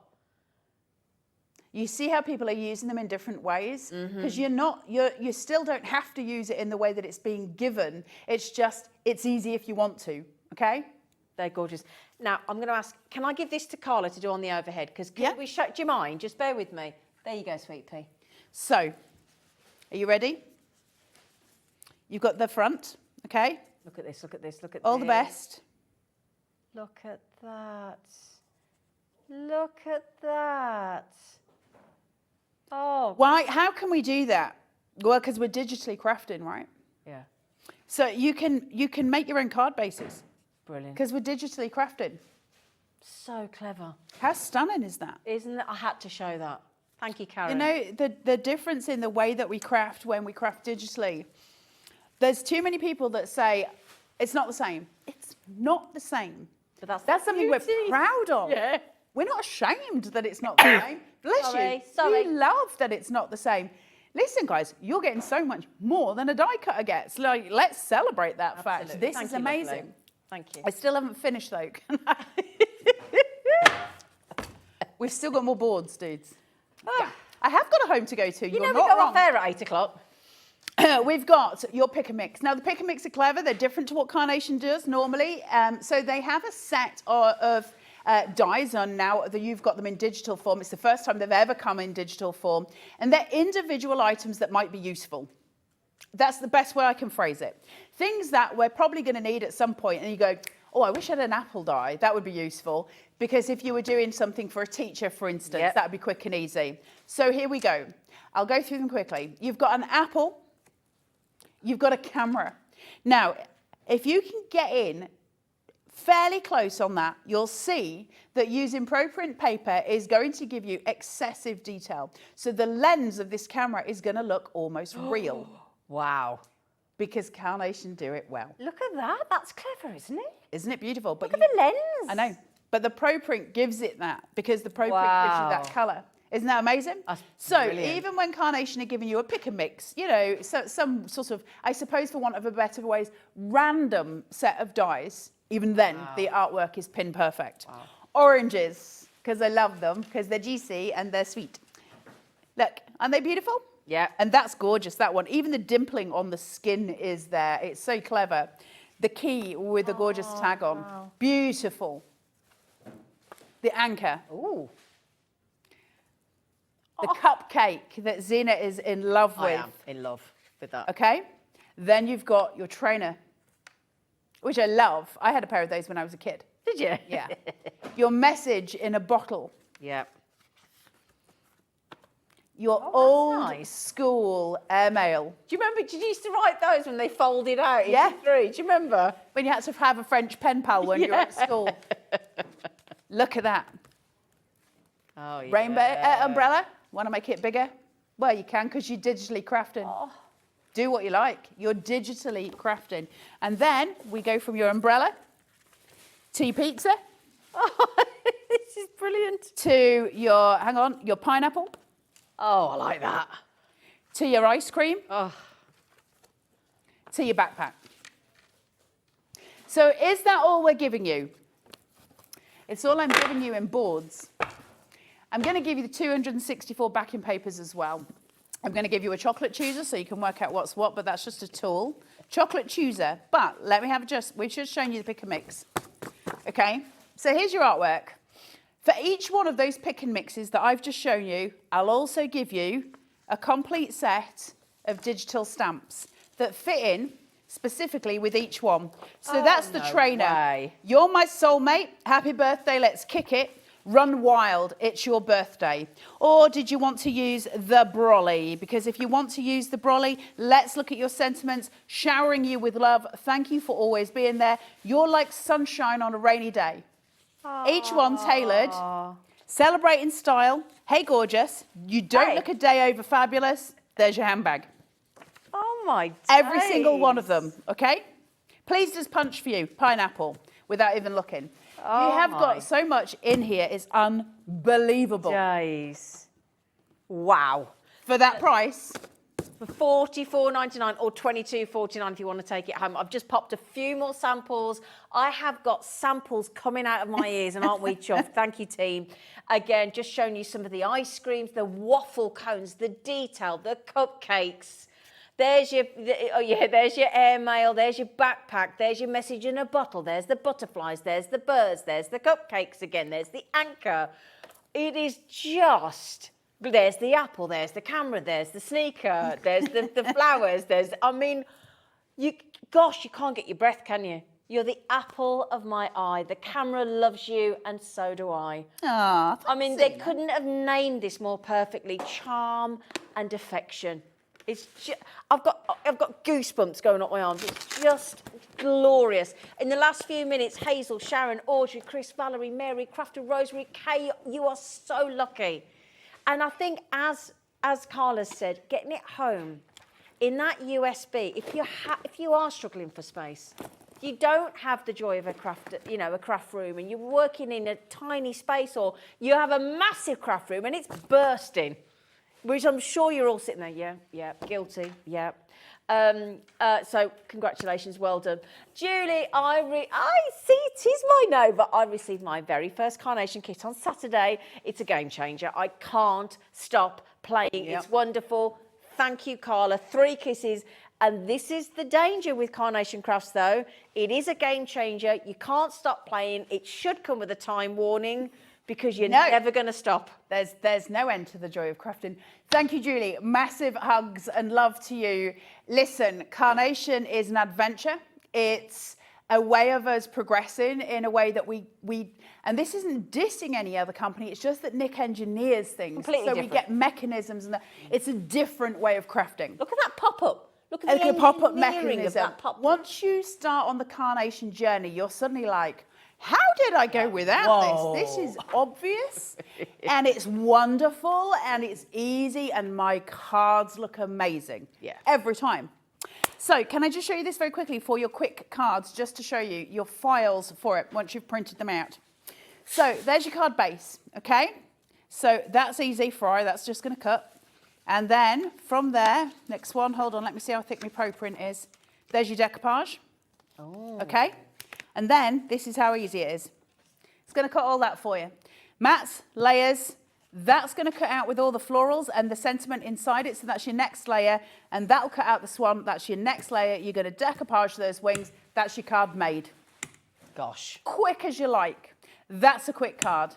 [SPEAKER 3] You see how people are using them in different ways? Because you still don't have to use it in the way that it's being given. It's just, it's easy if you want to, okay?
[SPEAKER 12] They're gorgeous. Now, I'm going to ask, can I give this to Carla to do on the overhead? Because we show, do you mind? Just bear with me. There you go, sweet pea.
[SPEAKER 3] So, are you ready? You've got the front, okay?
[SPEAKER 12] Look at this, look at this, look at
[SPEAKER 3] All
[SPEAKER 12] this.
[SPEAKER 3] the best.
[SPEAKER 12] Look at that. Look at that. Oh.
[SPEAKER 3] Why? How can we do that? Well, because we're digitally crafting, right?
[SPEAKER 12] Yeah.
[SPEAKER 3] So you can make your own card bases.
[SPEAKER 12] Brilliant.
[SPEAKER 3] Because we're digitally crafting.
[SPEAKER 12] So clever.
[SPEAKER 3] How stunning is that?
[SPEAKER 12] Isn't it? I had to show that. Thank you, Karen.
[SPEAKER 3] You know, the difference in the way that we craft when we craft digitally, there's too many people that say, it's not the same. It's not the same.
[SPEAKER 12] But
[SPEAKER 3] that's something we're proud of.
[SPEAKER 12] Yeah.
[SPEAKER 3] We're not ashamed that it's not the same. Bless you.
[SPEAKER 12] Sorry.
[SPEAKER 3] We love that it's not the same. Listen, guys, you're getting so much more than a die cutter gets. Like, let's celebrate that fact. This is amazing.
[SPEAKER 12] Lovely. Thank you.
[SPEAKER 3] I still haven't finished though. We've still got more boards, dudes. Yeah. I have got a home to go to.
[SPEAKER 12] You
[SPEAKER 3] You're
[SPEAKER 12] know we
[SPEAKER 3] not
[SPEAKER 12] go
[SPEAKER 3] wrong.
[SPEAKER 12] off air at 8 o'clock.
[SPEAKER 3] We've got your pick and mix. Now, the pick and mix are clever. They're different to what Carnation does normally. So they have a set of dies on now that you've got them in digital form. It's the first time they've ever come in digital form. And they're individual items that might be useful. That's the best way I can phrase it. Things that we're probably going to need at some point, and you go, oh, I wish I had an apple die. That would be useful. Because if you were doing something for a teacher, for instance, that would be quick and easy. So here we go. I'll go through them quickly. You've got an apple. You've got a camera. Now, if you can get in fairly close on that, you'll see that using ProPrint paper is going to give you excessive detail. So the lens of this camera is going to look almost real.
[SPEAKER 12] Wow.
[SPEAKER 3] Because Carnation do it well.
[SPEAKER 12] Look at that. That's clever, isn't it?
[SPEAKER 3] Isn't it beautiful? But
[SPEAKER 12] Look at the lens.
[SPEAKER 3] I know. But the ProPrint gives it that because the ProPrint gives you that colour. Isn't that amazing?
[SPEAKER 12] That's
[SPEAKER 3] so
[SPEAKER 12] brilliant.
[SPEAKER 3] even when Carnation are giving you a pick and mix, you know, so, some sort of, I suppose for want of a better ways, random set of dies, even then the artwork is pin perfect. Wow. Oranges, because I love them, because they're juicy and they're sweet. Look, aren't they beautiful?
[SPEAKER 12] Yeah.
[SPEAKER 3] And that's gorgeous, that one. Even the dimpling on the skin is there. It's so clever. The key with the gorgeous tag on. Wow. Beautiful. The anchor.
[SPEAKER 12] Ooh.
[SPEAKER 3] The cupcake that Zena is in love with.
[SPEAKER 12] I am in love with that.
[SPEAKER 3] Okay. Then you've got your trainer, which I love. I had a pair of those when I was a kid.
[SPEAKER 12] Did you?
[SPEAKER 3] Yeah. Your message in a bottle.
[SPEAKER 12] Yeah.
[SPEAKER 3] Your old school airmail.
[SPEAKER 12] Do you remember, did you used to write those when they folded out?
[SPEAKER 3] Yeah.
[SPEAKER 12] Do you remember?
[SPEAKER 3] When you had to have a French pen pal when you were at school. Look at that.
[SPEAKER 12] Oh, yeah.
[SPEAKER 3] Rainbow umbrella. Want to make it bigger? Well, you can because you're digitally crafting. Oh. Do what you like. You're digitally crafting. And then we go from your umbrella to your pizza.
[SPEAKER 12] Oh, this is brilliant.
[SPEAKER 3] To your, hang on, your pineapple.
[SPEAKER 12] Oh, I like that.
[SPEAKER 3] To your ice cream.
[SPEAKER 12] Oh.
[SPEAKER 3] To your backpack. So is that all we're giving you? It's all I'm giving you in boards. I'm going to give you the 264 backing papers as well. I'm going to give you a chocolate chooser so you can work out what's what, but that's just a tool. Chocolate chooser, but let me have we've just shown you the pick and mix. Okay, so here's your artwork. For each one of those pick and mixes that I've just shown you, I'll also give you a complete set of digital stamps that fit in specifically with each one. So that's the trainer.
[SPEAKER 12] Way.
[SPEAKER 3] You're my soulmate. Happy birthday. Let's kick it. Run wild. It's your birthday. Or did you want to use the brolly? Because if you want to use the brolly, let's look at your sentiments. Showering you with love. Thank you for always being there. You're like sunshine on a rainy day. Aww. Each one tailored. Celebrate in style. Hey, gorgeous. You don't look a day over fabulous. There's your handbag.
[SPEAKER 12] Oh, my days.
[SPEAKER 3] Every single one of them, okay? Please just punch for you, pineapple, without even looking.
[SPEAKER 12] Oh,
[SPEAKER 3] you have got so much in here, it's unbelievable.
[SPEAKER 12] Days. Wow.
[SPEAKER 3] For that price.
[SPEAKER 12] For $44.99 or $22.49 if you want to take it home. I've just popped a few more samples. I have got samples coming out of my ears, and aren't we chuffed? Thank you, team. Again, just showing you some of the ice creams, the waffle cones, the detail, the cupcakes. There's your, there's your airmail, there's your backpack, there's your message in a bottle, there's the butterflies, there's the birds, there's the cupcakes again, there's the anchor. It is just, there's the apple, there's the camera, there's the sneaker, there's the flowers, gosh, you can't get your breath, can you? You're the apple of my eye. The camera loves you, and so do I.
[SPEAKER 3] Aww,
[SPEAKER 12] I mean, they couldn't have named this more perfectly. Charm and affection. It's just, I've got goosebumps going up my arms. It's just glorious. In the last few minutes, Hazel, Sharon, Audrey, Chris, Valerie, Mary, Crafter, Rosemary, Kay, you are so lucky. And I think, as Carla said, getting it home in that USB. If you are struggling for space, you don't have the joy of a craft room, and you're working in a tiny space, or you have a massive craft room and it's bursting. Which I'm sure you're all sitting there, yeah, guilty, yeah. So congratulations, well done. Julie, I see it is my no, but I received my very first Carnation kit on Saturday. It's a game changer. I can't stop playing. Yep. It's wonderful. Thank you, Carla. 3 kisses. And this is the danger with Carnation Crafts, though. It is a game changer. You can't stop playing. It should come with a time warning, because you're never going to stop.
[SPEAKER 3] There's no end to the joy of crafting. Thank you, Julie. Massive hugs and love to you. Listen, Carnation is an adventure. It's a way of us progressing in a way that we and this isn't dissing any other company, it's just that Nick engineers things.
[SPEAKER 12] Completely
[SPEAKER 3] so
[SPEAKER 12] different.
[SPEAKER 3] We get mechanisms, and it's a different way of crafting.
[SPEAKER 12] Look at that pop-up. Look at the
[SPEAKER 3] pop-up
[SPEAKER 12] engineering of
[SPEAKER 3] mechanism.
[SPEAKER 12] that pop-up.
[SPEAKER 3] Once you start on the Carnation journey, you're suddenly like, how did I go without this? This is obvious, and it's wonderful, and it's easy, and my cards look amazing.
[SPEAKER 12] Yeah.
[SPEAKER 3] Every time. So can I just show you this very quickly for your quick cards, just to show you your files for it once you've printed them out. So there's your card base, okay? So that's easy, Fry, that's just going to cut. And then from there, next one, hold on, let me see how thick my Pro Print is. There's your decoupage, okay? And then this is how easy it is. It's going to cut all that for you. Mats, layers, that's going to cut out with all the florals and the sentiment inside it. So that's your next layer. And that'll cut out the swan. That's your next layer. You're going to decoupage those wings. That's your card made.
[SPEAKER 12] Gosh.
[SPEAKER 3] Quick as you like. That's a quick card.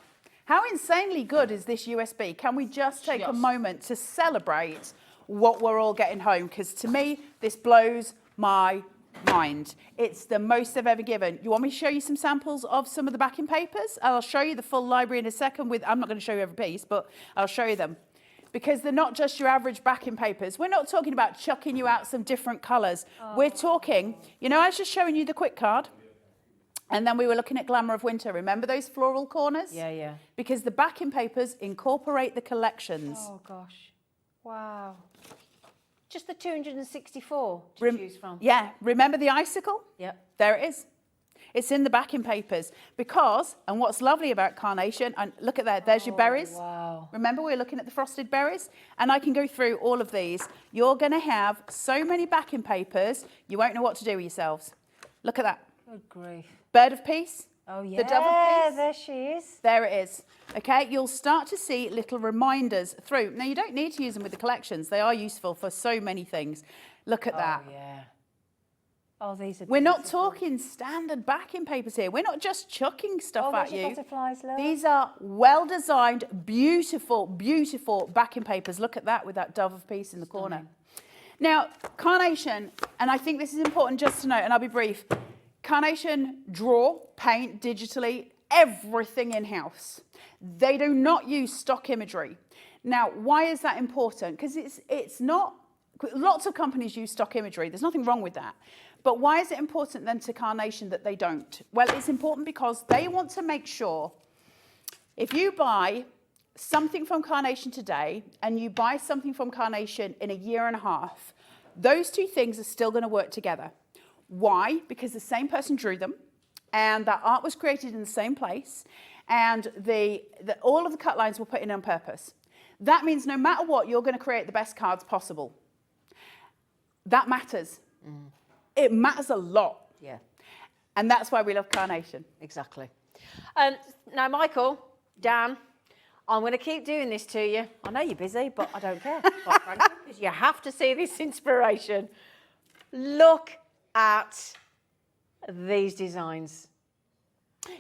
[SPEAKER 3] How insanely good is this USB? Can we just take a moment to celebrate what we're all getting home? Because to me, this blows my mind. It's the most I've ever given. You want me to show you some samples of some of the backing papers? I'll show you the full library in a second. I'm not going to show you every piece, but I'll show you them. Because they're not just your average backing papers. We're not talking about chucking you out some different colours. We're talking, I was just showing you the quick card. And then we were looking at Glamour of Winter. Remember those floral corners?
[SPEAKER 12] Yeah.
[SPEAKER 3] Because the backing papers incorporate the collections.
[SPEAKER 12] Oh, gosh. Wow.
[SPEAKER 11] Just the 264 to choose from.
[SPEAKER 3] Yeah, remember the icicle?
[SPEAKER 11] Yep.
[SPEAKER 3] There it is. It's in the backing papers because, and what's lovely about Carnation, and look at that, there's your berries.
[SPEAKER 11] Wow.
[SPEAKER 3] Remember we were looking at the frosted berries? And I can go through all of these. You're going to have so many backing papers, you won't know what to do with yourselves. Look at that.
[SPEAKER 11] Good grief.
[SPEAKER 3] Bird of peace.
[SPEAKER 11] Oh, yeah.
[SPEAKER 3] The dove of peace.
[SPEAKER 11] There she is.
[SPEAKER 3] There it is. Okay, you'll start to see little reminders through. Now, you don't need to use them with the collections. They are useful for so many things. Look at that.
[SPEAKER 11] Oh, yeah. Oh, these are
[SPEAKER 3] We're not
[SPEAKER 11] beautiful.
[SPEAKER 3] talking standard backing papers here. We're not just chucking stuff at
[SPEAKER 11] there's your
[SPEAKER 3] you.
[SPEAKER 11] butterflies, love.
[SPEAKER 3] These are well-designed, beautiful, beautiful backing papers. Look at that with that dove of peace in the corner. Now, Carnation, and I think this is important just to note, and I'll be brief, Carnation draw, paint digitally, everything in-house. They do not use stock imagery. Now, why is that important? Because it's not, lots of companies use stock imagery. There's nothing wrong with that. But why is it important then to Carnation that they don't? Well, it's important because they want to make sure if you buy something from Carnation today and you buy something from Carnation in a year and a half, those two things are still going to work together. Why? Because the same person drew them and that art was created in the same place and all of the cut lines were put in on purpose. That means no matter what, you're going to create the best cards possible. That matters. Mm. It matters a lot.
[SPEAKER 11] Yeah.
[SPEAKER 3] And that's why we love Carnation.
[SPEAKER 11] Exactly. Now, Michael, Dan, I'm going to keep doing this to you. I know you're busy, but I don't care, quite frankly, because you have to see this inspiration. Look at these designs.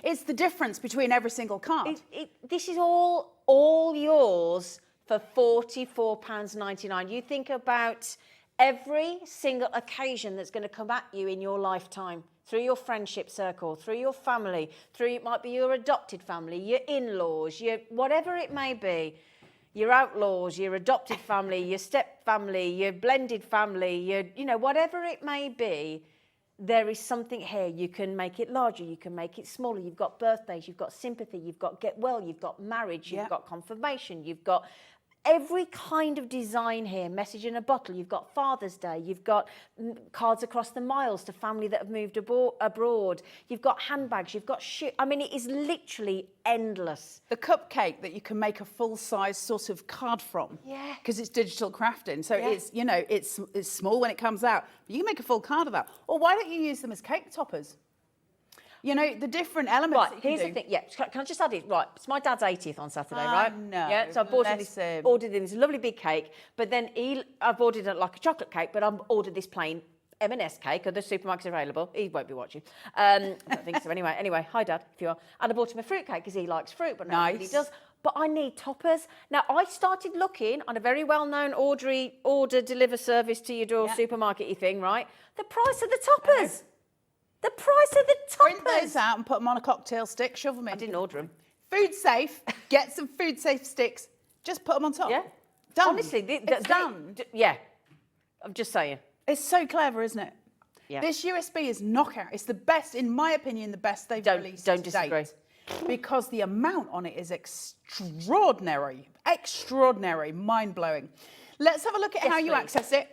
[SPEAKER 3] It's the difference between every single card.
[SPEAKER 11] This is all yours for £44.99. You think about every single occasion that's going to come at you in your lifetime, through your friendship circle, through your family, it might be your adopted family, your in-laws, whatever it may be, your outlaws, your adopted family, your step family, your blended family, whatever it may be, there is something here. You can make it larger, you can make it smaller. You've got birthdays, you've got sympathy, you've got get well, you've got marriage, you've got confirmation, you've got every kind of design here. Message in a bottle. You've got Father's Day. You've got cards across the miles to family that have moved abroad. You've got handbags. You've got shoes. I mean, it is literally endless.
[SPEAKER 3] The cupcake that you can make a full-size sort of card from.
[SPEAKER 11] Yeah.
[SPEAKER 3] Because it's digital crafting. So it's small when it comes out. But you can make a full card of that. Or why don't you use them as cake toppers? You know, the different elements
[SPEAKER 11] Right,
[SPEAKER 3] that you
[SPEAKER 11] here's
[SPEAKER 3] do.
[SPEAKER 11] the thing. Yeah, can I just add it? Right, it's my dad's 80th on Saturday, right?
[SPEAKER 3] No,
[SPEAKER 11] yeah, so I've ordered him this lovely big cake, but then I've ordered it like a chocolate cake, but I've ordered this plain M&S cake, or the supermarket's available. He won't be watching. I don't think so anyway. Anyway, hi Dad, if you are. And I bought him a fruit cake because he likes fruit, but nobody does. But I need toppers. Now, I started looking on a very well-known order deliver service to your door supermarket-y thing, right? The price of the toppers. The price of the toppers.
[SPEAKER 3] Print those out and put them on a cocktail stick, shove them in.
[SPEAKER 11] I didn't order them.
[SPEAKER 3] Food safe, get some food safe sticks, just put them on top.
[SPEAKER 11] Yeah.
[SPEAKER 3] Done.
[SPEAKER 11] Honestly,
[SPEAKER 3] it's done.
[SPEAKER 11] Yeah. I'm just saying.
[SPEAKER 3] It's so clever, isn't it?
[SPEAKER 11] Yeah.
[SPEAKER 3] This USB is knockout. It's the best, in my opinion, the best they've released
[SPEAKER 11] Don't
[SPEAKER 3] to
[SPEAKER 11] disagree.
[SPEAKER 3] date. Because the amount on it is extraordinary, mind-blowing. Let's have a look at how you access it.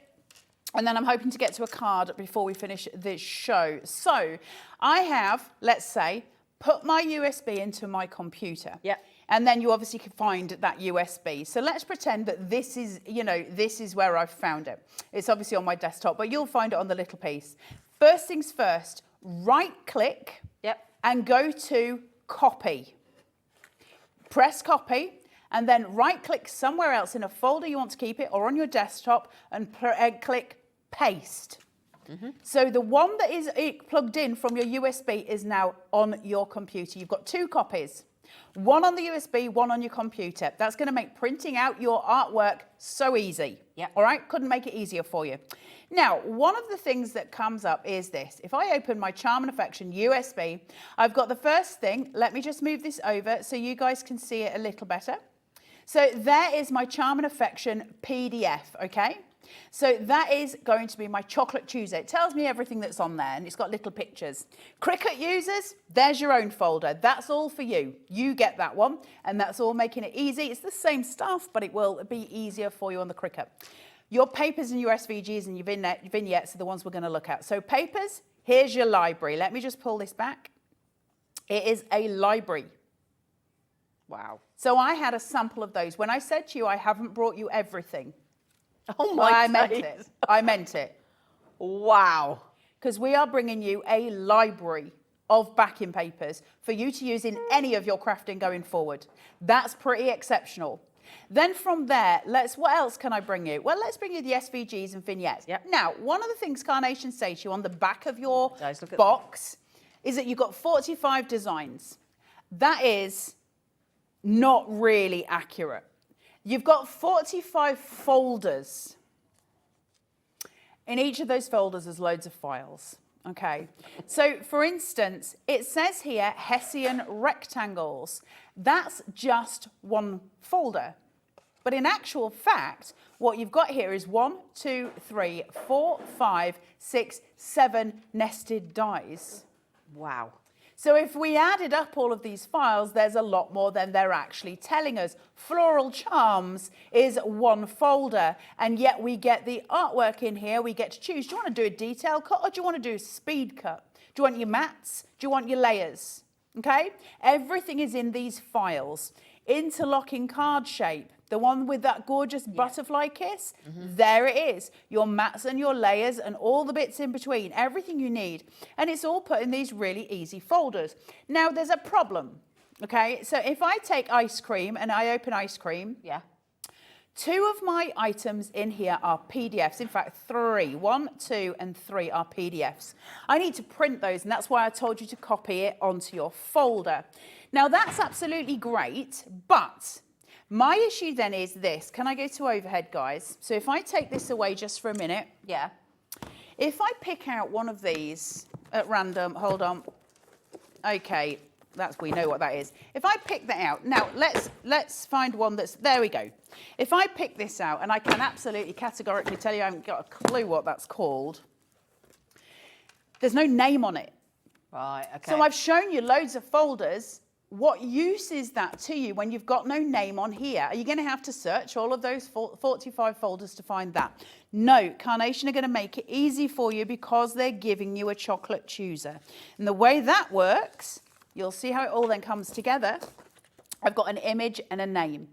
[SPEAKER 3] And then I'm hoping to get to a card before we finish this show. So I have, let's say, put my USB into my computer.
[SPEAKER 11] Yeah.
[SPEAKER 3] And then you obviously can find that USB. So let's pretend that this is, this is where I've found it. It's obviously on my desktop, but you'll find it on the little piece. First things first, right click and go to copy. Press copy. And then right click somewhere else in a folder you want to keep it or on your desktop and click paste. Mm-hmm. So the one that is plugged in from your USB is now on your computer. You've got two copies, one on the USB, one on your computer. That's going to make printing out your artwork so easy.
[SPEAKER 11] Yep.
[SPEAKER 3] All right, couldn't make it easier for you. Now, one of the things that comes up is this. If I open my Charm and Affection USB, I've got the first thing. Let me just move this over so you guys can see it a little better. So there is my Charm and Affection PDF, okay? So that is going to be my Chocolate Tuesday. It tells me everything that's on there and it's got little pictures. Cricut users, there's your own folder. That's all for you. You get that one and that's all making it easy. It's the same stuff, but it will be easier for you on the Cricut. Your papers and your SVGs and your vignettes are the ones we're going to look at. So papers, here's your library. Let me just pull this back. It is a library.
[SPEAKER 12] Wow.
[SPEAKER 3] So I had a sample of those. When I said to you, I haven't brought you everything.
[SPEAKER 12] Oh my
[SPEAKER 3] I meant it. I meant it.
[SPEAKER 12] Wow.
[SPEAKER 3] Because we are bringing you a library of backing papers for you to use in any of your crafting going forward. That's pretty exceptional. Then from there, what else can I bring you? Well, let's bring you the SVGs and vignettes.
[SPEAKER 12] Yep.
[SPEAKER 3] Now, one of the things Carnation say to you on the back of your box is that you've got 45 designs. That is not really accurate. You've got 45 folders. In each of those folders, there's loads of files. Okay, so for instance, it says here Hessian rectangles. That's just one folder. But in actual fact, what you've got here is 1, 2, 3, 4, 5, 6, 7 nested dies.
[SPEAKER 12] Wow.
[SPEAKER 3] So if we added up all of these files, there's a lot more than they're actually telling us. Floral Charms is one folder, and yet we get the artwork in here. We get to choose. Do you want to do a detail cut or do you want to do a speed cut? Do you want your mats? Do you want your layers? Okay? Everything is in these files. Interlocking card shape. The one with that gorgeous butterfly kiss, there it is. Your mats and your layers and all the bits in between, everything you need. And it's all put in these really easy folders. Now, there's a problem, okay? So if I take ice cream and I open ice cream, 2 of my items in here are PDFs. In fact, 3. 1, 2, and 3 are PDFs. I need to print those, and that's why I told you to copy it onto your folder. Now, that's absolutely great, but my issue then is this. Can I go to overhead, guys? So if I take this away just for a minute.
[SPEAKER 12] Yeah.
[SPEAKER 3] If I pick out one of these at random, hold on. Okay, we know what that is. If I pick that out, now let's find one that's, there we go. If I pick this out, and I can absolutely categorically tell you I haven't got a clue what that's called. There's no name on it.
[SPEAKER 12] Right, okay.
[SPEAKER 3] So I've shown you loads of folders. What use is that to you when you've got no name on here? Are you going to have to search all of those 45 folders to find that? No, Carnation are going to make it easy for you because they're giving you a chocolate chooser. And the way that works, you'll see how it all then comes together. I've got an image and a name.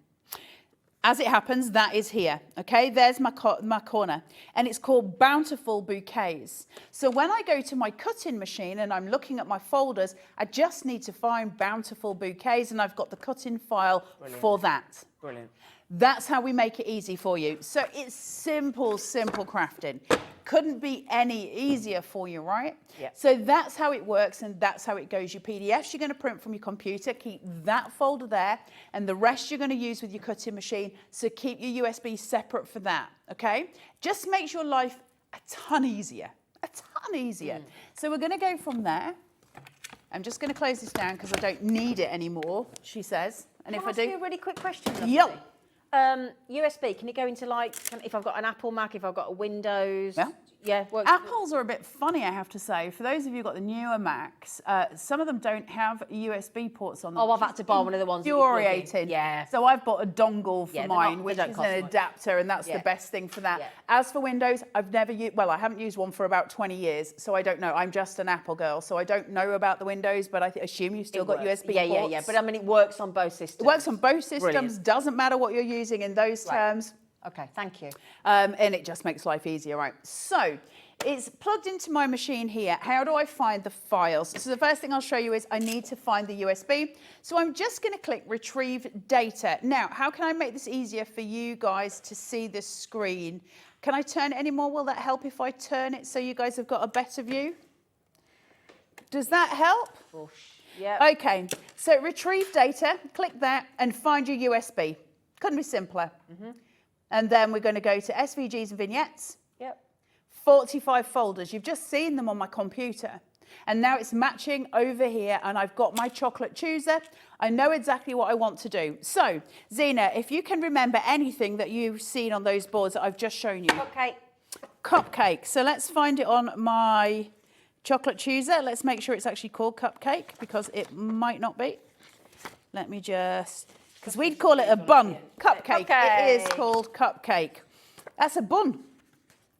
[SPEAKER 3] As it happens, that is here, okay? There's my corner, and it's called Bountiful Bouquets. So when I go to my cutting machine and I'm looking at my folders, I just need to find Bountiful Bouquets, and I've got the cutting file for that.
[SPEAKER 12] Brilliant.
[SPEAKER 3] That's how we make it easy for you. So it's simple, simple crafting. Couldn't be any easier for you, right?
[SPEAKER 12] Yeah.
[SPEAKER 3] So that's how it works, and that's how it goes. Your PDFs you're going to print from your computer, keep that folder there, and the rest you're going to use with your cutting machine, so keep your USB separate for that, okay? Just makes your life a ton easier, So we're going to go from there. I'm just going to close this down because I don't need it anymore, she says. And
[SPEAKER 11] Can
[SPEAKER 3] if
[SPEAKER 11] I
[SPEAKER 3] I do...
[SPEAKER 11] ask you a really quick question?
[SPEAKER 3] Yep.
[SPEAKER 11] USB, can it go into if I've got an Apple Mac, if I've got a Windows?
[SPEAKER 3] Yeah.
[SPEAKER 11] Yeah.
[SPEAKER 3] Apples are a bit funny, I have to say. For those of you who've got the newer Macs, some of them don't have USB ports on them.
[SPEAKER 11] Oh, I've had to buy one of the ones that you plug in.
[SPEAKER 3] Infuriating.
[SPEAKER 11] Yeah.
[SPEAKER 3] So I've bought a dongle for mine, which
[SPEAKER 11] don't
[SPEAKER 3] is
[SPEAKER 11] cost
[SPEAKER 3] an
[SPEAKER 11] much.
[SPEAKER 3] adapter, and that's the best thing for that. As for Windows, I've never used, well, I haven't used one for about 20 years, so I don't know. I'm just an Apple girl, so I don't know about the Windows, but I assume you've still got USB ports.
[SPEAKER 11] Yeah. But I mean, it works on both systems.
[SPEAKER 3] It works on both systems.
[SPEAKER 11] Brilliant.
[SPEAKER 3] Doesn't matter what you're using in those terms.
[SPEAKER 11] Okay, thank you.
[SPEAKER 3] And it just makes life easier, right? So it's plugged into my machine here. How do I find the files? So the first thing I'll show you is I need to find the USB. So I'm just going to click Retrieve Data. Now, how can I make this easier for you guys to see the screen? Can I turn it any more? Will that help if I turn it so you guys have got a better view? Does that help?
[SPEAKER 11] Yeah.
[SPEAKER 3] Okay, so Retrieve Data, click that and find your USB. Couldn't be simpler. And then we're going to go to SVGs and vignettes.
[SPEAKER 11] Yep.
[SPEAKER 3] 45 folders. You've just seen them on my computer. And now it's matching over here, and I've got my chocolate chooser. I know exactly what I want to do. So, Zena, if you can remember anything that you've seen on those boards that I've just shown you.
[SPEAKER 11] Okay.
[SPEAKER 3] Cupcake. So let's find it on my chocolate chooser. Let's make sure it's actually called cupcake, because it might not be. Let me just... because we'd call it a bun. Cupcake. It is called cupcake. That's a bun.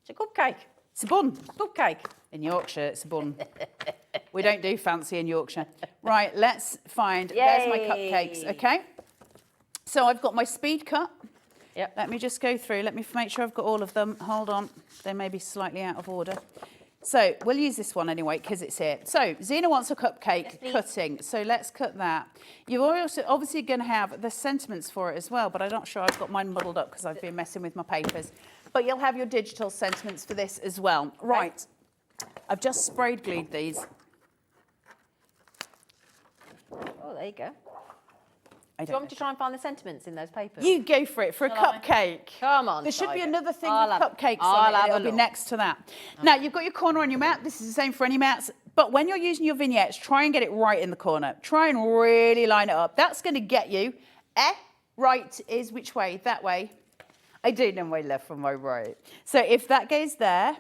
[SPEAKER 12] It's a cupcake.
[SPEAKER 3] It's a bun.
[SPEAKER 12] Cupcake.
[SPEAKER 3] In Yorkshire, it's a bun. We don't do fancy in Yorkshire. Right, let's find, there's my cupcakes, okay? So I've got my speed cut.
[SPEAKER 12] Yep.
[SPEAKER 3] Let me just go through. Let me make sure I've got all of them. Hold on. They may be slightly out of order. So we'll use this one anyway because it's here. So Zena wants a cupcake cutting. So let's cut that. You're also obviously going to have the sentiments for it as well, but I'm not sure I've got mine muddled up because I've been messing with my papers. But you'll have your digital sentiments for this as well. Right. I've just sprayed glued these.
[SPEAKER 12] Oh, there you go. Do you want me to try and find the sentiments in those papers?
[SPEAKER 3] You go for it, for a cupcake.
[SPEAKER 12] Come on,
[SPEAKER 3] There should be
[SPEAKER 12] Tiger.
[SPEAKER 3] another thing
[SPEAKER 12] I'll
[SPEAKER 3] with
[SPEAKER 12] have-
[SPEAKER 3] cupcakes
[SPEAKER 12] I'll
[SPEAKER 3] on it.
[SPEAKER 12] have a
[SPEAKER 3] It'll be
[SPEAKER 12] look.
[SPEAKER 3] next to that. Now, you've got your corner on your mat. This is the same for any mats. But when you're using your vignettes, try and get it right in the corner. Try and really line it up. That's going to get you, right is which way? That way. I do know my left from my right. So if that goes there,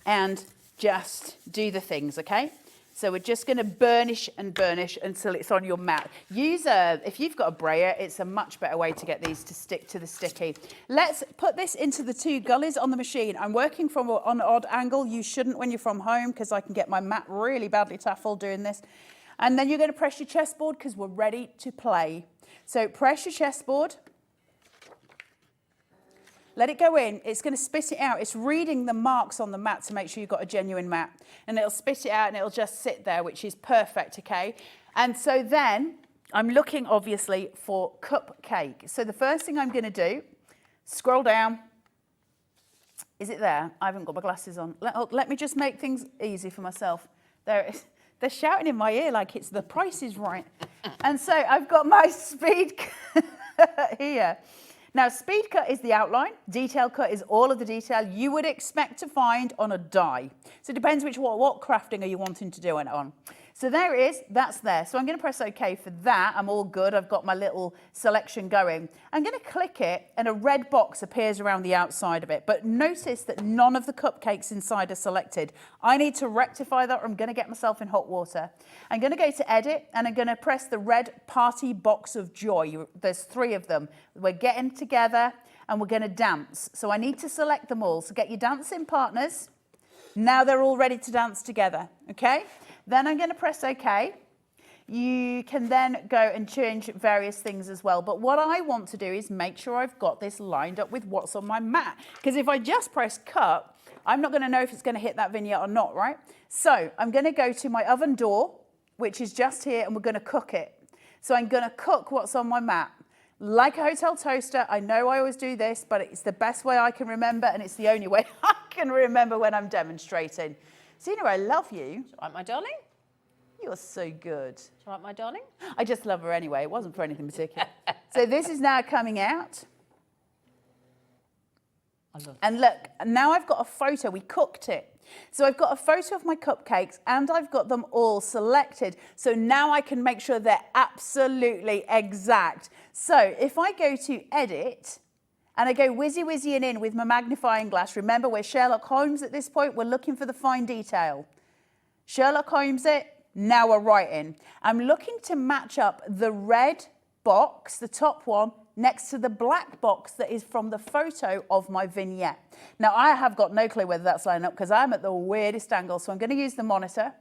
[SPEAKER 3] and just do the things, okay? So we're just going to burnish and burnish until it's on your mat. If you've got a brayer, it's a much better way to get these to stick to the sticky. Let's put this into the 2 gullies on the machine. I'm working from on an odd angle. You shouldn't when you're from home because I can get my mat really badly taffled doing this. And then you're going to press your chessboard because we're ready to play. So press your chessboard. Let it go in. It's going to spit it out. It's reading the marks on the mat to make sure you've got a genuine mat. And it'll spit it out and it'll just sit there, which is perfect, okay? And so then I'm looking, obviously, for cupcake. So the first thing I'm going to do, scroll down. Is it there? I haven't got my glasses on. Let me just make things easy for myself. There it is. They're shouting in my ear like it's The Price is Right. And so I've got my speed here. Now, speed cut is the outline. Detail cut is all of the detail you would expect to find on a die. So it depends what crafting are you wanting to do it on. So there it is, that's there. So I'm going to press OK for that. I'm all good. I've got my little selection going. I'm going to click it and a red box appears around the outside of it. But notice that none of the cupcakes inside are selected. I need to rectify that or I'm going to get myself in hot water. I'm going to go to edit and I'm going to press the red party box of joy. There's 3 of them. We're getting together and we're going to dance. So I need to select them all. So get your dancing partners. Now they're all ready to dance together, okay? Then I'm going to press OK. You can then go and change various things as well. But what I want to do is make sure I've got this lined up with what's on my mat. Because if I just press cut, I'm not going to know if it's going to hit that vignette or not, right? So I'm going to go to my oven door, which is just here, and we're going to cook it. So I'm going to cook what's on my mat. Like a hotel toaster, I know I always do this, but it's the best way I can remember, and it's the only way I can remember when I'm demonstrating. Zena, I love you.
[SPEAKER 12] All right, my darling?
[SPEAKER 3] You're so good.
[SPEAKER 12] All right, my darling?
[SPEAKER 3] I just love her anyway. It wasn't for anything particular. So this is now coming out.
[SPEAKER 12] I love it.
[SPEAKER 3] And look, now I've got a photo. We cooked it. So I've got a photo of my cupcakes and I've got them all selected. So now I can make sure they're absolutely exact. So if I go to edit and I go whizzy in with my magnifying glass, remember we're Sherlock Holmes at this point. We're looking for the fine detail. Sherlock Holmes it. Now we're writing. I'm looking to match up the red box, the top one, next to the black box that is from the photo of my vignette. Now, I have got no clue whether that's lining up because I'm at the weirdest angle, so I'm going to use the monitor.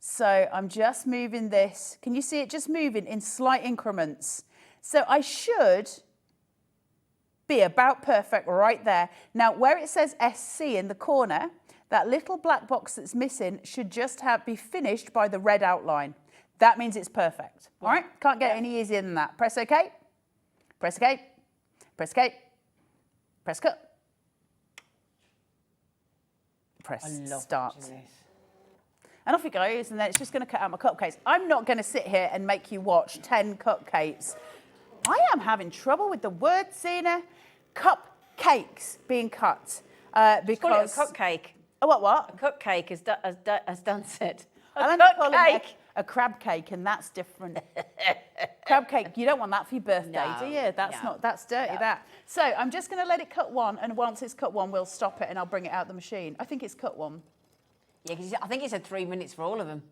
[SPEAKER 3] So I'm just moving this. Can you see it just moving in slight increments? So I should be about perfect right there. Now, where it says SC in the corner, that little black box that's missing should just be finished by the red outline. That means it's perfect. All right? Can't get any easier than that. Press OK. Press OK. Press OK. Press cut. Press start. And off it goes, and then it's just going to cut out my cupcakes. I'm not going to sit here and make you watch 10 cupcakes. I am having trouble with the word, Zena. Cupcakes being cut. Because...
[SPEAKER 12] Call it a cupcake.
[SPEAKER 3] Oh, what?
[SPEAKER 12] A cupcake has done it.
[SPEAKER 3] I like to call it a crab cake, and that's different. Crab cake, you don't want that for your birthday, do you? That's dirty, that. So I'm just going to let it cut one, and once it's cut one, we'll stop it, and I'll bring it out the machine. I think it's cut one.
[SPEAKER 12] Yeah, because I think it said 3 minutes for all of them.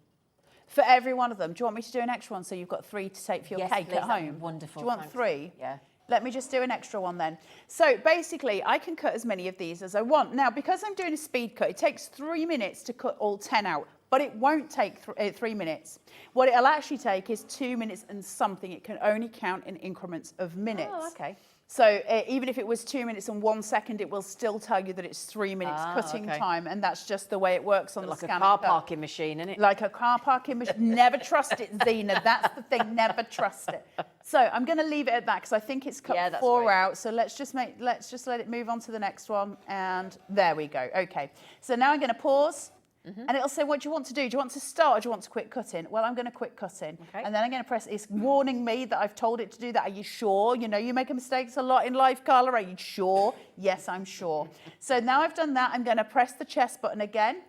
[SPEAKER 3] For every one of them. Do you want me to do an extra one so you've got 3 to take for your cake
[SPEAKER 12] please,
[SPEAKER 3] at home?
[SPEAKER 12] Wonderful.
[SPEAKER 3] Do you want
[SPEAKER 12] thanks.
[SPEAKER 3] 3?
[SPEAKER 12] Yeah.
[SPEAKER 3] Let me just do an extra one then. So basically, I can cut as many of these as I want. Now, because I'm doing a speed cut, it takes 3 minutes to cut all 10 out, but it won't take 3 minutes. What it'll actually take is 2 minutes and something. It can only count in increments of minutes.
[SPEAKER 11] Oh, okay.
[SPEAKER 3] So even if it was 2 minutes and 1 second, it will still tell you that it's 3 minutes cutting time, and that's just the way it works on the scanner.
[SPEAKER 12] Like a car parking machine, isn't it?
[SPEAKER 3] Like a car parking machine. Never trust it, Zena. That's the thing. Never trust it. So I'm going to leave it at that because I think it's cut 4 out. So let's just let it move on to the next one, and there we go. Okay. So now I'm going to pause. And it'll say, what do you want to do? Do you want to start or do you want to quit cutting? Well, I'm going to quit cutting. Okay. And then I'm going to press, it's warning me that I've told it to do that. Are you sure? You know, you make mistakes a lot in life, Carla. Are you sure? Yes, I'm sure. So now I've done that, I'm going to press the chest button again.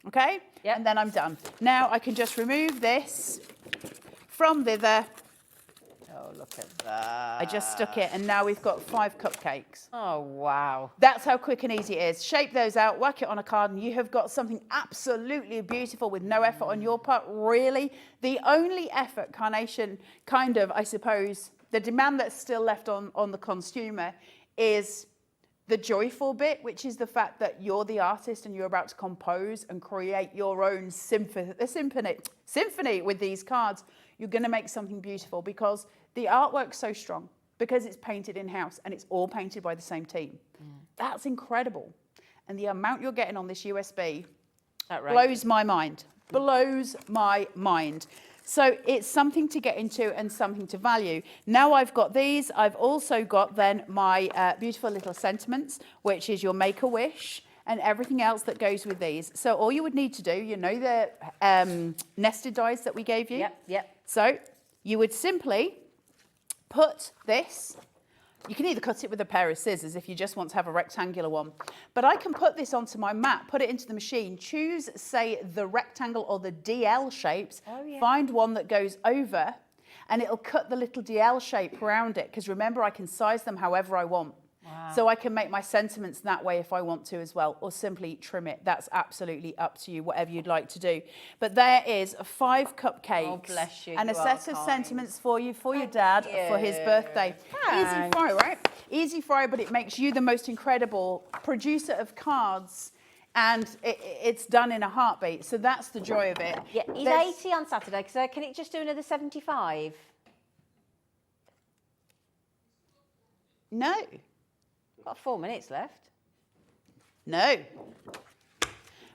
[SPEAKER 3] Okay? Yep. And then I'm done. Now I can just remove this from thither.
[SPEAKER 12] Oh, look at that.
[SPEAKER 3] I just stuck it, and now we've got 5 cupcakes.
[SPEAKER 12] Oh, wow.
[SPEAKER 3] That's how quick and easy it is. Shape those out, whack it on a card, and you have got something absolutely beautiful with no effort on your part, really. The only effort, Carnation, kind of, I suppose, the demand that's still left on the consumer is the joyful bit, which is the fact that you're the artist and you're about to compose and create your own symphony with these cards. You're going to make something beautiful because the artwork's so strong, because it's painted in-house and it's all painted by the same team. That's incredible. And the amount you're getting on this USB blows my mind. Blows my mind. So it's something to get into and something to value. Now I've got these. I've also got then my beautiful little sentiments, which is your Make-A-Wish and everything else that goes with these. So all you would need to do, you know the nested dies that we gave you?
[SPEAKER 12] Yep.
[SPEAKER 3] So you would simply put this, you can either cut it with a pair of scissors if you just want to have a rectangular one, but I can put this onto my mat, put it into the machine, choose, say, the rectangle or the DL shapes, find one that goes over, and it'll cut the little DL shape around it, because remember, I can size them however I want. Wow. So I can make my sentiments that way if I want to as well, or simply trim it. That's absolutely up to you, whatever you'd like to do. But there is 5 cupcakes and a set of sentiments for you, for your dad, for his birthday. Easy fry, right? Easy fry, but it makes you the most incredible producer of cards, and it's done in a heartbeat. So that's the joy of it.
[SPEAKER 11] Yeah, he's 80 on Saturday, so can it just do another 75?
[SPEAKER 3] No.
[SPEAKER 11] Got 4 minutes left.
[SPEAKER 3] No.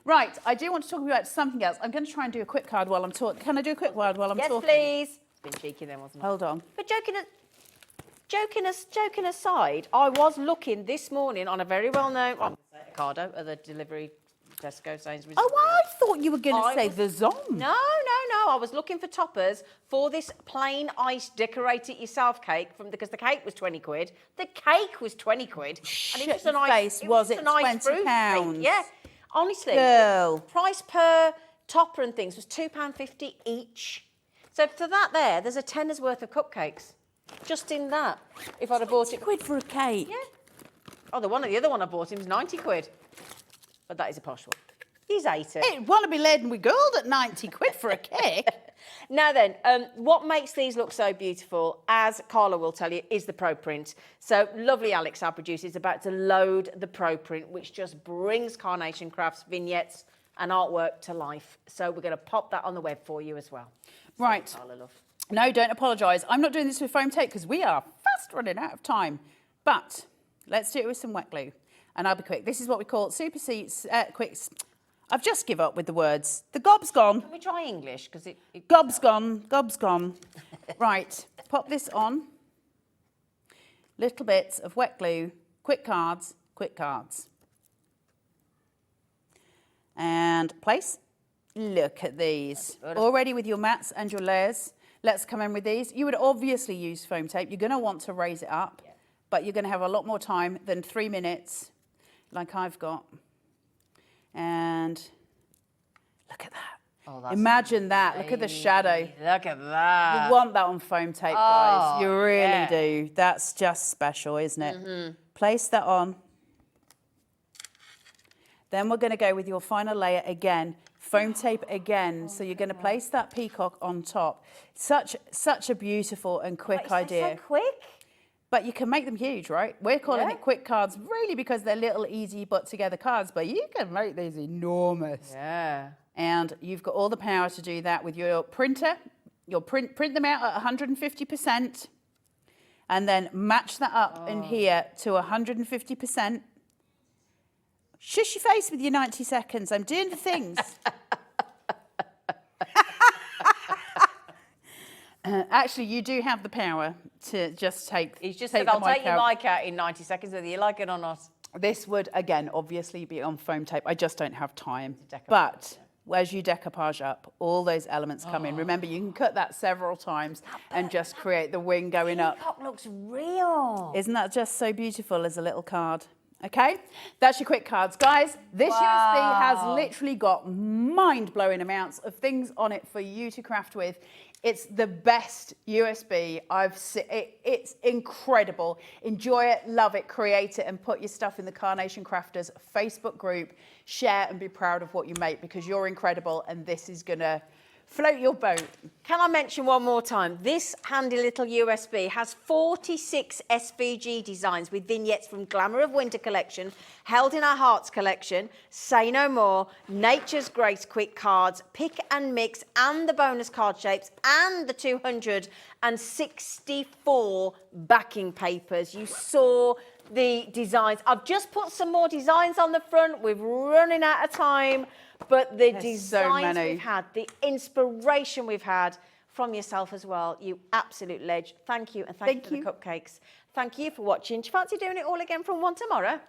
[SPEAKER 3] Right, I do want to talk about something else. I'm going to try and do a quick card while I'm talking. Can I do a quick card while I'm talking?
[SPEAKER 11] Yes, please. It's been cheeky then, wasn't it?
[SPEAKER 3] Hold on.
[SPEAKER 11] But joking aside, I was looking this morning on a very well-known Ocado at the delivery Tesco, Sainsbury's.
[SPEAKER 3] Oh, I thought you were going to say the Zom.
[SPEAKER 11] No. I was looking for toppers for this plain ice decorate it yourself cake because the cake was 20 quid. The cake was 20 quid.
[SPEAKER 3] And it was was it £20?
[SPEAKER 11] Yeah. Honestly,
[SPEAKER 3] Girl.
[SPEAKER 11] price per topper and things was £2.50 each. So for that there's a tenner's worth of cupcakes. Just in that. If I'd have bought it.
[SPEAKER 3] £20 for a cake?
[SPEAKER 11] Yeah. Oh, the other one I bought him was 90 quid. But that is a posh one. He's 80.
[SPEAKER 3] It want to be laden with gold at 90 quid for a cake.
[SPEAKER 11] Now then, what makes these look so beautiful, as Carla will tell you, is the Pro Print. So lovely Alex, our producer, is about to load the Pro Print, which just brings Carnation Crafts vignettes and artwork to life. So we're going to pop that on the web for you as well.
[SPEAKER 3] Right.
[SPEAKER 11] So, Carla, love.
[SPEAKER 3] No, don't apologise. I'm not doing this with foam tape because we are fast running out of time. But let's do it with some wet glue. And I'll be quick. This is what we call super quick. I've just give up with the words. The gob's gone.
[SPEAKER 11] Can we try English? Because
[SPEAKER 3] Gob's gone. Gob's gone. Right. Pop this on. Little bits of wet glue. Quick cards. Quick cards. And place. Look at these. Already with your mats and your layers. Let's come in with these. You would obviously use foam tape. You're going to want to raise it up. Yeah. But you're going to have a lot more time than 3 minutes like I've got. And look at that. Oh, that's Imagine that. Look at the shadow.
[SPEAKER 12] Look at that.
[SPEAKER 3] You want that on foam tape, guys. You really do. That's just special, isn't it? Place that on. Then we're going to go with your final layer again. Foam tape again. So you're going to place that peacock on top. Such a beautiful and quick idea.
[SPEAKER 11] So quick.
[SPEAKER 3] But you can make them huge, right? We're calling it quick cards really because they're little, easy, put together cards, but you can make these enormous.
[SPEAKER 12] Yeah.
[SPEAKER 3] And you've got all the power to do that with your printer. You'll print them out at 150% and then match that up in here to 150%. Shush your face with your 90 seconds. I'm doing the things. Actually, you do have the power to just take.
[SPEAKER 12] He's just
[SPEAKER 3] take
[SPEAKER 12] said, I'll take your
[SPEAKER 3] out.
[SPEAKER 12] mic out in 90 seconds, whether you like it or not.
[SPEAKER 3] This would, again, obviously be on foam tape. I just don't have time. But as you decoupage up, all those elements come in. Remember, you can cut that several times and just create the wing going up.
[SPEAKER 11] Peacock looks real.
[SPEAKER 3] Isn't that just so beautiful as a little card? Okay, that's your quick cards. Guys, this USB has literally got mind-blowing amounts of things on it for you to craft with. It's the best USB I've seen. It's incredible. Enjoy it, love it, create it, and put your stuff in the Carnation Crafter'S Facebook group. Share and be proud of what you make because you're incredible and this is gonna float your boat.
[SPEAKER 11] Can I mention one more time? This handy little USB has 46 SVG designs with vignettes from Glamour of Winter collection, Held in Our Hearts collection, Say No More, Nature's Grace quick cards, Pick and Mix, and the bonus card shapes, and the 264 backing papers. You saw the designs. I've just put some more designs on the front. We're running out of time. But the designs we've had, the inspiration we've had from yourself as well, you absolute ledge. Thank you, and thank you for the cupcakes. Thank you for watching. Do you fancy doing it all again from 1 tomorrow?